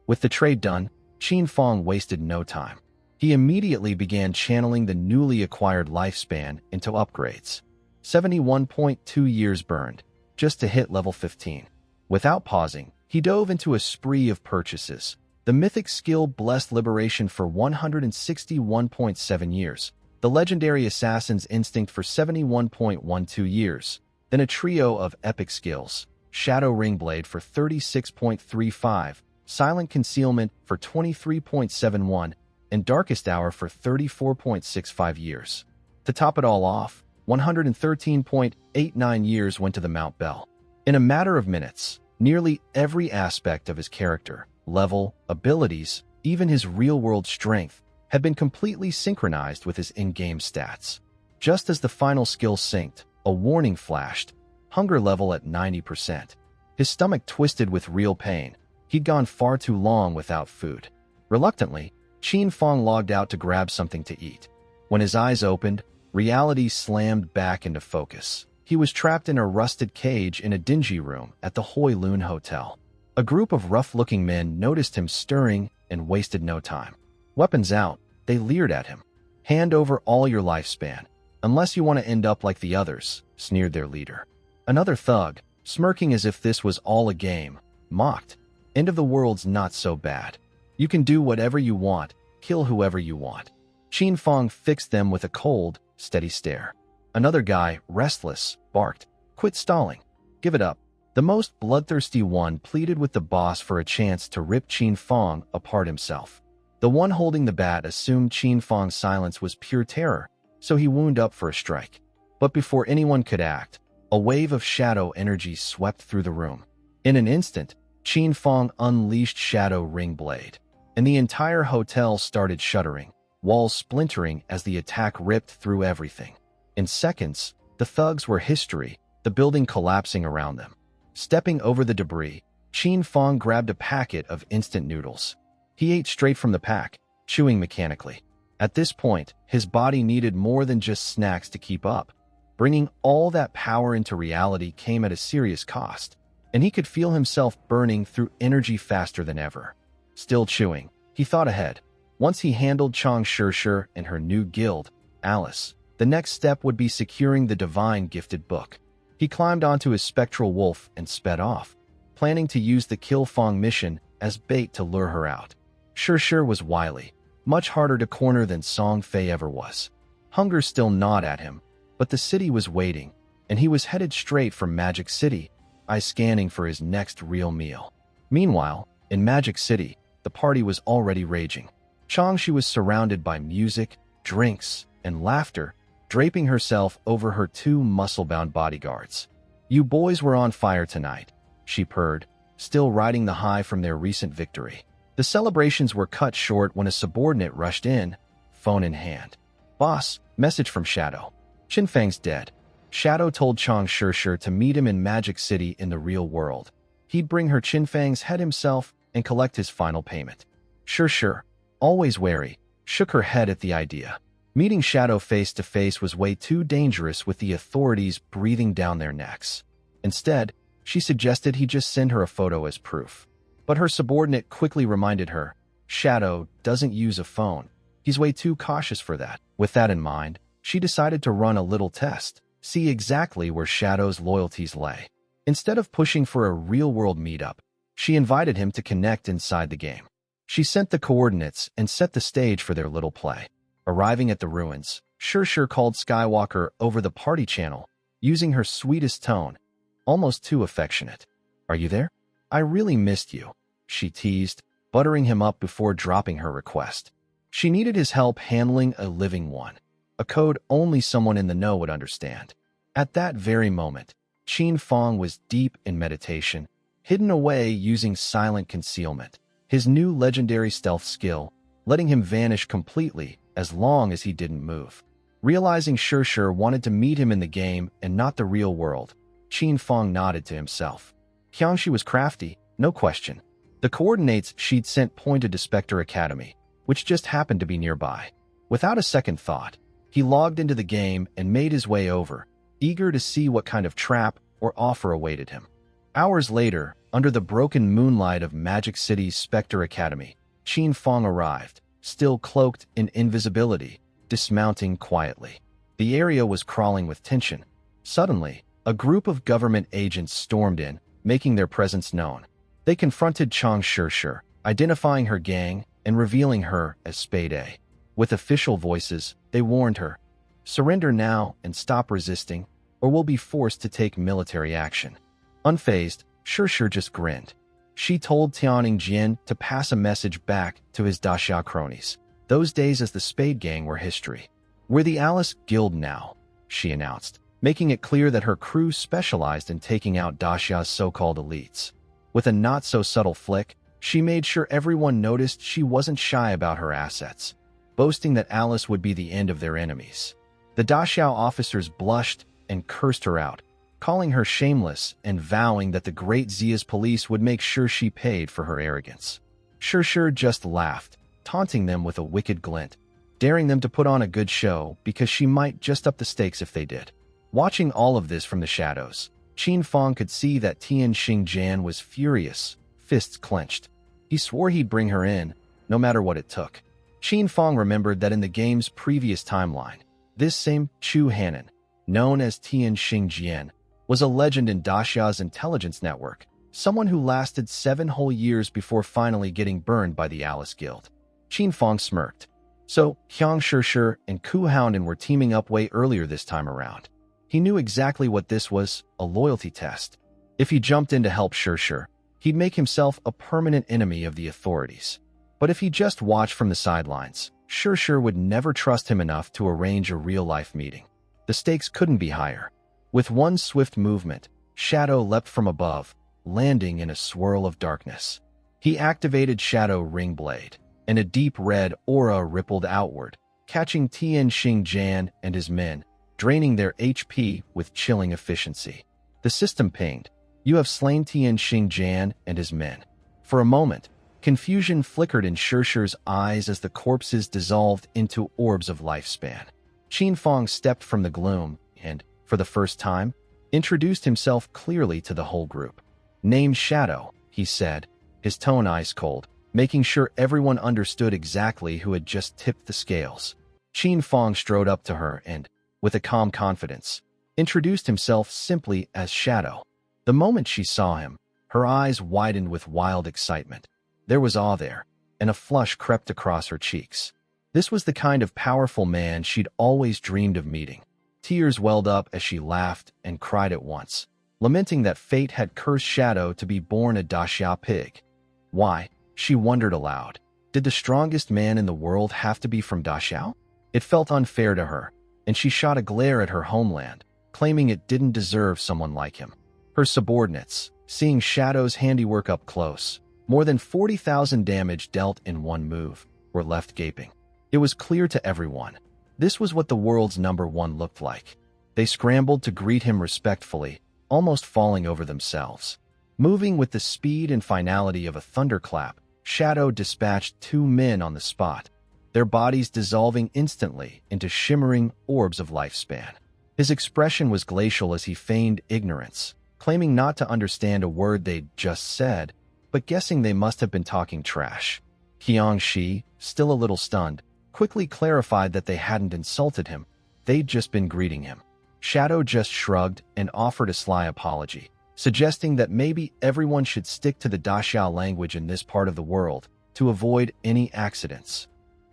With the trade done, Qin Feng wasted no time. He immediately began channeling the newly acquired lifespan into upgrades. 71.2 years burned, just to hit level 15. Without pausing, he dove into a spree of purchases. The mythic skill Blessed Liberation for 161.7 years, the legendary Assassin's Instinct for 71.12 years, then a trio of epic skills, Shadow Ring Blade for 36.35, Silent Concealment for 23.71, and Darkest Hour for 34.65 years. To top it all off, 113.89 years went to the Mount Bell. In a matter of minutes, nearly every aspect of his character, level, abilities, even his real-world strength, had been completely synchronized with his in-game stats. Just as the final skill synced, a warning flashed, hunger level at 90%. His stomach twisted with real pain. He'd gone far too long without food. Reluctantly, Qin Feng logged out to grab something to eat. When his eyes opened, reality slammed back into focus. He was trapped in a rusted cage in a dingy room at the Hoi Lun Hotel. A group of rough-looking men noticed him stirring and wasted no time. Weapons out, they leered at him. "Hand over all your lifespan, unless you want to end up like the others," sneered their leader. Another thug, smirking as if this was all a game, mocked. "End of the world's not so bad. You can do whatever you want, kill whoever you want." Qin Feng fixed them with a cold, steady stare. Another guy, restless, barked, "Quit stalling. Give it up." The most bloodthirsty one pleaded with the boss for a chance to rip Qin Feng apart himself. The one holding the bat assumed Qin Feng's silence was pure terror, so he wound up for a strike. But before anyone could act, a wave of shadow energy swept through the room. In an instant, Qin Feng unleashed Shadow Ring Blade, and the entire hotel started shuddering, walls splintering as the attack ripped through everything. In seconds, the thugs were history, the building collapsing around them. Stepping over the debris, Qin Feng grabbed a packet of instant noodles. He ate straight from the pack, chewing mechanically. At this point, his body needed more than just snacks to keep up. Bringing all that power into reality came at a serious cost, and he could feel himself burning through energy faster than ever. Still chewing, he thought ahead. Once he handled Chang Shirshir and her new guild, Alice, the next step would be securing the divine gifted book. He climbed onto his spectral wolf and sped off, planning to use the Kill Fong mission as bait to lure her out. Shirshir was wily, much harder to corner than Song Fei ever was. Hunger still gnawed at him, but the city was waiting, and he was headed straight for Magic City, eyes scanning for his next real meal. Meanwhile, in Magic City, the party was already raging. Changshi was surrounded by music, drinks, and laughter, draping herself over her 2 muscle-bound bodyguards. "You boys were on fire tonight," she purred, still riding the high from their recent victory. The celebrations were cut short when a subordinate rushed in, phone in hand. "Boss, message from Shadow. Qin Feng's dead." Shadow told Chang Shirshir to meet him in Magic City in the real world. He'd bring her Qin Feng's head himself and collect his final payment. Shirshir, always wary, shook her head at the idea. Meeting Shadow face-to-face was way too dangerous with the authorities breathing down their necks. Instead, she suggested he just send her a photo as proof. But her subordinate quickly reminded her, Shadow doesn't use a phone. He's way too cautious for that. With that in mind, she decided to run a little test, see exactly where Shadow's loyalties lay. Instead of pushing for a real-world meetup, she invited him to connect inside the game. She sent the coordinates and set the stage for their little play. Arriving at the ruins, Shirshir called Skywalker over the party channel, using her sweetest tone, almost too affectionate. "Are you there? I really missed you," she teased, buttering him up before dropping her request. She needed his help handling a living one, a code only someone in the know would understand. At that very moment, Qin Feng was deep in meditation, hidden away using silent concealment, his new legendary stealth skill, letting him vanish completely as long as he didn't move. Realizing Shir wanted to meet him in the game and not the real world, Qin Feng nodded to himself. Qiangxi was crafty, no question. The coordinates she'd sent pointed to Spectre Academy, which just happened to be nearby. Without a second thought, he logged into the game and made his way over, eager to see what kind of trap or offer awaited him. Hours later, under the broken moonlight of Magic City's Spectre Academy, Qin Feng arrived, still cloaked in invisibility, dismounting quietly. The area was crawling with tension. Suddenly, a group of government agents stormed in, making their presence known. They confronted Chang Shir, identifying her gang and revealing her as Spade A. With official voices, they warned her, "Surrender now and stop resisting, or we'll be forced to take military action." Unfazed, Shir just grinned. She told Tianing Jian to pass a message back to his Daxia cronies. Those days as the Spade Gang were history. "We're the Alice Guild now," she announced, making it clear that her crew specialized in taking out Daxia's so-called elites. With a not-so-subtle flick, she made sure everyone noticed she wasn't shy about her assets, boasting that Alice would be the end of their enemies. The Daxiao officers blushed and cursed her out, calling her shameless and vowing that the great Zia's police would make sure she paid for her arrogance. Shir just laughed, taunting them with a wicked glint, daring them to put on a good show because she might just up the stakes if they did. Watching all of this from the shadows, Qin Feng could see that Tian Xingjian was furious, fists clenched. He swore he'd bring her in, no matter what it took. Qin Feng remembered that in the game's previous timeline, this same Chu Hanan, known as Tian Xingjian, was a legend in Daxia's intelligence network, someone who lasted 7 whole years before finally getting burned by the Alice Guild. Qin Feng smirked. So, Qiang Shir and Ku Houndan were teaming up way earlier this time around. He knew exactly what this was, a loyalty test. If he jumped in to help Shir, he'd make himself a permanent enemy of the authorities. But if he just watched from the sidelines, Shir would never trust him enough to arrange a real-life meeting. The stakes couldn't be higher. With one swift movement, Shadow leapt from above, landing in a swirl of darkness. He activated Shadow Ring Blade, and a deep red aura rippled outward, catching Tian Xingjian and his men, draining their HP with chilling efficiency. The system pinged. "You have slain Tian Xingjian and his men." For a moment, confusion flickered in Shir's eyes as the corpses dissolved into orbs of lifespan. Qin Feng stepped from the gloom and, for the first time, introduced himself clearly to the whole group. "Name's Shadow," he said, his tone ice-cold, making sure everyone understood exactly who had just tipped the scales. Qin Feng strode up to her and, with a calm confidence, introduced himself simply as Shadow. The moment she saw him, her eyes widened with wild excitement. There was awe there, and a flush crept across her cheeks. This was the kind of powerful man she'd always dreamed of meeting. Tears welled up as she laughed and cried at once, lamenting that fate had cursed Shadow to be born a Daxia pig. Why, she wondered aloud, did the strongest man in the world have to be from Daxiao? It felt unfair to her, and she shot a glare at her homeland, claiming it didn't deserve someone like him. Her subordinates, seeing Shadow's handiwork up close, more than 40,000 damage dealt in one move, were left gaping. It was clear to everyone. This was what the world's #1 looked like. They scrambled to greet him respectfully, almost falling over themselves. Moving with the speed and finality of a thunderclap, Shadow dispatched 2 men on the spot, their bodies dissolving instantly into shimmering orbs of lifespan. His expression was glacial as he feigned ignorance, claiming not to understand a word they'd just said, but guessing they must have been talking trash. Qiangxi, still a little stunned, quickly clarified that they hadn't insulted him, they'd just been greeting him. Shadow just shrugged and offered a sly apology, suggesting that maybe everyone should stick to the Daxiao language in this part of the world to avoid any accidents.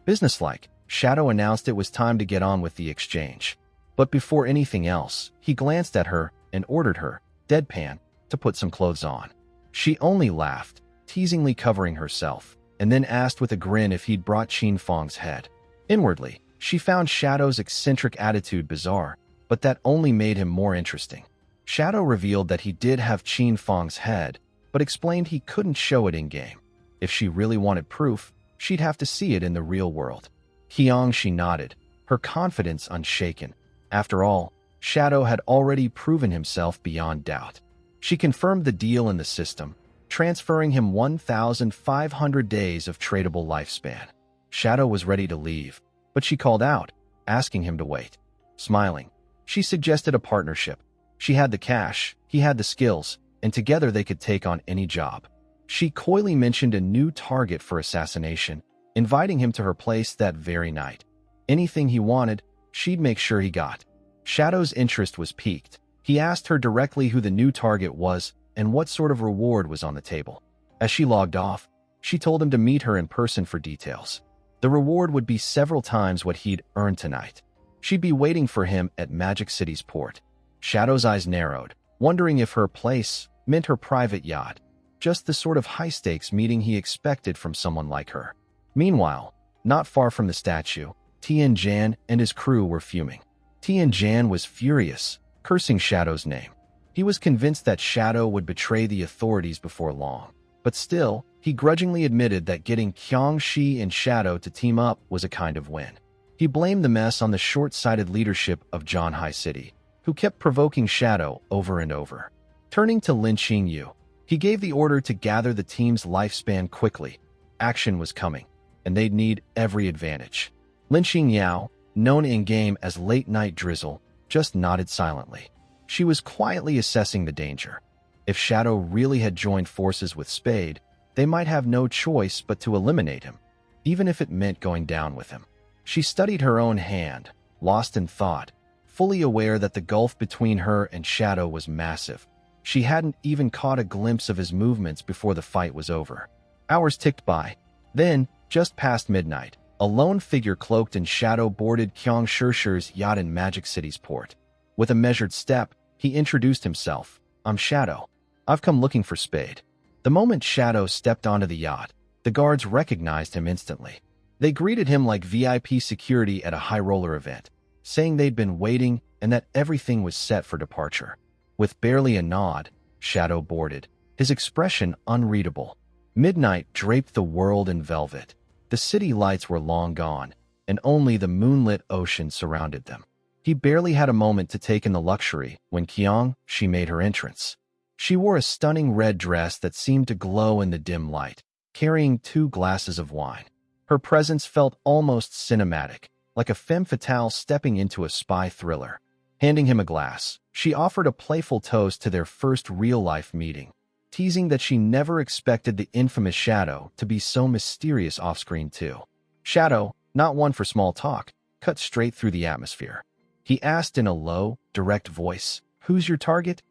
Businesslike, Shadow announced it was time to get on with the exchange. But before anything else, he glanced at her and ordered her, deadpan, to put some clothes on. She only laughed, teasingly covering herself, and then asked with a grin if he'd brought Qin Feng's head. Inwardly, she found Shadow's eccentric attitude bizarre, but that only made him more interesting. Shadow revealed that he did have Qin Feng's head, but explained he couldn't show it in-game. If she really wanted proof, she'd have to see it in the real world. She nodded, her confidence unshaken. After all, Shadow had already proven himself beyond doubt. She confirmed the deal in the system, transferring him 1,500 days of tradable lifespan. Shadow was ready to leave, but she called out, asking him to wait. Smiling, she suggested a partnership. She had the cash, he had the skills, and together they could take on any job. She coyly mentioned a new target for assassination, inviting him to her place that very night. Anything he wanted, she'd make sure he got. Shadow's interest was piqued. He asked her directly who the new target was and what sort of reward was on the table. As she logged off, she told him to meet her in person for details. The reward would be several times what he'd earned tonight. She'd be waiting for him at Magic City's port. Shadow's eyes narrowed, wondering if her place meant her private yacht, just the sort of high-stakes meeting he expected from someone like her. Meanwhile, not far from the statue, Tian Jan and his crew were fuming. Tian Jan was furious, cursing Shadow's name. He was convinced that Shadow would betray the authorities before long. But still, he grudgingly admitted that getting Qiangxi and Shadow to team up was a kind of win. He blamed the mess on the short-sighted leadership of Zhanhai City, who kept provoking Shadow over and over. Turning to Lin Qingyu, he gave the order to gather the team's lifespan quickly. Action was coming, and they'd need every advantage. Lin Qingyao, known in-game as Late Night Drizzle, just nodded silently. She was quietly assessing the danger. If Shadow really had joined forces with Spade, they might have no choice but to eliminate him, even if it meant going down with him. She studied her own hand, lost in thought, fully aware that the gulf between her and Shadow was massive. She hadn't even caught a glimpse of his movements before the fight was over. Hours ticked by. Then, just past midnight, a lone figure cloaked in shadow boarded Qiang Shishir's yacht in Magic City's port. With a measured step, he introduced himself. "I'm Shadow. I've come looking for Spade." The moment Shadow stepped onto the yacht, the guards recognized him instantly. They greeted him like VIP security at a high roller event, saying they'd been waiting and that everything was set for departure. With barely a nod, Shadow boarded, his expression unreadable. Midnight draped the world in velvet. The city lights were long gone, and only the moonlit ocean surrounded them. He barely had a moment to take in the luxury when Qiangxi made her entrance. She wore a stunning red dress that seemed to glow in the dim light, carrying 2 glasses of wine. Her presence felt almost cinematic, like a femme fatale stepping into a spy thriller. Handing him a glass, she offered a playful toast to their first real-life meeting, teasing that she never expected the infamous Shadow to be so mysterious off-screen too. Shadow, not one for small talk, cut straight through the atmosphere. He asked in a low, direct voice, "Who's your target?"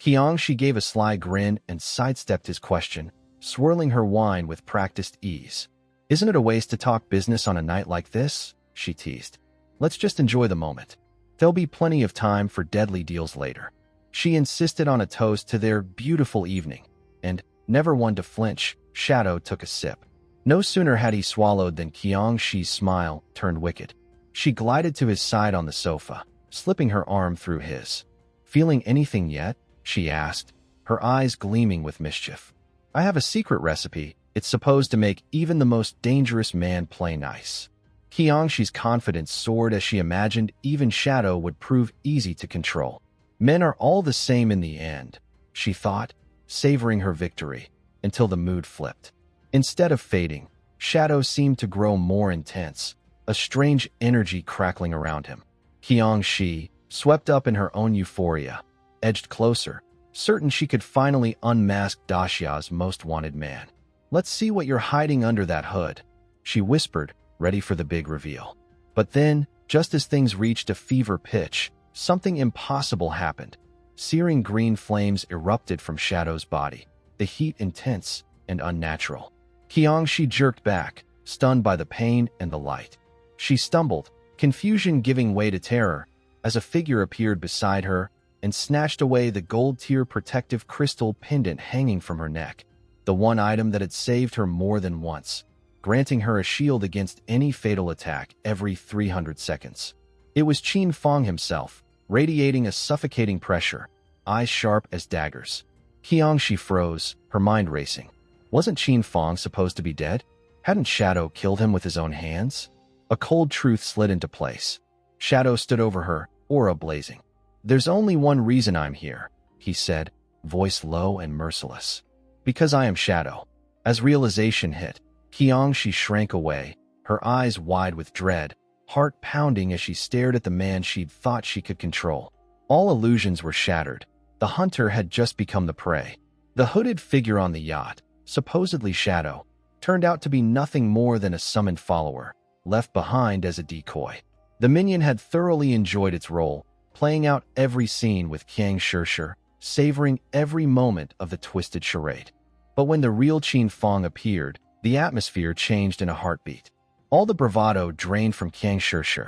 Qiangxi gave a sly grin and sidestepped his question, swirling her wine with practiced ease. "Isn't it a waste to talk business on a night like this?" she teased. "Let's just enjoy the moment. There'll be plenty of time for deadly deals later." She insisted on a toast to their beautiful evening, and, never one to flinch, Shadow took a sip. No sooner had he swallowed than Qiangxi's smile turned wicked. She glided to his side on the sofa, slipping her arm through his. "Feeling anything yet?" she asked, her eyes gleaming with mischief. "I have a secret recipe. It's supposed to make even the most dangerous man play nice." Qiangxi's confidence soared as she imagined even Shadow would prove easy to control. Men are all the same in the end, she thought, savoring her victory, until the mood flipped. Instead of fading, Shadow seemed to grow more intense, a strange energy crackling around him. Qiangxi, swept up in her own euphoria, edged closer, certain she could finally unmask Daxia's most wanted man. "Let's see what you're hiding under that hood," she whispered, ready for the big reveal. But then, just as things reached a fever pitch, something impossible happened. Searing green flames erupted from Shadow's body, the heat intense and unnatural. Qiangxi jerked back, stunned by the pain and the light. She stumbled, confusion giving way to terror, as a figure appeared beside her and snatched away the gold-tier protective crystal pendant hanging from her neck, the one item that had saved her more than once, granting her a shield against any fatal attack every 300 seconds. It was Qin Feng himself, radiating a suffocating pressure, eyes sharp as daggers. Qiangxi froze, her mind racing. Wasn't Qin Feng supposed to be dead? Hadn't Shadow killed him with his own hands? A cold truth slid into place. Shadow stood over her, aura blazing. "There's only one reason I'm here," he said, voice low and merciless. "Because I am Shadow." As realization hit, she shrank away, her eyes wide with dread, heart pounding as she stared at the man she'd thought she could control. All illusions were shattered. The hunter had just become the prey. The hooded figure on the yacht, supposedly Shadow, turned out to be nothing more than a summoned follower, left behind as a decoy. The minion had thoroughly enjoyed its role, playing out every scene with Qin Feng, savoring every moment of the twisted charade. But when the real Qin Feng appeared, the atmosphere changed in a heartbeat. All the bravado drained from Qin Feng.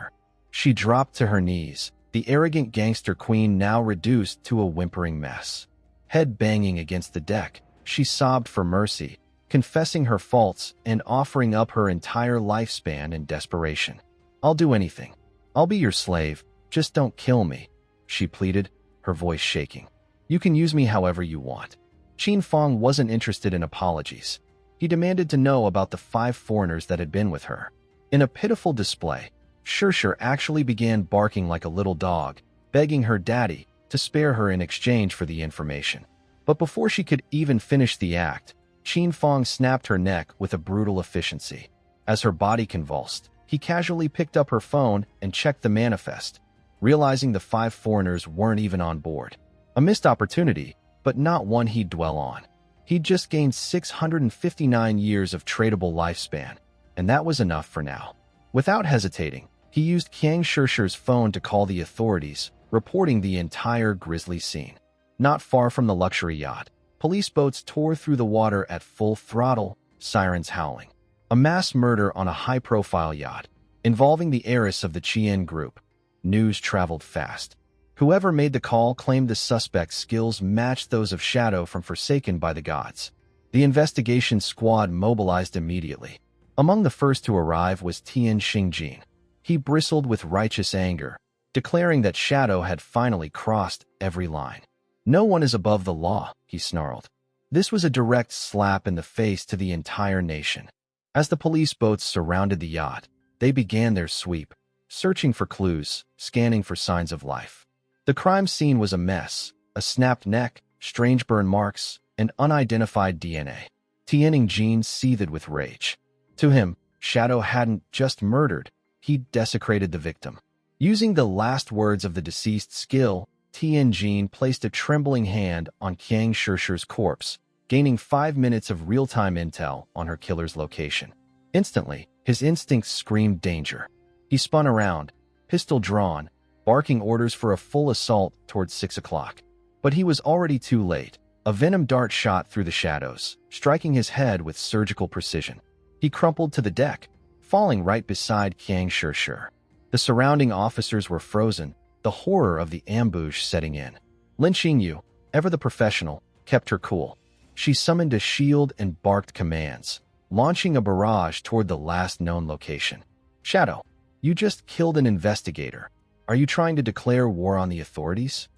She dropped to her knees, the arrogant gangster queen now reduced to a whimpering mess. Head banging against the deck, she sobbed for mercy, confessing her faults and offering up her entire lifespan in desperation. "I'll do anything. I'll be your slave. Just don't kill me," she pleaded, her voice shaking. "You can use me however you want." Qin Feng wasn't interested in apologies. He demanded to know about the 5 foreigners that had been with her. In a pitiful display, Sher actually began barking like a little dog, begging her daddy to spare her in exchange for the information. But before she could even finish the act, Qin Feng snapped her neck with a brutal efficiency. As her body convulsed, he casually picked up her phone and checked the manifest, realizing the 5 foreigners weren't even on board. A missed opportunity, but not one he'd dwell on. He'd just gained 659 years of tradable lifespan, and that was enough for now. Without hesitating, he used Qin Feng's phone to call the authorities, reporting the entire grisly scene. Not far from the luxury yacht, police boats tore through the water at full throttle, sirens howling. A mass murder on a high-profile yacht, involving the heiress of the Qin group. News traveled fast. Whoever made the call claimed the suspect's skills matched those of Shadow from Forsaken by the Gods. The investigation squad mobilized immediately. Among the first to arrive was Tian Xingjin. He bristled with righteous anger, declaring that Shadow had finally crossed every line. "No one is above the law," he snarled. This was a direct slap in the face to the entire nation. As the police boats surrounded the yacht, they began their sweep, searching for clues, scanning for signs of life. The crime scene was a mess: a snapped neck, strange burn marks, and unidentified DNA. Tian Xingjin seethed with rage. To him, Shadow hadn't just murdered, he'd desecrated the victim. Using the last words of the deceased's skill, Tian Xingjin placed a trembling hand on Qin Feng's corpse, gaining 5 minutes of real-time intel on her killer's location. Instantly, his instincts screamed danger. He spun around, pistol drawn, barking orders for a full assault towards 6 o'clock. But he was already too late. A venom dart shot through the shadows, striking his head with surgical precision. He crumpled to the deck, falling right beside Qin Feng. The surrounding officers were frozen, the horror of the ambush setting in. Lin Xingyu, ever the professional, kept her cool. She summoned a shield and barked commands, launching a barrage toward the last known location. "Shadow, you just killed an investigator. Are you trying to declare war on the authorities?"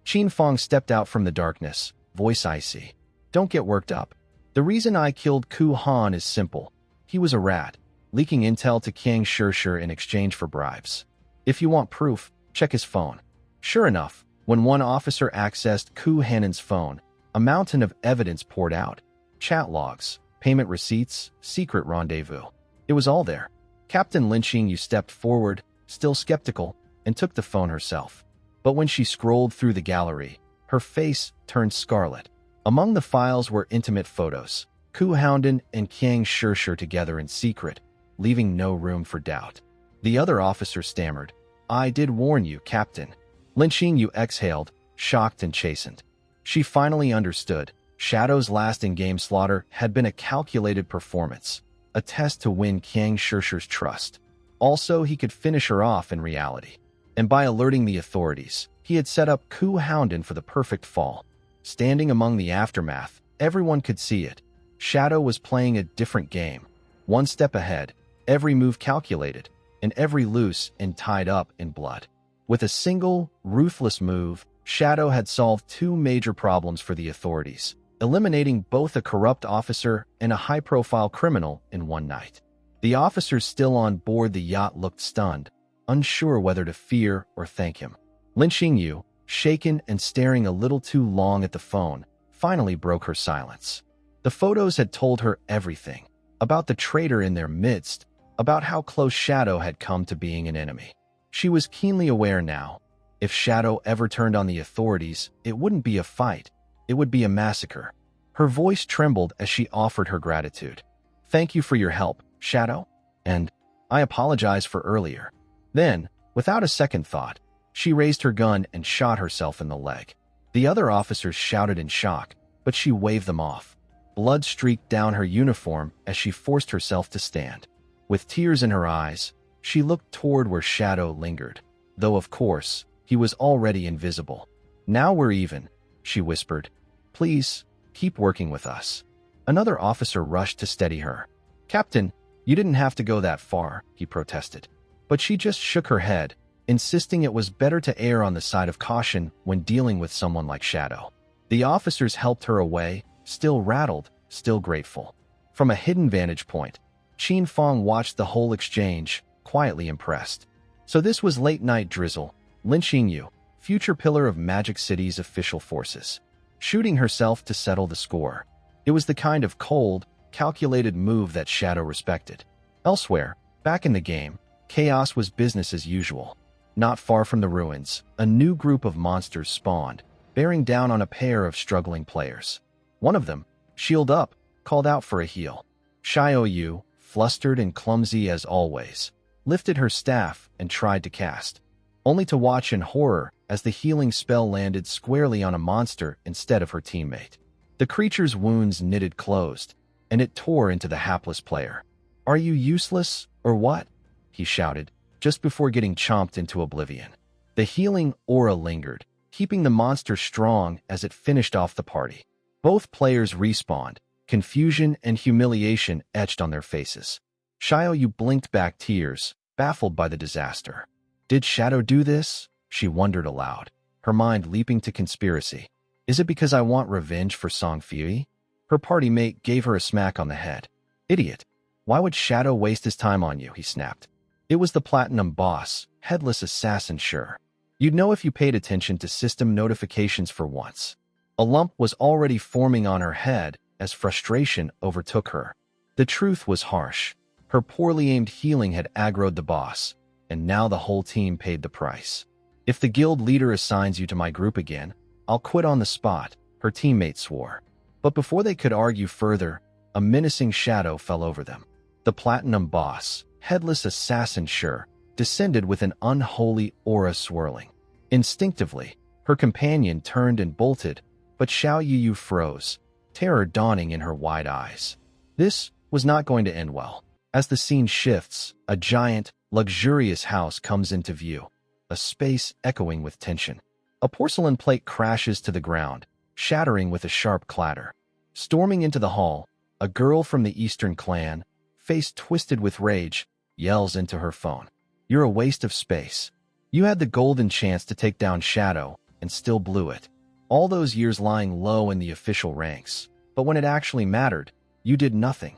Qin Feng stepped out from the darkness, voice icy. "Don't get worked up. The reason I killed Ku Han is simple. He was a rat, leaking intel to Qin Feng in exchange for bribes. If you want proof, check his phone." Sure enough, when one officer accessed Ku Hanen's phone, a mountain of evidence poured out. Chat logs, payment receipts, secret rendezvous. It was all there. Captain Lin Xingyu stepped forward, still skeptical, and took the phone herself. But when she scrolled through the gallery, her face turned scarlet. Among the files were intimate photos, Ku Houndon and Qin Feng together in secret, leaving no room for doubt. The other officer stammered, "I did warn you, Captain." Lin Xingyu exhaled, shocked and chastened. She finally understood. Shadow's last in-game slaughter had been a calculated performance, a test to win Qin Feng's trust. Also, he could finish her off in reality. And by alerting the authorities, he had set up Ku Houndon for the perfect fall. Standing among the aftermath, everyone could see it. Shadow was playing a different game. One step ahead, every move calculated, and every loose and tied up in blood. With a single, ruthless move, Shadow had solved 2 major problems for the authorities, eliminating both a corrupt officer and a high-profile criminal in one night. The officers still on board the yacht looked stunned, unsure whether to fear or thank him. Lin Xingyu, shaken and staring a little too long at the phone, finally broke her silence. The photos had told her everything, about the traitor in their midst, about how close Shadow had come to being an enemy. She was keenly aware now. If Shadow ever turned on the authorities, it wouldn't be a fight. It would be a massacre. Her voice trembled as she offered her gratitude. "Thank you for your help, Shadow. And I apologize for earlier." Then, without a second thought, she raised her gun and shot herself in the leg. The other officers shouted in shock, but she waved them off. Blood streaked down her uniform as she forced herself to stand. With tears in her eyes, she looked toward where Shadow lingered, though of course, he was already invisible. "Now we're even," she whispered. "Please, keep working with us." Another officer rushed to steady her. "Captain, you didn't have to go that far," he protested. But she just shook her head, insisting it was better to err on the side of caution when dealing with someone like Shadow. The officers helped her away, still rattled, still grateful. From a hidden vantage point, Qin Feng watched the whole exchange, quietly impressed. So this was late-night drizzle, Lin Xingyu, future pillar of Magic City's official forces, shooting herself to settle the score. It was the kind of cold, calculated move that Shadow respected. Elsewhere, back in the game, chaos was business as usual. Not far from the ruins, a new group of monsters spawned, bearing down on a pair of struggling players. One of them, shield up, called out for a heal. Xiaoyu, flustered and clumsy as always, lifted her staff and tried to cast, only to watch in horror as the healing spell landed squarely on a monster instead of her teammate. The creature's wounds knitted closed, and it tore into the hapless player. "Are you useless, or what?" he shouted, just before getting chomped into oblivion. The healing aura lingered, keeping the monster strong as it finished off the party. Both players respawned, confusion and humiliation etched on their faces. Xiaoyu blinked back tears, baffled by the disaster. Did Shadow do this? She wondered aloud, her mind leaping to conspiracy. Is it because I want revenge for Song Fui? Her party mate gave her a smack on the head. "Idiot. Why would Shadow waste his time on you?" he snapped. It was the Platinum Boss, headless assassin sure. You'd know if you paid attention to system notifications for once. A lump was already forming on her head as frustration overtook her. The truth was harsh. Her poorly aimed healing had aggroed the boss, and now the whole team paid the price. "If the guild leader assigns you to my group again, I'll quit on the spot," her teammate swore. But before they could argue further, a menacing shadow fell over them. The Platinum Boss, headless assassin sure, descended with an unholy aura swirling. Instinctively, her companion turned and bolted, but Xiao Yu froze, terror dawning in her wide eyes. This was not going to end well. As the scene shifts, a giant, luxurious house comes into view, a space echoing with tension. A porcelain plate crashes to the ground, shattering with a sharp clatter. Storming into the hall, a girl from the Eastern clan, face twisted with rage, yells into her phone. "You're a waste of space. You had the golden chance to take down Shadow and still blew it. All those years lying low in the official ranks, but when it actually mattered, you did nothing."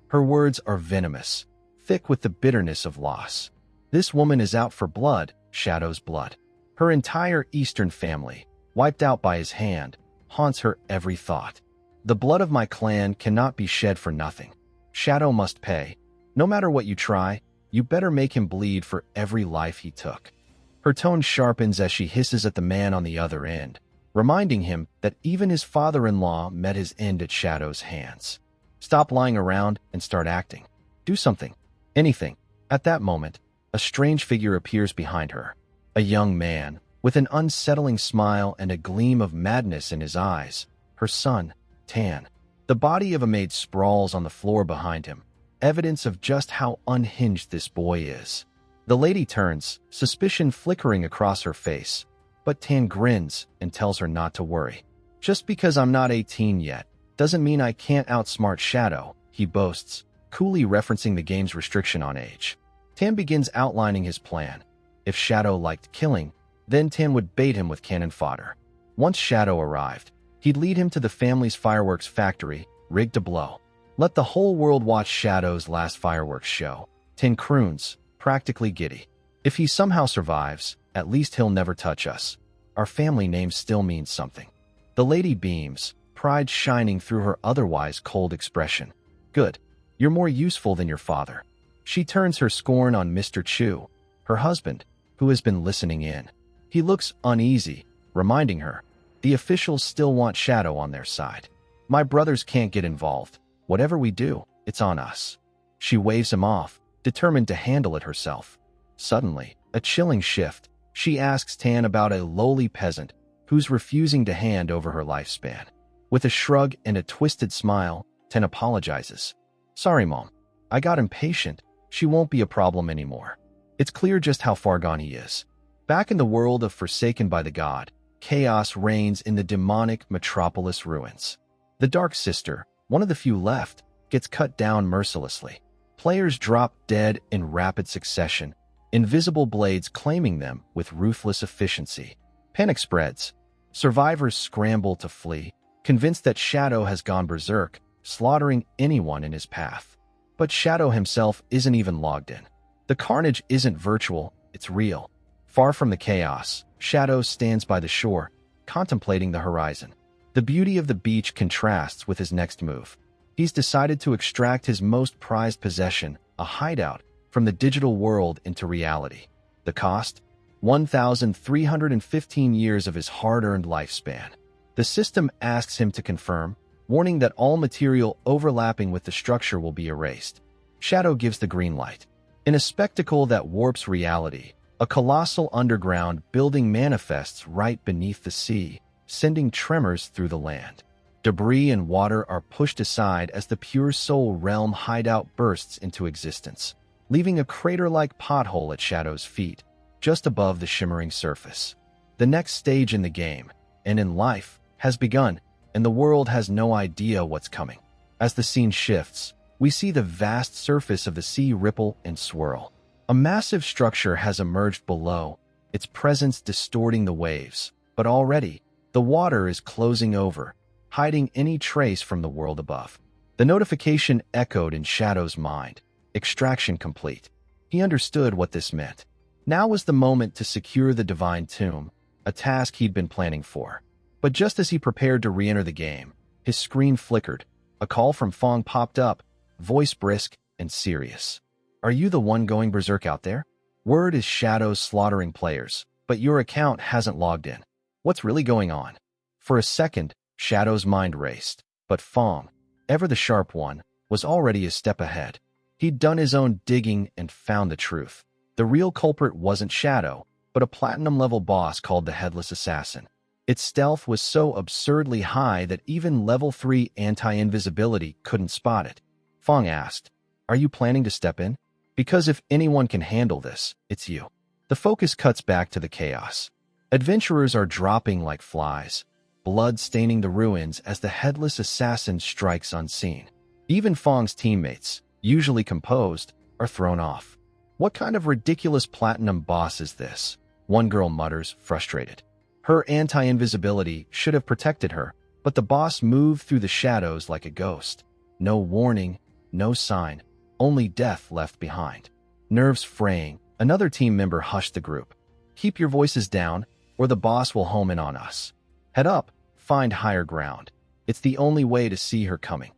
Her words are venomous, thick with the bitterness of loss. This woman is out for blood, Shadow's blood. Her entire Eastern family, wiped out by his hand, haunts her every thought. "The blood of my clan cannot be shed for nothing. Shadow must pay. No matter what you try, you better make him bleed for every life he took." Her tone sharpens as she hisses at the man on the other end, reminding him that even his father-in-law met his end at Shadow's hands. Stop lying around and start acting. Do something. Anything. At that moment, a strange figure appears behind her. A young man, with an unsettling smile and a gleam of madness in his eyes. Her son, Tan. The body of a maid sprawls on the floor behind him, evidence of just how unhinged this boy is. The lady turns, suspicion flickering across her face, but Tan grins and tells her not to worry. "Just because I'm not 18 yet, doesn't mean I can't outsmart Shadow," he boasts, coolly referencing the game's restriction on age. Tan begins outlining his plan. If Shadow liked killing, then Tan would bait him with cannon fodder. Once Shadow arrived, he'd lead him to the family's fireworks factory, rigged to blow. Let the whole world watch Shadow's last fireworks show. Tin croons, practically giddy. If he somehow survives, at least he'll never touch us. Our family name still means something. The lady beams, pride shining through her otherwise cold expression. Good. You're more useful than your father. She turns her scorn on Mr. Chu, her husband, who has been listening in. He looks uneasy, reminding her, the officials still want Shadow on their side. My brothers can't get involved. Whatever we do, it's on us. She waves him off, determined to handle it herself. Suddenly, a chilling shift. She asks Tan about a lowly peasant who's refusing to hand over her lifespan. With a shrug and a twisted smile, Tan apologizes. Sorry, Mom. I got impatient. She won't be a problem anymore. It's clear just how far gone he is. Back in the world of Forsaken by the God, chaos reigns in the demonic metropolis ruins. The Dark Sister, one of the few left, gets cut down mercilessly. Players drop dead in rapid succession, invisible blades claiming them with ruthless efficiency. Panic spreads. Survivors scramble to flee, convinced that Shadow has gone berserk, slaughtering anyone in his path. But Shadow himself isn't even logged in. The carnage isn't virtual, it's real. Far from the chaos, Shadow stands by the shore, contemplating the horizon. The beauty of the beach contrasts with his next move. He's decided to extract his most prized possession, a hideout, from the digital world into reality. The cost? 1,315 years of his hard-earned lifespan. The system asks him to confirm, warning that all material overlapping with the structure will be erased. Shadow gives the green light. In a spectacle that warps reality, a colossal underground building manifests right beneath the sea, sending tremors through the land. Debris and water are pushed aside as the Pure Soul Realm hideout bursts into existence, leaving a crater-like pothole at Shadow's feet, just above the shimmering surface. The next stage in the game, and in life, has begun, and the world has no idea what's coming. As the scene shifts, we see the vast surface of the sea ripple and swirl. A massive structure has emerged below, its presence distorting the waves, but already, the water is closing over, hiding any trace from the world above. The notification echoed in Shadow's mind. Extraction complete. He understood what this meant. Now was the moment to secure the Divine Tomb, a task he'd been planning for. But just as he prepared to re-enter the game, his screen flickered. A call from Fong popped up, voice brisk and serious. Are you the one going berserk out there? Word is Shadow's slaughtering players, but your account hasn't logged in. What's really going on? For a second, Shadow's mind raced, but Fong, ever the sharp one, was already a step ahead. He'd done his own digging and found the truth. The real culprit wasn't Shadow, but a platinum-level boss called the Headless Assassin. Its stealth was so absurdly high that even level 3 anti-invisibility couldn't spot it. Fong asked, "Are you planning to step in? Because if anyone can handle this, it's you." The focus cuts back to the chaos. Adventurers are dropping like flies, blood staining the ruins as the Headless Assassin strikes unseen. Even Fong's teammates, usually composed, are thrown off. What kind of ridiculous platinum boss is this? One girl mutters, frustrated. Her anti-invisibility should have protected her, but the boss moved through the shadows like a ghost. No warning, no sign, only death left behind. Nerves fraying, another team member hushed the group. Keep your voices down, or the boss will home in on us. Head up, find higher ground. It's the only way to see her coming.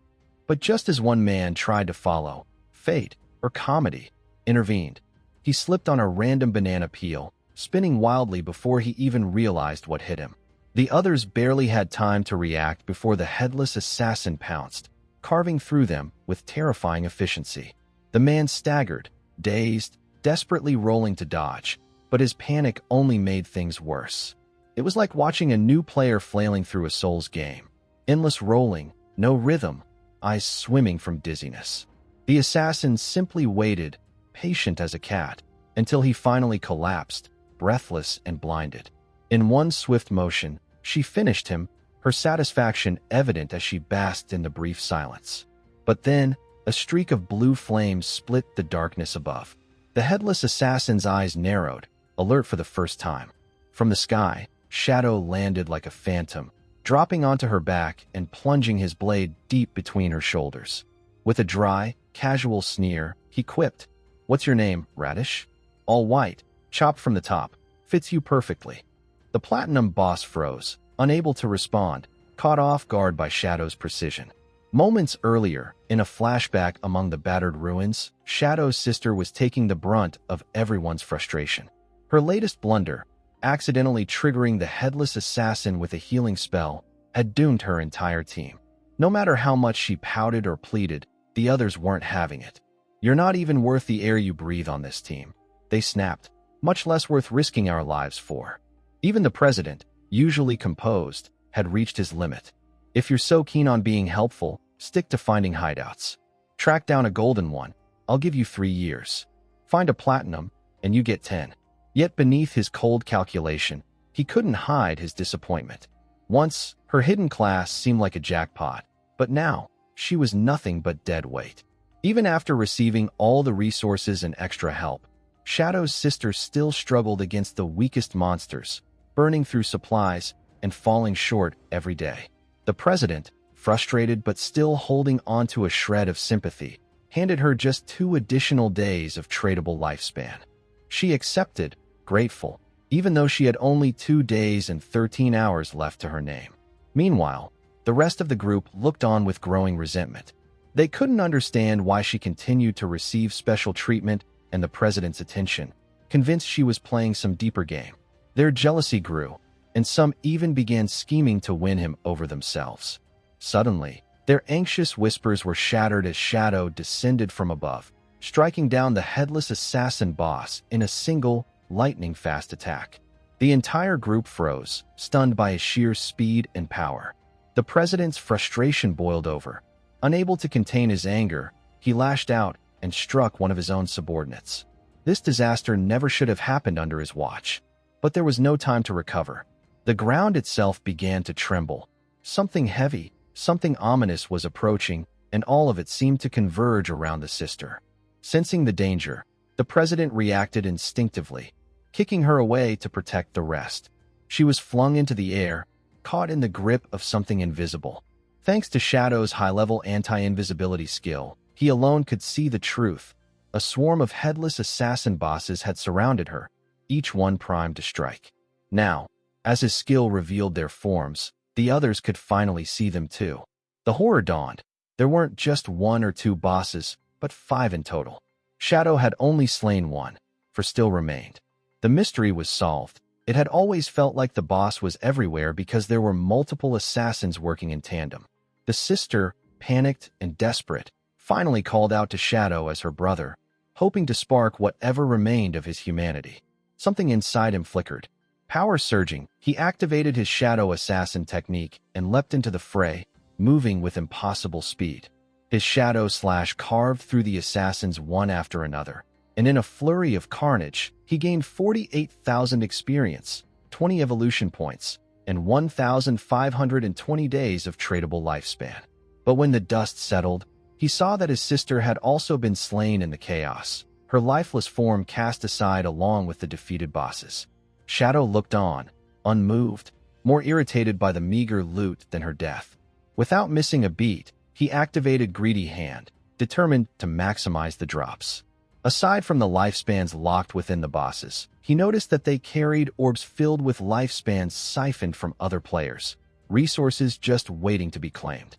But just as one man tried to follow, fate, or comedy, intervened. He slipped on a random banana peel, spinning wildly before he even realized what hit him. The others barely had time to react before the Headless Assassin pounced, carving through them with terrifying efficiency. The man staggered, dazed, desperately rolling to dodge, but his panic only made things worse. It was like watching a new player flailing through a Souls game. Endless rolling, no rhythm, eyes swimming from dizziness. The assassin simply waited, patient as a cat, until he finally collapsed, breathless and blinded. In one swift motion, she finished him, her satisfaction evident as she basked in the brief silence. But then, a streak of blue flames split the darkness above. The Headless Assassin's eyes narrowed, alert for the first time. From the sky, Shadow landed like a phantom, dropping onto her back and plunging his blade deep between her shoulders. With a dry, casual sneer, he quipped, "What's your name, Radish? All white, chopped from the top. Fits you perfectly." The Platinum boss froze, unable to respond, caught off guard by Shadow's precision. Moments earlier, in a flashback among the battered ruins, Shadow's sister was taking the brunt of everyone's frustration. Her latest blunder, accidentally triggering the headless assassin with a healing spell, had doomed her entire team. No matter how much she pouted or pleaded, the others weren't having it. "You're not even worth the air you breathe on this team," they snapped, "much less worth risking our lives for." Even the president, usually composed, had reached his limit. "If you're so keen on being helpful, stick to finding hideouts. Track down a golden one, I'll give you 3 years. Find a platinum, and you get 10. Yet beneath his cold calculation, he couldn't hide his disappointment. Once, her hidden class seemed like a jackpot, but now, she was nothing but dead weight. Even after receiving all the resources and extra help, Shadow's sister still struggled against the weakest monsters, burning through supplies and falling short every day. The president, frustrated but still holding onto a shred of sympathy, handed her just 2 additional days of tradable lifespan. She accepted, grateful, even though she had only 2 days and 13 hours left to her name. Meanwhile, the rest of the group looked on with growing resentment. They couldn't understand why she continued to receive special treatment and the president's attention, convinced she was playing some deeper game. Their jealousy grew, and some even began scheming to win him over themselves. Suddenly, their anxious whispers were shattered as Shadow descended from above, striking down the headless assassin boss in a single, lightning-fast attack. The entire group froze, stunned by his sheer speed and power. The president's frustration boiled over. Unable to contain his anger, he lashed out and struck one of his own subordinates. This disaster never should have happened under his watch. But there was no time to recover. The ground itself began to tremble. Something heavy, something ominous was approaching, and all of it seemed to converge around the sister. Sensing the danger, the president reacted instinctively, kicking her away to protect the rest. She was flung into the air, caught in the grip of something invisible. Thanks to Shadow's high-level anti-invisibility skill, he alone could see the truth. A swarm of headless assassin bosses had surrounded her, each one primed to strike. Now, as his skill revealed their forms, the others could finally see them too. The horror dawned. There weren't just 1 or 2 bosses, but 5 in total. Shadow had only slain 1, for still remained. The mystery was solved. It had always felt like the boss was everywhere because there were multiple assassins working in tandem. The sister, panicked and desperate, finally called out to Shadow as her brother, hoping to spark whatever remained of his humanity. Something inside him flickered. Power surging, he activated his shadow assassin technique and leapt into the fray, moving with impossible speed. His shadow slash carved through the assassins one after another, and in a flurry of carnage, he gained 48,000 experience, 20 evolution points, and 1,520 days of tradable lifespan. But when the dust settled, he saw that his sister had also been slain in the chaos, her lifeless form cast aside along with the defeated bosses. Shadow looked on, unmoved, more irritated by the meager loot than her death. Without missing a beat, he activated Greedy Hand, determined to maximize the drops. Aside from the lifespans locked within the bosses, he noticed that they carried orbs filled with lifespans siphoned from other players, resources just waiting to be claimed.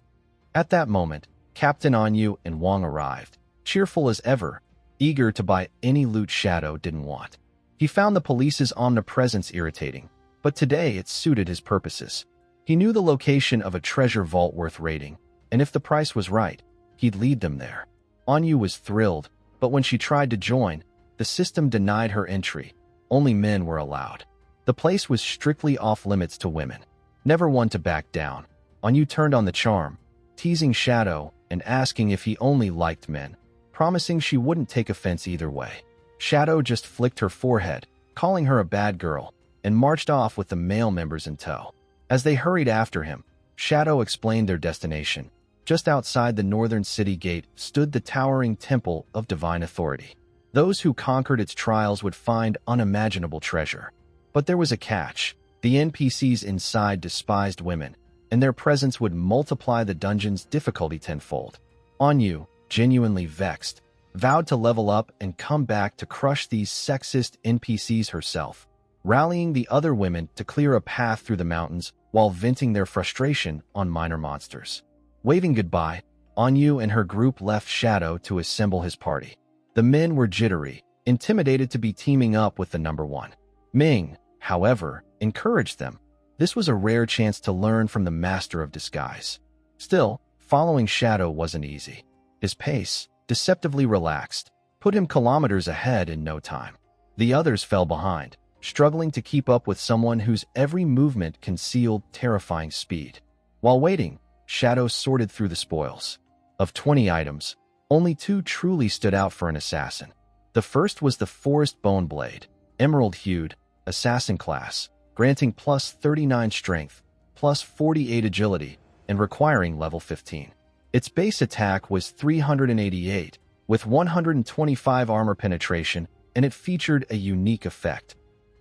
At that moment, Captain Anyu and Wong arrived, cheerful as ever, eager to buy any loot Shadow didn't want. He found the police's omnipresence irritating, but today it suited his purposes. He knew the location of a treasure vault worth raiding, and if the price was right, he'd lead them there. Anyu was thrilled, but when she tried to join, the system denied her entry. Only men were allowed. The place was strictly off-limits to women. Never one to back down. Anyu turned on the charm, teasing Shadow and asking if he only liked men, promising she wouldn't take offense either way. Shadow just flicked her forehead, calling her a bad girl, and marched off with the male members in tow. As they hurried after him, Shadow explained their destination. Just outside the northern city gate stood the towering Temple of Divine Authority. Those who conquered its trials would find unimaginable treasure. But there was a catch. The NPCs inside despised women, and their presence would multiply the dungeon's difficulty tenfold. Anyu, genuinely vexed, vowed to level up and come back to crush these sexist NPCs herself, rallying the other women to clear a path through the mountains while venting their frustration on minor monsters. Waving goodbye, Anyu and her group left Shadow to assemble his party. The men were jittery, intimidated to be teaming up with the number one. Ming, however, encouraged them. This was a rare chance to learn from the master of disguise. Still, following Shadow wasn't easy. His pace, deceptively relaxed, put him kilometers ahead in no time. The others fell behind, struggling to keep up with someone whose every movement concealed terrifying speed. While waiting, Shadow sorted through the spoils. Of 20 items, only 2 truly stood out for an assassin. The first was the Forest Bone Blade, emerald-hued, assassin class, granting plus 39 strength, plus 48 agility, and requiring level 15. Its base attack was 388, with 125 armor penetration, and it featured a unique effect: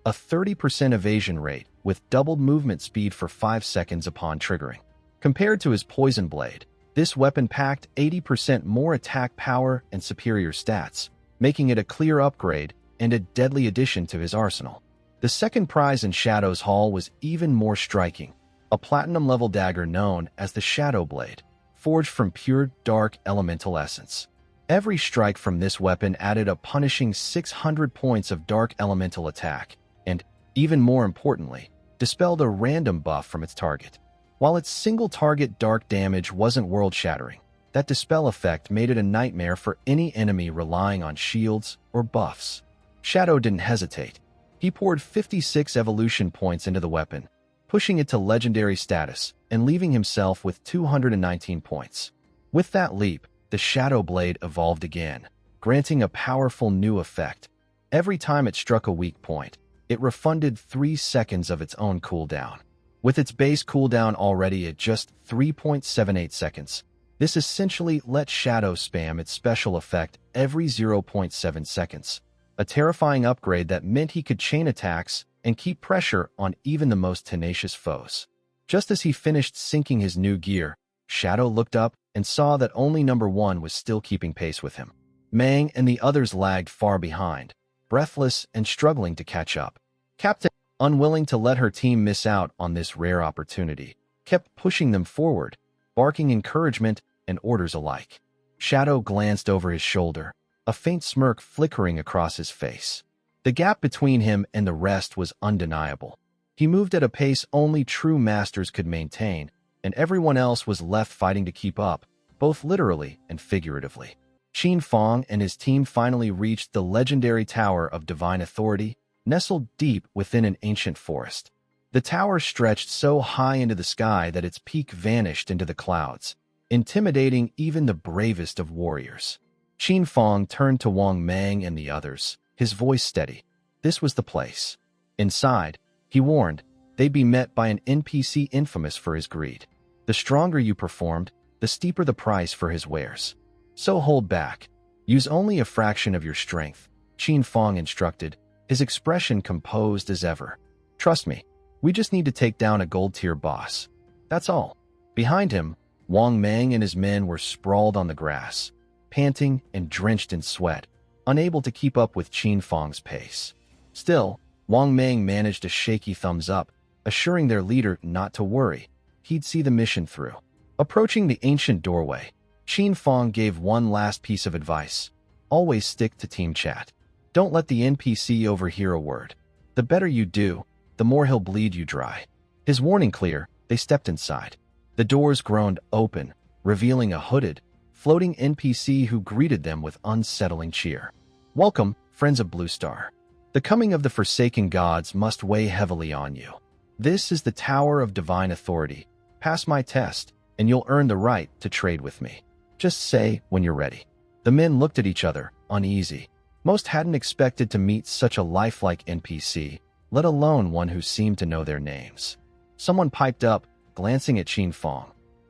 a 30% evasion rate with doubled movement speed for 5 seconds upon triggering. Compared to his Poison Blade, this weapon packed 80% more attack power and superior stats, making it a clear upgrade and a deadly addition to his arsenal. The second prize in Shadow's Haul was even more striking: a platinum-level dagger known as the Shadow Blade, forged from pure dark elemental essence. Every strike from this weapon added a punishing 600 points of dark elemental attack, and, even more importantly, dispelled a random buff from its target. While its single-target dark damage wasn't world-shattering, that dispel effect made it a nightmare for any enemy relying on shields or buffs. Shadow didn't hesitate. He poured 56 evolution points into the weapon, pushing it to legendary status and leaving himself with 219 points. With that leap, the Shadow Blade evolved again, granting a powerful new effect. Every time it struck a weak point, it refunded 3 seconds of its own cooldown. With its base cooldown already at just 3.78 seconds, this essentially let Shadow spam its special effect every 0.7 seconds, a terrifying upgrade that meant he could chain attacks and keep pressure on even the most tenacious foes. Just as he finished syncing his new gear, Shadow looked up and saw that only number 1 was still keeping pace with him. Mang and the others lagged far behind, breathless and struggling to catch up. Captain, unwilling to let her team miss out on this rare opportunity, kept pushing them forward, barking encouragement and orders alike. Shadow glanced over his shoulder, a faint smirk flickering across his face. The gap between him and the rest was undeniable. He moved at a pace only true masters could maintain, and everyone else was left fighting to keep up, both literally and figuratively. Qin Feng and his team finally reached the legendary Tower of Divine Authority, nestled deep within an ancient forest. The tower stretched so high into the sky that its peak vanished into the clouds, intimidating even the bravest of warriors. Qin Feng turned to Wang Mang and the others, his voice steady. This was the place. Inside, he warned, they'd be met by an NPC infamous for his greed. The stronger you performed, the steeper the price for his wares. So hold back. Use only a fraction of your strength, Qin Feng instructed, his expression composed as ever. Trust me, we just need to take down a gold-tier boss. That's all. Behind him, Wang Mang and his men were sprawled on the grass, panting and drenched in sweat, unable to keep up with Qin Feng's pace. Still, Wang Mang managed a shaky thumbs up, assuring their leader not to worry. He'd see the mission through. Approaching the ancient doorway, Qin Feng gave one last piece of advice. Always stick to team chat. Don't let the NPC overhear a word. The better you do, the more he'll bleed you dry. His warning clear, they stepped inside. The doors groaned open, revealing a hooded, floating NPC who greeted them with unsettling cheer. Welcome, friends of Blue Star. The coming of the Forsaken Gods must weigh heavily on you. This is the Tower of Divine Authority. Pass my test, and you'll earn the right to trade with me. Just say when you're ready. The men looked at each other, uneasy. Most hadn't expected to meet such a lifelike NPC, let alone one who seemed to know their names. Someone piped up, glancing at Qin Feng.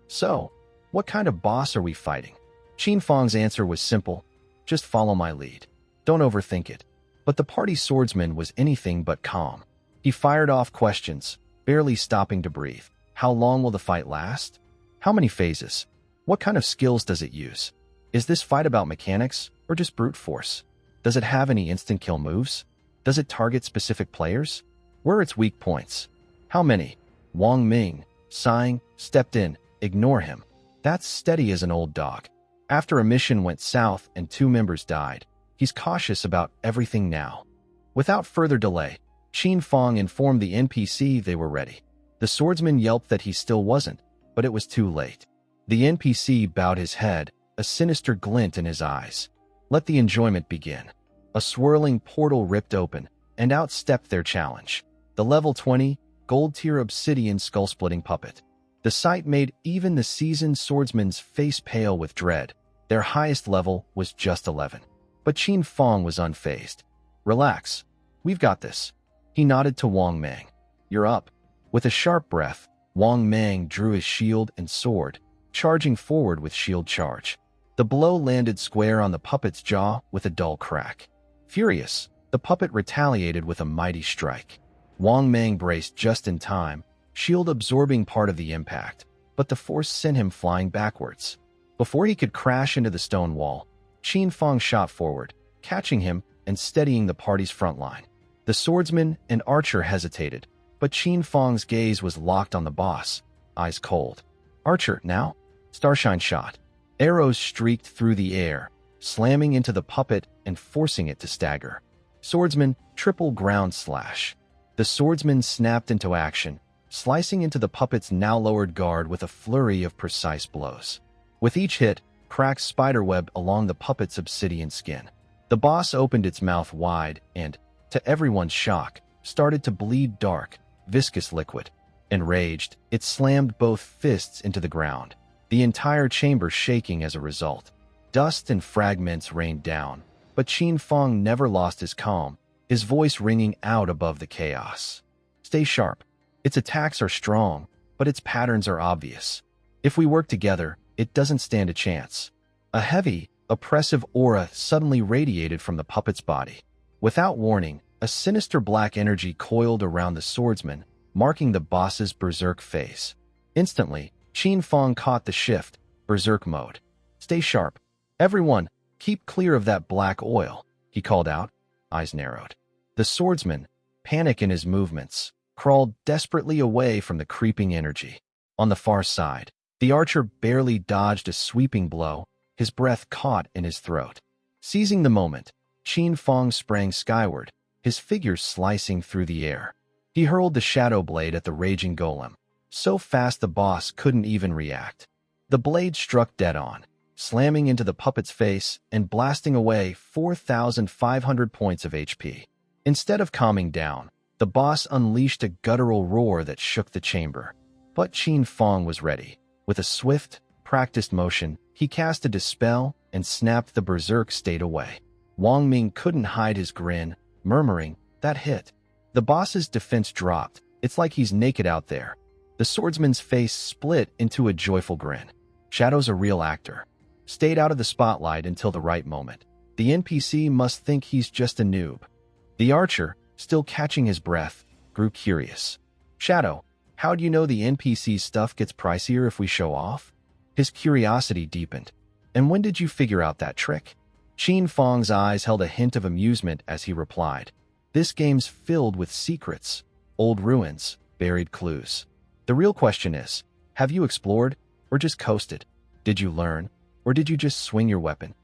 So, what kind of boss are we fighting? Qin Feng's answer was simple. Just follow my lead. Don't overthink it. But the party swordsman was anything but calm. He fired off questions, barely stopping to breathe. How long will the fight last? How many phases? What kind of skills does it use? Is this fight about mechanics or just brute force? Does it have any instant kill moves? Does it target specific players? Where are its weak points? How many? Wang Ming, sighing, stepped in. Ignore him. That's steady as an old dog. After a mission went south and 2 members died, he's cautious about everything now. Without further delay, Qin Feng informed the NPC they were ready. The swordsman yelped that he still wasn't, but it was too late. The NPC bowed his head, a sinister glint in his eyes. Let the enjoyment begin. A swirling portal ripped open, and out stepped their challenge. The level 20, gold-tier obsidian skull-splitting puppet. The sight made even the seasoned swordsman's face pale with dread. Their highest level was just 11. But Qin Feng was unfazed. Relax. We've got this. He nodded to Wang Mang. You're up. With a sharp breath, Wang Mang drew his shield and sword, charging forward with shield charge. The blow landed square on the puppet's jaw with a dull crack. Furious, the puppet retaliated with a mighty strike. Wang Mang braced just in time, shield absorbing part of the impact, but the force sent him flying backwards. Before he could crash into the stone wall, Qin Feng shot forward, catching him and steadying the party's front line. The swordsman and archer hesitated, but Qin Feng's gaze was locked on the boss, eyes cold. Archer, now? Starshine shot. Arrows streaked through the air, slamming into the puppet and forcing it to stagger. Swordsman, triple ground slash. The swordsman snapped into action, slicing into the puppet's now lowered guard with a flurry of precise blows. With each hit, cracked spiderweb along the puppet's obsidian skin. The boss opened its mouth wide and, to everyone's shock, started to bleed dark, viscous liquid. Enraged, it slammed both fists into the ground, the entire chamber shaking as a result. Dust and fragments rained down, but Qin Feng never lost his calm, his voice ringing out above the chaos. Stay sharp. Its attacks are strong, but its patterns are obvious. If we work together, it doesn't stand a chance. A heavy, oppressive aura suddenly radiated from the puppet's body. Without warning, a sinister black energy coiled around the swordsman, marking the boss's berserk face. Instantly, Qin Feng caught the shift, berserk mode. Stay sharp. Everyone, keep clear of that black oil, he called out, eyes narrowed. The swordsman, panic in his movements, crawled desperately away from the creeping energy. On the far side, the archer barely dodged a sweeping blow, his breath caught in his throat. Seizing the moment, Qin Feng sprang skyward, his figure slicing through the air. He hurled the shadow blade at the raging golem, so fast the boss couldn't even react. The blade struck dead on, slamming into the puppet's face and blasting away 4,500 points of HP. Instead of calming down, the boss unleashed a guttural roar that shook the chamber. But Qin Feng was ready. With a swift, practiced motion, he cast a dispel and snapped the berserk state away. Wang Ming couldn't hide his grin, murmuring, "That hit." The boss's defense dropped. It's like he's naked out there. The swordsman's face split into a joyful grin. Shadow's a real actor. Stayed out of the spotlight until the right moment. The NPC must think he's just a noob. The archer, still catching his breath, grew curious. Shadow, how do you know the NPC stuff gets pricier if we show off? His curiosity deepened. And when did you figure out that trick? Qin Feng's eyes held a hint of amusement as he replied. This game's filled with secrets, old ruins, buried clues. The real question is, have you explored or just coasted? Did you learn or did you just swing your weapon?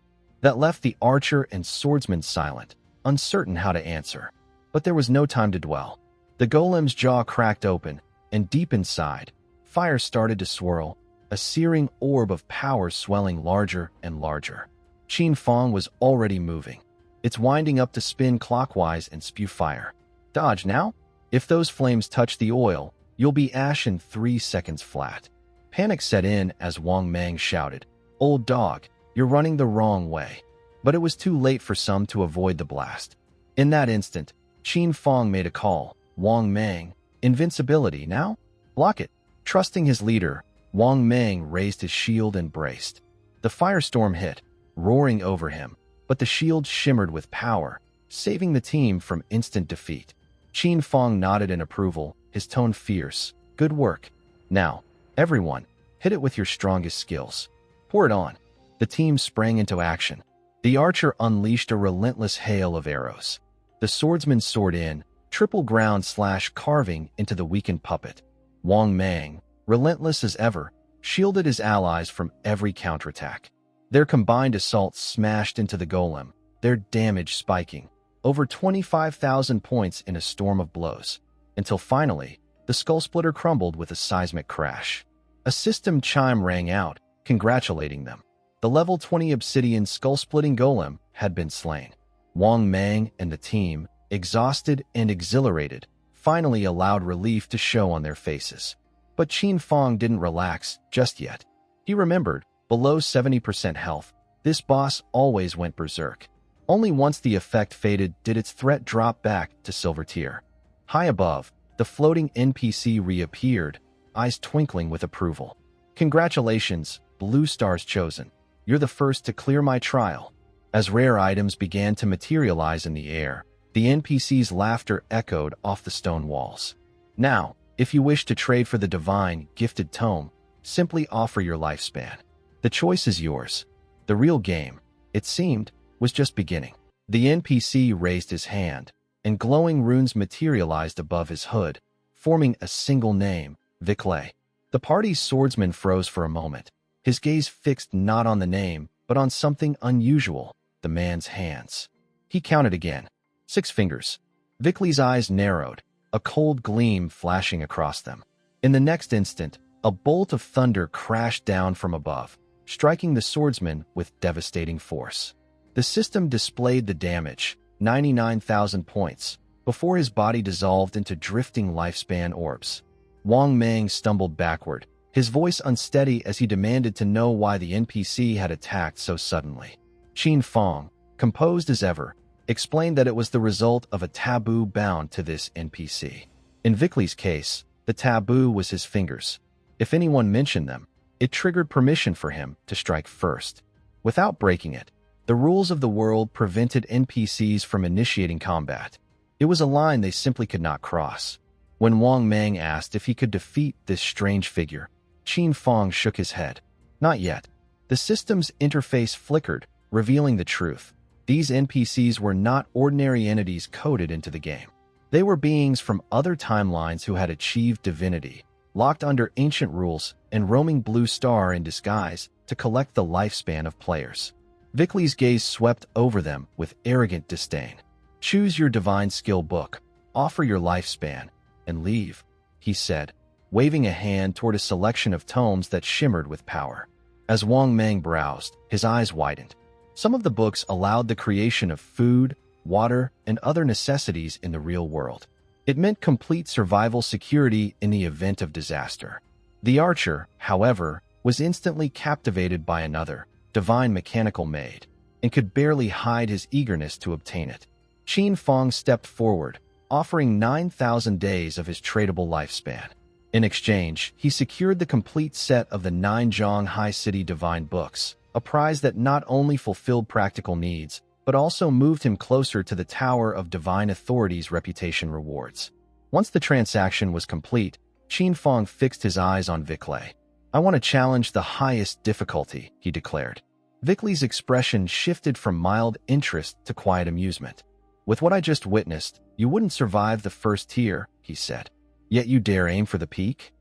That left the archer and swordsman silent, uncertain how to answer. But there was no time to dwell. The golem's jaw cracked open, and deep inside, fire started to swirl, a searing orb of power swelling larger and larger. Qin Feng was already moving. It's winding up to spin clockwise and spew fire. Dodge now? If those flames touch the oil, you'll be ash in 3 seconds flat. Panic set in as Wang Mang shouted, "Old dog, you're running the wrong way." But it was too late for some to avoid the blast. In that instant, Qin Feng made a call. Wang Mang, invincibility now? Block it. Trusting his leader, Wang Mang raised his shield and braced. The firestorm hit, roaring over him, but the shield shimmered with power, saving the team from instant defeat. Qin Feng nodded in approval, his tone fierce. Good work. Now, everyone, hit it with your strongest skills. Pour it on. The team sprang into action. The archer unleashed a relentless hail of arrows. The swordsman soared in, triple ground slash carving into the weakened puppet. Wang Mang, relentless as ever, shielded his allies from every counterattack. Their combined assaults smashed into the golem, their damage spiking, over 25,000 points in a storm of blows, until finally, the skull splitter crumbled with a seismic crash. A system chime rang out, congratulating them. The level 20 obsidian skull-splitting golem had been slain. Wang Mang and the team, exhausted and exhilarated, finally allowed relief to show on their faces. But Qin Feng didn't relax just yet. He remembered, below 70% health, this boss always went berserk. Only once the effect faded did its threat drop back to silver tier. High above, the floating NPC reappeared, eyes twinkling with approval. Congratulations, blue stars chosen. You're the first to clear my trial. As rare items began to materialize in the air, the NPC's laughter echoed off the stone walls. Now, if you wish to trade for the divine, gifted tome, simply offer your lifespan. The choice is yours. The real game, it seemed, was just beginning. The NPC raised his hand, and glowing runes materialized above his hood, forming a single name, Betrayal. The party's swordsman froze for a moment, his gaze fixed not on the name, but on something unusual, the man's hands. He counted again. 6 fingers. Betrayal's eyes narrowed, a cold gleam flashing across them. In the next instant, a bolt of thunder crashed down from above, striking the swordsman with devastating force. The system displayed the damage, 99,000 points, before his body dissolved into drifting lifespan orbs. Wang Mang stumbled backward, his voice unsteady as he demanded to know why the NPC had attacked so suddenly. Qin Feng, composed as ever, explained that it was the result of a taboo bound to this NPC. In Betrayal's case, the taboo was his fingers. If anyone mentioned them, it triggered permission for him to strike first. Without breaking it, the rules of the world prevented NPCs from initiating combat. It was a line they simply could not cross. When Wang Mang asked if he could defeat this strange figure, Qin Feng shook his head. Not yet. The system's interface flickered, revealing the truth. These NPCs were not ordinary entities coded into the game. They were beings from other timelines who had achieved divinity, locked under ancient rules, and roaming Blue Star in disguise to collect the lifespan of players. Betrayal's gaze swept over them with arrogant disdain. Choose your divine skill book, offer your lifespan, and leave, he said, waving a hand toward a selection of tomes that shimmered with power. As Wang Mang browsed, his eyes widened. Some of the books allowed the creation of food, water, and other necessities in the real world. It meant complete survival security in the event of disaster. The archer, however, was instantly captivated by another, divine mechanical maid, and could barely hide his eagerness to obtain it. Qin Feng stepped forward, offering 9,000 days of his tradable lifespan. In exchange, he secured the complete set of the 9 Zhang High City Divine Books, a prize that not only fulfilled practical needs, but also moved him closer to the Tower of Divine Authority's reputation rewards. Once the transaction was complete, Qin Feng fixed his eyes on Betrayal. I want to challenge the highest difficulty, he declared. Betrayal's expression shifted from mild interest to quiet amusement. With what I just witnessed, you wouldn't survive the first tier, he said. Yet you dare aim for the peak?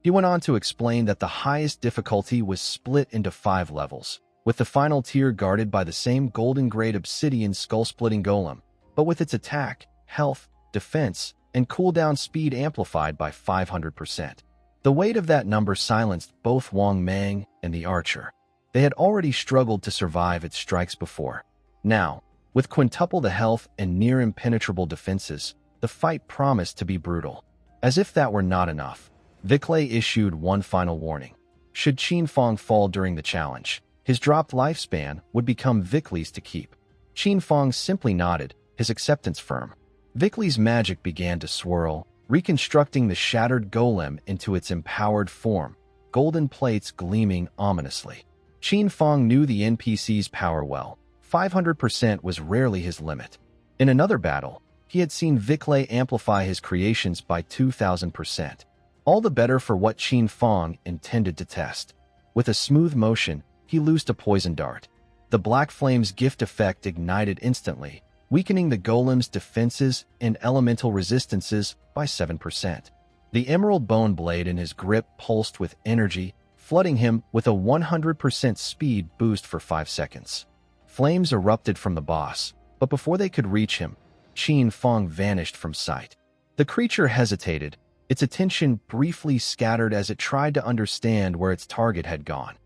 He went on to explain that the highest difficulty was split into 5 levels, with the final tier guarded by the same golden grade obsidian skull-splitting golem, but with its attack, health, defense, and cooldown speed amplified by 500%. The weight of that number silenced both Wang Mang and the archer. They had already struggled to survive its strikes before. Now, with quintuple the health and near-impenetrable defenses, the fight promised to be brutal. As if that were not enough, Betrayal issued one final warning. Should Qin Feng fall during the challenge, his dropped lifespan would become Betrayal's to keep. Qin Feng simply nodded, his acceptance firm. Betrayal's magic began to swirl, reconstructing the shattered golem into its empowered form, golden plates gleaming ominously. Qin Feng knew the NPC's power well. 500% was rarely his limit. In another battle, he had seen Betrayal amplify his creations by 2,000%. All the better for what Qin Feng intended to test. With a smooth motion, he loosed a poison dart. The Black Flame's gift effect ignited instantly, weakening the golem's defenses and elemental resistances by 7%. The emerald bone blade in his grip pulsed with energy, flooding him with a 100% speed boost for 5 seconds. Flames erupted from the boss, but before they could reach him, Qin Feng vanished from sight. The creature hesitated, its attention briefly scattered as it tried to understand where its target had gone,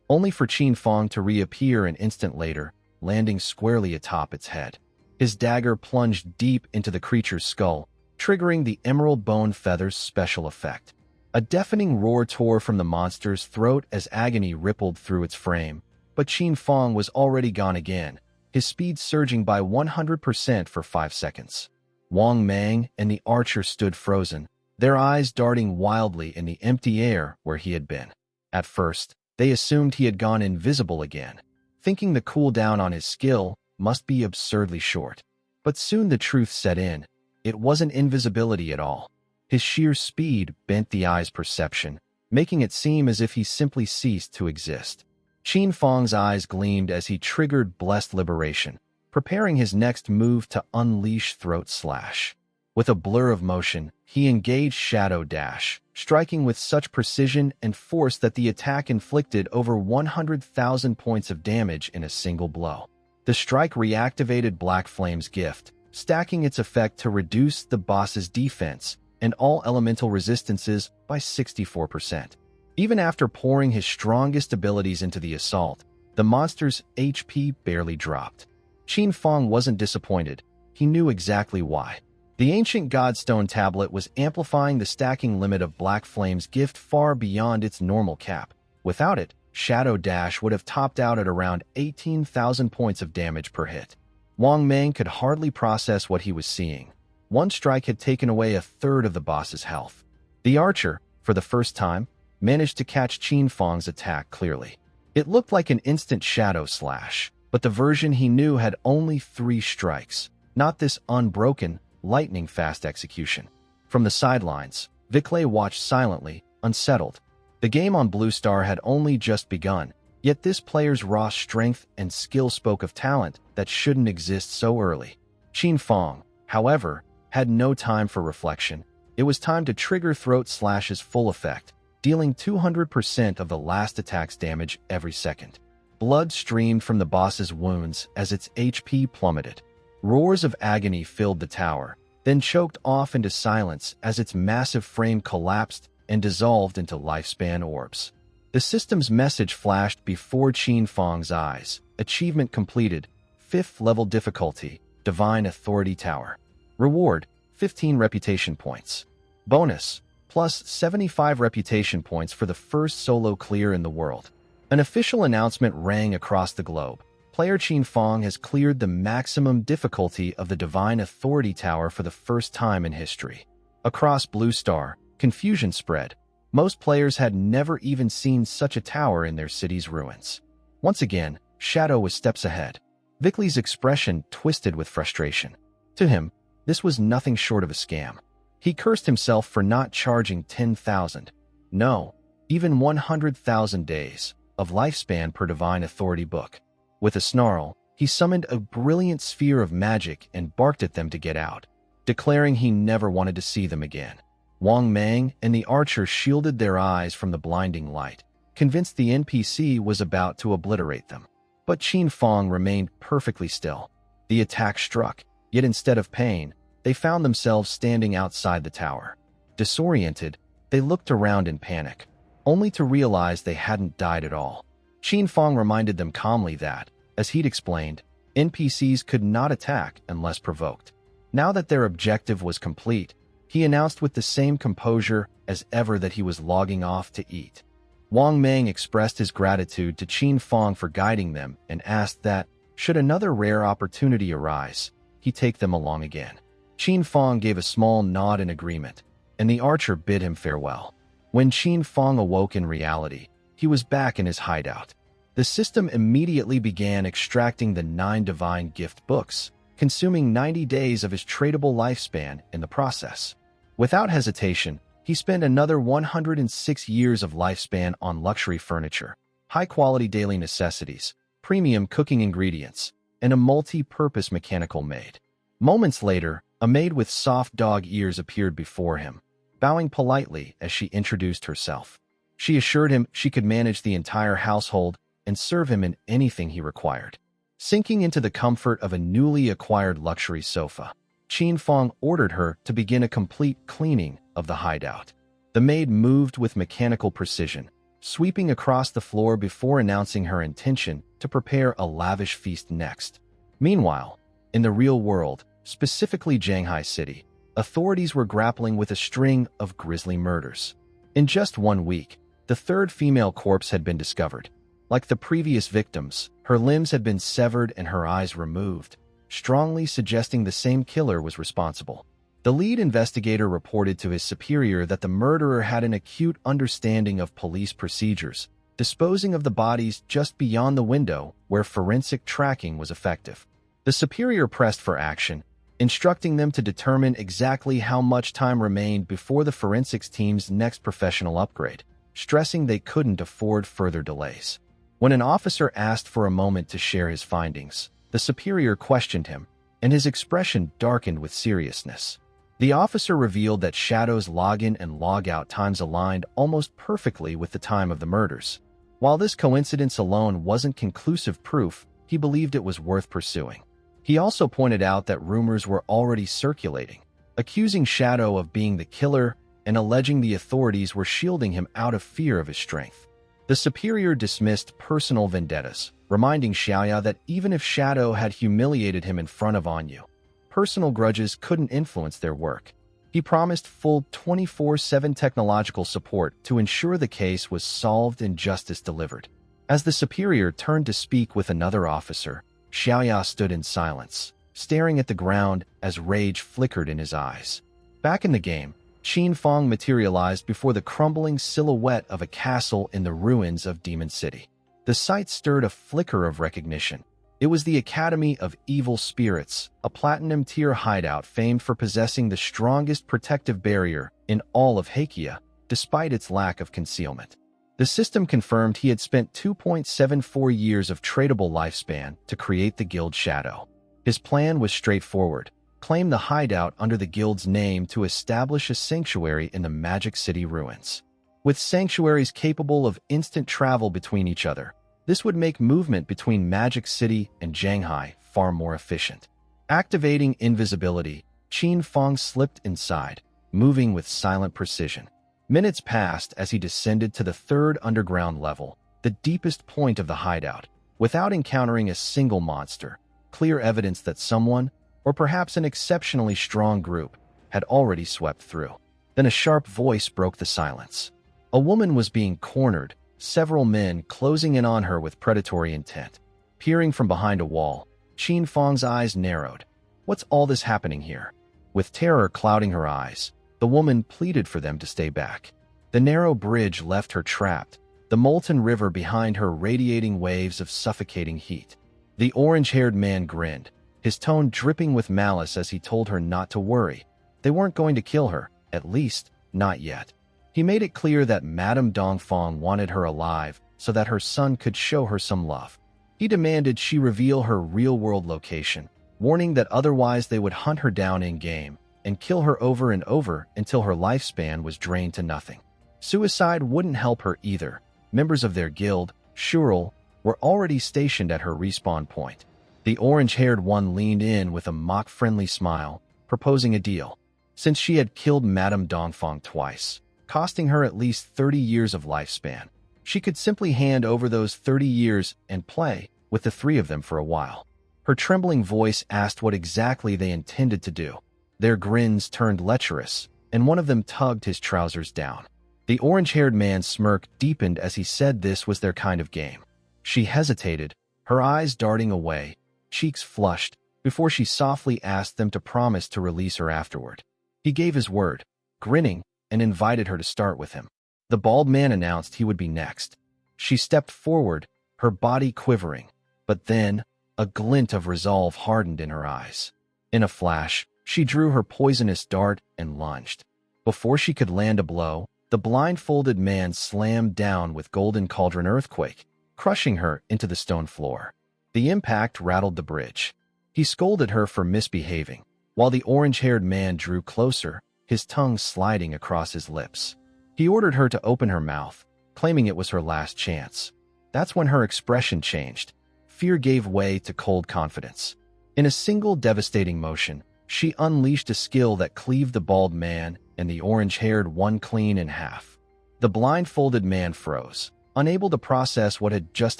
only for Qin Feng to reappear an instant later, landing squarely atop its head. His dagger plunged deep into the creature's skull, triggering the emerald bone feather's special effect. A deafening roar tore from the monster's throat as agony rippled through its frame, but Qin Feng was already gone again, his speed surging by 100% for 5 seconds. Wang Mang and the archer stood frozen, their eyes darting wildly in the empty air where he had been. At first, they assumed he had gone invisible again, thinking the cooldown on his skill must be absurdly short. But soon the truth set in. It wasn't invisibility at all. His sheer speed bent the eye's perception, making it seem as if he simply ceased to exist. Qin Feng's eyes gleamed as he triggered Blessed Liberation, preparing his next move to unleash Throat Slash. With a blur of motion, he engaged Shadow Dash, striking with such precision and force that the attack inflicted over 100,000 points of damage in a single blow. The strike reactivated Black Flame's gift, stacking its effect to reduce the boss's defense and all elemental resistances by 64%. Even after pouring his strongest abilities into the assault, the monster's HP barely dropped. Qin Feng wasn't disappointed. He knew exactly why. The ancient Godstone tablet was amplifying the stacking limit of Black Flame's gift far beyond its normal cap. Without it, Shadow Dash would have topped out at around 18,000 points of damage per hit. Wang Mang could hardly process what he was seeing. One strike had taken away a third of the boss's health. The archer, for the first time, managed to catch Qin Feng's attack clearly. It looked like an instant shadow slash, but the version he knew had only 3 strikes, not this unbroken, lightning-fast execution. From the sidelines, Viclay watched silently, unsettled. The game on Blue Star had only just begun, yet this player's raw strength and skill spoke of talent that shouldn't exist so early. Qin Feng, however, had no time for reflection. It was time to trigger Throat Slash's full effect, dealing 200% of the last attack's damage every second. Blood streamed from the boss's wounds as its HP plummeted. Roars of agony filled the tower, then choked off into silence as its massive frame collapsed and dissolved into lifespan orbs. The system's message flashed before Qin Feng's eyes. Achievement completed. 5th level difficulty. Divine Authority Tower. Reward: 15 reputation points. Bonus: plus 75 reputation points for the first solo clear in the world. An official announcement rang across the globe. Player Qin Feng has cleared the maximum difficulty of the Divine Authority Tower for the first time in history. Across Blue Star, confusion spread. Most players had never even seen such a tower in their city's ruins. Once again, Shadow was steps ahead. Vicley's expression twisted with frustration. To him, this was nothing short of a scam. He cursed himself for not charging 10,000, no, even 100,000 days of lifespan per Divine Authority book. With a snarl, he summoned a brilliant sphere of magic and barked at them to get out, declaring he never wanted to see them again. Wang Mang and the archer shielded their eyes from the blinding light, convinced the NPC was about to obliterate them. But Qin Feng remained perfectly still. The attack struck, yet instead of pain, they found themselves standing outside the tower. Disoriented, they looked around in panic, only to realize they hadn't died at all. Qin Feng reminded them calmly that, as he'd explained, NPCs could not attack unless provoked. Now that their objective was complete, he announced with the same composure as ever that he was logging off to eat. Wang Mang expressed his gratitude to Qin Feng for guiding them and asked that, should another rare opportunity arise, he take them along again. Qin Feng gave a small nod in agreement, and the archer bid him farewell. When Qin Feng awoke in reality, he was back in his hideout. The system immediately began extracting the 9 divine gift books, consuming 90 days of his tradable lifespan in the process. Without hesitation, he spent another 106 years of lifespan on luxury furniture, high-quality daily necessities, premium cooking ingredients, and a multi-purpose mechanical maid. Moments later, a maid with soft dog ears appeared before him, bowing politely as she introduced herself. She assured him she could manage the entire household and serve him in anything he required. Sinking into the comfort of a newly acquired luxury sofa, Qin Feng ordered her to begin a complete cleaning of the hideout. The maid moved with mechanical precision, sweeping across the floor before announcing her intention to prepare a lavish feast next. Meanwhile, in the real world, specifically Shanghai City, authorities were grappling with a string of grisly murders. In just 1 week, the third female corpse had been discovered. Like the previous victims, her limbs had been severed and her eyes removed, strongly suggesting the same killer was responsible. The lead investigator reported to his superior that the murderer had an acute understanding of police procedures, disposing of the bodies just beyond the window where forensic tracking was effective. The superior pressed for action, instructing them to determine exactly how much time remained before the forensics team's next professional upgrade, stressing they couldn't afford further delays. When an officer asked for a moment to share his findings, the superior questioned him, and his expression darkened with seriousness. The officer revealed that Shadow's login and logout times aligned almost perfectly with the time of the murders. While this coincidence alone wasn't conclusive proof, he believed it was worth pursuing. He also pointed out that rumors were already circulating, accusing Shadow of being the killer and alleging the authorities were shielding him out of fear of his strength. The superior dismissed personal vendettas, reminding Xiaoya that even if Shadow had humiliated him in front of Anyu, personal grudges couldn't influence their work. He promised full 24/7 technological support to ensure the case was solved and justice delivered. As the superior turned to speak with another officer, Xiaoya stood in silence, staring at the ground as rage flickered in his eyes. Back in the game, Qin Feng materialized before the crumbling silhouette of a castle in the ruins of Demon City. The sight stirred a flicker of recognition. It was the Academy of Evil Spirits, a platinum-tier hideout famed for possessing the strongest protective barrier in all of Heikia, despite its lack of concealment. The system confirmed he had spent 2.74 years of tradable lifespan to create the Guild Shadow. His plan was straightforward: claim the hideout under the Guild's name to establish a sanctuary in the Magic City ruins. With sanctuaries capable of instant travel between each other, this would make movement between Magic City and Shanghai far more efficient. Activating invisibility, Qin Feng slipped inside, moving with silent precision. Minutes passed as he descended to the third underground level, the deepest point of the hideout, without encountering a single monster, clear evidence that someone, or perhaps an exceptionally strong group, had already swept through. Then a sharp voice broke the silence. A woman was being cornered, several men closing in on her with predatory intent. Peering from behind a wall, Qin Feng's eyes narrowed. What's all this happening here? With terror clouding her eyes, the woman pleaded for them to stay back. The narrow bridge left her trapped, the molten river behind her radiating waves of suffocating heat. The orange-haired man grinned, his tone dripping with malice as he told her not to worry. They weren't going to kill her, at least, not yet. He made it clear that Madame Dongfang wanted her alive so that her son could show her some love. He demanded she reveal her real-world location, warning that otherwise they would hunt her down in-game and kill her over and over until her lifespan was drained to nothing. Suicide wouldn't help her either. Members of their guild, Shurel, were already stationed at her respawn point. The orange-haired one leaned in with a mock-friendly smile, proposing a deal. Since she had killed Madame Dongfang twice, costing her at least 30 years of lifespan, she could simply hand over those 30 years and play with the three of them for a while. Her trembling voice asked what exactly they intended to do. Their grins turned lecherous, and one of them tugged his trousers down. The orange-haired man's smirk deepened as he said this was their kind of game. She hesitated, her eyes darting away, cheeks flushed, before she softly asked them to promise to release her afterward. He gave his word, grinning, and invited her to start with him. The bald man announced he would be next. She stepped forward, her body quivering, but then a glint of resolve hardened in her eyes. In a flash, she drew her poisonous dart and lunged. Before she could land a blow, the blindfolded man slammed down with Golden Cauldron Earthquake, crushing her into the stone floor. The impact rattled the bridge. He scolded her for misbehaving, while the orange-haired man drew closer, his tongue sliding across his lips. He ordered her to open her mouth, claiming it was her last chance. That's when her expression changed. Fear gave way to cold confidence. In a single devastating motion, she unleashed a skill that cleaved the bald man and the orange-haired one clean in half. The blindfolded man froze, unable to process what had just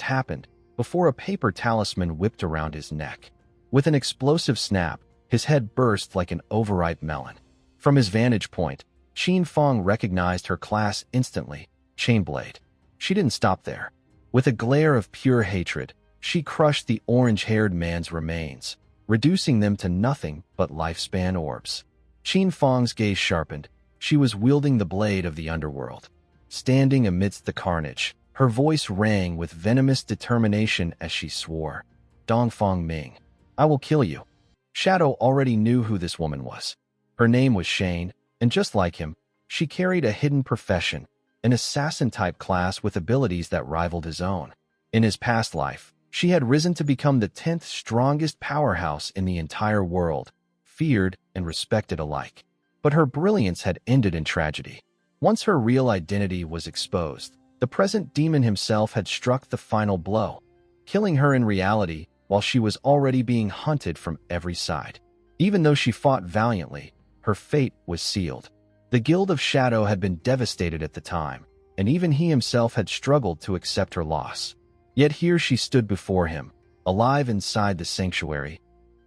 happened, before a paper talisman whipped around his neck. With an explosive snap, his head burst like an overripe melon. From his vantage point, Qin Feng recognized her class instantly, Chainblade. She didn't stop there. With a glare of pure hatred, she crushed the orange-haired man's remains, reducing them to nothing but lifespan orbs. Qin Feng's gaze sharpened. She was wielding the blade of the underworld. Standing amidst the carnage, her voice rang with venomous determination as she swore, "Dongfang Ming, I will kill you." Shadow already knew who this woman was. Her name was Shane, and just like him, she carried a hidden profession, an assassin-type class with abilities that rivaled his own. In his past life, she had risen to become the 10th strongest powerhouse in the entire world, feared and respected alike. But her brilliance had ended in tragedy. Once her real identity was exposed, the present demon himself had struck the final blow, killing her in reality while she was already being hunted from every side. Even though she fought valiantly, her fate was sealed. The Guild of Shadow had been devastated at the time, and even he himself had struggled to accept her loss. Yet here she stood before him, alive inside the sanctuary.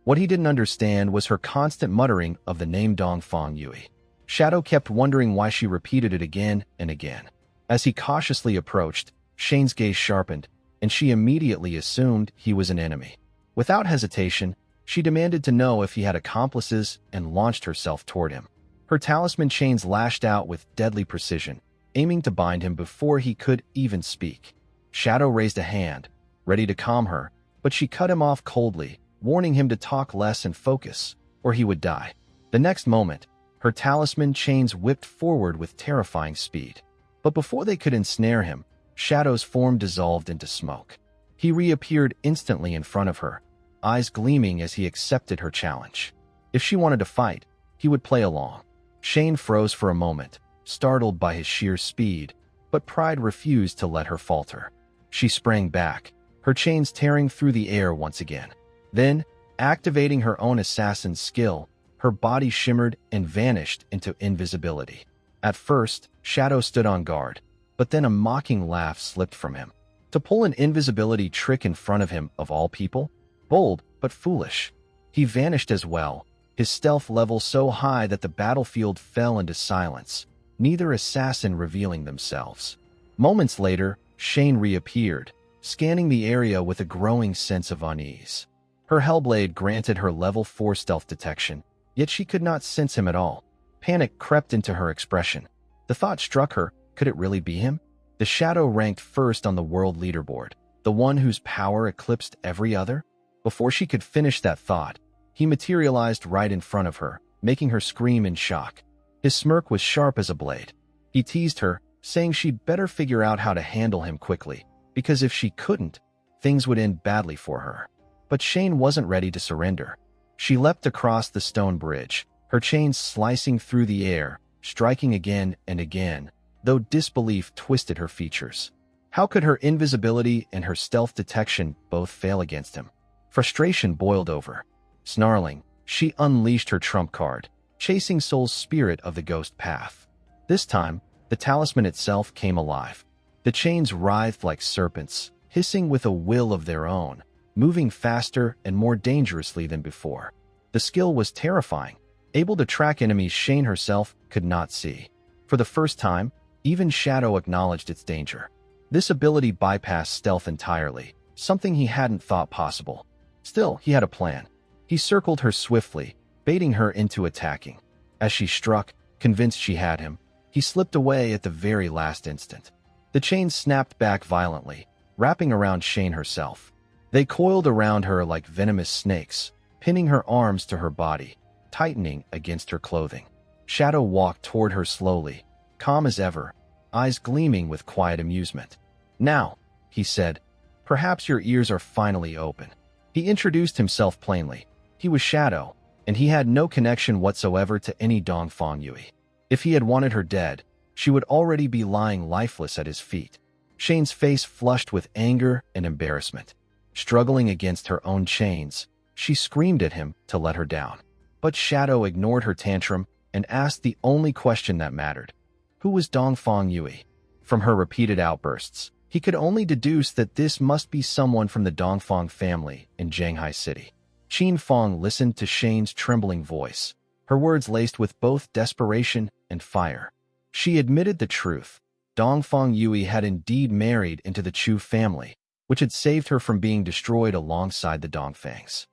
What he didn't understand was her constant muttering of the name Dongfang Yui. Shadow kept wondering why she repeated it again and again. As he cautiously approached, Shane's gaze sharpened, and she immediately assumed he was an enemy. Without hesitation, she demanded to know if he had accomplices and launched herself toward him. Her talisman chains lashed out with deadly precision, aiming to bind him before he could even speak. Shadow raised a hand, ready to calm her, but she cut him off coldly, warning him to talk less and focus, or he would die. The next moment, her talisman chains whipped forward with terrifying speed. But before they could ensnare him, Shadow's form dissolved into smoke. He reappeared instantly in front of her, eyes gleaming as he accepted her challenge. If she wanted to fight, he would play along. Shane froze for a moment, startled by his sheer speed, but pride refused to let her falter. She sprang back, her chains tearing through the air once again. Then, activating her own assassin's skill, her body shimmered and vanished into invisibility. At first, Shadow stood on guard, but then a mocking laugh slipped from him. To pull an invisibility trick in front of him, of all people? Bold, but foolish. He vanished as well, his stealth level so high that the battlefield fell into silence, neither assassin revealing themselves. Moments later, Shane reappeared, scanning the area with a growing sense of unease. Her Hellblade granted her level 4 stealth detection, yet she could not sense him at all. Panic crept into her expression. The thought struck her, could it really be him? The Shadow ranked first on the world leaderboard, the one whose power eclipsed every other? Before she could finish that thought, he materialized right in front of her, making her scream in shock. His smirk was sharp as a blade. He teased her, saying she'd better figure out how to handle him quickly, because if she couldn't, things would end badly for her. But Shane wasn't ready to surrender. She leapt across the stone bridge, her chains slicing through the air, striking again and again, though disbelief twisted her features. How could her invisibility and her stealth detection both fail against him? Frustration boiled over. Snarling, she unleashed her trump card, chasing Soul's spirit of the ghost path. This time, the talisman itself came alive. The chains writhed like serpents, hissing with a will of their own, moving faster and more dangerously than before. The skill was terrifying, able to track enemies Shane herself could not see. For the first time, even Shadow acknowledged its danger. This ability bypassed stealth entirely, something he hadn't thought possible. Still, he had a plan. He circled her swiftly, baiting her into attacking. As she struck, convinced she had him, he slipped away at the very last instant. The chains snapped back violently, wrapping around Shane herself. They coiled around her like venomous snakes, pinning her arms to her body, tightening against her clothing. Shadow walked toward her slowly, calm as ever, eyes gleaming with quiet amusement. "Now," he said, Perhaps your ears are finally open." He introduced himself plainly. He was Shadow, and he had no connection whatsoever to any Dongfang Yui. If he had wanted her dead, she would already be lying lifeless at his feet. Shane's face flushed with anger and embarrassment. Struggling against her own chains, she screamed at him to let her down. But Shadow ignored her tantrum and asked the only question that mattered. Who was Dongfang Yui? From her repeated outbursts, he could only deduce that this must be someone from the Dongfang family in Shanghai City. Qin Feng listened to Shane's trembling voice, her words laced with both desperation and fire. She admitted the truth. Dongfang Yui had indeed married into the Chu family, which had saved her from being destroyed alongside the Dongfangs.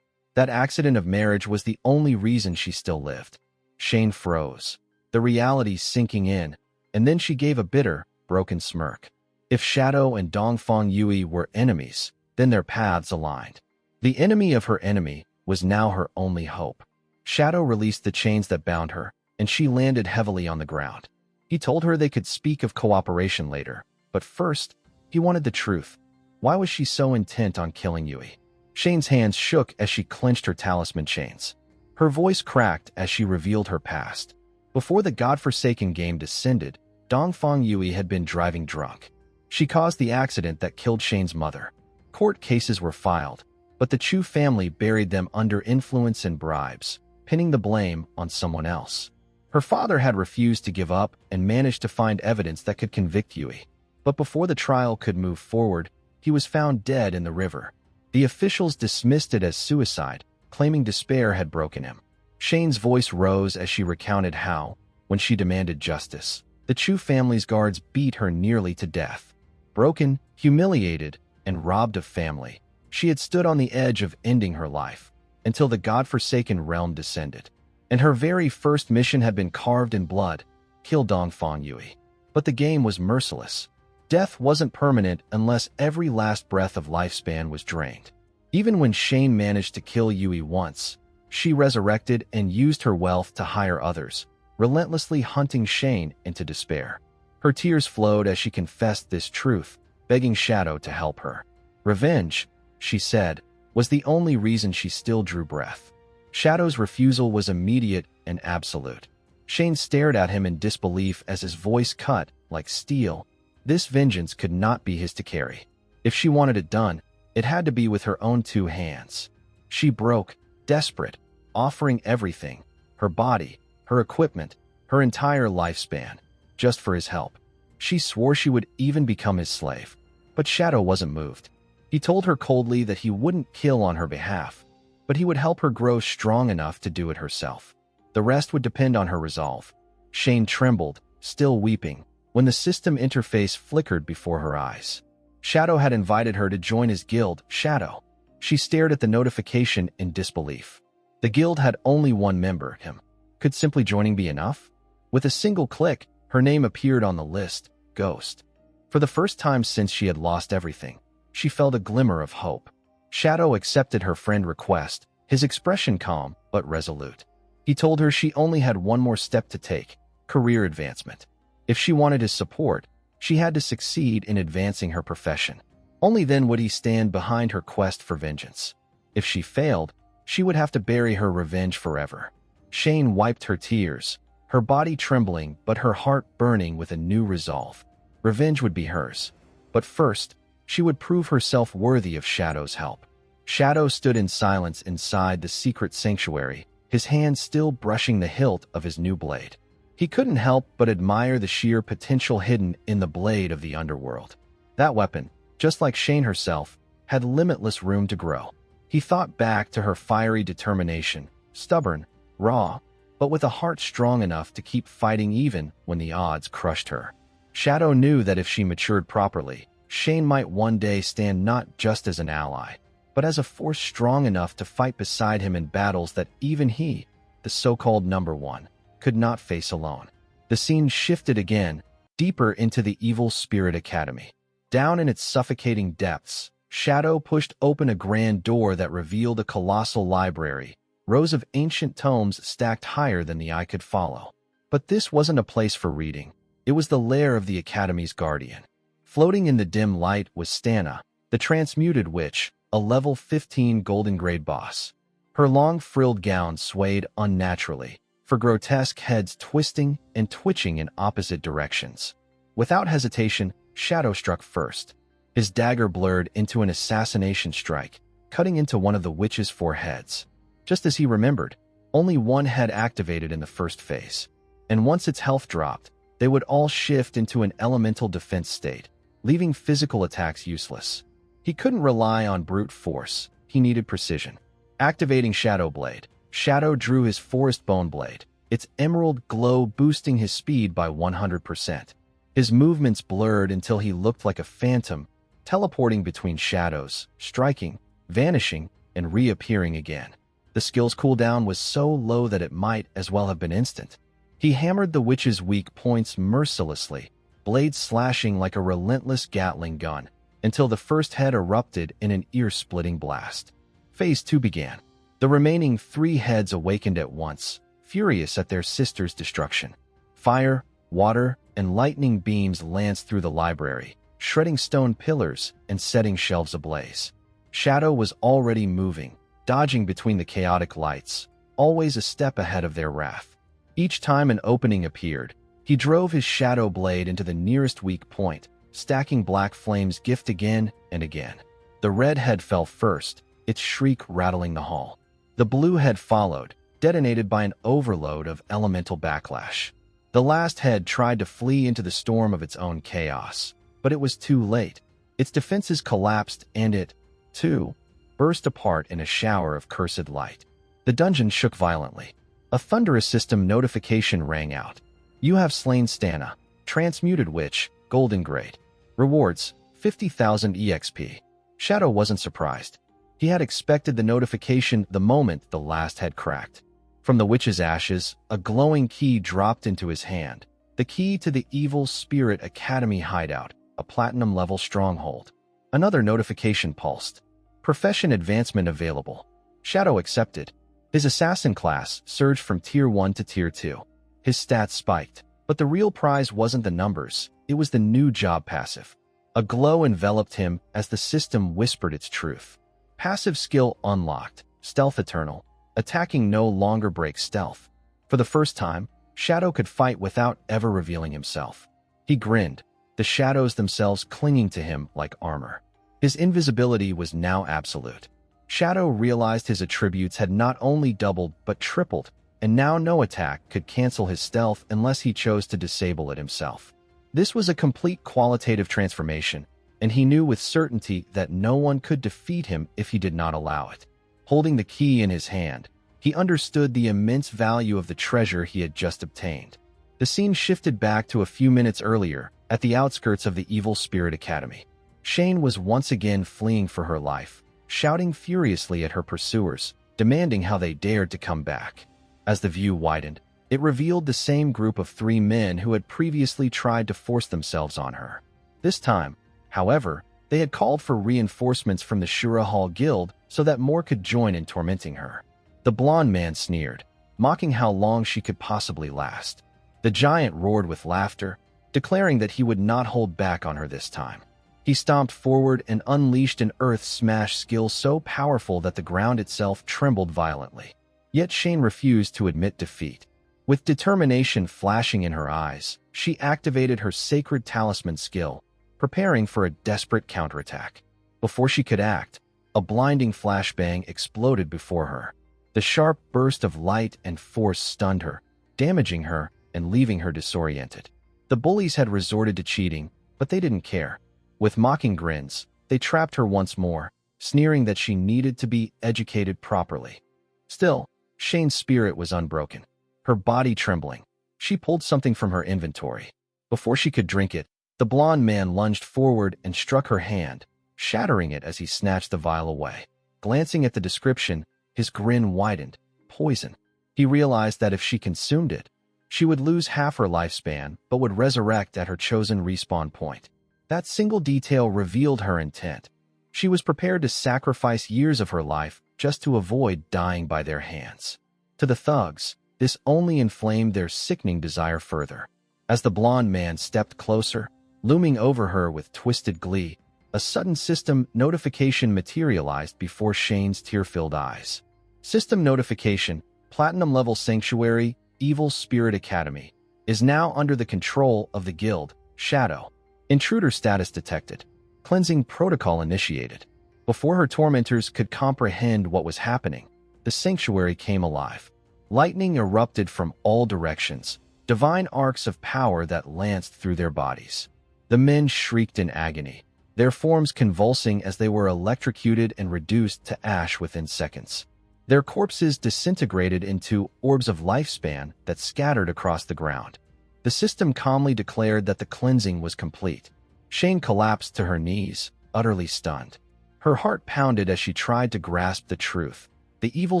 That accident of marriage was the only reason she still lived. Shane froze, the reality sinking in, and then she gave a bitter, broken smirk. If Shadow and Dongfang Yui were enemies, then their paths aligned. The enemy of her enemy was now her only hope. Shadow released the chains that bound her, and she landed heavily on the ground. He told her they could speak of cooperation later, but first, he wanted the truth. Why was she so intent on killing Yui? Shane's hands shook as she clenched her talisman chains. Her voice cracked as she revealed her past. Before the godforsaken game descended, Dongfang Yui had been driving drunk. She caused the accident that killed Shane's mother. Court cases were filed, but the Chu family buried them under influence and bribes, pinning the blame on someone else. Her father had refused to give up and managed to find evidence that could convict Yui. But before the trial could move forward, he was found dead in the river. The officials dismissed it as suicide, claiming despair had broken him. Shane's voice rose as she recounted how, when she demanded justice, the Chu family's guards beat her nearly to death. Broken, humiliated, and robbed of family, she had stood on the edge of ending her life, until the godforsaken realm descended. And her very first mission had been carved in blood: kill Dongfang Yui. But the game was merciless. Death wasn't permanent unless every last breath of lifespan was drained. Even when Shane managed to kill Yui once, she resurrected and used her wealth to hire others, relentlessly hunting Shane into despair. Her tears flowed as she confessed this truth, begging Shadow to help her. Revenge, she said, was the only reason she still drew breath. Shadow's refusal was immediate and absolute. Shane stared at him in disbelief as his voice cut like steel. This vengeance could not be his to carry. If she wanted it done, it had to be with her own two hands. She broke, desperate, offering everything, her body, her equipment, her entire lifespan, just for his help. She swore she would even become his slave. But Shadow wasn't moved. He told her coldly that he wouldn't kill on her behalf, but he would help her grow strong enough to do it herself. The rest would depend on her resolve. Shane trembled, still weeping, when the system interface flickered before her eyes. Shadow had invited her to join his guild, Shadow. She stared at the notification in disbelief. The guild had only one member, him. Could simply joining be enough? With a single click, her name appeared on the list, Ghost. For the first time since she had lost everything, she felt a glimmer of hope. Shadow accepted her friend request, his expression calm but resolute. He told her she only had one more step to take: career advancement. If she wanted his support, she had to succeed in advancing her profession. Only then would he stand behind her quest for vengeance. If she failed, she would have to bury her revenge forever. Shane wiped her tears, her body trembling but her heart burning with a new resolve. Revenge would be hers. But first, she would prove herself worthy of Shadow's help. Shadow stood in silence inside the secret sanctuary, his hand still brushing the hilt of his new blade. He couldn't help but admire the sheer potential hidden in the blade of the underworld. That weapon, just like Shane herself, had limitless room to grow. He thought back to her fiery determination, stubborn, raw, but with a heart strong enough to keep fighting even when the odds crushed her. Shadow knew that if she matured properly, Shane might one day stand not just as an ally, but as a force strong enough to fight beside him in battles that even he, the so-called number one, could not face alone. The scene shifted again, deeper into the Evil Spirit Academy. Down in its suffocating depths, Shadow pushed open a grand door that revealed a colossal library, rows of ancient tomes stacked higher than the eye could follow. But this wasn't a place for reading. It was the lair of the Academy's guardian. Floating in the dim light was Stana, the transmuted witch, a level 15 golden grade boss. Her long frilled gown swayed unnaturally, her grotesque heads twisting and twitching in opposite directions. Without hesitation, Shadow struck first. His dagger blurred into an assassination strike, cutting into one of the witch's four heads. Just as he remembered, only one head activated in the first phase, and once its health dropped, they would all shift into an elemental defense state, leaving physical attacks useless. He couldn't rely on brute force, he needed precision. Activating Shadow Blade, Shadow drew his Forest Bone Blade, its emerald glow boosting his speed by 100%. His movements blurred until he looked like a phantom, teleporting between shadows, striking, vanishing, and reappearing again. The skill's cooldown was so low that it might as well have been instant. He hammered the witch's weak points mercilessly, blades slashing like a relentless Gatling gun, until the first head erupted in an ear-splitting blast. Phase 2 began. The remaining 3 heads awakened at once, furious at their sister's destruction. Fire, water, and lightning beams lanced through the library, shredding stone pillars and setting shelves ablaze. Shadow was already moving, dodging between the chaotic lights, always a step ahead of their wrath. Each time an opening appeared, he drove his shadow blade into the nearest weak point, stacking black flames gift again and again. The red head fell first, its shriek rattling the hall. The blue head followed, detonated by an overload of elemental backlash. The last head tried to flee into the storm of its own chaos, but it was too late. Its defenses collapsed and it, too, burst apart in a shower of cursed light. The dungeon shook violently. A thunderous system notification rang out. You have slain Stana, transmuted witch, golden grade. Rewards, 50,000 EXP. Shadow wasn't surprised. He had expected the notification the moment the last head cracked. From the witch's ashes, a glowing key dropped into his hand. The key to the Evil Spirit Academy hideout, a platinum-level stronghold. Another notification pulsed. Profession advancement available. Shadow accepted. His assassin class surged from Tier 1 to Tier 2. His stats spiked. But the real prize wasn't the numbers, it was the new job passive. A glow enveloped him as the system whispered its truth. Passive skill unlocked. Stealth Eternal. Attacking no longer breaks stealth. For the first time, Shadow could fight without ever revealing himself. He grinned, the shadows themselves clinging to him like armor. His invisibility was now absolute. Shadow realized his attributes had not only doubled but tripled, and now no attack could cancel his stealth unless he chose to disable it himself. This was a complete qualitative transformation, and he knew with certainty that no one could defeat him if he did not allow it. Holding the key in his hand, he understood the immense value of the treasure he had just obtained. The scene shifted back to a few minutes earlier, at the outskirts of the Evil Spirit Academy. Shane was once again fleeing for her life, shouting furiously at her pursuers, demanding how they dared to come back. As the view widened, it revealed the same group of 3 men who had previously tried to force themselves on her. This time, however, they had called for reinforcements from the Shura Hall Guild so that more could join in tormenting her. The blonde man sneered, mocking how long she could possibly last. The giant roared with laughter, declaring that he would not hold back on her this time. He stomped forward and unleashed an earth smash skill so powerful that the ground itself trembled violently. Yet Shane refused to admit defeat. With determination flashing in her eyes, she activated her sacred talisman skill, preparing for a desperate counterattack. Before she could act, a blinding flashbang exploded before her. The sharp burst of light and force stunned her, damaging her and leaving her disoriented. The bullies had resorted to cheating, but they didn't care. With mocking grins, they trapped her once more, sneering that she needed to be educated properly. Still, Shane's spirit was unbroken, her body trembling. She pulled something from her inventory. Before she could drink it, the blonde man lunged forward and struck her hand, shattering it as he snatched the vial away. Glancing at the description, his grin widened. Poison. He realized that if she consumed it, she would lose half her lifespan but would resurrect at her chosen respawn point. That single detail revealed her intent. She was prepared to sacrifice years of her life just to avoid dying by their hands. To the thugs, this only inflamed their sickening desire further. As the blonde man stepped closer, looming over her with twisted glee, A sudden system notification materialized before Shane's tear-filled eyes. System notification, Platinum Level Sanctuary, Evil Spirit Academy, is now under the control of the guild, Shadow. Intruder status detected. Cleansing protocol initiated. Before her tormentors could comprehend what was happening, the sanctuary came alive. Lightning erupted from all directions, divine arcs of power that lanced through their bodies. The men shrieked in agony, their forms convulsing as they were electrocuted and reduced to ash within seconds. Their corpses disintegrated into orbs of lifespan that scattered across the ground. The system calmly declared that the cleansing was complete. Shane collapsed to her knees, utterly stunned. Her heart pounded as she tried to grasp the truth. The Evil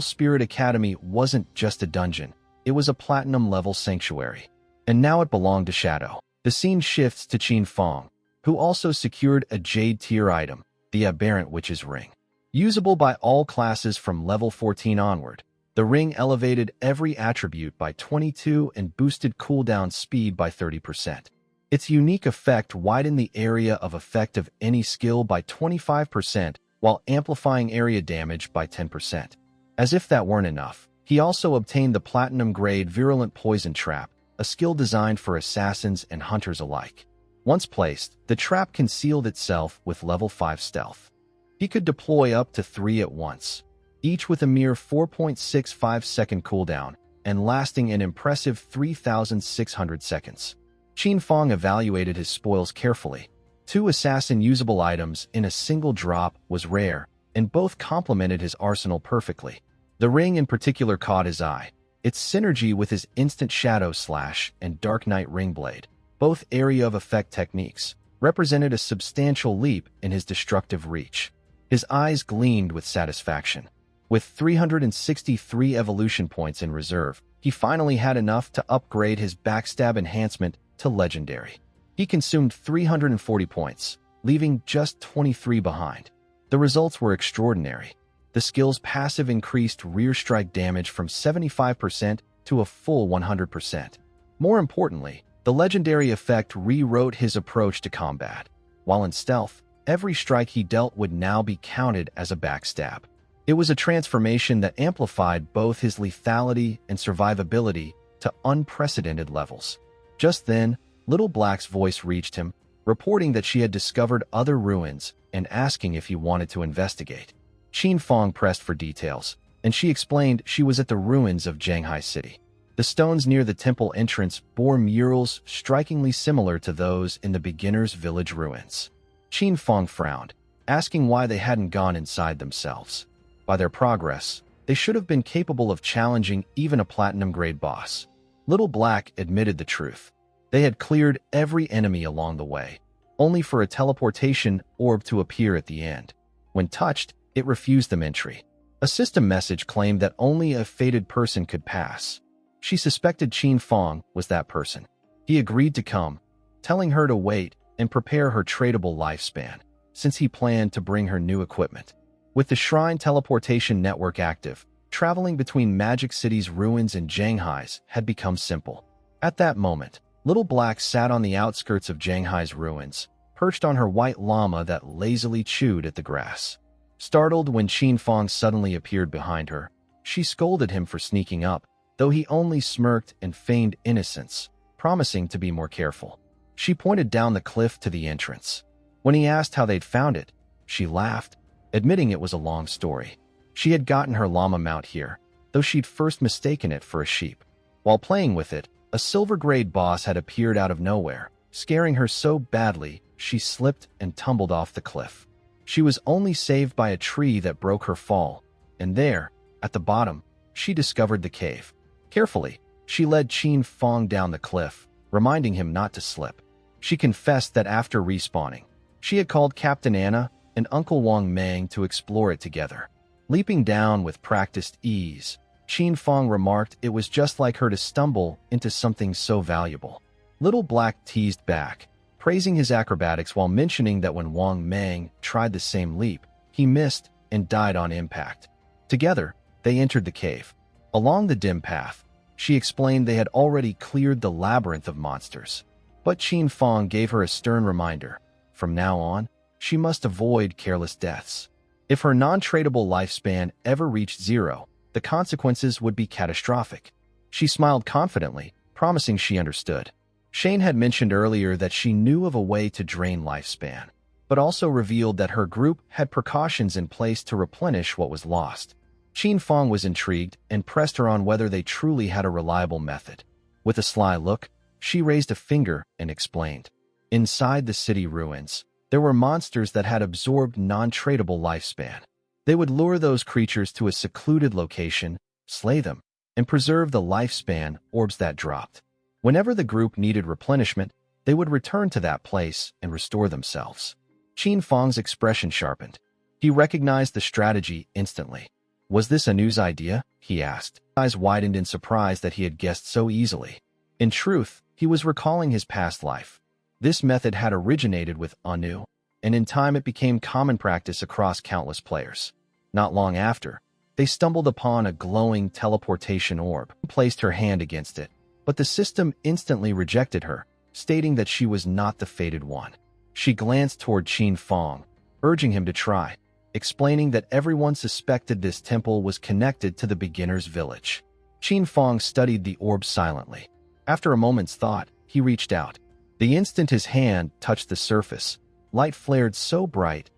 Spirit Academy wasn't just a dungeon, it was a platinum-level sanctuary. And now it belonged to Shadow. The scene shifts to Qin Feng, who also secured a Jade tier item, the Aberrant Witch's Ring. Usable by all classes from level 14 onward, the ring elevated every attribute by 22 and boosted cooldown speed by 30%. Its unique effect widened the area of effect of any skill by 25% while amplifying area damage by 10%. As if that weren't enough, he also obtained the platinum-grade Virulent Poison Trap, a skill designed for assassins and hunters alike. Once placed, the trap concealed itself with level 5 stealth. He could deploy up to 3 at once, each with a mere 4.65-second cooldown and lasting an impressive 3,600 seconds. Qin Feng evaluated his spoils carefully. 2 assassin-usable items in a single drop was rare, and both complemented his arsenal perfectly. The ring in particular caught his eye. Its synergy with his instant shadow slash and Dark Knight ring blade, both area of effect techniques, represented a substantial leap in his destructive reach. His eyes gleamed with satisfaction. With 363 evolution points in reserve, he finally had enough to upgrade his backstab enhancement to legendary. He consumed 340 points, leaving just 23 behind. The results were extraordinary. The skill's passive increased rear strike damage from 75% to a full 100%. More importantly, the legendary effect rewrote his approach to combat. While in stealth, every strike he dealt would now be counted as a backstab. It was a transformation that amplified both his lethality and survivability to unprecedented levels. Just then, Little Black's voice reached him, reporting that she had discovered other ruins and asking if he wanted to investigate. Qin Feng pressed for details, and she explained she was at the ruins of Shanghai City. The stones near the temple entrance bore murals strikingly similar to those in the beginner's village ruins. Qin Feng frowned, asking why they hadn't gone inside themselves. By their progress, they should have been capable of challenging even a platinum-grade boss. Little Black admitted the truth. They had cleared every enemy along the way, only for a teleportation orb to appear at the end. When touched, it refused them entry. A system message claimed that only a fated person could pass. She suspected Qin Feng was that person. He agreed to come, telling her to wait and prepare her tradable lifespan, since he planned to bring her new equipment. With the Shrine Teleportation Network active, traveling between Magic City's ruins and Shanghai's had become simple. At that moment, Little Black sat on the outskirts of Shanghai's ruins, perched on her white llama that lazily chewed at the grass. Startled when Qin Feng suddenly appeared behind her, she scolded him for sneaking up, though he only smirked and feigned innocence, promising to be more careful. She pointed down the cliff to the entrance. When he asked how they'd found it, she laughed, admitting it was a long story. She had gotten her llama mount here, though she'd first mistaken it for a sheep. While playing with it, a silver-grade boss had appeared out of nowhere, scaring her so badly she slipped and tumbled off the cliff. She was only saved by a tree that broke her fall, and there, at the bottom, she discovered the cave. Carefully, she led Qin Feng down the cliff, reminding him not to slip. She confessed that after respawning, she had called Captain Anna and Uncle Wang Mang to explore it together. Leaping down with practiced ease, Qin Feng remarked it was just like her to stumble into something so valuable. Little Black teased back, praising his acrobatics while mentioning that when Wang Mang tried the same leap, he missed and died on impact. Together, they entered the cave. Along the dim path, she explained they had already cleared the labyrinth of monsters. But Qin Feng gave her a stern reminder. From now on, She must avoid careless deaths. If her non-tradable lifespan ever reached 0, the consequences would be catastrophic. She smiled confidently, promising she understood. Shane had mentioned earlier that she knew of a way to drain lifespan, but also revealed that her group had precautions in place to replenish what was lost. Qin Feng was intrigued and pressed her on whether they truly had a reliable method. With a sly look, she raised a finger and explained. Inside the city ruins, there were monsters that had absorbed non-tradable lifespan. They would lure those creatures to a secluded location, slay them, and preserve the lifespan orbs that dropped. Whenever the group needed replenishment, they would return to that place and restore themselves. Qin Feng's expression sharpened. He recognized the strategy instantly. Was this a news idea? He asked. His eyes widened in surprise that he had guessed so easily. In truth, he was recalling his past life. This method had originated with Anu, and in time it became common practice across countless players. Not long after, they stumbled upon a glowing teleportation orb, placed her hand against it, but the system instantly rejected her, stating that she was not the fated one. She glanced toward Qin Feng, urging him to try, explaining that everyone suspected this temple was connected to the beginner's village. Qin Feng studied the orb silently. After a moment's thought, he reached out. The instant his hand touched the surface, light flared so bright.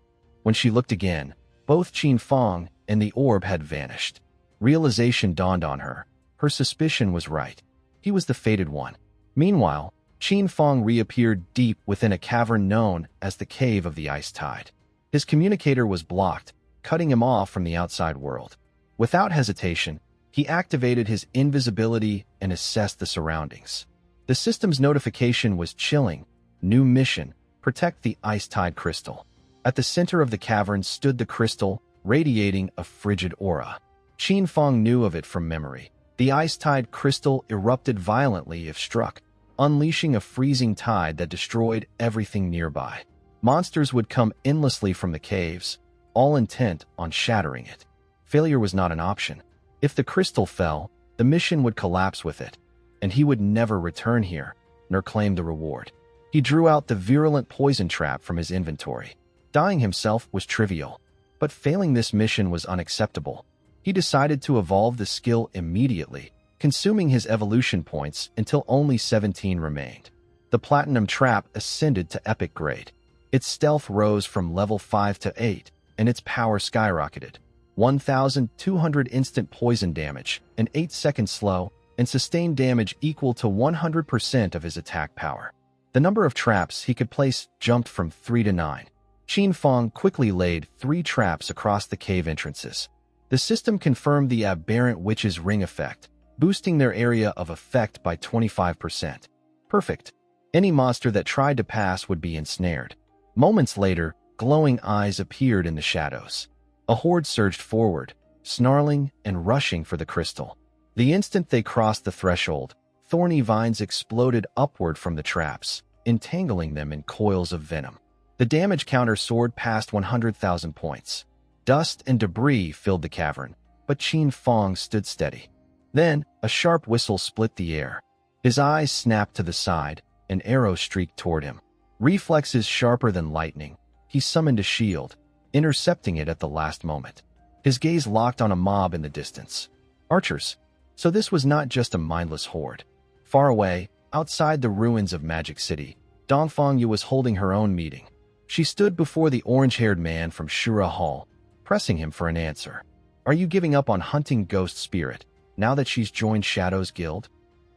When she looked again, both Qin Feng and the orb had vanished. Realization dawned on her. Her suspicion was right. He was the fated one. Meanwhile, Qin Feng reappeared deep within a cavern known as the Cave of the Ice Tide. His communicator was blocked, cutting him off from the outside world. Without hesitation, he activated his invisibility and assessed the surroundings. The system's notification was chilling. New mission: protect the Ice Tide crystal. At the center of the cavern stood the crystal, radiating a frigid aura. Qin Feng knew of it from memory. The Ice Tide crystal erupted violently if struck, unleashing a freezing tide that destroyed everything nearby. Monsters would come endlessly from the caves, all intent on shattering it. Failure was not an option. If the crystal fell, the mission would collapse with it, and he would never return here, nor claim the reward. He drew out the virulent poison trap from his inventory. Dying himself was trivial, but failing this mission was unacceptable. He decided to evolve the skill immediately, consuming his evolution points until only 17 remained. The platinum trap ascended to epic grade. Its stealth rose from level 5 to 8, and its power skyrocketed. 1,200 instant poison damage, an 8-second slow, and sustained damage equal to 100% of his attack power. The number of traps he could place jumped from 3 to 9. Qin Feng quickly laid 3 traps across the cave entrances. The system confirmed the aberrant witch's ring effect, boosting their area of effect by 25%. Perfect. Any monster that tried to pass would be ensnared. Moments later, glowing eyes appeared in the shadows. A horde surged forward, snarling and rushing for the crystal. The instant they crossed the threshold, thorny vines exploded upward from the traps, entangling them in coils of venom. The damage counter soared past 100,000 points. Dust and debris filled the cavern, but Qin Feng stood steady. Then, a sharp whistle split the air. His eyes snapped to the side, an arrow streaked toward him. Reflexes sharper than lightning, he summoned a shield, intercepting it at the last moment. His gaze locked on a mob in the distance. Archers. So this was not just a mindless horde. Far away, outside the ruins of Magic City, Dongfang Yu was holding her own meeting. She stood before the orange-haired man from Shura Hall, pressing him for an answer. Are you giving up on hunting Ghost Spirit, now that she's joined Shadow's guild?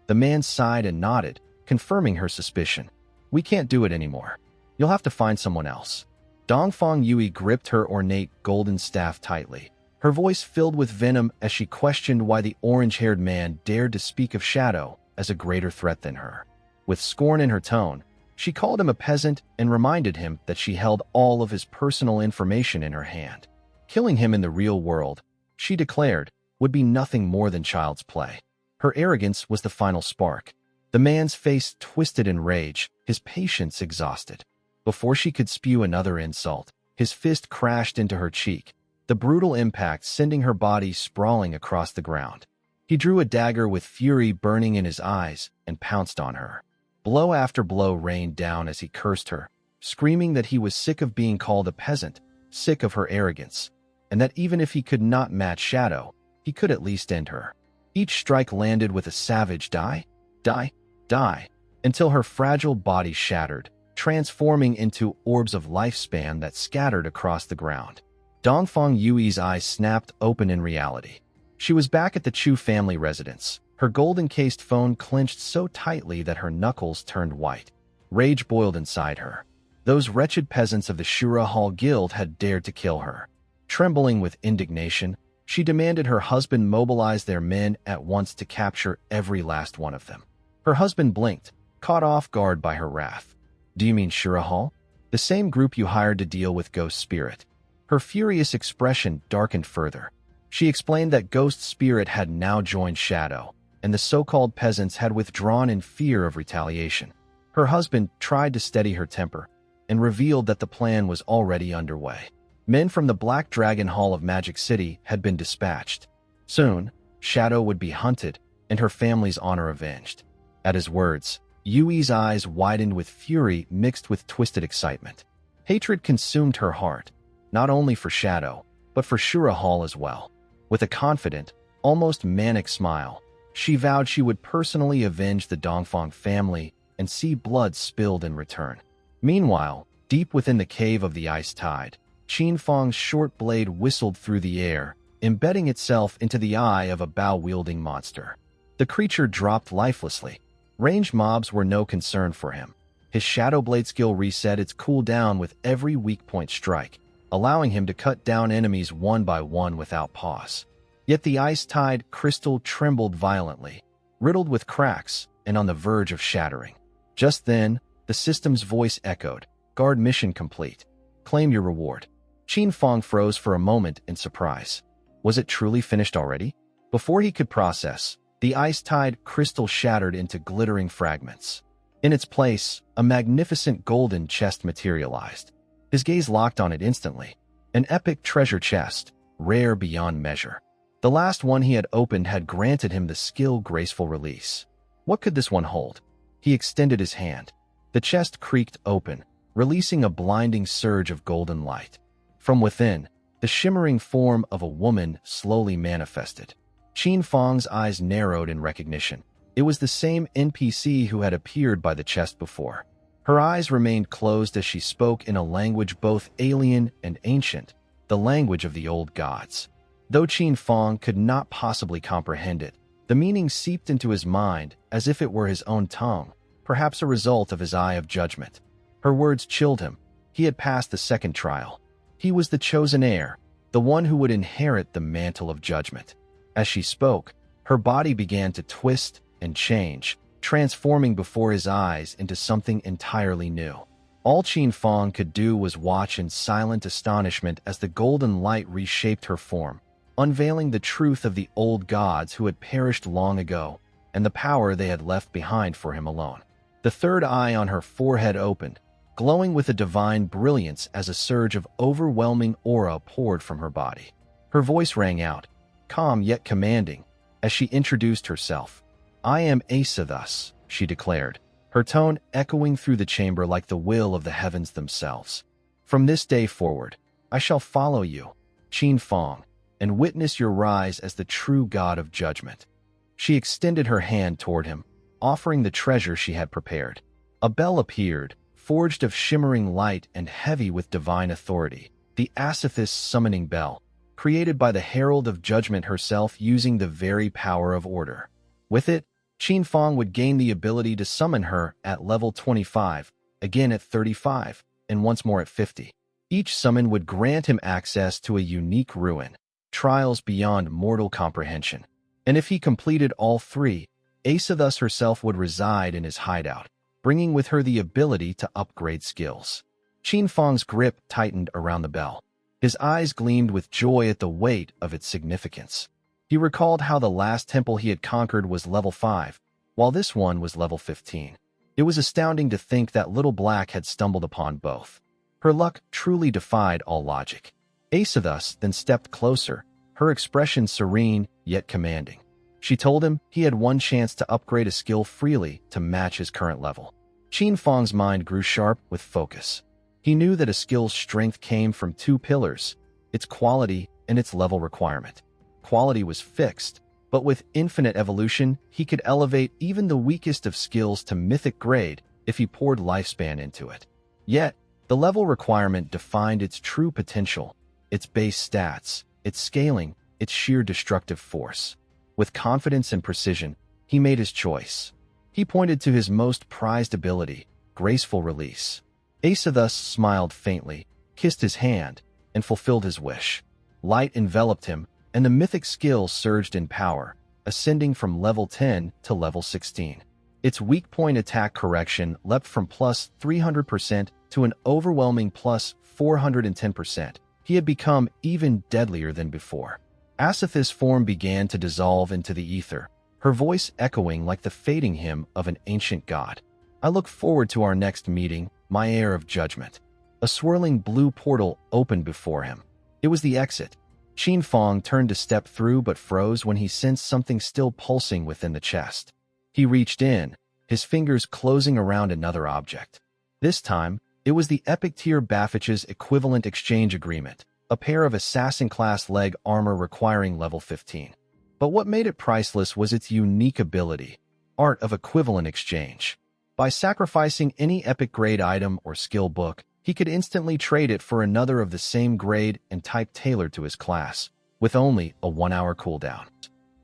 The man sighed and nodded, confirming her suspicion. We can't do it anymore. You'll have to find someone else. Dongfang Yui gripped her ornate golden staff tightly, her voice filled with venom as she questioned why the orange-haired man dared to speak of Shadow as a greater threat than her. With scorn in her tone, she called him a peasant and reminded him that she held all of his personal information in her hand. Killing him in the real world, she declared, would be nothing more than child's play. Her arrogance was the final spark. The man's face twisted in rage, his patience exhausted. Before she could spew another insult, his fist crashed into her cheek, the brutal impact sending her body sprawling across the ground. He drew a dagger with fury burning in his eyes and pounced on her. Blow after blow rained down as he cursed her, screaming that he was sick of being called a peasant, sick of her arrogance, and that even if he could not match Shadow, he could at least end her. Each strike landed with a savage die, die, die, until her fragile body shattered, transforming into orbs of lifespan that scattered across the ground. Dongfang Yui's eyes snapped open in reality. She was back at the Chu family residence, her gold-encased phone clenched so tightly that her knuckles turned white. Rage boiled inside her. Those wretched peasants of the Shura Hall Guild had dared to kill her. Trembling with indignation, she demanded her husband mobilize their men at once to capture every last one of them. Her husband blinked, caught off guard by her wrath. "Do you mean Shura Hall? The same group you hired to deal with Ghost Spirit?" Her furious expression darkened further. She explained that Ghost Spirit had now joined Shadow, and the so-called peasants had withdrawn in fear of retaliation. Her husband tried to steady her temper and revealed that the plan was already underway. Men from the Black Dragon Hall of Magic City had been dispatched. Soon, Shadow would be hunted and her family's honor avenged. At his words, Yui's eyes widened with fury mixed with twisted excitement. Hatred consumed her heart, not only for Shadow, but for Shura Hall as well. With a confident, almost manic smile, she vowed she would personally avenge the Dongfang family and see blood spilled in return. Meanwhile, deep within the cave of the Ice Tide, Qin Feng's short blade whistled through the air, embedding itself into the eye of a bow-wielding monster. The creature dropped lifelessly. Ranged mobs were no concern for him. His Shadow Blade skill reset its cooldown with every weak point strike, allowing him to cut down enemies one by one without pause. Yet the Ice Tide crystal trembled violently, riddled with cracks and on the verge of shattering. Just then, the system's voice echoed, "Guard mission complete. Claim your reward." Qin Feng froze for a moment in surprise. Was it truly finished already? Before he could process, the Ice Tide crystal shattered into glittering fragments. In its place, a magnificent golden chest materialized. His gaze locked on it instantly. An epic treasure chest, rare beyond measure. The last one he had opened had granted him the skill-graceful release. What could this one hold? He extended his hand. The chest creaked open, releasing a blinding surge of golden light. From within, the shimmering form of a woman slowly manifested. Qin Feng's eyes narrowed in recognition. It was the same NPC who had appeared by the chest before. Her eyes remained closed as she spoke in a language both alien and ancient, the language of the old gods. Though Qin Feng could not possibly comprehend it, the meaning seeped into his mind as if it were his own tongue, perhaps a result of his eye of judgment. Her words chilled him. He had passed the second trial. He was the chosen heir, the one who would inherit the mantle of judgment. As she spoke, her body began to twist and change, transforming before his eyes into something entirely new. All Qin Feng could do was watch in silent astonishment as the golden light reshaped her form, unveiling the truth of the old gods who had perished long ago and the power they had left behind for him alone. The third eye on her forehead opened, glowing with a divine brilliance as a surge of overwhelming aura poured from her body. Her voice rang out, calm yet commanding, as she introduced herself. "I am Asathus," she declared, her tone echoing through the chamber like the will of the heavens themselves. "From this day forward, I shall follow you, Qin Feng, and witness your rise as the true god of judgment." She extended her hand toward him, offering the treasure she had prepared. A bell appeared, forged of shimmering light and heavy with divine authority, the Asathus summoning bell, created by the Herald of Judgment herself using the very power of order. With it, Qin Feng would gain the ability to summon her at level 25, again at 35, and once more at 50. Each summon would grant him access to a unique ruin, trials beyond mortal comprehension. And if he completed all three, Asathus herself would reside in his hideout, bringing with her the ability to upgrade skills. Qin Feng's grip tightened around the bell. His eyes gleamed with joy at the weight of its significance. He recalled how the last temple he had conquered was level 5, while this one was level 15. It was astounding to think that Little Black had stumbled upon both. Her luck truly defied all logic. Asathus then stepped closer, her expression serene yet commanding. She told him he had one chance to upgrade a skill freely to match his current level. Qin Feng's mind grew sharp with focus. He knew that a skill's strength came from two pillars, its quality and its level requirement. Quality was fixed, but with infinite evolution, he could elevate even the weakest of skills to mythic grade if he poured lifespan into it. Yet, the level requirement defined its true potential, its base stats, its scaling, its sheer destructive force. With confidence and precision, he made his choice. He pointed to his most prized ability, graceful release. Asa thus smiled faintly, kissed his hand, and fulfilled his wish. Light enveloped him, and the mythic skill surged in power, ascending from level 10 to level 16. Its weak point attack correction leapt from plus 300% to an overwhelming plus 410%. He had become even deadlier than before. Asatha's form began to dissolve into the ether, her voice echoing like the fading hymn of an ancient god. I look forward to our next meeting, my heir of judgment. A swirling blue portal opened before him. It was the exit. Qin Feng turned to step through but froze when he sensed something still pulsing within the chest. He reached in, his fingers closing around another object. This time, it was the epic tier Baffich's equivalent exchange agreement, a pair of assassin-class leg armor requiring level 15. But what made it priceless was its unique ability, art of equivalent exchange. By sacrificing any epic grade item or skill book, he could instantly trade it for another of the same grade and type tailored to his class, with only a 1-hour cooldown.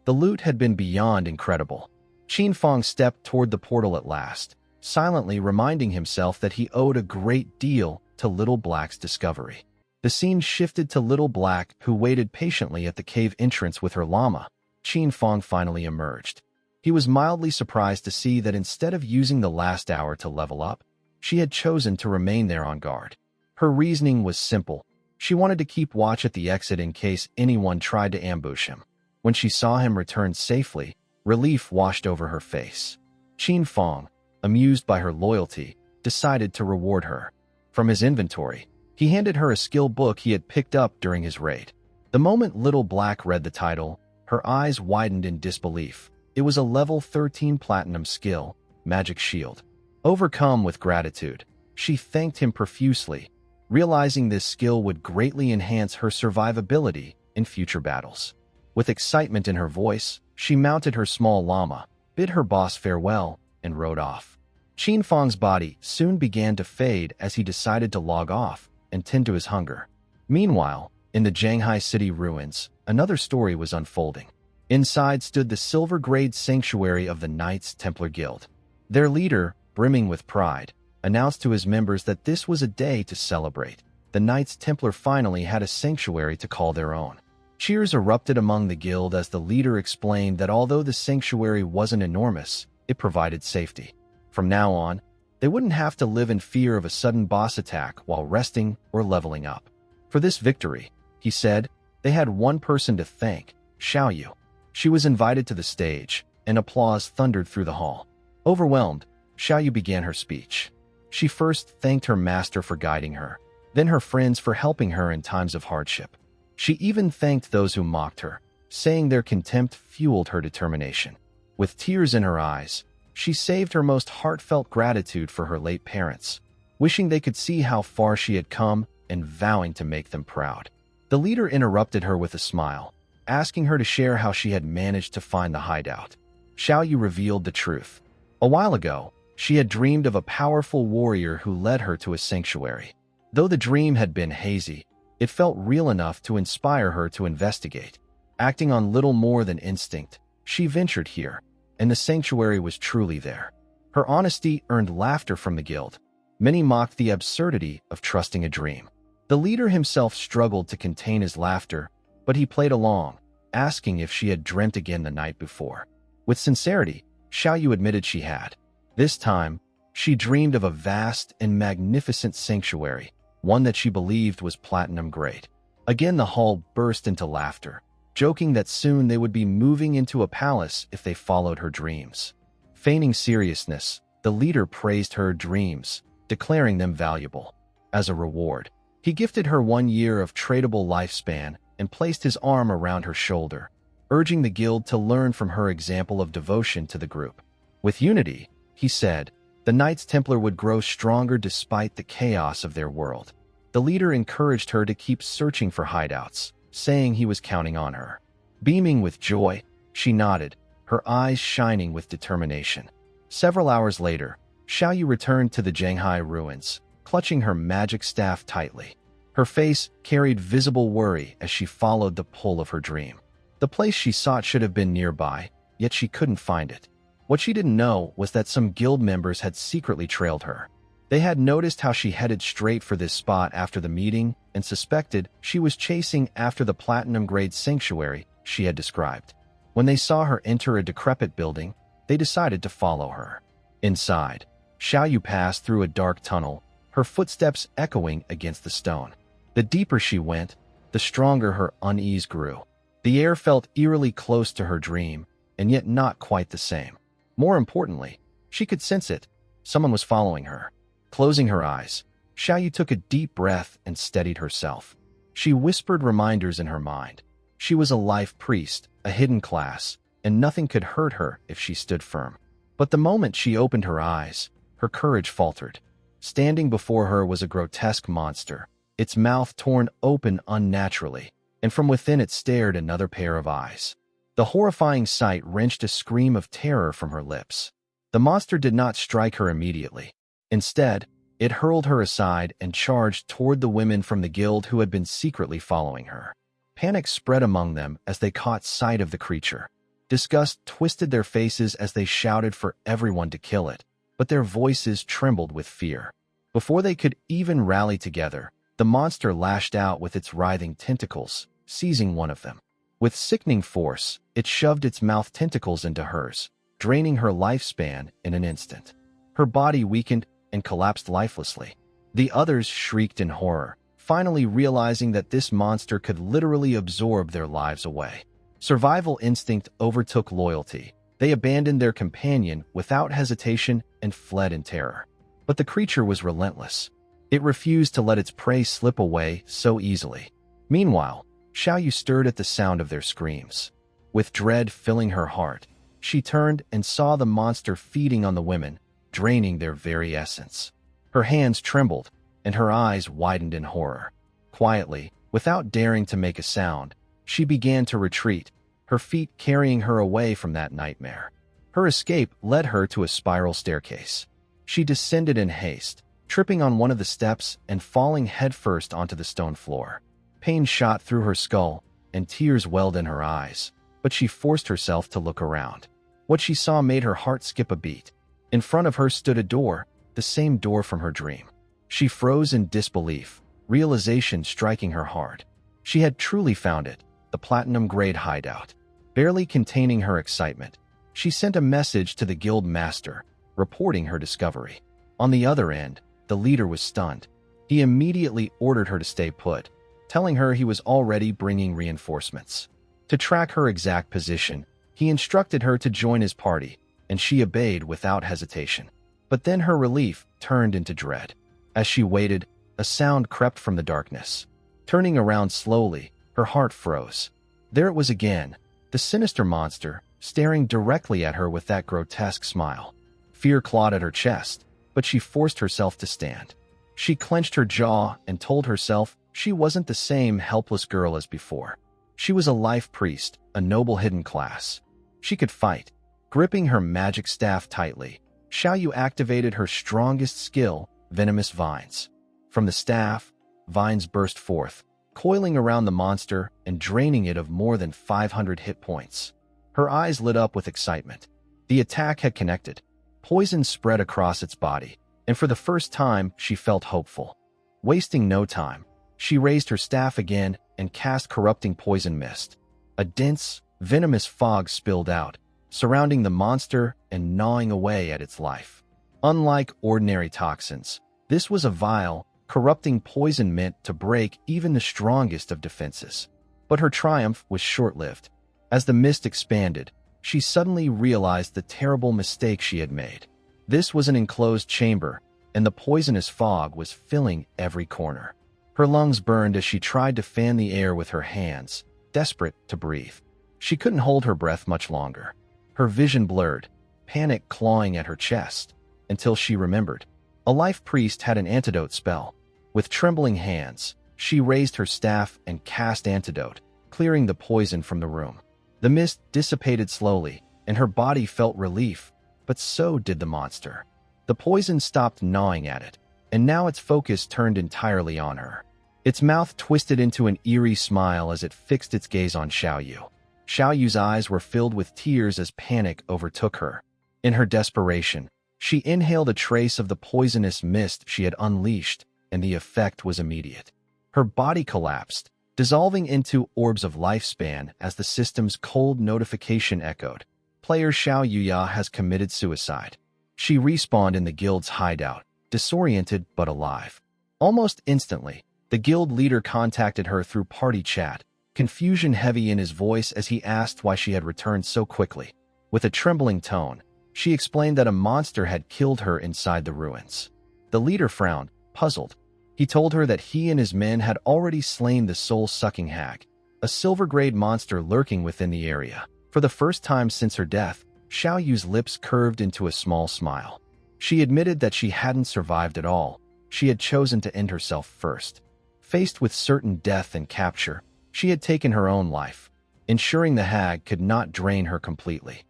The loot had been beyond incredible. Qin Feng stepped toward the portal at last, silently reminding himself that he owed a great deal to Little Black's discovery. The scene shifted to Little Black, who waited patiently at the cave entrance with her llama. Qin Feng finally emerged. He was mildly surprised to see that instead of using the last hour to level up, she had chosen to remain there on guard. Her reasoning was simple. She wanted to keep watch at the exit in case anyone tried to ambush him. When she saw him return safely, relief washed over her face. Qin Feng, amused by her loyalty, decided to reward her. From his inventory, he handed her a skill book he had picked up during his raid. The moment Little Black read the title, her eyes widened in disbelief. It was a level 13 platinum skill, Magic Shield. Overcome with gratitude, she thanked him profusely, realizing this skill would greatly enhance her survivability in future battles. With excitement in her voice, she mounted her small llama, bid her boss farewell, and rode off. Qin Feng's body soon began to fade as he decided to log off and tend to his hunger. Meanwhile, in the Shanghai city ruins, another story was unfolding. Inside stood the silver-grade sanctuary of the Knights Templar Guild. Their leader, brimming with pride, announced to his members that this was a day to celebrate. The Knights Templar finally had a sanctuary to call their own. Cheers erupted among the guild as the leader explained that although the sanctuary wasn't enormous, it provided safety. From now on, they wouldn't have to live in fear of a sudden boss attack while resting or leveling up. For this victory, he said, they had one person to thank, Xiaoyu. She was invited to the stage, and applause thundered through the hall. Overwhelmed, Xiaoyu began her speech. She first thanked her master for guiding her, then her friends for helping her in times of hardship. She even thanked those who mocked her, saying their contempt fueled her determination. With tears in her eyes, she saved her most heartfelt gratitude for her late parents, wishing they could see how far she had come and vowing to make them proud. The leader interrupted her with a smile, asking her to share how she had managed to find the hideout. Xiaoyu revealed the truth. A while ago, she had dreamed of a powerful warrior who led her to a sanctuary. Though the dream had been hazy, it felt real enough to inspire her to investigate. Acting on little more than instinct, she ventured here, and the sanctuary was truly there. Her honesty earned laughter from the guild. Many mocked the absurdity of trusting a dream. The leader himself struggled to contain his laughter, but he played along, asking if she had dreamt again the night before. With sincerity, Xiaoyu admitted she had. This time, she dreamed of a vast and magnificent sanctuary, one that she believed was platinum grade. Again the hall burst into laughter, joking that soon they would be moving into a palace if they followed her dreams. Feigning seriousness, the leader praised her dreams, declaring them valuable. As a reward, he gifted her 1 year of tradable lifespan and placed his arm around her shoulder, urging the guild to learn from her example of devotion to the group. With unity, he said, The Knights Templar would grow stronger despite the chaos of their world. The leader encouraged her to keep searching for hideouts, saying he was counting on her. Beaming with joy, she nodded, her eyes shining with determination. Several hours later, Xiaoyu returned to the Zhanghai ruins, clutching her magic staff tightly. Her face carried visible worry as she followed the pull of her dream. The place she sought should have been nearby, yet she couldn't find it. What she didn't know was that some guild members had secretly trailed her. They had noticed how she headed straight for this spot after the meeting and suspected she was chasing after the platinum-grade sanctuary she had described. When they saw her enter a decrepit building, they decided to follow her. Inside, Xiaoyu passed through a dark tunnel, her footsteps echoing against the stone. The deeper she went, the stronger her unease grew. The air felt eerily close to her dream, and yet not quite the same. More importantly, she could sense it. Someone was following her. Closing her eyes, Xiaoyu took a deep breath and steadied herself. She whispered reminders in her mind. She was a life priest, a hidden class, and nothing could hurt her if she stood firm. But the moment she opened her eyes, her courage faltered. Standing before her was a grotesque monster, its mouth torn open unnaturally, and from within it stared another pair of eyes. The horrifying sight wrenched a scream of terror from her lips. The monster did not strike her immediately. Instead, it hurled her aside and charged toward the women from the guild who had been secretly following her. Panic spread among them as they caught sight of the creature. Disgust twisted their faces as they shouted for everyone to kill it, but their voices trembled with fear. Before they could even rally together, the monster lashed out with its writhing tentacles, seizing one of them. With sickening force, it shoved its mouth tentacles into hers, draining her lifespan in an instant. Her body weakened and collapsed lifelessly. The others shrieked in horror, finally realizing that this monster could literally absorb their lives away. Survival instinct overtook loyalty. They abandoned their companion without hesitation and fled in terror. But the creature was relentless. It refused to let its prey slip away so easily. Meanwhile, Xiaoyu stirred at the sound of their screams. With dread filling her heart, she turned and saw the monster feeding on the women, draining their very essence. Her hands trembled, and her eyes widened in horror. Quietly, without daring to make a sound, she began to retreat, her feet carrying her away from that nightmare. Her escape led her to a spiral staircase. She descended in haste, tripping on one of the steps and falling headfirst onto the stone floor. Pain shot through her skull, and tears welled in her eyes, but she forced herself to look around. What she saw made her heart skip a beat. In front of her stood a door, the same door from her dream. She froze in disbelief, realization striking her hard. She had truly found it, the platinum-grade hideout. Barely containing her excitement, she sent a message to the guild master, reporting her discovery. On the other end, the leader was stunned. He immediately ordered her to stay put, telling her he was already bringing reinforcements. To track her exact position, he instructed her to join his party, and she obeyed without hesitation. But then her relief turned into dread. As she waited, a sound crept from the darkness. Turning around slowly, her heart froze. There it was again, the sinister monster, staring directly at her with that grotesque smile. Fear clawed at her chest, but she forced herself to stand. She clenched her jaw and told herself she wasn't the same helpless girl as before. She was a life priest, a noble hidden class. She could fight. Gripping her magic staff tightly, Xiaoyu activated her strongest skill, venomous vines. From the staff, vines burst forth, coiling around the monster and draining it of more than 500 hit points. Her eyes lit up with excitement. The attack had connected. Poison spread across its body, and for the first time she felt hopeful. Wasting no time, she raised her staff again and cast corrupting poison mist. A dense, venomous fog spilled out, surrounding the monster and gnawing away at its life. Unlike ordinary toxins, this was a vile, corrupting poison meant to break even the strongest of defenses. But her triumph was short-lived. As the mist expanded, she suddenly realized the terrible mistake she had made. This was an enclosed chamber, and the poisonous fog was filling every corner. Her lungs burned as she tried to fan the air with her hands, desperate to breathe. She couldn't hold her breath much longer. Her vision blurred, panic clawing at her chest. until she remembered. A life priest had an antidote spell. With trembling hands, she raised her staff and cast antidote, clearing the poison from the room. The mist dissipated slowly, and her body felt relief, but so did the monster. The poison stopped gnawing at it, and now its focus turned entirely on her. Its mouth twisted into an eerie smile as it fixed its gaze on Xiaoyu. Xiaoyu's eyes were filled with tears as panic overtook her. In her desperation, she inhaled a trace of the poisonous mist she had unleashed, and the effect was immediate. Her body collapsed, dissolving into orbs of lifespan as the system's cold notification echoed. Player Xiao Yuya has committed suicide. She respawned in the guild's hideout, disoriented but alive. Almost instantly, the guild leader contacted her through party chat, confusion heavy in his voice as he asked why she had returned so quickly. With a trembling tone, she explained that a monster had killed her inside the ruins. The leader frowned, puzzled. He told her that he and his men had already slain the soul-sucking hag, a silver-grade monster lurking within the area. For the first time since her death, Xiao Yu's lips curved into a small smile. She admitted that she hadn't survived at all. She had chosen to end herself first. Faced with certain death and capture, she had taken her own life, ensuring the hag could not drain her completely.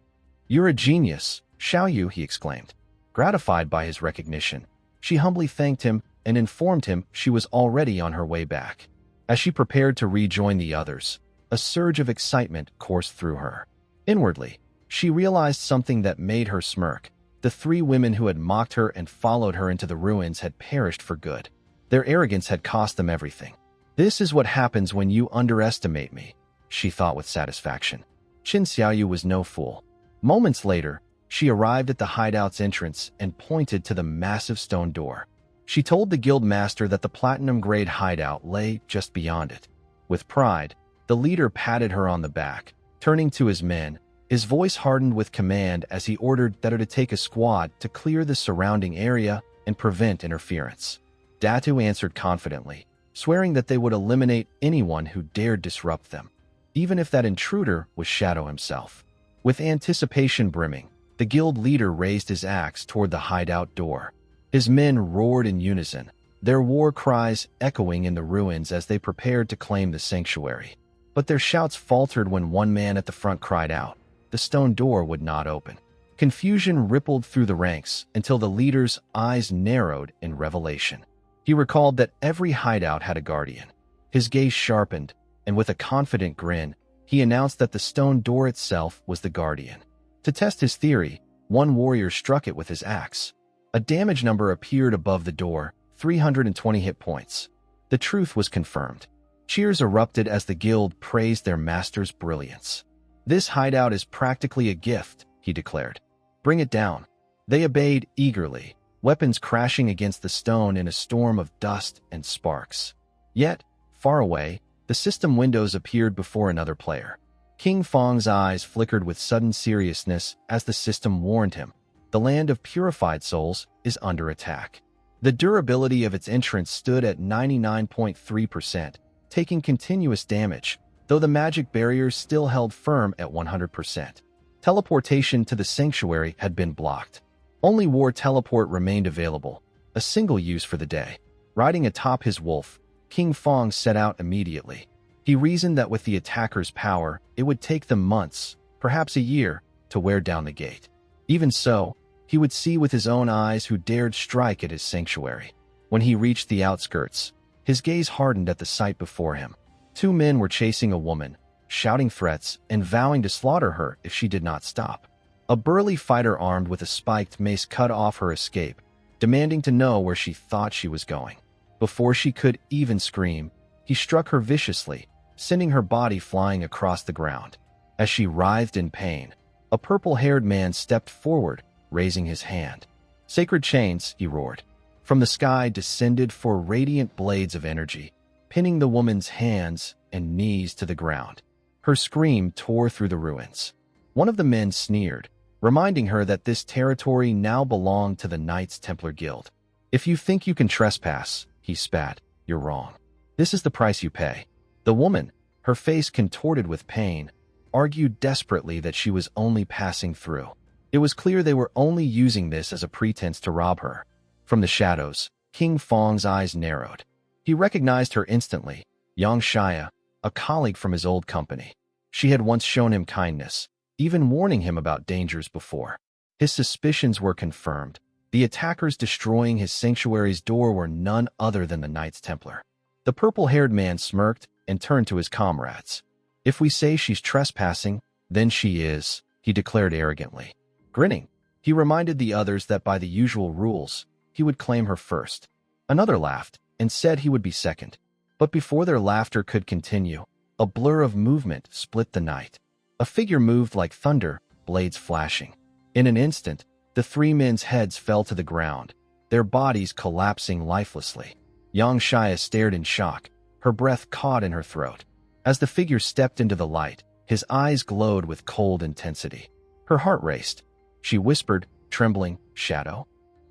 "You're a genius, Xiao Yu," he exclaimed. Gratified by his recognition, she humbly thanked him and informed him she was already on her way back. As she prepared to rejoin the others, a surge of excitement coursed through her. Inwardly, she realized something that made her smirk. The three women who had mocked her and followed her into the ruins had perished for good. Their arrogance had cost them everything. "This is what happens when you underestimate me," she thought with satisfaction. Qin Xiaoyu was no fool. Moments later, she arrived at the hideout's entrance and pointed to the massive stone door. She told the guild master that the platinum-grade hideout lay just beyond it. With pride, the leader patted her on the back. Turning to his men, his voice hardened with command as he ordered Datu to take a squad to clear the surrounding area and prevent interference. Datu answered confidently, swearing that they would eliminate anyone who dared disrupt them, even if that intruder was Shadow himself. With anticipation brimming, the guild leader raised his axe toward the hideout door. His men roared in unison, their war cries echoing in the ruins as they prepared to claim the sanctuary. But their shouts faltered when one man at the front cried out. The stone door would not open. Confusion rippled through the ranks until the leader's eyes narrowed in revelation. He recalled that every hideout had a guardian. His gaze sharpened, and with a confident grin, he announced that the stone door itself was the guardian. To test his theory, one warrior struck it with his axe. A damage number appeared above the door, 320 hit points. The truth was confirmed. Cheers erupted as the guild praised their master's brilliance. "This hideout is practically a gift," he declared. "Bring it down." They obeyed eagerly, weapons crashing against the stone in a storm of dust and sparks. Yet, far away, the system windows appeared before another player. Qin Feng's eyes flickered with sudden seriousness as the system warned him. The land of purified souls is under attack. The durability of its entrance stood at 99.3%, taking continuous damage, though the magic barriers still held firm at 100%. Teleportation to the sanctuary had been blocked. Only war teleport remained available, a single use for the day. Riding atop his wolf, Qin Feng set out immediately. He reasoned that with the attacker's power, it would take them months, perhaps a year, to wear down the gate. Even so, he would see with his own eyes who dared strike at his sanctuary. When he reached the outskirts, his gaze hardened at the sight before him. Two men were chasing a woman, shouting threats and vowing to slaughter her if she did not stop. A burly fighter armed with a spiked mace cut off her escape, demanding to know where she thought she was going. Before she could even scream, he struck her viciously, sending her body flying across the ground. As she writhed in pain, a purple-haired man stepped forward, raising his hand. "Sacred chains," he roared. From the sky descended four radiant blades of energy, pinning the woman's hands and knees to the ground. Her scream tore through the ruins. One of the men sneered, reminding her that this territory now belonged to the Knights Templar Guild. "If you think you can trespass," he spat, "you're wrong. This is the price you pay." The woman, her face contorted with pain, argued desperately that she was only passing through. It was clear they were only using this as a pretense to rob her. From the shadows, Qin Feng's eyes narrowed. He recognized her instantly, Yang Shia, a colleague from his old company. She had once shown him kindness, even warning him about dangers before. His suspicions were confirmed. The attackers destroying his sanctuary's door were none other than the Knights Templar. The purple-haired man smirked and turned to his comrades. "If we say she's trespassing, then she is," he declared arrogantly. Grinning, he reminded the others that by the usual rules, he would claim her first. Another laughed and said he would be second. But before their laughter could continue, a blur of movement split the night. A figure moved like thunder, blades flashing. In an instant, the three men's heads fell to the ground, their bodies collapsing lifelessly. Yang Shia stared in shock, her breath caught in her throat. As the figure stepped into the light, his eyes glowed with cold intensity. Her heart raced. She whispered, trembling, "Shadow?"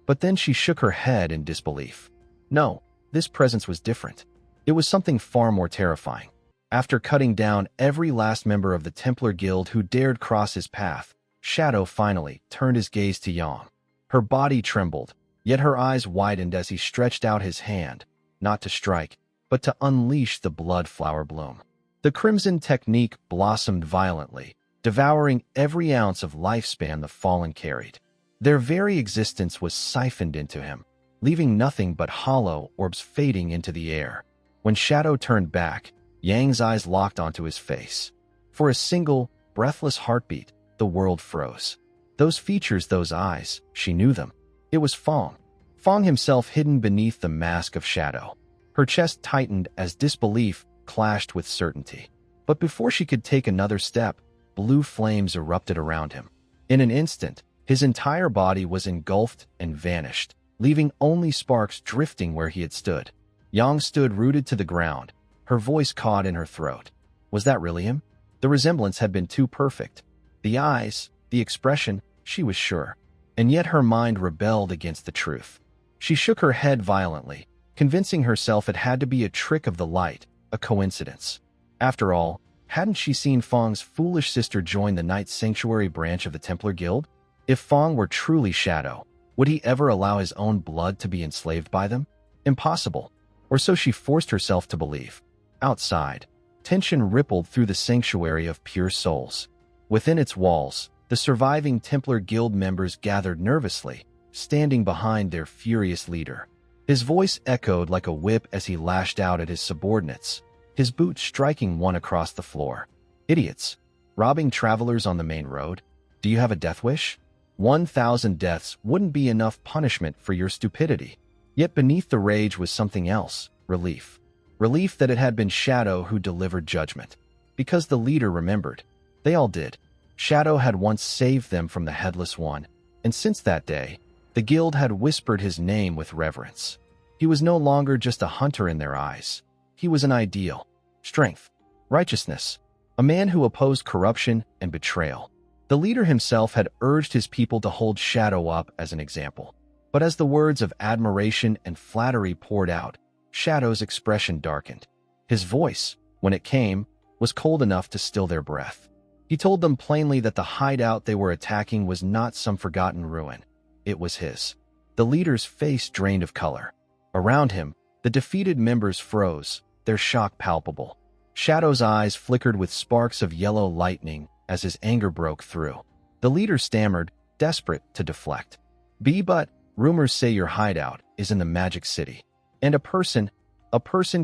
But then she shook her head in disbelief. No, this presence was different. It was something far more terrifying. After cutting down every last member of the Templar Guild who dared cross his path, Shadow finally turned his gaze to Yang. Her body trembled, yet her eyes widened as he stretched out his hand, not to strike, but to unleash the blood flower bloom. The crimson technique blossomed violently, devouring every ounce of lifespan the fallen carried. Their very existence was siphoned into him, leaving nothing but hollow orbs fading into the air. When Shadow turned back, Yang's eyes locked onto his face. For a single, breathless heartbeat, the world froze. Those features, those eyes, she knew them. It was Fong. Fong himself hidden beneath the mask of Shadow. Her chest tightened as disbelief clashed with certainty. But before she could take another step, blue flames erupted around him. In an instant, his entire body was engulfed and vanished, leaving only sparks drifting where he had stood. Yang stood rooted to the ground, her voice caught in her throat. Was that really him? The resemblance had been too perfect. The eyes, the expression, she was sure. And yet her mind rebelled against the truth. She shook her head violently, convincing herself it had to be a trick of the light, a coincidence. After all, hadn't she seen Fong's foolish sister join the Knights Sanctuary branch of the Templar Guild? If Fong were truly Shadow, would he ever allow his own blood to be enslaved by them? Impossible. Or so she forced herself to believe. Outside, tension rippled through the sanctuary of pure souls. Within its walls, the surviving Templar Guild members gathered nervously, standing behind their furious leader. His voice echoed like a whip as he lashed out at his subordinates, his boots striking one across the floor. "Idiots! Robbing travelers on the main road? Do you have a death wish? 1,000 deaths wouldn't be enough punishment for your stupidity." Yet beneath the rage was something else, relief. Relief that it had been Shadow who delivered judgment. Because the leader remembered. They all did. Shadow had once saved them from the Headless One, and since that day, the guild had whispered his name with reverence. He was no longer just a hunter in their eyes. He was an ideal. Strength. Righteousness. A man who opposed corruption and betrayal. The leader himself had urged his people to hold Shadow up as an example. But as the words of admiration and flattery poured out, Shadow's expression darkened. His voice, when it came, was cold enough to still their breath. He told them plainly that the hideout they were attacking was not some forgotten ruin. It was his. The leader's face drained of color. Around him, the defeated members froze, their shock palpable. Shadow's eyes flickered with sparks of yellow lightning as his anger broke through. The leader stammered, desperate to deflect. But rumors say your hideout is in the Magic City. And a person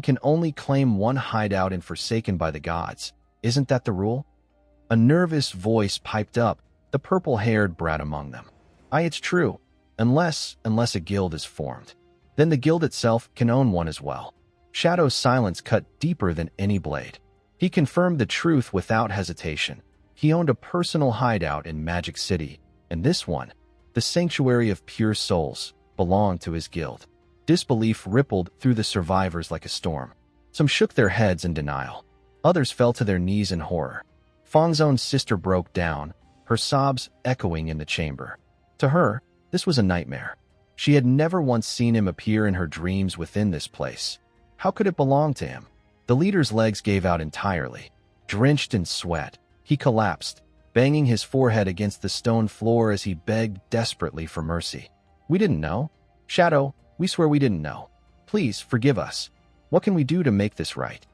can only claim one hideout and forsaken by the gods. Isn't that the rule? A nervous voice piped up, the purple-haired brat among them. It's true, unless a guild is formed. Then the guild itself can own one as well. Shadow's silence cut deeper than any blade. He confirmed the truth without hesitation. He owned a personal hideout in Magic City, and this one, the Sanctuary of Pure Souls, belonged to his guild. Disbelief rippled through the survivors like a storm. Some shook their heads in denial. Others fell to their knees in horror. Fong's own sister broke down, her sobs echoing in the chamber. To her, this was a nightmare. She had never once seen him appear in her dreams within this place. How could it belong to him? The leader's legs gave out entirely. Drenched in sweat, he collapsed, banging his forehead against the stone floor as he begged desperately for mercy. "We didn't know. Shadow, we swear we didn't know. Please, forgive us. What can we do to make this right?"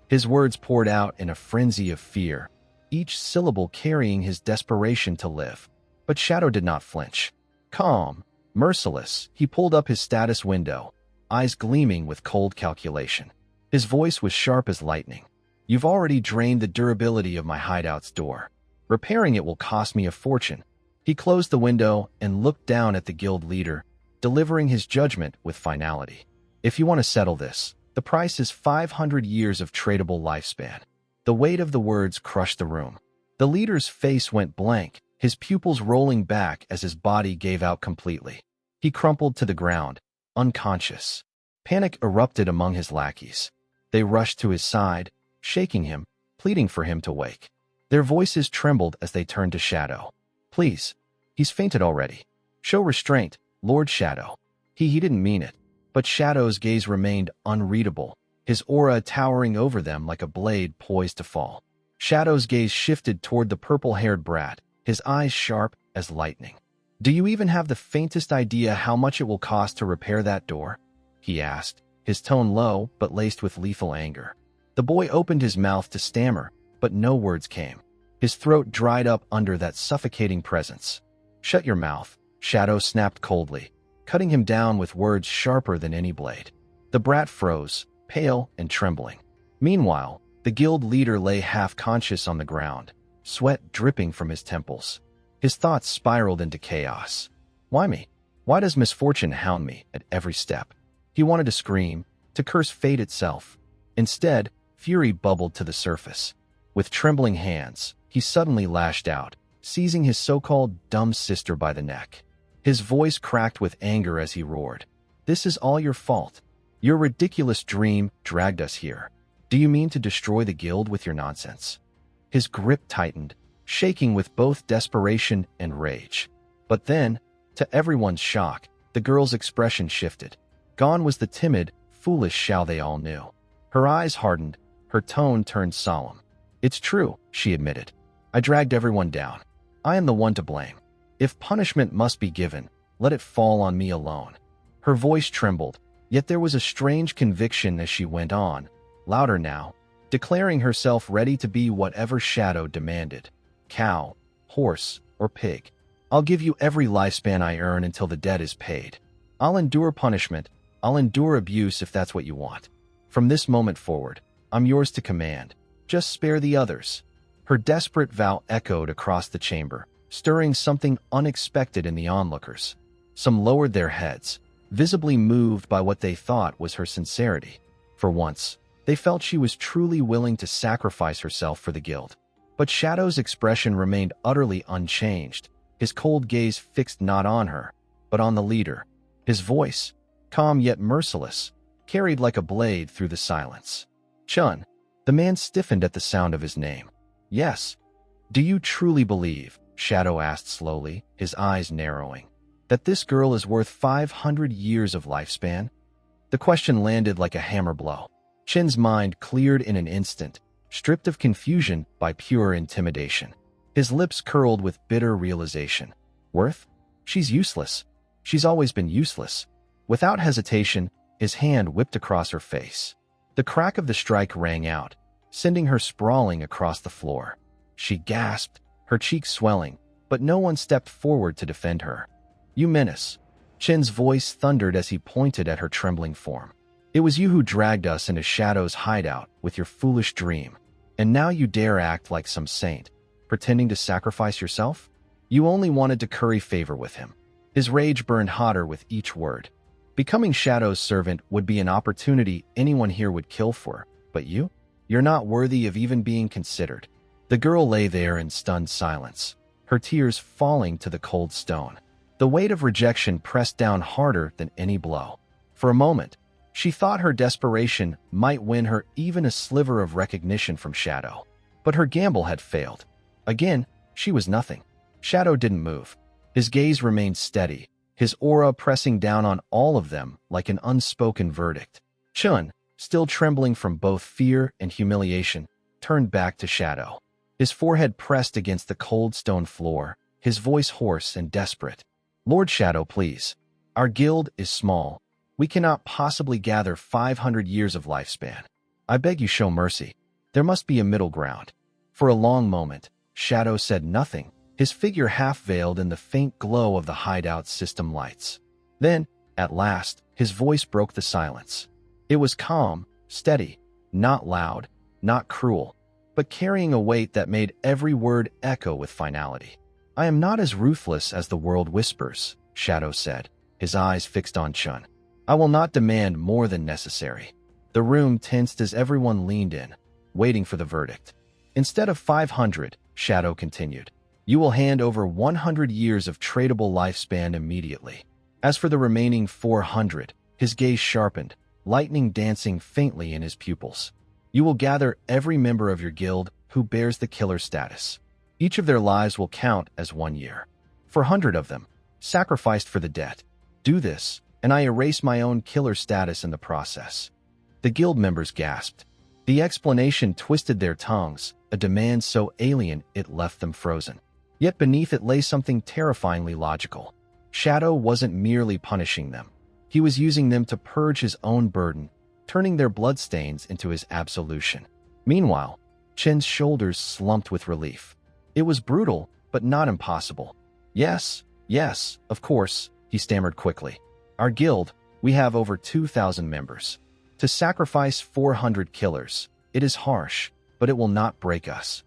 His words poured out in a frenzy of fear, each syllable carrying his desperation to live. But Shadow did not flinch. Calm, merciless, he pulled up his status window, eyes gleaming with cold calculation. His voice was sharp as lightning. "You've already drained the durability of my hideout's door. Repairing it will cost me a fortune." He closed the window and looked down at the guild leader, delivering his judgment with finality. "If you want to settle this, the price is 500 years of tradable lifespan." The weight of the words crushed the room. The leader's face went blank, his pupils rolling back as his body gave out completely. He crumpled to the ground, unconscious. Panic erupted among his lackeys. They rushed to his side, shaking him, pleading for him to wake. Their voices trembled as they turned to Shadow. "Please, he's fainted already. Show restraint, Lord Shadow." He didn't mean it, but Shadow's gaze remained unreadable, his aura towering over them like a blade poised to fall. Shadow's gaze shifted toward the purple-haired brat, his eyes sharp as lightning. "Do you even have the faintest idea how much it will cost to repair that door?" he asked, his tone low but laced with lethal anger. The boy opened his mouth to stammer, but no words came. His throat dried up under that suffocating presence. "Shut your mouth," Shadow snapped coldly, cutting him down with words sharper than any blade. The brat froze, pale and trembling. Meanwhile, the guild leader lay half-conscious on the ground, sweat dripping from his temples. His thoughts spiraled into chaos. "Why me? Why does misfortune hound me at every step?" He wanted to scream, to curse fate itself. Instead, fury bubbled to the surface. With trembling hands, he suddenly lashed out, seizing his so-called dumb sister by the neck. His voice cracked with anger as he roared. "This is all your fault. Your ridiculous dream dragged us here. Do you mean to destroy the guild with your nonsense?" His grip tightened, shaking with both desperation and rage. But then, to everyone's shock, the girl's expression shifted. Gone was the timid, foolish Xiao they all knew. Her eyes hardened, her tone turned solemn. "It's true," she admitted. "I dragged everyone down. I am the one to blame. If punishment must be given, let it fall on me alone." Her voice trembled, yet there was a strange conviction as she went on, louder now, declaring herself ready to be whatever Shadow demanded. "Cow, horse, or pig. I'll give you every lifespan I earn until the debt is paid. I'll endure punishment. I'll endure abuse if that's what you want. From this moment forward, I'm yours to command. Just spare the others." Her desperate vow echoed across the chamber, stirring something unexpected in the onlookers. Some lowered their heads, visibly moved by what they thought was her sincerity. For once, they felt she was truly willing to sacrifice herself for the guild. But Shadow's expression remained utterly unchanged, his cold gaze fixed not on her, but on the leader. His voice, calm yet merciless, carried like a blade through the silence. "Chun." The man stiffened at the sound of his name. "Yes." "Do you truly believe," Shadow asked slowly, his eyes narrowing, "that this girl is worth 500 years of lifespan?" The question landed like a hammer blow. Chin's mind cleared in an instant, stripped of confusion by pure intimidation. His lips curled with bitter realization. "Worth? She's useless. She's always been useless." Without hesitation, his hand whipped across her face. The crack of the strike rang out, sending her sprawling across the floor. She gasped, her cheeks swelling, but no one stepped forward to defend her. "You menace." Chin's voice thundered as he pointed at her trembling form. "It was you who dragged us into Shadow's hideout with your foolish dream. And now you dare act like some saint, pretending to sacrifice yourself? You only wanted to curry favor with him." His rage burned hotter with each word. Becoming Shadow's servant would be an opportunity anyone here would kill for, but you? You're not worthy of even being considered. The girl lay there in stunned silence, her tears falling to the cold stone. The weight of rejection pressed down harder than any blow. For a moment, she thought her desperation might win her even a sliver of recognition from Shadow. But her gamble had failed. Again, she was nothing. Shadow didn't move. His gaze remained steady, his aura pressing down on all of them like an unspoken verdict. Chun, still trembling from both fear and humiliation, turned back to Shadow. His forehead pressed against the cold stone floor, his voice hoarse and desperate. "Lord Shadow, please. Our guild is small. We cannot possibly gather 500 years of lifespan. I beg you show mercy. There must be a middle ground." For a long moment, Shadow said nothing, his figure half-veiled in the faint glow of the hideout system lights. Then, at last, his voice broke the silence. It was calm, steady, not loud, not cruel, but carrying a weight that made every word echo with finality. "I am not as ruthless as the world whispers," Shadow said, his eyes fixed on Chun. "I will not demand more than necessary." The room tensed as everyone leaned in, waiting for the verdict. "Instead of 500, Shadow continued, "you will hand over 100 years of tradable lifespan immediately. As for the remaining 400, his gaze sharpened, lightning dancing faintly in his pupils. "You will gather every member of your guild who bears the killer status. Each of their lives will count as 1 year. 400 of them, sacrificed for the debt. Do this, and I erase my own killer status in the process." The guild members gasped. The explanation twisted their tongues, a demand so alien it left them frozen. Yet beneath it lay something terrifyingly logical. Shadow wasn't merely punishing them. He was using them to purge his own burden, turning their bloodstains into his absolution. Meanwhile, Chen's shoulders slumped with relief. It was brutal, but not impossible. Yes, of course," he stammered quickly. "Our guild, we have over 2,000 members. To sacrifice 400 killers, it is harsh, but it will not break us."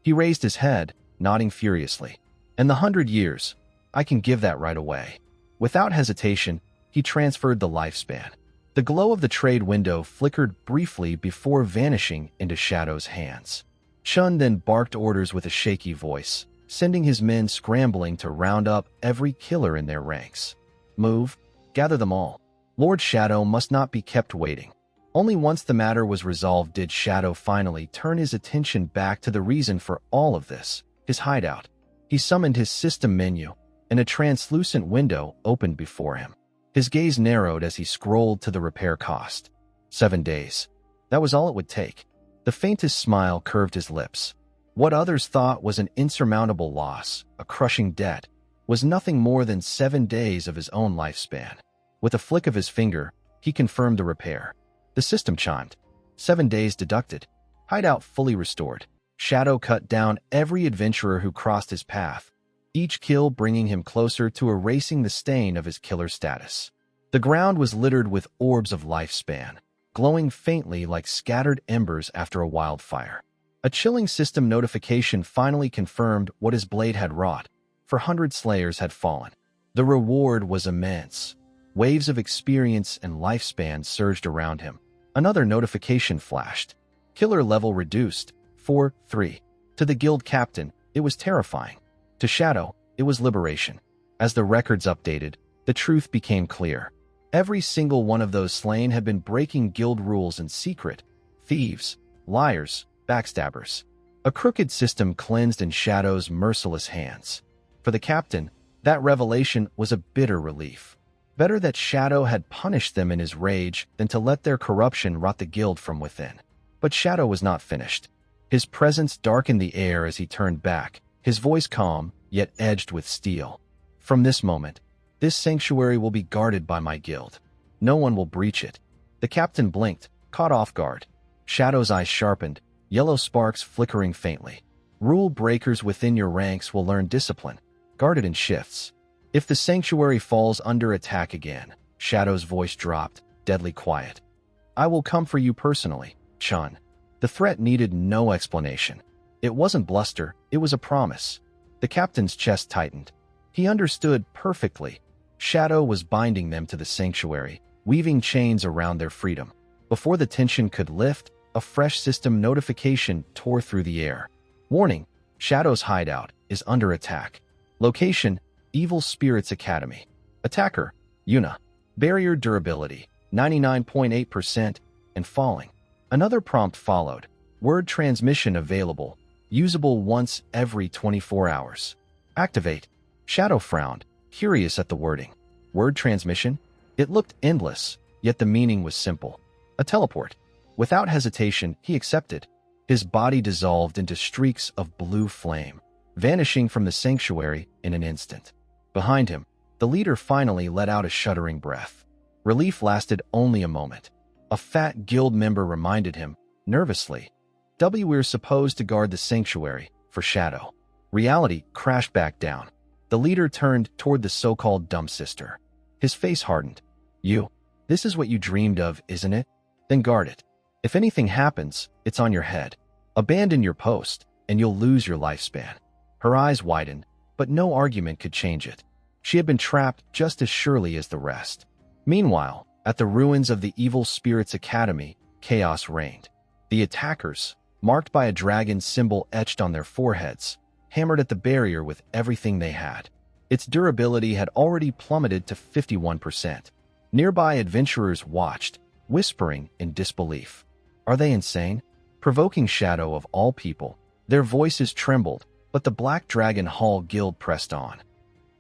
He raised his head, nodding furiously. "And the 100 years, I can give that right away." Without hesitation, he transferred the lifespan. The glow of the trade window flickered briefly before vanishing into Shadow's hands. Chun then barked orders with a shaky voice, sending his men scrambling to round up every killer in their ranks. "Move, gather them all. Lord Shadow must not be kept waiting." Only once the matter was resolved did Shadow finally turn his attention back to the reason for all of this, his hideout. He summoned his system menu, and a translucent window opened before him. His gaze narrowed as he scrolled to the repair cost. 7 days. That was all it would take. The faintest smile curved his lips. What others thought was an insurmountable loss, a crushing debt, was nothing more than 7 days of his own lifespan. With a flick of his finger, he confirmed the repair. The system chimed. 7 days deducted. Hideout fully restored. Shadow cut down every adventurer who crossed his path, each kill bringing him closer to erasing the stain of his killer status. The ground was littered with orbs of lifespan, glowing faintly like scattered embers after a wildfire. A chilling system notification finally confirmed what his blade had wrought. 400 slayers had fallen. The reward was immense. Waves of experience and lifespan surged around him. Another notification flashed. Killer level reduced. 4-3. To the guild captain, it was terrifying. To Shadow, it was liberation. As the records updated, the truth became clear. Every single one of those slain had been breaking guild rules in secret. Thieves, liars, backstabbers. A crooked system cleansed in Shadow's merciless hands. For the captain, that revelation was a bitter relief. Better that Shadow had punished them in his rage than to let their corruption rot the guild from within. But Shadow was not finished. His presence darkened the air as he turned back, his voice calm, yet edged with steel. "From this moment, this sanctuary will be guarded by my guild. No one will breach it." The captain blinked, caught off guard. Shadow's eyes sharpened, yellow sparks flickering faintly. "Rule breakers within your ranks will learn discipline, guarded in shifts. If the sanctuary falls under attack again," Shadow's voice dropped, deadly quiet, "I will come for you personally, Chun." The threat needed no explanation. It wasn't bluster, it was a promise. The captain's chest tightened. He understood perfectly. Shadow was binding them to the sanctuary, weaving chains around their freedom. Before the tension could lift, a fresh system notification tore through the air. "Warning, Shadow's hideout is under attack. Location, Evil Spirits Academy. Attacker, Yuna. Barrier durability, 99.8%, and falling." Another prompt followed. "Word transmission available. Usable once every 24 hours. Activate." Shadow frowned, curious at the wording. Word transmission? It looked endless, yet the meaning was simple. A teleport. Without hesitation, he accepted. His body dissolved into streaks of blue flame, vanishing from the sanctuary in an instant. Behind him, the leader finally let out a shuddering breath. Relief lasted only a moment. A fat guild member reminded him, nervously, "We're supposed to guard the sanctuary for Shadow." Reality crashed back down. The leader turned toward the so-called dumb sister. His face hardened. This is what you dreamed of, isn't it? Then guard it. If anything happens, it's on your head. Abandon your post, and you'll lose your lifespan." Her eyes widened, but no argument could change it. She had been trapped just as surely as the rest. Meanwhile, at the ruins of the Evil Spirits Academy, chaos reigned. The attackers, marked by a dragon symbol etched on their foreheads, hammered at the barrier with everything they had. Its durability had already plummeted to 51%. Nearby adventurers watched, whispering in disbelief. Are they insane? Provoking Shadow of all people, their voices trembled, but the Black Dragon Hall Guild pressed on.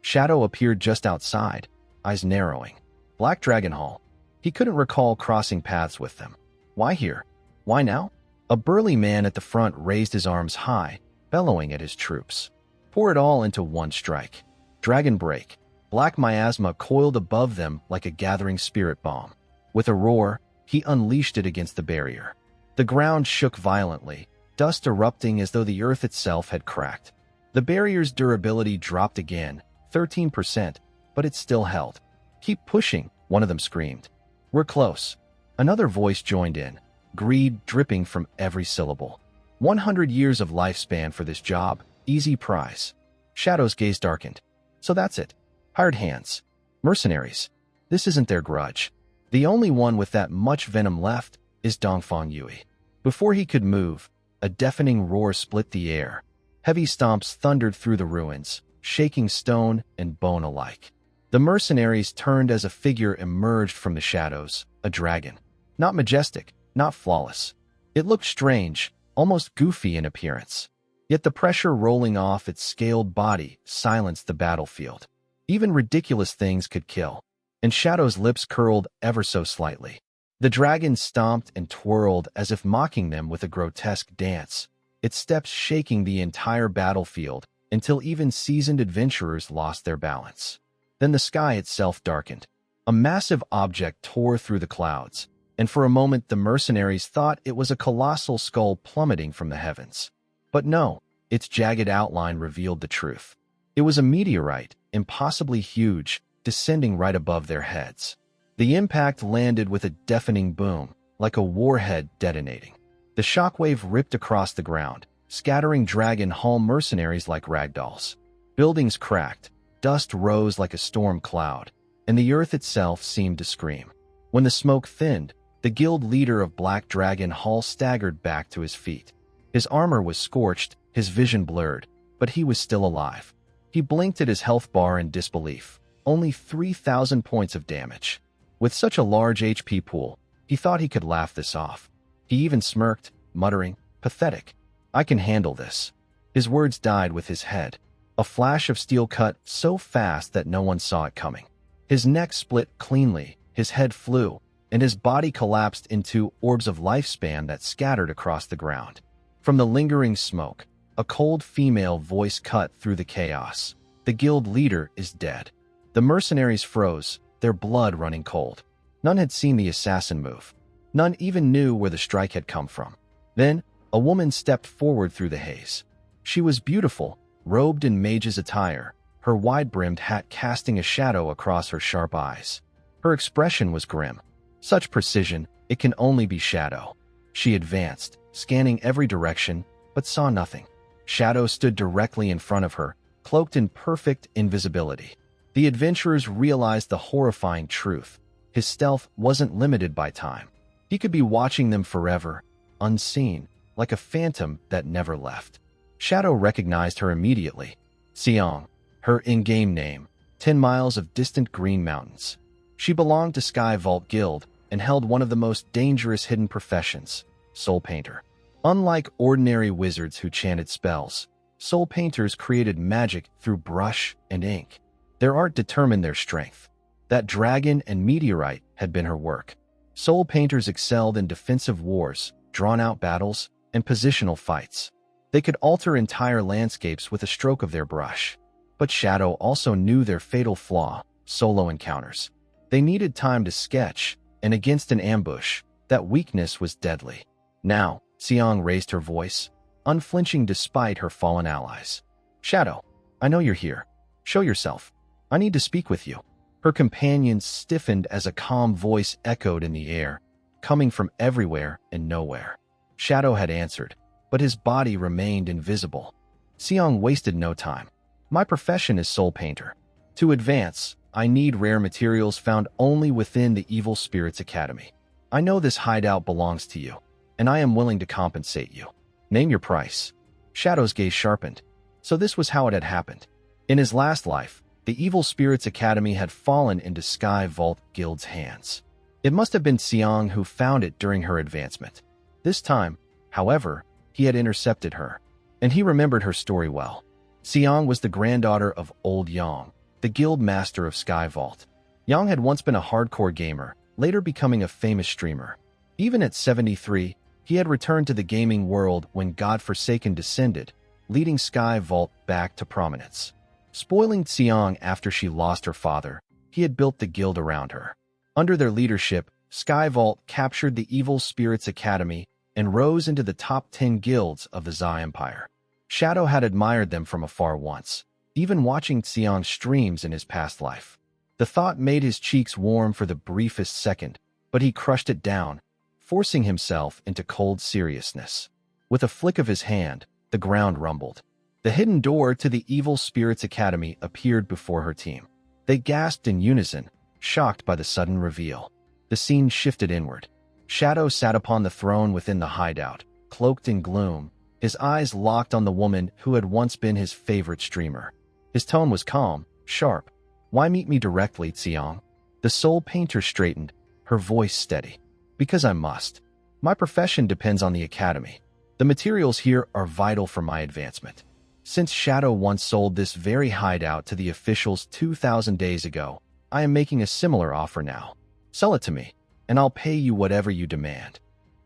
Shadow appeared just outside, eyes narrowing. Black Dragon Hall. He couldn't recall crossing paths with them. Why here? Why now? A burly man at the front raised his arms high, bellowing at his troops. Pour it all into one strike. Dragon Break. Black miasma coiled above them like a gathering spirit bomb. With a roar, he unleashed it against the barrier. The ground shook violently, dust erupting as though the earth itself had cracked. The barrier's durability dropped again, 13%, but it still held. "Keep pushing," one of them screamed. "We're close." Another voice joined in, greed dripping from every syllable. 100 years of lifespan for this job, easy prize. Shadow's gaze darkened. So that's it. Hired hands. Mercenaries. This isn't their grudge. The only one with that much venom left is Dongfang Yui. Before he could move, a deafening roar split the air. Heavy stomps thundered through the ruins, shaking stone and bone alike. The mercenaries turned as a figure emerged from the shadows, a dragon. Not majestic, not flawless. It looked strange, almost goofy in appearance. Yet the pressure rolling off its scaled body silenced the battlefield. Even ridiculous things could kill, and Shadow's lips curled ever so slightly. The dragon stomped and twirled as if mocking them with a grotesque dance, its steps shaking the entire battlefield until even seasoned adventurers lost their balance. Then the sky itself darkened. A massive object tore through the clouds, and for a moment the mercenaries thought it was a colossal skull plummeting from the heavens. But no, its jagged outline revealed the truth. It was a meteorite, impossibly huge, descending right above their heads. The impact landed with a deafening boom, like a warhead detonating. The shockwave ripped across the ground, scattering Dragon Hall mercenaries like ragdolls. Buildings cracked, dust rose like a storm cloud, and the earth itself seemed to scream. When the smoke thinned, the guild leader of Black Dragon Hall staggered back to his feet. His armor was scorched, his vision blurred, but he was still alive. He blinked at his health bar in disbelief. Only 3,000 points of damage. With such a large HP pool, he thought he could laugh this off. He even smirked, muttering, "Pathetic. I can handle this." His words died with his head. A flash of steel cut so fast that no one saw it coming. His neck split cleanly, his head flew, and his body collapsed into orbs of lifespan that scattered across the ground. From the lingering smoke, a cold female voice cut through the chaos. "The guild leader is dead." The mercenaries froze, their blood running cold. None had seen the assassin move. None even knew where the strike had come from. Then, a woman stepped forward through the haze. She was beautiful, robed in mage's attire, her wide-brimmed hat casting a shadow across her sharp eyes. Her expression was grim. Such precision, it can only be Shadow. She advanced, scanning every direction, but saw nothing. Shadow stood directly in front of her, cloaked in perfect invisibility. The adventurers realized the horrifying truth. His stealth wasn't limited by time. He could be watching them forever, unseen, like a phantom that never left. Shadow recognized her immediately. Xiong, her in-game name, 10 miles of distant green mountains. She belonged to Sky Vault Guild and held one of the most dangerous hidden professions, Soul Painter. Unlike ordinary wizards who chanted spells, soul painters created magic through brush and ink. Their art determined their strength. That dragon and meteorite had been her work. Soul painters excelled in defensive wars, drawn-out battles, and positional fights. They could alter entire landscapes with a stroke of their brush. But Shadow also knew their fatal flaw: solo encounters. They needed time to sketch, and against an ambush, that weakness was deadly. Now, Xiang raised her voice, unflinching despite her fallen allies. "Shadow, I know you're here. Show yourself. I need to speak with you." Her companions stiffened as a calm voice echoed in the air, coming from everywhere and nowhere. Shadow had answered, but his body remained invisible. Xiang wasted no time. "My profession is soul painter. To advance, I need rare materials found only within the Evil Spirits Academy. I know this hideout belongs to you, and I am willing to compensate you. Name your price." Shadow's gaze sharpened. So this was how it had happened. In his last life, the Evil Spirits Academy had fallen into Sky Vault Guild's hands. It must have been Xiang who found it during her advancement. This time, however, he had intercepted her, and he remembered her story well. Xiang was the granddaughter of Old Yang, the guild master of Sky Vault. Yang had once been a hardcore gamer, later becoming a famous streamer. Even at 73, he had returned to the gaming world when God-Forsaken descended, leading Sky Vault back to prominence. Spoiling Xiang after she lost her father, he had built the guild around her. Under their leadership, Sky Vault captured the Evil Spirits Academy and rose into the top 10 guilds of the Za Empire. Shadow had admired them from afar once, even watching Xiang's streams in his past life. The thought made his cheeks warm for the briefest second, but he crushed it down, forcing himself into cold seriousness. With a flick of his hand, the ground rumbled. The hidden door to the Evil Spirits Academy appeared before her team. They gasped in unison, shocked by the sudden reveal. The scene shifted inward. Shadow sat upon the throne within the hideout, cloaked in gloom, his eyes locked on the woman who had once been his favorite streamer. His tone was calm, sharp. "Why meet me directly, Xiang?" The soul painter straightened, her voice steady. "Because I must. My profession depends on the academy. The materials here are vital for my advancement. Since Shadow once sold this very hideout to the officials 2,000 days ago, I am making a similar offer now. Sell it to me, and I'll pay you whatever you demand."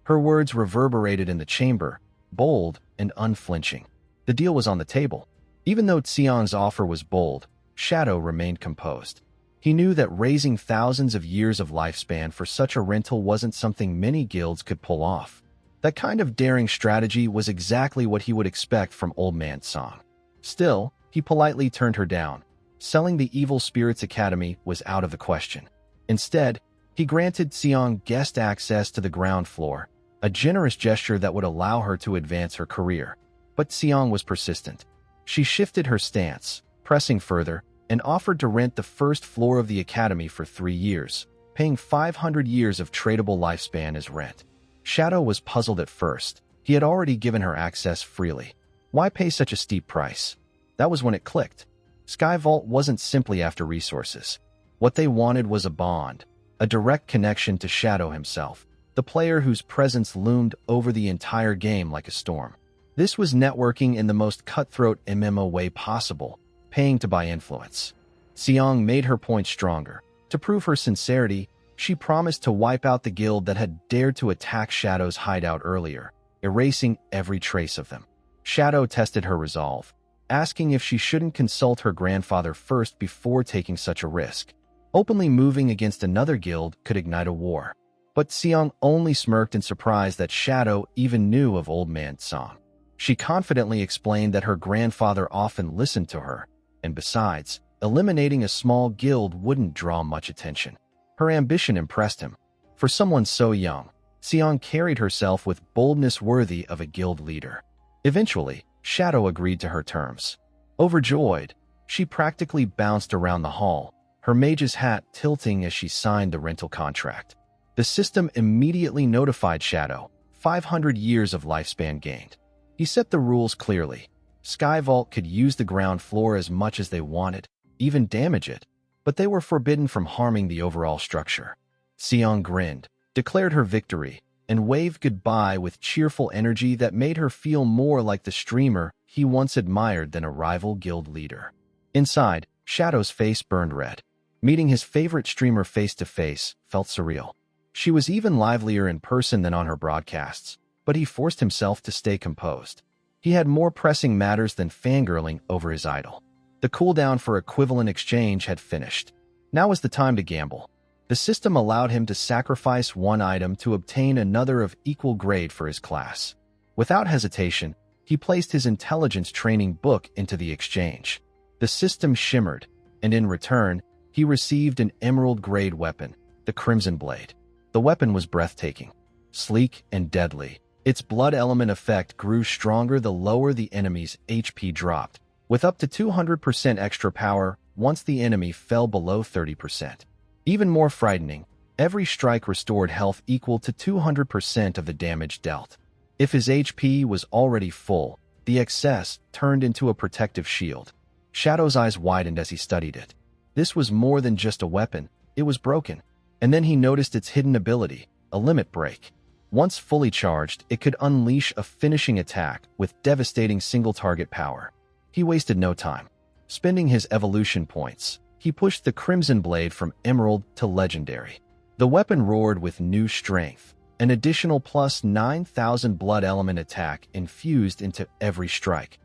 Her words reverberated in the chamber, bold and unflinching. The deal was on the table. Even though Xiang's offer was bold, Shadow remained composed. He knew that raising thousands of years of lifespan for such a rental wasn't something many guilds could pull off. That kind of daring strategy was exactly what he would expect from Old Man Song. Still, he politely turned her down. Selling the Evil Spirits Academy was out of the question. Instead, he granted Xiang guest access to the ground floor, a generous gesture that would allow her to advance her career. But Xiang was persistent. She shifted her stance, pressing further, and offered to rent the first floor of the academy for 3 years, paying 500 years of tradable lifespan as rent. Shadow was puzzled at first. He had already given her access freely. Why pay such a steep price? That was when it clicked. Sky Vault wasn't simply after resources. What they wanted was a bond, a direct connection to Shadow himself, the player whose presence loomed over the entire game like a storm. This was networking in the most cutthroat MMO way possible, paying to buy influence. Xiang made her point stronger. To prove her sincerity, she promised to wipe out the guild that had dared to attack Shadow's hideout earlier, erasing every trace of them. Shadow tested her resolve, asking if she shouldn't consult her grandfather first before taking such a risk. Openly moving against another guild could ignite a war. But Xiang only smirked in surprise that Shadow even knew of Old Man Song. She confidently explained that her grandfather often listened to her, and besides, eliminating a small guild wouldn't draw much attention. Her ambition impressed him. For someone so young, Xiang carried herself with boldness worthy of a guild leader. Eventually, Shadow agreed to her terms. Overjoyed, she practically bounced around the hall, her mage's hat tilting as she signed the rental contract. The system immediately notified Shadow, 500 years of lifespan gained. He set the rules clearly. Sky Vault could use the ground floor as much as they wanted, even damage it, but they were forbidden from harming the overall structure. Xiang grinned, declared her victory, and waved goodbye with cheerful energy that made her feel more like the streamer he once admired than a rival guild leader. Inside, Shadow's face burned red. Meeting his favorite streamer face-to-face felt surreal. She was even livelier in person than on her broadcasts, but he forced himself to stay composed. He had more pressing matters than fangirling over his idol. The cooldown for equivalent exchange had finished. Now was the time to gamble. The system allowed him to sacrifice one item to obtain another of equal grade for his class. Without hesitation, he placed his intelligence training book into the exchange. The system shimmered, and in return, he received an emerald-grade weapon, the Crimson Blade. The weapon was breathtaking, sleek and deadly. Its blood element effect grew stronger the lower the enemy's HP dropped, with up to 200% extra power once the enemy fell below 30%. Even more frightening, every strike restored health equal to 200% of the damage dealt. If his HP was already full, the excess turned into a protective shield. Shadow's eyes widened as he studied it. This was more than just a weapon, it was broken. And then he noticed its hidden ability, a limit break. Once fully charged, it could unleash a finishing attack with devastating single-target power. He wasted no time. Spending his evolution points, he pushed the Crimson Blade from Emerald to Legendary. The weapon roared with new strength, an additional plus 9,000 blood element attack infused into every strike.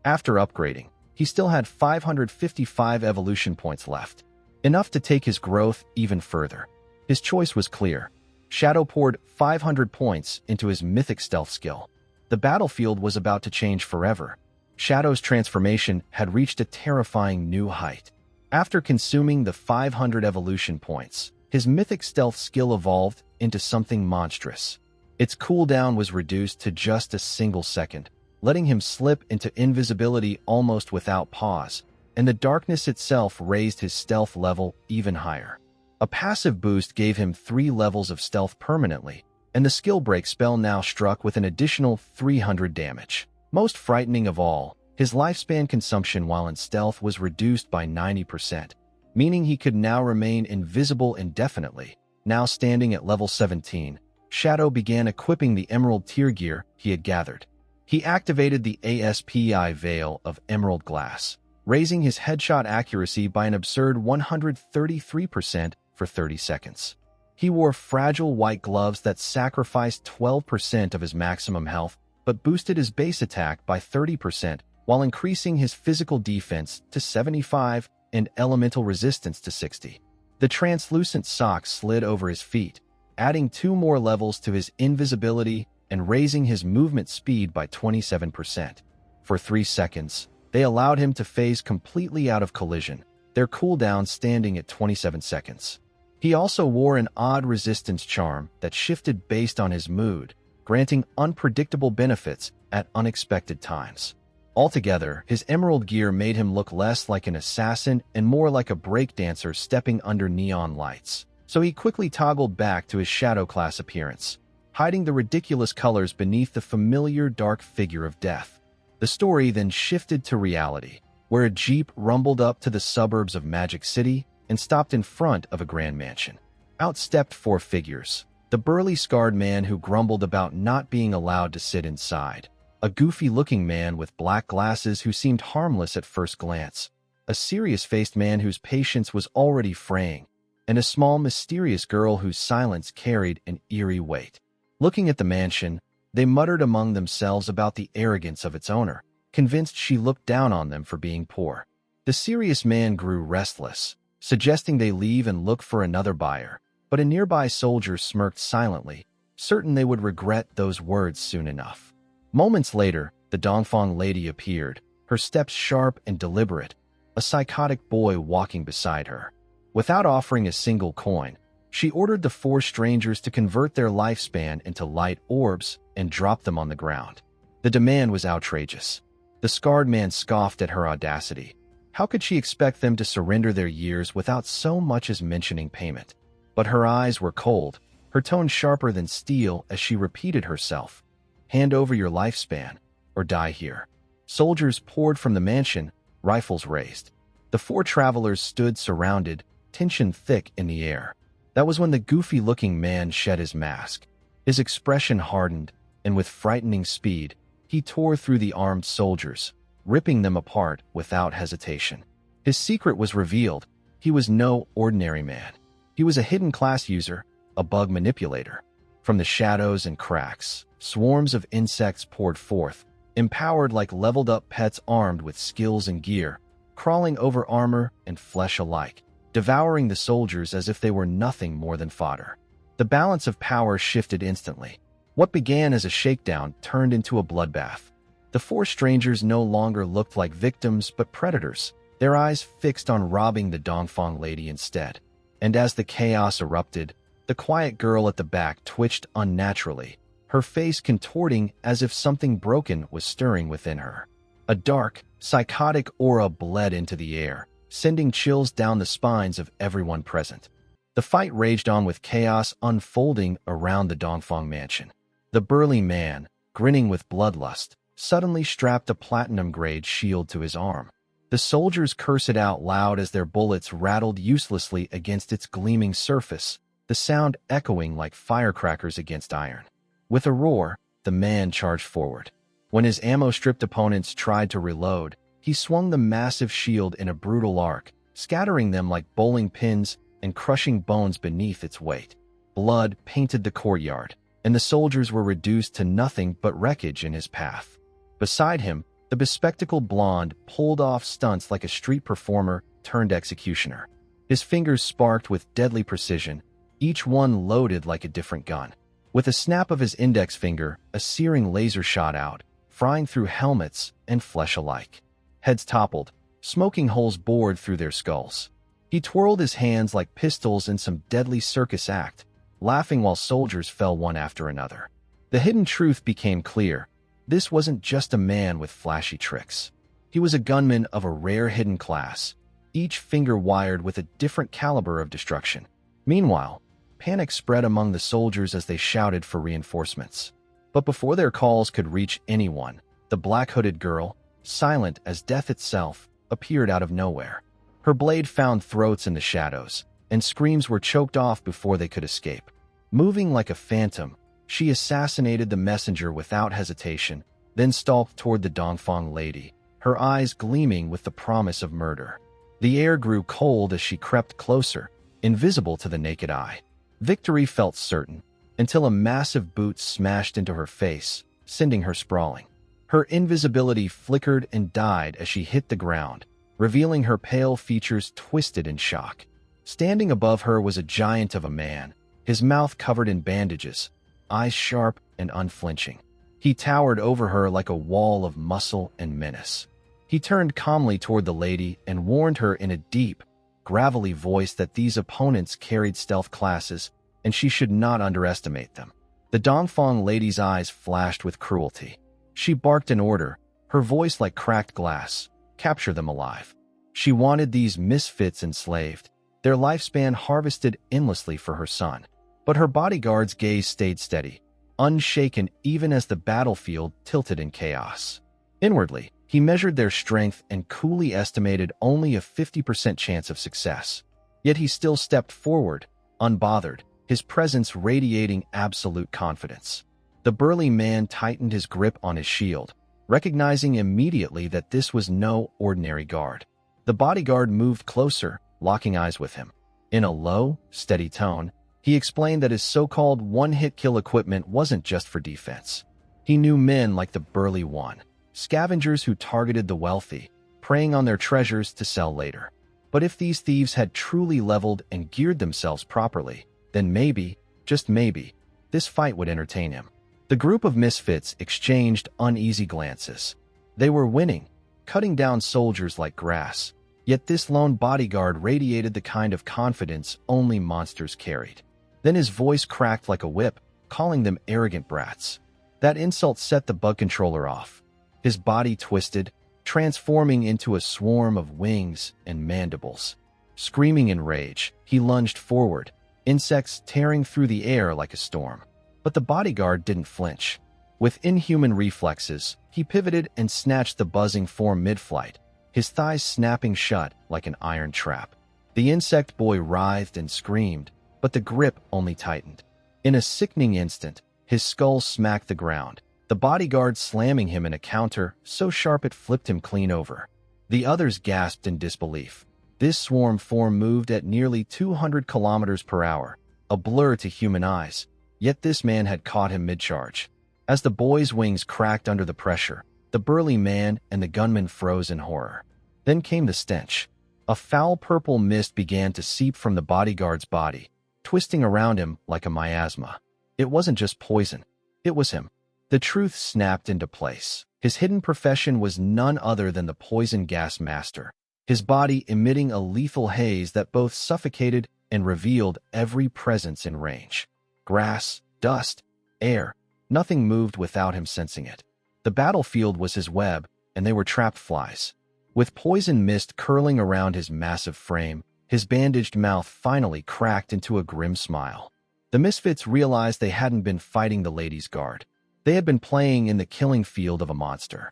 After upgrading, he still had 555 evolution points left, enough to take his growth even further. His choice was clear. Shadow poured 500 points into his mythic stealth skill. The battlefield was about to change forever. Shadow's transformation had reached a terrifying new height. After consuming the 500 evolution points, his mythic stealth skill evolved into something monstrous. Its cooldown was reduced to just a single second, letting him slip into invisibility almost without pause, and the darkness itself raised his stealth level even higher. A passive boost gave him 3 levels of stealth permanently, and the skill break spell now struck with an additional 300 damage. Most frightening of all, his lifespan consumption while in stealth was reduced by 90%, meaning he could now remain invisible indefinitely. Now standing at level 17, Shadow began equipping the Emerald tier gear he had gathered. He activated the ASPI Veil of Emerald Glass, raising his headshot accuracy by an absurd 133% for 30 seconds. He wore fragile white gloves that sacrificed 12% of his maximum health, but boosted his base attack by 30% while increasing his physical defense to 75 and elemental resistance to 60. The translucent socks slid over his feet, adding 2 more levels to his invisibility and raising his movement speed by 27%. For 3 seconds, they allowed him to phase completely out of collision, their cooldown standing at 27 seconds. He also wore an odd resistance charm that shifted based on his mood, granting unpredictable benefits at unexpected times. Altogether, his emerald gear made him look less like an assassin and more like a breakdancer stepping under neon lights. So he quickly toggled back to his shadow class appearance, hiding the ridiculous colors beneath the familiar dark figure of death. The story then shifted to reality, where a jeep rumbled up to the suburbs of Magic City and stopped in front of a grand mansion. Out stepped 4 figures. The burly scarred man who grumbled about not being allowed to sit inside, a goofy-looking man with black glasses who seemed harmless at first glance, a serious-faced man whose patience was already fraying, and a small, mysterious girl whose silence carried an eerie weight. Looking at the mansion, they muttered among themselves about the arrogance of its owner, convinced she looked down on them for being poor. The serious man grew restless, suggesting they leave and look for another buyer, but a nearby soldier smirked silently, certain they would regret those words soon enough. Moments later, the Dongfang lady appeared, her steps sharp and deliberate, a psychotic boy walking beside her. Without offering a single coin, she ordered the 4 strangers to convert their lifespan into light orbs and drop them on the ground. The demand was outrageous. The scarred man scoffed at her audacity. How could she expect them to surrender their years without so much as mentioning payment? But her eyes were cold, her tone sharper than steel as she repeated herself. Hand over your lifespan, or die here. Soldiers poured from the mansion, rifles raised. The 4 travelers stood surrounded, tension thick in the air. That was when the goofy-looking man shed his mask. His expression hardened, and with frightening speed, he tore through the armed soldiers, ripping them apart without hesitation. His secret was revealed. He was no ordinary man. He was a hidden class user, a bug manipulator. From the shadows and cracks, Swarms of insects poured forth, empowered like leveled-up pets armed with skills and gear, crawling over armor and flesh alike, devouring the soldiers as if they were nothing more than fodder. The balance of power shifted instantly. What began as a shakedown turned into a bloodbath. The four strangers no longer looked like victims but predators, their eyes fixed on robbing the Dongfang lady instead. And as the chaos erupted, the quiet girl at the back twitched unnaturally, her face contorting as if something broken was stirring within her. A dark, psychotic aura bled into the air, sending chills down the spines of everyone present. The fight raged on with chaos unfolding around the Dongfang mansion. The burly man, grinning with bloodlust, suddenly strapped a platinum-grade shield to his arm. The soldiers cursed it out loud as their bullets rattled uselessly against its gleaming surface, the sound echoing like firecrackers against iron. With a roar, the man charged forward. When his ammo-stripped opponents tried to reload, he swung the massive shield in a brutal arc, scattering them like bowling pins and crushing bones beneath its weight. Blood painted the courtyard, and the soldiers were reduced to nothing but wreckage in his path. Beside him, the bespectacled blonde pulled off stunts like a street performer turned executioner. His fingers sparked with deadly precision, each one loaded like a different gun. With a snap of his index finger, a searing laser shot out, frying through helmets and flesh alike. Heads toppled, smoking holes bored through their skulls. He twirled his hands like pistols in some deadly circus act, laughing while soldiers fell one after another. The hidden truth became clear. This wasn't just a man with flashy tricks. He was a gunman of a rare hidden class, each finger wired with a different caliber of destruction. Meanwhile, panic spread among the soldiers as they shouted for reinforcements. But before their calls could reach anyone, the black-hooded girl, silent as death itself, appeared out of nowhere. Her blade found throats in the shadows, and screams were choked off before they could escape. Moving like a phantom, she assassinated the messenger without hesitation, then stalked toward the Dongfang lady, her eyes gleaming with the promise of murder. The air grew cold as she crept closer, invisible to the naked eye. Victory felt certain, until a massive boot smashed into her face, sending her sprawling. Her invisibility flickered and died as she hit the ground, revealing her pale features twisted in shock. Standing above her was a giant of a man, his mouth covered in bandages, eyes sharp and unflinching. He towered over her like a wall of muscle and menace. He turned calmly toward the lady and warned her in a deep, gravelly voice that these opponents carried stealth classes, and she should not underestimate them. The Dongfang lady's eyes flashed with cruelty. She barked an order, her voice like cracked glass. Capture them alive. She wanted these misfits enslaved, their lifespan harvested endlessly for her son. But her bodyguard's gaze stayed steady, unshaken even as the battlefield tilted in chaos. Inwardly, he measured their strength and coolly estimated only a 50% chance of success. Yet he still stepped forward, unbothered, his presence radiating absolute confidence. The burly man tightened his grip on his shield, recognizing immediately that this was no ordinary guard. The bodyguard moved closer, locking eyes with him. In a low, steady tone, he explained that his so-called one-hit kill equipment wasn't just for defense. He knew men like the burly one, scavengers who targeted the wealthy, preying on their treasures to sell later. But if these thieves had truly leveled and geared themselves properly, then maybe, just maybe, this fight would entertain him. The group of misfits exchanged uneasy glances. They were winning, cutting down soldiers like grass, yet this lone bodyguard radiated the kind of confidence only monsters carried. Then his voice cracked like a whip, calling them arrogant brats. That insult set the bug controller off. His body twisted, transforming into a swarm of wings and mandibles. Screaming in rage, he lunged forward, insects tearing through the air like a storm. But the bodyguard didn't flinch. With inhuman reflexes, he pivoted and snatched the buzzing form mid-flight, his thighs snapping shut like an iron trap. The insect boy writhed and screamed, but the grip only tightened. In a sickening instant, his skull smacked the ground, the bodyguard slamming him in a counter so sharp it flipped him clean over. The others gasped in disbelief. This swarm form moved at nearly 200 kilometers per hour, a blur to human eyes, yet this man had caught him mid-charge. As the boy's wings cracked under the pressure, the burly man and the gunman froze in horror. Then came the stench. A foul purple mist began to seep from the bodyguard's body, twisting around him like a miasma. It wasn't just poison. It was him. The truth snapped into place. His hidden profession was none other than the poison gas master, his body emitting a lethal haze that both suffocated and revealed every presence in range. Grass, dust, air, nothing moved without him sensing it. The battlefield was his web, and they were trapped flies. With poison mist curling around his massive frame, his bandaged mouth finally cracked into a grim smile. The misfits realized they hadn't been fighting the ladies' guard. They had been playing in the killing field of a monster.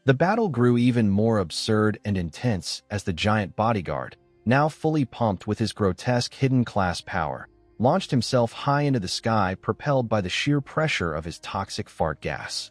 The battle grew even more absurd and intense as the giant bodyguard, now fully pumped with his grotesque hidden class power, launched himself high into the sky, propelled by the sheer pressure of his toxic fart gas.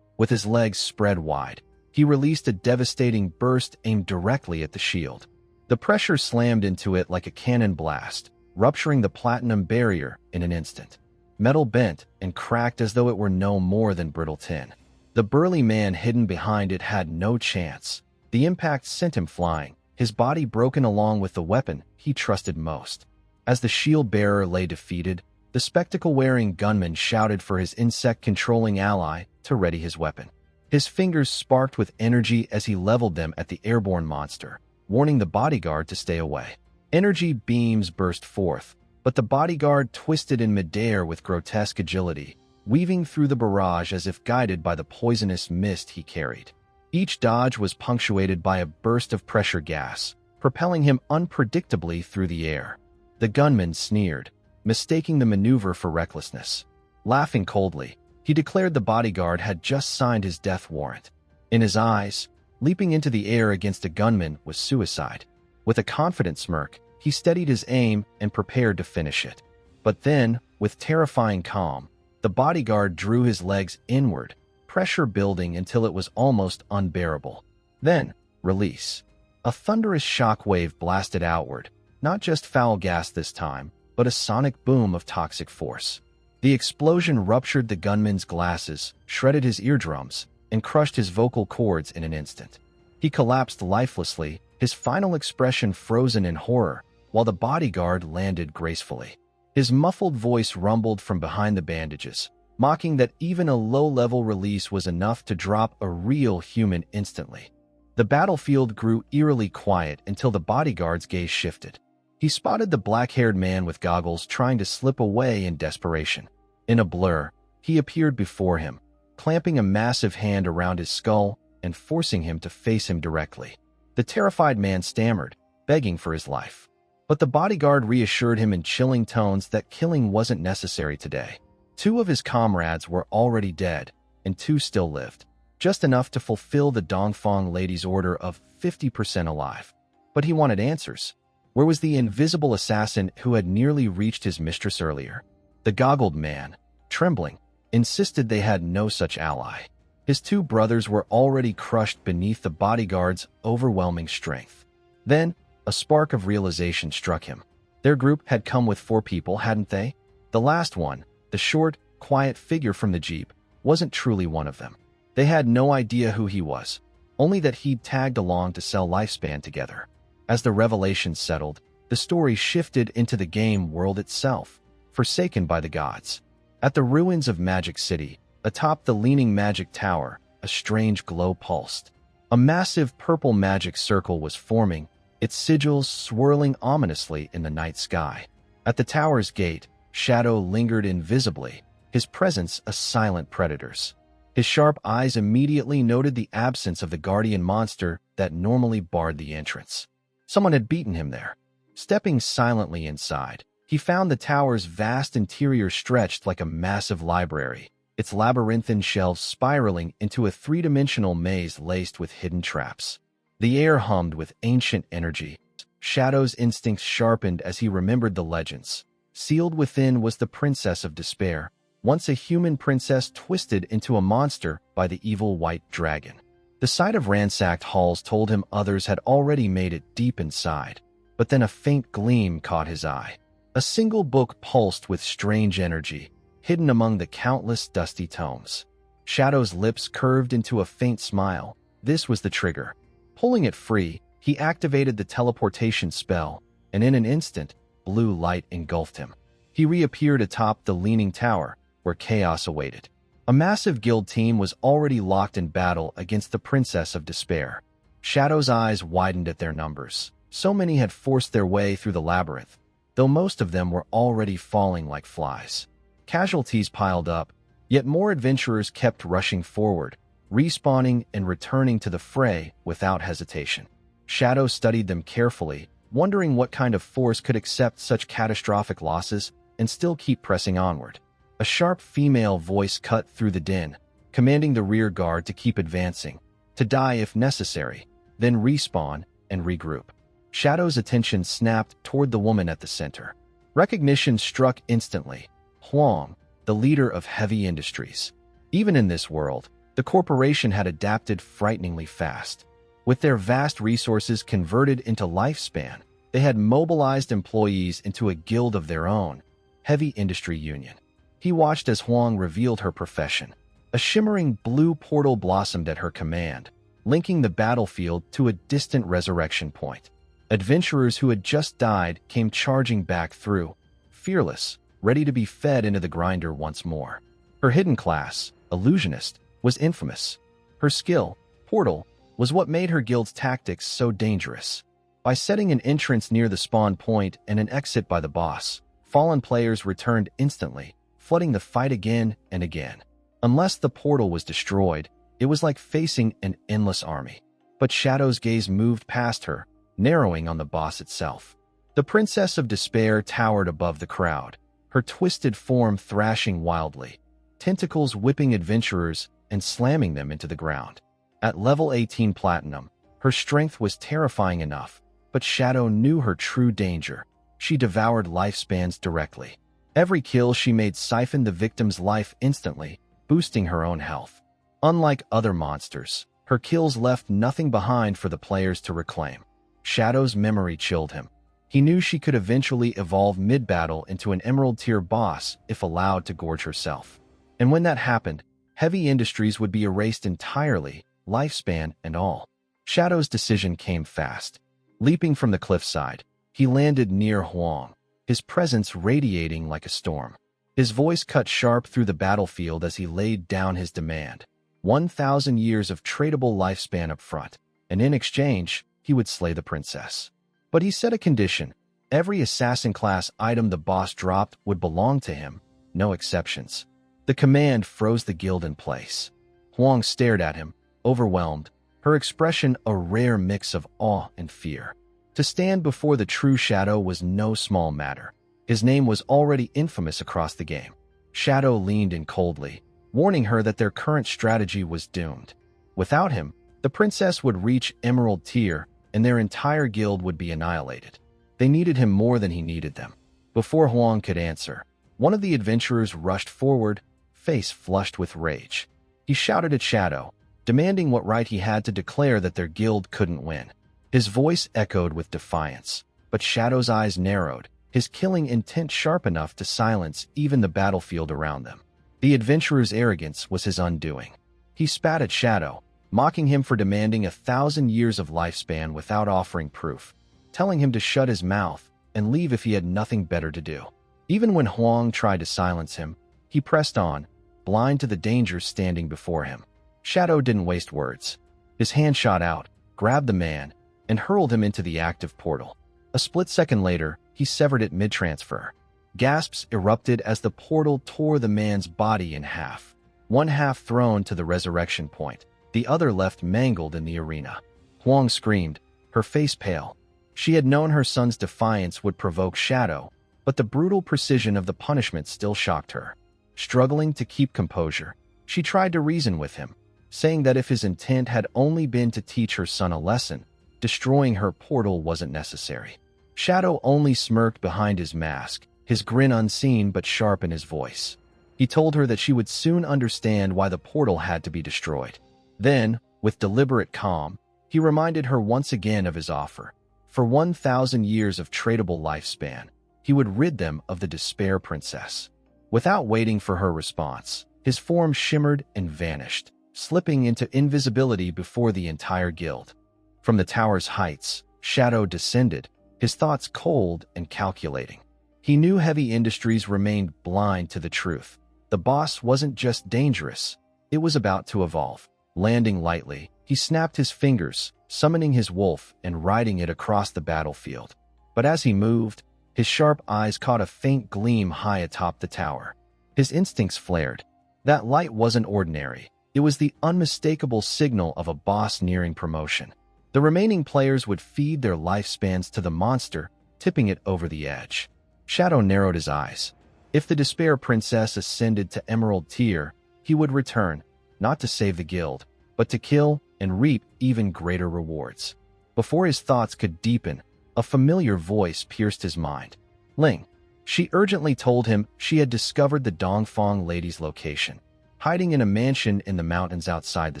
With his legs spread wide, he released a devastating burst aimed directly at the shield. The pressure slammed into it like a cannon blast, rupturing the platinum barrier in an instant. Metal bent and cracked as though it were no more than brittle tin. The burly man hidden behind it had no chance. The impact sent him flying, his body broken along with the weapon he trusted most. As the shield-bearer lay defeated, the spectacle-wearing gunman shouted for his insect-controlling ally to ready his weapon. His fingers sparked with energy as he leveled them at the airborne monster, warning the bodyguard to stay away. Energy beams burst forth, but the bodyguard twisted in midair with grotesque agility, weaving through the barrage as if guided by the poisonous mist he carried. Each dodge was punctuated by a burst of pressure gas, propelling him unpredictably through the air. The gunman sneered, mistaking the maneuver for recklessness. Laughing coldly, he declared the bodyguard had just signed his death warrant. In his eyes, leaping into the air against a gunman was suicide. With a confident smirk, he steadied his aim and prepared to finish it. But then, with terrifying calm, the bodyguard drew his legs inward, pressure building until it was almost unbearable. Then, release. A thunderous shockwave blasted outward, not just foul gas this time, but a sonic boom of toxic force. The explosion ruptured the gunman's glasses, shredded his eardrums, and crushed his vocal cords in an instant. He collapsed lifelessly, his final expression frozen in horror, while the bodyguard landed gracefully. His muffled voice rumbled from behind the bandages, mocking that even a low-level release was enough to drop a real human instantly. The battlefield grew eerily quiet until the bodyguard's gaze shifted. He spotted the black-haired man with goggles trying to slip away in desperation. In a blur, he appeared before him, clamping a massive hand around his skull and forcing him to face him directly. The terrified man stammered, begging for his life. But the bodyguard reassured him in chilling tones that killing wasn't necessary today. 2 of his comrades were already dead, and 2 still lived, just enough to fulfill the Dongfang lady's order of 50% alive. But he wanted answers. Where was the invisible assassin who had nearly reached his mistress earlier? The goggled man, trembling, insisted they had no such ally. His 2 brothers were already crushed beneath the bodyguard's overwhelming strength. Then, a spark of realization struck him. Their group had come with 4 people, hadn't they? The last one, the short, quiet figure from the jeep, wasn't truly one of them. They had no idea who he was, only that he'd tagged along to sell lifespan together. As the revelation settled, the story shifted into the game world itself, forsaken by the gods. At the ruins of Magic City, atop the leaning magic tower, a strange glow pulsed. A massive purple magic circle was forming, its sigils swirling ominously in the night sky. At the tower's gate, Shadow lingered invisibly, his presence a silent predator's. His sharp eyes immediately noted the absence of the guardian monster that normally barred the entrance. Someone had beaten him there. Stepping silently inside, he found the tower's vast interior stretched like a massive library, its labyrinthine shelves spiraling into a 3-dimensional maze laced with hidden traps. The air hummed with ancient energy. Shadow's instincts sharpened as he remembered the legends. Sealed within was the Princess of Despair, once a human princess twisted into a monster by the evil white dragon. The sight of ransacked halls told him others had already made it deep inside, but then a faint gleam caught his eye. A single book pulsed with strange energy, hidden among the countless dusty tomes. Shadow's lips curved into a faint smile. This was the trigger. Pulling it free, he activated the teleportation spell, and in an instant, blue light engulfed him. He reappeared atop the leaning tower, where chaos awaited. A massive guild team was already locked in battle against the Princess of Despair. Shadow's eyes widened at their numbers. So many had forced their way through the labyrinth, though most of them were already falling like flies. Casualties piled up, yet more adventurers kept rushing forward, respawning and returning to the fray without hesitation. Shadow studied them carefully, wondering what kind of force could accept such catastrophic losses and still keep pressing onward. A sharp female voice cut through the din, commanding the rear guard to keep advancing, to die if necessary, then respawn and regroup. Shadow's attention snapped toward the woman at the center. Recognition struck instantly. Fong, the leader of heavy industries. Even in this world, the corporation had adapted frighteningly fast. With their vast resources converted into lifespan, they had mobilized employees into a guild of their own, Heavy Industry Union. He watched as Huang revealed her profession. A shimmering blue portal blossomed at her command, linking the battlefield to a distant resurrection point. Adventurers who had just died came charging back through, fearless, ready to be fed into the grinder once more. Her hidden class, Illusionist, was infamous. Her skill, Portal, was what made her guild's tactics so dangerous. By setting an entrance near the spawn point and an exit by the boss, fallen players returned instantly, flooding the fight again and again. Unless the portal was destroyed, it was like facing an endless army. But Shadow's gaze moved past her, narrowing on the boss itself. The Princess of Despair towered above the crowd, her twisted form thrashing wildly, tentacles whipping adventurers and slamming them into the ground. At level 18 Platinum, her strength was terrifying enough, but Shadow knew her true danger. She devoured lifespans directly. Every kill she made siphoned the victim's life instantly, boosting her own health. Unlike other monsters, her kills left nothing behind for the players to reclaim. Shadow's memory chilled him. He knew she could eventually evolve mid-battle into an Emerald-tier boss if allowed to gorge herself. And when that happened, Heavy Industries would be erased entirely, lifespan and all. Shadow's decision came fast. Leaping from the cliffside, he landed near Huang, his presence radiating like a storm. His voice cut sharp through the battlefield as he laid down his demand. 1,000 years of tradable lifespan up front, and in exchange, he would slay the princess. But he set a condition. Every assassin class item the boss dropped would belong to him, no exceptions. The command froze the guild in place. Huang stared at him, overwhelmed, her expression a rare mix of awe and fear. To stand before the true Shadow was no small matter. His name was already infamous across the game. Shadow leaned in coldly, warning her that their current strategy was doomed. Without him, the princess would reach Emerald tier, and their entire guild would be annihilated. They needed him more than he needed them. Before Huang could answer, one of the adventurers rushed forward, face flushed with rage. He shouted at Shadow, demanding what right he had to declare that their guild couldn't win. His voice echoed with defiance, but Shadow's eyes narrowed, his killing intent sharp enough to silence even the battlefield around them. The adventurer's arrogance was his undoing. He spat at Shadow, mocking him for demanding 1,000 years of lifespan without offering proof, telling him to shut his mouth and leave if he had nothing better to do. Even when Huang tried to silence him, he pressed on, blind to the dangers standing before him. Shadow didn't waste words. His hand shot out, grabbed the man, and hurled him into the active portal. A split second later, he severed it mid-transfer. Gasps erupted as the portal tore the man's body in half. One half thrown to the resurrection point, the other left mangled in the arena. Huang screamed, her face pale. She had known her son's defiance would provoke Shadow, but the brutal precision of the punishment still shocked her. Struggling to keep composure, she tried to reason with him, saying that if his intent had only been to teach her son a lesson, destroying her portal wasn't necessary. Shadow only smirked behind his mask, his grin unseen but sharp in his voice. He told her that she would soon understand why the portal had to be destroyed. Then, with deliberate calm, he reminded her once again of his offer. For 1,000 years of tradable lifespan, he would rid them of the Despair Princess. Without waiting for her response, his form shimmered and vanished, slipping into invisibility before the entire guild. From the tower's heights, Shadow descended, his thoughts cold and calculating. He knew heavy industries remained blind to the truth. The boss wasn't just dangerous, it was about to evolve. Landing lightly, he snapped his fingers, summoning his wolf and riding it across the battlefield. But as he moved, his sharp eyes caught a faint gleam high atop the tower. His instincts flared. That light wasn't ordinary. It was the unmistakable signal of a boss nearing promotion. The remaining players would feed their lifespans to the monster, tipping it over the edge. Shadow narrowed his eyes. If the Despair Princess ascended to Emerald Tier, he would return, not to save the guild, but to kill and reap even greater rewards. Before his thoughts could deepen, a familiar voice pierced his mind. Ling. She urgently told him she had discovered the Dongfang lady's location, hiding in a mansion in the mountains outside the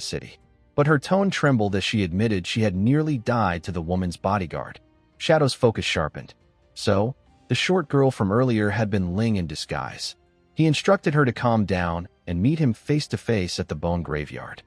city. But her tone trembled as she admitted she had nearly died to the woman's bodyguard. Shadow's focus sharpened. So, the short girl from earlier had been Ling in disguise. He instructed her to calm down and meet him face to face at the bone graveyard.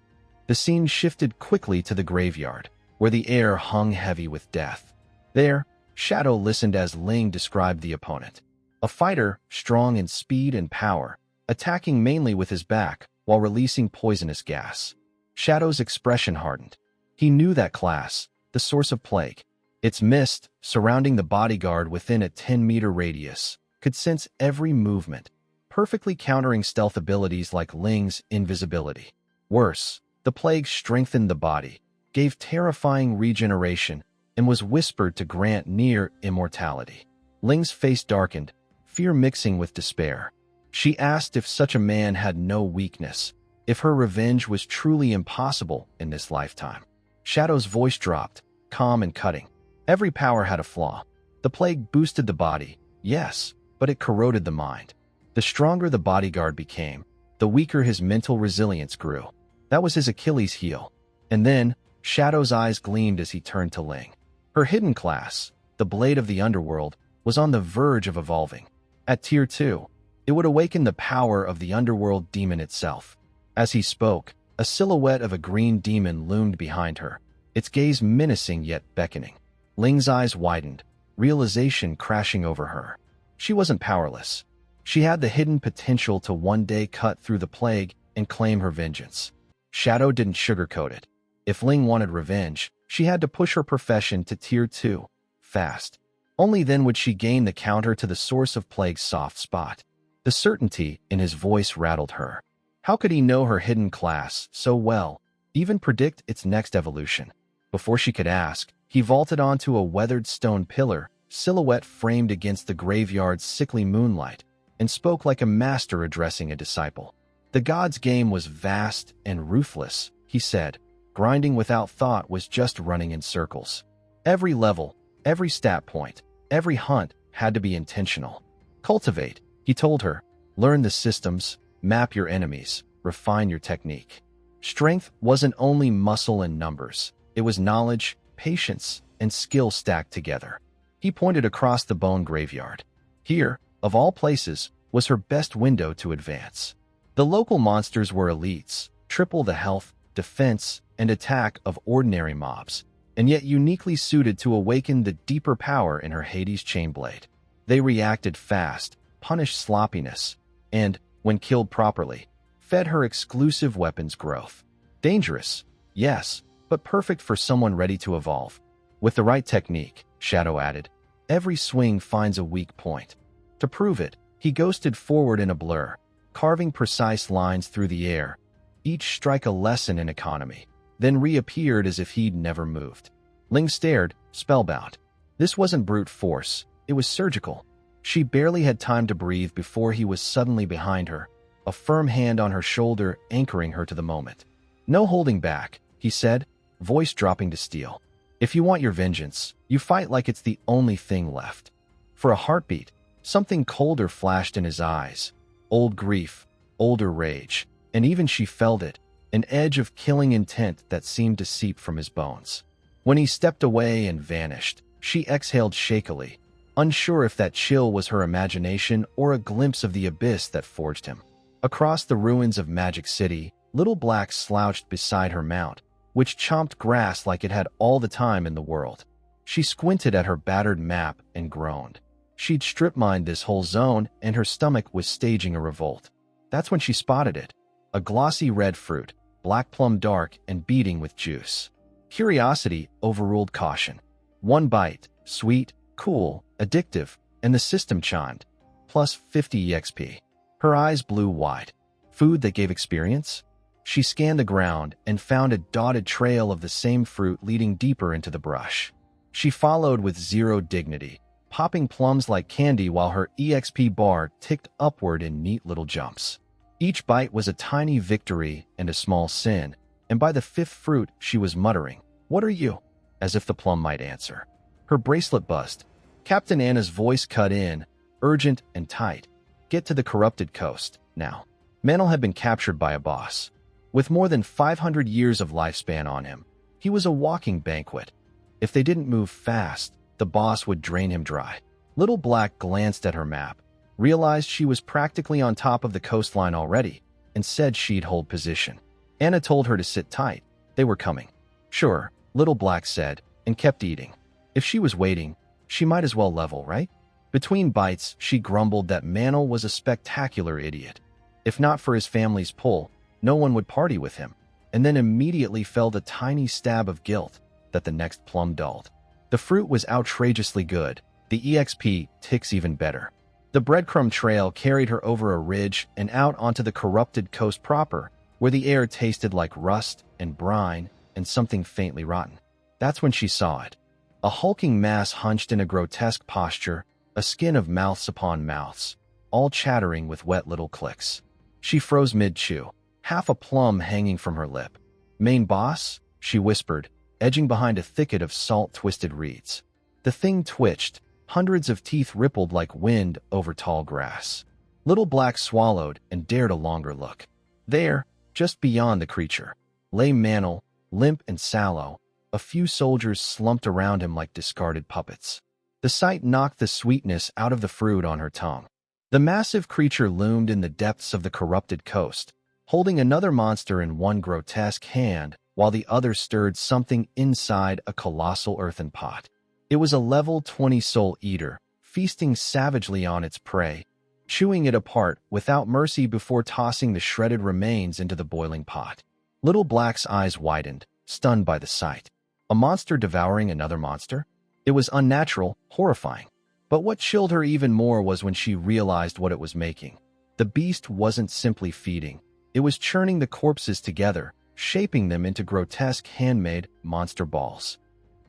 The scene shifted quickly to the graveyard, where the air hung heavy with death. There, Shadow listened as Ling described the opponent. A fighter, strong in speed and power, attacking mainly with his back while releasing poisonous gas. Shadow's expression hardened. He knew that class, the source of plague. Its mist, surrounding the bodyguard within a 10-meter radius, could sense every movement, perfectly countering stealth abilities like Ling's invisibility. Worse, the plague strengthened the body, gave terrifying regeneration, and was whispered to grant near immortality. Ling's face darkened, fear mixing with despair. She asked if such a man had no weakness, if her revenge was truly impossible in this lifetime. Shadow's voice dropped, calm and cutting. Every power had a flaw. The plague boosted the body, yes, but it corroded the mind. The stronger the bodyguard became, the weaker his mental resilience grew. That was his Achilles heel. And then, Shadow's eyes gleamed as he turned to Ling. Her hidden class, the Blade of the Underworld, was on the verge of evolving. At Tier 2, it would awaken the power of the Underworld demon itself. As he spoke, a silhouette of a green demon loomed behind her, its gaze menacing yet beckoning. Ling's eyes widened, realization crashing over her. She wasn't powerless. She had the hidden potential to one day cut through the plague and claim her vengeance. Shadow didn't sugarcoat it. If Ling wanted revenge, she had to push her profession to Tier 2, fast. Only then would she gain the counter to the source of plague's soft spot. The certainty in his voice rattled her. How could he know her hidden class so well, even predict its next evolution? Before she could ask, he vaulted onto a weathered stone pillar, silhouette framed against the graveyard's sickly moonlight, and spoke like a master addressing a disciple. The god's game was vast and ruthless, he said. Grinding without thought was just running in circles. Every level, every stat point, every hunt had to be intentional. Cultivate, he told her. Learn the systems, map your enemies, refine your technique. Strength wasn't only muscle and numbers. It was knowledge, patience, and skill stacked together. He pointed across the bone graveyard. Here, of all places, was her best window to advance. The local monsters were elites, triple the health, defense, and attack of ordinary mobs, and yet uniquely suited to awaken the deeper power in her Hades Chainblade. They reacted fast, punished sloppiness, and, when killed properly, fed her exclusive weapons growth. Dangerous, yes, but perfect for someone ready to evolve. With the right technique, Shadow added, every swing finds a weak point. To prove it, he ghosted forward in a blur, carving precise lines through the air, each strike a lesson in economy, then reappeared as if he'd never moved. Ling stared, spellbound. This wasn't brute force, it was surgical. She barely had time to breathe before he was suddenly behind her, a firm hand on her shoulder anchoring her to the moment. No holding back, he said, voice dropping to steel. If you want your vengeance, you fight like it's the only thing left. For a heartbeat, something colder flashed in his eyes. Old grief, older rage, and even she felt it, an edge of killing intent that seemed to seep from his bones. When he stepped away and vanished, she exhaled shakily, unsure if that chill was her imagination or a glimpse of the abyss that forged him. Across the ruins of Magic City, Little Black slouched beside her mount, which chomped grass like it had all the time in the world. She squinted at her battered map and groaned. She'd strip-mined this whole zone, and her stomach was staging a revolt. That's when she spotted it. A glossy red fruit, black plum dark and beating with juice. Curiosity overruled caution. One bite, sweet, cool, addictive, and the system chimed. Plus 50 EXP. Her eyes blew wide. Food that gave experience? She scanned the ground and found a dotted trail of the same fruit leading deeper into the brush. She followed with zero dignity, popping plums like candy while her EXP bar ticked upward in neat little jumps. Each bite was a tiny victory and a small sin, and by the fifth fruit she was muttering, "What are you?" as if the plum might answer. Her bracelet buzzed. Captain Anna's voice cut in, urgent and tight. "Get to the corrupted coast, now." Mantle had been captured by a boss. With more than 500 years of lifespan on him, he was a walking banquet. If they didn't move fast, the boss would drain him dry. Little Black glanced at her map, realized she was practically on top of the coastline already, and said she'd hold position. Anna told her to sit tight. They were coming. "Sure," Little Black said, and kept eating. If she was waiting, she might as well level, right? Between bites, she grumbled that Mantle was a spectacular idiot. If not for his family's pull, no one would party with him, and then immediately felt a tiny stab of guilt that the next plum dulled. The fruit was outrageously good. The EXP ticks even better. The breadcrumb trail carried her over a ridge and out onto the corrupted coast proper, where the air tasted like rust and brine and something faintly rotten. That's when she saw it. A hulking mass hunched in a grotesque posture, a skin of mouths upon mouths, all chattering with wet little clicks. She froze mid-chew, half a plum hanging from her lip. "Main boss?" she whispered, edging behind a thicket of salt-twisted reeds. The thing twitched. Hundreds of teeth rippled like wind over tall grass. Little Black swallowed and dared a longer look. There, just beyond the creature, lay Mantle, limp and sallow. A few soldiers slumped around him like discarded puppets. The sight knocked the sweetness out of the fruit on her tongue. The massive creature loomed in the depths of the corrupted coast, holding another monster in one grotesque hand while the other stirred something inside a colossal earthen pot. It was a level 20 soul eater, feasting savagely on its prey, chewing it apart without mercy before tossing the shredded remains into the boiling pot. Little Black's eyes widened, stunned by the sight. A monster devouring another monster? It was unnatural, horrifying. But what chilled her even more was when she realized what it was making. The beast wasn't simply feeding. It was churning the corpses together, shaping them into grotesque handmade monster balls.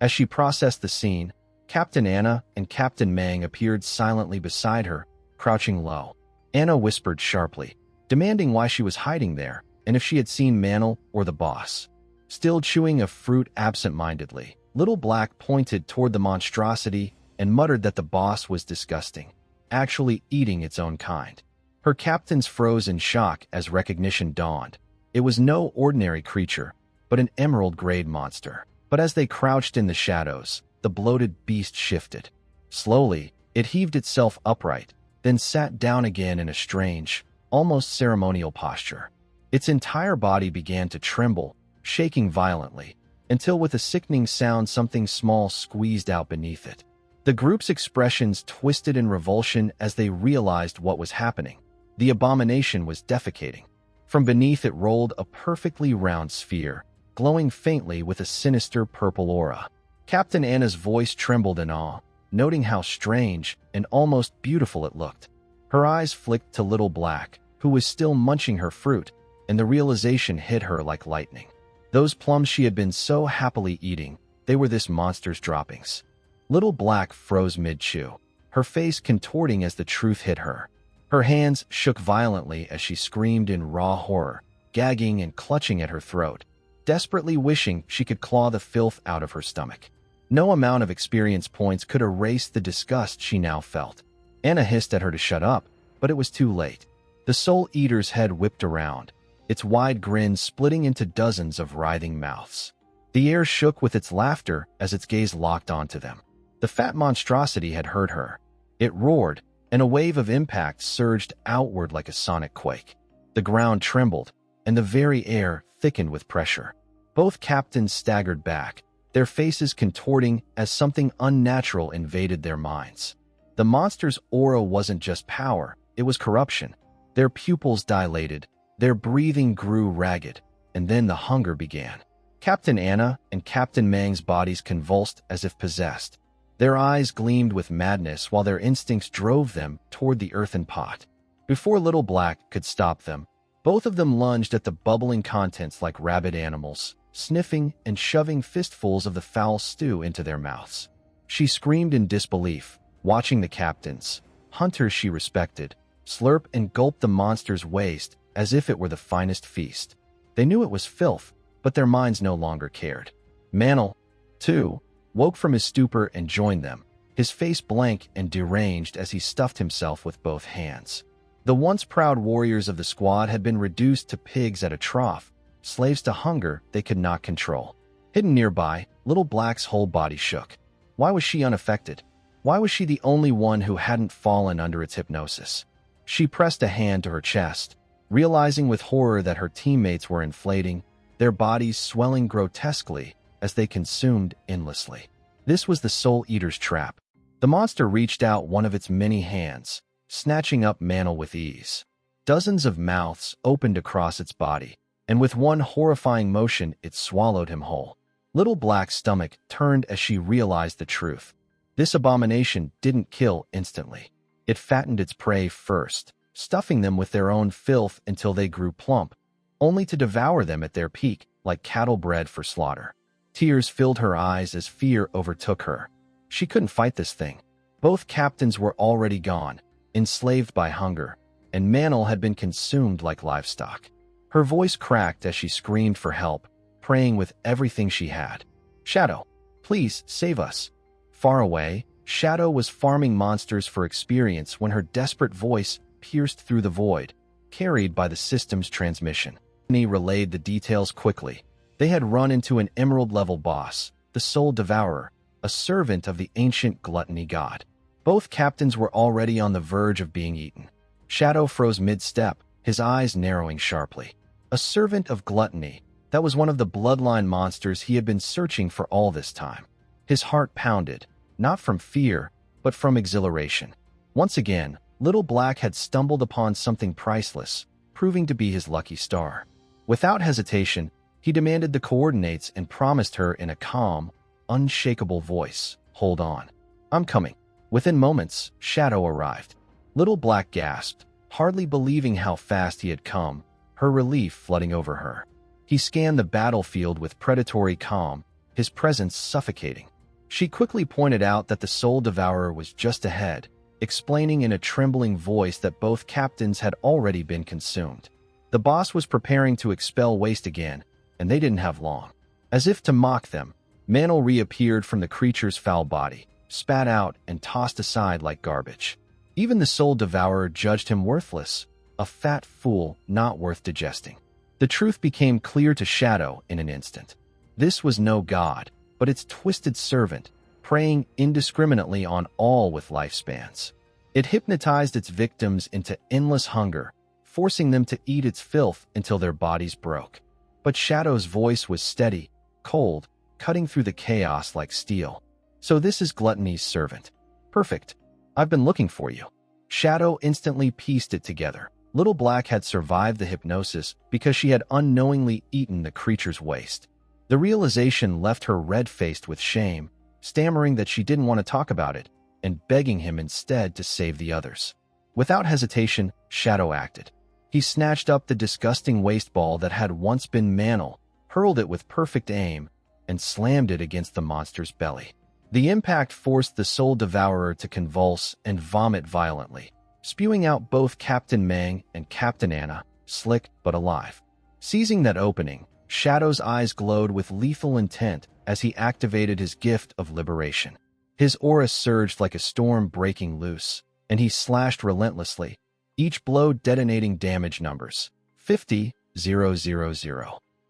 As she processed the scene, Captain Anna and Captain Mang appeared silently beside her, crouching low. Anna whispered sharply, demanding why she was hiding there and if she had seen Mantle or the boss. Still chewing a fruit absent-mindedly, Little Black pointed toward the monstrosity and muttered that the boss was disgusting, actually eating its own kind. Her captains froze in shock as recognition dawned. It was no ordinary creature, but an emerald-grade monster. But as they crouched in the shadows, the bloated beast shifted. Slowly, it heaved itself upright, then sat down again in a strange, almost ceremonial posture. Its entire body began to tremble, shaking violently, until with a sickening sound something small squeezed out beneath it. The group's expressions twisted in revulsion as they realized what was happening. The abomination was defecating. From beneath it rolled a perfectly round sphere, glowing faintly with a sinister purple aura. Captain Anna's voice trembled in awe, noting how strange and almost beautiful it looked. Her eyes flicked to Little Black, who was still munching her fruit, and the realization hit her like lightning. Those plums she had been so happily eating, they were this monster's droppings. Little Black froze mid-chew, her face contorting as the truth hit her. Her hands shook violently as she screamed in raw horror, gagging and clutching at her throat, desperately wishing she could claw the filth out of her stomach. No amount of experience points could erase the disgust she now felt. Anna hissed at her to shut up, but it was too late. The Soul Eater's head whipped around, its wide grin splitting into dozens of writhing mouths. The air shook with its laughter as its gaze locked onto them. The fat monstrosity had heard her. It roared, and a wave of impact surged outward like a sonic quake. The ground trembled, and the very air thickened with pressure. Both captains staggered back, their faces contorting as something unnatural invaded their minds. The monster's aura wasn't just power, it was corruption. Their pupils dilated, their breathing grew ragged, and then the hunger began. Captain Anna and Captain Mang's bodies convulsed as if possessed. Their eyes gleamed with madness while their instincts drove them toward the earthen pot. Before Little Black could stop them, both of them lunged at the bubbling contents like rabid animals, sniffing and shoving fistfuls of the foul stew into their mouths. She screamed in disbelief, watching the captains, hunters she respected, slurp and gulp the monster's waste as if it were the finest feast. They knew it was filth, but their minds no longer cared. Mantle, too, woke from his stupor and joined them, his face blank and deranged as he stuffed himself with both hands. The once proud warriors of the squad had been reduced to pigs at a trough, slaves to hunger they could not control. Hidden nearby, Little Black's whole body shook. Why was she unaffected? Why was she the only one who hadn't fallen under its hypnosis? She pressed a hand to her chest, realizing with horror that her teammates were inflating, their bodies swelling grotesquely as they consumed endlessly. This was the Soul Eater's trap. The monster reached out one of its many hands, snatching up Mantle with ease. Dozens of mouths opened across its body, and with one horrifying motion it swallowed him whole. Little Black's stomach turned as she realized the truth. This abomination didn't kill instantly. It fattened its prey first, stuffing them with their own filth until they grew plump, only to devour them at their peak like cattle bred for slaughter. Tears filled her eyes as fear overtook her. She couldn't fight this thing. Both captains were already gone, enslaved by hunger, and Mantle had been consumed like livestock. Her voice cracked as she screamed for help, praying with everything she had. "Shadow, please save us." Far away, Shadow was farming monsters for experience when her desperate voice pierced through the void, carried by the system's transmission. He relayed the details quickly. They had run into an emerald-level boss, the Soul Devourer, a servant of the ancient gluttony god. Both captains were already on the verge of being eaten. Shadow froze mid-step, his eyes narrowing sharply. A servant of gluttony, that was one of the bloodline monsters he had been searching for all this time. His heart pounded, not from fear, but from exhilaration. Once again, Little Black had stumbled upon something priceless, proving to be his lucky star. Without hesitation, he demanded the coordinates and promised her in a calm, unshakable voice, "Hold on. I'm coming." Within moments, Shadow arrived. Little Black gasped, hardly believing how fast he had come, her relief flooding over her. He scanned the battlefield with predatory calm, his presence suffocating. She quickly pointed out that the Soul Devourer was just ahead, explaining in a trembling voice that both captains had already been consumed. The boss was preparing to expel waste again, and they didn't have long. As if to mock them, Mantle reappeared from the creature's foul body, spat out and tossed aside like garbage. Even the Soul Devourer judged him worthless, a fat fool not worth digesting. The truth became clear to Shadow in an instant. This was no god, but its twisted servant, preying indiscriminately on all with lifespans. It hypnotized its victims into endless hunger, forcing them to eat its filth until their bodies broke. But Shadow's voice was steady, cold, cutting through the chaos like steel. "So this is Gluttony's servant. Perfect. I've been looking for you." Shadow instantly pieced it together. Little Black had survived the hypnosis because she had unknowingly eaten the creature's waste. The realization left her red-faced with shame, stammering that she didn't want to talk about it, and begging him instead to save the others. Without hesitation, Shadow acted. He snatched up the disgusting waste ball that had once been Mantle, hurled it with perfect aim, and slammed it against the monster's belly. The impact forced the Soul Devourer to convulse and vomit violently, spewing out both Captain Mang and Captain Anna, slick but alive. Seizing that opening, Shadow's eyes glowed with lethal intent as he activated his gift of liberation. His aura surged like a storm breaking loose, and he slashed relentlessly, each blow detonating damage numbers: 50,000,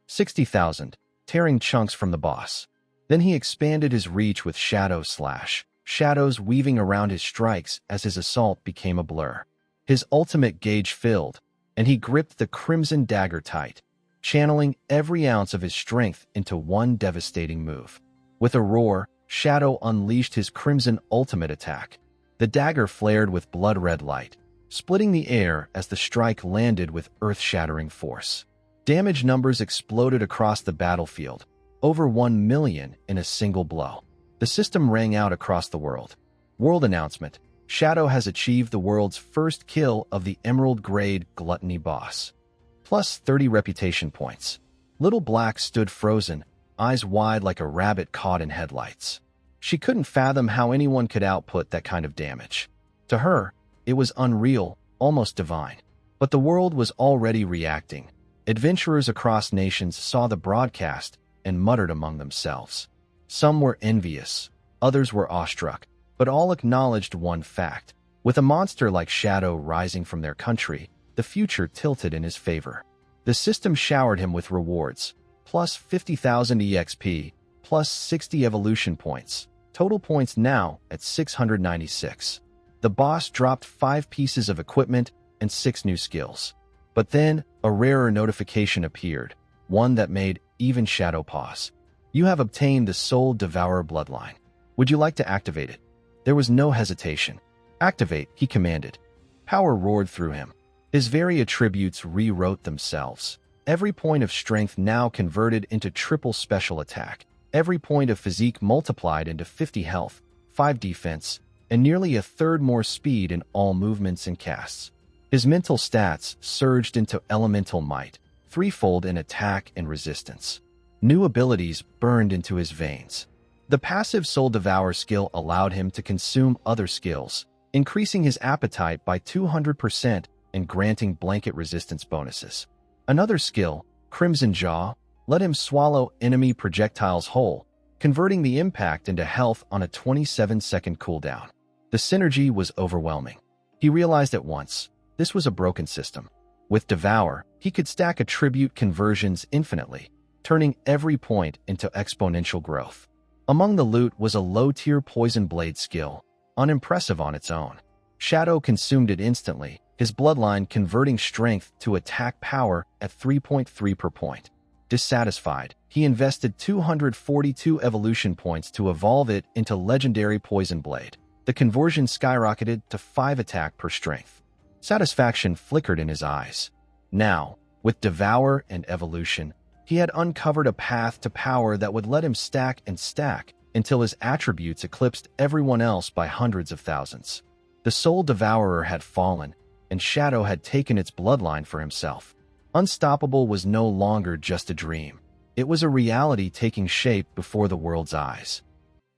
60,000, tearing chunks from the boss. Then he expanded his reach with Shadow Slash, shadows weaving around his strikes as his assault became a blur. His ultimate gauge filled, and he gripped the crimson dagger tight, channeling every ounce of his strength into one devastating move. With a roar, Shadow unleashed his crimson ultimate attack. The dagger flared with blood-red light, splitting the air as the strike landed with earth-shattering force. Damage numbers exploded across the battlefield, over 1 million in a single blow. The system rang out across the world. World announcement: Shadow has achieved the world's first kill of the Emerald-grade Gluttony boss. Plus 30 reputation points. Little Black stood frozen, eyes wide like a rabbit caught in headlights. She couldn't fathom how anyone could output that kind of damage. To her, it was unreal, almost divine. But the world was already reacting. Adventurers across nations saw the broadcast and muttered among themselves. Some were envious, others were awestruck, but all acknowledged one fact. With a monster like Shadow rising from their country, the future tilted in his favor. The system showered him with rewards, plus 50,000 EXP, plus 60 evolution points. Total points now at 696. The boss dropped 5 pieces of equipment and 6 new skills. But then, a rarer notification appeared, one that made even Shadow pause. You have obtained the Soul Devourer bloodline. Would you like to activate it? There was no hesitation. Activate, he commanded. Power roared through him. His very attributes rewrote themselves. Every point of strength now converted into triple special attack. Every point of physique multiplied into 50 health, 5 defense, and nearly a third more speed in all movements and casts. His mental stats surged into elemental might, threefold in attack and resistance. New abilities burned into his veins. The passive Soul Devour skill allowed him to consume other skills, increasing his appetite by 200% and granting blanket resistance bonuses. Another skill, Crimson Jaw, let him swallow enemy projectiles whole, converting the impact into health on a 27-second cooldown. The synergy was overwhelming. He realized at once, this was a broken system. With Devour, he could stack attribute conversions infinitely, turning every point into exponential growth. Among the loot was a low-tier Poison Blade skill, unimpressive on its own. Shadow consumed it instantly, his bloodline converting strength to attack power at 3.3 per point. Dissatisfied, he invested 242 evolution points to evolve it into Legendary Poison Blade. The conversion skyrocketed to 5 attack per strength. Satisfaction flickered in his eyes. Now, with Devour and Evolution, he had uncovered a path to power that would let him stack and stack until his attributes eclipsed everyone else by hundreds of thousands. The Soul Devourer had fallen, and Shadow had taken its bloodline for himself. Unstoppable was no longer just a dream. It was a reality taking shape before the world's eyes.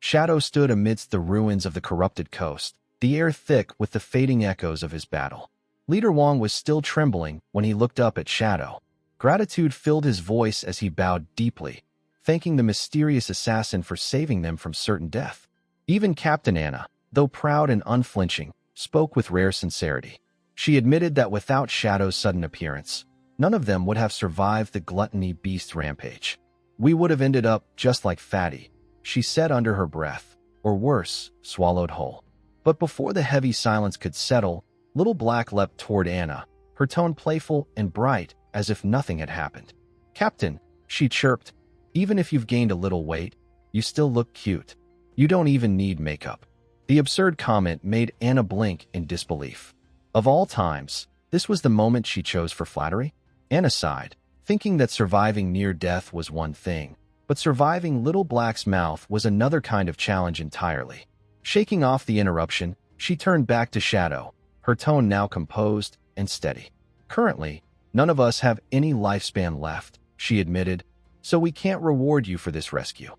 Shadow stood amidst the ruins of the corrupted coast, the air thick with the fading echoes of his battle. Leader Wong was still trembling when he looked up at Shadow. Gratitude filled his voice as he bowed deeply, thanking the mysterious assassin for saving them from certain death. Even Captain Anna, though proud and unflinching, spoke with rare sincerity. She admitted that without Shadow's sudden appearance, none of them would have survived the Gluttony Beast rampage. We would have ended up just like Fatty, she said under her breath, or worse, swallowed whole. But before the heavy silence could settle, Little Black leapt toward Anna, her tone playful and bright as if nothing had happened. Captain, she chirped, even if you've gained a little weight, you still look cute. You don't even need makeup. The absurd comment made Anna blink in disbelief. Of all times, this was the moment she chose for flattery? Anna sighed, thinking that surviving near death was one thing, but surviving Little Black's mouth was another kind of challenge entirely. Shaking off the interruption, she turned back to Shadow, her tone now composed and steady. Currently, none of us have any lifespan left, she admitted, so we can't reward you for this rescue.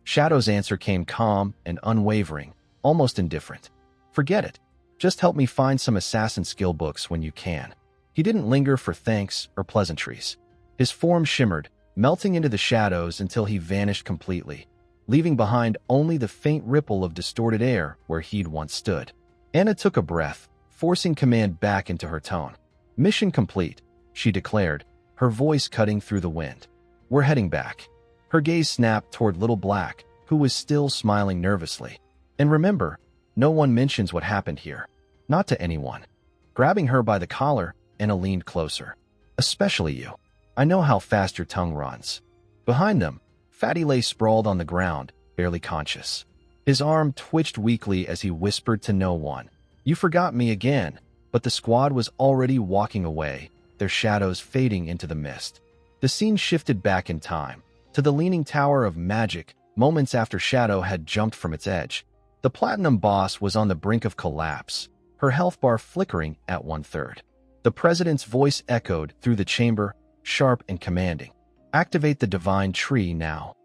Shadow's answer came calm and unwavering, almost indifferent. Forget it. Just help me find some assassin skill books when you can. He didn't linger for thanks or pleasantries. His form shimmered, melting into the shadows until he vanished completely, leaving behind only the faint ripple of distorted air where he'd once stood. Anna took a breath, forcing command back into her tone. Mission complete, she declared, her voice cutting through the wind. We're heading back. Her gaze snapped toward Little Black, who was still smiling nervously. And remember, no one mentions what happened here. Not to anyone. Grabbing her by the collar, Anna leaned closer. Especially you. I know how fast your tongue runs. Behind them, Fatty lay sprawled on the ground, barely conscious. His arm twitched weakly as he whispered to no one. You forgot me again. But the squad was already walking away, their shadows fading into the mist. The scene shifted back in time, to the Leaning Tower of Magic, moments after Shadow had jumped from its edge. The Platinum Boss was on the brink of collapse, her health bar flickering at 1/3. The President's voice echoed through the chamber, sharp and commanding. Activate the Divine Tree now.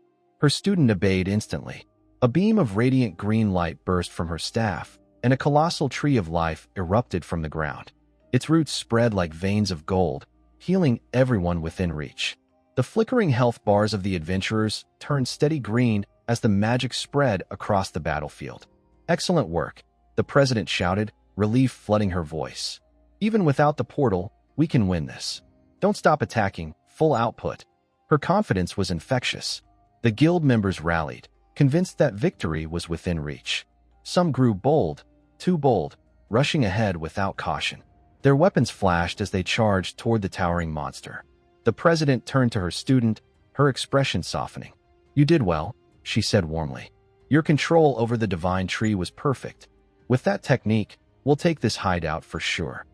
Her student obeyed instantly. A beam of radiant green light burst from her staff, and a colossal tree of life erupted from the ground. Its roots spread like veins of gold, healing everyone within reach. The flickering health bars of the adventurers turned steady green as the magic spread across the battlefield. Excellent work, the President shouted, relief flooding her voice. Even without the portal, we can win this. Don't stop attacking, full output. Her confidence was infectious. The guild members rallied, convinced that victory was within reach. Some grew bold, too bold, rushing ahead without caution. Their weapons flashed as they charged toward the towering monster. The President turned to her student, her expression softening. You did well, she said warmly. Your control over the Divine Tree was perfect. With that technique, we'll take this hideout for sure.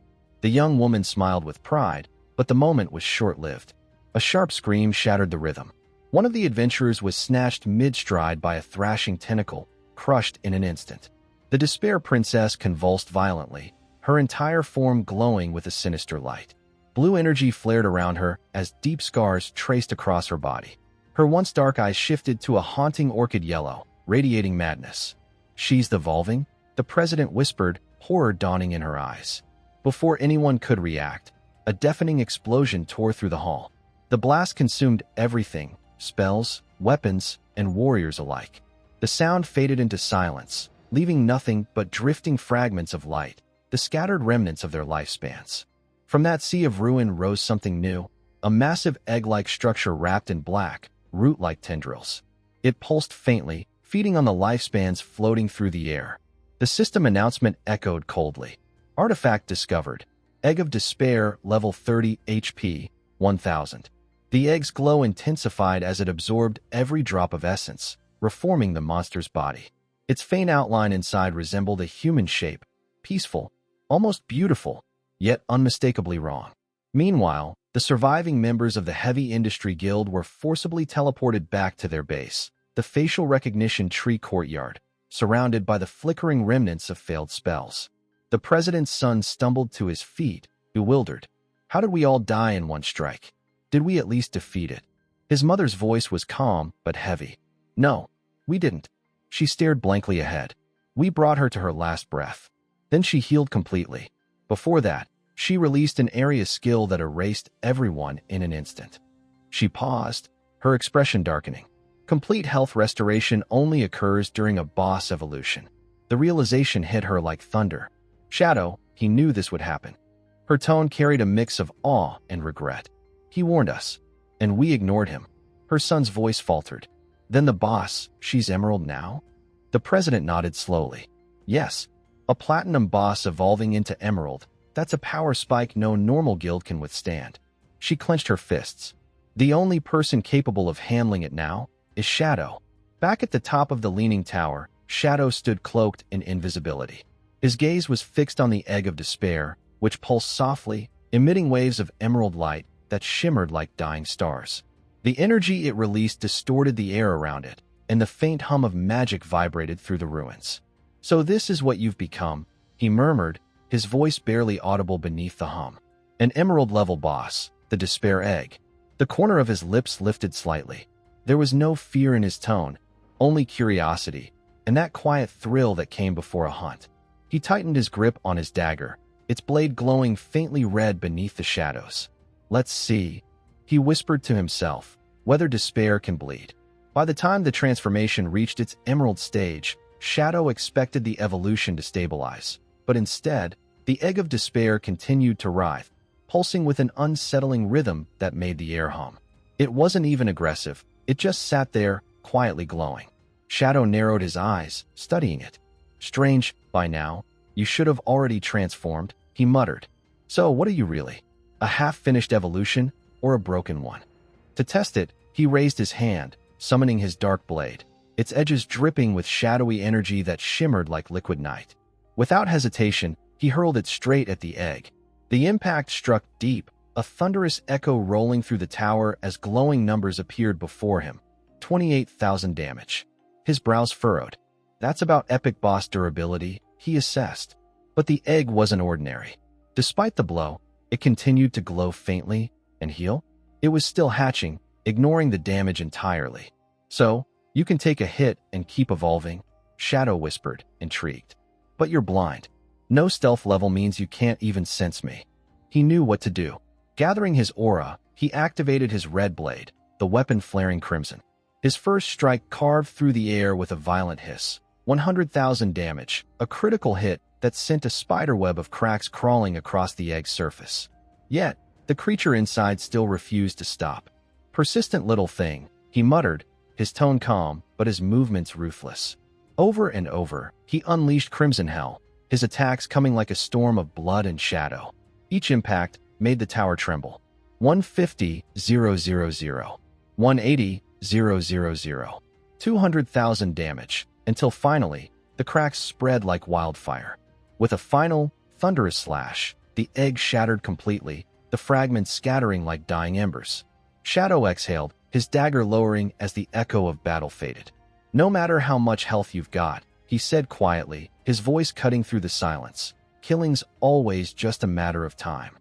The young woman smiled with pride, but the moment was short-lived. A sharp scream shattered the rhythm. One of the adventurers was snatched mid-stride by a thrashing tentacle, crushed in an instant. The Despair Princess convulsed violently, her entire form glowing with a sinister light. Blue energy flared around her as deep scars traced across her body. Her once dark eyes shifted to a haunting orchid yellow, radiating madness. She's evolving? The President whispered, horror dawning in her eyes. Before anyone could react, a deafening explosion tore through the hall. The blast consumed everything, spells, weapons, and warriors alike. The sound faded into silence, leaving nothing but drifting fragments of light, the scattered remnants of their lifespans. From that sea of ruin rose something new, a massive egg-like structure wrapped in black, root-like tendrils. It pulsed faintly, feeding on the lifespans floating through the air. The system announcement echoed coldly. Artifact discovered. Egg of Despair, level 30 HP, 1000. The egg's glow intensified as it absorbed every drop of essence, reforming the monster's body. Its faint outline inside resembled a human shape, peaceful, almost beautiful, yet unmistakably wrong. Meanwhile, the surviving members of the Heavy Industry Guild were forcibly teleported back to their base, the facial recognition tree courtyard, surrounded by the flickering remnants of failed spells. The President's son stumbled to his feet, bewildered. How did we all die in one strike? Did we at least defeat it? His mother's voice was calm but heavy. No, we didn't. She stared blankly ahead. We brought her to her last breath. Then she healed completely. Before that, she released an area skill that erased everyone in an instant. She paused, her expression darkening. Complete health restoration only occurs during a boss evolution. The realization hit her like thunder. Shadow, he knew this would happen. Her tone carried a mix of awe and regret. He warned us, and we ignored him. Her son's voice faltered. Then the boss, she's Emerald now? The President nodded slowly. Yes, a platinum boss evolving into Emerald. That's a power spike no normal guild can withstand. She clenched her fists. The only person capable of handling it now is Shadow. Back at the top of the Leaning Tower, Shadow stood cloaked in invisibility. His gaze was fixed on the Egg of Despair, which pulsed softly, emitting waves of emerald light that shimmered like dying stars. The energy it released distorted the air around it, and the faint hum of magic vibrated through the ruins. So this is what you've become, he murmured, his voice barely audible beneath the hum. An emerald-level boss, the Despair Egg. The corner of his lips lifted slightly. There was no fear in his tone, only curiosity, and that quiet thrill that came before a hunt. He tightened his grip on his dagger, its blade glowing faintly red beneath the shadows. Let's see, he whispered to himself, whether despair can bleed. By the time the transformation reached its emerald stage, Shadow expected the evolution to stabilize. But instead, the Egg of Despair continued to writhe, pulsing with an unsettling rhythm that made the air hum. It wasn't even aggressive, it just sat there, quietly glowing. Shadow narrowed his eyes, studying it. Strange, by now. You should have already transformed, he muttered. So what are you really? A half-finished evolution, or a broken one? To test it, he raised his hand, summoning his dark blade, its edges dripping with shadowy energy that shimmered like liquid night. Without hesitation, he hurled it straight at the egg. The impact struck deep, a thunderous echo rolling through the tower as glowing numbers appeared before him. 28,000 damage. His brows furrowed. That's about epic boss durability, he assessed. But the egg wasn't ordinary. Despite the blow, it continued to glow faintly and heal. It was still hatching, ignoring the damage entirely. So, you can take a hit and keep evolving, Shadow whispered, intrigued. But you're blind. No stealth level means you can't even sense me. He knew what to do. Gathering his aura, he activated his red blade, the weapon flaring crimson. His first strike carved through the air with a violent hiss. 100,000 damage, a critical hit that sent a spiderweb of cracks crawling across the egg's surface. Yet, the creature inside still refused to stop. Persistent little thing, he muttered, his tone calm, but his movements ruthless. Over and over, he unleashed Crimson Hell, his attacks coming like a storm of blood and shadow. Each impact made the tower tremble. 150,000, 180,000, 200,000 damage, until finally, the cracks spread like wildfire. With a final, thunderous slash, the egg shattered completely, the fragments scattering like dying embers. Shadow exhaled, his dagger lowering as the echo of battle faded. No matter how much health you've got, he said quietly, his voice cutting through the silence. Killing's always just a matter of time.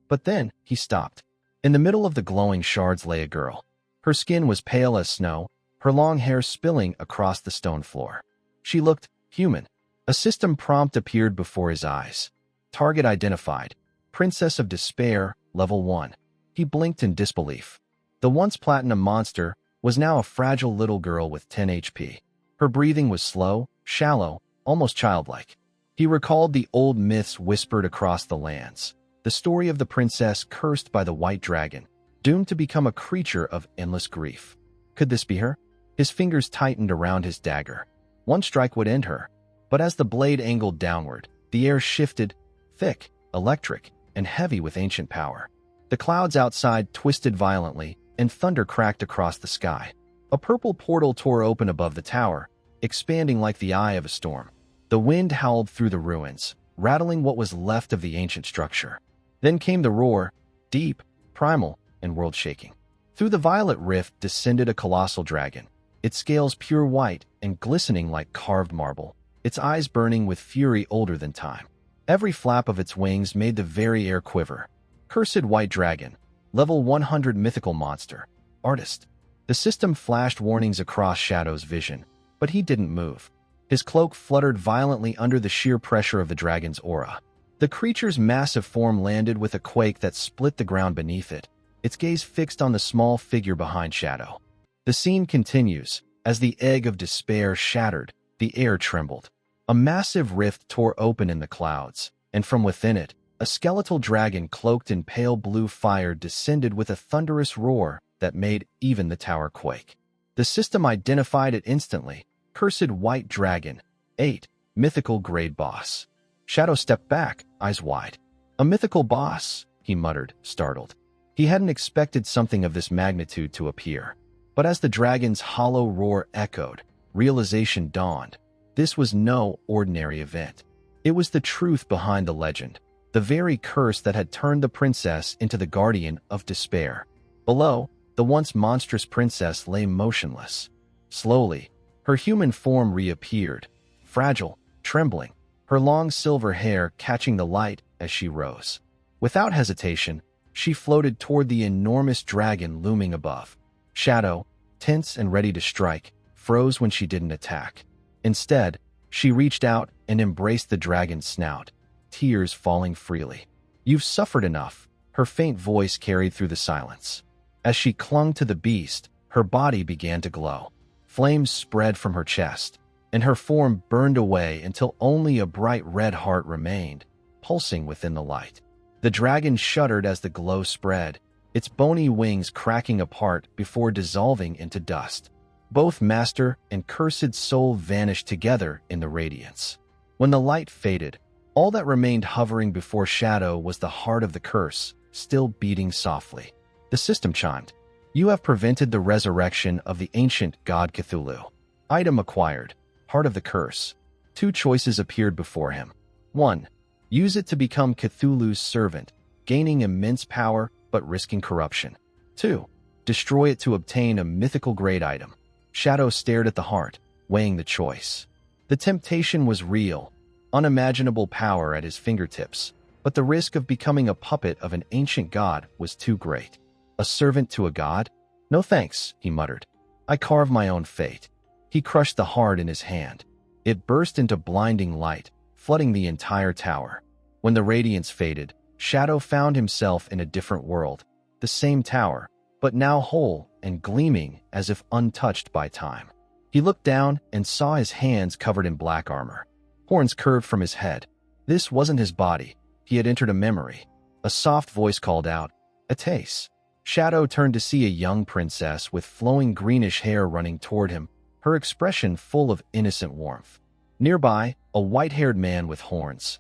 But then, he stopped. In the middle of the glowing shards lay a girl. Her skin was pale as snow, her long hair spilling across the stone floor. She looked human. A system prompt appeared before his eyes. Target identified. Princess of Despair, level 1. He blinked in disbelief. The once platinum monster was now a fragile little girl with 10 HP. Her breathing was slow, shallow, almost childlike. He recalled the old myths whispered across the lands. The story of the princess cursed by the white dragon, doomed to become a creature of endless grief. Could this be her? His fingers tightened around his dagger. One strike would end her. But as the blade angled downward, the air shifted, thick, electric, and heavy with ancient power. The clouds outside twisted violently, and thunder cracked across the sky. A purple portal tore open above the tower, expanding like the eye of a storm. The wind howled through the ruins, rattling what was left of the ancient structure. Then came the roar, deep, primal, and world-shaking. Through the violet rift descended a colossal dragon, its scales pure white and glistening like carved marble, its eyes burning with fury older than time. Every flap of its wings made the very air quiver. Cursed white dragon, level 100 mythical monster, artist. The system flashed warnings across Shadow's vision, but he didn't move. His cloak fluttered violently under the sheer pressure of the dragon's aura. The creature's massive form landed with a quake that split the ground beneath it, its gaze fixed on the small figure behind Shadow. The scene continues. As the egg of despair shattered, the air trembled. A massive rift tore open in the clouds, and from within it, a skeletal dragon cloaked in pale blue fire descended with a thunderous roar that made even the tower quake. The system identified it instantly. Cursed white dragon, 8, mythical grade boss. Shadow stepped back, eyes wide. A mythical boss, he muttered, startled. He hadn't expected something of this magnitude to appear. But as the dragon's hollow roar echoed, realization dawned. This was no ordinary event. It was the truth behind the legend, the very curse that had turned the princess into the guardian of despair. Below, the once monstrous princess lay motionless. Slowly, her human form reappeared, fragile, trembling, her long silver hair catching the light as she rose. Without hesitation, she floated toward the enormous dragon looming above. Shadow, tense and ready to strike, froze when she didn't attack. Instead, she reached out and embraced the dragon's snout, tears falling freely. "You've suffered enough," her faint voice carried through the silence. As she clung to the beast, her body began to glow. Flames spread from her chest, and her form burned away until only a bright red heart remained, pulsing within the light. The dragon shuddered as the glow spread, its bony wings cracking apart before dissolving into dust. Both master and cursed soul vanished together in the radiance. When the light faded, all that remained hovering before Shadow was the heart of the curse, still beating softly. The system chimed. You have prevented the resurrection of the ancient god Cthulhu. Item acquired. Heart of the curse. 2 choices appeared before him. 1. Use it to become Cthulhu's servant, gaining immense power but risking corruption. 2. Destroy it to obtain a mythical grade item. Shadow stared at the heart, weighing the choice. The temptation was real, unimaginable power at his fingertips, but the risk of becoming a puppet of an ancient god was too great. A servant to a god? No thanks, he muttered. I carve my own fate. He crushed the heart in his hand. It burst into blinding light, flooding the entire tower. When the radiance faded, Shadow found himself in a different world. The same tower, but now whole and gleaming as if untouched by time. He looked down and saw his hands covered in black armor. Horns curved from his head. This wasn't his body. He had entered a memory. A soft voice called out, Attace. Shadow turned to see a young princess with flowing greenish hair running toward him, her expression full of innocent warmth. Nearby, a white-haired man with horns,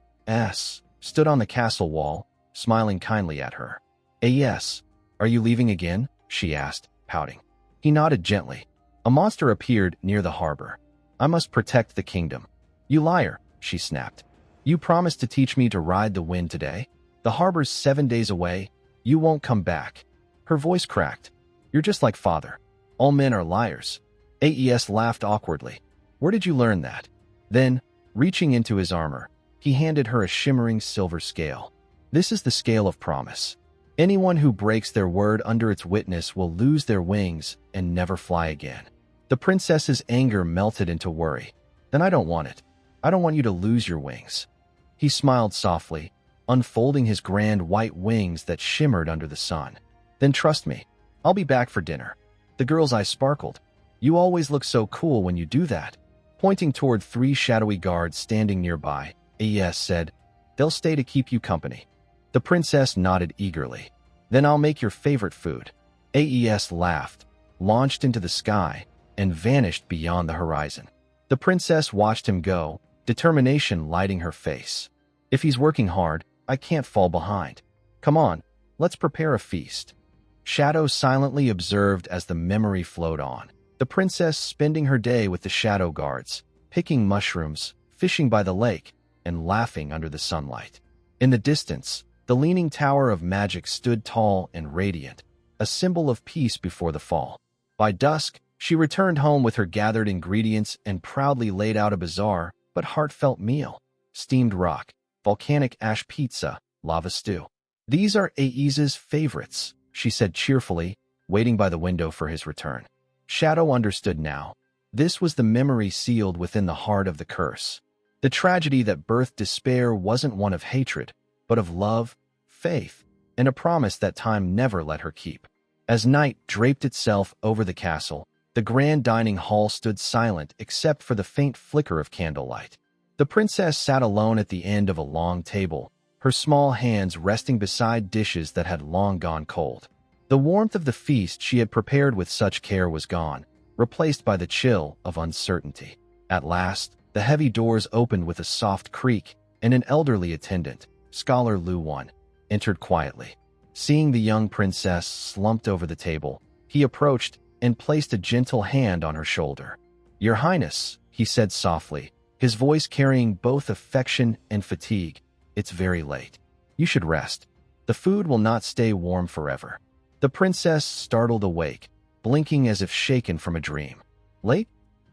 stood on the castle wall, smiling kindly at her. Yes. Are you leaving again? She asked, pouting. He nodded gently. A monster appeared near the harbor. I must protect the kingdom. You liar, she snapped. You promised to teach me to ride the wind today? The harbor's 7 days away. You won't come back. Her voice cracked. You're just like father. All men are liars. Aes laughed awkwardly. Where did you learn that? Then, reaching into his armor, he handed her a shimmering silver scale. This is the scale of promise. Anyone who breaks their word under its witness will lose their wings and never fly again. The princess's anger melted into worry. Then I don't want it. I don't want you to lose your wings. He smiled softly, unfolding his grand white wings that shimmered under the sun. Then trust me, I'll be back for dinner. The girl's eyes sparkled. You always look so cool when you do that. Pointing toward 3 shadowy guards standing nearby, Aes said, They'll stay to keep you company. The princess nodded eagerly. Then I'll make your favorite food. Aes laughed, launched into the sky, and vanished beyond the horizon. The princess watched him go, determination lighting her face. If he's working hard, I can't fall behind. Come on, let's prepare a feast. Shadow silently observed as the memory flowed on. The princess spending her day with the shadow guards, picking mushrooms, fishing by the lake, and laughing under the sunlight. In the distance, the leaning tower of magic stood tall and radiant, a symbol of peace before the fall. By dusk, she returned home with her gathered ingredients and proudly laid out a bizarre but heartfelt meal. Steamed rock, volcanic ash pizza, lava stew. These are Aes's favorites, she said cheerfully, waiting by the window for his return. Shadow understood now. This was the memory sealed within the heart of the curse. The tragedy that birthed despair wasn't one of hatred, but of love, faith, and a promise that time never let her keep. As night draped itself over the castle, the grand dining hall stood silent except for the faint flicker of candlelight. The princess sat alone at the end of a long table, her small hands resting beside dishes that had long gone cold. The warmth of the feast she had prepared with such care was gone, replaced by the chill of uncertainty. At last, the heavy doors opened with a soft creak, and an elderly attendant, Scholar Lu Wan, entered quietly. Seeing the young princess slumped over the table, he approached and placed a gentle hand on her shoulder. Your Highness, he said softly, his voice carrying both affection and fatigue, it's very late. You should rest. The food will not stay warm forever. The princess startled awake, blinking as if shaken from a dream. Late?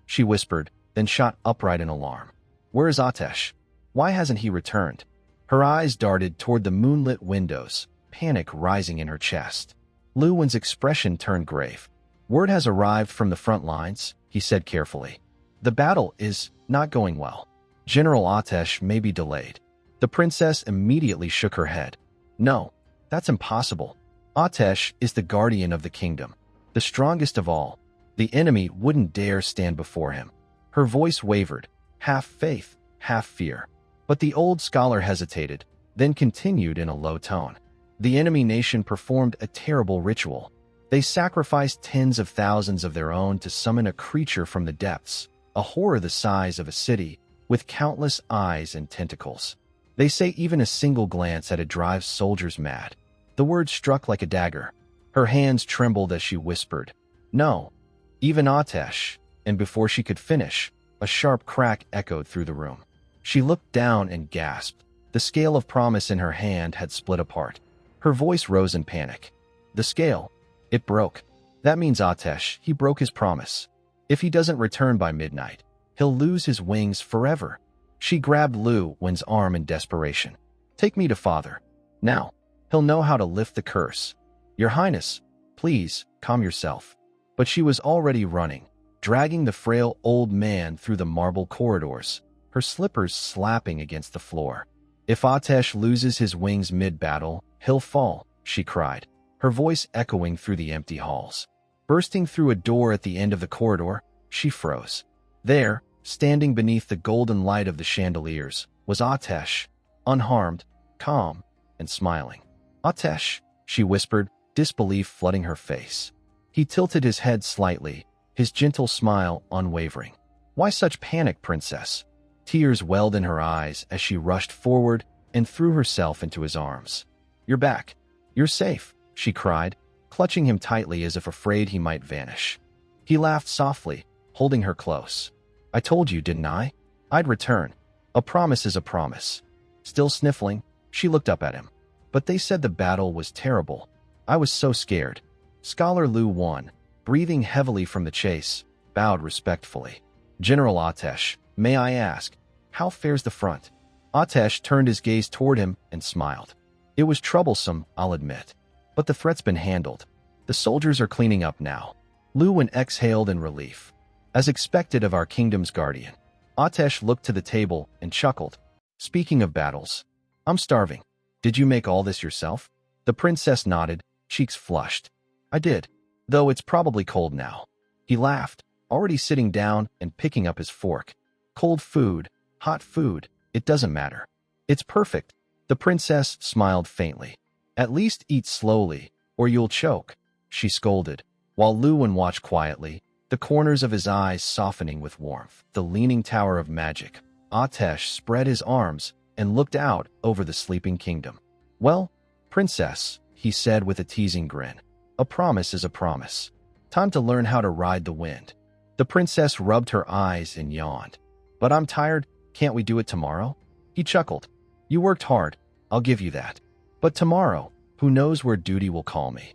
She whispered, then shot upright in alarm. Where is Atesh? Why hasn't he returned? Her eyes darted toward the moonlit windows, panic rising in her chest. Lu Wen's expression turned grave. Word has arrived from the front lines, he said carefully. The battle is not going well. General Atesh may be delayed. The princess immediately shook her head. No, that's impossible. Atesh is the guardian of the kingdom, the strongest of all. The enemy wouldn't dare stand before him. Her voice wavered, half faith, half fear. But the old scholar hesitated, then continued in a low tone. The enemy nation performed a terrible ritual. They sacrificed tens of thousands of their own to summon a creature from the depths, a horror the size of a city, with countless eyes and tentacles. They say even a single glance at it drives soldiers mad. The word struck like a dagger. Her hands trembled as she whispered, "No, even Atesh," and before she could finish, a sharp crack echoed through the room. She looked down and gasped. The scale of promise in her hand had split apart. Her voice rose in panic. "The scale, it broke. That means Atesh, he broke his promise. If he doesn't return by midnight, he'll lose his wings forever." She grabbed Lu Wen's arm in desperation. "Take me to father. Now. He'll know how to lift the curse." "Your Highness, please, calm yourself." But she was already running, dragging the frail old man through the marble corridors, her slippers slapping against the floor. "If Atesh loses his wings mid-battle, he'll fall," she cried, her voice echoing through the empty halls. Bursting through a door at the end of the corridor, she froze. There, standing beneath the golden light of the chandeliers, was Atesh, unharmed, calm, and smiling. "Atesh," she whispered, disbelief flooding her face. He tilted his head slightly, his gentle smile unwavering. "Why such panic, princess?" Tears welled in her eyes as she rushed forward and threw herself into his arms. "You're back. You're safe," she cried, clutching him tightly as if afraid he might vanish. He laughed softly, holding her close. "I told you, didn't I? I'd return. A promise is a promise." Still sniffling, she looked up at him. "But they said the battle was terrible. I was so scared." Scholar Lu Wen, breathing heavily from the chase, bowed respectfully. "General Atesh, may I ask, how fares the front?" Atesh turned his gaze toward him and smiled. "It was troublesome, I'll admit. But the threat's been handled. The soldiers are cleaning up now." Lu Wen exhaled in relief. "As expected of our kingdom's guardian." Atesh looked to the table and chuckled. "Speaking of battles, I'm starving. Did you make all this yourself?" The princess nodded, cheeks flushed. "I did, though it's probably cold now." He laughed, already sitting down and picking up his fork. "Cold food, hot food, it doesn't matter. It's perfect." The princess smiled faintly. "At least eat slowly, or you'll choke," she scolded, while Lu Wen watched quietly, the corners of his eyes softening with warmth. The Leaning Tower of Magic. Atesh spread his arms and looked out over the sleeping kingdom. "Well, princess," he said with a teasing grin, "a promise is a promise. Time to learn how to ride the wind." The princess rubbed her eyes and yawned. "But I'm tired, can't we do it tomorrow?" He chuckled. "You worked hard, I'll give you that. But tomorrow, who knows where duty will call me."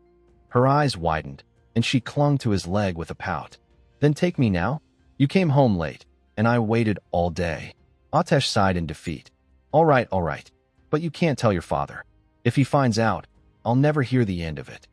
Her eyes widened, and she clung to his leg with a pout. "Then take me now? You came home late, and I waited all day." Atesh sighed in defeat. All right, but you can't tell your father. If he finds out, I'll never hear the end of it."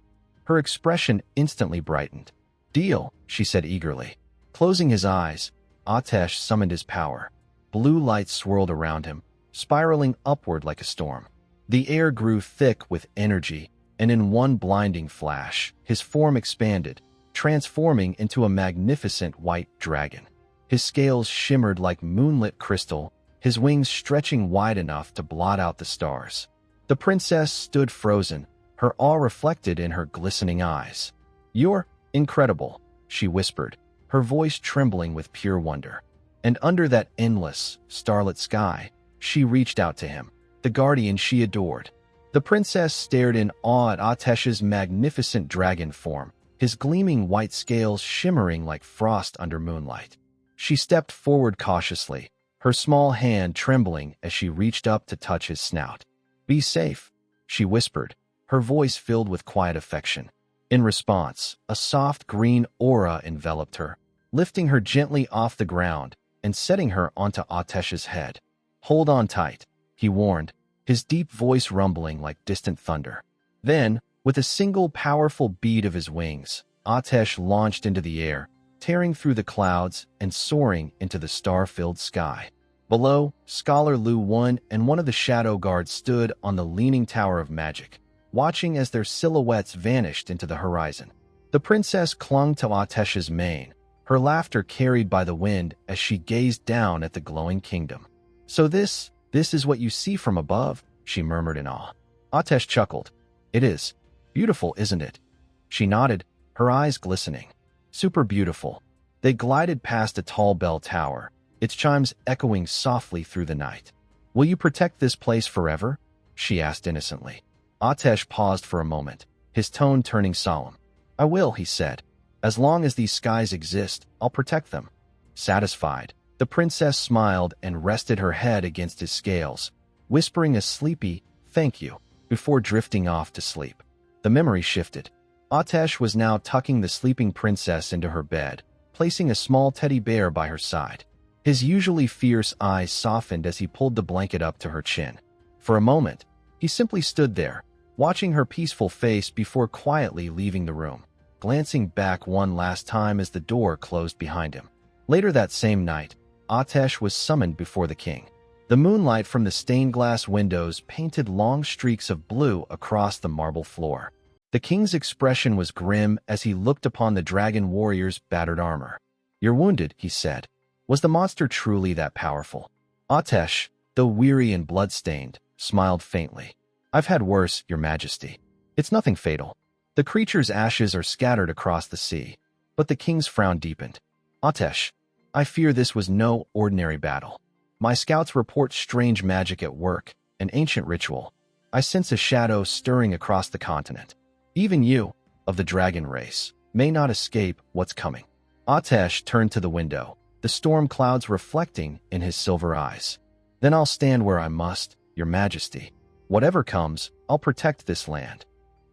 Her expression instantly brightened. "Deal," she said eagerly. Closing his eyes, Atesh summoned his power. Blue light swirled around him, spiraling upward like a storm. The air grew thick with energy, and in one blinding flash, his form expanded, transforming into a magnificent white dragon. His scales shimmered like moonlit crystal, his wings stretching wide enough to blot out the stars. The princess stood frozen, her awe reflected in her glistening eyes. "You're incredible," she whispered, her voice trembling with pure wonder. And under that endless, starlit sky, she reached out to him, the guardian she adored. The princess stared in awe at Atesh's magnificent dragon form, his gleaming white scales shimmering like frost under moonlight. She stepped forward cautiously, her small hand trembling as she reached up to touch his snout. "Be safe," she whispered, her voice filled with quiet affection. In response, a soft green aura enveloped her, lifting her gently off the ground and setting her onto Atesh's head. "Hold on tight," he warned, his deep voice rumbling like distant thunder. Then, with a single powerful beat of his wings, Atesh launched into the air, tearing through the clouds and soaring into the star-filled sky. Below, Scholar Lu Wen and one of the shadow guards stood on the Leaning Tower of Magic, watching as their silhouettes vanished into the horizon. The princess clung to Atesh's mane, her laughter carried by the wind as she gazed down at the glowing kingdom. "So this is what you see from above," she murmured in awe. Atesh chuckled. "It is. Beautiful, isn't it?" She nodded, her eyes glistening. "Super beautiful." They glided past a tall bell tower, its chimes echoing softly through the night. "Will you protect this place forever?" she asked innocently. Atesh paused for a moment, his tone turning solemn. "I will," he said. "As long as these skies exist, I'll protect them." Satisfied, the princess smiled and rested her head against his scales, whispering a sleepy, "Thank you," before drifting off to sleep. The memory shifted. Atesh was now tucking the sleeping princess into her bed, placing a small teddy bear by her side. His usually fierce eyes softened as he pulled the blanket up to her chin. For a moment, he simply stood there, watching her peaceful face before quietly leaving the room, glancing back one last time as the door closed behind him. Later that same night, Atesh was summoned before the king. The moonlight from the stained glass windows painted long streaks of blue across the marble floor. The king's expression was grim as he looked upon the dragon warrior's battered armor. "You're wounded," he said. Was the monster truly that powerful? Atesh, though weary and blood-stained, smiled faintly. "I've had worse, your majesty. It's nothing fatal." The creature's ashes are scattered across the sea, but the king's frown deepened. "Atesh, I fear this was no ordinary battle. My scouts report strange magic at work, an ancient ritual. I sense a shadow stirring across the continent. Even you, of the dragon race, may not escape what's coming." Atesh turned to the window, the storm clouds reflecting in his silver eyes. "Then I'll stand where I must, your majesty. Whatever comes, I'll protect this land."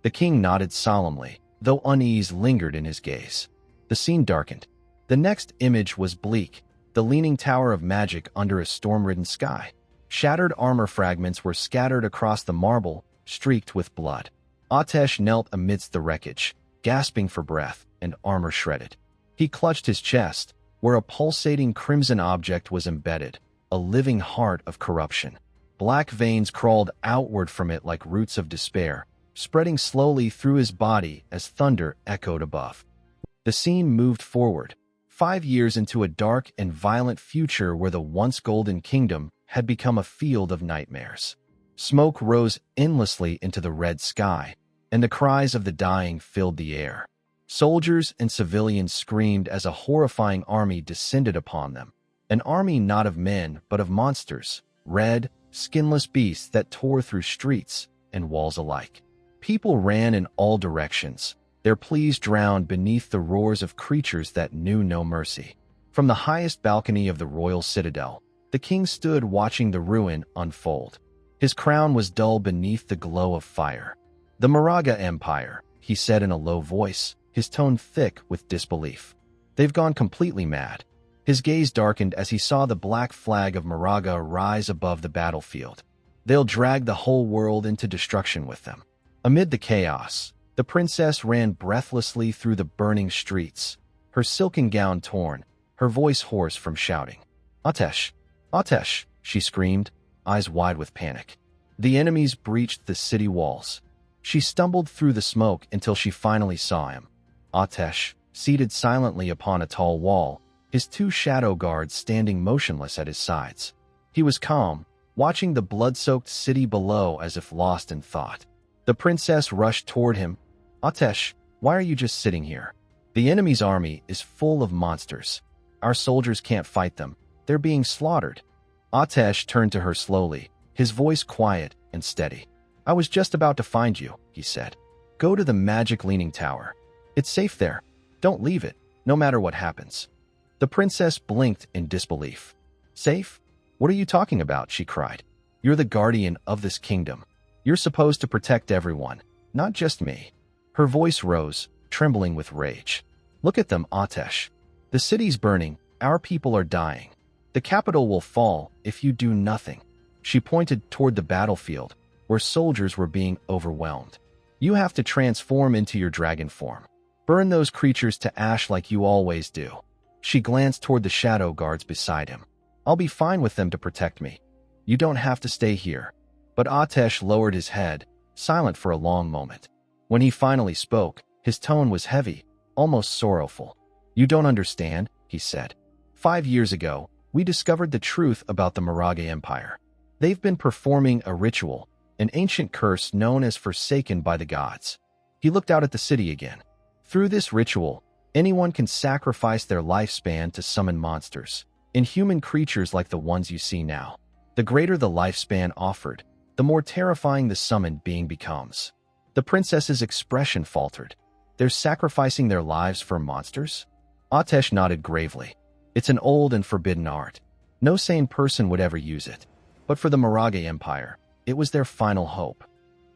The king nodded solemnly, though unease lingered in his gaze. The scene darkened. The next image was bleak, the leaning tower of magic under a storm-ridden sky. Shattered armor fragments were scattered across the marble, streaked with blood. Atesh knelt amidst the wreckage, gasping for breath, and armor shredded. He clutched his chest, where a pulsating crimson object was embedded, a living heart of corruption. Black veins crawled outward from it like roots of despair, spreading slowly through his body as thunder echoed above. The scene moved forward, 5 years into a dark and violent future where the once golden kingdom had become a field of nightmares. Smoke rose endlessly into the red sky, and the cries of the dying filled the air. Soldiers and civilians screamed as a horrifying army descended upon them. An army not of men, but of monsters, red, skinless beasts that tore through streets and walls alike. People ran in all directions, their pleas drowned beneath the roars of creatures that knew no mercy. From the highest balcony of the royal citadel, the king stood watching the ruin unfold. His crown was dull beneath the glow of fire. "The Manga Empire," he said in a low voice, his tone thick with disbelief. "They've gone completely mad." His gaze darkened as he saw the black flag of Manga rise above the battlefield. "They'll drag the whole world into destruction with them." Amid the chaos, the princess ran breathlessly through the burning streets, her silken gown torn, her voice hoarse from shouting. "Atesh! Atesh!" she screamed, eyes wide with panic. The enemies breached the city walls. She stumbled through the smoke until she finally saw him. Atesh, seated silently upon a tall wall, his 2 shadow guards standing motionless at his sides. He was calm, watching the blood-soaked city below as if lost in thought. The princess rushed toward him. "Atesh, why are you just sitting here? The enemy's army is full of monsters. Our soldiers can't fight them. They're being slaughtered." Atesh turned to her slowly, his voice quiet and steady. "I was just about to find you," he said. "Go to the magic leaning tower. It's safe there. Don't leave it, no matter what happens." The princess blinked in disbelief. "Safe? What are you talking about?" she cried. "You're the guardian of this kingdom. You're supposed to protect everyone, not just me." Her voice rose, trembling with rage. "Look at them, Atesh. The city's burning, our people are dying. The capital will fall if you do nothing." She pointed toward the battlefield, where soldiers were being overwhelmed. "You have to transform into your dragon form. Burn those creatures to ash like you always do." She glanced toward the shadow guards beside him. "I'll be fine with them to protect me. You don't have to stay here." But Atesh lowered his head, silent for a long moment. When he finally spoke, his tone was heavy, almost sorrowful. "You don't understand," he said. 5 years ago, we discovered the truth about the Manga Empire. They've been performing a ritual, an ancient curse known as Forsaken by the Gods." He looked out at the city again. "Through this ritual, anyone can sacrifice their lifespan to summon monsters. Inhuman creatures like the ones you see now. The greater the lifespan offered, the more terrifying the summoned being becomes. The princess's expression faltered. They're sacrificing their lives for monsters? Atesh nodded gravely. It's an old and forbidden art. No sane person would ever use it. But for the Manga Empire, it was their final hope.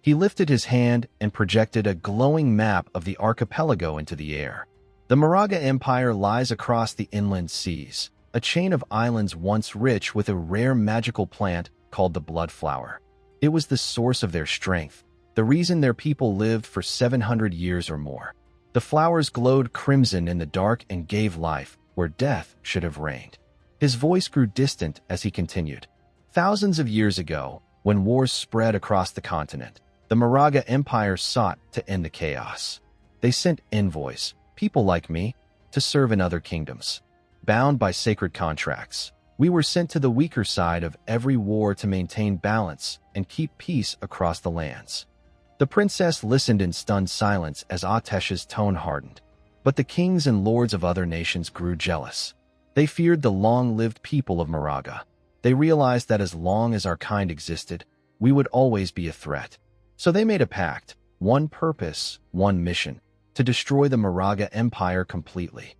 He lifted his hand and projected a glowing map of the archipelago into the air. The Manga Empire lies across the inland seas, a chain of islands once rich with a rare magical plant called the blood flower. It was the source of their strength, the reason their people lived for 700 years or more. The flowers glowed crimson in the dark and gave life where death should have reigned. His voice grew distant as he continued. Thousands of years ago, when wars spread across the continent, the Manga Empire sought to end the chaos. They sent envoys, people like me, to serve in other kingdoms. Bound by sacred contracts, we were sent to the weaker side of every war to maintain balance and keep peace across the lands. The princess listened in stunned silence as Atesh's tone hardened. But the kings and lords of other nations grew jealous. They feared the long-lived people of Manga. They realized that as long as our kind existed, we would always be a threat. So they made a pact, one purpose, one mission, to destroy the Manga Empire completely.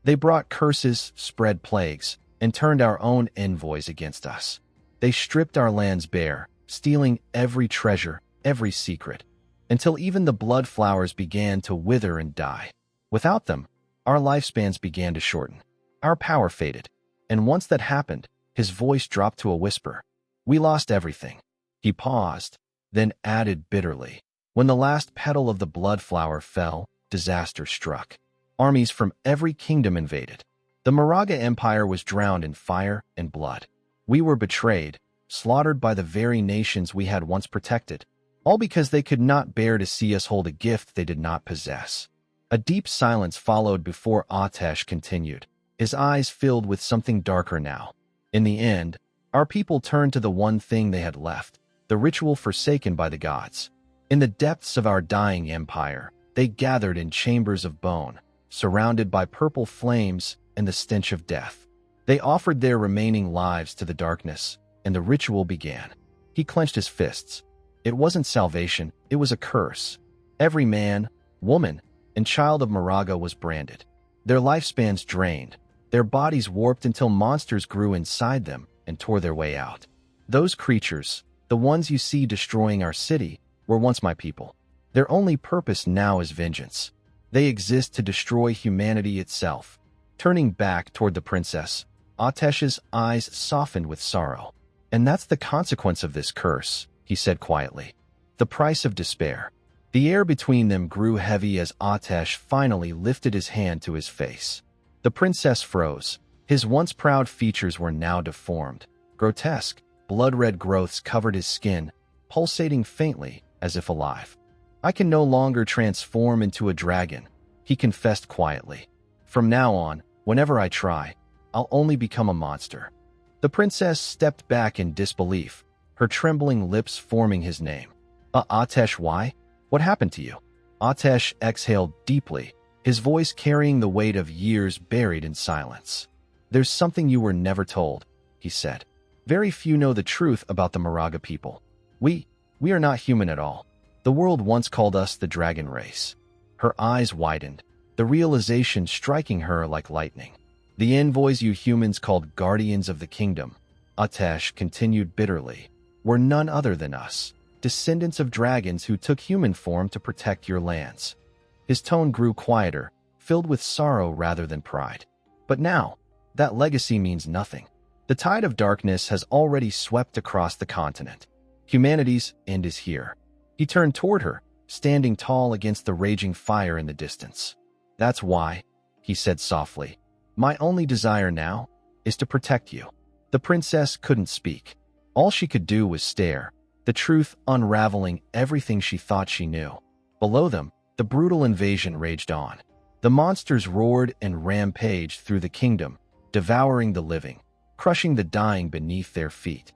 They brought curses, spread plagues, and turned our own envoys against us. They stripped our lands bare, stealing every treasure, every secret, until even the blood flowers began to wither and die. Without them, our lifespans began to shorten. Our power faded, and once that happened, his voice dropped to a whisper. We lost everything. He paused, then added bitterly. When the last petal of the blood flower fell, disaster struck. Armies from every kingdom invaded. The Manga Empire was drowned in fire and blood. We were betrayed, slaughtered by the very nations we had once protected, all because they could not bear to see us hold a gift they did not possess. A deep silence followed before Atesh continued, his eyes filled with something darker now. In the end, our people turned to the one thing they had left, the ritual forsaken by the gods. In the depths of our dying empire, they gathered in chambers of bone, surrounded by purple flames and the stench of death. They offered their remaining lives to the darkness, and the ritual began. He clenched his fists. It wasn't salvation, it was a curse. Every man, woman, and child of Manga was branded. Their lifespans drained, their bodies warped until monsters grew inside them and tore their way out. Those creatures, the ones you see destroying our city, were once my people. Their only purpose now is vengeance. They exist to destroy humanity itself. Turning back toward the princess, Atesh's eyes softened with sorrow. And that's the consequence of this curse, he said quietly. The price of despair. The air between them grew heavy as Atesh finally lifted his hand to his face. The princess froze. His once proud features were now deformed. Grotesque, blood-red growths covered his skin, pulsating faintly as if alive. I can no longer transform into a dragon, he confessed quietly. From now on, whenever I try, I'll only become a monster. The princess stepped back in disbelief, her trembling lips forming his name. Atesh, why? What happened to you? Atesh exhaled deeply, his voice carrying the weight of years buried in silence. There's something you were never told, he said. Very few know the truth about the Manga people. We are not human at all. The world once called us the dragon race. Her eyes widened, the realization striking her like lightning. The envoys you humans called guardians of the kingdom, Atesh continued bitterly, were none other than us, descendants of dragons who took human form to protect your lands. His tone grew quieter, filled with sorrow rather than pride. But now, that legacy means nothing. The tide of darkness has already swept across the continent. Humanity's end is here. He turned toward her, standing tall against the raging fire in the distance. That's why, he said softly, my only desire now is to protect you. The princess couldn't speak. All she could do was stare, the truth unraveling everything she thought she knew. Below them, the brutal invasion raged on. The monsters roared and rampaged through the kingdom, devouring the living, crushing the dying beneath their feet.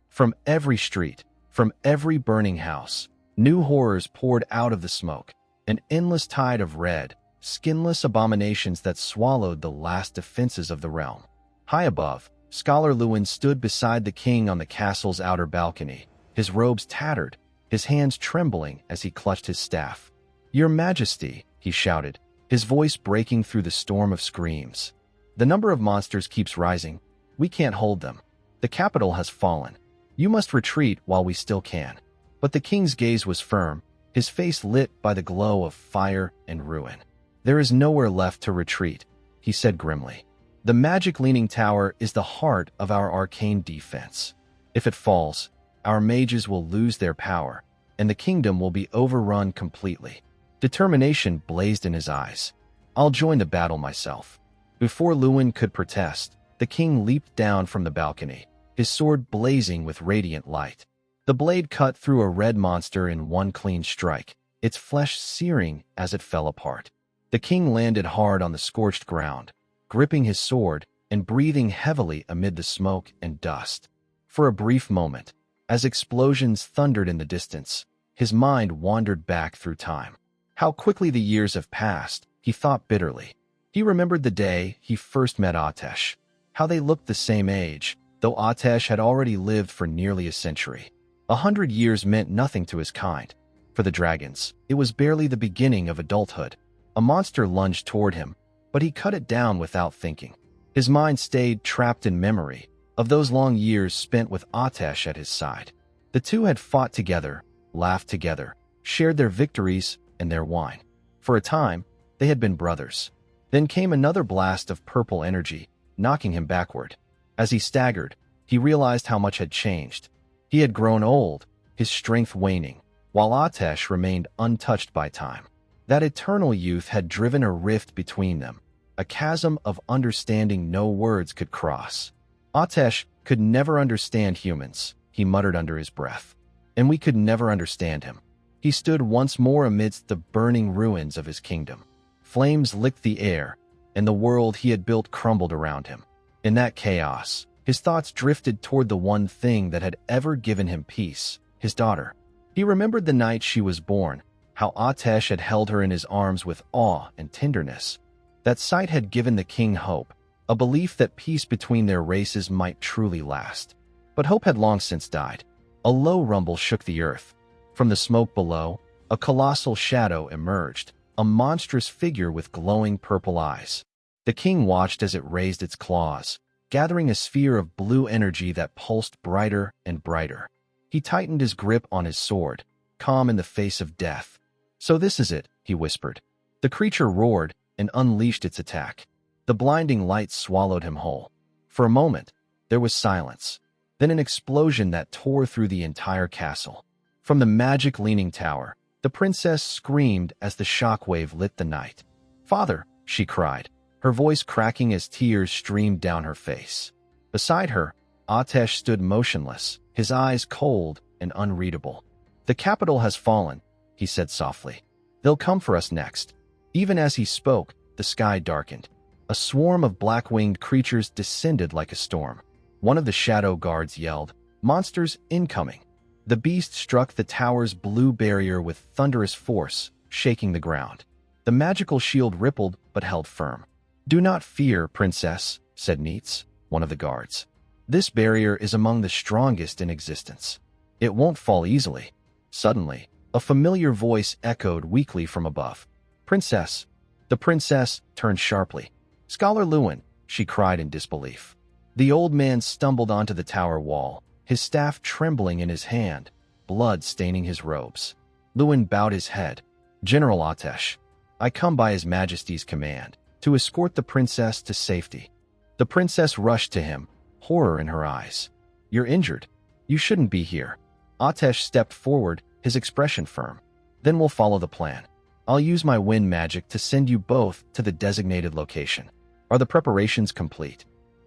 From every street, from every burning house, new horrors poured out of the smoke, an endless tide of red, skinless abominations that swallowed the last defenses of the realm. High above, Scholar Lewin stood beside the king on the castle's outer balcony, his robes tattered, his hands trembling as he clutched his staff. "Your Majesty," he shouted, his voice breaking through the storm of screams. "The number of monsters keeps rising. We can't hold them. The capital has fallen. You must retreat while we still can." But the king's gaze was firm, his face lit by the glow of fire and ruin. "There is nowhere left to retreat," he said grimly. "The magic leaning tower is the heart of our arcane defense. If it falls, our mages will lose their power, and the kingdom will be overrun completely." Determination blazed in his eyes. "I'll join the battle myself." Before Lewin could protest, the king leaped down from the balcony, his sword blazing with radiant light. The blade cut through a red monster in one clean strike, its flesh searing as it fell apart. The king landed hard on the scorched ground, gripping his sword and breathing heavily amid the smoke and dust. For a brief moment, as explosions thundered in the distance, his mind wandered back through time. How quickly the years have passed, he thought bitterly. He remembered the day he first met Atesh, how they looked the same age, though Atesh had already lived for nearly a century. 100 years meant nothing to his kind. For the dragons, it was barely the beginning of adulthood. A monster lunged toward him, but he cut it down without thinking. His mind stayed trapped in memory of those long years spent with Atesh at his side. The two had fought together, laughed together, shared their victories and their wine. For a time, they had been brothers. Then came another blast of purple energy, knocking him backward. As he staggered, he realized how much had changed. He had grown old, his strength waning, while Atesh remained untouched by time. That eternal youth had driven a rift between them, a chasm of understanding no words could cross. "Atesh could never understand humans," he muttered under his breath. "And we could never understand him." He stood once more amidst the burning ruins of his kingdom. Flames licked the air, and the world he had built crumbled around him. In that chaos, his thoughts drifted toward the one thing that had ever given him peace, his daughter. He remembered the night she was born, how Atesh had held her in his arms with awe and tenderness. That sight had given the king hope, a belief that peace between their races might truly last. But hope had long since died. A low rumble shook the earth. From the smoke below, a colossal shadow emerged, a monstrous figure with glowing purple eyes. The king watched as it raised its claws, gathering a sphere of blue energy that pulsed brighter and brighter. He tightened his grip on his sword, calm in the face of death. "So this is it," he whispered. The creature roared and unleashed its attack. The blinding light swallowed him whole. For a moment, there was silence, then an explosion that tore through the entire castle. From the magic leaning tower, the princess screamed as the shockwave lit the night. "Father," she cried, her voice cracking as tears streamed down her face. Beside her, Atesh stood motionless, his eyes cold and unreadable. "The capital has fallen," he said softly. "They'll come for us next." Even as he spoke, the sky darkened. A swarm of black-winged creatures descended like a storm. One of the shadow guards yelled, "Monsters incoming!" The beast struck the tower's blue barrier with thunderous force, shaking the ground. The magical shield rippled but held firm. "Do not fear, princess," said Neitz, one of the guards. "This barrier is among the strongest in existence. It won't fall easily." Suddenly, a familiar voice echoed weakly from above. "Princess." The princess turned sharply. "Scholar Lewin," she cried in disbelief. The old man stumbled onto the tower wall, his staff trembling in his hand, blood staining his robes. Lewin bowed his head. "General Atesh, I come by His Majesty's command to escort the princess to safety." The princess rushed to him, horror in her eyes. "You're injured. You shouldn't be here." Atesh stepped forward, his expression firm. "Then we'll follow the plan. I'll use my wind magic to send you both to the designated location. Are the preparations complete?"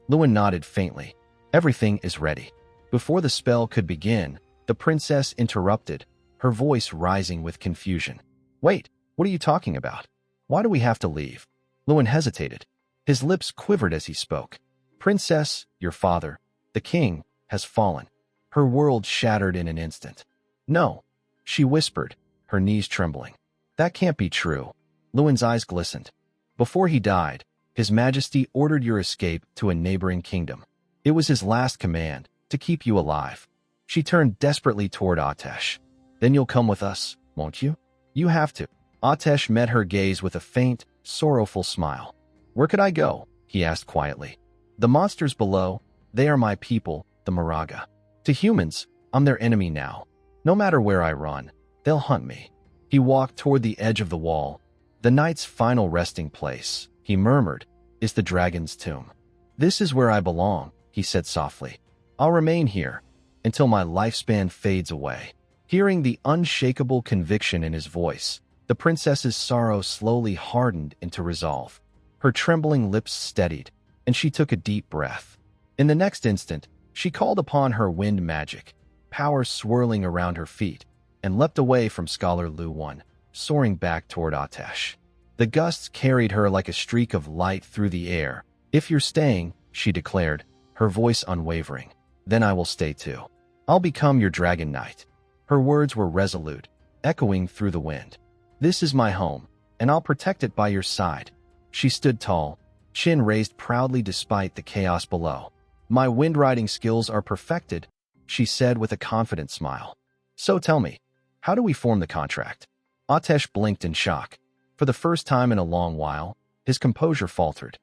Lewin nodded faintly. "Everything is ready." Before the spell could begin, the princess interrupted, her voice rising with confusion. "Wait, what are you talking about? Why do we have to leave?" Lewin hesitated. His lips quivered as he spoke. "Princess, your father, the king, has fallen." Her world shattered in an instant. "No," she whispered, her knees trembling. "That can't be true." Lewin's eyes glistened. "Before he died, His Majesty ordered your escape to a neighboring kingdom. It was his last command, to keep you alive. She turned desperately toward Atesh. Then you'll come with us, won't you? You have to. Atesh met her gaze with a faint, sorrowful smile. Where could I go? He asked quietly. The monsters below, they are my people, the Maraga. To humans, I'm their enemy now. No matter where I run, they'll hunt me. He walked toward the edge of the wall. The knight's final resting place, he murmured, is the dragon's tomb. This is where I belong, he said softly. I'll remain here until my lifespan fades away. Hearing the unshakable conviction in his voice, the princess's sorrow slowly hardened into resolve. Her trembling lips steadied, and she took a deep breath. In the next instant, she called upon her wind magic, power swirling around her feet, and leapt away from Scholar Lu 1, soaring back toward Atesh. The gusts carried her like a streak of light through the air. If you're staying, she declared, her voice unwavering, then I will stay too. I'll become your dragon knight. Her words were resolute, echoing through the wind. This is my home, and I'll protect it by your side. She stood tall, chin raised proudly despite the chaos below. My wind-riding skills are perfected, she said with a confident smile. So tell me, how do we form the contract? Atesh blinked in shock. For the first time in a long while, his composure faltered.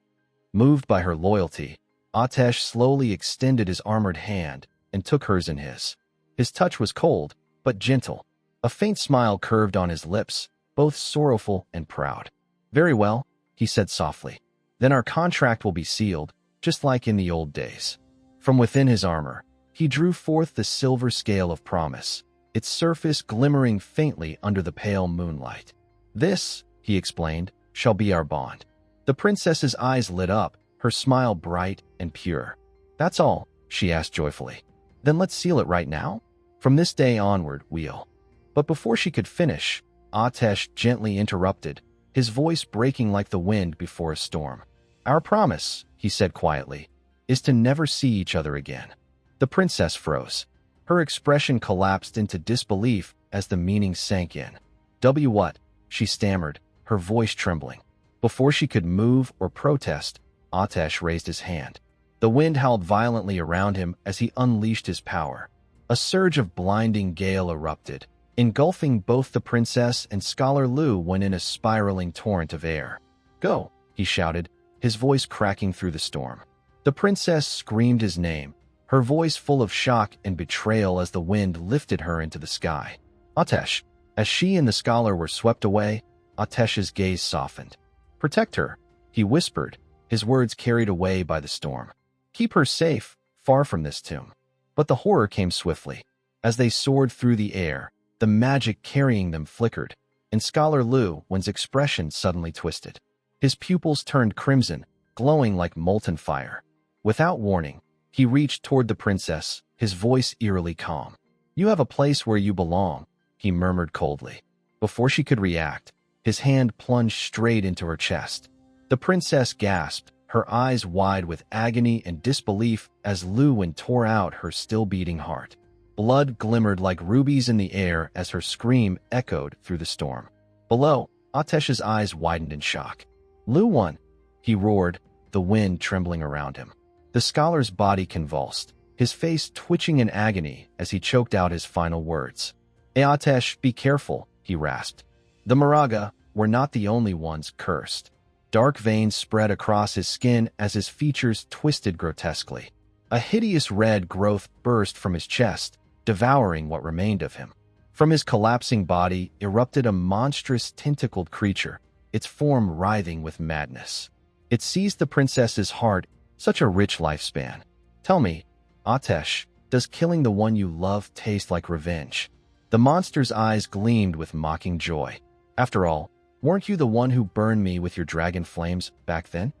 Moved by her loyalty, Atesh slowly extended his armored hand and took hers in his. His touch was cold, but gentle. A faint smile curved on his lips, both sorrowful and proud. Very well, he said softly. Then our contract will be sealed, just like in the old days. From within his armor, he drew forth the silver scale of promise, its surface glimmering faintly under the pale moonlight. This, he explained, shall be our bond. The princess's eyes lit up, her smile bright and pure. That's all, she asked joyfully. Then let's seal it right now? From this day onward, we'll. But before she could finish, Atesh gently interrupted, his voice breaking like the wind before a storm. Our promise, he said quietly, is to never see each other again. The princess froze. Her expression collapsed into disbelief as the meaning sank in. What? She stammered, her voice trembling. Before she could move or protest, Atesh raised his hand. The wind howled violently around him as he unleashed his power. A surge of blinding gale erupted, engulfing both the princess and Scholar Lu when in a spiraling torrent of air. Go, he shouted, his voice cracking through the storm. The princess screamed his name, her voice full of shock and betrayal as the wind lifted her into the sky. Atesh. As she and the scholar were swept away, Atesh's gaze softened. Protect her, he whispered, his words carried away by the storm. Keep her safe, far from this tomb. But the horror came swiftly. As they soared through the air, the magic carrying them flickered, and Scholar Lu Wen's expression suddenly twisted. His pupils turned crimson, glowing like molten fire. Without warning, he reached toward the princess, his voice eerily calm. You have a place where you belong, he murmured coldly. Before she could react, his hand plunged straight into her chest. The princess gasped, her eyes wide with agony and disbelief as Lu Wen tore out her still-beating heart. Blood glimmered like rubies in the air as her scream echoed through the storm. Below, Atesh's eyes widened in shock. Lu Wen, he roared, the wind trembling around him. The scholar's body convulsed, his face twitching in agony as he choked out his final words. Atesh, be careful, he rasped. The Maraga were not the only ones cursed. Dark veins spread across his skin as his features twisted grotesquely. A hideous red growth burst from his chest, devouring what remained of him. From his collapsing body erupted a monstrous tentacled creature, its form writhing with madness. It seized the princess's heart, such a rich lifespan. Tell me, Atesh, does killing the one you love taste like revenge? The monster's eyes gleamed with mocking joy. After all, weren't you the one who burned me with your dragon flames back then?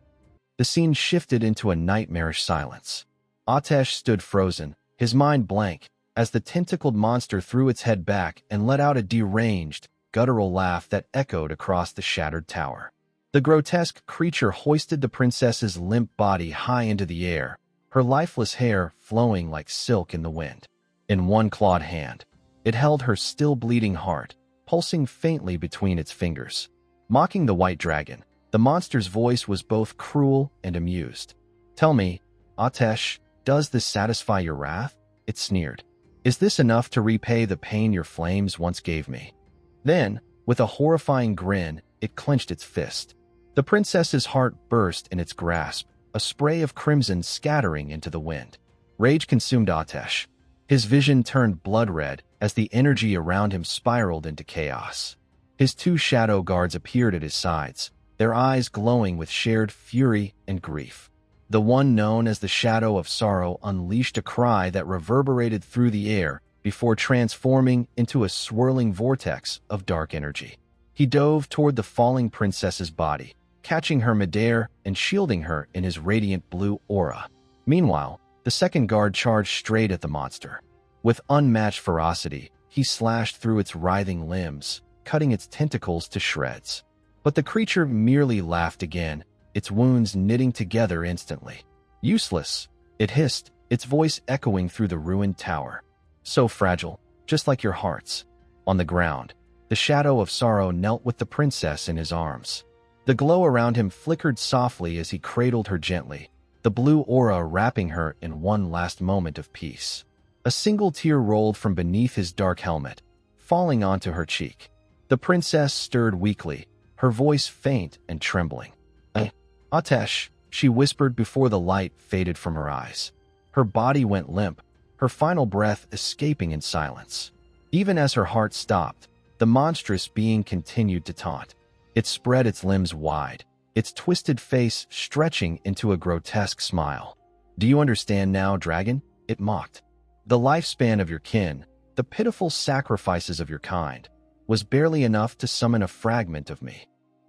The scene shifted into a nightmarish silence. Atesh stood frozen, his mind blank, as the tentacled monster threw its head back and let out a deranged, guttural laugh that echoed across the shattered tower. The grotesque creature hoisted the princess's limp body high into the air, her lifeless hair flowing like silk in the wind. In one clawed hand, it held her still bleeding heart, pulsing faintly between its fingers. Mocking the white dragon, The monster's voice was both cruel and amused. "Tell me, Atesh, does this satisfy your wrath?" It sneered. "Is this enough to repay the pain your flames once gave me?" Then, with a horrifying grin, it clenched its fist. The princess's heart burst in its grasp, a spray of crimson scattering into the wind. Rage consumed Atesh. His vision turned blood-red as the energy around him spiraled into chaos. His two shadow guards appeared at his sides, their eyes glowing with shared fury and grief. The one known as the Shadow of Sorrow unleashed a cry that reverberated through the air before transforming into a swirling vortex of dark energy. He dove toward the falling princess's body, catching her midair and shielding her in his radiant blue aura. Meanwhile, the second guard charged straight at the monster. With unmatched ferocity, he slashed through its writhing limbs, cutting its tentacles to shreds. But the creature merely laughed again, its wounds knitting together instantly. "Useless," it hissed, its voice echoing through the ruined tower. "So fragile, just like your hearts." On the ground, the Shadow of Sorrow knelt with the princess in his arms. The glow around him flickered softly as he cradled her gently, the blue aura wrapping her in one last moment of peace. A single tear rolled from beneath his dark helmet, falling onto her cheek. The princess stirred weakly, her voice faint and trembling. "Atesh," she whispered before the light faded from her eyes. Her body went limp, her final breath escaping in silence. Even as her heart stopped, the monstrous being continued to taunt. It spread its limbs wide, its twisted face stretching into a grotesque smile. "Do you understand now, dragon?" it mocked. "The lifespan of your kin, the pitiful sacrifices of your kind, was barely enough to summon a fragment of me."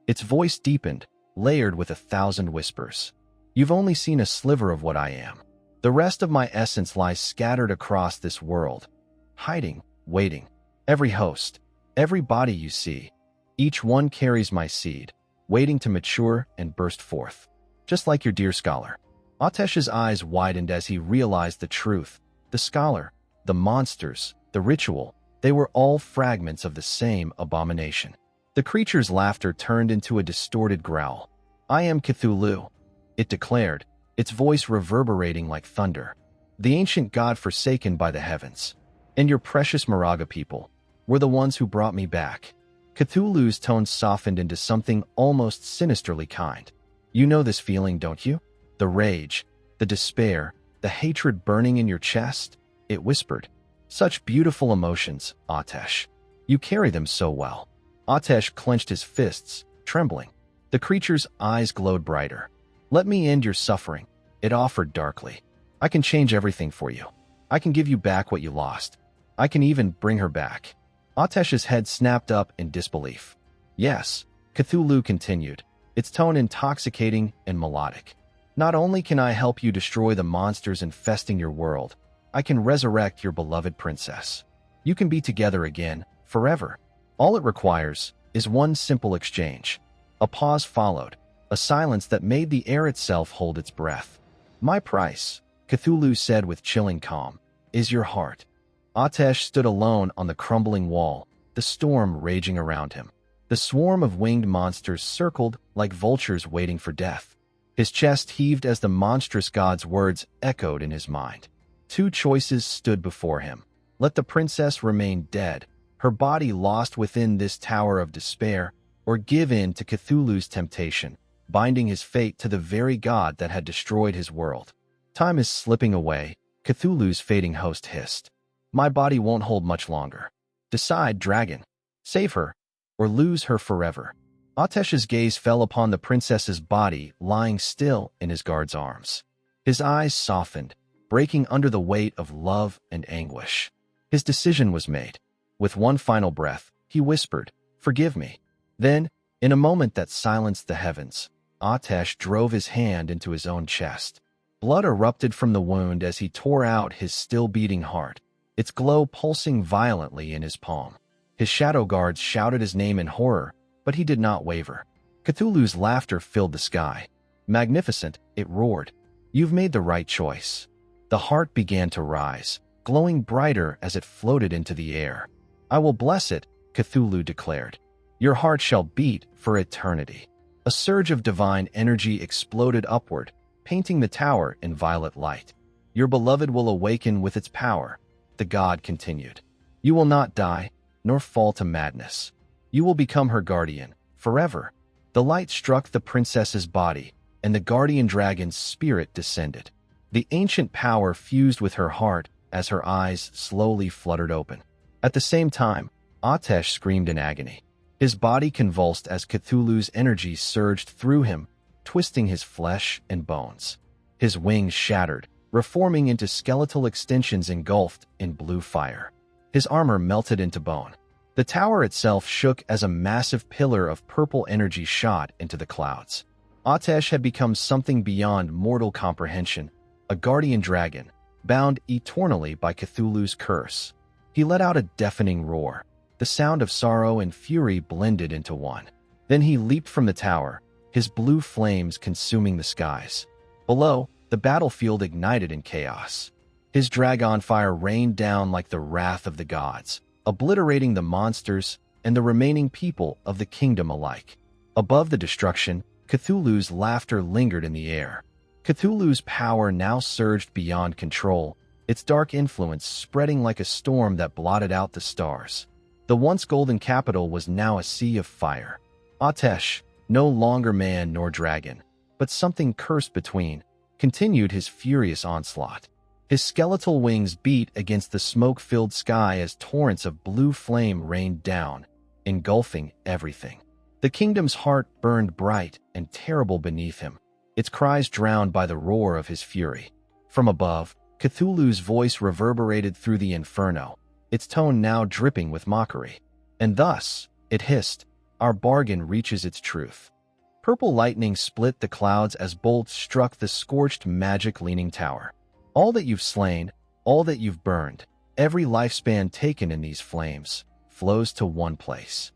Its voice deepened, layered with 1,000 whispers. "You've only seen a sliver of what I am. The rest of my essence lies scattered across this world, hiding, waiting. Every host, every body you see, each one carries my seed, waiting to mature and burst forth. Just like your dear scholar." Atesh's eyes widened as he realized the truth. The scholar, the monsters, the ritual, they were all fragments of the same abomination. The creature's laughter turned into a distorted growl. "I am Cthulhu," it declared, its voice reverberating like thunder. "The ancient god forsaken by the heavens. And your precious Moraga people were the ones who brought me back." Cthulhu's tone softened into something almost sinisterly kind. "You know this feeling, don't you? The rage, the despair, the hatred burning in your chest?" it whispered. "Such beautiful emotions, Atesh. You carry them so well." Atesh clenched his fists, trembling. The creature's eyes glowed brighter. "Let me end your suffering," it offered darkly. "I can change everything for you. I can give you back what you lost. I can even bring her back." Atesh's head snapped up in disbelief. "Yes," Cthulhu continued, its tone intoxicating and melodic. "Not only can I help you destroy the monsters infesting your world, I can resurrect your beloved princess. You can be together again, forever. All it requires is one simple exchange." A pause followed, a silence that made the air itself hold its breath. "My price," Cthulhu said with chilling calm, "is your heart." Atesh stood alone on the crumbling wall, the storm raging around him. The swarm of winged monsters circled like vultures waiting for death. His chest heaved as the monstrous god's words echoed in his mind. Two choices stood before him. Let the princess remain dead, her body lost within this tower of despair, or give in to Cthulhu's temptation, binding his fate to the very god that had destroyed his world. "Time is slipping away," Cthulhu's fading host hissed. "My body won't hold much longer. Decide, dragon. Save her, or lose her forever." Atesh's gaze fell upon the princess's body lying still in his guard's arms. His eyes softened, breaking under the weight of love and anguish. His decision was made. With one final breath, he whispered, "Forgive me." Then, in a moment that silenced the heavens, Atesh drove his hand into his own chest. Blood erupted from the wound as he tore out his still-beating heart, its glow pulsing violently in his palm. His shadow guards shouted his name in horror, but he did not waver. Cthulhu's laughter filled the sky. Magnificent, it roared. "You've made the right choice." The heart began to rise, glowing brighter as it floated into the air. "I will bless it," Cthulhu declared. "Your heart shall beat for eternity." A surge of divine energy exploded upward, painting the tower in violet light. "Your beloved will awaken with its power," the god continued. "You will not die, nor fall to madness. You will become her guardian, forever." The light struck the princess's body, and the guardian dragon's spirit descended. The ancient power fused with her heart as her eyes slowly fluttered open. At the same time, Atesh screamed in agony. His body convulsed as Cthulhu's energy surged through him, twisting his flesh and bones. His wings shattered, reforming into skeletal extensions engulfed in blue fire. His armor melted into bone. The tower itself shook as a massive pillar of purple energy shot into the clouds. Atesh had become something beyond mortal comprehension, a guardian dragon, bound eternally by Cthulhu's curse. He let out a deafening roar. The sound of sorrow and fury blended into one. Then he leaped from the tower, his blue flames consuming the skies. Below, the battlefield ignited in chaos. His dragon fire rained down like the wrath of the gods, obliterating the monsters and the remaining people of the kingdom alike. Above the destruction, Cthulhu's laughter lingered in the air. Cthulhu's power now surged beyond control, its dark influence spreading like a storm that blotted out the stars. The once golden capital was now a sea of fire. Atesh, no longer man nor dragon, but something cursed between, continued his furious onslaught. His skeletal wings beat against the smoke-filled sky as torrents of blue flame rained down, engulfing everything. The kingdom's heart burned bright and terrible beneath him, its cries drowned by the roar of his fury. From above, Cthulhu's voice reverberated through the inferno, its tone now dripping with mockery. "And thus," it hissed, "our bargain reaches its truth." Purple lightning split the clouds as bolts struck the scorched magic-leaning tower. "All that you've slain, all that you've burned, every lifespan taken in these flames, flows to one place."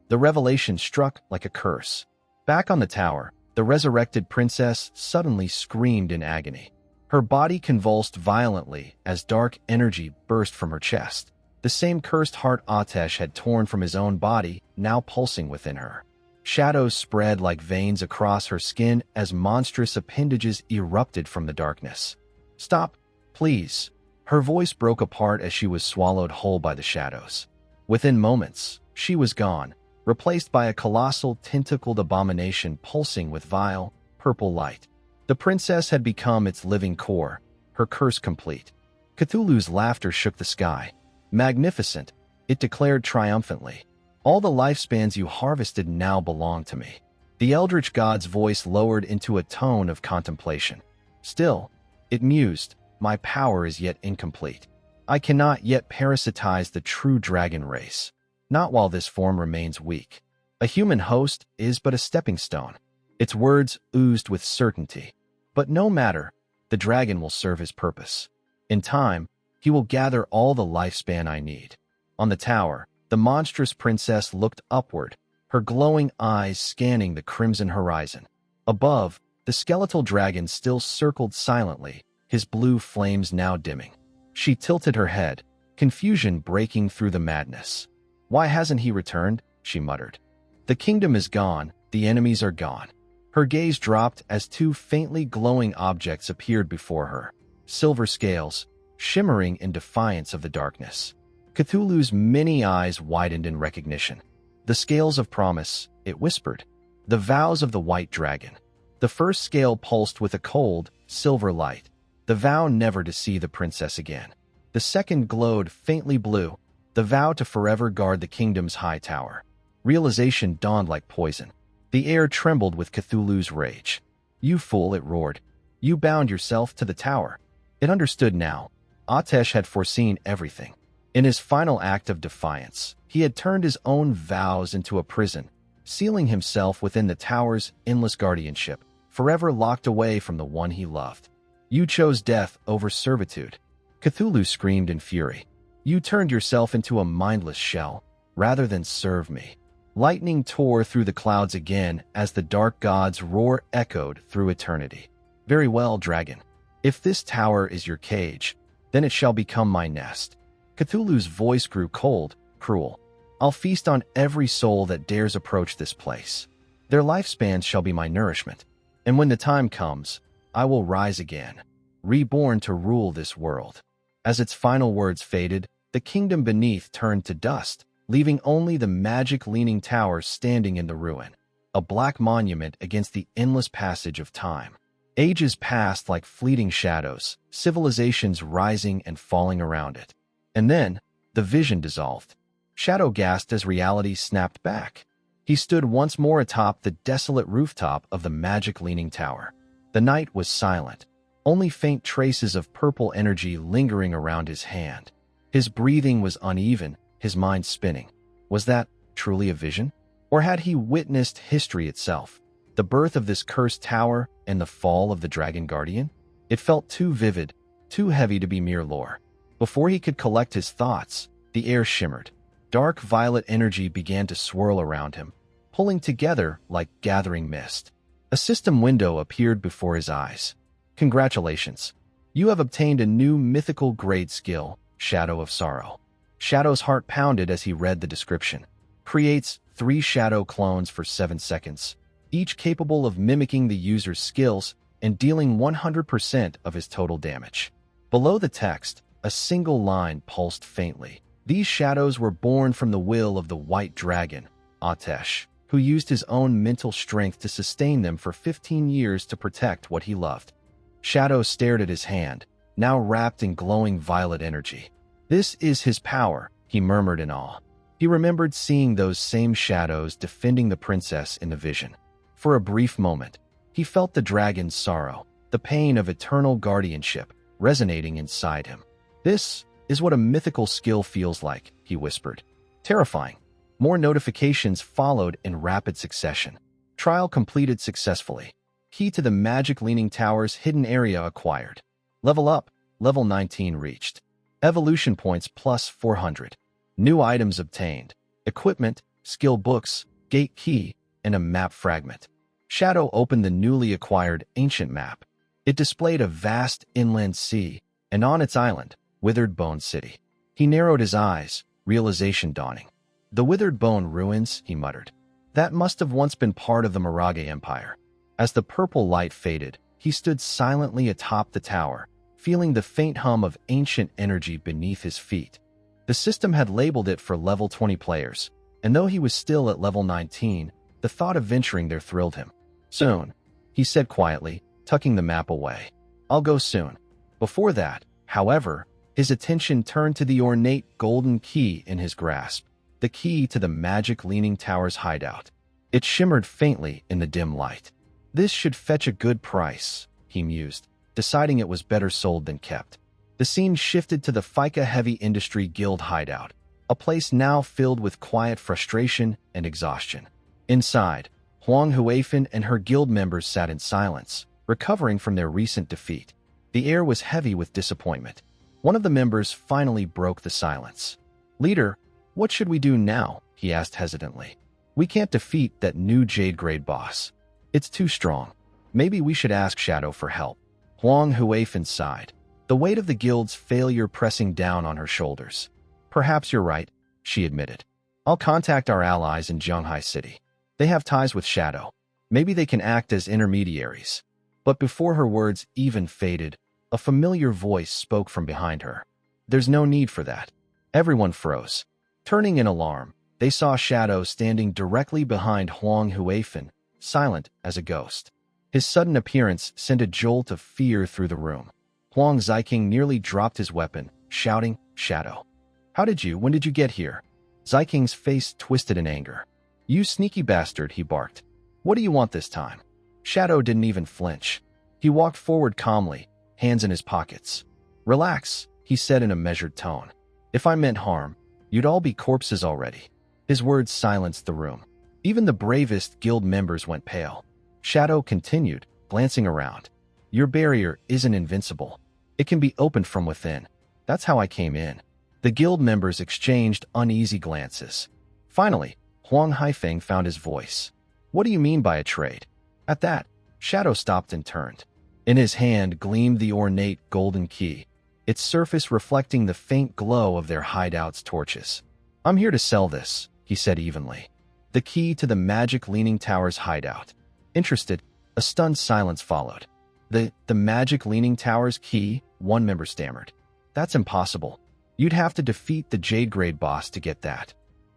The revelation struck like a curse. Back on the tower, the resurrected princess suddenly screamed in agony. Her body convulsed violently as dark energy burst from her chest. The same cursed heart Atesh had torn from his own body, now pulsing within her. Shadows spread like veins across her skin as monstrous appendages erupted from the darkness. "Stop, please." Her voice broke apart as she was swallowed whole by the shadows. Within moments, she was gone, replaced by a colossal tentacled abomination pulsing with vile, purple light. The princess had become its living core, her curse complete. Cthulhu's laughter shook the sky. "Magnificent," it declared triumphantly. "All the lifespans you harvested now belong to me." The eldritch god's voice lowered into a tone of contemplation. "Still," it mused, "my power is yet incomplete. I cannot yet parasitize the true dragon race. Not while this form remains weak. A human host is but a stepping stone." Its words oozed with certainty. "But no matter, the dragon will serve his purpose. In time, he will gather all the lifespan I need." On the tower, the monstrous princess looked upward, her glowing eyes scanning the crimson horizon. Above, the skeletal dragon still circled silently, his blue flames now dimming. She tilted her head, confusion breaking through the madness. "Why hasn't he returned?" she muttered. "The kingdom is gone, the enemies are gone." Her gaze dropped as two faintly glowing objects appeared before her. Silver scales, shimmering in defiance of the darkness. Cthulhu's many eyes widened in recognition. "The scales of promise," it whispered. "The vows of the white dragon." The first scale pulsed with a cold, silver light, the vow never to see the princess again. The second glowed faintly blue, the vow to forever guard the kingdom's high tower. Realization dawned like poison. The air trembled with Cthulhu's rage. "You fool," it roared. "You bound yourself to the tower." It understood now. Atesh had foreseen everything. In his final act of defiance, he had turned his own vows into a prison, sealing himself within the tower's endless guardianship, forever locked away from the one he loved. "You chose death over servitude." Cthulhu screamed in fury. "You turned yourself into a mindless shell, rather than serve me." Lightning tore through the clouds again as the dark god's roar echoed through eternity. "Very well, dragon. If this tower is your cage, then it shall become my nest." Cthulhu's voice grew cold, cruel. "I'll feast on every soul that dares approach this place." Their lifespans shall be my nourishment. And when the time comes, I will rise again, reborn to rule this world." As its final words faded, the kingdom beneath turned to dust, leaving only the magic leaning tower standing in the ruin, a black monument against the endless passage of time. Ages passed like fleeting shadows, civilizations rising and falling around it. And then, the vision dissolved. Shadow gasped as reality snapped back. He stood once more atop the desolate rooftop of the magic leaning tower. The night was silent, only faint traces of purple energy lingering around his hand. His breathing was uneven, his mind spinning. Was that truly a vision? Or had he witnessed history itself? The birth of this cursed tower and the fall of the Dragon Guardian? It felt too vivid, too heavy to be mere lore. Before he could collect his thoughts, the air shimmered. Dark violet energy began to swirl around him, pulling together like gathering mist. A system window appeared before his eyes. "Congratulations. You have obtained a new mythical grade skill, Shadow of Sorrow." Shadow's heart pounded as he read the description. Creates 3 shadow clones for 7 seconds, each capable of mimicking the user's skills and dealing 100% of his total damage. Below the text, a single line pulsed faintly. These shadows were born from the will of the White Dragon, Atesh, who used his own mental strength to sustain them for 15 years to protect what he loved. Shadow stared at his hand, now wrapped in glowing violet energy. "This is his power," he murmured in awe. He remembered seeing those same shadows defending the princess in the vision. For a brief moment, he felt the dragon's sorrow, the pain of eternal guardianship, resonating inside him. "This is what a mythical skill feels like," he whispered. Terrifying. More notifications followed in rapid succession. Trial completed successfully. Key to the magic leaning tower's hidden area acquired. Level up, level 19 reached. Evolution points plus 400. New items obtained. Equipment, skill books, gate key, and a map fragment. Shadow opened the newly acquired ancient map. It displayed a vast inland sea, and on its island, Withered Bone City. He narrowed his eyes, realization dawning. "The Withered Bone ruins," he muttered. "That must have once been part of the Mirage Empire." As the purple light faded, he stood silently atop the tower, feeling the faint hum of ancient energy beneath his feet. The system had labeled it for level 20 players, and though he was still at level 19, the thought of venturing there thrilled him. "Soon," he said quietly, tucking the map away. "I'll go soon." Before that, however, his attention turned to the ornate golden key in his grasp, the key to the magic leaning tower's hideout. It shimmered faintly in the dim light. "This should fetch a good price," he mused, deciding it was better sold than kept. The scene shifted to the FICA Heavy Industry Guild hideout, a place now filled with quiet frustration and exhaustion. Inside, Huang Huifan and her guild members sat in silence, recovering from their recent defeat. The air was heavy with disappointment. One of the members finally broke the silence. "Leader, what should we do now?" he asked hesitantly. "We can't defeat that new Jade Grade boss. It's too strong. Maybe we should ask Shadow for help." Huang Huifan sighed, the weight of the guild's failure pressing down on her shoulders. "Perhaps you're right," she admitted. "I'll contact our allies in Zhonghai City. They have ties with Shadow. Maybe they can act as intermediaries." But before her words even faded, a familiar voice spoke from behind her. "There's no need for that." Everyone froze. Turning in alarm, they saw Shadow standing directly behind Huang Huifan, silent as a ghost. His sudden appearance sent a jolt of fear through the room. Huang Ziking nearly dropped his weapon, shouting, "Shadow! When did you get here?" Ziking's face twisted in anger. "You sneaky bastard," he barked. "What do you want this time?" Shadow didn't even flinch. He walked forward calmly, hands in his pockets. "Relax," he said in a measured tone. "If I meant harm, you'd all be corpses already." His words silenced the room. Even the bravest guild members went pale. Shadow continued, glancing around. "Your barrier isn't invincible. It can be opened from within. That's how I came in." The guild members exchanged uneasy glances. Finally, Huang Haifeng found his voice. "What do you mean by a trade?" At that, Shadow stopped and turned. In his hand gleamed the ornate golden key, its surface reflecting the faint glow of their hideout's torches. "I'm here to sell this," he said evenly. The key to the magic Leaning Tower's hideout. Interested, a stunned silence followed. The magic Leaning Tower's key, one member stammered. That's impossible. You'd have to defeat the Jade Grade boss to get that.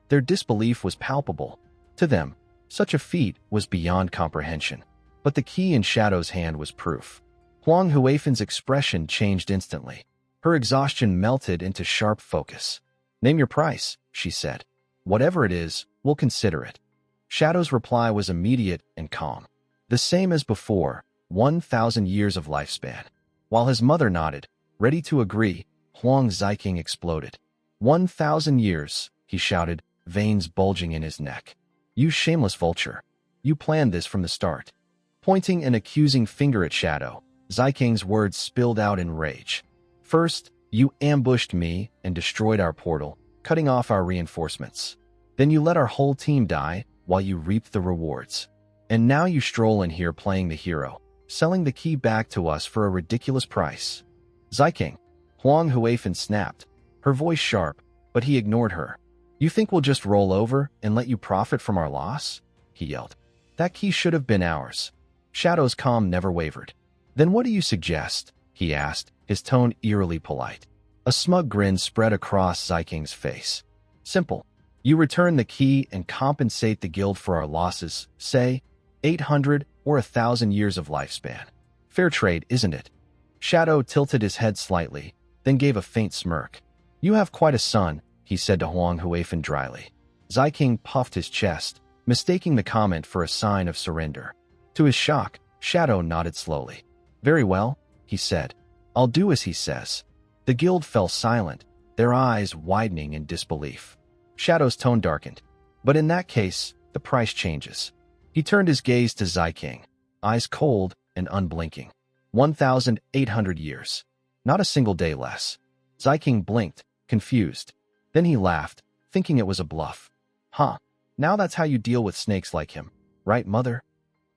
Their disbelief was palpable. To them, such a feat was beyond comprehension. But the key in Shadow's hand was proof. Huang Huifen's expression changed instantly. Her exhaustion melted into sharp focus. Name your price, she said. Whatever it is, we'll consider it. Shadow's reply was immediate and calm. The same as before, 1,000 years of lifespan. While his mother nodded, ready to agree, Huang Ziking exploded. 1,000 years, he shouted, veins bulging in his neck. You shameless vulture. You planned this from the start. Pointing an accusing finger at Shadow, Ziking's words spilled out in rage. First, you ambushed me and destroyed our portal, cutting off our reinforcements. Then you let our whole team die while you reaped the rewards. And now you stroll in here playing the hero, selling the key back to us for a ridiculous price. Ziking, Huang Huifen snapped, her voice sharp, but he ignored her. You think we'll just roll over and let you profit from our loss? He yelled. That key should have been ours. Shadow's calm never wavered. Then what do you suggest? He asked, his tone eerily polite. A smug grin spread across Ziking's face. Simple. You return the key and compensate the guild for our losses, say, 800 or 1,000 years of lifespan. Fair trade, isn't it? Shadow tilted his head slightly, then gave a faint smirk. You have quite a son, he said to Huang Huifen dryly. Ziking puffed his chest, mistaking the comment for a sign of surrender. To his shock, Shadow nodded slowly. Very well, he said. I'll do as he says. The guild fell silent, their eyes widening in disbelief. Shadow's tone darkened. But in that case, the price changes. He turned his gaze to Ziking, eyes cold and unblinking. 1,800 years. Not a single day less. Ziking blinked, confused. Then he laughed, thinking it was a bluff. Huh, now that's how you deal with snakes like him, right, mother?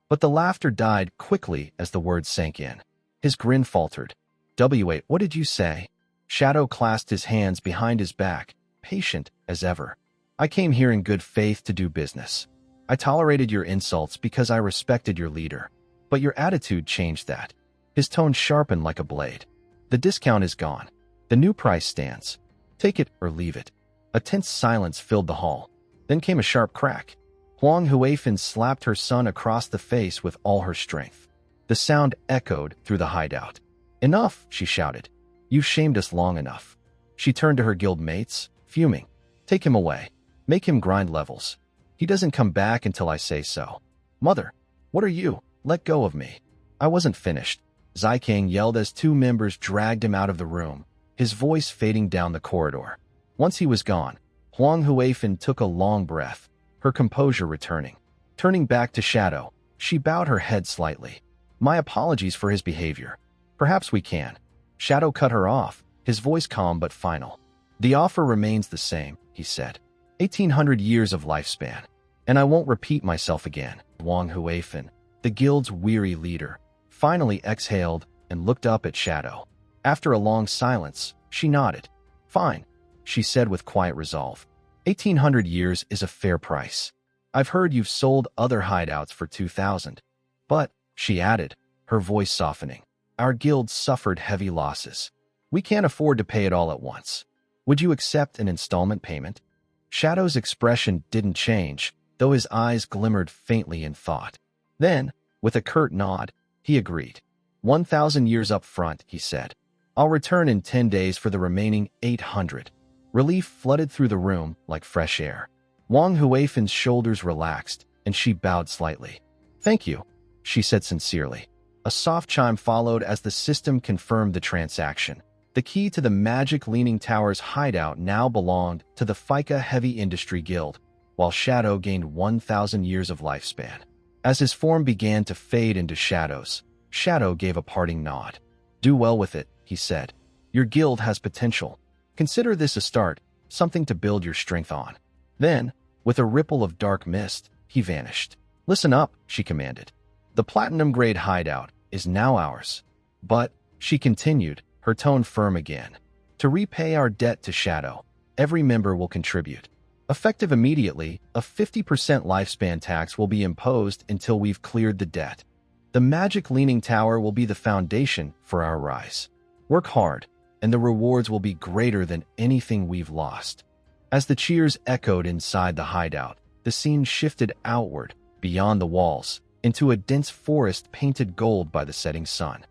But the laughter died quickly as the words sank in. His grin faltered. W8, what did you say? Shadow clasped his hands behind his back, patient as ever. I came here in good faith to do business. I tolerated your insults because I respected your leader. But your attitude changed that. His tone sharpened like a blade. The discount is gone. The new price stands. Take it or leave it. A tense silence filled the hall. Then came a sharp crack. Huang Huifen slapped her son across the face with all her strength. The sound echoed through the hideout. Enough, she shouted. You've shamed us long enough. She turned to her guild mates, fuming. Take him away. Make him grind levels. He doesn't come back until I say so. Mother, what are you? Let go of me. I wasn't finished. Ziking yelled as two members dragged him out of the room, his voice fading down the corridor. Once he was gone, Huang Huifen took a long breath, her composure returning. Turning back to Shadow, she bowed her head slightly. My apologies for his behavior. Perhaps we can. Shadow cut her off, his voice calm but final. The offer remains the same, he said. 1,800 years of lifespan. And I won't repeat myself again. Huang Huifen, the guild's weary leader, finally exhaled and looked up at Shadow. After a long silence, she nodded. Fine, she said with quiet resolve. 1,800 years is a fair price. I've heard you've sold other hideouts for 2,000. But, she added, her voice softening, our guild suffered heavy losses. We can't afford to pay it all at once. Would you accept an installment payment? Shadow's expression didn't change, though his eyes glimmered faintly in thought. Then, with a curt nod, he agreed. 1,000 years up front, he said. I'll return in 10 days for the remaining 800. Relief flooded through the room like fresh air. Huang Huifen's shoulders relaxed, and she bowed slightly. Thank you, she said sincerely. A soft chime followed as the system confirmed the transaction. The key to the magic Leaning Tower's hideout now belonged to the FICA Heavy Industry Guild, while Shadow gained 1,000 years of lifespan. As his form began to fade into shadows, Shadow gave a parting nod. Do well with it, he said. Your guild has potential. Consider this a start, something to build your strength on. Then, with a ripple of dark mist, he vanished. Listen up, she commanded. The platinum-grade hideout is now ours. But, she continued, her tone firm again, to repay our debt to Shadow, every member will contribute. Effective immediately, a 50% lifespan tax will be imposed until we've cleared the debt. The magic leaning tower will be the foundation for our rise. Work hard, and the rewards will be greater than anything we've lost. As the cheers echoed inside the hideout, the scene shifted outward, beyond the walls, into a dense forest painted gold by the setting sun.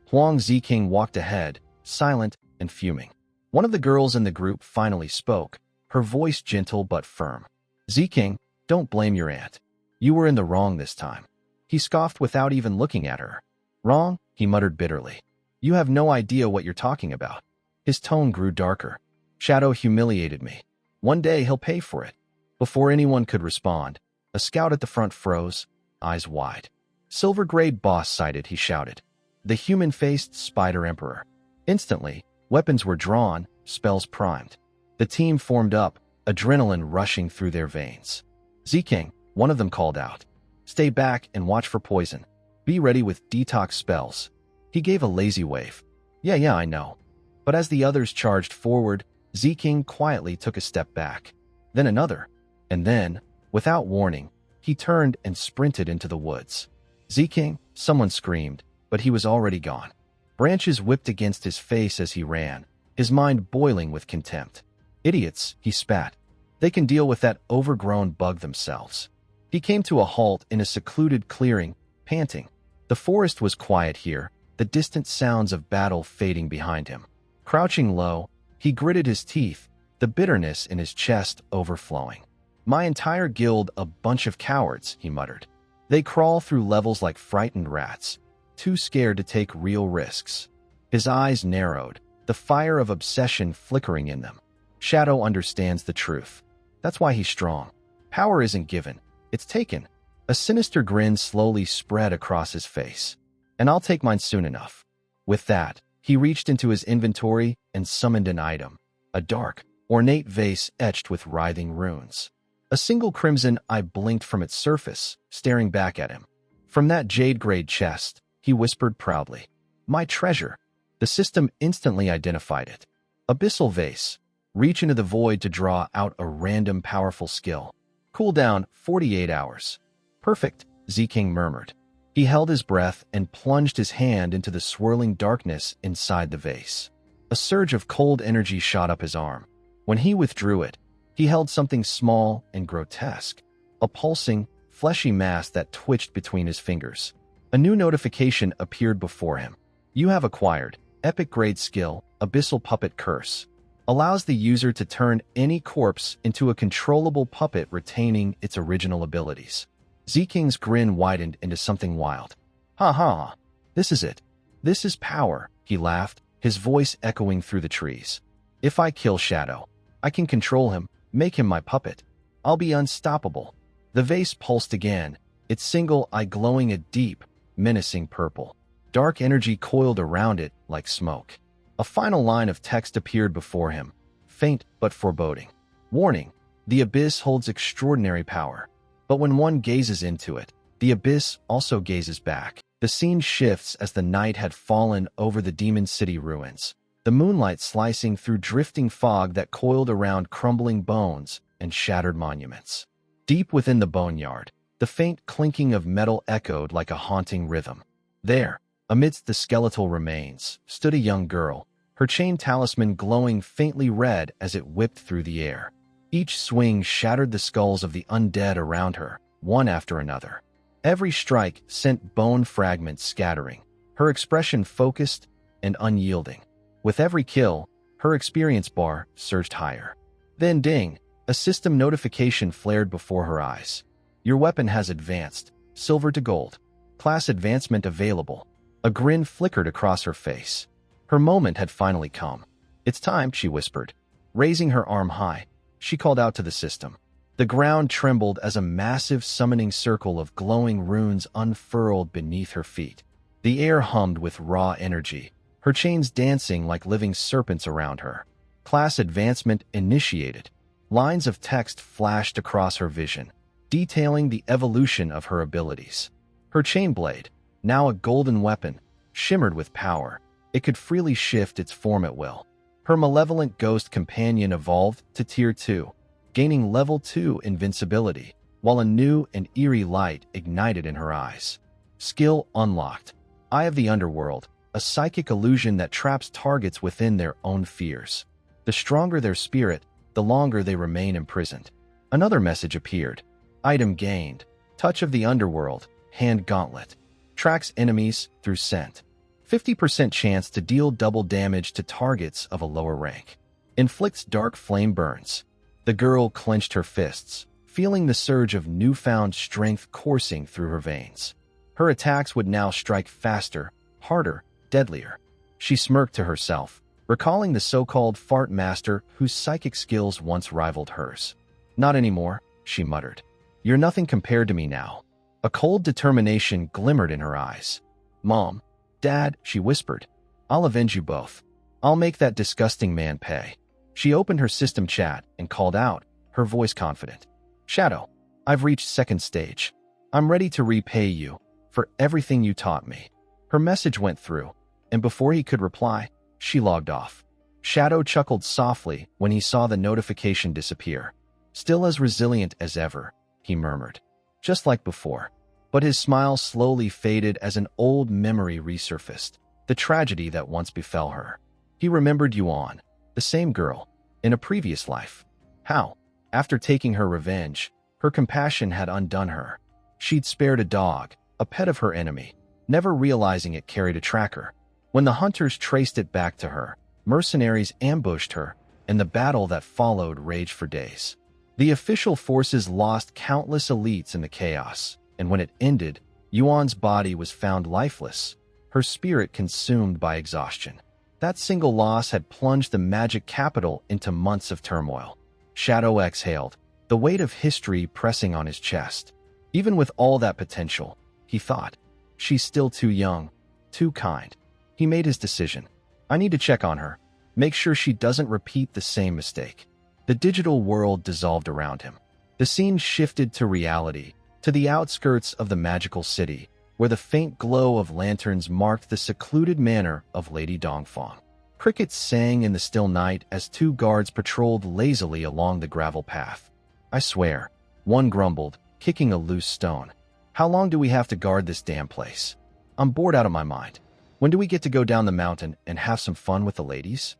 Huang Ziking walked ahead, silent and fuming. One of the girls in the group finally spoke, her voice gentle but firm. "Ziking, don't blame your aunt. You were in the wrong this time." He scoffed without even looking at her. "Wrong?" he muttered bitterly. "You have no idea what you're talking about." His tone grew darker. "Shadow humiliated me. One day he'll pay for it." Before anyone could respond, a scout at the front froze, eyes wide. "Silver-grade boss sighted," he shouted. "The human-faced Spider Emperor." Instantly, weapons were drawn, spells primed. The team formed up, adrenaline rushing through their veins. "Ziking," one of them called out. "Stay back and watch for poison. Be ready with detox spells." He gave a lazy wave. Yeah, I know." But as the others charged forward, Ziking quietly took a step back. Then another. And then, without warning, he turned and sprinted into the woods. "Ziking," someone screamed, but he was already gone. Branches whipped against his face as he ran, his mind boiling with contempt. "Idiots," he spat. "They can deal with that overgrown bug themselves." He came to a halt in a secluded clearing, panting. The forest was quiet here, the distant sounds of battle fading behind him. Crouching low, he gritted his teeth, the bitterness in his chest overflowing. "My entire guild a bunch of cowards," he muttered. "They crawl through levels like frightened rats, too scared to take real risks." His eyes narrowed, the fire of obsession flickering in them. Shadow understands the truth. That's why he's strong. Power isn't given, it's taken. A sinister grin slowly spread across his face. "And I'll take mine soon enough." With that, he reached into his inventory and summoned an item, a dark, ornate vase etched with writhing runes. A single crimson eye blinked from its surface, staring back at him. From that jade-grade chest, he whispered proudly, "My treasure." The system instantly identified it. Abyssal vase. Reach into the void to draw out a random powerful skill. Cooldown 48 hours. "Perfect," Ziking murmured. He held his breath and plunged his hand into the swirling darkness inside the vase. A surge of cold energy shot up his arm. When he withdrew it, he held something small and grotesque, a pulsing, fleshy mass that twitched between his fingers. A new notification appeared before him. "You have acquired epic-grade skill, Abyssal Puppet Curse. Allows the user to turn any corpse into a controllable puppet retaining its original abilities." Ziking's grin widened into something wild. "Ha ha! This is it. This is power," he laughed, his voice echoing through the trees. "If I kill Shadow, I can control him, make him my puppet. I'll be unstoppable." The vase pulsed again, its single eye glowing a deep, menacing purple. Dark energy coiled around it like smoke. A final line of text appeared before him, faint but foreboding. "Warning, the abyss holds extraordinary power. But when one gazes into it, the abyss also gazes back." The scene shifts as the night had fallen over the Demon City ruins, the moonlight slicing through drifting fog that coiled around crumbling bones and shattered monuments. Deep within the boneyard, the faint clinking of metal echoed like a haunting rhythm. There, amidst the skeletal remains, stood a young girl, her chain talisman glowing faintly red as it whipped through the air. Each swing shattered the skulls of the undead around her, one after another. Every strike sent bone fragments scattering, her expression focused and unyielding. With every kill, her experience bar surged higher. Then ding, a system notification flared before her eyes. "Your weapon has advanced, silver to gold. Class advancement available." A grin flickered across her face. Her moment had finally come. "It's time," she whispered. Raising her arm high, she called out to the system. The ground trembled as a massive summoning circle of glowing runes unfurled beneath her feet. The air hummed with raw energy, her chains dancing like living serpents around her. Class advancement initiated. Lines of text flashed across her vision, detailing the evolution of her abilities. Her chain blade, now a golden weapon, shimmered with power. It could freely shift its form at will. Her malevolent ghost companion evolved to Tier 2. gaining level 2 invincibility, while a new and eerie light ignited in her eyes. Skill unlocked. Eye of the Underworld, a psychic illusion that traps targets within their own fears. The stronger their spirit, the longer they remain imprisoned. Another message appeared. Item gained. Touch of the Underworld, hand gauntlet. Tracks enemies through scent. 50% chance to deal double damage to targets of a lower rank. Inflicts dark flame burns. The girl clenched her fists, feeling the surge of newfound strength coursing through her veins. Her attacks would now strike faster, harder, deadlier. She smirked to herself, recalling the so-called fart master whose psychic skills once rivaled hers. Not anymore, she muttered. You're nothing compared to me now. A cold determination glimmered in her eyes. Mom, Dad, she whispered. I'll avenge you both. I'll make that disgusting man pay. She opened her system chat and called out, her voice confident. Shadow, I've reached second stage. I'm ready to repay you for everything you taught me. Her message went through, and before he could reply, she logged off. Shadow chuckled softly when he saw the notification disappear. Still as resilient as ever, he murmured. Just like before. But his smile slowly faded as an old memory resurfaced, the tragedy that once befell her. He remembered Yuan, the same girl, in a previous life. How, after taking her revenge, her compassion had undone her. She'd spared a dog, a pet of her enemy, never realizing it carried a tracker. When the hunters traced it back to her, mercenaries ambushed her, and the battle that followed raged for days. The official forces lost countless elites in the chaos, and when it ended, Yuan's body was found lifeless, her spirit consumed by exhaustion. That single loss had plunged the magic capital into months of turmoil. Shadow exhaled, the weight of history pressing on his chest. Even with all that potential, he thought, she's still too young, too kind. He made his decision. I need to check on her, make sure she doesn't repeat the same mistake. The digital world dissolved around him. The scene shifted to reality, to the outskirts of the magical city, where the faint glow of lanterns marked the secluded manor of Lady Dongfang. Crickets sang in the still night as two guards patrolled lazily along the gravel path. I swear, one grumbled, kicking a loose stone. How long do we have to guard this damn place? I'm bored out of my mind. When do we get to go down the mountain and have some fun with the ladies?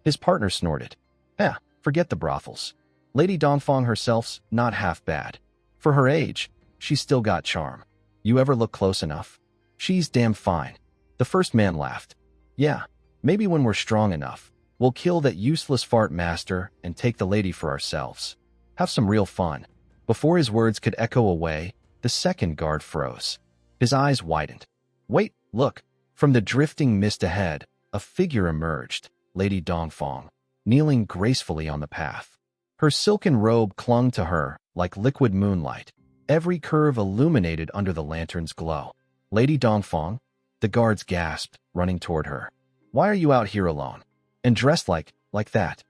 His partner snorted. Forget the brothels. Lady Dongfang herself's not half bad. For her age, she's still got charm. You ever look close enough? She's damn fine. The first man laughed. Yeah, maybe when we're strong enough, we'll kill that useless fart master and take the lady for ourselves. Have some real fun. Before his words could echo away, the second guard froze. His eyes widened. Wait, look. From the drifting mist ahead, a figure emerged, Lady Dongfang, kneeling gracefully on the path. Her silken robe clung to her like liquid moonlight, every curve illuminated under the lantern's glow. Lady Dongfang, the guards gasped, running toward her. Why are you out here alone? And dressed like that?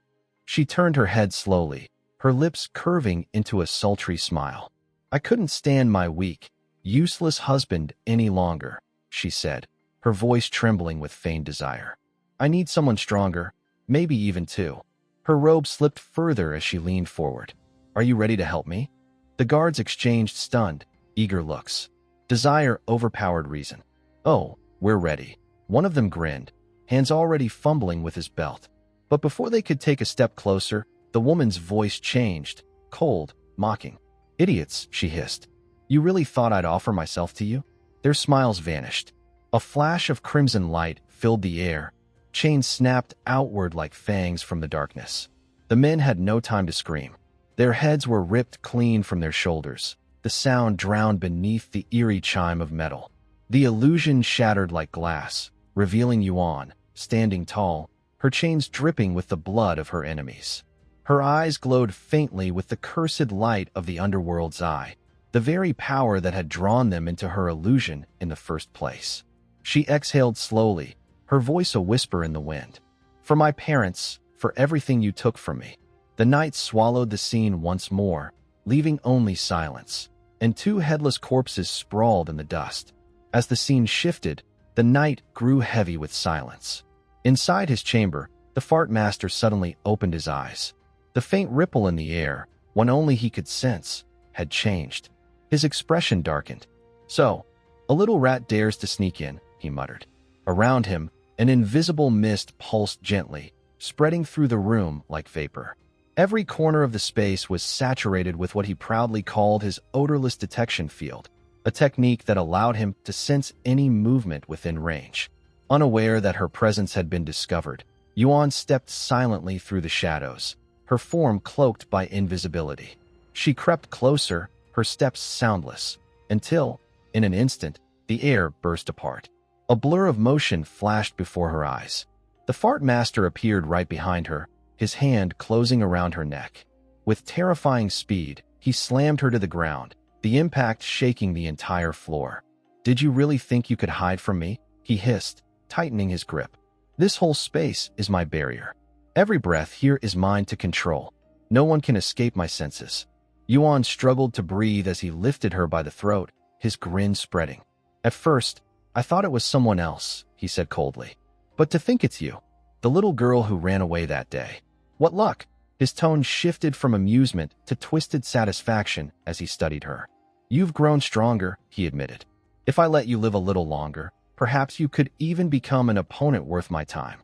She turned her head slowly, her lips curving into a sultry smile. I couldn't stand my weak, useless husband any longer, she said, her voice trembling with feigned desire. I need someone stronger, maybe even two. Her robe slipped further as she leaned forward. Are you ready to help me? The guards exchanged stunned, eager looks. Desire overpowered reason. Oh, we're ready. One of them grinned, hands already fumbling with his belt. But before they could take a step closer, the woman's voice changed, cold, mocking. Idiots, she hissed. You really thought I'd offer myself to you? Their smiles vanished. A flash of crimson light filled the air. Chains snapped outward like fangs from the darkness. The men had no time to scream. Their heads were ripped clean from their shoulders, the sound drowned beneath the eerie chime of metal. The illusion shattered like glass, revealing Yuan, standing tall, her chains dripping with the blood of her enemies. Her eyes glowed faintly with the cursed light of the underworld's eye, the very power that had drawn them into her illusion in the first place. She exhaled slowly, her voice a whisper in the wind. For my parents, for everything you took from me. The night swallowed the scene once more, leaving only silence, and two headless corpses sprawled in the dust. As the scene shifted, the night grew heavy with silence. Inside his chamber, the fart master suddenly opened his eyes. The faint ripple in the air, one only he could sense, had changed. His expression darkened. "So, a little rat dares to sneak in," he muttered. Around him, an invisible mist pulsed gently, spreading through the room like vapor. Every corner of the space was saturated with what he proudly called his odorless detection field, a technique that allowed him to sense any movement within range. Unaware that her presence had been discovered, Yuan stepped silently through the shadows, her form cloaked by invisibility. She crept closer, her steps soundless, until, in an instant, the air burst apart. A blur of motion flashed before her eyes. The fart master appeared right behind her, his hand closing around her neck. With terrifying speed, he slammed her to the ground, the impact shaking the entire floor. "Did you really think you could hide from me?" he hissed, tightening his grip. "This whole space is my barrier. Every breath here is mine to control. No one can escape my senses." Yuan struggled to breathe as he lifted her by the throat, his grin spreading. "At first, I thought it was someone else," he said coldly. "But to think it's you, the little girl who ran away that day. What luck!" His tone shifted from amusement to twisted satisfaction as he studied her. "You've grown stronger," he admitted. "If I let you live a little longer, perhaps you could even become an opponent worth my time."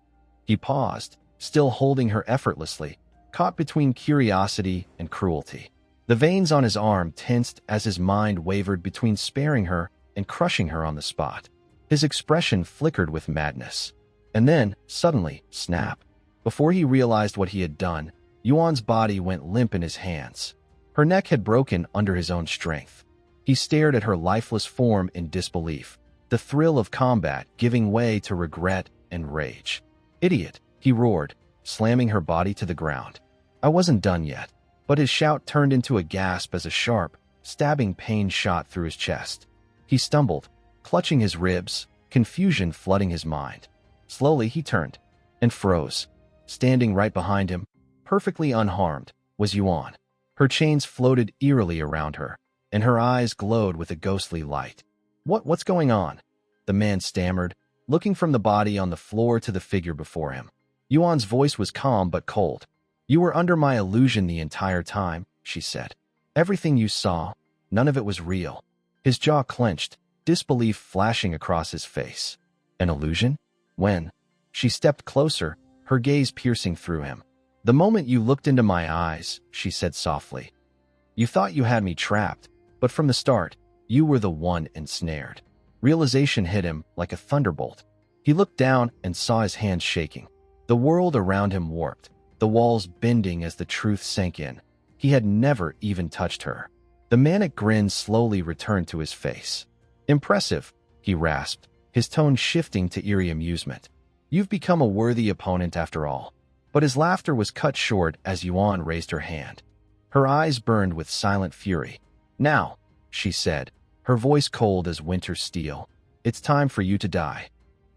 He paused, still holding her effortlessly, caught between curiosity and cruelty. The veins on his arm tensed as his mind wavered between sparing her and crushing her on the spot. His expression flickered with madness. And then, suddenly, snap. Before he realized what he had done, Yuan's body went limp in his hands. Her neck had broken under his own strength. He stared at her lifeless form in disbelief, the thrill of combat giving way to regret and rage. "Idiot," he roared, slamming her body to the ground. "I wasn't done yet." But his shout turned into a gasp as a sharp, stabbing pain shot through his chest. He stumbled, clutching his ribs, confusion flooding his mind. Slowly he turned and froze. Standing right behind him, perfectly unharmed, was Yuan. Her chains floated eerily around her, and her eyes glowed with a ghostly light. What's going on?" the man stammered, looking from the body on the floor to the figure before him. Yuan's voice was calm but cold. "You were under my illusion the entire time," she said. "Everything you saw, none of it was real." His jaw clenched, disbelief flashing across his face. "An illusion? When?" She stepped closer, her gaze piercing through him. "The moment you looked into my eyes," she said softly. "You thought you had me trapped, but from the start, you were the one ensnared." Realization hit him like a thunderbolt. He looked down and saw his hands shaking. The world around him warped, the walls bending as the truth sank in. He had never even touched her. The manic grin slowly returned to his face. "Impressive," he rasped, his tone shifting to eerie amusement. "You've become a worthy opponent after all." But his laughter was cut short as Yuan raised her hand. Her eyes burned with silent fury. "Now," she said, her voice cold as winter steel, "it's time for you to die."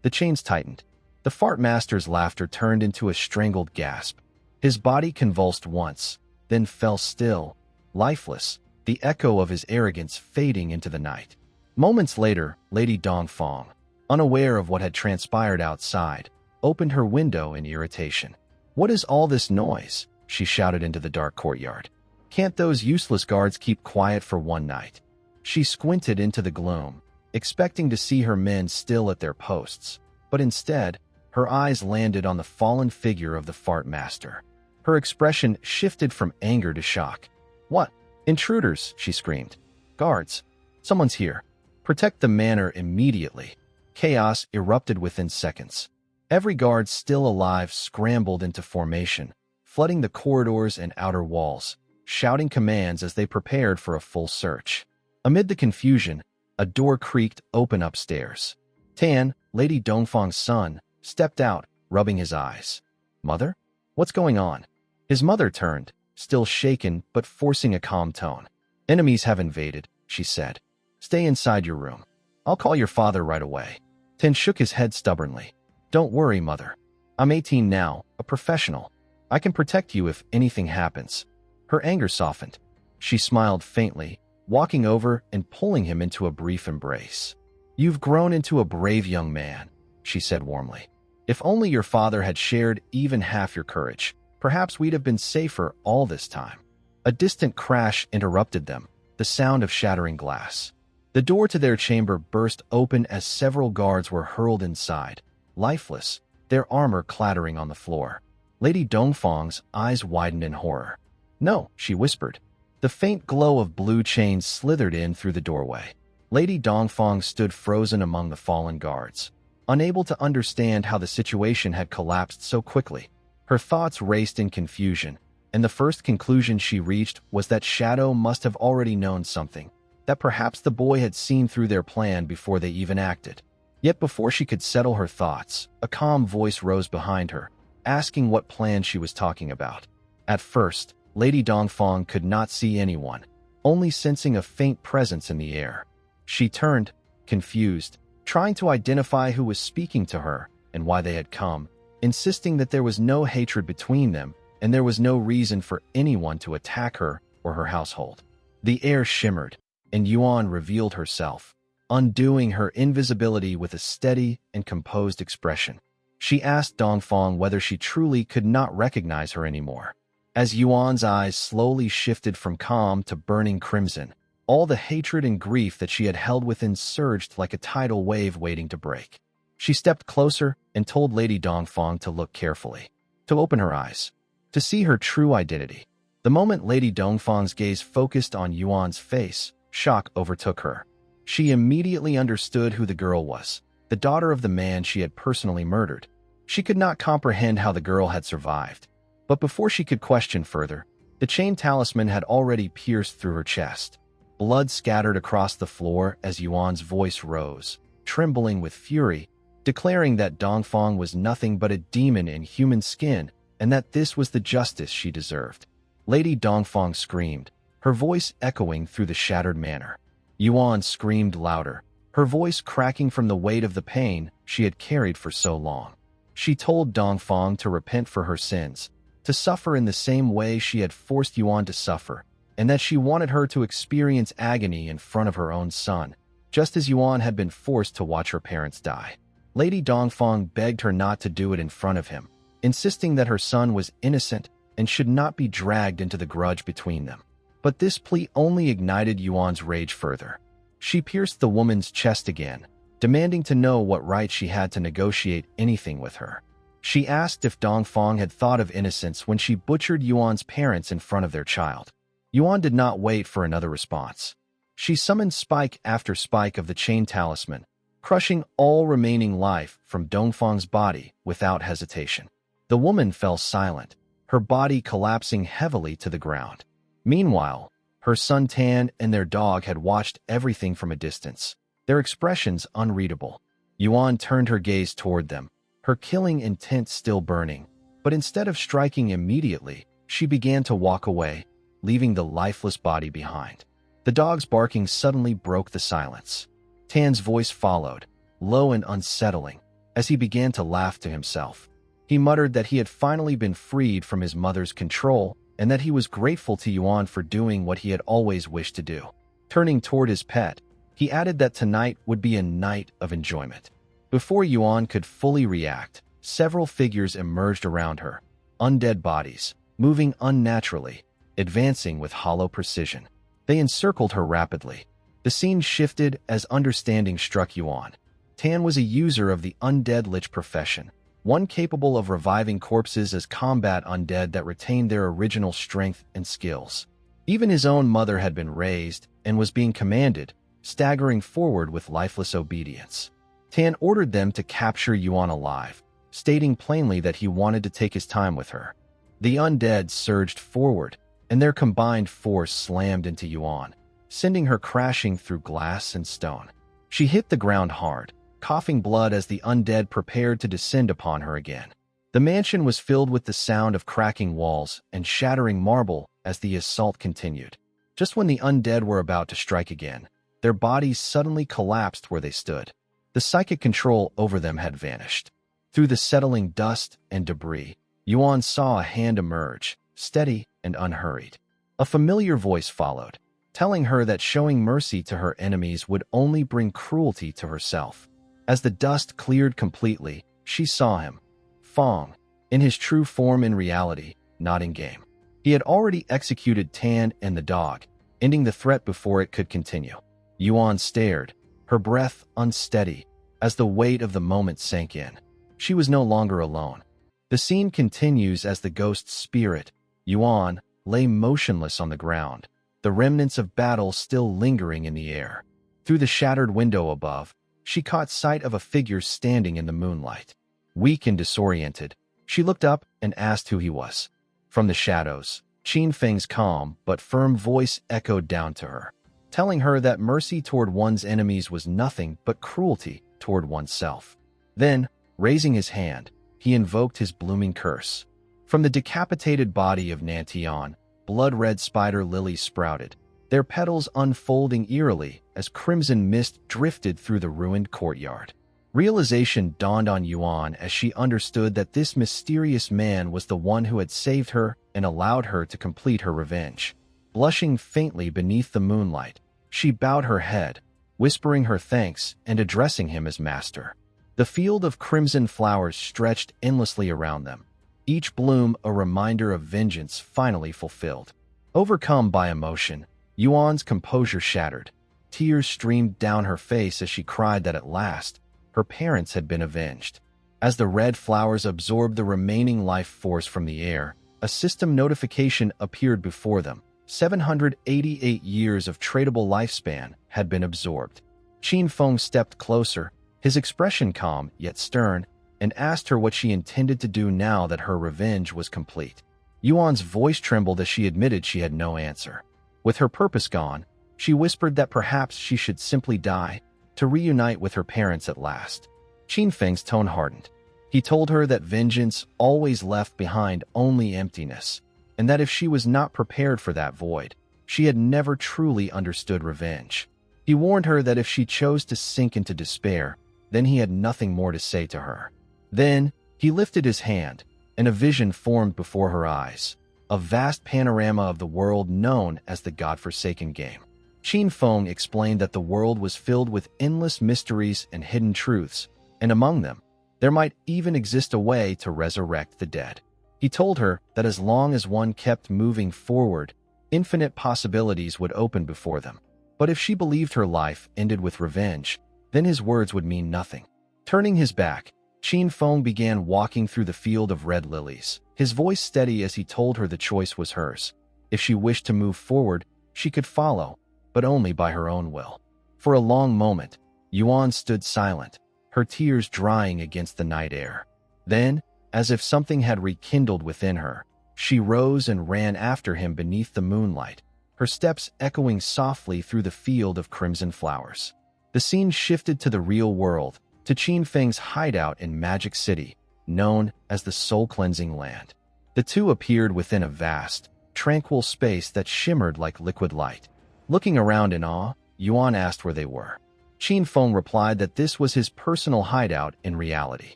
The chains tightened. The fart master's laughter turned into a strangled gasp. His body convulsed once, then fell still, lifeless, the echo of his arrogance fading into the night. Moments later, Lady Fong, unaware of what had transpired outside, opened her window in irritation. "What is all this noise?" she shouted into the dark courtyard. "Can't those useless guards keep quiet for one night?" She squinted into the gloom, expecting to see her men still at their posts, but instead, her eyes landed on the fallen figure of the fart master. Her expression shifted from anger to shock. "What? Intruders!" she screamed. "Guards! Someone's here! Protect the manor immediately!" Chaos erupted within seconds. Every guard still alive scrambled into formation, flooding the corridors and outer walls, shouting commands as they prepared for a full search. Amid the confusion, a door creaked open upstairs. Tan, Lady Dongfang's son, stepped out, rubbing his eyes. "Mother? What's going on?" His mother turned, still shaken but forcing a calm tone. "Enemies have invaded," she said. "Stay inside your room. I'll call your father right away." Tan shook his head stubbornly. "Don't worry, Mother. I'm 18 now, a professional. I can protect you if anything happens." Her anger softened. She smiled faintly, walking over and pulling him into a brief embrace. "You've grown into a brave young man," she said warmly. "If only your father had shared even half your courage, perhaps we'd have been safer all this time." A distant crash interrupted them, the sound of shattering glass. The door to their chamber burst open as several guards were hurled inside, lifeless, their armor clattering on the floor. Lady Dongfang's eyes widened in horror. "No," she whispered. The faint glow of blue chains slithered in through the doorway. Lady Dongfang stood frozen among the fallen guards, unable to understand how the situation had collapsed so quickly. Her thoughts raced in confusion, and the first conclusion she reached was that Shadow must have already known something, that perhaps the boy had seen through their plan before they even acted. Yet before she could settle her thoughts, a calm voice rose behind her, asking what plan she was talking about. At first, Lady Dongfang could not see anyone, only sensing a faint presence in the air. She turned, confused, trying to identify who was speaking to her and why they had come, insisting that there was no hatred between them and there was no reason for anyone to attack her or her household. The air shimmered, and Yuan revealed herself, undoing her invisibility with a steady and composed expression. She asked Dongfang whether she truly could not recognize her anymore. As Yuan's eyes slowly shifted from calm to burning crimson, all the hatred and grief that she had held within surged like a tidal wave waiting to break. She stepped closer and told Lady Dongfang to look carefully, to open her eyes, to see her true identity. The moment Lady Dongfang's gaze focused on Yuan's face, shock overtook her. She immediately understood who the girl was, the daughter of the man she had personally murdered. She could not comprehend how the girl had survived. But before she could question further, the chain talisman had already pierced through her chest. Blood scattered across the floor as Yuan's voice rose, trembling with fury, declaring that Dongfang was nothing but a demon in human skin and that this was the justice she deserved. Lady Dongfang screamed, her voice echoing through the shattered manor. Yuan screamed louder, her voice cracking from the weight of the pain she had carried for so long. She told Dongfang to repent for her sins, to suffer in the same way she had forced Yuan to suffer, and that she wanted her to experience agony in front of her own son, just as Yuan had been forced to watch her parents die. Lady Dongfang begged her not to do it in front of him, insisting that her son was innocent and should not be dragged into the grudge between them. But this plea only ignited Yuan's rage further. She pierced the woman's chest again, demanding to know what right she had to negotiate anything with her. She asked if Dongfang had thought of innocence when she butchered Yuan's parents in front of their child. Yuan did not wait for another response. She summoned spike after spike of the chain talisman, crushing all remaining life from Dongfang's body without hesitation. The woman fell silent, her body collapsing heavily to the ground. Meanwhile, her son Tan and their dog had watched everything from a distance, their expressions unreadable. Yuan turned her gaze toward them, her killing intent still burning, but instead of striking immediately, she began to walk away, leaving the lifeless body behind. The dog's barking suddenly broke the silence. Tan's voice followed, low and unsettling, as he began to laugh to himself. He muttered that he had finally been freed from his mother's control and that he was grateful to Yuan for doing what he had always wished to do. Turning toward his pet, he added that tonight would be a night of enjoyment. Before Yuan could fully react, several figures emerged around her, undead bodies, moving unnaturally, advancing with hollow precision. They encircled her rapidly. The scene shifted as understanding struck Yuan. Tan was a user of the undead lich profession, one capable of reviving corpses as combat undead that retained their original strength and skills. Even his own mother had been raised and was being commanded, staggering forward with lifeless obedience. Tan ordered them to capture Yuan alive, stating plainly that he wanted to take his time with her. The undead surged forward, and their combined force slammed into Yuan, sending her crashing through glass and stone. She hit the ground hard, coughing blood as the undead prepared to descend upon her again. The mansion was filled with the sound of cracking walls and shattering marble as the assault continued. Just when the undead were about to strike again, their bodies suddenly collapsed where they stood. The psychic control over them had vanished. Through the settling dust and debris, Yuan saw a hand emerge, steady and unhurried. A familiar voice followed, telling her that showing mercy to her enemies would only bring cruelty to herself. As the dust cleared completely, she saw him, Fong, in his true form in reality, not in game. He had already executed Tan and the dog, ending the threat before it could continue. Yuan stared, her breath unsteady, as the weight of the moment sank in. She was no longer alone. The scene continues as the ghost's spirit, Yuan, lay motionless on the ground, the remnants of battle still lingering in the air. Through the shattered window above, she caught sight of a figure standing in the moonlight. Weak and disoriented, she looked up and asked who he was. From the shadows, Qin Feng's calm but firm voice echoed down to her, telling her that mercy toward one's enemies was nothing but cruelty toward oneself. Then, raising his hand, he invoked his blooming curse. From the decapitated body of Nantian, blood-red spider lilies sprouted, their petals unfolding eerily as crimson mist drifted through the ruined courtyard. Realization dawned on Yuan as she understood that this mysterious man was the one who had saved her and allowed her to complete her revenge. Blushing faintly beneath the moonlight, she bowed her head, whispering her thanks and addressing him as master. The field of crimson flowers stretched endlessly around them, each bloom a reminder of vengeance finally fulfilled. Overcome by emotion, Yuan's composure shattered. Tears streamed down her face as she cried that at last, her parents had been avenged. As the red flowers absorbed the remaining life force from the air, a system notification appeared before them. 788 years of tradable lifespan had been absorbed. Qin Feng stepped closer, his expression calm yet stern, and asked her what she intended to do now that her revenge was complete. Yuan's voice trembled as she admitted she had no answer. With her purpose gone, she whispered that perhaps she should simply die, to reunite with her parents at last. Qin Feng's tone hardened. He told her that vengeance always left behind only emptiness, and that if she was not prepared for that void, she had never truly understood revenge. He warned her that if she chose to sink into despair, then he had nothing more to say to her. Then, he lifted his hand, and a vision formed before her eyes, a vast panorama of the world known as the God-forsaken game. Qin Feng explained that the world was filled with endless mysteries and hidden truths, and among them, there might even exist a way to resurrect the dead. He told her that as long as one kept moving forward, infinite possibilities would open before them. But if she believed her life ended with revenge, then his words would mean nothing. Turning his back, Qin Feng began walking through the field of red lilies, his voice steady as he told her the choice was hers. If she wished to move forward, she could follow, but only by her own will. For a long moment, Yuan stood silent, her tears drying against the night air. Then, as if something had rekindled within her, she rose and ran after him beneath the moonlight, her steps echoing softly through the field of crimson flowers. The scene shifted to the real world, to Qin Feng's hideout in Magic City, known as the Soul-Cleansing Land. The two appeared within a vast, tranquil space that shimmered like liquid light. Looking around in awe, Yuan asked where they were. Qin Feng replied that this was his personal hideout in reality.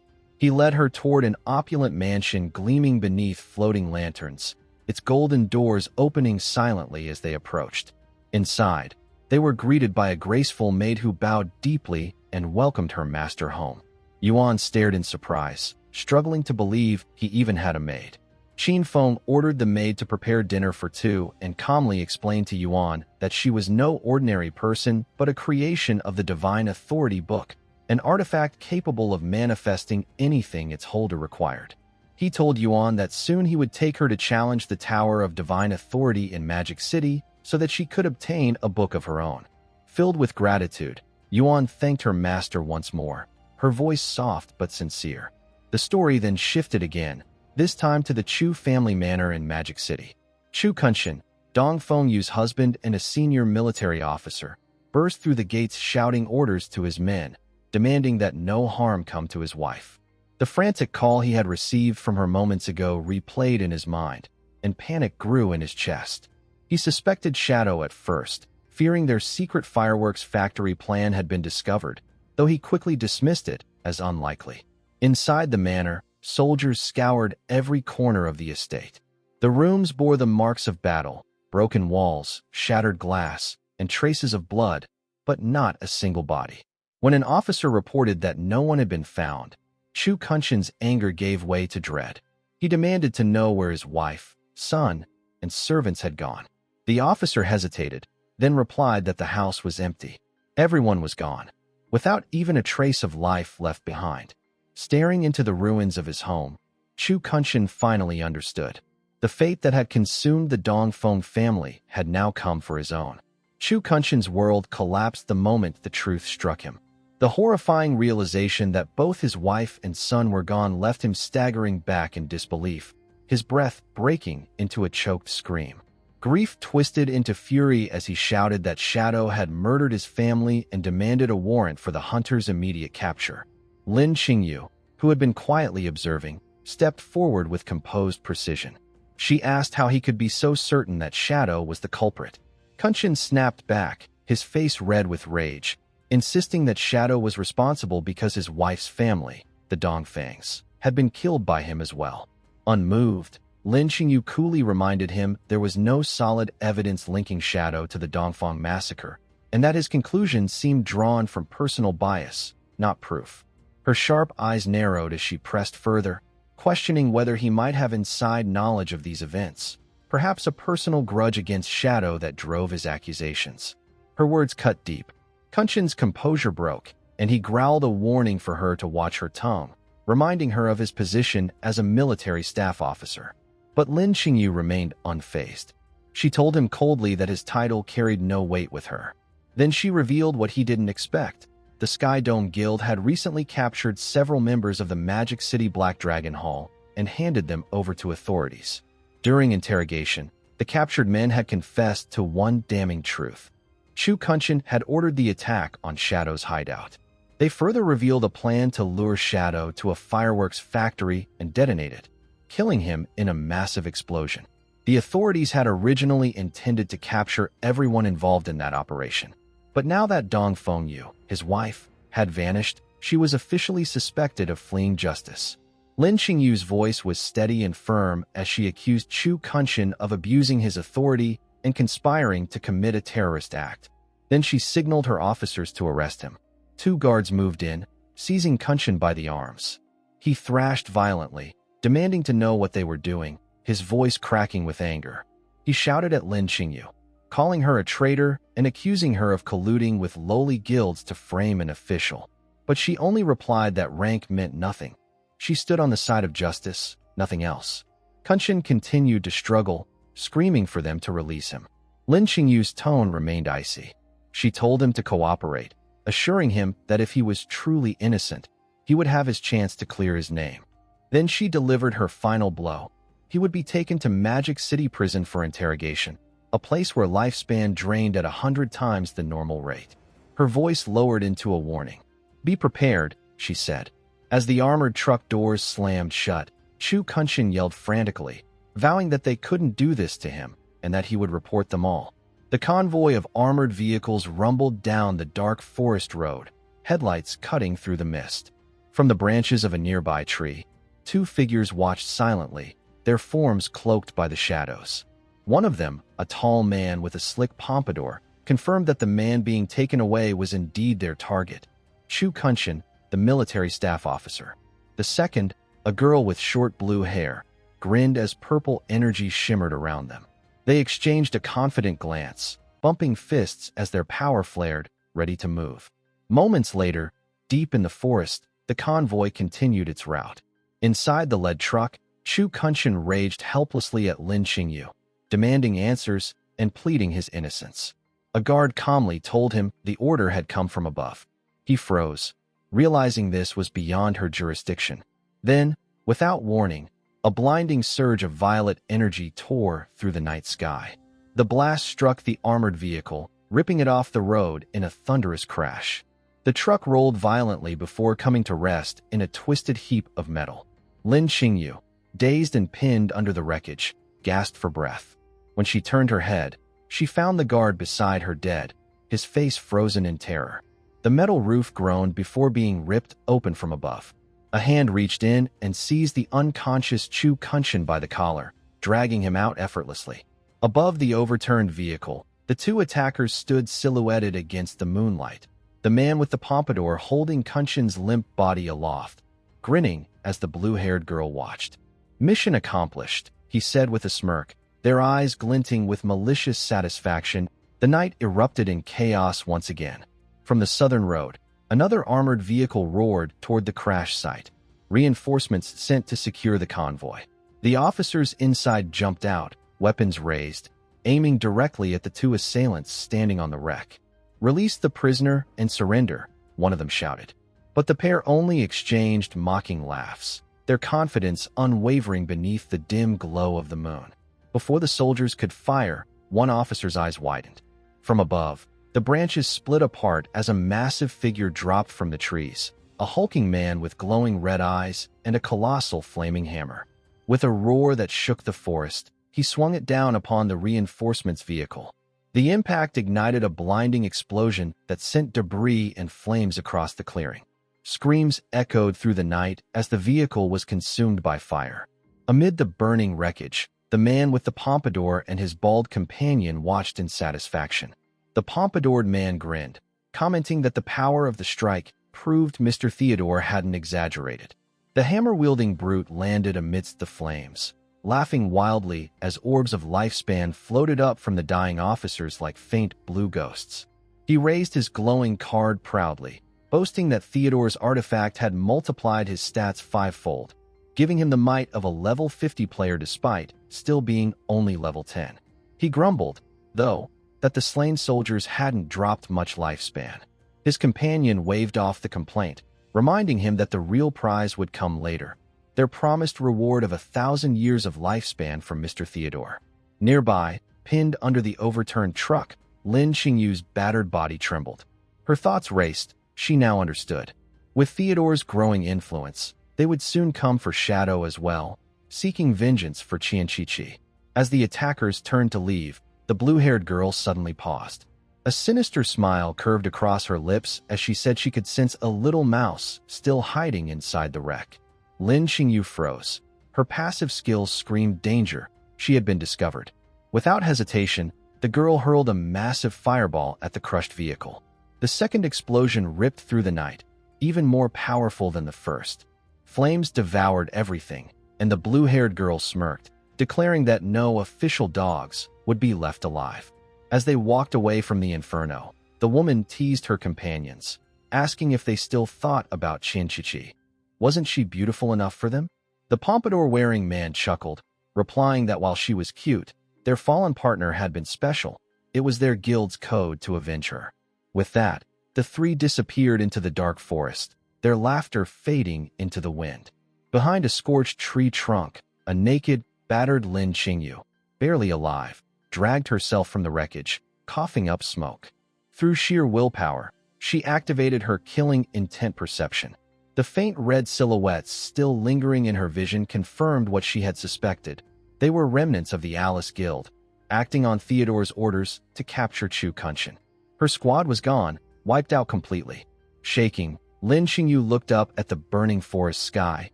He led her toward an opulent mansion gleaming beneath floating lanterns, its golden doors opening silently as they approached. Inside, they were greeted by a graceful maid who bowed deeply and welcomed her master home. Yuan stared in surprise, struggling to believe he even had a maid. Qin Feng ordered the maid to prepare dinner for two and calmly explained to Yuan that she was no ordinary person but a creation of the Divine Authority Book, an artifact capable of manifesting anything its holder required. He told Yuan that soon he would take her to challenge the Tower of Divine Authority in Magic City so that she could obtain a book of her own. Filled with gratitude, Yuan thanked her master once more, her voice soft but sincere. The story then shifted again, this time to the Chu family manor in Magic City. Chu Kunshin, Dong Fengyu's husband and a senior military officer, burst through the gates shouting orders to his men, demanding that no harm come to his wife. The frantic call he had received from her moments ago replayed in his mind, and panic grew in his chest. He suspected Shadow at first, fearing their secret fireworks factory plan had been discovered, though he quickly dismissed it as unlikely. Inside the manor, soldiers scoured every corner of the estate. The rooms bore the marks of battle, broken walls, shattered glass, and traces of blood, but not a single body. When an officer reported that no one had been found, Chu Kunshin's anger gave way to dread. He demanded to know where his wife, son, and servants had gone. The officer hesitated, then replied that the house was empty. Everyone was gone, without even a trace of life left behind. Staring into the ruins of his home, Chu Kunshin finally understood. The fate that had consumed the Dongfeng family had now come for his own. Chu Kunshin's world collapsed the moment the truth struck him. The horrifying realization that both his wife and son were gone left him staggering back in disbelief, his breath breaking into a choked scream. Grief twisted into fury as he shouted that Shadow had murdered his family and demanded a warrant for the hunter's immediate capture. Lin Qingyu, who had been quietly observing, stepped forward with composed precision. She asked how he could be so certain that Shadow was the culprit. Kunshin snapped back, his face red with rage, insisting that Shadow was responsible because his wife's family, the Dongfangs, had been killed by him as well. Unmoved, Lin Qingyu coolly reminded him there was no solid evidence linking Shadow to the Dongfeng massacre, and that his conclusions seemed drawn from personal bias, not proof. Her sharp eyes narrowed as she pressed further, questioning whether he might have inside knowledge of these events, perhaps a personal grudge against Shadow that drove his accusations. Her words cut deep. Kunshin's composure broke, and he growled a warning for her to watch her tongue, reminding her of his position as a military staff officer. But Lin Qingyu remained unfazed. She told him coldly that his title carried no weight with her. Then she revealed what he didn't expect. The Sky Dome Guild had recently captured several members of the Magic City Black Dragon Hall and handed them over to authorities. During interrogation, the captured men had confessed to one damning truth. Chu Kunshin had ordered the attack on Shadow's hideout. They further revealed a plan to lure Shadow to a fireworks factory and detonate it, killing him in a massive explosion. The authorities had originally intended to capture everyone involved in that operation. But now that Dongfeng Yu, his wife, had vanished, she was officially suspected of fleeing justice. Lin Qingyu's voice was steady and firm as she accused Chu Kunshin of abusing his authority and conspiring to commit a terrorist act. Then she signaled her officers to arrest him. 2 guards moved in, seizing Kunshin by the arms. He thrashed violently, demanding to know what they were doing, his voice cracking with anger. He shouted at Lin Qingyu, calling her a traitor and accusing her of colluding with lowly guilds to frame an official. But she only replied that rank meant nothing. She stood on the side of justice, nothing else. Kunshin continued to struggle, screaming for them to release him. Lin Qingyu's tone remained icy. She told him to cooperate, assuring him that if he was truly innocent, he would have his chance to clear his name. Then she delivered her final blow. He would be taken to Magic City Prison for interrogation, a place where lifespan drained at 100 times the normal rate. Her voice lowered into a warning. "Be prepared," she said. As the armored truck doors slammed shut, Chu Kunshin yelled frantically, vowing that they couldn't do this to him and that he would report them all. The convoy of armored vehicles rumbled down the dark forest road, headlights cutting through the mist. From the branches of a nearby tree, 2 figures watched silently, their forms cloaked by the shadows. One of them, a tall man with a slick pompadour, confirmed that the man being taken away was indeed their target, Chu Kunshin, the military staff officer. The second, a girl with short blue hair, grinned as purple energy shimmered around them. They exchanged a confident glance, bumping fists as their power flared, ready to move. Moments later, deep in the forest, the convoy continued its route. Inside the lead truck, Chu Kunshin raged helplessly at Lin Qingyu, demanding answers and pleading his innocence. A guard calmly told him the order had come from above. He froze, realizing this was beyond her jurisdiction. Then, without warning, a blinding surge of violet energy tore through the night sky. The blast struck the armored vehicle, ripping it off the road in a thunderous crash. The truck rolled violently before coming to rest in a twisted heap of metal. Lin Qingyu, dazed and pinned under the wreckage, gasped for breath. When she turned her head, she found the guard beside her dead, his face frozen in terror. The metal roof groaned before being ripped open from above. A hand reached in and seized the unconscious Chu Kunshin by the collar, dragging him out effortlessly. Above the overturned vehicle, the 2 attackers stood silhouetted against the moonlight, the man with the pompadour holding Kunshin's limp body aloft, grinning as the blue-haired girl watched. "Mission accomplished," he said with a smirk, Their eyes glinting with malicious satisfaction, the night erupted in chaos once again. From the southern road, another armored vehicle roared toward the crash site. Reinforcements sent to secure the convoy. The officers inside jumped out, weapons raised, aiming directly at the two assailants standing on the wreck. "Release the prisoner and surrender," one of them shouted. But the pair only exchanged mocking laughs, their confidence unwavering beneath the dim glow of the moon. Before the soldiers could fire, one officer's eyes widened. From above, the branches split apart as a massive figure dropped from the trees, a hulking man with glowing red eyes and a colossal flaming hammer. With a roar that shook the forest, he swung it down upon the reinforcements' vehicle. The impact ignited a blinding explosion that sent debris and flames across the clearing. Screams echoed through the night as the vehicle was consumed by fire. Amid the burning wreckage, the man with the pompadour and his bald companion watched in satisfaction. The pompadoured man grinned, commenting that the power of the strike proved Mr. Theodore hadn't exaggerated. The hammer-wielding brute landed amidst the flames, laughing wildly as orbs of lifespan floated up from the dying officers like faint blue ghosts. He raised his glowing card proudly, boasting that Theodore's artifact had multiplied his stats fivefold, giving him the might of a level 50 player despite still being only level 10. He grumbled, though, that the slain soldiers hadn't dropped much lifespan. His companion waved off the complaint, reminding him that the real prize would come later, their promised reward of 1,000 years of lifespan from Mr. Theodore. Nearby, pinned under the overturned truck, Lin Xingyu's battered body trembled. Her thoughts raced. She now understood. With Theodore's growing influence, they would soon come for Shadow as well, seeking vengeance for Qianqiqi. As the attackers turned to leave, the blue-haired girl suddenly paused. A sinister smile curved across her lips as she said she could sense a little mouse still hiding inside the wreck. Lin Xingyu froze. Her passive skills screamed danger. She had been discovered. Without hesitation, the girl hurled a massive fireball at the crushed vehicle. The second explosion ripped through the night, even more powerful than the first. Flames devoured everything, and the blue-haired girl smirked, declaring that no official dogs would be left alive. As they walked away from the inferno, the woman teased her companions, asking if they still thought about Qianqiqi. Wasn't she beautiful enough for them? The pompadour-wearing man chuckled, replying that while she was cute, their fallen partner had been special. It was their guild's code to avenge her. With that, the three disappeared into the dark forest, their laughter fading into the wind. Behind a scorched tree trunk, a naked, battered Lin Xingyu, barely alive, dragged herself from the wreckage, coughing up smoke. Through sheer willpower, she activated her killing intent perception. The faint red silhouettes still lingering in her vision confirmed what she had suspected. They were remnants of the Alice Guild, acting on Theodore's orders to capture Chu Kunshin. Her squad was gone, wiped out completely. Shaking, Lin Xingyu looked up at the burning forest sky,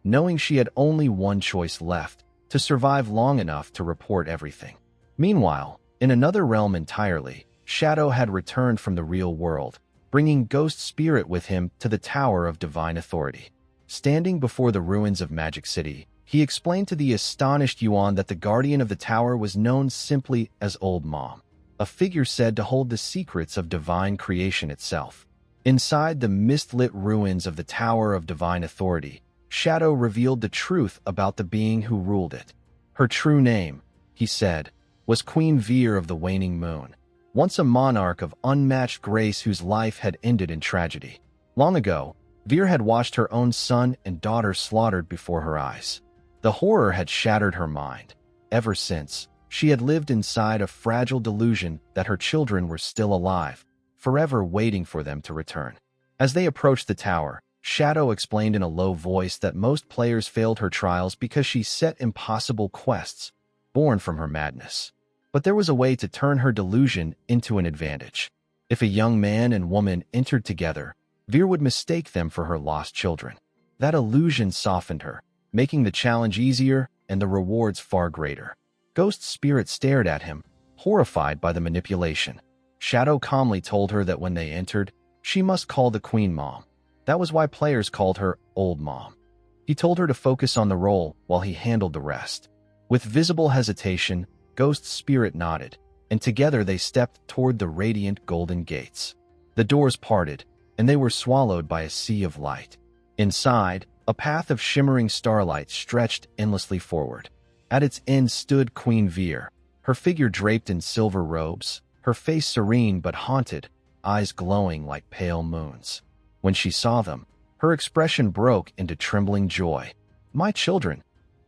knowing she had only one choice left, to survive long enough to report everything. Meanwhile, in another realm entirely, Shadow had returned from the real world, bringing Ghost Spirit with him to the Tower of Divine Authority. Standing before the ruins of Magic City, he explained to the astonished Yuan that the guardian of the tower was known simply as Old Mom, a figure said to hold the secrets of divine creation itself. Inside the mist-lit ruins of the Tower of Divine Authority, Shadow revealed the truth about the being who ruled it. Her true name, he said, was Queen Veer of the Waning Moon, once a monarch of unmatched grace whose life had ended in tragedy. Long ago, Veer had watched her own son and daughter slaughtered before her eyes. The horror had shattered her mind. Ever since, she had lived inside a fragile delusion that her children were still alive, forever waiting for them to return. As they approached the tower, Shadow explained in a low voice that most players failed her trials because she set impossible quests, born from her madness. But there was a way to turn her delusion into an advantage. If a young man and woman entered together, Veer would mistake them for her lost children. That illusion softened her, making the challenge easier and the rewards far greater. Ghost Spirit stared at him, horrified by the manipulation. Shadow calmly told her that when they entered, she must call the Queen Mom. That was why players called her Old Mom. He told her to focus on the role while he handled the rest. With visible hesitation, Ghost Spirit nodded, and together they stepped toward the radiant golden gates. The doors parted, and they were swallowed by a sea of light. Inside, a path of shimmering starlight stretched endlessly forward. At its end stood Queen Veer, her figure draped in silver robes, her face serene but haunted, eyes glowing like pale moons. When she saw them, her expression broke into trembling joy. "My children,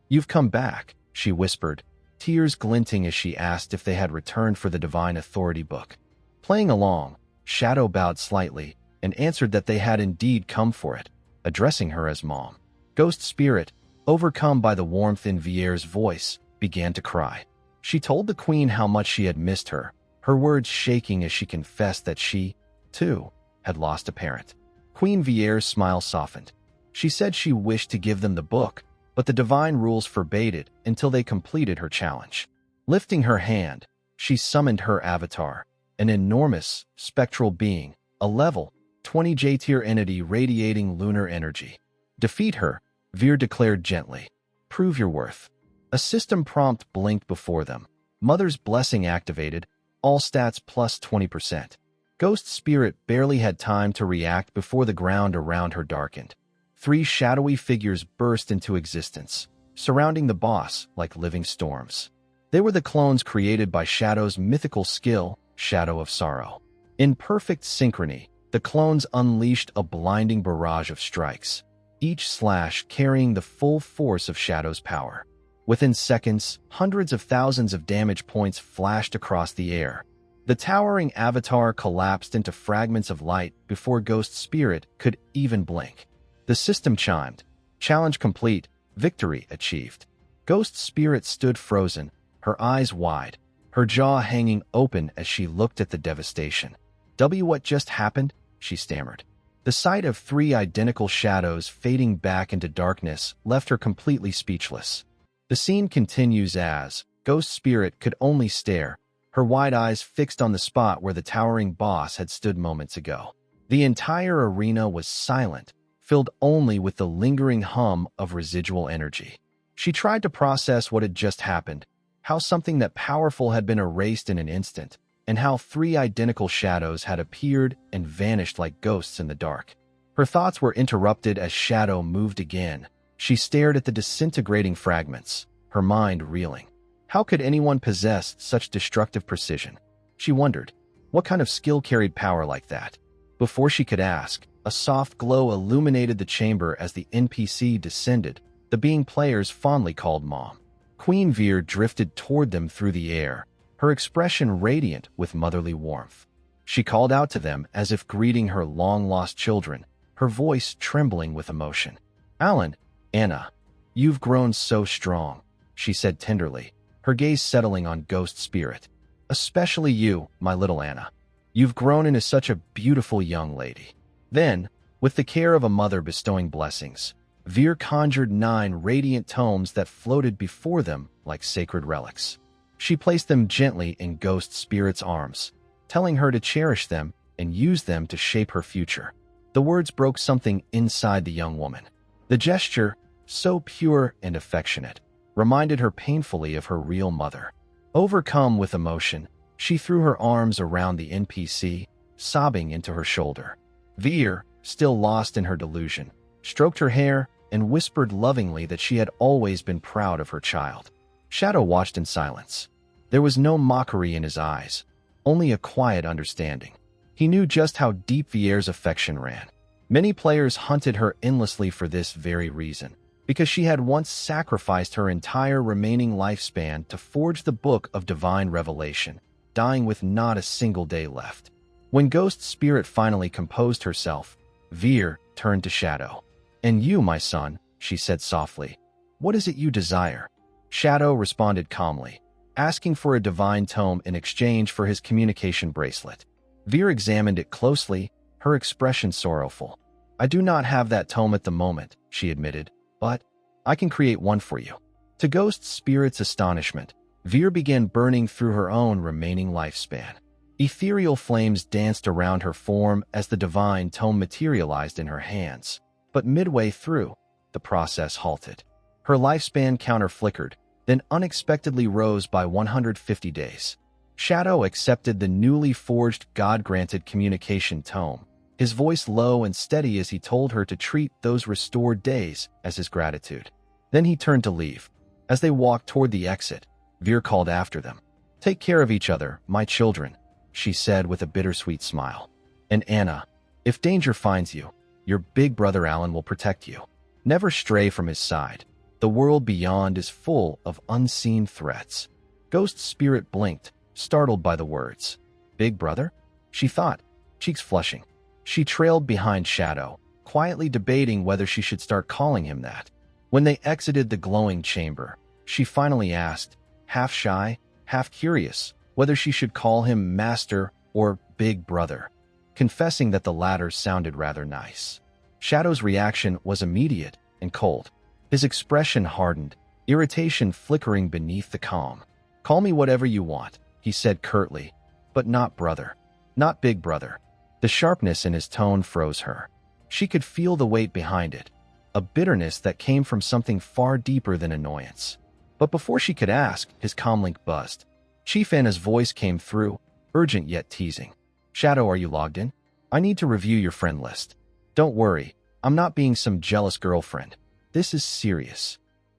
you've come back," she whispered, tears glinting as she asked if they had returned for the Divine Authority book. Playing along, Shadow bowed slightly and answered that they had indeed come for it, addressing her as Mom. Ghost Spirit, overcome by the warmth in Vier's voice, began to cry. She told the Queen how much she had missed her, her words shaking as she confessed that she, too, had lost a parent. Queen Vier's smile softened. She said she wished to give them the book, but the divine rules forbade it until they completed her challenge. Lifting her hand, she summoned her avatar, an enormous, spectral being, a level 20 J-tier entity radiating lunar energy. "Defeat her," Veer declared gently. "Prove your worth." A system prompt blinked before them. Mother's blessing activated, all stats plus 20%. Ghost Spirit barely had time to react before the ground around her darkened. 3 shadowy figures burst into existence, surrounding the boss like living storms. They were the clones created by Shadow's mythical skill, Shadow of Sorrow. In perfect synchrony, the clones unleashed a blinding barrage of strikes, each slash carrying the full force of Shadow's power. Within seconds, hundreds of thousands of damage points flashed across the air. The towering avatar collapsed into fragments of light before Ghost Spirit could even blink. The system chimed. Challenge complete. Victory achieved. Ghost Spirit stood frozen, her eyes wide, her jaw hanging open as she looked at the devastation. "What just happened?" she stammered. The sight of 3 identical shadows fading back into darkness left her completely speechless. The scene continues as Ghost Spirit could only stare, her wide eyes fixed on the spot where the towering boss had stood moments ago. The entire arena was silent, filled only with the lingering hum of residual energy. She tried to process what had just happened, how something that powerful had been erased in an instant, and how 3 identical shadows had appeared and vanished like ghosts in the dark. Her thoughts were interrupted as Shadow moved again. She stared at the disintegrating fragments, her mind reeling. How could anyone possess such destructive precision? She wondered, what kind of skill carried power like that? Before she could ask, a soft glow illuminated the chamber as the NPC descended, the being players fondly called Mom. Queen Veer drifted toward them through the air, her expression radiant with motherly warmth. She called out to them as if greeting her long-lost children, her voice trembling with emotion. "Alan, Anna, you've grown so strong," she said tenderly, her gaze settling on Ghost Spirit. "Especially you, my little Anna. You've grown into such a beautiful young lady." Then, with the care of a mother bestowing blessings, Veer conjured 9 radiant tomes that floated before them like sacred relics. She placed them gently in Ghost Spirit's arms, telling her to cherish them and use them to shape her future. The words broke something inside the young woman. The gesture, so pure and affectionate, reminded her painfully of her real mother. Overcome with emotion, she threw her arms around the NPC, sobbing into her shoulder. Veer, still lost in her delusion, stroked her hair and whispered lovingly that she had always been proud of her child. Shadow watched in silence. There was no mockery in his eyes, only a quiet understanding. He knew just how deep Vier's affection ran. Many players hunted her endlessly for this very reason, because she had once sacrificed her entire remaining lifespan to forge the Book of Divine Revelation, dying with not a single day left. When Ghost Spirit finally composed herself, Veer turned to Shadow. "And you, my son," she said softly, "what is it you desire?" Shadow responded calmly, asking for a divine tome in exchange for his communication bracelet. Veer examined it closely, her expression sorrowful. "I do not have that tome at the moment," she admitted, "but I can create one for you." To Ghost Spirit's astonishment, Veer began burning through her own remaining lifespan. Ethereal flames danced around her form as the divine tome materialized in her hands. But midway through, the process halted. Her lifespan counter flickered, then unexpectedly rose by 150 days. Shadow accepted the newly forged God-granted communication tome, his voice low and steady as he told her to treat those restored days as his gratitude. Then he turned to leave. As they walked toward the exit, Veer called after them. "Take care of each other, my children," she said with a bittersweet smile. "And Anna, if danger finds you, your big brother Alan will protect you. Never stray from his side. The world beyond is full of unseen threats." Ghost Spirit blinked, startled by the words. "Big brother?" she thought, cheeks flushing. She trailed behind Shadow, quietly debating whether she should start calling him that. When they exited the glowing chamber, she finally asked, half shy, half curious, whether she should call him Master or Big Brother, confessing that the latter sounded rather nice. Shadow's reaction was immediate and cold. His expression hardened, irritation flickering beneath the calm. "Call me whatever you want," he said curtly, "but not brother. Not Big Brother." The sharpness in his tone froze her. She could feel the weight behind it, a bitterness that came from something far deeper than annoyance. But before she could ask, his comlink buzzed. Chief Anna's voice came through, urgent yet teasing. "Shadow, are you logged in? I need to review your friend list. Don't worry, I'm not being some jealous girlfriend. This is serious."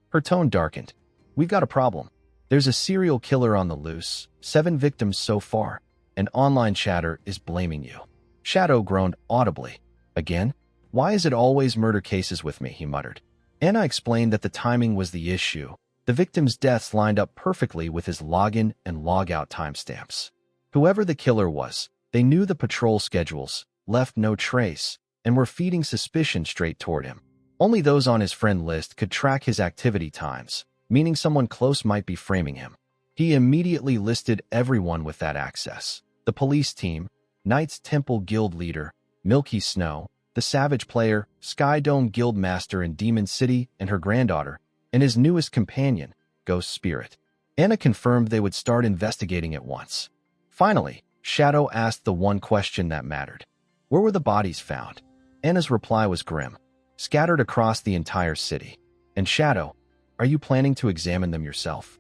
Her tone darkened. "We've got a problem. There's a serial killer on the loose, 7 victims so far, and online chatter is blaming you." Shadow groaned audibly. "Again? Why is it always murder cases with me?" he muttered. Anna explained that the timing was the issue. The victims' deaths lined up perfectly with his login and logout timestamps. Whoever the killer was, they knew the patrol schedules, left no trace, and were feeding suspicion straight toward him. Only those on his friend list could track his activity times, meaning someone close might be framing him. He immediately listed everyone with that access: the police team, Knights Temple Guild leader, Milky Snow, the Savage player, Sky Dome Guild master in Demon City and her granddaughter, and his newest companion, Ghost Spirit. Anna confirmed they would start investigating at once. Finally, Shadow asked the one question that mattered. Where were the bodies found? Anna's reply was grim. Scattered across the entire city. And Shadow, are you planning to examine them yourself?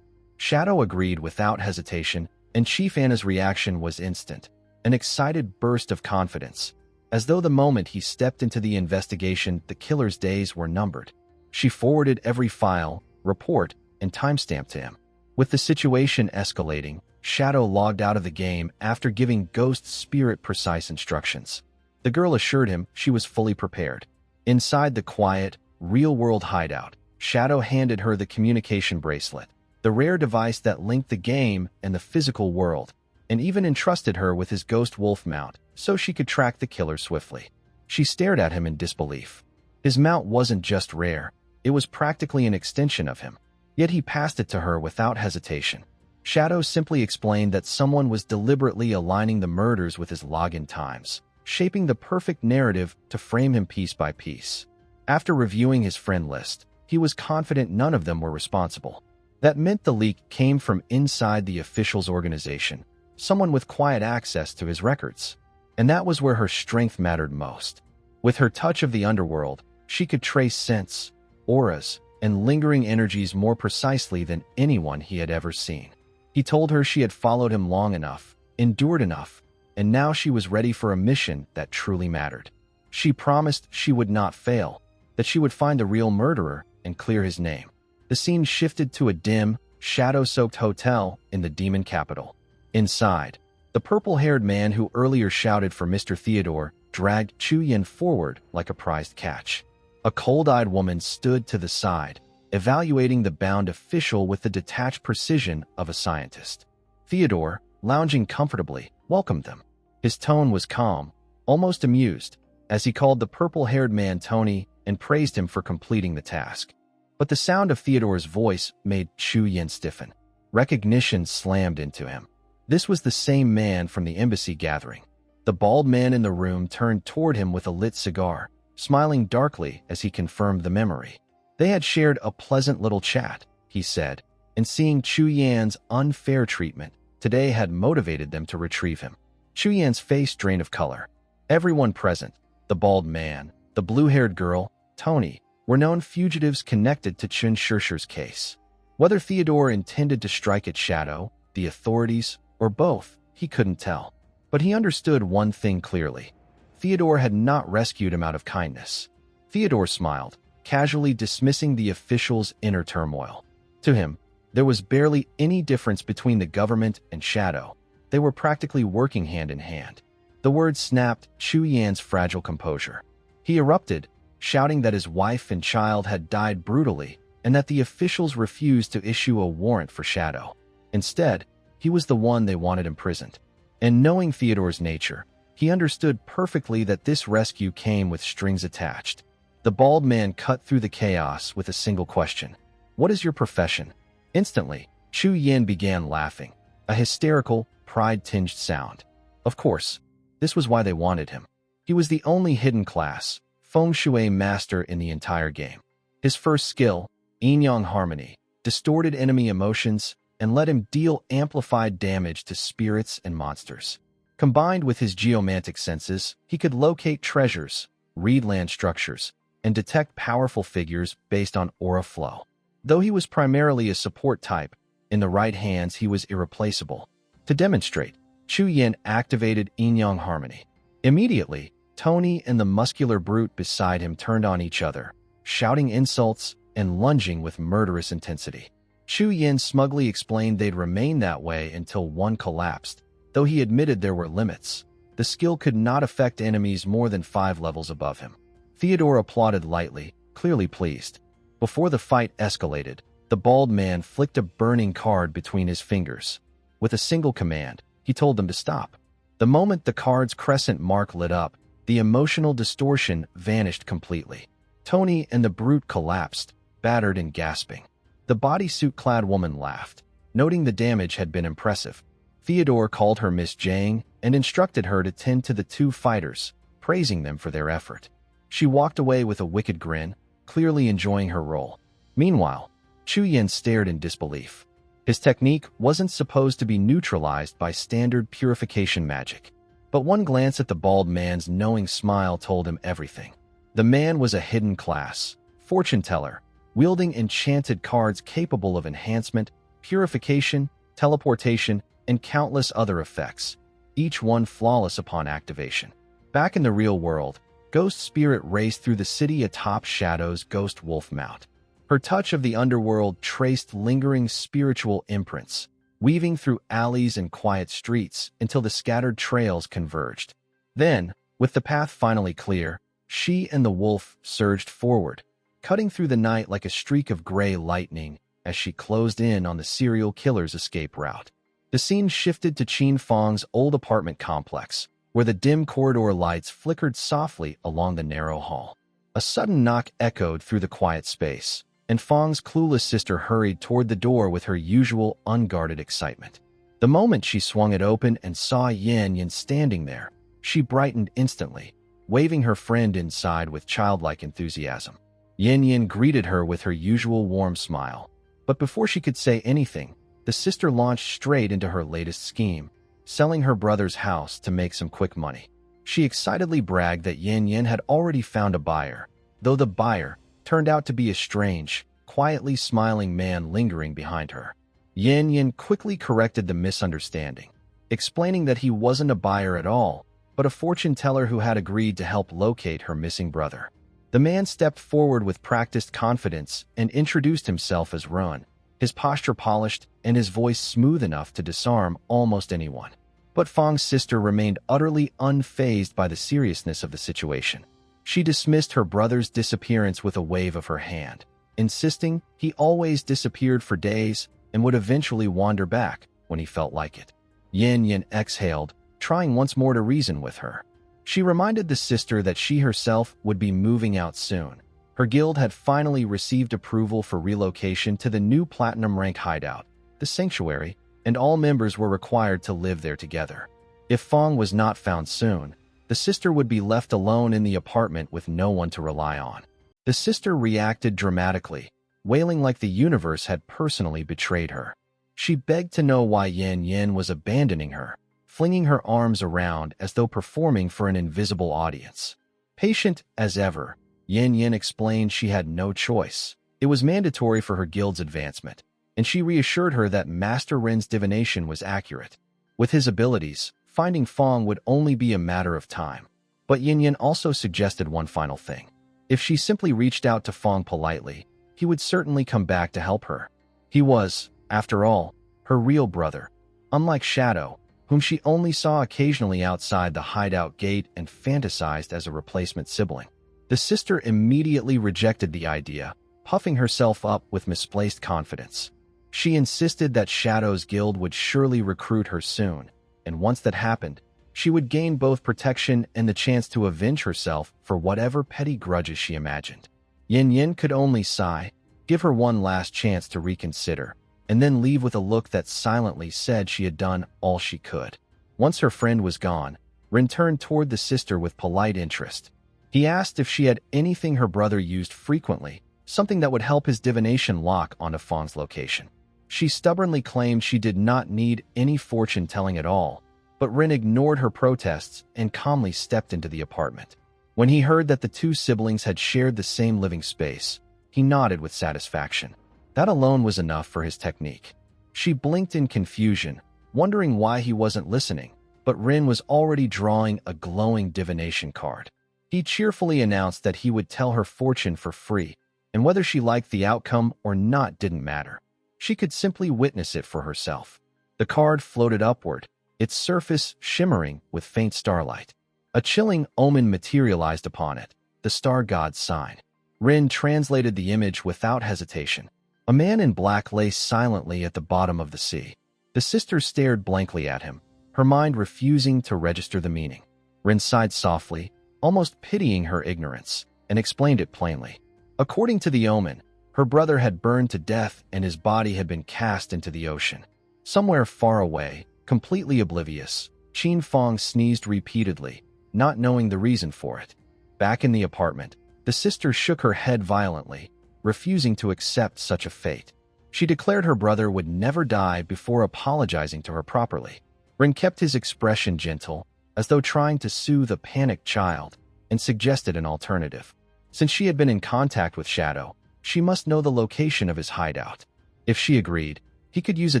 Shadow agreed without hesitation, and Chief Anna's reaction was instant. An excited burst of confidence, as though the moment he stepped into the investigation, the killer's days were numbered. She forwarded every file, report, and timestamp to him. With the situation escalating, Shadow logged out of the game after giving Ghost Spirit precise instructions. The girl assured him she was fully prepared. Inside the quiet, real-world hideout, Shadow handed her the communication bracelet, the rare device that linked the game and the physical world, and even entrusted her with his ghost wolf mount so she could track the killer swiftly. She stared at him in disbelief. His mount wasn't just rare, it was practically an extension of him. Yet he passed it to her without hesitation. Shadow simply explained that someone was deliberately aligning the murders with his login times, shaping the perfect narrative to frame him piece by piece. After reviewing his friend list, he was confident none of them were responsible. That meant the leak came from inside the official's organization, someone with quiet access to his records. And that was where her strength mattered most. With her touch of the underworld, she could trace scents, auras, and lingering energies more precisely than anyone he had ever seen. He told her she had followed him long enough, endured enough, and now she was ready for a mission that truly mattered. She promised she would not fail, that she would find the real murderer and clear his name. The scene shifted to a dim, shadow-soaked hotel in the demon capital. Inside, the purple-haired man who earlier shouted for Mr. Theodore dragged Chu Yin forward like a prized catch. A cold-eyed woman stood to the side, evaluating the bound official with the detached precision of a scientist. Theodore, lounging comfortably, welcomed them. His tone was calm, almost amused, as he called the purple-haired man Tony and praised him for completing the task. But the sound of Theodore's voice made Chu Yin stiffen. Recognition slammed into him. This was the same man from the embassy gathering. The bald man in the room turned toward him with a lit cigar, smiling darkly as he confirmed the memory. They had shared a pleasant little chat, he said, and seeing Chu Yan's unfair treatment today had motivated them to retrieve him. Chu Yan's face drained of color. Everyone present, the bald man, the blue-haired girl, Tony, were known fugitives connected to Chen Shishi's case. Whether Theodore intended to strike at Shadow, the authorities, or both, he couldn't tell. But he understood one thing clearly. Theodore had not rescued him out of kindness. Theodore smiled, casually dismissing the official's inner turmoil. To him, there was barely any difference between the government and Shadow. They were practically working hand in hand. The words snapped Chu Yan's fragile composure. He erupted, shouting that his wife and child had died brutally and that the officials refused to issue a warrant for Shadow. Instead, he was the one they wanted imprisoned. And knowing Theodore's nature, he understood perfectly that this rescue came with strings attached. The bald man cut through the chaos with a single question. "What is your profession?" Instantly, Chu Yan began laughing, a hysterical, pride-tinged sound. Of course, this was why they wanted him. He was the only hidden class, Feng Shui master in the entire game. His first skill, yin-yang harmony, distorted enemy emotions and let him deal amplified damage to spirits and monsters. Combined with his geomantic senses, he could locate treasures, read land structures, and detect powerful figures based on aura flow. Though he was primarily a support type, in the right hands he was irreplaceable. To demonstrate, Chu Yan activated yin-yang harmony. Immediately, Tony and the muscular brute beside him turned on each other, shouting insults and lunging with murderous intensity. Chu Yan smugly explained they'd remain that way until one collapsed, though he admitted there were limits. The skill could not affect enemies more than 5 levels above him. Theodore applauded lightly, clearly pleased. Before the fight escalated, the bald man flicked a burning card between his fingers. With a single command, he told them to stop. The moment the card's crescent mark lit up, the emotional distortion vanished completely. Tony and the brute collapsed, battered and gasping. The bodysuit-clad woman laughed, noting the damage had been impressive. Theodore called her Miss Jang and instructed her to tend to the 2 fighters, praising them for their effort. She walked away with a wicked grin, clearly enjoying her role. Meanwhile, Chu Yan stared in disbelief. His technique wasn't supposed to be neutralized by standard purification magic. But one glance at the bald man's knowing smile told him everything. The man was a hidden class, fortune teller, wielding enchanted cards capable of enhancement, purification, teleportation, and countless other effects, each one flawless upon activation. Back in the real world, Ghost Spirit raced through the city atop Shadow's Ghost Wolf Mount. Her touch of the underworld traced lingering spiritual imprints, weaving through alleys and quiet streets until the scattered trails converged. Then, with the path finally clear, she and the wolf surged forward, cutting through the night like a streak of gray lightning as she closed in on the serial killer's escape route. The scene shifted to Qin Feng's old apartment complex, where the dim corridor lights flickered softly along the narrow hall. A sudden knock echoed through the quiet space, and Feng's clueless sister hurried toward the door with her usual unguarded excitement. The moment she swung it open and saw Yan Yan standing there, she brightened instantly, waving her friend inside with childlike enthusiasm. Yan Yan greeted her with her usual warm smile, but before she could say anything, the sister launched straight into her latest scheme, selling her brother's house to make some quick money. She excitedly bragged that Yan Yan had already found a buyer, though the buyer turned out to be a strange, quietly smiling man lingering behind her. Yan Yan quickly corrected the misunderstanding, explaining that he wasn't a buyer at all, but a fortune teller who had agreed to help locate her missing brother. The man stepped forward with practiced confidence and introduced himself as Run, his posture polished and his voice smooth enough to disarm almost anyone. But Feng's sister remained utterly unfazed by the seriousness of the situation. She dismissed her brother's disappearance with a wave of her hand, insisting he always disappeared for days and would eventually wander back when he felt like it. Yan Yan exhaled, trying once more to reason with her. She reminded the sister that she herself would be moving out soon. Her guild had finally received approval for relocation to the new platinum rank hideout, the sanctuary, and all members were required to live there together. If Fong was not found soon, the sister would be left alone in the apartment with no one to rely on. The sister reacted dramatically, wailing like the universe had personally betrayed her. She begged to know why Yan Yan was abandoning her, flinging her arms around as though performing for an invisible audience. Patient as ever, Yan Yan explained she had no choice. It was mandatory for her guild's advancement. and she reassured her that Master Rin's divination was accurate. With his abilities, finding Fong would only be a matter of time. But Yin Yin also suggested one final thing. If she simply reached out to Fong politely, he would certainly come back to help her. He was, after all, her real brother. Unlike Shadow, whom she only saw occasionally outside the hideout gate and fantasized as a replacement sibling. The sister immediately rejected the idea, puffing herself up with misplaced confidence. She insisted that Shadow's guild would surely recruit her soon, and once that happened, she would gain both protection and the chance to avenge herself for whatever petty grudges she imagined. Yin Yin could only sigh, give her one last chance to reconsider, and then leave with a look that silently said she had done all she could. Once her friend was gone, Rin turned toward the sister with polite interest. He asked if she had anything her brother used frequently, something that would help his divination lock onto Fong's location. She stubbornly claimed she did not need any fortune-telling at all, but Rin ignored her protests and calmly stepped into the apartment. When he heard that the two siblings had shared the same living space, he nodded with satisfaction. That alone was enough for his technique. She blinked in confusion, wondering why he wasn't listening, but Rin was already drawing a glowing divination card. He cheerfully announced that he would tell her fortune for free, and whether she liked the outcome or not didn't matter. She could simply witness it for herself. The card floated upward, its surface shimmering with faint starlight. A chilling omen materialized upon it, the star god's sign. Rin translated the image without hesitation. A man in black lay silently at the bottom of the sea. The sisters stared blankly at him, her mind refusing to register the meaning. Rin sighed softly, almost pitying her ignorance, and explained it plainly. According to the omen, her brother had burned to death and his body had been cast into the ocean. Somewhere far away, completely oblivious, Qin Feng sneezed repeatedly, not knowing the reason for it. Back in the apartment, the sister shook her head violently, refusing to accept such a fate. She declared her brother would never die before apologizing to her properly. Rin kept his expression gentle, as though trying to soothe a panicked child, and suggested an alternative. Since she had been in contact with Shadow, she must know the location of his hideout. If she agreed, he could use a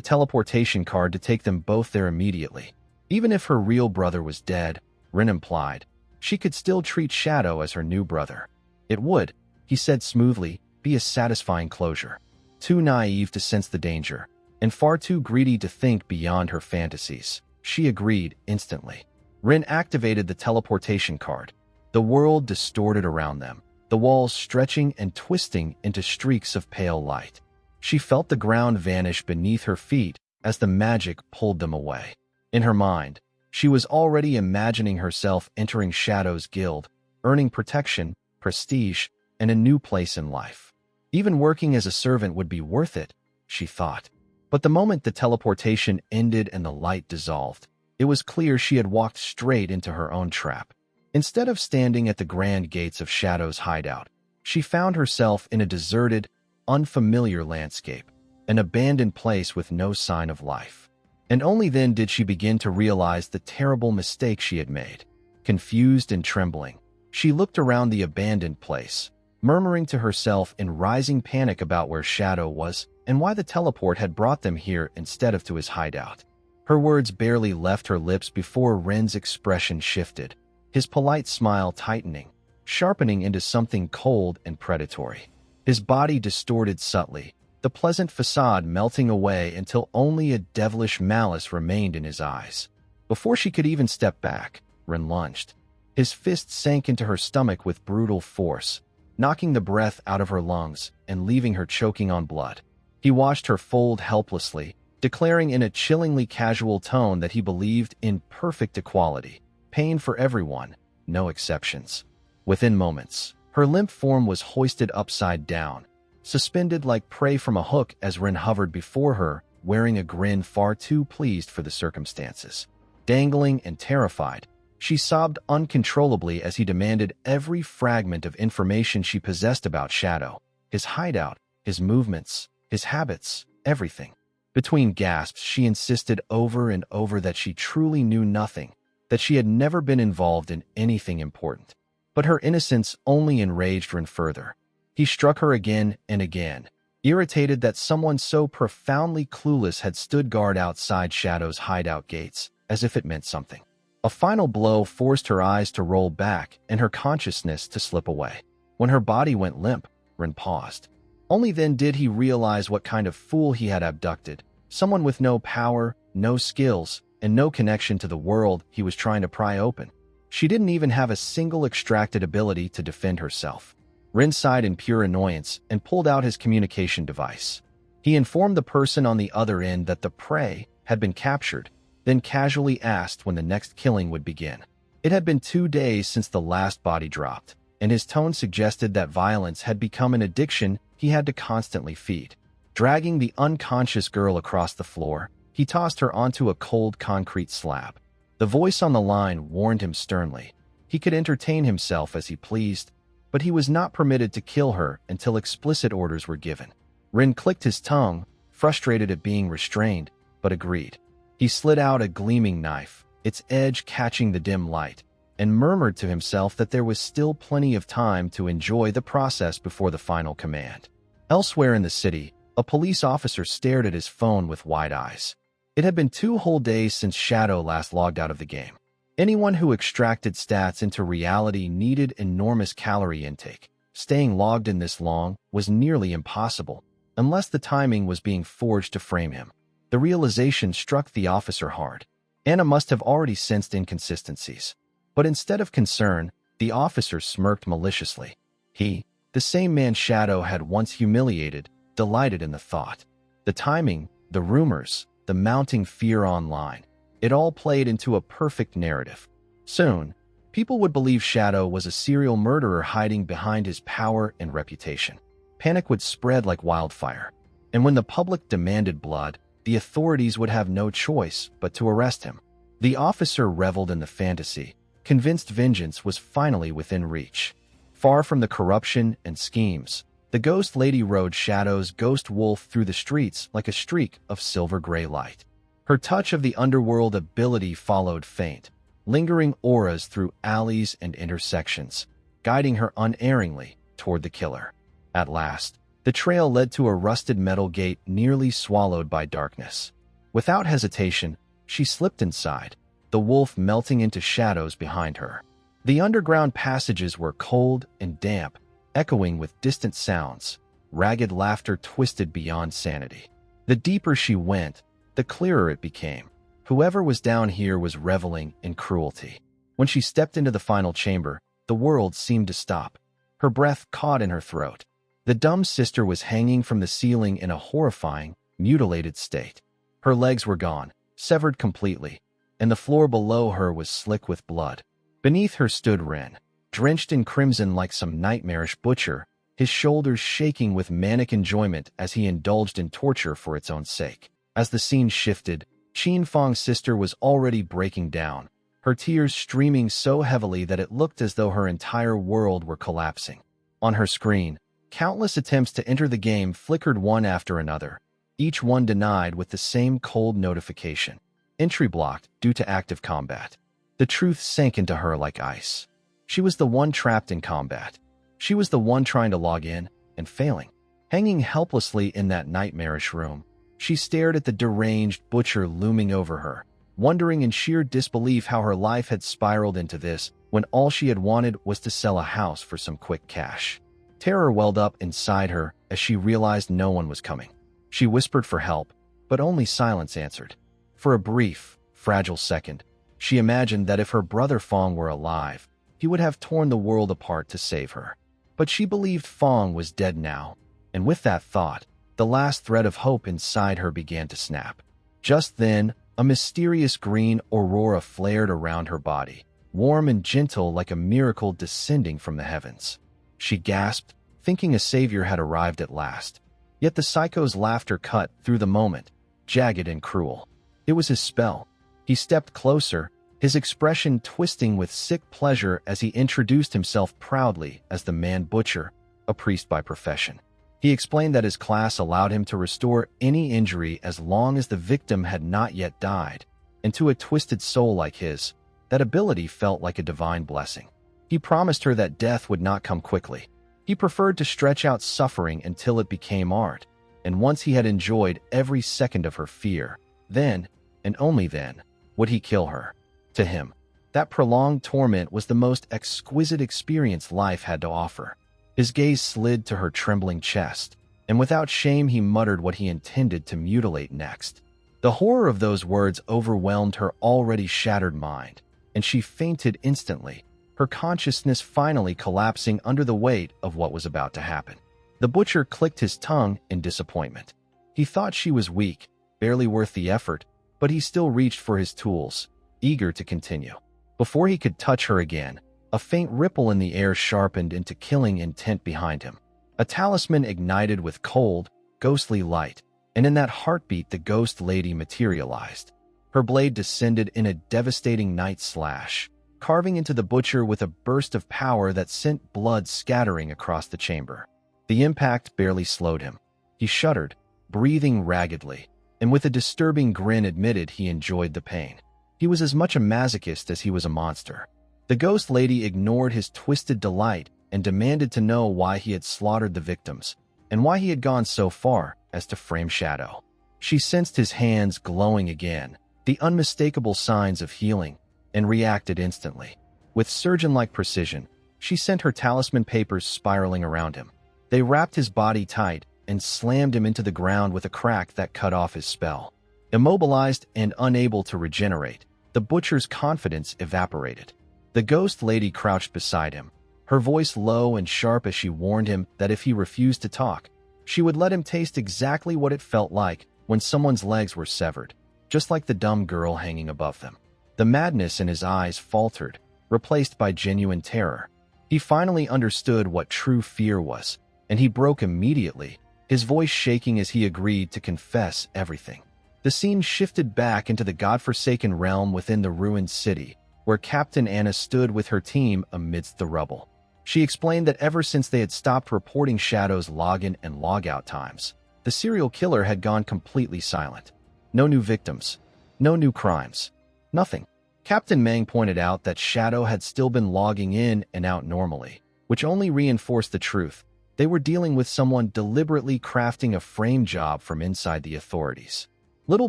teleportation card to take them both there immediately. Even if her real brother was dead, Rin implied, she could still treat Shadow as her new brother. It would, he said smoothly, be a satisfying closure. Too naive to sense the danger, and far too greedy to think beyond her fantasies, she agreed instantly. Rin activated the teleportation card. The world distorted around them, the walls stretching and twisting into streaks of pale light. She felt the ground vanish beneath her feet as the magic pulled them away. In her mind, she was already imagining herself entering Shadow's guild, earning protection, prestige, and a new place in life. Even working as a servant would be worth it, she thought. But the moment the teleportation ended and the light dissolved, it was clear she had walked straight into her own trap. Instead of standing at the grand gates of Shadow's hideout, she found herself in a deserted, unfamiliar landscape, an abandoned place with no sign of life. And only then did she begin to realize the terrible mistake she had made. Confused and trembling, she looked around the abandoned place, murmuring to herself in rising panic about where Shadow was and why the teleport had brought them here instead of to his hideout. Her words barely left her lips before Ren's expression shifted, his polite smile tightening, sharpening into something cold and predatory. His body distorted subtly, the pleasant facade melting away until only a devilish malice remained in his eyes. Before she could even step back, Ren lunged. His fist sank into her stomach with brutal force, knocking the breath out of her lungs and leaving her choking on blood. He watched her fold helplessly, declaring in a chillingly casual tone that he believed in perfect equality, pain for everyone, no exceptions. Within moments, her limp form was hoisted upside down, suspended like prey from a hook as Ren hovered before her, wearing a grin far too pleased for the circumstances. Dangling and terrified, she sobbed uncontrollably as he demanded every fragment of information she possessed about Shadow, his hideout, his movements, his habits, everything. Between gasps, she insisted over and over that she truly knew nothing, that she had never been involved in anything important. But her innocence only enraged Ren further. He struck her again and again, irritated that someone so profoundly clueless had stood guard outside Shadow's hideout gates, as if it meant something. A final blow forced her eyes to roll back and her consciousness to slip away. When her body went limp, Rin paused. Only then did he realize what kind of fool he had abducted, someone with no power, no skills, and no connection to the world he was trying to pry open. She didn't even have a single extracted ability to defend herself. Rin sighed in pure annoyance and pulled out his communication device. He informed the person on the other end that the prey had been captured, then casually asked when the next killing would begin. It had been 2 days since the last body dropped, and his tone suggested that violence had become an addiction he had to constantly feed. Dragging the unconscious girl across the floor, he tossed her onto a cold concrete slab. The voice on the line warned him sternly. He could entertain himself as he pleased, but he was not permitted to kill her until explicit orders were given. Rin clicked his tongue, frustrated at being restrained, but agreed. He slid out a gleaming knife, its edge catching the dim light, and murmured to himself that there was still plenty of time to enjoy the process before the final command. Elsewhere in the city, a police officer stared at his phone with wide eyes. It had been 2 whole days since Shadow last logged out of the game. Anyone who extracted stats into reality needed enormous calorie intake. Staying logged in this long was nearly impossible, unless the timing was being forged to frame him. The realization struck the officer hard. Anna must have already sensed inconsistencies. But instead of concern, the officer smirked maliciously. He, the same man Shadow had once humiliated, delighted in the thought. The timing, the rumors, the mounting fear online. It all played into a perfect narrative. Soon, people would believe Shadow was a serial murderer hiding behind his power and reputation. Panic would spread like wildfire. And when the public demanded blood, the authorities would have no choice but to arrest him. The officer reveled in the fantasy, convinced vengeance was finally within reach. Far from the corruption and schemes, the ghost lady rode Shadow's ghost wolf through the streets like a streak of silver-gray light. Her touch of the underworld ability followed faint, lingering auras through alleys and intersections, guiding her unerringly toward the killer. At last, the trail led to a rusted metal gate nearly swallowed by darkness. Without hesitation, she slipped inside, the wolf melting into shadows behind her. The underground passages were cold and damp, echoing with distant sounds, ragged laughter twisted beyond sanity. The deeper she went, the clearer it became. Whoever was down here was reveling in cruelty. When she stepped into the final chamber, the world seemed to stop. Her breath caught in her throat. The dumb sister was hanging from the ceiling in a horrifying, mutilated state. Her legs were gone, severed completely, and the floor below her was slick with blood. Beneath her stood Ren, drenched in crimson like some nightmarish butcher, his shoulders shaking with manic enjoyment as he indulged in torture for its own sake. As the scene shifted, Qin Feng's sister was already breaking down, her tears streaming so heavily that it looked as though her entire world were collapsing. On her screen, countless attempts to enter the game flickered one after another, each one denied with the same cold notification. Entry blocked due to active combat. The truth sank into her like ice. She was the one trapped in combat. She was the one trying to log in and failing. Hanging helplessly in that nightmarish room, she stared at the deranged butcher looming over her, wondering in sheer disbelief how her life had spiraled into this when all she had wanted was to sell a house for some quick cash. Terror welled up inside her as she realized no one was coming. She whispered for help, but only silence answered. For a brief, fragile second, she imagined that if her brother Fong were alive, he would have torn the world apart to save her. But she believed Fong was dead now, and with that thought, the last thread of hope inside her began to snap. Just then, a mysterious green aurora flared around her body, warm and gentle like a miracle descending from the heavens. She gasped, thinking a savior had arrived at last. Yet the psycho's laughter cut through the moment, jagged and cruel. It was his spell. He stepped closer, his expression twisting with sick pleasure as he introduced himself proudly as the Man Butcher, a priest by profession. He explained that his class allowed him to restore any injury as long as the victim had not yet died, and to a twisted soul like his, that ability felt like a divine blessing. He promised her that death would not come quickly. He preferred to stretch out suffering until it became art, and once he had enjoyed every second of her fear, then, and only then, would he kill her. To him, that prolonged torment was the most exquisite experience life had to offer. His gaze slid to her trembling chest, and without shame he muttered what he intended to mutilate next. The horror of those words overwhelmed her already shattered mind, and she fainted instantly, her consciousness finally collapsing under the weight of what was about to happen. The butcher clicked his tongue in disappointment. He thought she was weak, barely worth the effort, but he still reached for his tools, eager to continue. Before he could touch her again, a faint ripple in the air sharpened into killing intent behind him. A talisman ignited with cold, ghostly light, and in that heartbeat the ghost lady materialized. Her blade descended in a devastating night slash, carving into the butcher with a burst of power that sent blood scattering across the chamber. The impact barely slowed him. He shuddered, breathing raggedly, and with a disturbing grin admitted he enjoyed the pain. He was as much a masochist as he was a monster. The ghost lady ignored his twisted delight and demanded to know why he had slaughtered the victims, and why he had gone so far as to frame Shadow. She sensed his hands glowing again, the unmistakable signs of healing, and reacted instantly. With surgeon-like precision, she sent her talisman papers spiraling around him. They wrapped his body tight and slammed him into the ground with a crack that cut off his spell. Immobilized and unable to regenerate, the butcher's confidence evaporated. The ghost lady crouched beside him, her voice low and sharp as she warned him that if he refused to talk, she would let him taste exactly what it felt like when someone's legs were severed, just like the dumb girl hanging above them. The madness in his eyes faltered, replaced by genuine terror. He finally understood what true fear was, and he broke immediately, his voice shaking as he agreed to confess everything. The scene shifted back into the godforsaken realm within the ruined city, where Captain Anna stood with her team amidst the rubble. She explained that ever since they had stopped reporting Shadow's login and logout times, the serial killer had gone completely silent. No new victims, no new crimes, nothing. Captain Meng pointed out that Shadow had still been logging in and out normally, which only reinforced the truth. They were dealing with someone deliberately crafting a frame job from inside the authorities. Little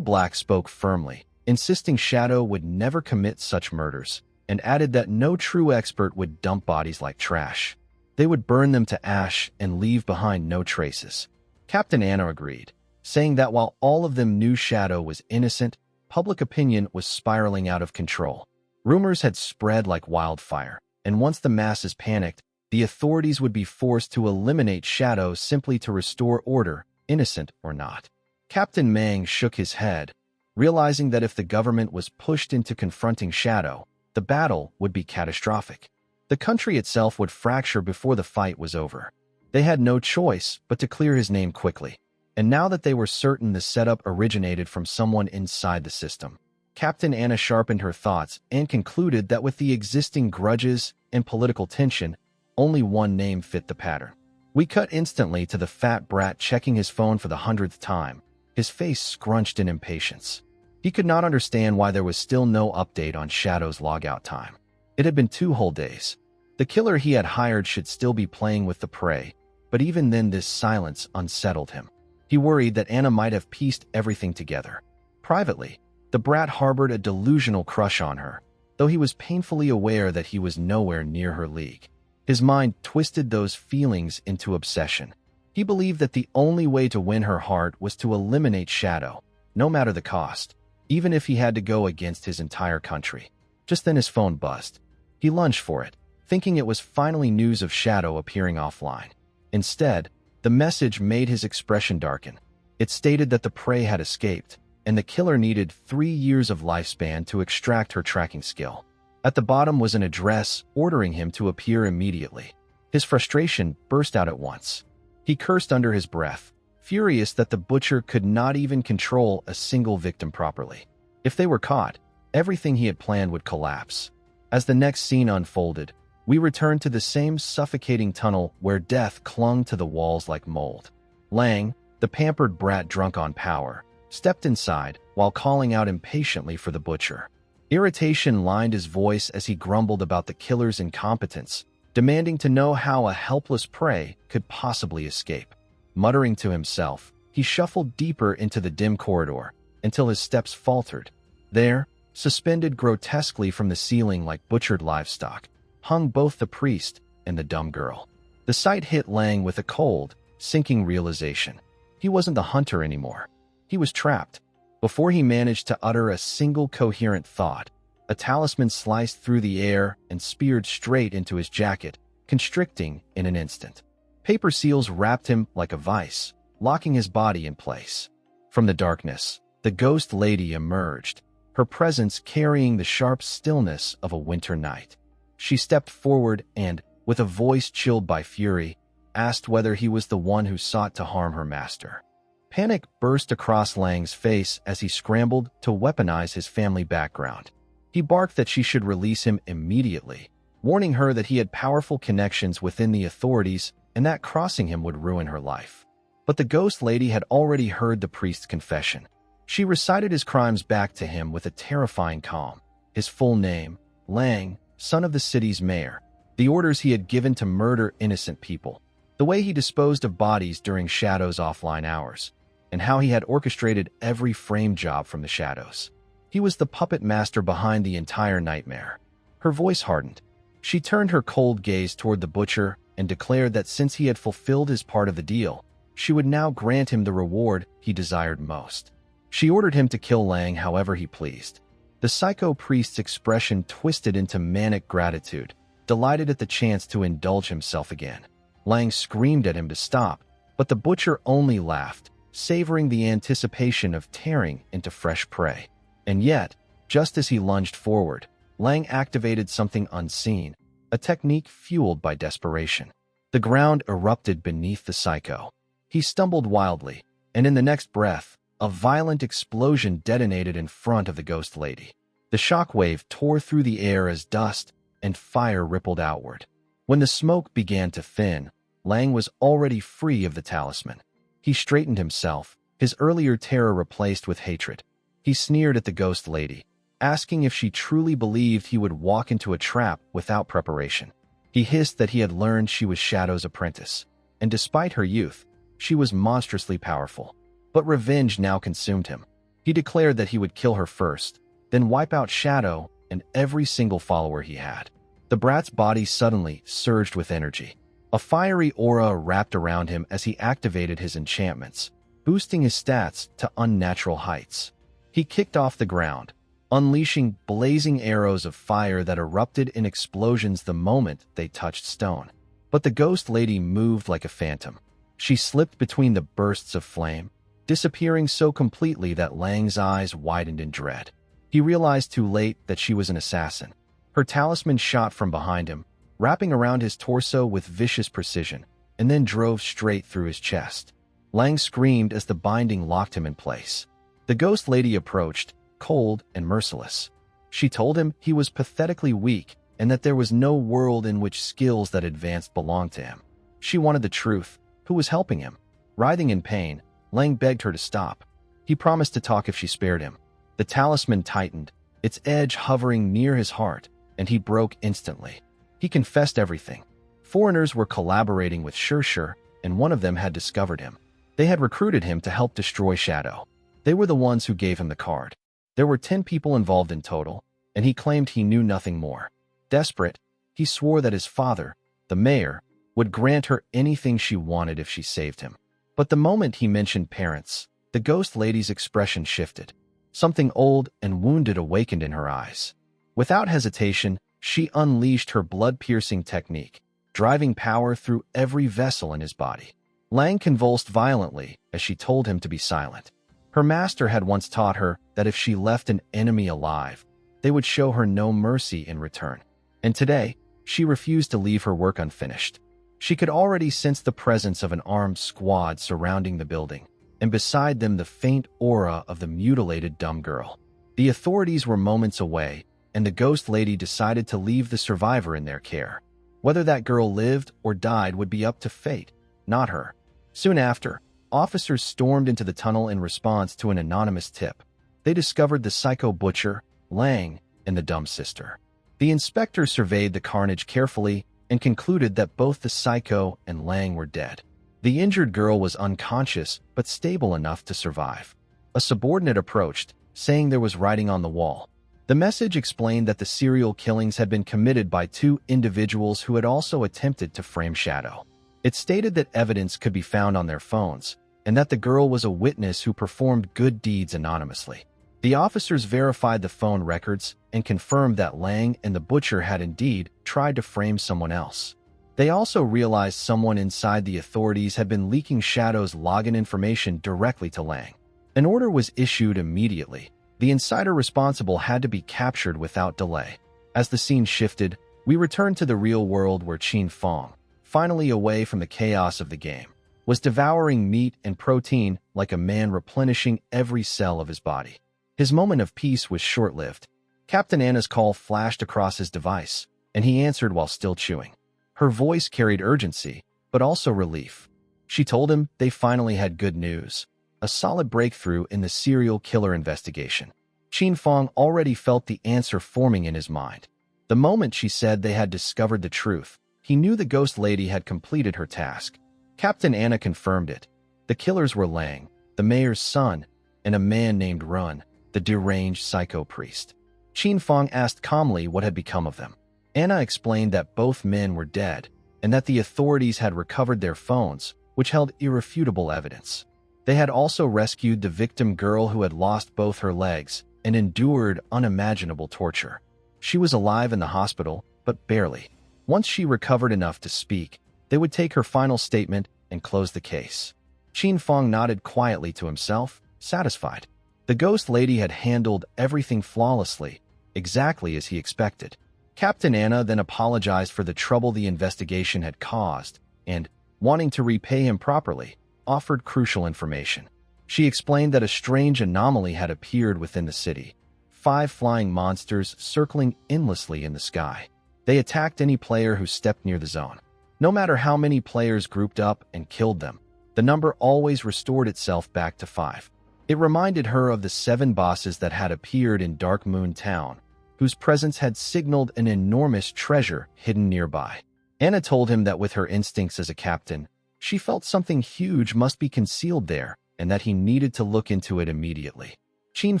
Black spoke firmly, insisting Shadow would never commit such murders, and added that no true expert would dump bodies like trash. They would burn them to ash and leave behind no traces. Captain Anna agreed, saying that while all of them knew Shadow was innocent, public opinion was spiraling out of control. Rumors had spread like wildfire, and once the masses panicked, the authorities would be forced to eliminate Shadow simply to restore order, innocent or not. Captain Meng shook his head, realizing that if the government was pushed into confronting Shadow, the battle would be catastrophic. The country itself would fracture before the fight was over. They had no choice but to clear his name quickly. And now that they were certain the setup originated from someone inside the system, Captain Anna sharpened her thoughts and concluded that with the existing grudges and political tension, only one name fit the pattern. We cut instantly to the fat brat checking his phone for the 100th time, his face scrunched in impatience. He could not understand why there was still no update on Shadow's logout time. It had been 2 whole days. The killer he had hired should still be playing with the prey, but even then this silence unsettled him. He worried that Anna might have pieced everything together. Privately, the brat harbored a delusional crush on her, though he was painfully aware that he was nowhere near her league. His mind twisted those feelings into obsession. He believed that the only way to win her heart was to eliminate Shadow, no matter the cost, even if he had to go against his entire country. Just then his phone buzzed. He lunged for it, thinking it was finally news of Shadow appearing offline. Instead, the message made his expression darken. It stated that the prey had escaped, and the killer needed 3 years of lifespan to extract her tracking skill. At the bottom was an address ordering him to appear immediately. His frustration burst out at once. He cursed under his breath, furious that the butcher could not even control a single victim properly. If they were caught, everything he had planned would collapse. As the next scene unfolded, we returned to the same suffocating tunnel where death clung to the walls like mold. Lang, the pampered brat drunk on power, stepped inside while calling out impatiently for the butcher. Irritation lined his voice as he grumbled about the killer's incompetence, demanding to know how a helpless prey could possibly escape. Muttering to himself, he shuffled deeper into the dim corridor until his steps faltered. There, suspended grotesquely from the ceiling like butchered livestock, hung both the priest and the dumb girl. The sight hit Lang with a cold, sinking realization. He wasn't the hunter anymore. He was trapped. Before he managed to utter a single coherent thought, a talisman sliced through the air and speared straight into his jacket, constricting in an instant. Paper seals wrapped him like a vice, locking his body in place. From the darkness, the ghost lady emerged, her presence carrying the sharp stillness of a winter night. She stepped forward and, with a voice chilled by fury, asked whether he was the one who sought to harm her master. Panic burst across Lang's face as he scrambled to weaponize his family background. He barked that she should release him immediately, warning her that he had powerful connections within the authorities and that crossing him would ruin her life. But the ghost lady had already heard the priest's confession. She recited his crimes back to him with a terrifying calm. His full name, Lang, son of the city's mayor, the orders he had given to murder innocent people, the way he disposed of bodies during Shadow's offline hours, and how he had orchestrated every frame job from the shadows. He was the puppet master behind the entire nightmare. Her voice hardened. She turned her cold gaze toward the butcher and declared that since he had fulfilled his part of the deal, she would now grant him the reward he desired most. She ordered him to kill Lang however he pleased. The psycho priest's expression twisted into manic gratitude, delighted at the chance to indulge himself again. Lang screamed at him to stop, but the butcher only laughed, savoring the anticipation of tearing into fresh prey. And yet, just as he lunged forward, Lang activated something unseen, a technique fueled by desperation. The ground erupted beneath the psycho. He stumbled wildly, and in the next breath, a violent explosion detonated in front of the ghost lady. The shockwave tore through the air as dust and fire rippled outward. When the smoke began to thin, Lang was already free of the talisman. He straightened himself, his earlier terror replaced with hatred. He sneered at the ghost lady, asking if she truly believed he would walk into a trap without preparation. He hissed that he had learned she was Shadow's apprentice, and despite her youth, she was monstrously powerful. But revenge now consumed him. He declared that he would kill her first, then wipe out Shadow and every single follower he had. The brat's body suddenly surged with energy. A fiery aura wrapped around him as he activated his enchantments, boosting his stats to unnatural heights. He kicked off the ground, unleashing blazing arrows of fire that erupted in explosions the moment they touched stone. But the ghost lady moved like a phantom. She slipped between the bursts of flame, disappearing so completely that Lang's eyes widened in dread. He realized too late that she was an assassin. Her talisman shot from behind him, wrapping around his torso with vicious precision, and then drove straight through his chest. Lang screamed as the binding locked him in place. The ghost lady approached, cold and merciless. She told him he was pathetically weak and that there was no world in which skills that advanced belonged to him. She wanted the truth. Who was helping him? Writhing in pain, Lang begged her to stop. He promised to talk if she spared him. The talisman tightened, its edge hovering near his heart, and he broke instantly. He confessed everything. Foreigners were collaborating with Shur, and one of them had discovered him. They had recruited him to help destroy Shadow. They were the ones who gave him the card. There were 10 people involved in total, and he claimed he knew nothing more. Desperate, he swore that his father, the mayor, would grant her anything she wanted if she saved him. But the moment he mentioned parents, the ghost lady's expression shifted. Something old and wounded awakened in her eyes. Without hesitation, she unleashed her blood-piercing technique, driving power through every vessel in his body. Lang convulsed violently as she told him to be silent. Her master had once taught her that if she left an enemy alive, they would show her no mercy in return. And today, she refused to leave her work unfinished. She could already sense the presence of an armed squad surrounding the building, and beside them the faint aura of the mutilated dumb girl. The authorities were moments away, and the ghost lady decided to leave the survivor in their care. Whether that girl lived or died would be up to fate, not her. Soon after, officers stormed into the tunnel in response to an anonymous tip. They discovered the psycho butcher, Lang, and the dumb sister. The inspector surveyed the carnage carefully and concluded that both the psycho and Lang were dead. The injured girl was unconscious but stable enough to survive. A subordinate approached, saying there was writing on the wall. The message explained that the serial killings had been committed by two individuals who had also attempted to frame Shadow. It stated that evidence could be found on their phones, and that the girl was a witness who performed good deeds anonymously. The officers verified the phone records and confirmed that Lang and the butcher had indeed tried to frame someone else. They also realized someone inside the authorities had been leaking Shadow's login information directly to Lang. An order was issued immediately. The insider responsible had to be captured without delay. As the scene shifted, we returned to the real world where Qin Feng, finally away from the chaos of the game, was devouring meat and protein like a man replenishing every cell of his body. His moment of peace was short-lived. Captain Anna's call flashed across his device, and he answered while still chewing. Her voice carried urgency, but also relief. She told him they finally had good news, a solid breakthrough in the serial killer investigation. Qin Feng already felt the answer forming in his mind. The moment she said they had discovered the truth, he knew the ghost lady had completed her task. Captain Anna confirmed it. The killers were Lang, the mayor's son, and a man named Run, the deranged psycho priest. Qin Feng asked calmly what had become of them. Anna explained that both men were dead, and that the authorities had recovered their phones, which held irrefutable evidence. They had also rescued the victim girl who had lost both her legs and endured unimaginable torture. She was alive in the hospital, but barely. Once she recovered enough to speak, they would take her final statement and close the case. Qin Feng nodded quietly to himself, satisfied. The ghost lady had handled everything flawlessly, exactly as he expected. Captain Anna then apologized for the trouble the investigation had caused and, wanting to repay him properly, offered crucial information. She explained that a strange anomaly had appeared within the city. 5 flying monsters circling endlessly in the sky. They attacked any player who stepped near the zone. No matter how many players grouped up and killed them, the number always restored itself back to 5. It reminded her of the 7 bosses that had appeared in Dark Moon Town, whose presence had signaled an enormous treasure hidden nearby. Anna told him that with her instincts as a captain, she felt something huge must be concealed there and that he needed to look into it immediately. Qin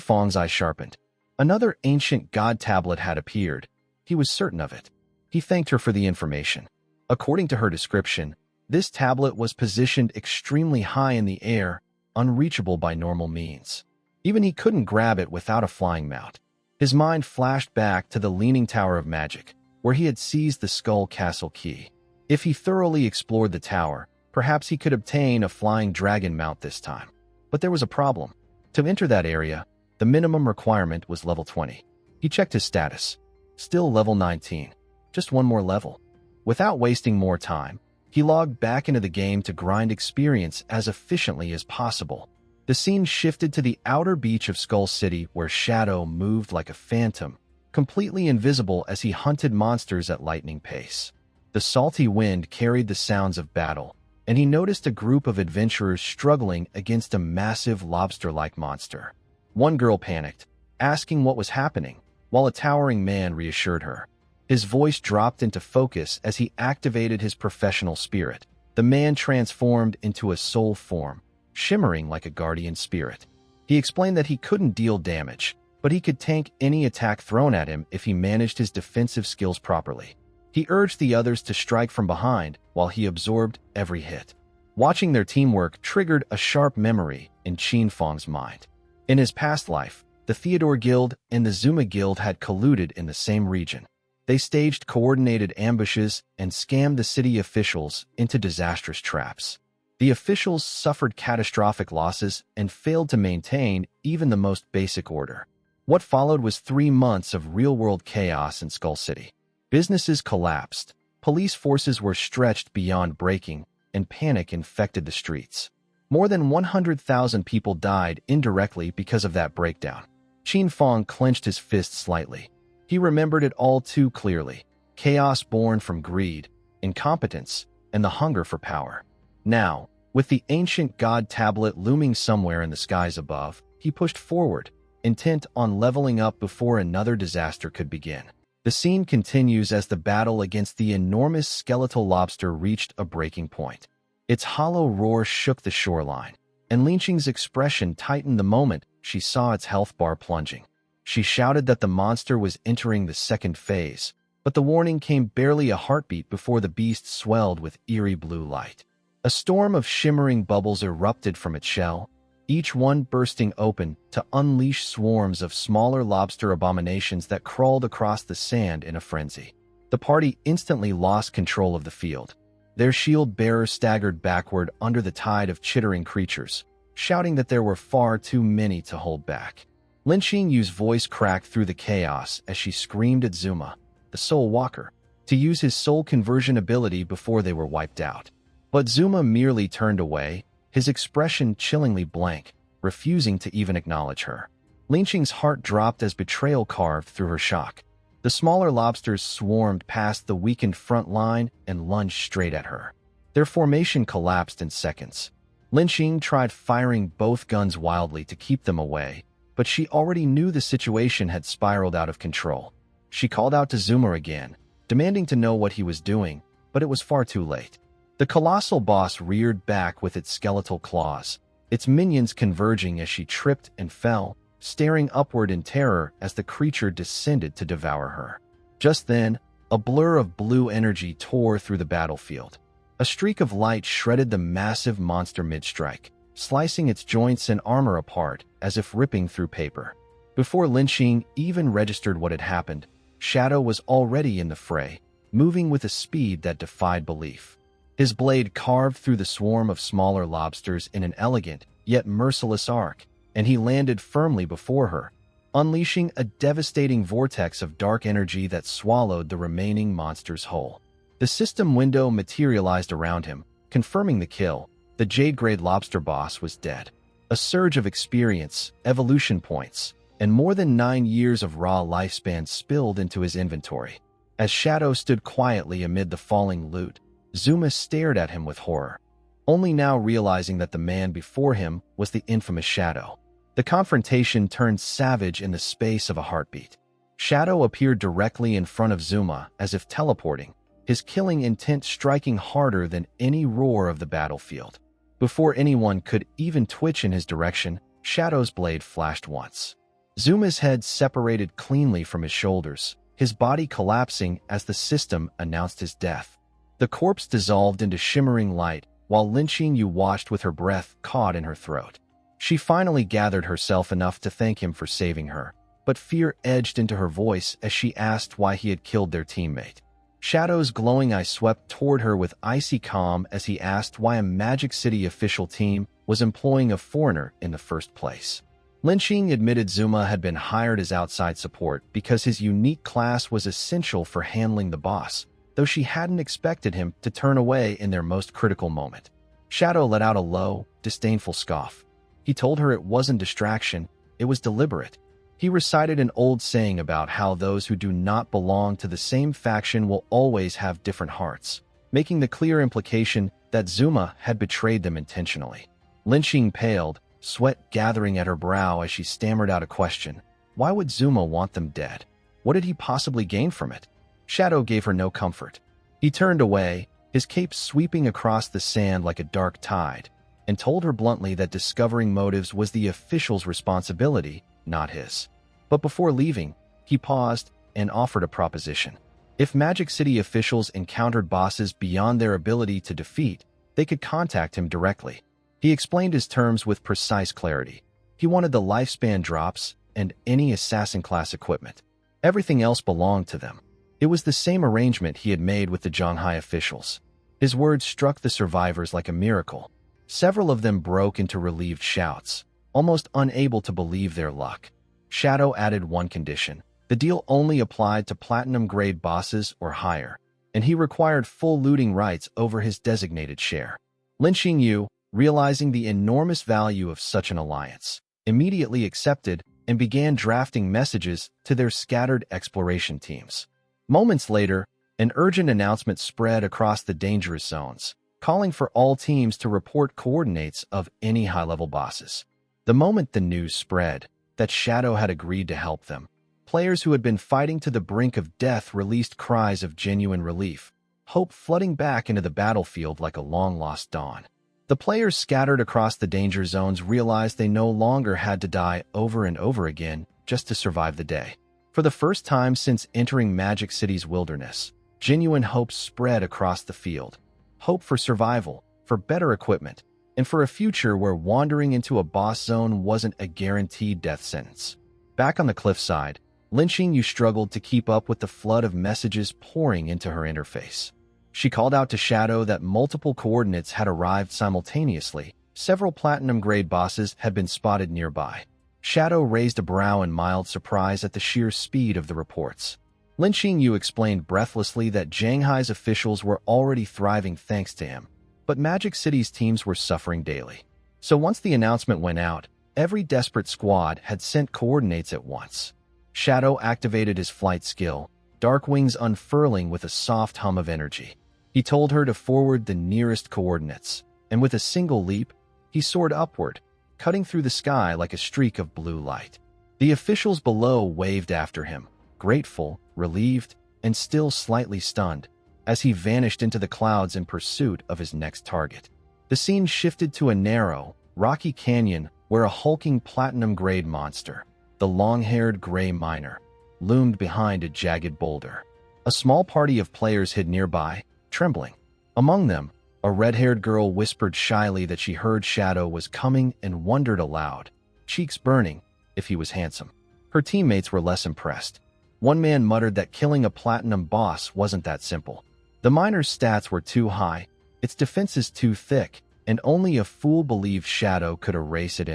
Feng's eye sharpened. Another ancient god tablet had appeared. He was certain of it. He thanked her for the information. According to her description, this tablet was positioned extremely high in the air, unreachable by normal means. Even he couldn't grab it without a flying mount. His mind flashed back to the Leaning Tower of Magic, where he had seized the Skull Castle key. If he thoroughly explored the tower, perhaps he could obtain a flying dragon mount this time. But there was a problem. To enter that area, the minimum requirement was level 20. He checked his status. Still level 19. Just one more level. Without wasting more time, he logged back into the game to grind experience as efficiently as possible. The scene shifted to the outer beach of Skull City where Shadow moved like a phantom, completely invisible as he hunted monsters at lightning pace. The salty wind carried the sounds of battle, and he noticed a group of adventurers struggling against a massive lobster-like monster. One girl panicked, asking what was happening, while a towering man reassured her. His voice dropped into focus as he activated his professional spirit. The man transformed into a soul form, shimmering like a guardian spirit. He explained that he couldn't deal damage, but he could tank any attack thrown at him if he managed his defensive skills properly. He urged the others to strike from behind while he absorbed every hit. Watching their teamwork triggered a sharp memory in Qin Feng's mind. In his past life, the Theodore Guild and the Zuma Guild had colluded in the same region. They staged coordinated ambushes and scammed the city officials into disastrous traps. The officials suffered catastrophic losses and failed to maintain even the most basic order. What followed was 3 months of real-world chaos in Skull City. Businesses collapsed, police forces were stretched beyond breaking, and panic infected the streets. More than 100,000 people died indirectly because of that breakdown. Qin Feng clenched his fist slightly. He remembered it all too clearly. Chaos born from greed, incompetence, and the hunger for power. Now, with the ancient god tablet looming somewhere in the skies above, he pushed forward, intent on leveling up before another disaster could begin. The scene continues as the battle against the enormous skeletal lobster reached a breaking point. Its hollow roar shook the shoreline, and Linqing's expression tightened the moment she saw its health bar plunging. She shouted that the monster was entering the second phase, but the warning came barely a heartbeat before the beast swelled with eerie blue light. A storm of shimmering bubbles erupted from its shell, each one bursting open to unleash swarms of smaller lobster abominations that crawled across the sand in a frenzy. The party instantly lost control of the field. Their shield bearers staggered backward under the tide of chittering creatures, shouting that there were far too many to hold back. Linqing Yu's voice cracked through the chaos as she screamed at Zuma, the Soul Walker, to use his soul conversion ability before they were wiped out. But Zuma merely turned away, his expression chillingly blank, refusing to even acknowledge her. Linqing's heart dropped as betrayal carved through her shock. The smaller lobsters swarmed past the weakened front line and lunged straight at her. Their formation collapsed in seconds. Linqing tried firing both guns wildly to keep them away, but she already knew the situation had spiraled out of control. She called out to Zuma again, demanding to know what he was doing, but it was far too late. The colossal boss reared back with its skeletal claws, its minions converging as she tripped and fell, staring upward in terror as the creature descended to devour her. Just then, a blur of blue energy tore through the battlefield. A streak of light shredded the massive monster mid-strike, slicing its joints and armor apart as if ripping through paper. Before Linqing even registered what had happened, Shadow was already in the fray, moving with a speed that defied belief. His blade carved through the swarm of smaller lobsters in an elegant, yet merciless arc, and he landed firmly before her, unleashing a devastating vortex of dark energy that swallowed the remaining monsters whole. The system window materialized around him, confirming the kill. The Jade-grade lobster boss was dead. A surge of experience, evolution points, and more than 9 years of raw lifespan spilled into his inventory. As Shadow stood quietly amid the falling loot, Zuma stared at him with horror, only now realizing that the man before him was the infamous Shadow. The confrontation turned savage in the space of a heartbeat. Shadow appeared directly in front of Zuma as if teleporting, his killing intent striking harder than any roar of the battlefield. Before anyone could even twitch in his direction, Shadow's blade flashed once. Zuma's head separated cleanly from his shoulders, his body collapsing as the system announced his death. The corpse dissolved into shimmering light, while Linqing Yu watched with her breath caught in her throat. She finally gathered herself enough to thank him for saving her, but fear edged into her voice as she asked why he had killed their teammate. Shadow's glowing eye swept toward her with icy calm as he asked why a Magic City official team was employing a foreigner in the first place. Linqing admitted Zuma had been hired as outside support because his unique class was essential for handling the boss, though she hadn't expected him to turn away in their most critical moment. Shadow let out a low, disdainful scoff. He told her it wasn't distraction, it was deliberate. He recited an old saying about how those who do not belong to the same faction will always have different hearts, making the clear implication that Zuma had betrayed them intentionally. Linqing paled, sweat gathering at her brow as she stammered out a question. Why would Zuma want them dead? What did he possibly gain from it? Shadow gave her no comfort. He turned away, his cape sweeping across the sand like a dark tide, and told her bluntly that discovering motives was the official's responsibility, not his. But before leaving, he paused and offered a proposition. If Magic City officials encountered bosses beyond their ability to defeat, they could contact him directly. He explained his terms with precise clarity. He wanted the lifespan drops and any assassin-class equipment. Everything else belonged to them. It was the same arrangement he had made with the Zhanghai officials. His words struck the survivors like a miracle. Several of them broke into relieved shouts, almost unable to believe their luck. Shadow added one condition. The deal only applied to platinum-grade bosses or higher, and he required full looting rights over his designated share. Linqing Yu, realizing the enormous value of such an alliance, immediately accepted and began drafting messages to their scattered exploration teams. Moments later, an urgent announcement spread across the dangerous zones, calling for all teams to report coordinates of any high-level bosses. The moment the news spread that Shadow had agreed to help them, Players who had been fighting to the brink of death released cries of genuine relief, hope flooding back into the battlefield like a long-lost dawn. The players scattered across the danger zones realized they no longer had to die over and over again just to survive the day. For the first time since entering Magic City's wilderness, genuine hope spread across the field. Hope for survival, for better equipment, and for a future where wandering into a boss zone wasn't a guaranteed death sentence. Back on the cliffside, Lin Xingyu struggled to keep up with the flood of messages pouring into her interface. She called out to Shadow that multiple coordinates had arrived simultaneously. Several platinum-grade bosses had been spotted nearby. Shadow raised a brow in mild surprise at the sheer speed of the reports. Lin Xingyu explained breathlessly that Shanghai's officials were already thriving thanks to him, but Magic City's teams were suffering daily. So once the announcement went out, every desperate squad had sent coordinates at once. Shadow activated his flight skill, dark wings unfurling with a soft hum of energy. He told her to forward the nearest coordinates, and with a single leap, he soared upward, cutting through the sky like a streak of blue light. The officials below waved after him, grateful, relieved, and still slightly stunned, as he vanished into the clouds in pursuit of his next target. The scene shifted to a narrow, rocky canyon where a hulking platinum-grade monster, the long-haired gray miner, loomed behind a jagged boulder. A small party of players hid nearby, trembling. Among them, a red-haired girl whispered shyly that she heard Shadow was coming and wondered aloud, cheeks burning, if he was handsome. Her teammates were less impressed. One man muttered that killing a platinum boss wasn't that simple. The miner's stats were too high, its defenses too thick, and only a fool believed Shadow could erase it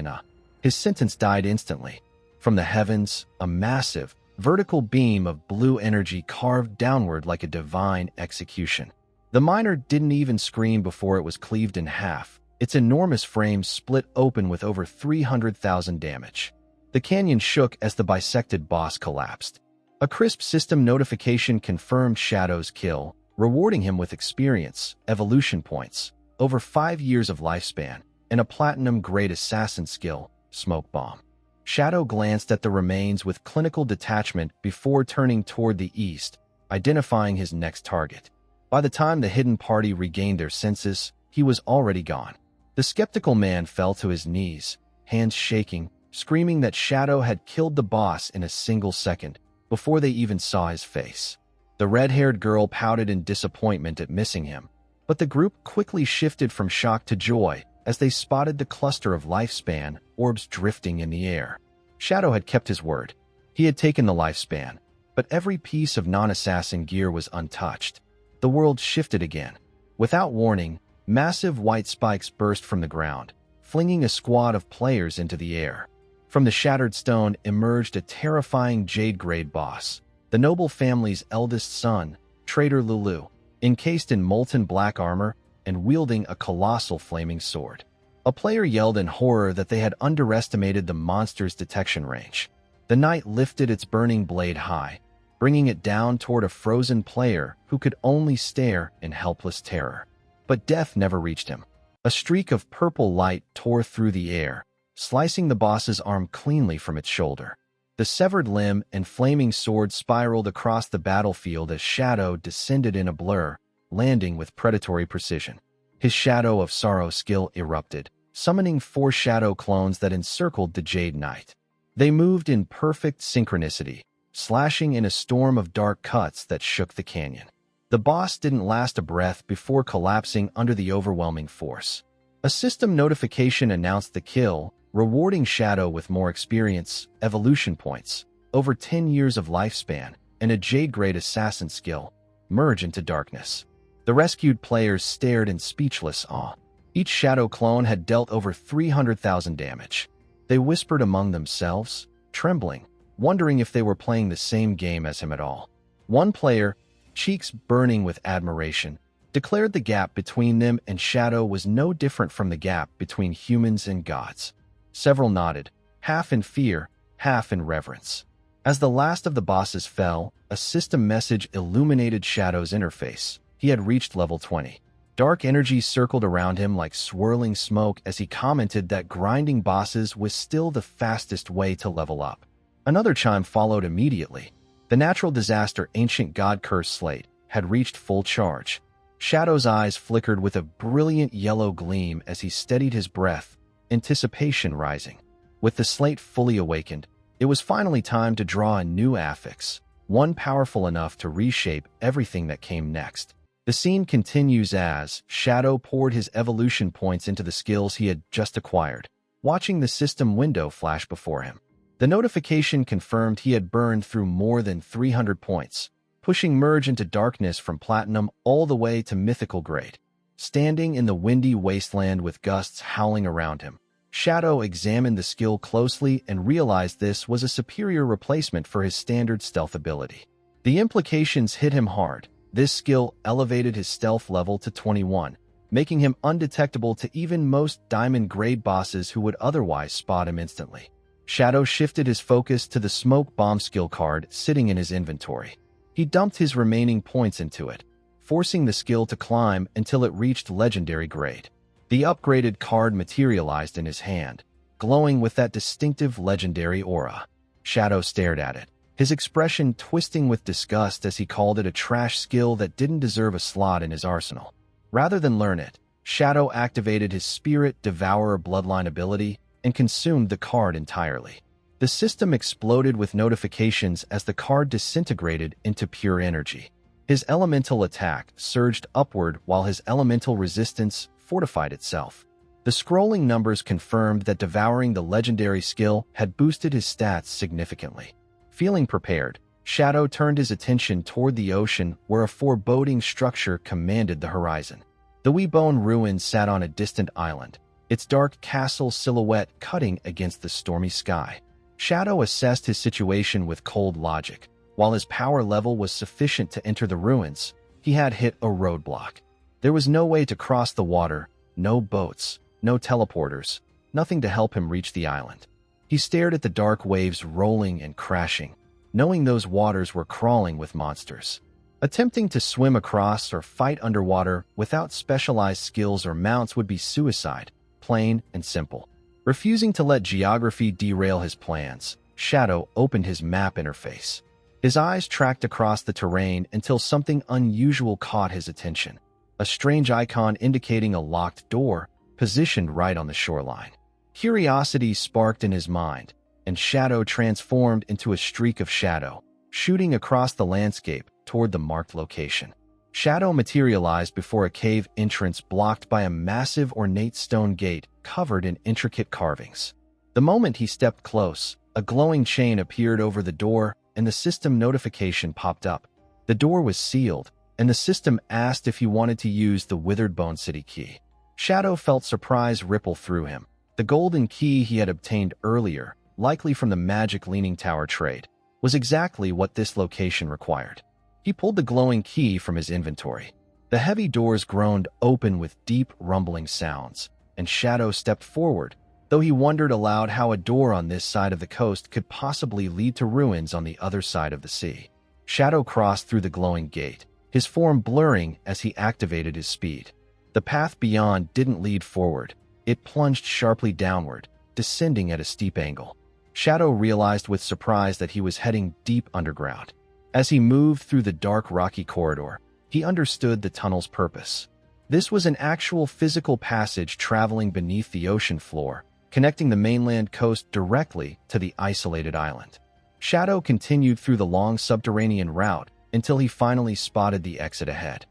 His sentence died instantly. From the heavens, a massive, vertical beam of blue energy carved downward like a divine execution. The miner didn't even scream before it was cleaved in half, its enormous frame split open with over 300,000 damage. The canyon shook as the bisected boss collapsed. A crisp system notification confirmed Shadow's kill, rewarding him with experience, evolution points, over 5 years of lifespan, and a platinum-grade assassin skill, Smoke Bomb. Shadow glanced at the remains with clinical detachment before turning toward the east, identifying his next target. By the time the hidden party regained their senses, he was already gone. The skeptical man fell to his knees, hands shaking, screaming that Shadow had killed the boss in a single second, before they even saw his face. The red-haired girl pouted in disappointment at missing him, but the group quickly shifted from shock to joy as they spotted the cluster of lifespan orbs drifting in the air. Shadow had kept his word. He had taken the lifespan, but every piece of non-assassin gear was untouched. The world shifted again. Without warning, massive white spikes burst from the ground, flinging a squad of players into the air. From the shattered stone emerged a terrifying jade-grade boss, the noble family's eldest son, Traitor Lulu, encased in molten black armor and wielding a colossal flaming sword. A player yelled in horror that they had underestimated the monster's detection range. The knight lifted its burning blade high, bringing it down toward a frozen player who could only stare in helpless terror. But death never reached him. A streak of purple light tore through the air, slicing the boss's arm cleanly from its shoulder. The severed limb and flaming sword spiraled across the battlefield as Shadow descended in a blur, landing with predatory precision. His Shadow of Sorrow skill erupted, summoning 4 shadow clones that encircled the Jade Knight. They moved in perfect synchronicity, slashing in a storm of dark cuts that shook the canyon. The boss didn't last a breath before collapsing under the overwhelming force. A system notification announced the kill, rewarding Shadow with more experience, evolution points, over 10 years of lifespan, and a Jade-grade assassin skill, Merge into Darkness. The rescued players stared in speechless awe. Each shadow clone had dealt over 300,000 damage. They whispered among themselves, trembling, wondering if they were playing the same game as him at all. One player, cheeks burning with admiration, declared the gap between them and Shadow was no different from the gap between humans and gods. Several nodded, half in fear, half in reverence. As the last of the bosses fell, a system message illuminated Shadow's interface. He had reached level 20. Dark energy circled around him like swirling smoke as he commented that grinding bosses was still the fastest way to level up. Another chime followed immediately. The natural disaster ancient god-cursed slate had reached full charge. Shadow's eyes flickered with a brilliant yellow gleam as he steadied his breath, anticipation rising. With the slate fully awakened, it was finally time to draw a new affix, one powerful enough to reshape everything that came next. The scene continues as Shadow poured his evolution points into the skills he had just acquired, watching the system window flash before him. The notification confirmed he had burned through more than 300 points, pushing Merge into darkness from Platinum all the way to Mythical Grade. Standing in the windy wasteland with gusts howling around him, Shadow examined the skill closely and realized this was a superior replacement for his standard stealth ability. The implications hit him hard. This skill elevated his stealth level to 21, making him undetectable to even most diamond-grade bosses who would otherwise spot him instantly. Shadow shifted his focus to the smoke bomb skill card sitting in his inventory. He dumped his remaining points into it, forcing the skill to climb until it reached legendary grade. The upgraded card materialized in his hand, glowing with that distinctive legendary aura. Shadow stared at it, his expression twisting with disgust as he called it a trash skill that didn't deserve a slot in his arsenal. Rather than learn it, Shadow activated his Spirit Devourer bloodline ability and consumed the card entirely. The system exploded with notifications as the card disintegrated into pure energy. His elemental attack surged upward while his elemental resistance fortified itself. The scrolling numbers confirmed that devouring the legendary skill had boosted his stats significantly. Feeling prepared, Shadow turned his attention toward the ocean where a foreboding structure commanded the horizon. The Weebone Ruin sat on a distant island, its dark castle silhouette cutting against the stormy sky. Shadow assessed his situation with cold logic. While his power level was sufficient to enter the ruins, he had hit a roadblock. There was no way to cross the water, no boats, no teleporters, nothing to help him reach the island. He stared at the dark waves rolling and crashing, knowing those waters were crawling with monsters. Attempting to swim across or fight underwater without specialized skills or mounts would be suicide, plain and simple. Refusing to let geography derail his plans, Shadow opened his map interface. His eyes tracked across the terrain until something unusual caught his attention. A strange icon indicating a locked door, positioned right on the shoreline. Curiosity sparked in his mind, and Shadow transformed into a streak of shadow, shooting across the landscape toward the marked location. Shadow materialized before a cave entrance blocked by a massive ornate stone gate covered in intricate carvings. The moment he stepped close, a glowing chain appeared over the door and the system notification popped up. The door was sealed, and the system asked if he wanted to use the Withered Bone City key. Shadow felt surprise ripple through him. The golden key he had obtained earlier, likely from the Magic Leaning Tower trade, was exactly what this location required. He pulled the glowing key from his inventory. The heavy doors groaned open with deep rumbling sounds, and Shadow stepped forward, though he wondered aloud how a door on this side of the coast could possibly lead to ruins on the other side of the sea. Shadow crossed through the glowing gate, his form blurring as he activated his speed. The path beyond didn't lead forward. It plunged sharply downward, descending at a steep angle. Shadow realized with surprise that he was heading deep underground. As he moved through the dark rocky corridor, he understood the tunnel's purpose. This was an actual physical passage traveling beneath the ocean floor, connecting the mainland coast directly to the isolated island. Shadow continued through the long subterranean route until he finally spotted the exit ahead.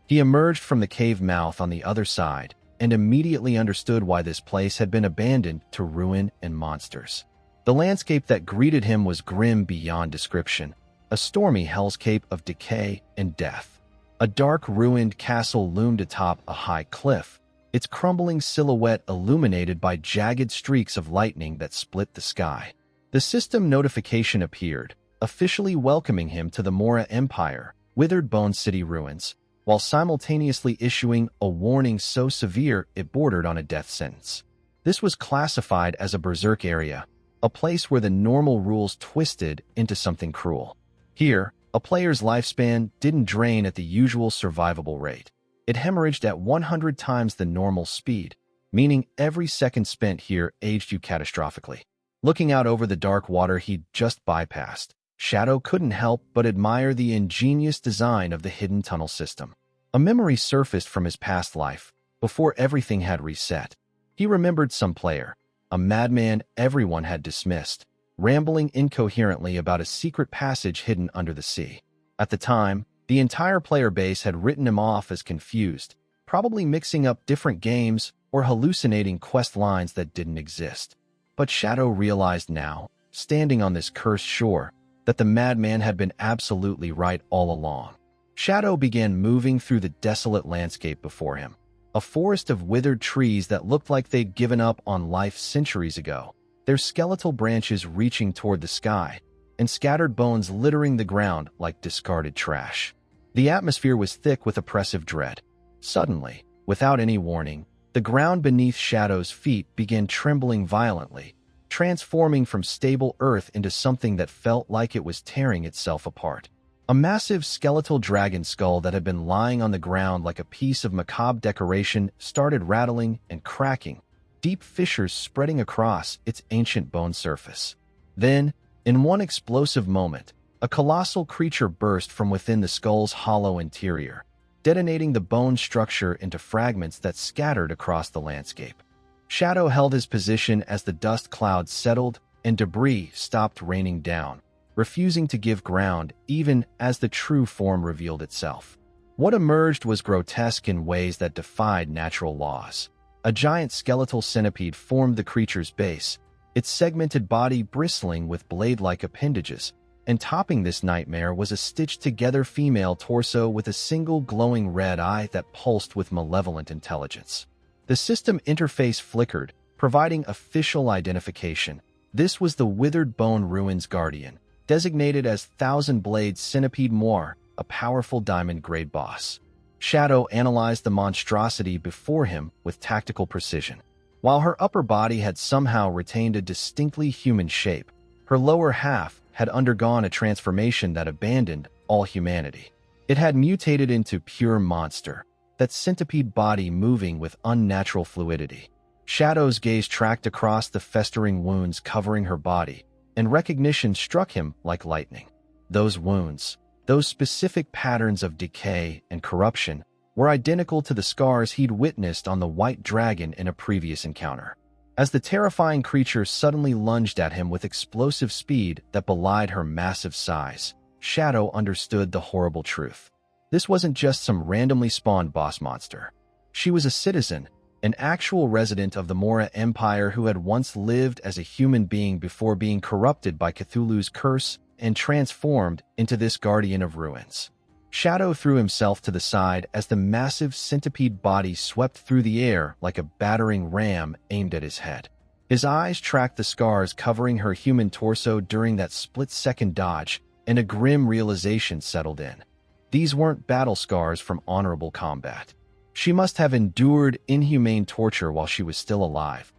He emerged from the cave mouth on the other side and immediately understood why this place had been abandoned to ruin and monsters. The landscape that greeted him was grim beyond description, a stormy hellscape of decay and death. A dark, ruined castle loomed atop a high cliff, its crumbling silhouette illuminated by jagged streaks of lightning that split the sky. The system notification appeared, officially welcoming him to the Mora Empire, Withered Bone City ruins, while simultaneously issuing a warning so severe it bordered on a death sentence. This was classified as a berserk area, a place where the normal rules twisted into something cruel. Here, a player's lifespan didn't drain at the usual survivable rate. It hemorrhaged at 100 times the normal speed, meaning every second spent here aged you catastrophically. Looking out over the dark water he'd just bypassed, Shadow couldn't help but admire the ingenious design of the hidden tunnel system. A memory surfaced from his past life, before everything had reset. He remembered some player, a madman everyone had dismissed, rambling incoherently about a secret passage hidden under the sea. At the time, the entire player base had written him off as confused, probably mixing up different games or hallucinating quest lines that didn't exist. But Shadow realized now, standing on this cursed shore, that the madman had been absolutely right all along. Shadow began moving through the desolate landscape before him, a forest of withered trees that looked like they'd given up on life centuries ago, their skeletal branches reaching toward the sky, and scattered bones littering the ground like discarded trash. The atmosphere was thick with oppressive dread. Suddenly, without any warning, the ground beneath Shadow's feet began trembling violently, transforming from stable earth into something that felt like it was tearing itself apart. A massive skeletal dragon skull that had been lying on the ground like a piece of macabre decoration started rattling and cracking, deep fissures spreading across its ancient bone surface. Then, in one explosive moment, a colossal creature burst from within the skull's hollow interior, detonating the bone structure into fragments that scattered across the landscape. Shadow held his position as the dust clouds settled and debris stopped raining down, refusing to give ground even as the true form revealed itself. What emerged was grotesque in ways that defied natural laws. A giant skeletal centipede formed the creature's base, its segmented body bristling with blade-like appendages, and topping this nightmare was a stitched-together female torso with a single glowing red eye that pulsed with malevolent intelligence. The system interface flickered, providing official identification. This was the Withered Bone Ruins Guardian, designated as Thousand Blades Centipede Moir, a powerful diamond-grade boss. Shadow analyzed the monstrosity before him with tactical precision. While her upper body had somehow retained a distinctly human shape, her lower half had undergone a transformation that abandoned all humanity. It had mutated into pure monster, that centipede body moving with unnatural fluidity. Shadow's gaze tracked across the festering wounds covering her body, and recognition struck him like lightning. Those wounds, those specific patterns of decay and corruption, were identical to the scars he'd witnessed on the white dragon in a previous encounter. As the terrifying creature suddenly lunged at him with explosive speed that belied her massive size, Shadow understood the horrible truth. This wasn't just some randomly spawned boss monster. She was a citizen, an actual resident of the Mora Empire who had once lived as a human being before being corrupted by Cthulhu's curse and transformed into this guardian of ruins. Shadow threw himself to the side as the massive centipede body swept through the air like a battering ram aimed at his head. His eyes tracked the scars covering her human torso during that split-second dodge, and a grim realization settled in. These weren't battle scars from honorable combat. She must have endured inhumane torture while she was still alive.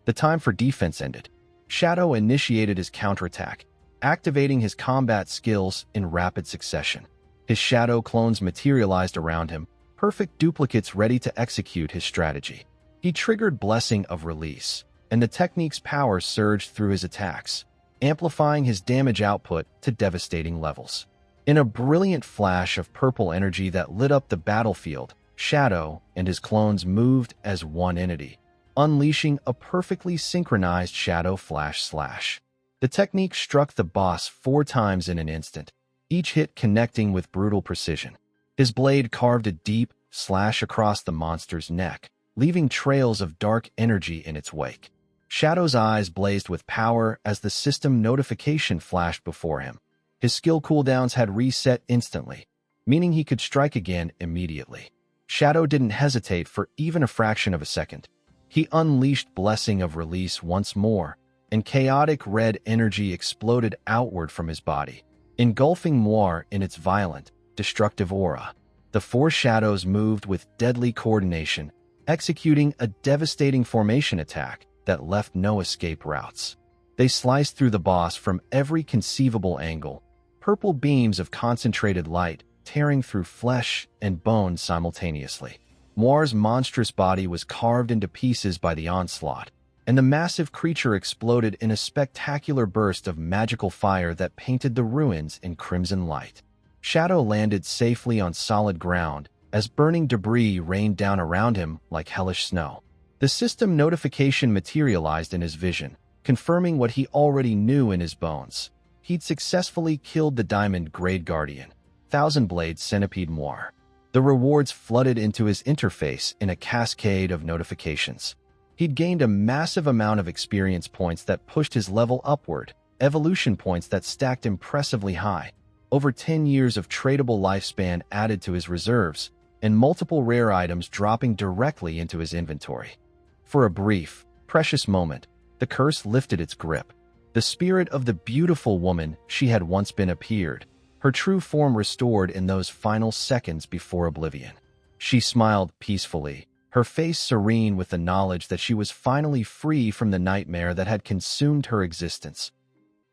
The time for defense ended. Shadow initiated his counterattack, activating his combat skills in rapid succession. His shadow clones materialized around him, perfect duplicates ready to execute his strategy. He triggered Blessing of Release, and the technique's power surged through his attacks, amplifying his damage output to devastating levels. In a brilliant flash of purple energy that lit up the battlefield, Shadow and his clones moved as one entity, unleashing a perfectly synchronized Shadow Flash Slash. The technique struck the boss 4 times in an instant, each hit connecting with brutal precision. His blade carved a deep slash across the monster's neck, leaving trails of dark energy in its wake. Shadow's eyes blazed with power as the system notification flashed before him. His skill cooldowns had reset instantly, meaning he could strike again immediately. Shadow didn't hesitate for even a fraction of a second. He unleashed Blessing of Release once more, and chaotic red energy exploded outward from his body, engulfing Moir in its violent, destructive aura. The 4 shadows moved with deadly coordination, executing a devastating formation attack that left no escape routes. They sliced through the boss from every conceivable angle, purple beams of concentrated light tearing through flesh and bone simultaneously. Moir's monstrous body was carved into pieces by the onslaught, and the massive creature exploded in a spectacular burst of magical fire that painted the ruins in crimson light. Shadow landed safely on solid ground as burning debris rained down around him like hellish snow. The system notification materialized in his vision, confirming what he already knew in his bones. He'd successfully killed the Diamond Grade Guardian, Thousand Blade Centipede Moir. The rewards flooded into his interface in a cascade of notifications. He'd gained a massive amount of experience points that pushed his level upward, evolution points that stacked impressively high, over 10 years of tradable lifespan added to his reserves, and multiple rare items dropping directly into his inventory. For a brief, precious moment, the curse lifted its grip. The spirit of the beautiful woman she had once been appeared, her true form restored in those final seconds before oblivion. She smiled peacefully, her face serene with the knowledge that she was finally free from the nightmare that had consumed her existence.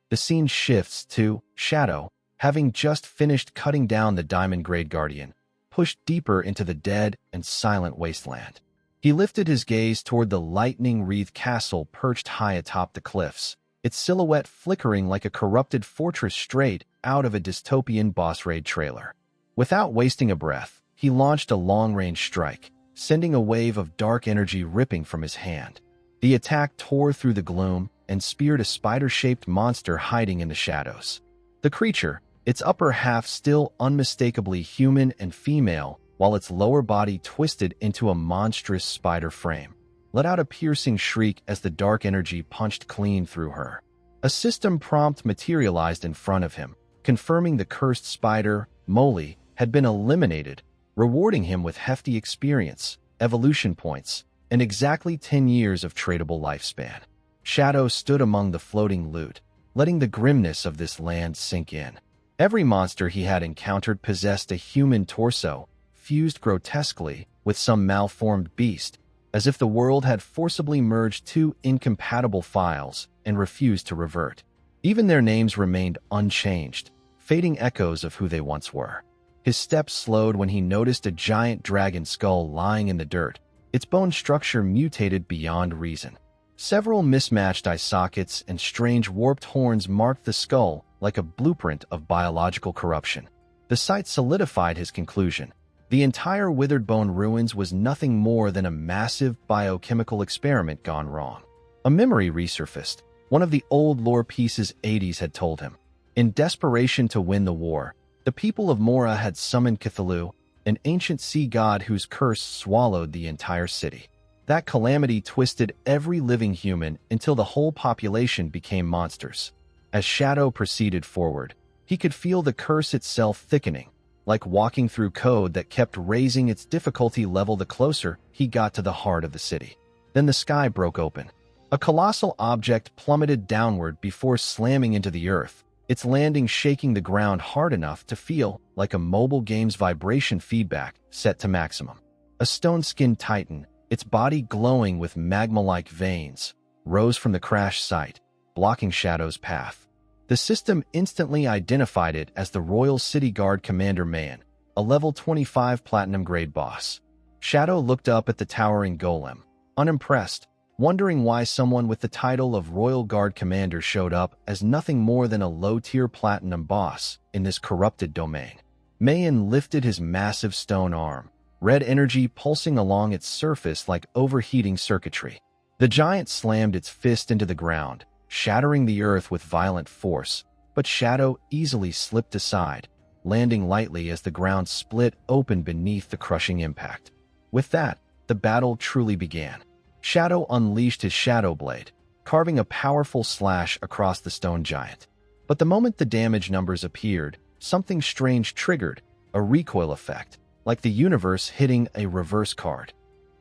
The scene shifts to Shadow, having just finished cutting down the Diamond Grade Guardian, pushed deeper into the dead and silent wasteland. He lifted his gaze toward the lightning-wreathed castle perched high atop the cliffs, its silhouette flickering like a corrupted fortress straight out of a dystopian boss raid trailer. Without wasting a breath, he launched a long-range strike, sending a wave of dark energy ripping from his hand. The attack tore through the gloom and speared a spider-shaped monster hiding in the shadows. The creature, its upper half still unmistakably human and female, while its lower body twisted into a monstrous spider frame, let out a piercing shriek as the dark energy punched clean through her. A system prompt materialized in front of him, confirming the cursed spider, Molly, had been eliminated, rewarding him with hefty experience, evolution points, and exactly 10 years of tradable lifespan. Shadow stood among the floating loot, letting the grimness of this land sink in. Every monster he had encountered possessed a human torso, fused grotesquely with some malformed beast, as if the world had forcibly merged two incompatible files and refused to revert. Even their names remained unchanged, fading echoes of who they once were. His steps slowed when he noticed a giant dragon skull lying in the dirt, its bone structure mutated beyond reason. Several mismatched eye sockets and strange warped horns marked the skull like a blueprint of biological corruption. The sight solidified his conclusion. The entire withered bone ruins was nothing more than a massive biochemical experiment gone wrong. A memory resurfaced, one of the old lore pieces Hades had told him. In desperation to win the war, the people of Mora had summoned Cthulhu, an ancient sea god whose curse swallowed the entire city. That calamity twisted every living human until the whole population became monsters. As Shadow proceeded forward, he could feel the curse itself thickening, like walking through code that kept raising its difficulty level the closer he got to the heart of the city. Then the sky broke open. A colossal object plummeted downward before slamming into the earth, its landing shaking the ground hard enough to feel like a mobile game's vibration feedback set to maximum. A stone-skinned titan, its body glowing with magma-like veins, rose from the crash site, blocking Shadow's path. The system instantly identified it as the Royal City Guard Commander Man, a level 25 Platinum grade boss. Shadow looked up at the towering golem, unimpressed, wondering why someone with the title of Royal Guard Commander showed up as nothing more than a low-tier Platinum boss in this corrupted domain. Mayan lifted his massive stone arm, red energy pulsing along its surface like overheating circuitry. The giant slammed its fist into the ground, shattering the earth with violent force, but Shadow easily slipped aside, landing lightly as the ground split open beneath the crushing impact. With that, the battle truly began. Shadow unleashed his Shadow Blade, carving a powerful slash across the stone giant. But the moment the damage numbers appeared, something strange triggered, a recoil effect, like the universe hitting a reverse card.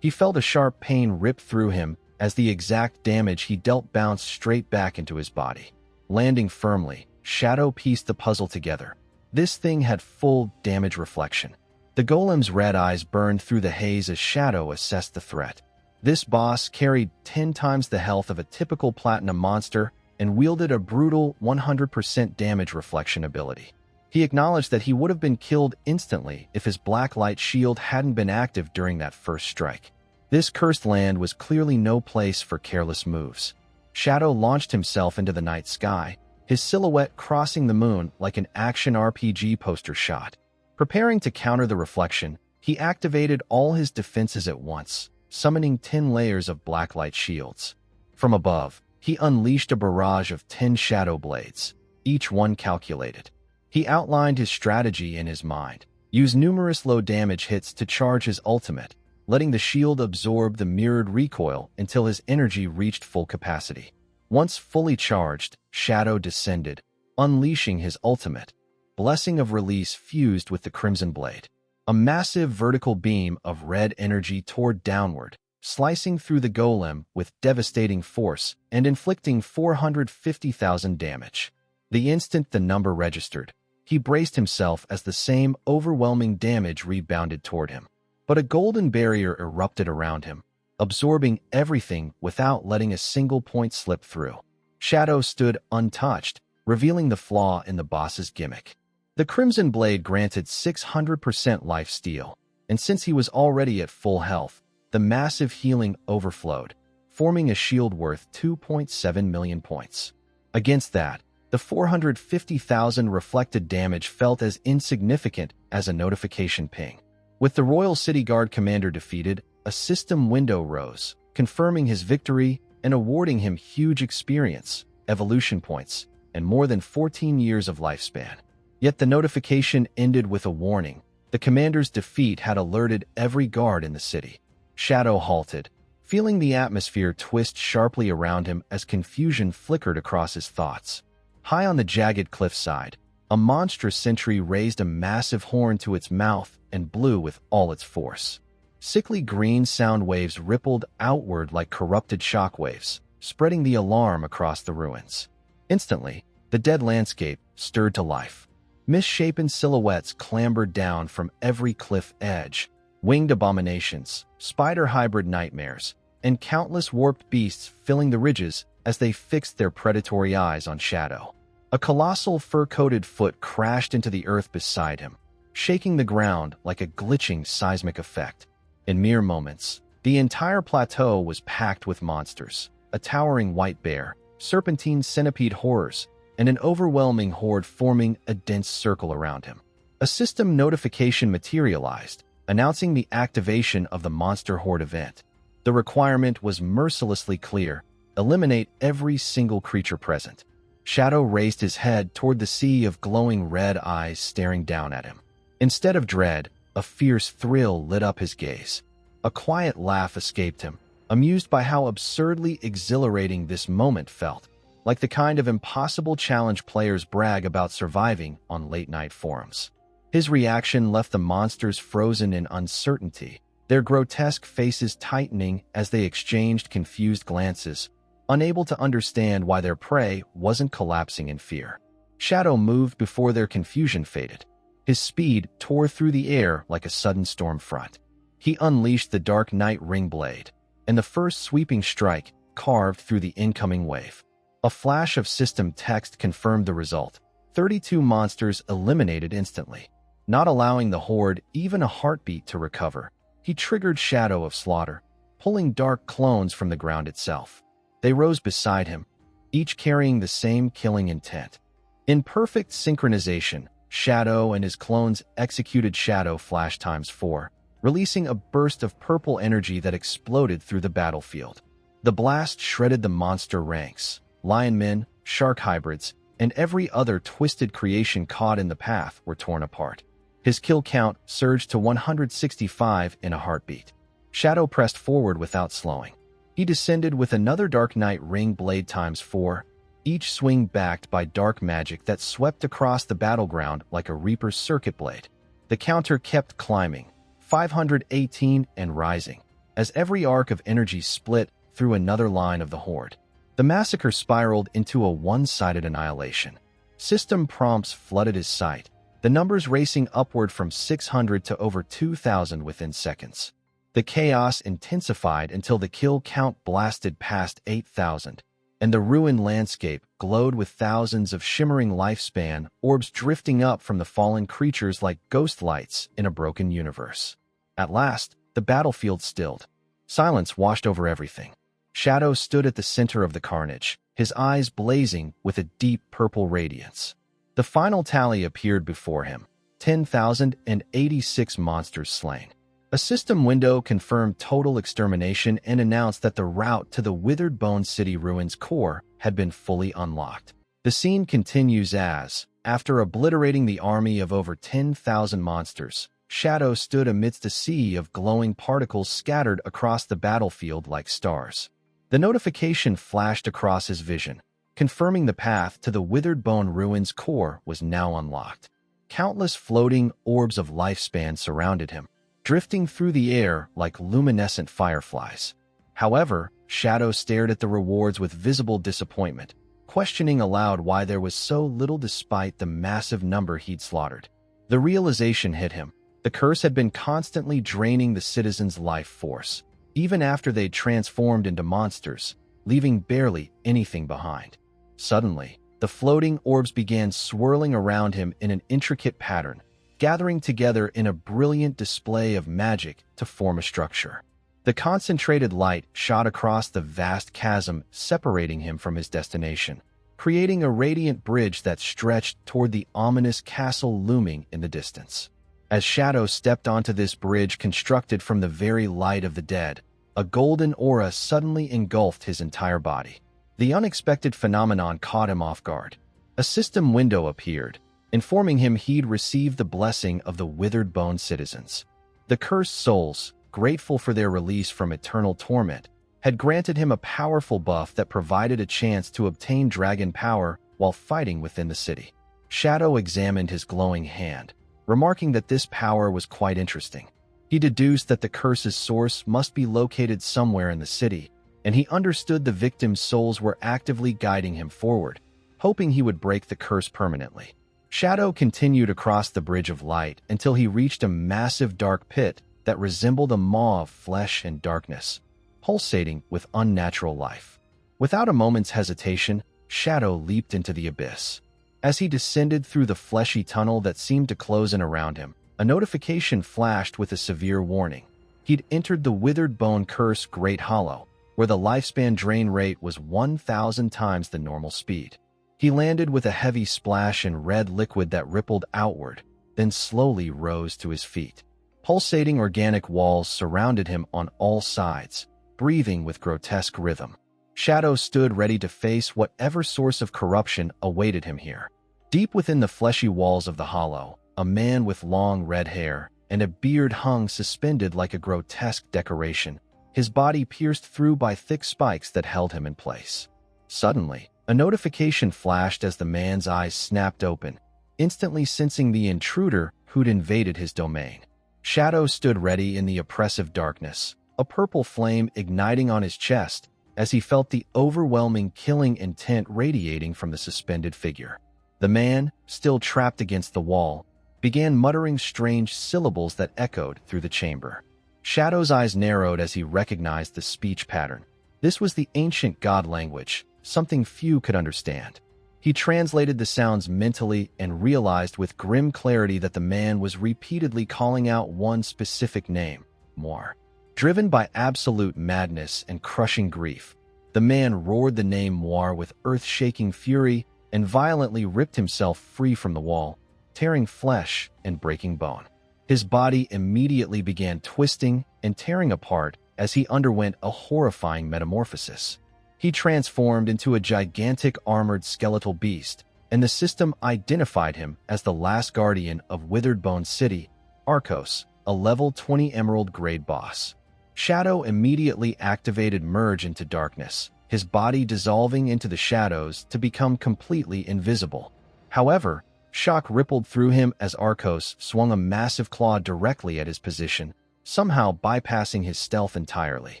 He felt a sharp pain rip through him as the exact damage he dealt bounced straight back into his body. Landing firmly, Shadow pieced the puzzle together. This thing had full damage reflection. The golem's red eyes burned through the haze as Shadow assessed the threat. This boss carried 10 times the health of a typical Platinum monster and wielded a brutal 100% damage reflection ability. He acknowledged that he would have been killed instantly if his black light shield hadn't been active during that first strike. This cursed land was clearly no place for careless moves. Shadow launched himself into the night sky, his silhouette crossing the moon like an action RPG poster shot. Preparing to counter the reflection, he activated all his defenses at once, summoning 10 layers of blacklight shields. From above, he unleashed a barrage of 10 shadow blades, each one calculated. He outlined his strategy in his mind, used numerous low-damage hits to charge his ultimate, letting the shield absorb the mirrored recoil until his energy reached full capacity. Once fully charged, Shadow descended, unleashing his ultimate. Blessing of Release fused with the Crimson Blade. A massive vertical beam of red energy tore downward, slicing through the golem with devastating force and inflicting 450,000 damage. The instant the number registered, he braced himself as the same overwhelming damage rebounded toward him. But a golden barrier erupted around him, absorbing everything without letting a single point slip through. Shadow stood untouched, revealing the flaw in the boss's gimmick. The Crimson Blade granted 600% life steal, and since he was already at full health, the massive healing overflowed, forming a shield worth 2.7 million points. Against that, the 450,000 reflected damage felt as insignificant as a notification ping. With the Royal City Guard commander defeated, a system window rose, confirming his victory and awarding him huge experience, evolution points, and more than 14 years of lifespan. Yet the notification ended with a warning. The commander's defeat had alerted every guard in the city. Shadow halted, feeling the atmosphere twist sharply around him as confusion flickered across his thoughts. High on the jagged cliffside, a monstrous sentry raised a massive horn to its mouth and blew with all its force. Sickly green sound waves rippled outward like corrupted shockwaves, spreading the alarm across the ruins. Instantly, the dead landscape stirred to life. Misshapen silhouettes clambered down from every cliff edge, winged abominations, spider hybrid nightmares, and countless warped beasts filling the ridges as they fixed their predatory eyes on Shadow. A colossal fur-coated foot crashed into the earth beside him, shaking the ground like a glitching seismic effect. In mere moments, the entire plateau was packed with monsters, a towering white bear, serpentine centipede horrors, and an overwhelming horde forming a dense circle around him. A system notification materialized, announcing the activation of the Monster Horde event. The requirement was mercilessly clear: eliminate every single creature present. Shadow raised his head toward the sea of glowing red eyes staring down at him. Instead of dread, a fierce thrill lit up his gaze. A quiet laugh escaped him, amused by how absurdly exhilarating this moment felt, like the kind of impossible challenge players brag about surviving on late-night forums. His reaction left the monsters frozen in uncertainty, their grotesque faces tightening as they exchanged confused glances, unable to understand why their prey wasn't collapsing in fear. Shadow moved before their confusion faded. His speed tore through the air like a sudden storm front. He unleashed the Dark Knight Ring Blade, and the first sweeping strike carved through the incoming wave. A flash of system text confirmed the result: 32 monsters eliminated instantly. Not allowing the horde even a heartbeat to recover, he triggered Shadow of Slaughter, pulling dark clones from the ground itself. They rose beside him, each carrying the same killing intent. In perfect synchronization, Shadow and his clones executed Shadow Flash ×4, releasing a burst of purple energy that exploded through the battlefield. The blast shredded the monster ranks. Lionmen, shark hybrids, and every other twisted creation caught in the path were torn apart. His kill count surged to 165 in a heartbeat. Shadow pressed forward without slowing. He descended with another Dark Knight Ring Blade ×4, each swing backed by dark magic that swept across the battleground like a Reaper's circuit blade. The counter kept climbing, 518 and rising, as every arc of energy split through another line of the horde. The massacre spiraled into a one-sided annihilation. System prompts flooded his sight, the numbers racing upward from 600 to over 2,000 within seconds. The chaos intensified until the kill count blasted past 8,000, and the ruined landscape glowed with thousands of shimmering lifespan orbs drifting up from the fallen creatures like ghost lights in a broken universe. At last, the battlefield stilled. Silence washed over everything. Shadow stood at the center of the carnage, his eyes blazing with a deep purple radiance. The final tally appeared before him: 10,086 monsters slain. A system window confirmed total extermination and announced that the route to the Withered Bone City Ruins core had been fully unlocked. The scene continues as, after obliterating the army of over 10,000 monsters, Shadow stood amidst a sea of glowing particles scattered across the battlefield like stars. The notification flashed across his vision, confirming the path to the Withered Bone Ruins core was now unlocked. Countless floating orbs of lifespan surrounded him, drifting through the air like luminescent fireflies. However, Shadow stared at the rewards with visible disappointment, questioning aloud why there was so little despite the massive number he'd slaughtered. The realization hit him. The curse had been constantly draining the citizens' life force, even after they'd transformed into monsters, leaving barely anything behind. Suddenly, the floating orbs began swirling around him in an intricate pattern, gathering together in a brilliant display of magic to form a structure. The concentrated light shot across the vast chasm separating him from his destination, creating a radiant bridge that stretched toward the ominous castle looming in the distance. As Shadow stepped onto this bridge constructed from the very light of the dead, a golden aura suddenly engulfed his entire body. The unexpected phenomenon caught him off guard. A system window appeared, informing him he'd received the blessing of the Withered Bone citizens. The cursed souls, grateful for their release from eternal torment, had granted him a powerful buff that provided a chance to obtain dragon power while fighting within the city. Shadow examined his glowing hand, remarking that this power was quite interesting. He deduced that the curse's source must be located somewhere in the city, and he understood the victim's souls were actively guiding him forward, hoping he would break the curse permanently. Shadow continued across the Bridge of Light until he reached a massive dark pit that resembled a maw of flesh and darkness, pulsating with unnatural life. Without a moment's hesitation, Shadow leaped into the abyss. As he descended through the fleshy tunnel that seemed to close in around him, a notification flashed with a severe warning. He'd entered the Withered Bone Curse Great Hollow, where the lifespan drain rate was 1,000 times the normal speed. He landed with a heavy splash in red liquid that rippled outward, then slowly rose to his feet. Pulsating organic walls surrounded him on all sides, breathing with grotesque rhythm. Shadow stood ready to face whatever source of corruption awaited him here. Deep within the fleshy walls of the hollow, a man with long red hair and a beard hung suspended like a grotesque decoration, his body pierced through by thick spikes that held him in place. Suddenly, a notification flashed as the man's eyes snapped open, instantly sensing the intruder who'd invaded his domain. Shadow stood ready in the oppressive darkness, a purple flame igniting on his chest as he felt the overwhelming killing intent radiating from the suspended figure. The man, still trapped against the wall, began muttering strange syllables that echoed through the chamber. Shadow's eyes narrowed as he recognized the speech pattern. This was the ancient god language, something few could understand. He translated the sounds mentally and realized with grim clarity that the man was repeatedly calling out one specific name, Moir. Driven by absolute madness and crushing grief, the man roared the name Moir with earth-shaking fury and violently ripped himself free from the wall, tearing flesh and breaking bone. His body immediately began twisting and tearing apart as he underwent a horrifying metamorphosis. He transformed into a gigantic armored skeletal beast, and the system identified him as the last guardian of Withered Bone City, Arcos, a level 20 emerald grade boss. Shadow immediately activated Merge into darkness, his body dissolving into the shadows to become completely invisible. However, shock rippled through him as Arcos swung a massive claw directly at his position, somehow bypassing his stealth entirely.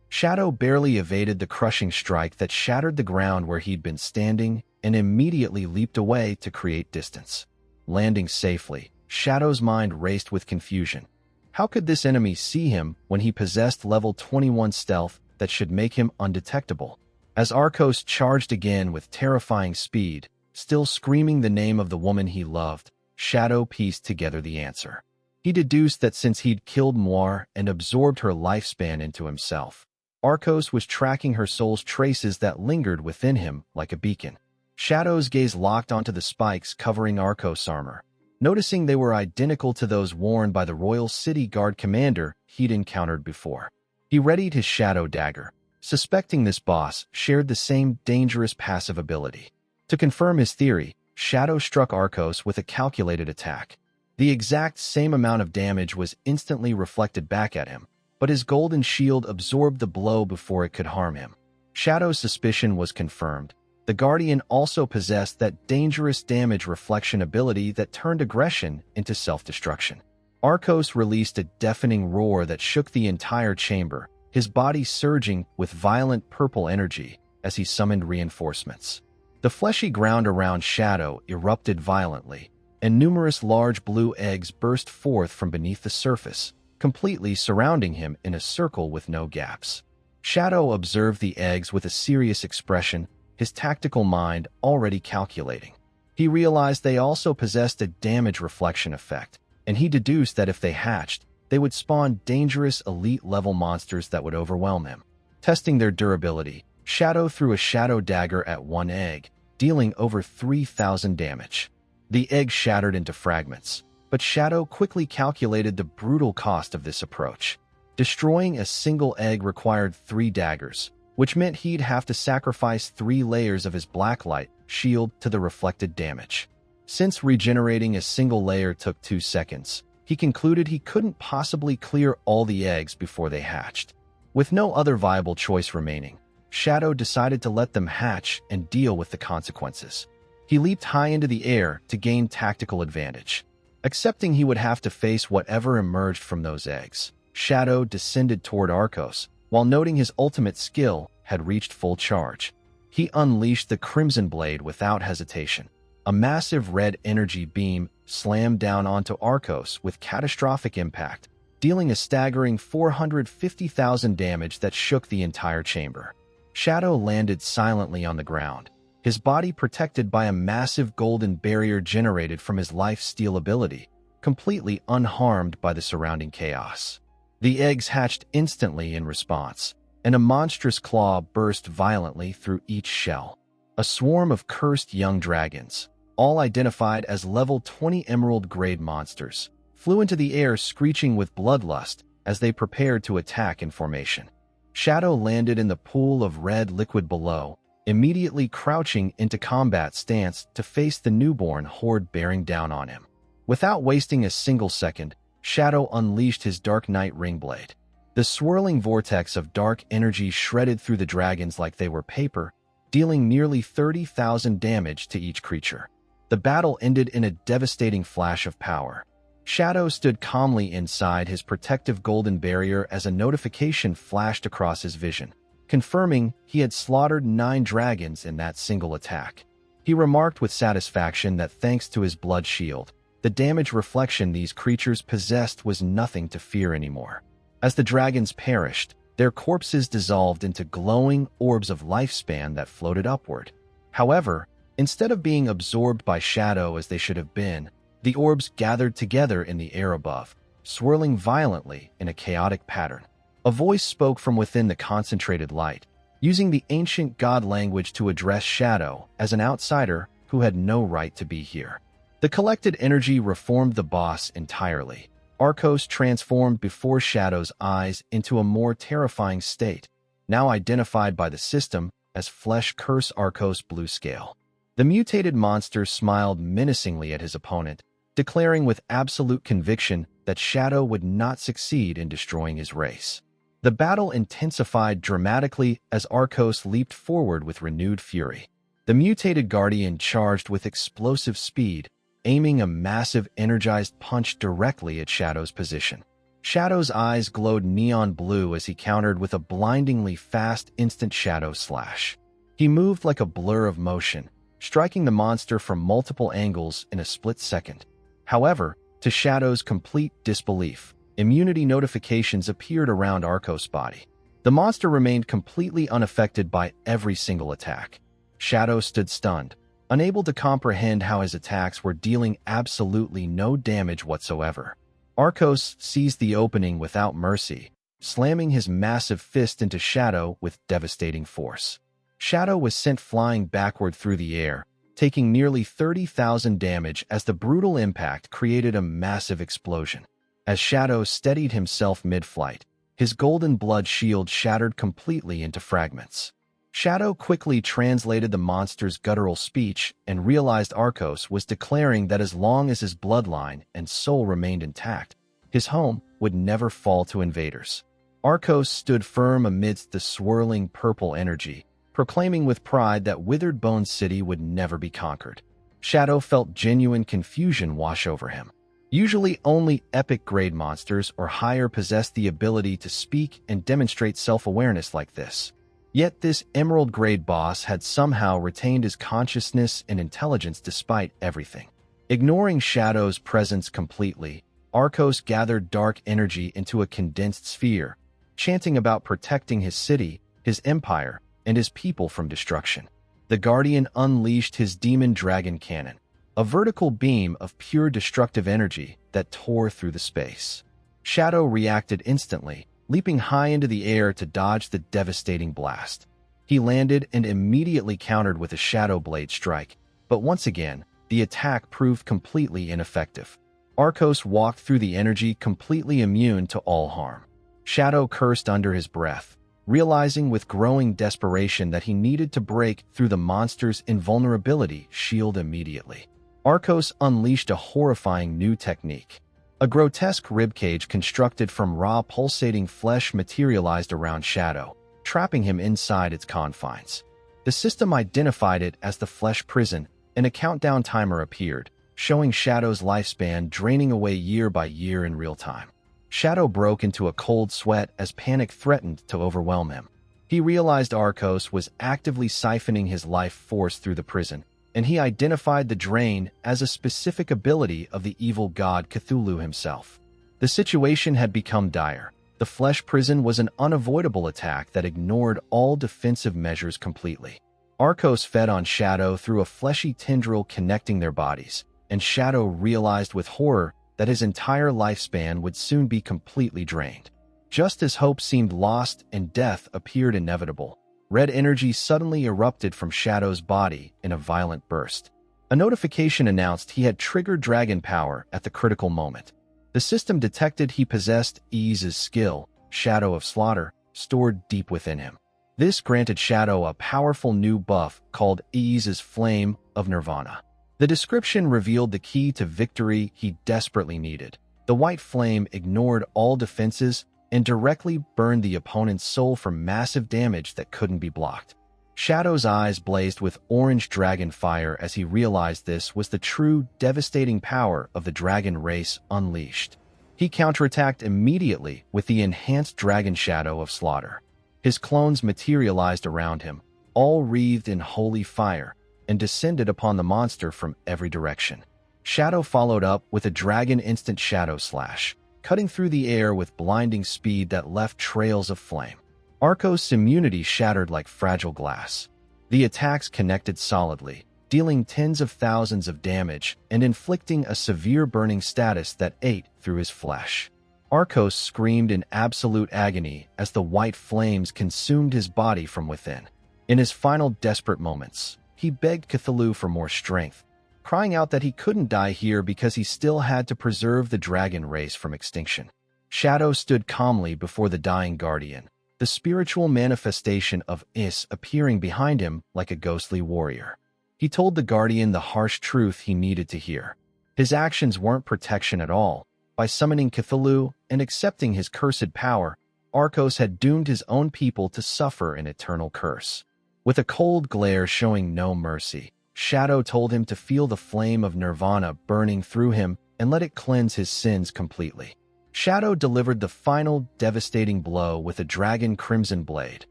Shadow barely evaded the crushing strike that shattered the ground where he'd been standing and immediately leaped away to create distance. Landing safely, Shadow's mind raced with confusion. How could this enemy see him when he possessed level 21 stealth that should make him undetectable? As Arcos charged again with terrifying speed, still screaming the name of the woman he loved, Shadow pieced together the answer. He deduced that since he'd killed Moir and absorbed her lifespan into himself, Arcos was tracking her soul's traces that lingered within him like a beacon. Shadow's gaze locked onto the spikes covering Arcos' armor, noticing they were identical to those worn by the Royal City Guard commander he'd encountered before. He readied his shadow dagger, suspecting this boss shared the same dangerous passive ability. To confirm his theory, Shadow struck Arcos with a calculated attack. The exact same amount of damage was instantly reflected back at him, but his golden shield absorbed the blow before it could harm him. Shadow's suspicion was confirmed. The Guardian also possessed that dangerous damage reflection ability that turned aggression into self-destruction. Arcos released a deafening roar that shook the entire chamber, his body surging with violent purple energy as he summoned reinforcements. The fleshy ground around Shadow erupted violently, and numerous large blue eggs burst forth from beneath the surface, completely surrounding him in a circle with no gaps. Shadow observed the eggs with a serious expression, his tactical mind already calculating. He realized they also possessed a damage reflection effect, and he deduced that if they hatched, they would spawn dangerous elite-level monsters that would overwhelm him. Testing their durability, Shadow threw a shadow dagger at one egg, dealing over 3,000 damage. The egg shattered into fragments, but Shadow quickly calculated the brutal cost of this approach. Destroying a single egg required 3 daggers, which meant he'd have to sacrifice 3 layers of his blacklight shield to the reflected damage. Since regenerating a single layer took 2 seconds, he concluded he couldn't possibly clear all the eggs before they hatched. With no other viable choice remaining, Shadow decided to let them hatch and deal with the consequences. He leaped high into the air to gain tactical advantage. Accepting he would have to face whatever emerged from those eggs, Shadow descended toward Arcos, while noting his ultimate skill had reached full charge. He unleashed the Crimson Blade without hesitation. A massive red energy beam slammed down onto Arcos with catastrophic impact, dealing a staggering 450,000 damage that shook the entire chamber. Shadow landed silently on the ground, his body protected by a massive golden barrier generated from his life-steal ability, completely unharmed by the surrounding chaos. The eggs hatched instantly in response, and a monstrous claw burst violently through each shell. A swarm of cursed young dragons, all identified as level 20 emerald-grade monsters, flew into the air screeching with bloodlust as they prepared to attack in formation. Shadow landed in the pool of red liquid below, immediately crouching into combat stance to face the newborn horde bearing down on him. Without wasting a single second, Shadow unleashed his Dark Knight Ringblade. The swirling vortex of dark energy shredded through the dragons like they were paper, dealing nearly 30,000 damage to each creature. The battle ended in a devastating flash of power. Shadow stood calmly inside his protective golden barrier as a notification flashed across his vision, confirming he had slaughtered 9 dragons in that single attack. He remarked with satisfaction that thanks to his blood shield, the damage reflection these creatures possessed was nothing to fear anymore. As the dragons perished, their corpses dissolved into glowing orbs of lifespan that floated upward. However, instead of being absorbed by Shadow as they should have been, the orbs gathered together in the air above, swirling violently in a chaotic pattern. A voice spoke from within the concentrated light, using the ancient god language to address Shadow as an outsider who had no right to be here. The collected energy reformed the boss entirely. Arcos transformed before Shadow's eyes into a more terrifying state, now identified by the system as Flesh Curse Arcos Blue Scale. The mutated monster smiled menacingly at his opponent, declaring with absolute conviction that Shadow would not succeed in destroying his race. The battle intensified dramatically as Arcos leaped forward with renewed fury. The mutated Guardian charged with explosive speed, aiming a massive energized punch directly at Shadow's position. Shadow's eyes glowed neon blue as he countered with a blindingly fast instant shadow slash. He moved like a blur of motion, striking the monster from multiple angles in a split second. However, to Shadow's complete disbelief, immunity notifications appeared around Arcos' body. The monster remained completely unaffected by every single attack. Shadow stood stunned, unable to comprehend how his attacks were dealing absolutely no damage whatsoever. Arcos seized the opening without mercy, slamming his massive fist into Shadow with devastating force. Shadow was sent flying backward through the air, taking nearly 30,000 damage as the brutal impact created a massive explosion. As Shadow steadied himself mid-flight, his golden blood shield shattered completely into fragments. Shadow quickly translated the monster's guttural speech and realized Arcos was declaring that as long as his bloodline and soul remained intact, his home would never fall to invaders. Arcos stood firm amidst the swirling purple energy, proclaiming with pride that Withered Bone City would never be conquered. Shadow felt genuine confusion wash over him. Usually only epic-grade monsters or higher possess the ability to speak and demonstrate self-awareness like this. Yet this emerald-grade boss had somehow retained his consciousness and intelligence despite everything. Ignoring Shadow's presence completely, Arcos gathered dark energy into a condensed sphere, chanting about protecting his city, his empire, and his people from destruction. The Guardian unleashed his demon dragon cannon, a vertical beam of pure destructive energy that tore through the space. Shadow reacted instantly, leaping high into the air to dodge the devastating blast. He landed and immediately countered with a Shadow Blade strike, but once again, the attack proved completely ineffective. Arcos walked through the energy completely immune to all harm. Shadow cursed under his breath, realizing with growing desperation that he needed to break through the monster's invulnerability shield immediately. Arcos unleashed a horrifying new technique. A grotesque ribcage constructed from raw pulsating flesh materialized around Shadow, trapping him inside its confines. The system identified it as the flesh prison, and a countdown timer appeared, showing Shadow's lifespan draining away year by year in real time. Shadow broke into a cold sweat as panic threatened to overwhelm him. He realized Arcos was actively siphoning his life force through the prison, and he identified the drain as a specific ability of the evil god Cthulhu himself. The situation had become dire. The flesh prison was an unavoidable attack that ignored all defensive measures completely. Arcos fed on Shadow through a fleshy tendril connecting their bodies, and Shadow realized with horror that his entire lifespan would soon be completely drained. Just as hope seemed lost and death appeared inevitable, red energy suddenly erupted from Shadow's body in a violent burst. A notification announced he had triggered dragon power at the critical moment. The system detected he possessed Ease's skill, Shadow of Slaughter, stored deep within him. This granted Shadow a powerful new buff called Ease's Flame of Nirvana. The description revealed the key to victory he desperately needed. The white flame ignored all defenses and directly burned the opponent's soul for massive damage that couldn't be blocked. Shadow's eyes blazed with orange dragon fire as he realized this was the true, devastating power of the dragon race unleashed. He counterattacked immediately with the enhanced dragon Shadow of Slaughter. His clones materialized around him, all wreathed in holy fire, and descended upon the monster from every direction. Shadow followed up with a dragon instant shadow slash, cutting through the air with blinding speed that left trails of flame. Arcos' immunity shattered like fragile glass. The attacks connected solidly, dealing tens of thousands of damage and inflicting a severe burning status that ate through his flesh. Arcos screamed in absolute agony as the white flames consumed his body from within. In his final desperate moments, he begged Cthulhu for more strength, crying out that he couldn't die here because he still had to preserve the dragon race from extinction. Shadow stood calmly before the dying guardian, the spiritual manifestation of Is appearing behind him like a ghostly warrior. He told the guardian the harsh truth he needed to hear. His actions weren't protection at all. By summoning Cthulhu and accepting his cursed power, Arcos had doomed his own people to suffer an eternal curse. With a cold glare showing no mercy, Shadow told him to feel the flame of Nirvana burning through him and let it cleanse his sins completely. Shadow delivered the final devastating blow with a dragon crimson blade,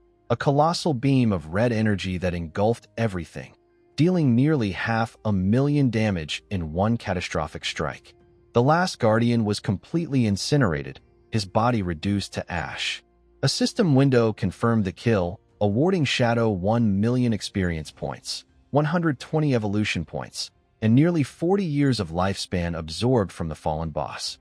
a colossal beam of red energy that engulfed everything, dealing nearly 500,000 damage in one catastrophic strike. The last guardian was completely incinerated, his body reduced to ash. A system window confirmed the kill, awarding Shadow 1 million experience points, 120 evolution points, and nearly 40 years of lifespan absorbed from the fallen boss.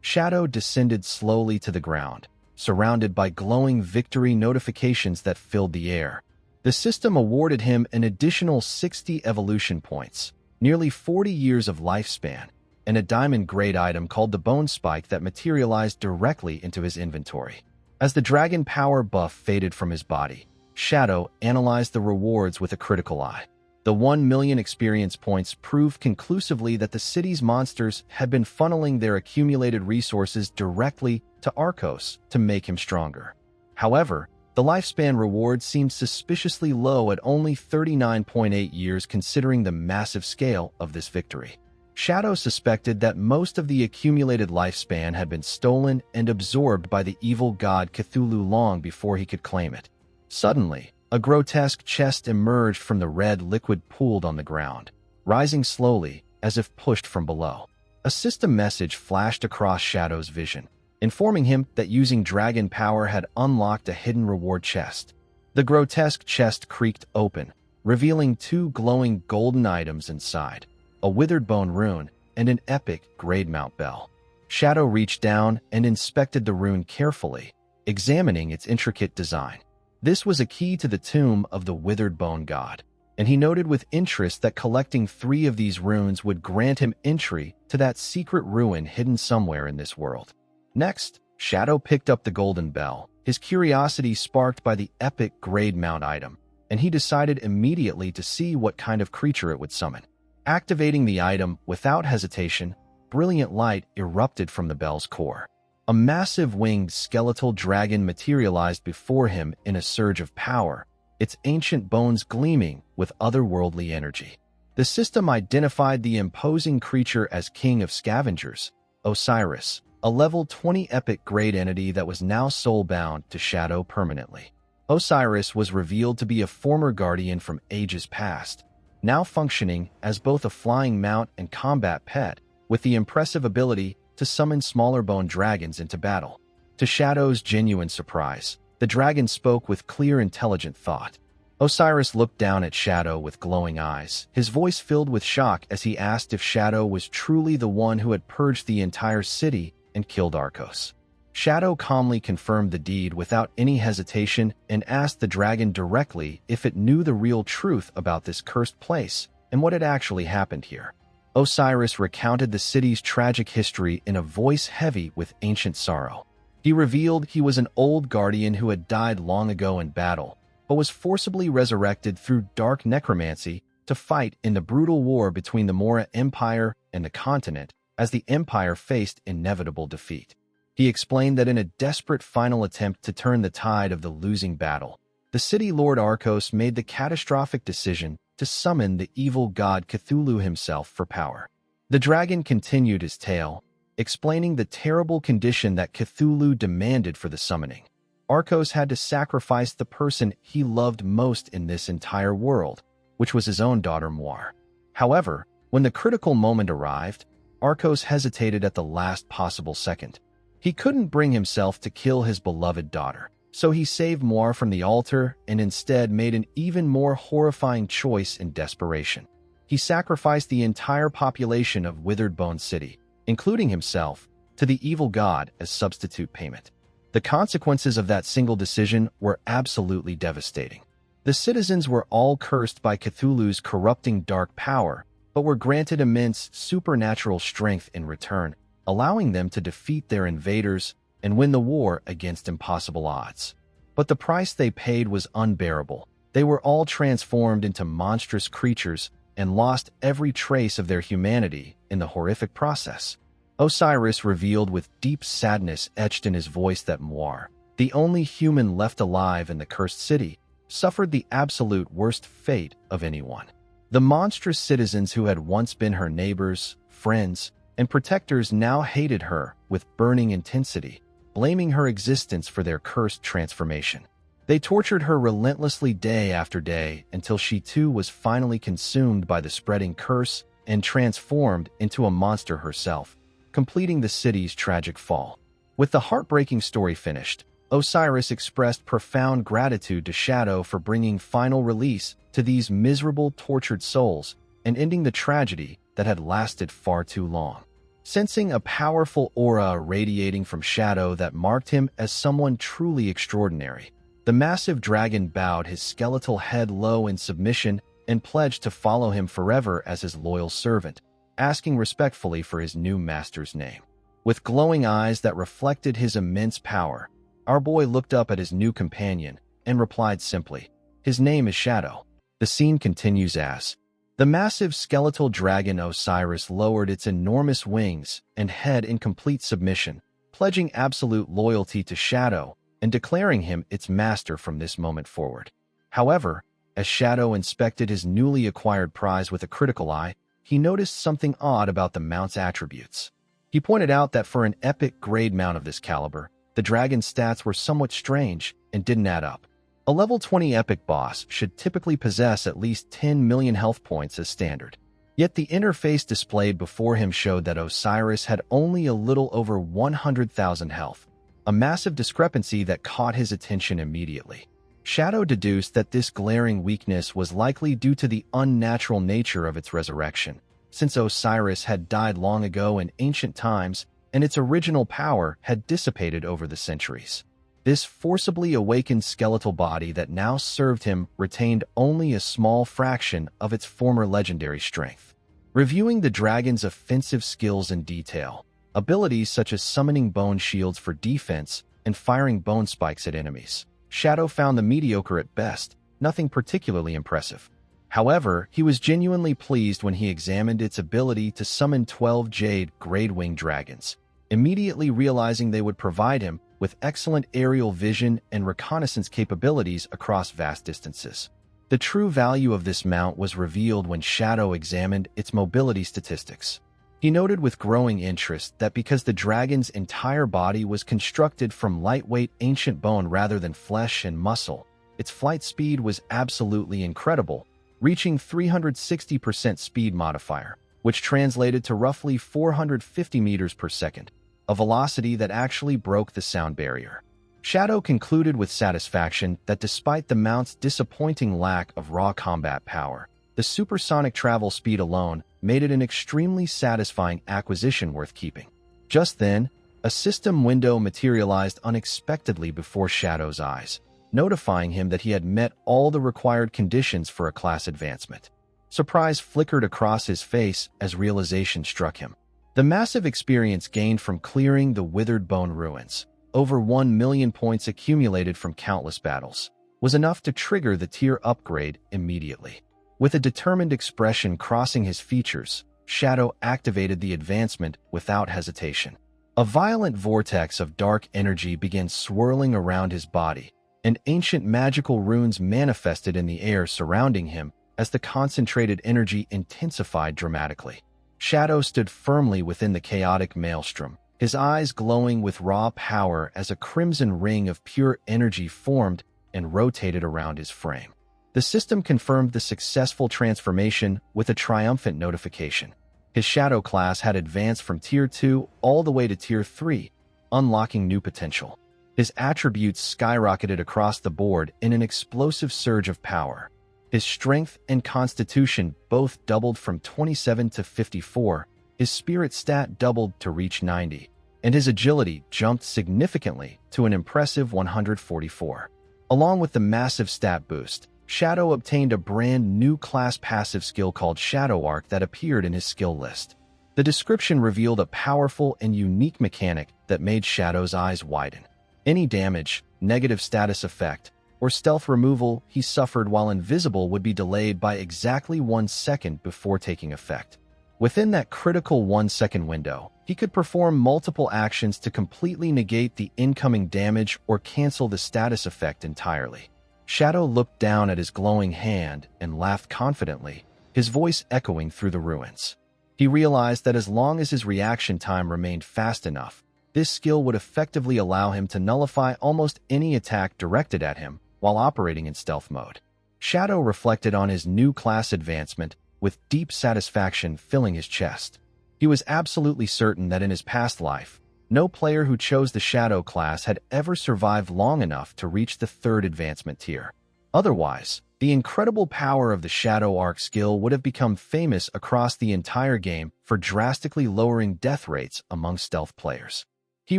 Shadow descended slowly to the ground, surrounded by glowing victory notifications that filled the air. The system awarded him an additional 60 evolution points, nearly 40 years of lifespan, and a diamond-grade item called the Bone Spike that materialized directly into his inventory. As the dragon power buff faded from his body, Shadow analyzed the rewards with a critical eye. The 1 million experience points proved conclusively that the city's monsters had been funneling their accumulated resources directly to Arcos to make him stronger. However, the lifespan reward seemed suspiciously low at only 39.8 years considering the massive scale of this victory. Shadow suspected that most of the accumulated lifespan had been stolen and absorbed by the evil god Cthulhu long before he could claim it. Suddenly, a grotesque chest emerged from the red liquid pooled on the ground, rising slowly as if pushed from below. A system message flashed across Shadow's vision, informing him that using dragon power had unlocked a hidden reward chest. The grotesque chest creaked open, revealing 2 glowing golden items inside, a withered bone rune and an epic grade mount bell. Shadow reached down and inspected the rune carefully, examining its intricate design. This was a key to the tomb of the withered bone god, and he noted with interest that collecting 3 of these runes would grant him entry to that secret ruin hidden somewhere in this world. Next, Shadow picked up the golden bell, his curiosity sparked by the epic grade mount item, and he decided immediately to see what kind of creature it would summon. Activating the item without hesitation, brilliant light erupted from the bell's core. A massive winged skeletal dragon materialized before him in a surge of power, its ancient bones gleaming with otherworldly energy. The system identified the imposing creature as King of Scavengers, Osiris, a level 20 epic grade entity that was now soul-bound to Shadow permanently. Osiris was revealed to be a former guardian from ages past, now functioning as both a flying mount and combat pet, with the impressive ability to summon smaller bone dragons into battle. To Shadow's genuine surprise, the dragon spoke with clear, intelligent thought. Osiris looked down at Shadow with glowing eyes, his voice filled with shock as he asked if Shadow was truly the one who had purged the entire city and killed Arcos. Shadow calmly confirmed the deed without any hesitation and asked the dragon directly if it knew the real truth about this cursed place and what had actually happened here. Osiris recounted the city's tragic history in a voice heavy with ancient sorrow. He revealed he was an old guardian who had died long ago in battle, but was forcibly resurrected through dark necromancy to fight in the brutal war between the Mora Empire and the continent as the Empire faced inevitable defeat. He explained that in a desperate final attempt to turn the tide of the losing battle, the city lord Arcos made the catastrophic decision to summon the evil god Cthulhu himself for power. The dragon continued his tale, explaining the terrible condition that Cthulhu demanded for the summoning. Arcos had to sacrifice the person he loved most in this entire world, which was his own daughter Moir. However, when the critical moment arrived, Arcos hesitated at the last possible second. He couldn't bring himself to kill his beloved daughter, so he saved Moir from the altar and instead made an even more horrifying choice in desperation. He sacrificed the entire population of Withered Bone City, including himself, to the evil god as substitute payment. The consequences of that single decision were absolutely devastating. The citizens were all cursed by Cthulhu's corrupting dark power, but were granted immense supernatural strength in return, allowing them to defeat their invaders and win the war against impossible odds. But the price they paid was unbearable. They were all transformed into monstrous creatures and lost every trace of their humanity in the horrific process. Osiris revealed with deep sadness etched in his voice that Moir, the only human left alive in the cursed city, suffered the absolute worst fate of anyone. The monstrous citizens who had once been her neighbors, friends, and protectors now hated her with burning intensity, blaming her existence for their cursed transformation. They tortured her relentlessly day after day until she too was finally consumed by the spreading curse and transformed into a monster herself, completing the city's tragic fall. With the heartbreaking story finished, Osiris expressed profound gratitude to Shadow for bringing final release to these miserable, tortured souls and ending the tragedy that had lasted far too long. Sensing a powerful aura radiating from Shadow that marked him as someone truly extraordinary, the massive dragon bowed his skeletal head low in submission and pledged to follow him forever as his loyal servant, asking respectfully for his new master's name. With glowing eyes that reflected his immense power, our boy looked up at his new companion and replied simply, "His name is Shadow." The scene continues as the massive skeletal dragon Osiris lowered its enormous wings and head in complete submission, pledging absolute loyalty to Shadow and declaring him its master from this moment forward. However, as Shadow inspected his newly acquired prize with a critical eye, he noticed something odd about the mount's attributes. He pointed out that for an epic grade mount of this caliber, the dragon's stats were somewhat strange and didn't add up. A level 20 epic boss should typically possess at least 10 million health points as standard. Yet the interface displayed before him showed that Osiris had only a little over 100,000 health, a massive discrepancy that caught his attention immediately. Shadow deduced that this glaring weakness was likely due to the unnatural nature of its resurrection, since Osiris had died long ago in ancient times and its original power had dissipated over the centuries. This forcibly awakened skeletal body that now served him retained only a small fraction of its former legendary strength. Reviewing the dragon's offensive skills in detail, abilities such as summoning bone shields for defense and firing bone spikes at enemies, Shadow found them mediocre at best, nothing particularly impressive. However, he was genuinely pleased when he examined its ability to summon 12 Jade Grade Wing Dragons, immediately realizing they would provide him with excellent aerial vision and reconnaissance capabilities across vast distances. The true value of this mount was revealed when Shadow examined its mobility statistics. He noted with growing interest that because the dragon's entire body was constructed from lightweight ancient bone rather than flesh and muscle, its flight speed was absolutely incredible, reaching 360% speed modifier, which translated to roughly 450 meters per second, a velocity that actually broke the sound barrier. Shadow concluded with satisfaction that despite the mount's disappointing lack of raw combat power, the supersonic travel speed alone made it an extremely satisfying acquisition worth keeping. Just then, a system window materialized unexpectedly before Shadow's eyes, notifying him that he had met all the required conditions for a class advancement. Surprise flickered across his face as realization struck him. The massive experience gained from clearing the withered bone ruins, over 1 million points accumulated from countless battles, was enough to trigger the tier upgrade immediately. With a determined expression crossing his features, Shadow activated the advancement without hesitation. A violent vortex of dark energy began swirling around his body, and ancient magical runes manifested in the air surrounding him as the concentrated energy intensified dramatically. Shadow stood firmly within the chaotic maelstrom, his eyes glowing with raw power as a crimson ring of pure energy formed and rotated around his frame. The system confirmed the successful transformation with a triumphant notification. His Shadow class had advanced from Tier 2 all the way to Tier 3, unlocking new potential. His attributes skyrocketed across the board in an explosive surge of power. His strength and constitution both doubled from 27 to 54, his spirit stat doubled to reach 90, and his agility jumped significantly to an impressive 144. Along with the massive stat boost, Shadow obtained a brand new class passive skill called Shadow Arc that appeared in his skill list. The description revealed a powerful and unique mechanic that made Shadow's eyes widen. Any damage, negative status effect, or stealth removal he suffered while invisible would be delayed by exactly 1 second before taking effect. Within that critical 1-second window, he could perform multiple actions to completely negate the incoming damage or cancel the status effect entirely. Shadow looked down at his glowing hand and laughed confidently, his voice echoing through the ruins. He realized that as long as his reaction time remained fast enough, this skill would effectively allow him to nullify almost any attack directed at him while operating in stealth mode. Shadow reflected on his new class advancement with deep satisfaction filling his chest. He was absolutely certain that in his past life, no player who chose the Shadow class had ever survived long enough to reach the 3rd advancement tier. Otherwise, The incredible power of the Shadow Arc skill would have become famous across the entire game for drastically lowering death rates among stealth players. He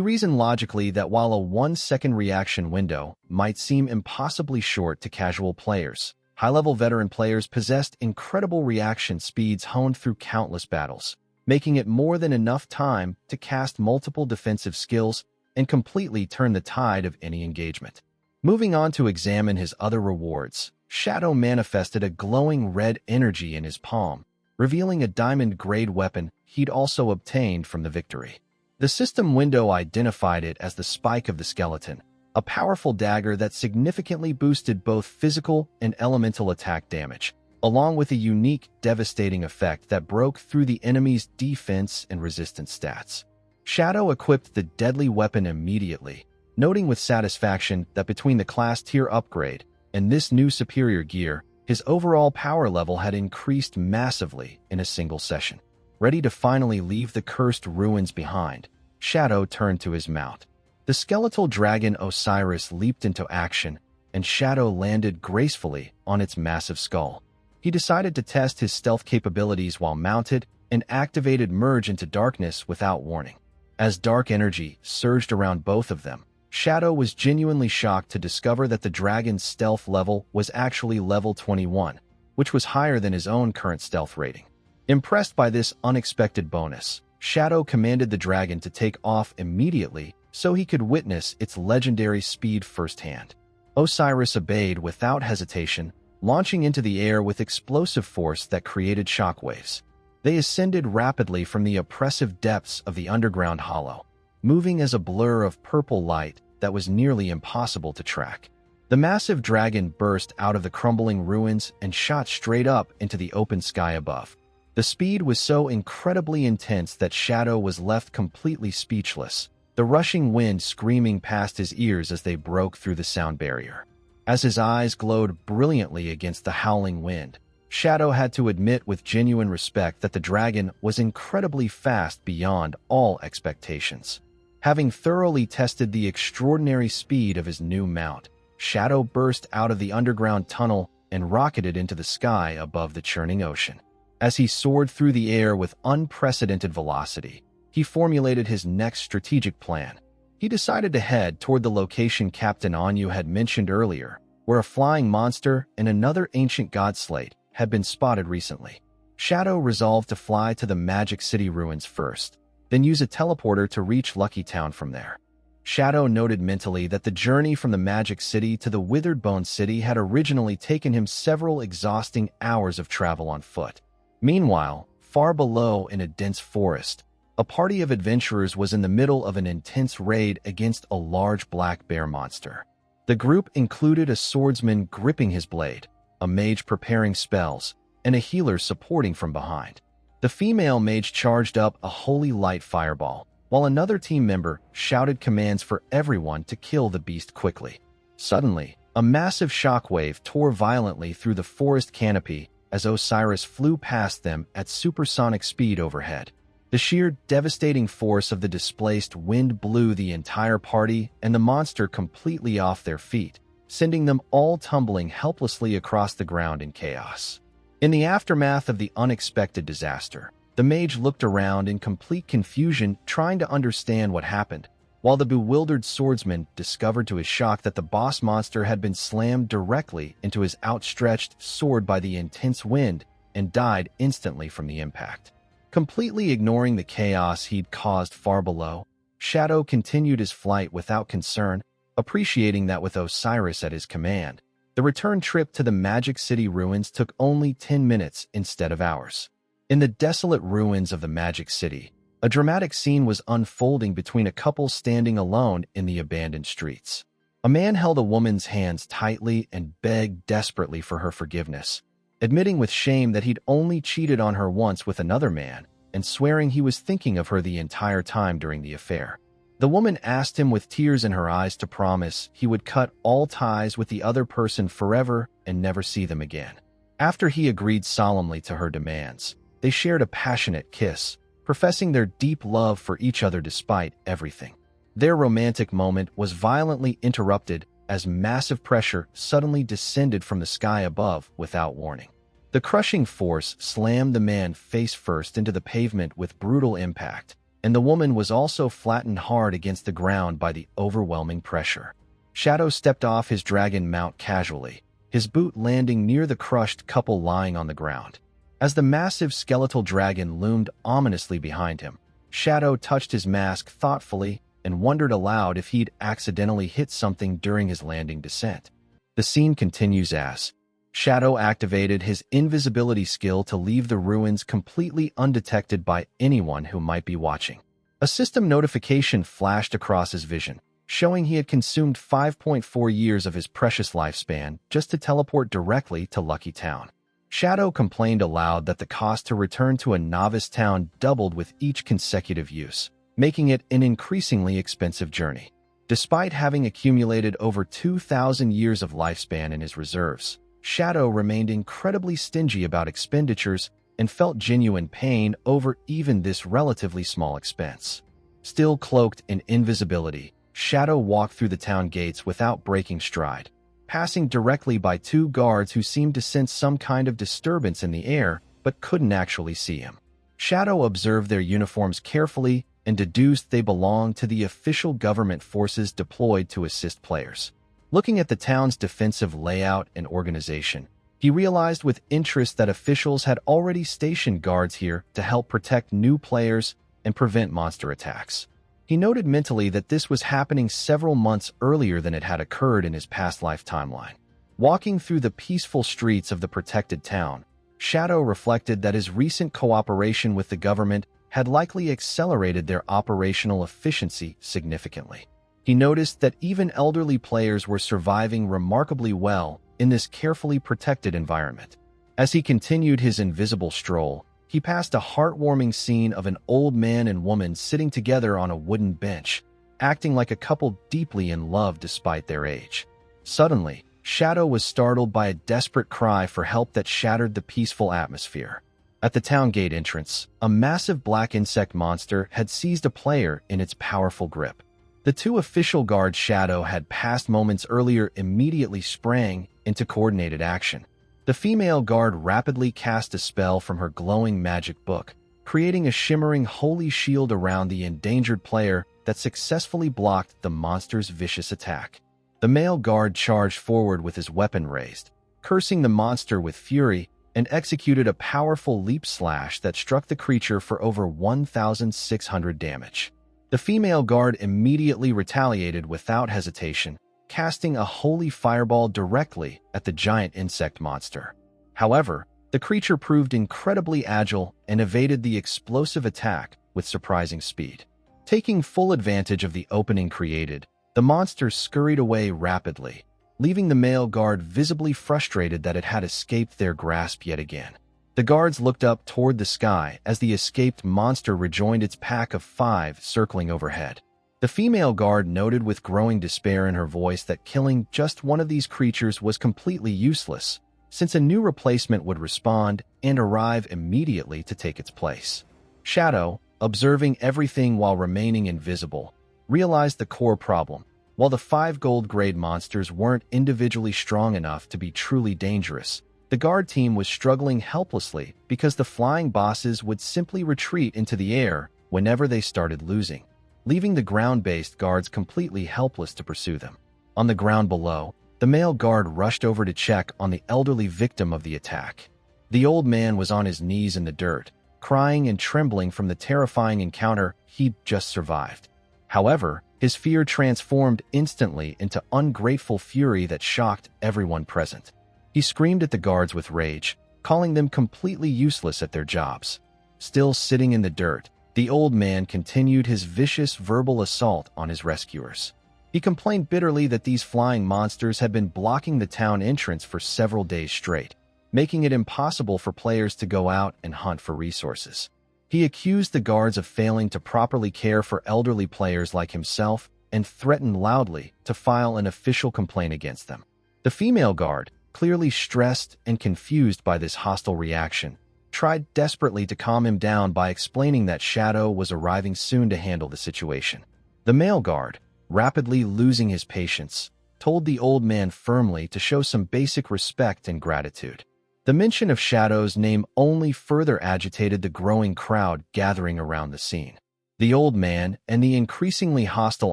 reasoned logically that while a 1-second reaction window might seem impossibly short to casual players, high-level veteran players possessed incredible reaction speeds honed through countless battles, making it more than enough time to cast multiple defensive skills and completely turn the tide of any engagement. Moving on to examine his other rewards, Shadow manifested a glowing red energy in his palm, revealing a diamond-grade weapon he'd also obtained from the victory. The system window identified it as the Spike of the Skeleton, a powerful dagger that significantly boosted both physical and elemental attack damage, along with a unique, devastating effect that broke through the enemy's defense and resistance stats. Shadow equipped the deadly weapon immediately, noting with satisfaction that between the class tier upgrade and this new superior gear, his overall power level had increased massively in a single session. Ready to finally leave the cursed ruins behind, Shadow turned to his mount. The skeletal dragon Osiris leaped into action, and Shadow landed gracefully on its massive skull. He decided to test his stealth capabilities while mounted and activated Merge into Darkness without warning. As dark energy surged around both of them, Shadow was genuinely shocked to discover that the dragon's stealth level was actually level 21, which was higher than his own current stealth rating. Impressed by this unexpected bonus, Shadow commanded the dragon to take off immediately so he could witness its legendary speed firsthand. Osiris obeyed without hesitation, launching into the air with explosive force that created shockwaves. They ascended rapidly from the oppressive depths of the underground hollow, moving as a blur of purple light that was nearly impossible to track. The massive dragon burst out of the crumbling ruins and shot straight up into the open sky above. The speed was so incredibly intense that Shadow was left completely speechless, the rushing wind screaming past his ears as they broke through the sound barrier. As his eyes glowed brilliantly against the howling wind, Shadow had to admit with genuine respect that the dragon was incredibly fast beyond all expectations. Having thoroughly tested the extraordinary speed of his new mount, Shadow burst out of the underground tunnel and rocketed into the sky above the churning ocean. As he soared through the air with unprecedented velocity, he formulated his next strategic plan. He decided to head toward the location Captain Anyu had mentioned earlier, where a flying monster and another ancient god slate had been spotted recently. Shadow resolved to fly to the Magic City ruins first, then use a teleporter to reach Lucky Town from there. Shadow noted mentally that the journey from the Magic City to the Withered Bone City had originally taken him several exhausting hours of travel on foot. Meanwhile, far below in a dense forest, a party of adventurers was in the middle of an intense raid against a large black bear monster. The group included a swordsman gripping his blade, a mage preparing spells, and a healer supporting from behind. The female mage charged up a holy light fireball, while another team member shouted commands for everyone to kill the beast quickly. Suddenly, a massive shockwave tore violently through the forest canopy as Osiris flew past them at supersonic speed overhead. The sheer devastating force of the displaced wind blew the entire party and the monster completely off their feet, sending them all tumbling helplessly across the ground in chaos. In the aftermath of the unexpected disaster, the mage looked around in complete confusion, trying to understand what happened, while the bewildered swordsman discovered to his shock that the boss monster had been slammed directly into his outstretched sword by the intense wind and died instantly from the impact. Completely ignoring the chaos he'd caused far below, Shadow continued his flight without concern, appreciating that with Osiris at his command, the return trip to the Magic City ruins took only 10 minutes instead of hours. In the desolate ruins of the Magic City, a dramatic scene was unfolding between a couple standing alone in the abandoned streets. A man held a woman's hands tightly and begged desperately for her forgiveness, admitting with shame that he'd only cheated on her once with another man and swearing he was thinking of her the entire time during the affair. The woman asked him with tears in her eyes to promise he would cut all ties with the other person forever and never see them again. After he agreed solemnly to her demands, they shared a passionate kiss, professing their deep love for each other despite everything. Their romantic moment was violently interrupted as massive pressure suddenly descended from the sky above without warning. The crushing force slammed the man face first into the pavement with brutal impact, and the woman was also flattened hard against the ground by the overwhelming pressure. Shadow stepped off his dragon mount casually, his boot landing near the crushed couple lying on the ground. As the massive skeletal dragon loomed ominously behind him, Shadow touched his mask thoughtfully and wondered aloud if he'd accidentally hit something during his landing descent. The scene continues as Shadow activated his invisibility skill to leave the ruins completely undetected by anyone who might be watching. A system notification flashed across his vision, showing he had consumed 5.4 years of his precious lifespan just to teleport directly to Lucky Town. Shadow complained aloud that the cost to return to a novice town doubled with each consecutive use, making it an increasingly expensive journey. Despite having accumulated over 2,000 years of lifespan in his reserves, Shadow remained incredibly stingy about expenditures and felt genuine pain over even this relatively small expense. Still cloaked in invisibility, Shadow walked through the town gates without breaking stride, passing directly by two guards who seemed to sense some kind of disturbance in the air but couldn't actually see him. Shadow observed their uniforms carefully and deduced they belonged to the official government forces deployed to assist players. Looking at the town's defensive layout and organization, he realized with interest that officials had already stationed guards here to help protect new players and prevent monster attacks. He noted mentally that this was happening several months earlier than it had occurred in his past life timeline. Walking through the peaceful streets of the protected town, Shadow reflected that his recent cooperation with the government had likely accelerated their operational efficiency significantly. He noticed that even elderly players were surviving remarkably well in this carefully protected environment. As he continued his invisible stroll, he passed a heartwarming scene of an old man and woman sitting together on a wooden bench, acting like a couple deeply in love despite their age. Suddenly, Shadow was startled by a desperate cry for help that shattered the peaceful atmosphere. At the town gate entrance, a massive black insect monster had seized a player in its powerful grip. The two official guards Shadow had passed moments earlier immediately sprang into coordinated action. The female guard rapidly cast a spell from her glowing magic book, creating a shimmering holy shield around the endangered player that successfully blocked the monster's vicious attack. The male guard charged forward with his weapon raised, cursing the monster with fury, and executed a powerful leap slash that struck the creature for over 1,600 damage. The female guard immediately retaliated without hesitation, casting a holy fireball directly at the giant insect monster. However, the creature proved incredibly agile and evaded the explosive attack with surprising speed. Taking full advantage of the opening created, the monster scurried away rapidly, leaving the male guard visibly frustrated that it had escaped their grasp yet again. The guards looked up toward the sky as the escaped monster rejoined its pack of 5 circling overhead. The female guard noted with growing despair in her voice that killing just one of these creatures was completely useless, since a new replacement would respond and arrive immediately to take its place. Shadow, observing everything while remaining invisible, realized the core problem. While the 5 gold-grade monsters weren't individually strong enough to be truly dangerous, the guard team was struggling helplessly because the flying bosses would simply retreat into the air whenever they started losing, leaving the ground-based guards completely helpless to pursue them. On the ground below, the male guard rushed over to check on the elderly victim of the attack. The old man was on his knees in the dirt, crying and trembling from the terrifying encounter he'd just survived. However, his fear transformed instantly into ungrateful fury that shocked everyone present. He screamed at the guards with rage, calling them completely useless at their jobs. Still sitting in the dirt, the old man continued his vicious verbal assault on his rescuers. He complained bitterly that these flying monsters had been blocking the town entrance for several days straight, making it impossible for players to go out and hunt for resources. He accused the guards of failing to properly care for elderly players like himself and threatened loudly to file an official complaint against them. The female guard, clearly stressed and confused by this hostile reaction, tried desperately to calm him down by explaining that Shadow was arriving soon to handle the situation. The male guard, rapidly losing his patience, told the old man firmly to show some basic respect and gratitude. The mention of Shadow's name only further agitated the growing crowd gathering around the scene. The old man and the increasingly hostile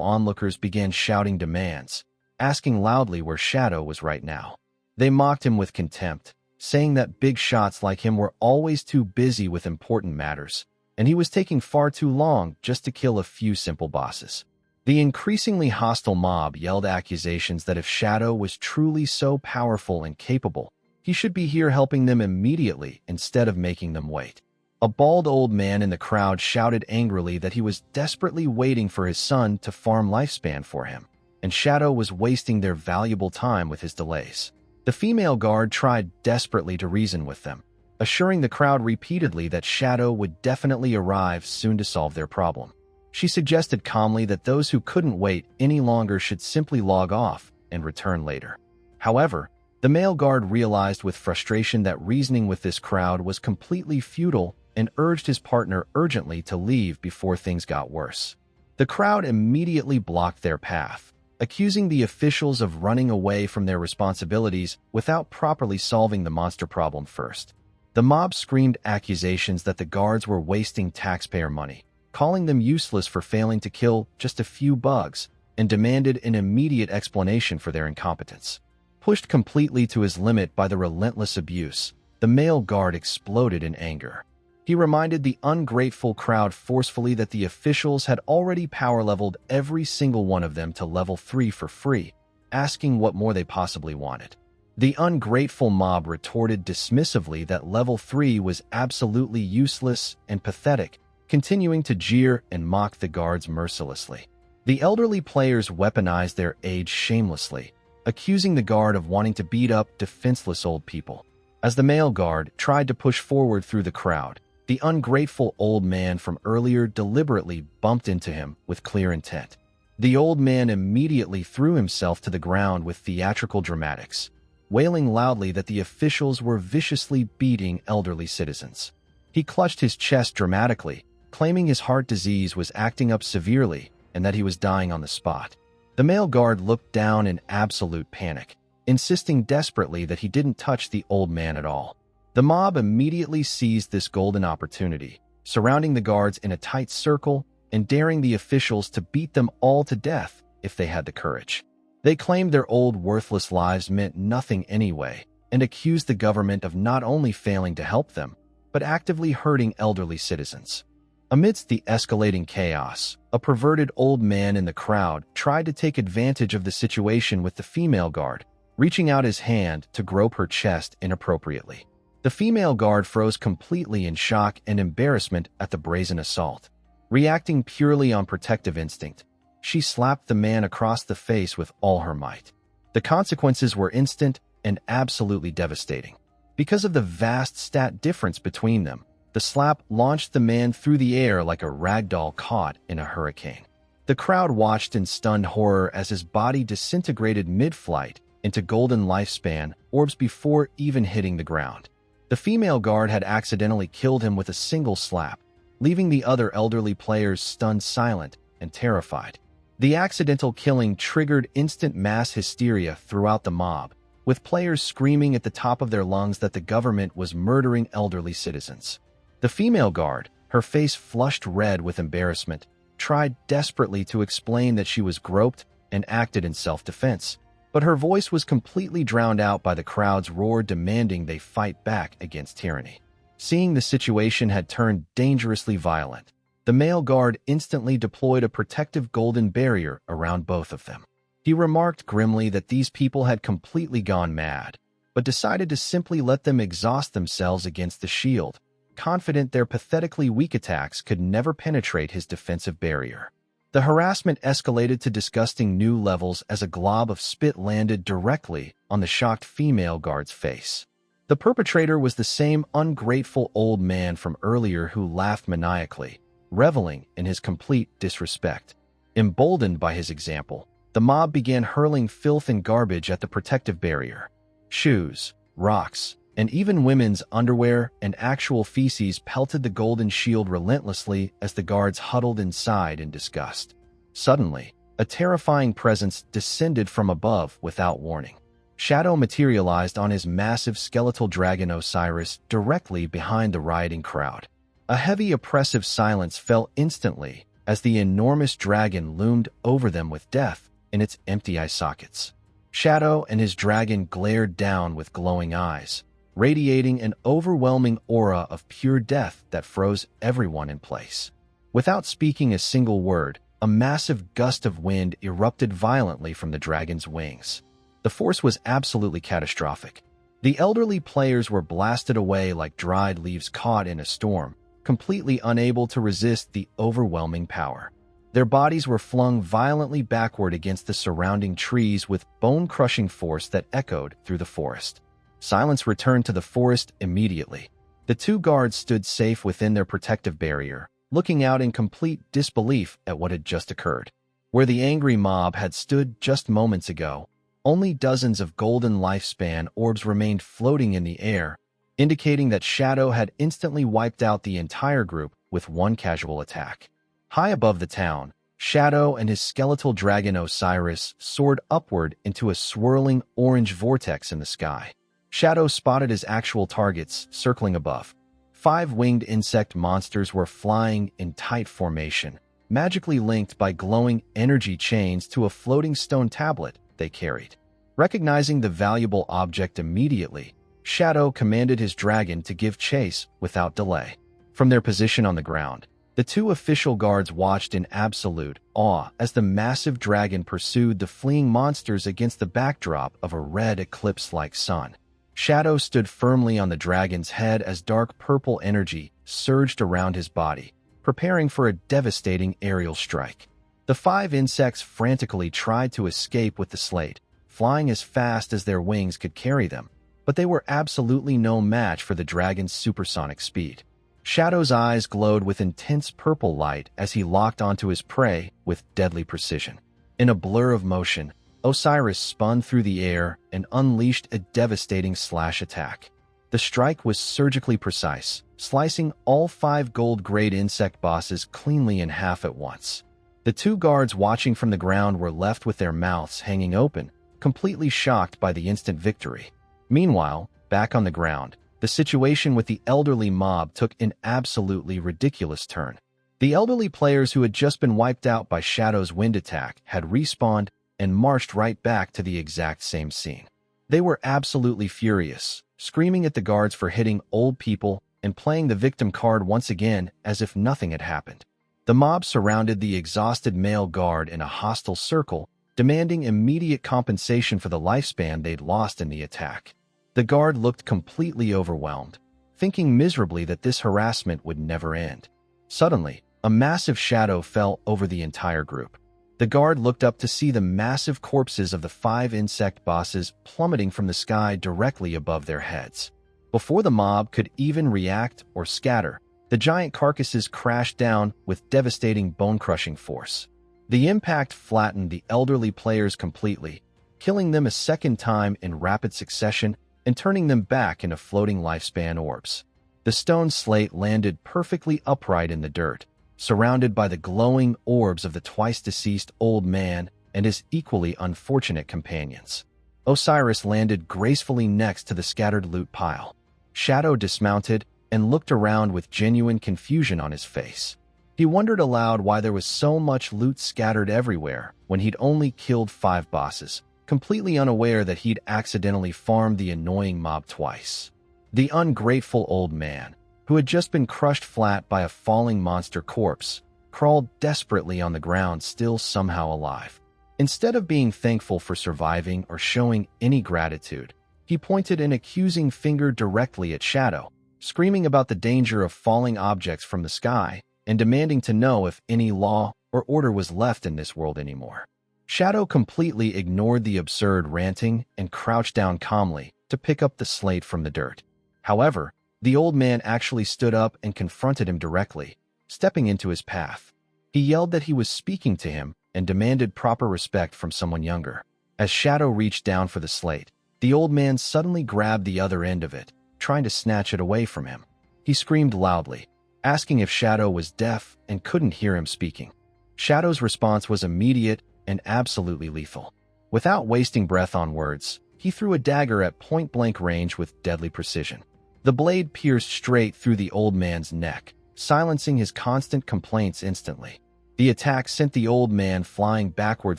onlookers began shouting demands, asking loudly where Shadow was right now. They mocked him with contempt, saying that big shots like him were always too busy with important matters, and he was taking far too long just to kill a few simple bosses. The increasingly hostile mob yelled accusations that if Shadow was truly so powerful and capable, he should be here helping them immediately instead of making them wait. A bald old man in the crowd shouted angrily that he was desperately waiting for his son to farm lifespan for him, and Shadow was wasting their valuable time with his delays. The female guard tried desperately to reason with them, assuring the crowd repeatedly that Shadow would definitely arrive soon to solve their problem. She suggested calmly that those who couldn't wait any longer should simply log off and return later. However, the male guard realized with frustration that reasoning with this crowd was completely futile and urged his partner urgently to leave before things got worse. The crowd immediately blocked their path, accusing the officials of running away from their responsibilities without properly solving the monster problem first. The mob screamed accusations that the guards were wasting taxpayer money, calling them useless for failing to kill just a few bugs, and demanded an immediate explanation for their incompetence. Pushed completely to his limit by the relentless abuse, the male guard exploded in anger. He reminded the ungrateful crowd forcefully that the officials had already power-leveled every single one of them to level 3 for free, asking what more they possibly wanted. The ungrateful mob retorted dismissively that level 3 was absolutely useless and pathetic, continuing to jeer and mock the guards mercilessly. The elderly players weaponized their age shamelessly, accusing the guard of wanting to beat up defenseless old people. As the male guard tried to push forward through the crowd, the ungrateful old man from earlier deliberately bumped into him with clear intent. The old man immediately threw himself to the ground with theatrical dramatics, wailing loudly that the officials were viciously beating elderly citizens. He clutched his chest dramatically, claiming his heart disease was acting up severely and that he was dying on the spot. The male guard looked down in absolute panic, insisting desperately that he didn't touch the old man at all. The mob immediately seized this golden opportunity, surrounding the guards in a tight circle and daring the officials to beat them all to death if they had the courage. They claimed their old worthless lives meant nothing anyway and accused the government of not only failing to help them, but actively hurting elderly citizens. Amidst the escalating chaos, a perverted old man in the crowd tried to take advantage of the situation with the female guard, reaching out his hand to grope her chest inappropriately. The female guard froze completely in shock and embarrassment at the brazen assault. Reacting purely on protective instinct, she slapped the man across the face with all her might. The consequences were instant and absolutely devastating. Because of the vast stat difference between them, the slap launched the man through the air like a ragdoll caught in a hurricane. The crowd watched in stunned horror as his body disintegrated mid-flight into golden lifespan orbs before even hitting the ground. The female guard had accidentally killed him with a single slap, leaving the other elderly players stunned silent and terrified. The accidental killing triggered instant mass hysteria throughout the mob, with players screaming at the top of their lungs that the government was murdering elderly citizens. The female guard, her face flushed red with embarrassment, tried desperately to explain that she was groped and acted in self-defense, but her voice was completely drowned out by the crowd's roar demanding they fight back against tyranny. Seeing the situation had turned dangerously violent, the male guard instantly deployed a protective golden barrier around both of them. He remarked grimly that these people had completely gone mad, but decided to simply let them exhaust themselves against the shield, confident their pathetically weak attacks could never penetrate his defensive barrier. The harassment escalated to disgusting new levels as a glob of spit landed directly on the shocked female guard's face. The perpetrator was the same ungrateful old man from earlier who laughed maniacally, reveling in his complete disrespect. Emboldened by his example, the mob began hurling filth and garbage at the protective barrier. Shoes, rocks, and even women's underwear and actual feces pelted the golden shield relentlessly as the guards huddled inside in disgust. Suddenly, A terrifying presence descended from above without warning. Shadow materialized on his massive skeletal dragon Osiris directly behind the rioting crowd. A heavy, oppressive silence fell instantly as the enormous dragon loomed over them with death in its empty eye sockets. Shadow and his dragon glared down with glowing eyes, radiating an overwhelming aura of pure death that froze everyone in place. Without speaking a single word, a massive gust of wind erupted violently from the dragon's wings. The force was absolutely catastrophic. The elderly players were blasted away like dried leaves caught in a storm, completely unable to resist the overwhelming power. Their bodies were flung violently backward against the surrounding trees with bone-crushing force that echoed through the forest. Silence returned to the forest immediately. The two guards stood safe within their protective barrier, looking out in complete disbelief at what had just occurred. Where the angry mob had stood just moments ago, only dozens of golden lifespan orbs remained floating in the air, indicating that Shadow had instantly wiped out the entire group with one casual attack. High above the town, Shadow and his skeletal dragon Osiris soared upward into a swirling orange vortex in the sky. Shadow spotted his actual targets circling above. 5 winged insect monsters were flying in tight formation, magically linked by glowing energy chains to a floating stone tablet they carried. Recognizing the valuable object immediately, Shadow commanded his dragon to give chase without delay. From their position on the ground, the two official guards watched in absolute awe as the massive dragon pursued the fleeing monsters against the backdrop of a red eclipse-like sun. Shadow stood firmly on the dragon's head as dark purple energy surged around his body, preparing for a devastating aerial strike. The 5 insects frantically tried to escape with the slate, flying as fast as their wings could carry them, but they were absolutely no match for the dragon's supersonic speed. Shadow's eyes glowed with intense purple light as he locked onto his prey with deadly precision. In a blur of motion, Osiris spun through the air and unleashed a devastating slash attack. The strike was surgically precise, slicing all 5 gold-grade insect bosses cleanly in half at once. The two guards watching from the ground were left with their mouths hanging open, completely shocked by the instant victory. Meanwhile, back on the ground, the situation with the elderly mob took an absolutely ridiculous turn. The elderly players who had just been wiped out by Shadow's wind attack had respawned and marched right back to the exact same scene. They were absolutely furious, screaming at the guards for hitting old people and playing the victim card once again as if nothing had happened. The mob surrounded the exhausted male guard in a hostile circle, demanding immediate compensation for the lifespan they'd lost in the attack. The guard looked completely overwhelmed, thinking miserably that this harassment would never end. Suddenly, a massive shadow fell over the entire group. The guard looked up to see the massive corpses of the 5 insect bosses plummeting from the sky directly above their heads. Before the mob could even react or scatter, the giant carcasses crashed down with devastating bone-crushing force. The impact flattened the elderly players completely, killing them a second time in rapid succession and turning them back into floating lifespan orbs. The stone slate landed perfectly upright in the dirt, surrounded by the glowing orbs of the twice-deceased old man and his equally unfortunate companions. Osiris landed gracefully next to the scattered loot pile. Shadow dismounted and looked around with genuine confusion on his face. He wondered aloud why there was so much loot scattered everywhere when he'd only killed 5 bosses, completely unaware that he'd accidentally farmed the annoying mob twice. The ungrateful old man, who had just been crushed flat by a falling monster corpse, crawled desperately on the ground, still somehow alive. Instead of being thankful for surviving or showing any gratitude, he pointed an accusing finger directly at Shadow, screaming about the danger of falling objects from the sky and demanding to know if any law or order was left in this world anymore. Shadow completely ignored the absurd ranting and crouched down calmly to pick up the slate from the dirt. However, the old man actually stood up and confronted him directly, stepping into his path. He yelled that he was speaking to him and demanded proper respect from someone younger. As Shadow reached down for the slate, the old man suddenly grabbed the other end of it, trying to snatch it away from him. He screamed loudly, asking if Shadow was deaf and couldn't hear him speaking. Shadow's response was immediate and absolutely lethal. Without wasting breath on words, he threw a dagger at point-blank range with deadly precision. The blade pierced straight through the old man's neck, silencing his constant complaints instantly. The attack sent the old man flying backward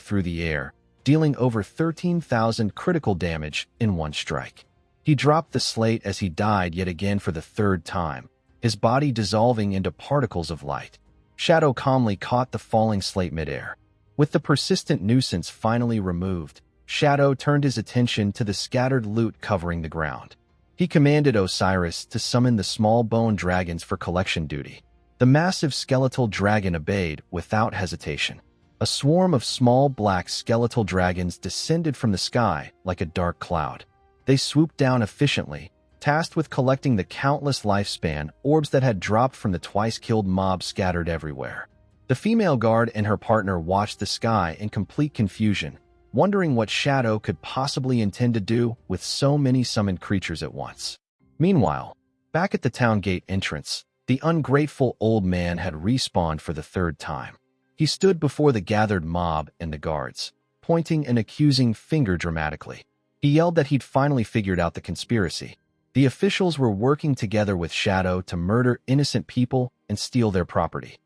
through the air, dealing over 13,000 critical damage in one strike. He dropped the slate as he died yet again for the third time, his body dissolving into particles of light. Shadow calmly caught the falling slate midair. With the persistent nuisance finally removed, Shadow turned his attention to the scattered loot covering the ground. He commanded Osiris to summon the small bone dragons for collection duty. The massive skeletal dragon obeyed without hesitation. A swarm of small black skeletal dragons descended from the sky like a dark cloud. They swooped down efficiently, tasked with collecting the countless lifespan orbs that had dropped from the twice-killed mob scattered everywhere. The female guard and her partner watched the sky in complete confusion, wondering what Shadow could possibly intend to do with so many summoned creatures at once. Meanwhile, back at the town gate entrance, the ungrateful old man had respawned for the third time. He stood before the gathered mob and the guards, pointing an accusing finger dramatically. He yelled that he'd finally figured out the conspiracy. The officials were working together with Shadow to murder innocent people and steal their property.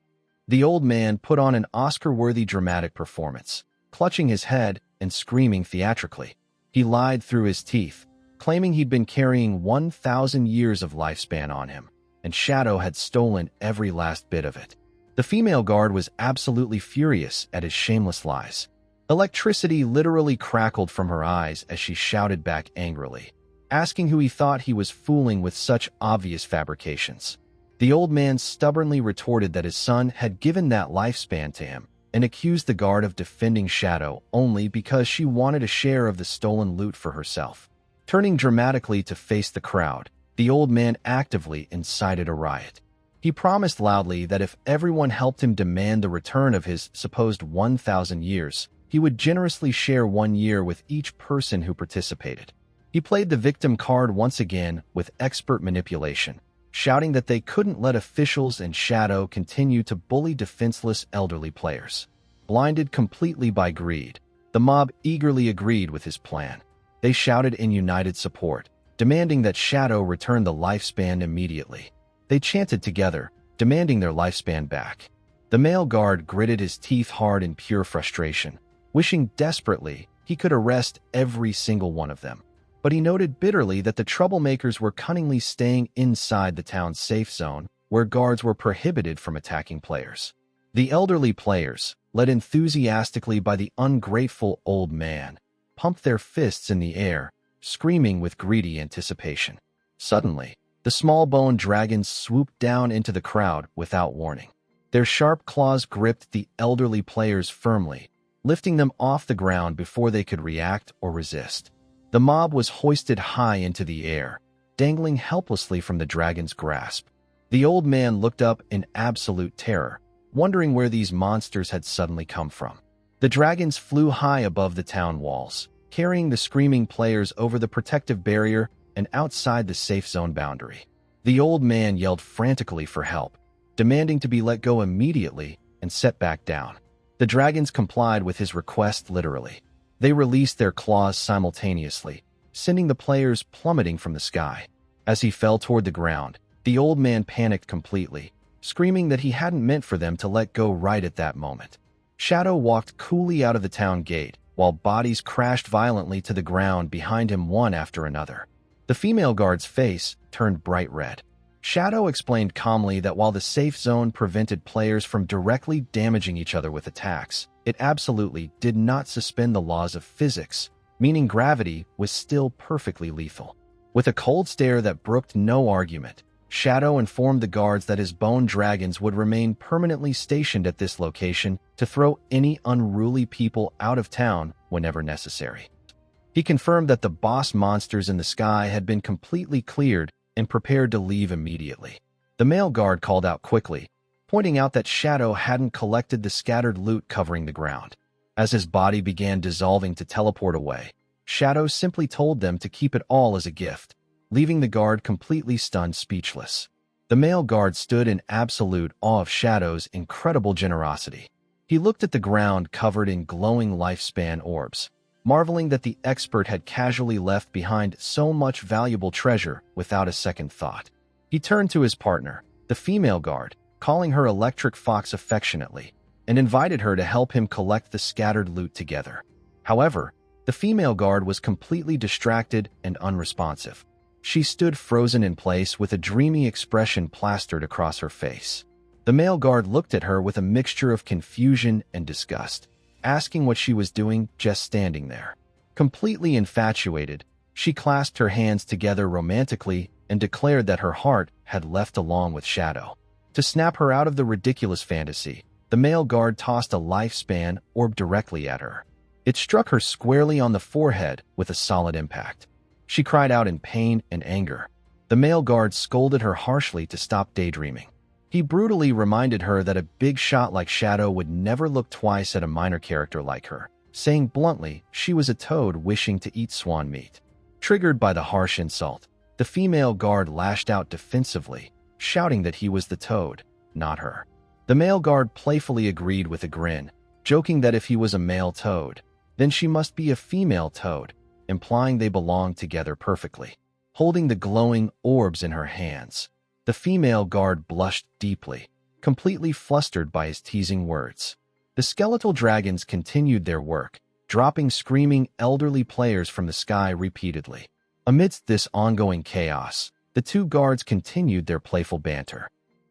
The old man put on an Oscar-worthy dramatic performance, clutching his head and screaming theatrically. He lied through his teeth, claiming he'd been carrying 1,000 years of lifespan on him, and Shadow had stolen every last bit of it. The female guard was absolutely furious at his shameless lies. Electricity literally crackled from her eyes as she shouted back angrily, asking who he thought he was fooling with such obvious fabrications. The old man stubbornly retorted that his son had given that lifespan to him, and accused the guard of defending Shadow only because she wanted a share of the stolen loot for herself. Turning dramatically to face the crowd, the old man actively incited a riot. He promised loudly that if everyone helped him demand the return of his supposed 1,000 years, he would generously share 1 year with each person who participated. He played the victim card once again with expert manipulation, shouting that they couldn't let officials and Shadow continue to bully defenseless elderly players. Blinded completely by greed, the mob eagerly agreed with his plan. They shouted in united support, demanding that Shadow return the lifespan immediately. They chanted together, demanding their lifespan back. The male guard gritted his teeth hard in pure frustration, wishing desperately he could arrest every single one of them. But he noted bitterly that the troublemakers were cunningly staying inside the town's safe zone, where guards were prohibited from attacking players. The elderly players, led enthusiastically by the ungrateful old man, pumped their fists in the air, screaming with greedy anticipation. Suddenly, the small bone dragons swooped down into the crowd without warning. Their sharp claws gripped the elderly players firmly, lifting them off the ground before they could react or resist. The mob was hoisted high into the air, dangling helplessly from the dragon's grasp. The old man looked up in absolute terror, wondering where these monsters had suddenly come from. The dragons flew high above the town walls, carrying the screaming players over the protective barrier and outside the safe zone boundary. The old man yelled frantically for help, demanding to be let go immediately and set back down. The dragons complied with his request literally. They released their claws simultaneously, sending the players plummeting from the sky. As he fell toward the ground, the old man panicked completely, screaming that he hadn't meant for them to let go right at that moment. Shadow walked coolly out of the town gate, while bodies crashed violently to the ground behind him one after another. The female guard's face turned bright red. Shadow explained calmly that while the safe zone prevented players from directly damaging each other with attacks, it absolutely did not suspend the laws of physics, meaning gravity was still perfectly lethal. With a cold stare that brooked no argument, Shadow informed the guards that his bone dragons would remain permanently stationed at this location to throw any unruly people out of town whenever necessary. He confirmed that the boss monsters in the sky had been completely cleared and prepared to leave immediately. The male guard called out quickly, pointing out that Shadow hadn't collected the scattered loot covering the ground. As his body began dissolving to teleport away, Shadow simply told them to keep it all as a gift, leaving the guard completely stunned speechless. The male guard stood in absolute awe of Shadow's incredible generosity. He looked at the ground covered in glowing lifespan orbs, marveling that the expert had casually left behind so much valuable treasure without a second thought. He turned to his partner, the female guard, calling her Electric Fox affectionately, and invited her to help him collect the scattered loot together. However, the female guard was completely distracted and unresponsive. She stood frozen in place with a dreamy expression plastered across her face. The male guard looked at her with a mixture of confusion and disgust, asking what she was doing just standing there. Completely infatuated, she clasped her hands together romantically and declared that her heart had left along with Shadow. To snap her out of the ridiculous fantasy, the male guard tossed a lifespan orb directly at her. It struck her squarely on the forehead with a solid impact. She cried out in pain and anger. The male guard scolded her harshly to stop daydreaming. He brutally reminded her that a big shot like Shadow would never look twice at a minor character like her, saying bluntly she was a toad wishing to eat swan meat. Triggered by the harsh insult, the female guard lashed out defensively, shouting that he was the toad, not her. The male guard playfully agreed with a grin, joking that if he was a male toad, then she must be a female toad, implying they belonged together perfectly. Holding the glowing orbs in her hands, the female guard blushed deeply, completely flustered by his teasing words. The skeletal dragons continued their work, dropping screaming elderly players from the sky repeatedly. Amidst this ongoing chaos, the two guards continued their playful banter.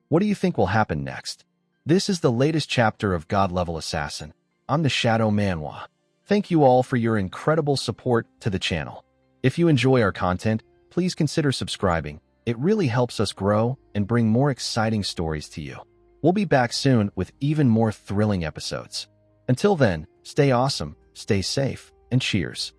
What do you think will happen next? This is the latest chapter of God Level Assassin. I'm the Shadow Manhwa. Thank you all for your incredible support to the channel. If you enjoy our content, please consider subscribing. It really helps us grow and bring more exciting stories to you. We'll be back soon with even more thrilling episodes. Until then, stay awesome, stay safe, and cheers.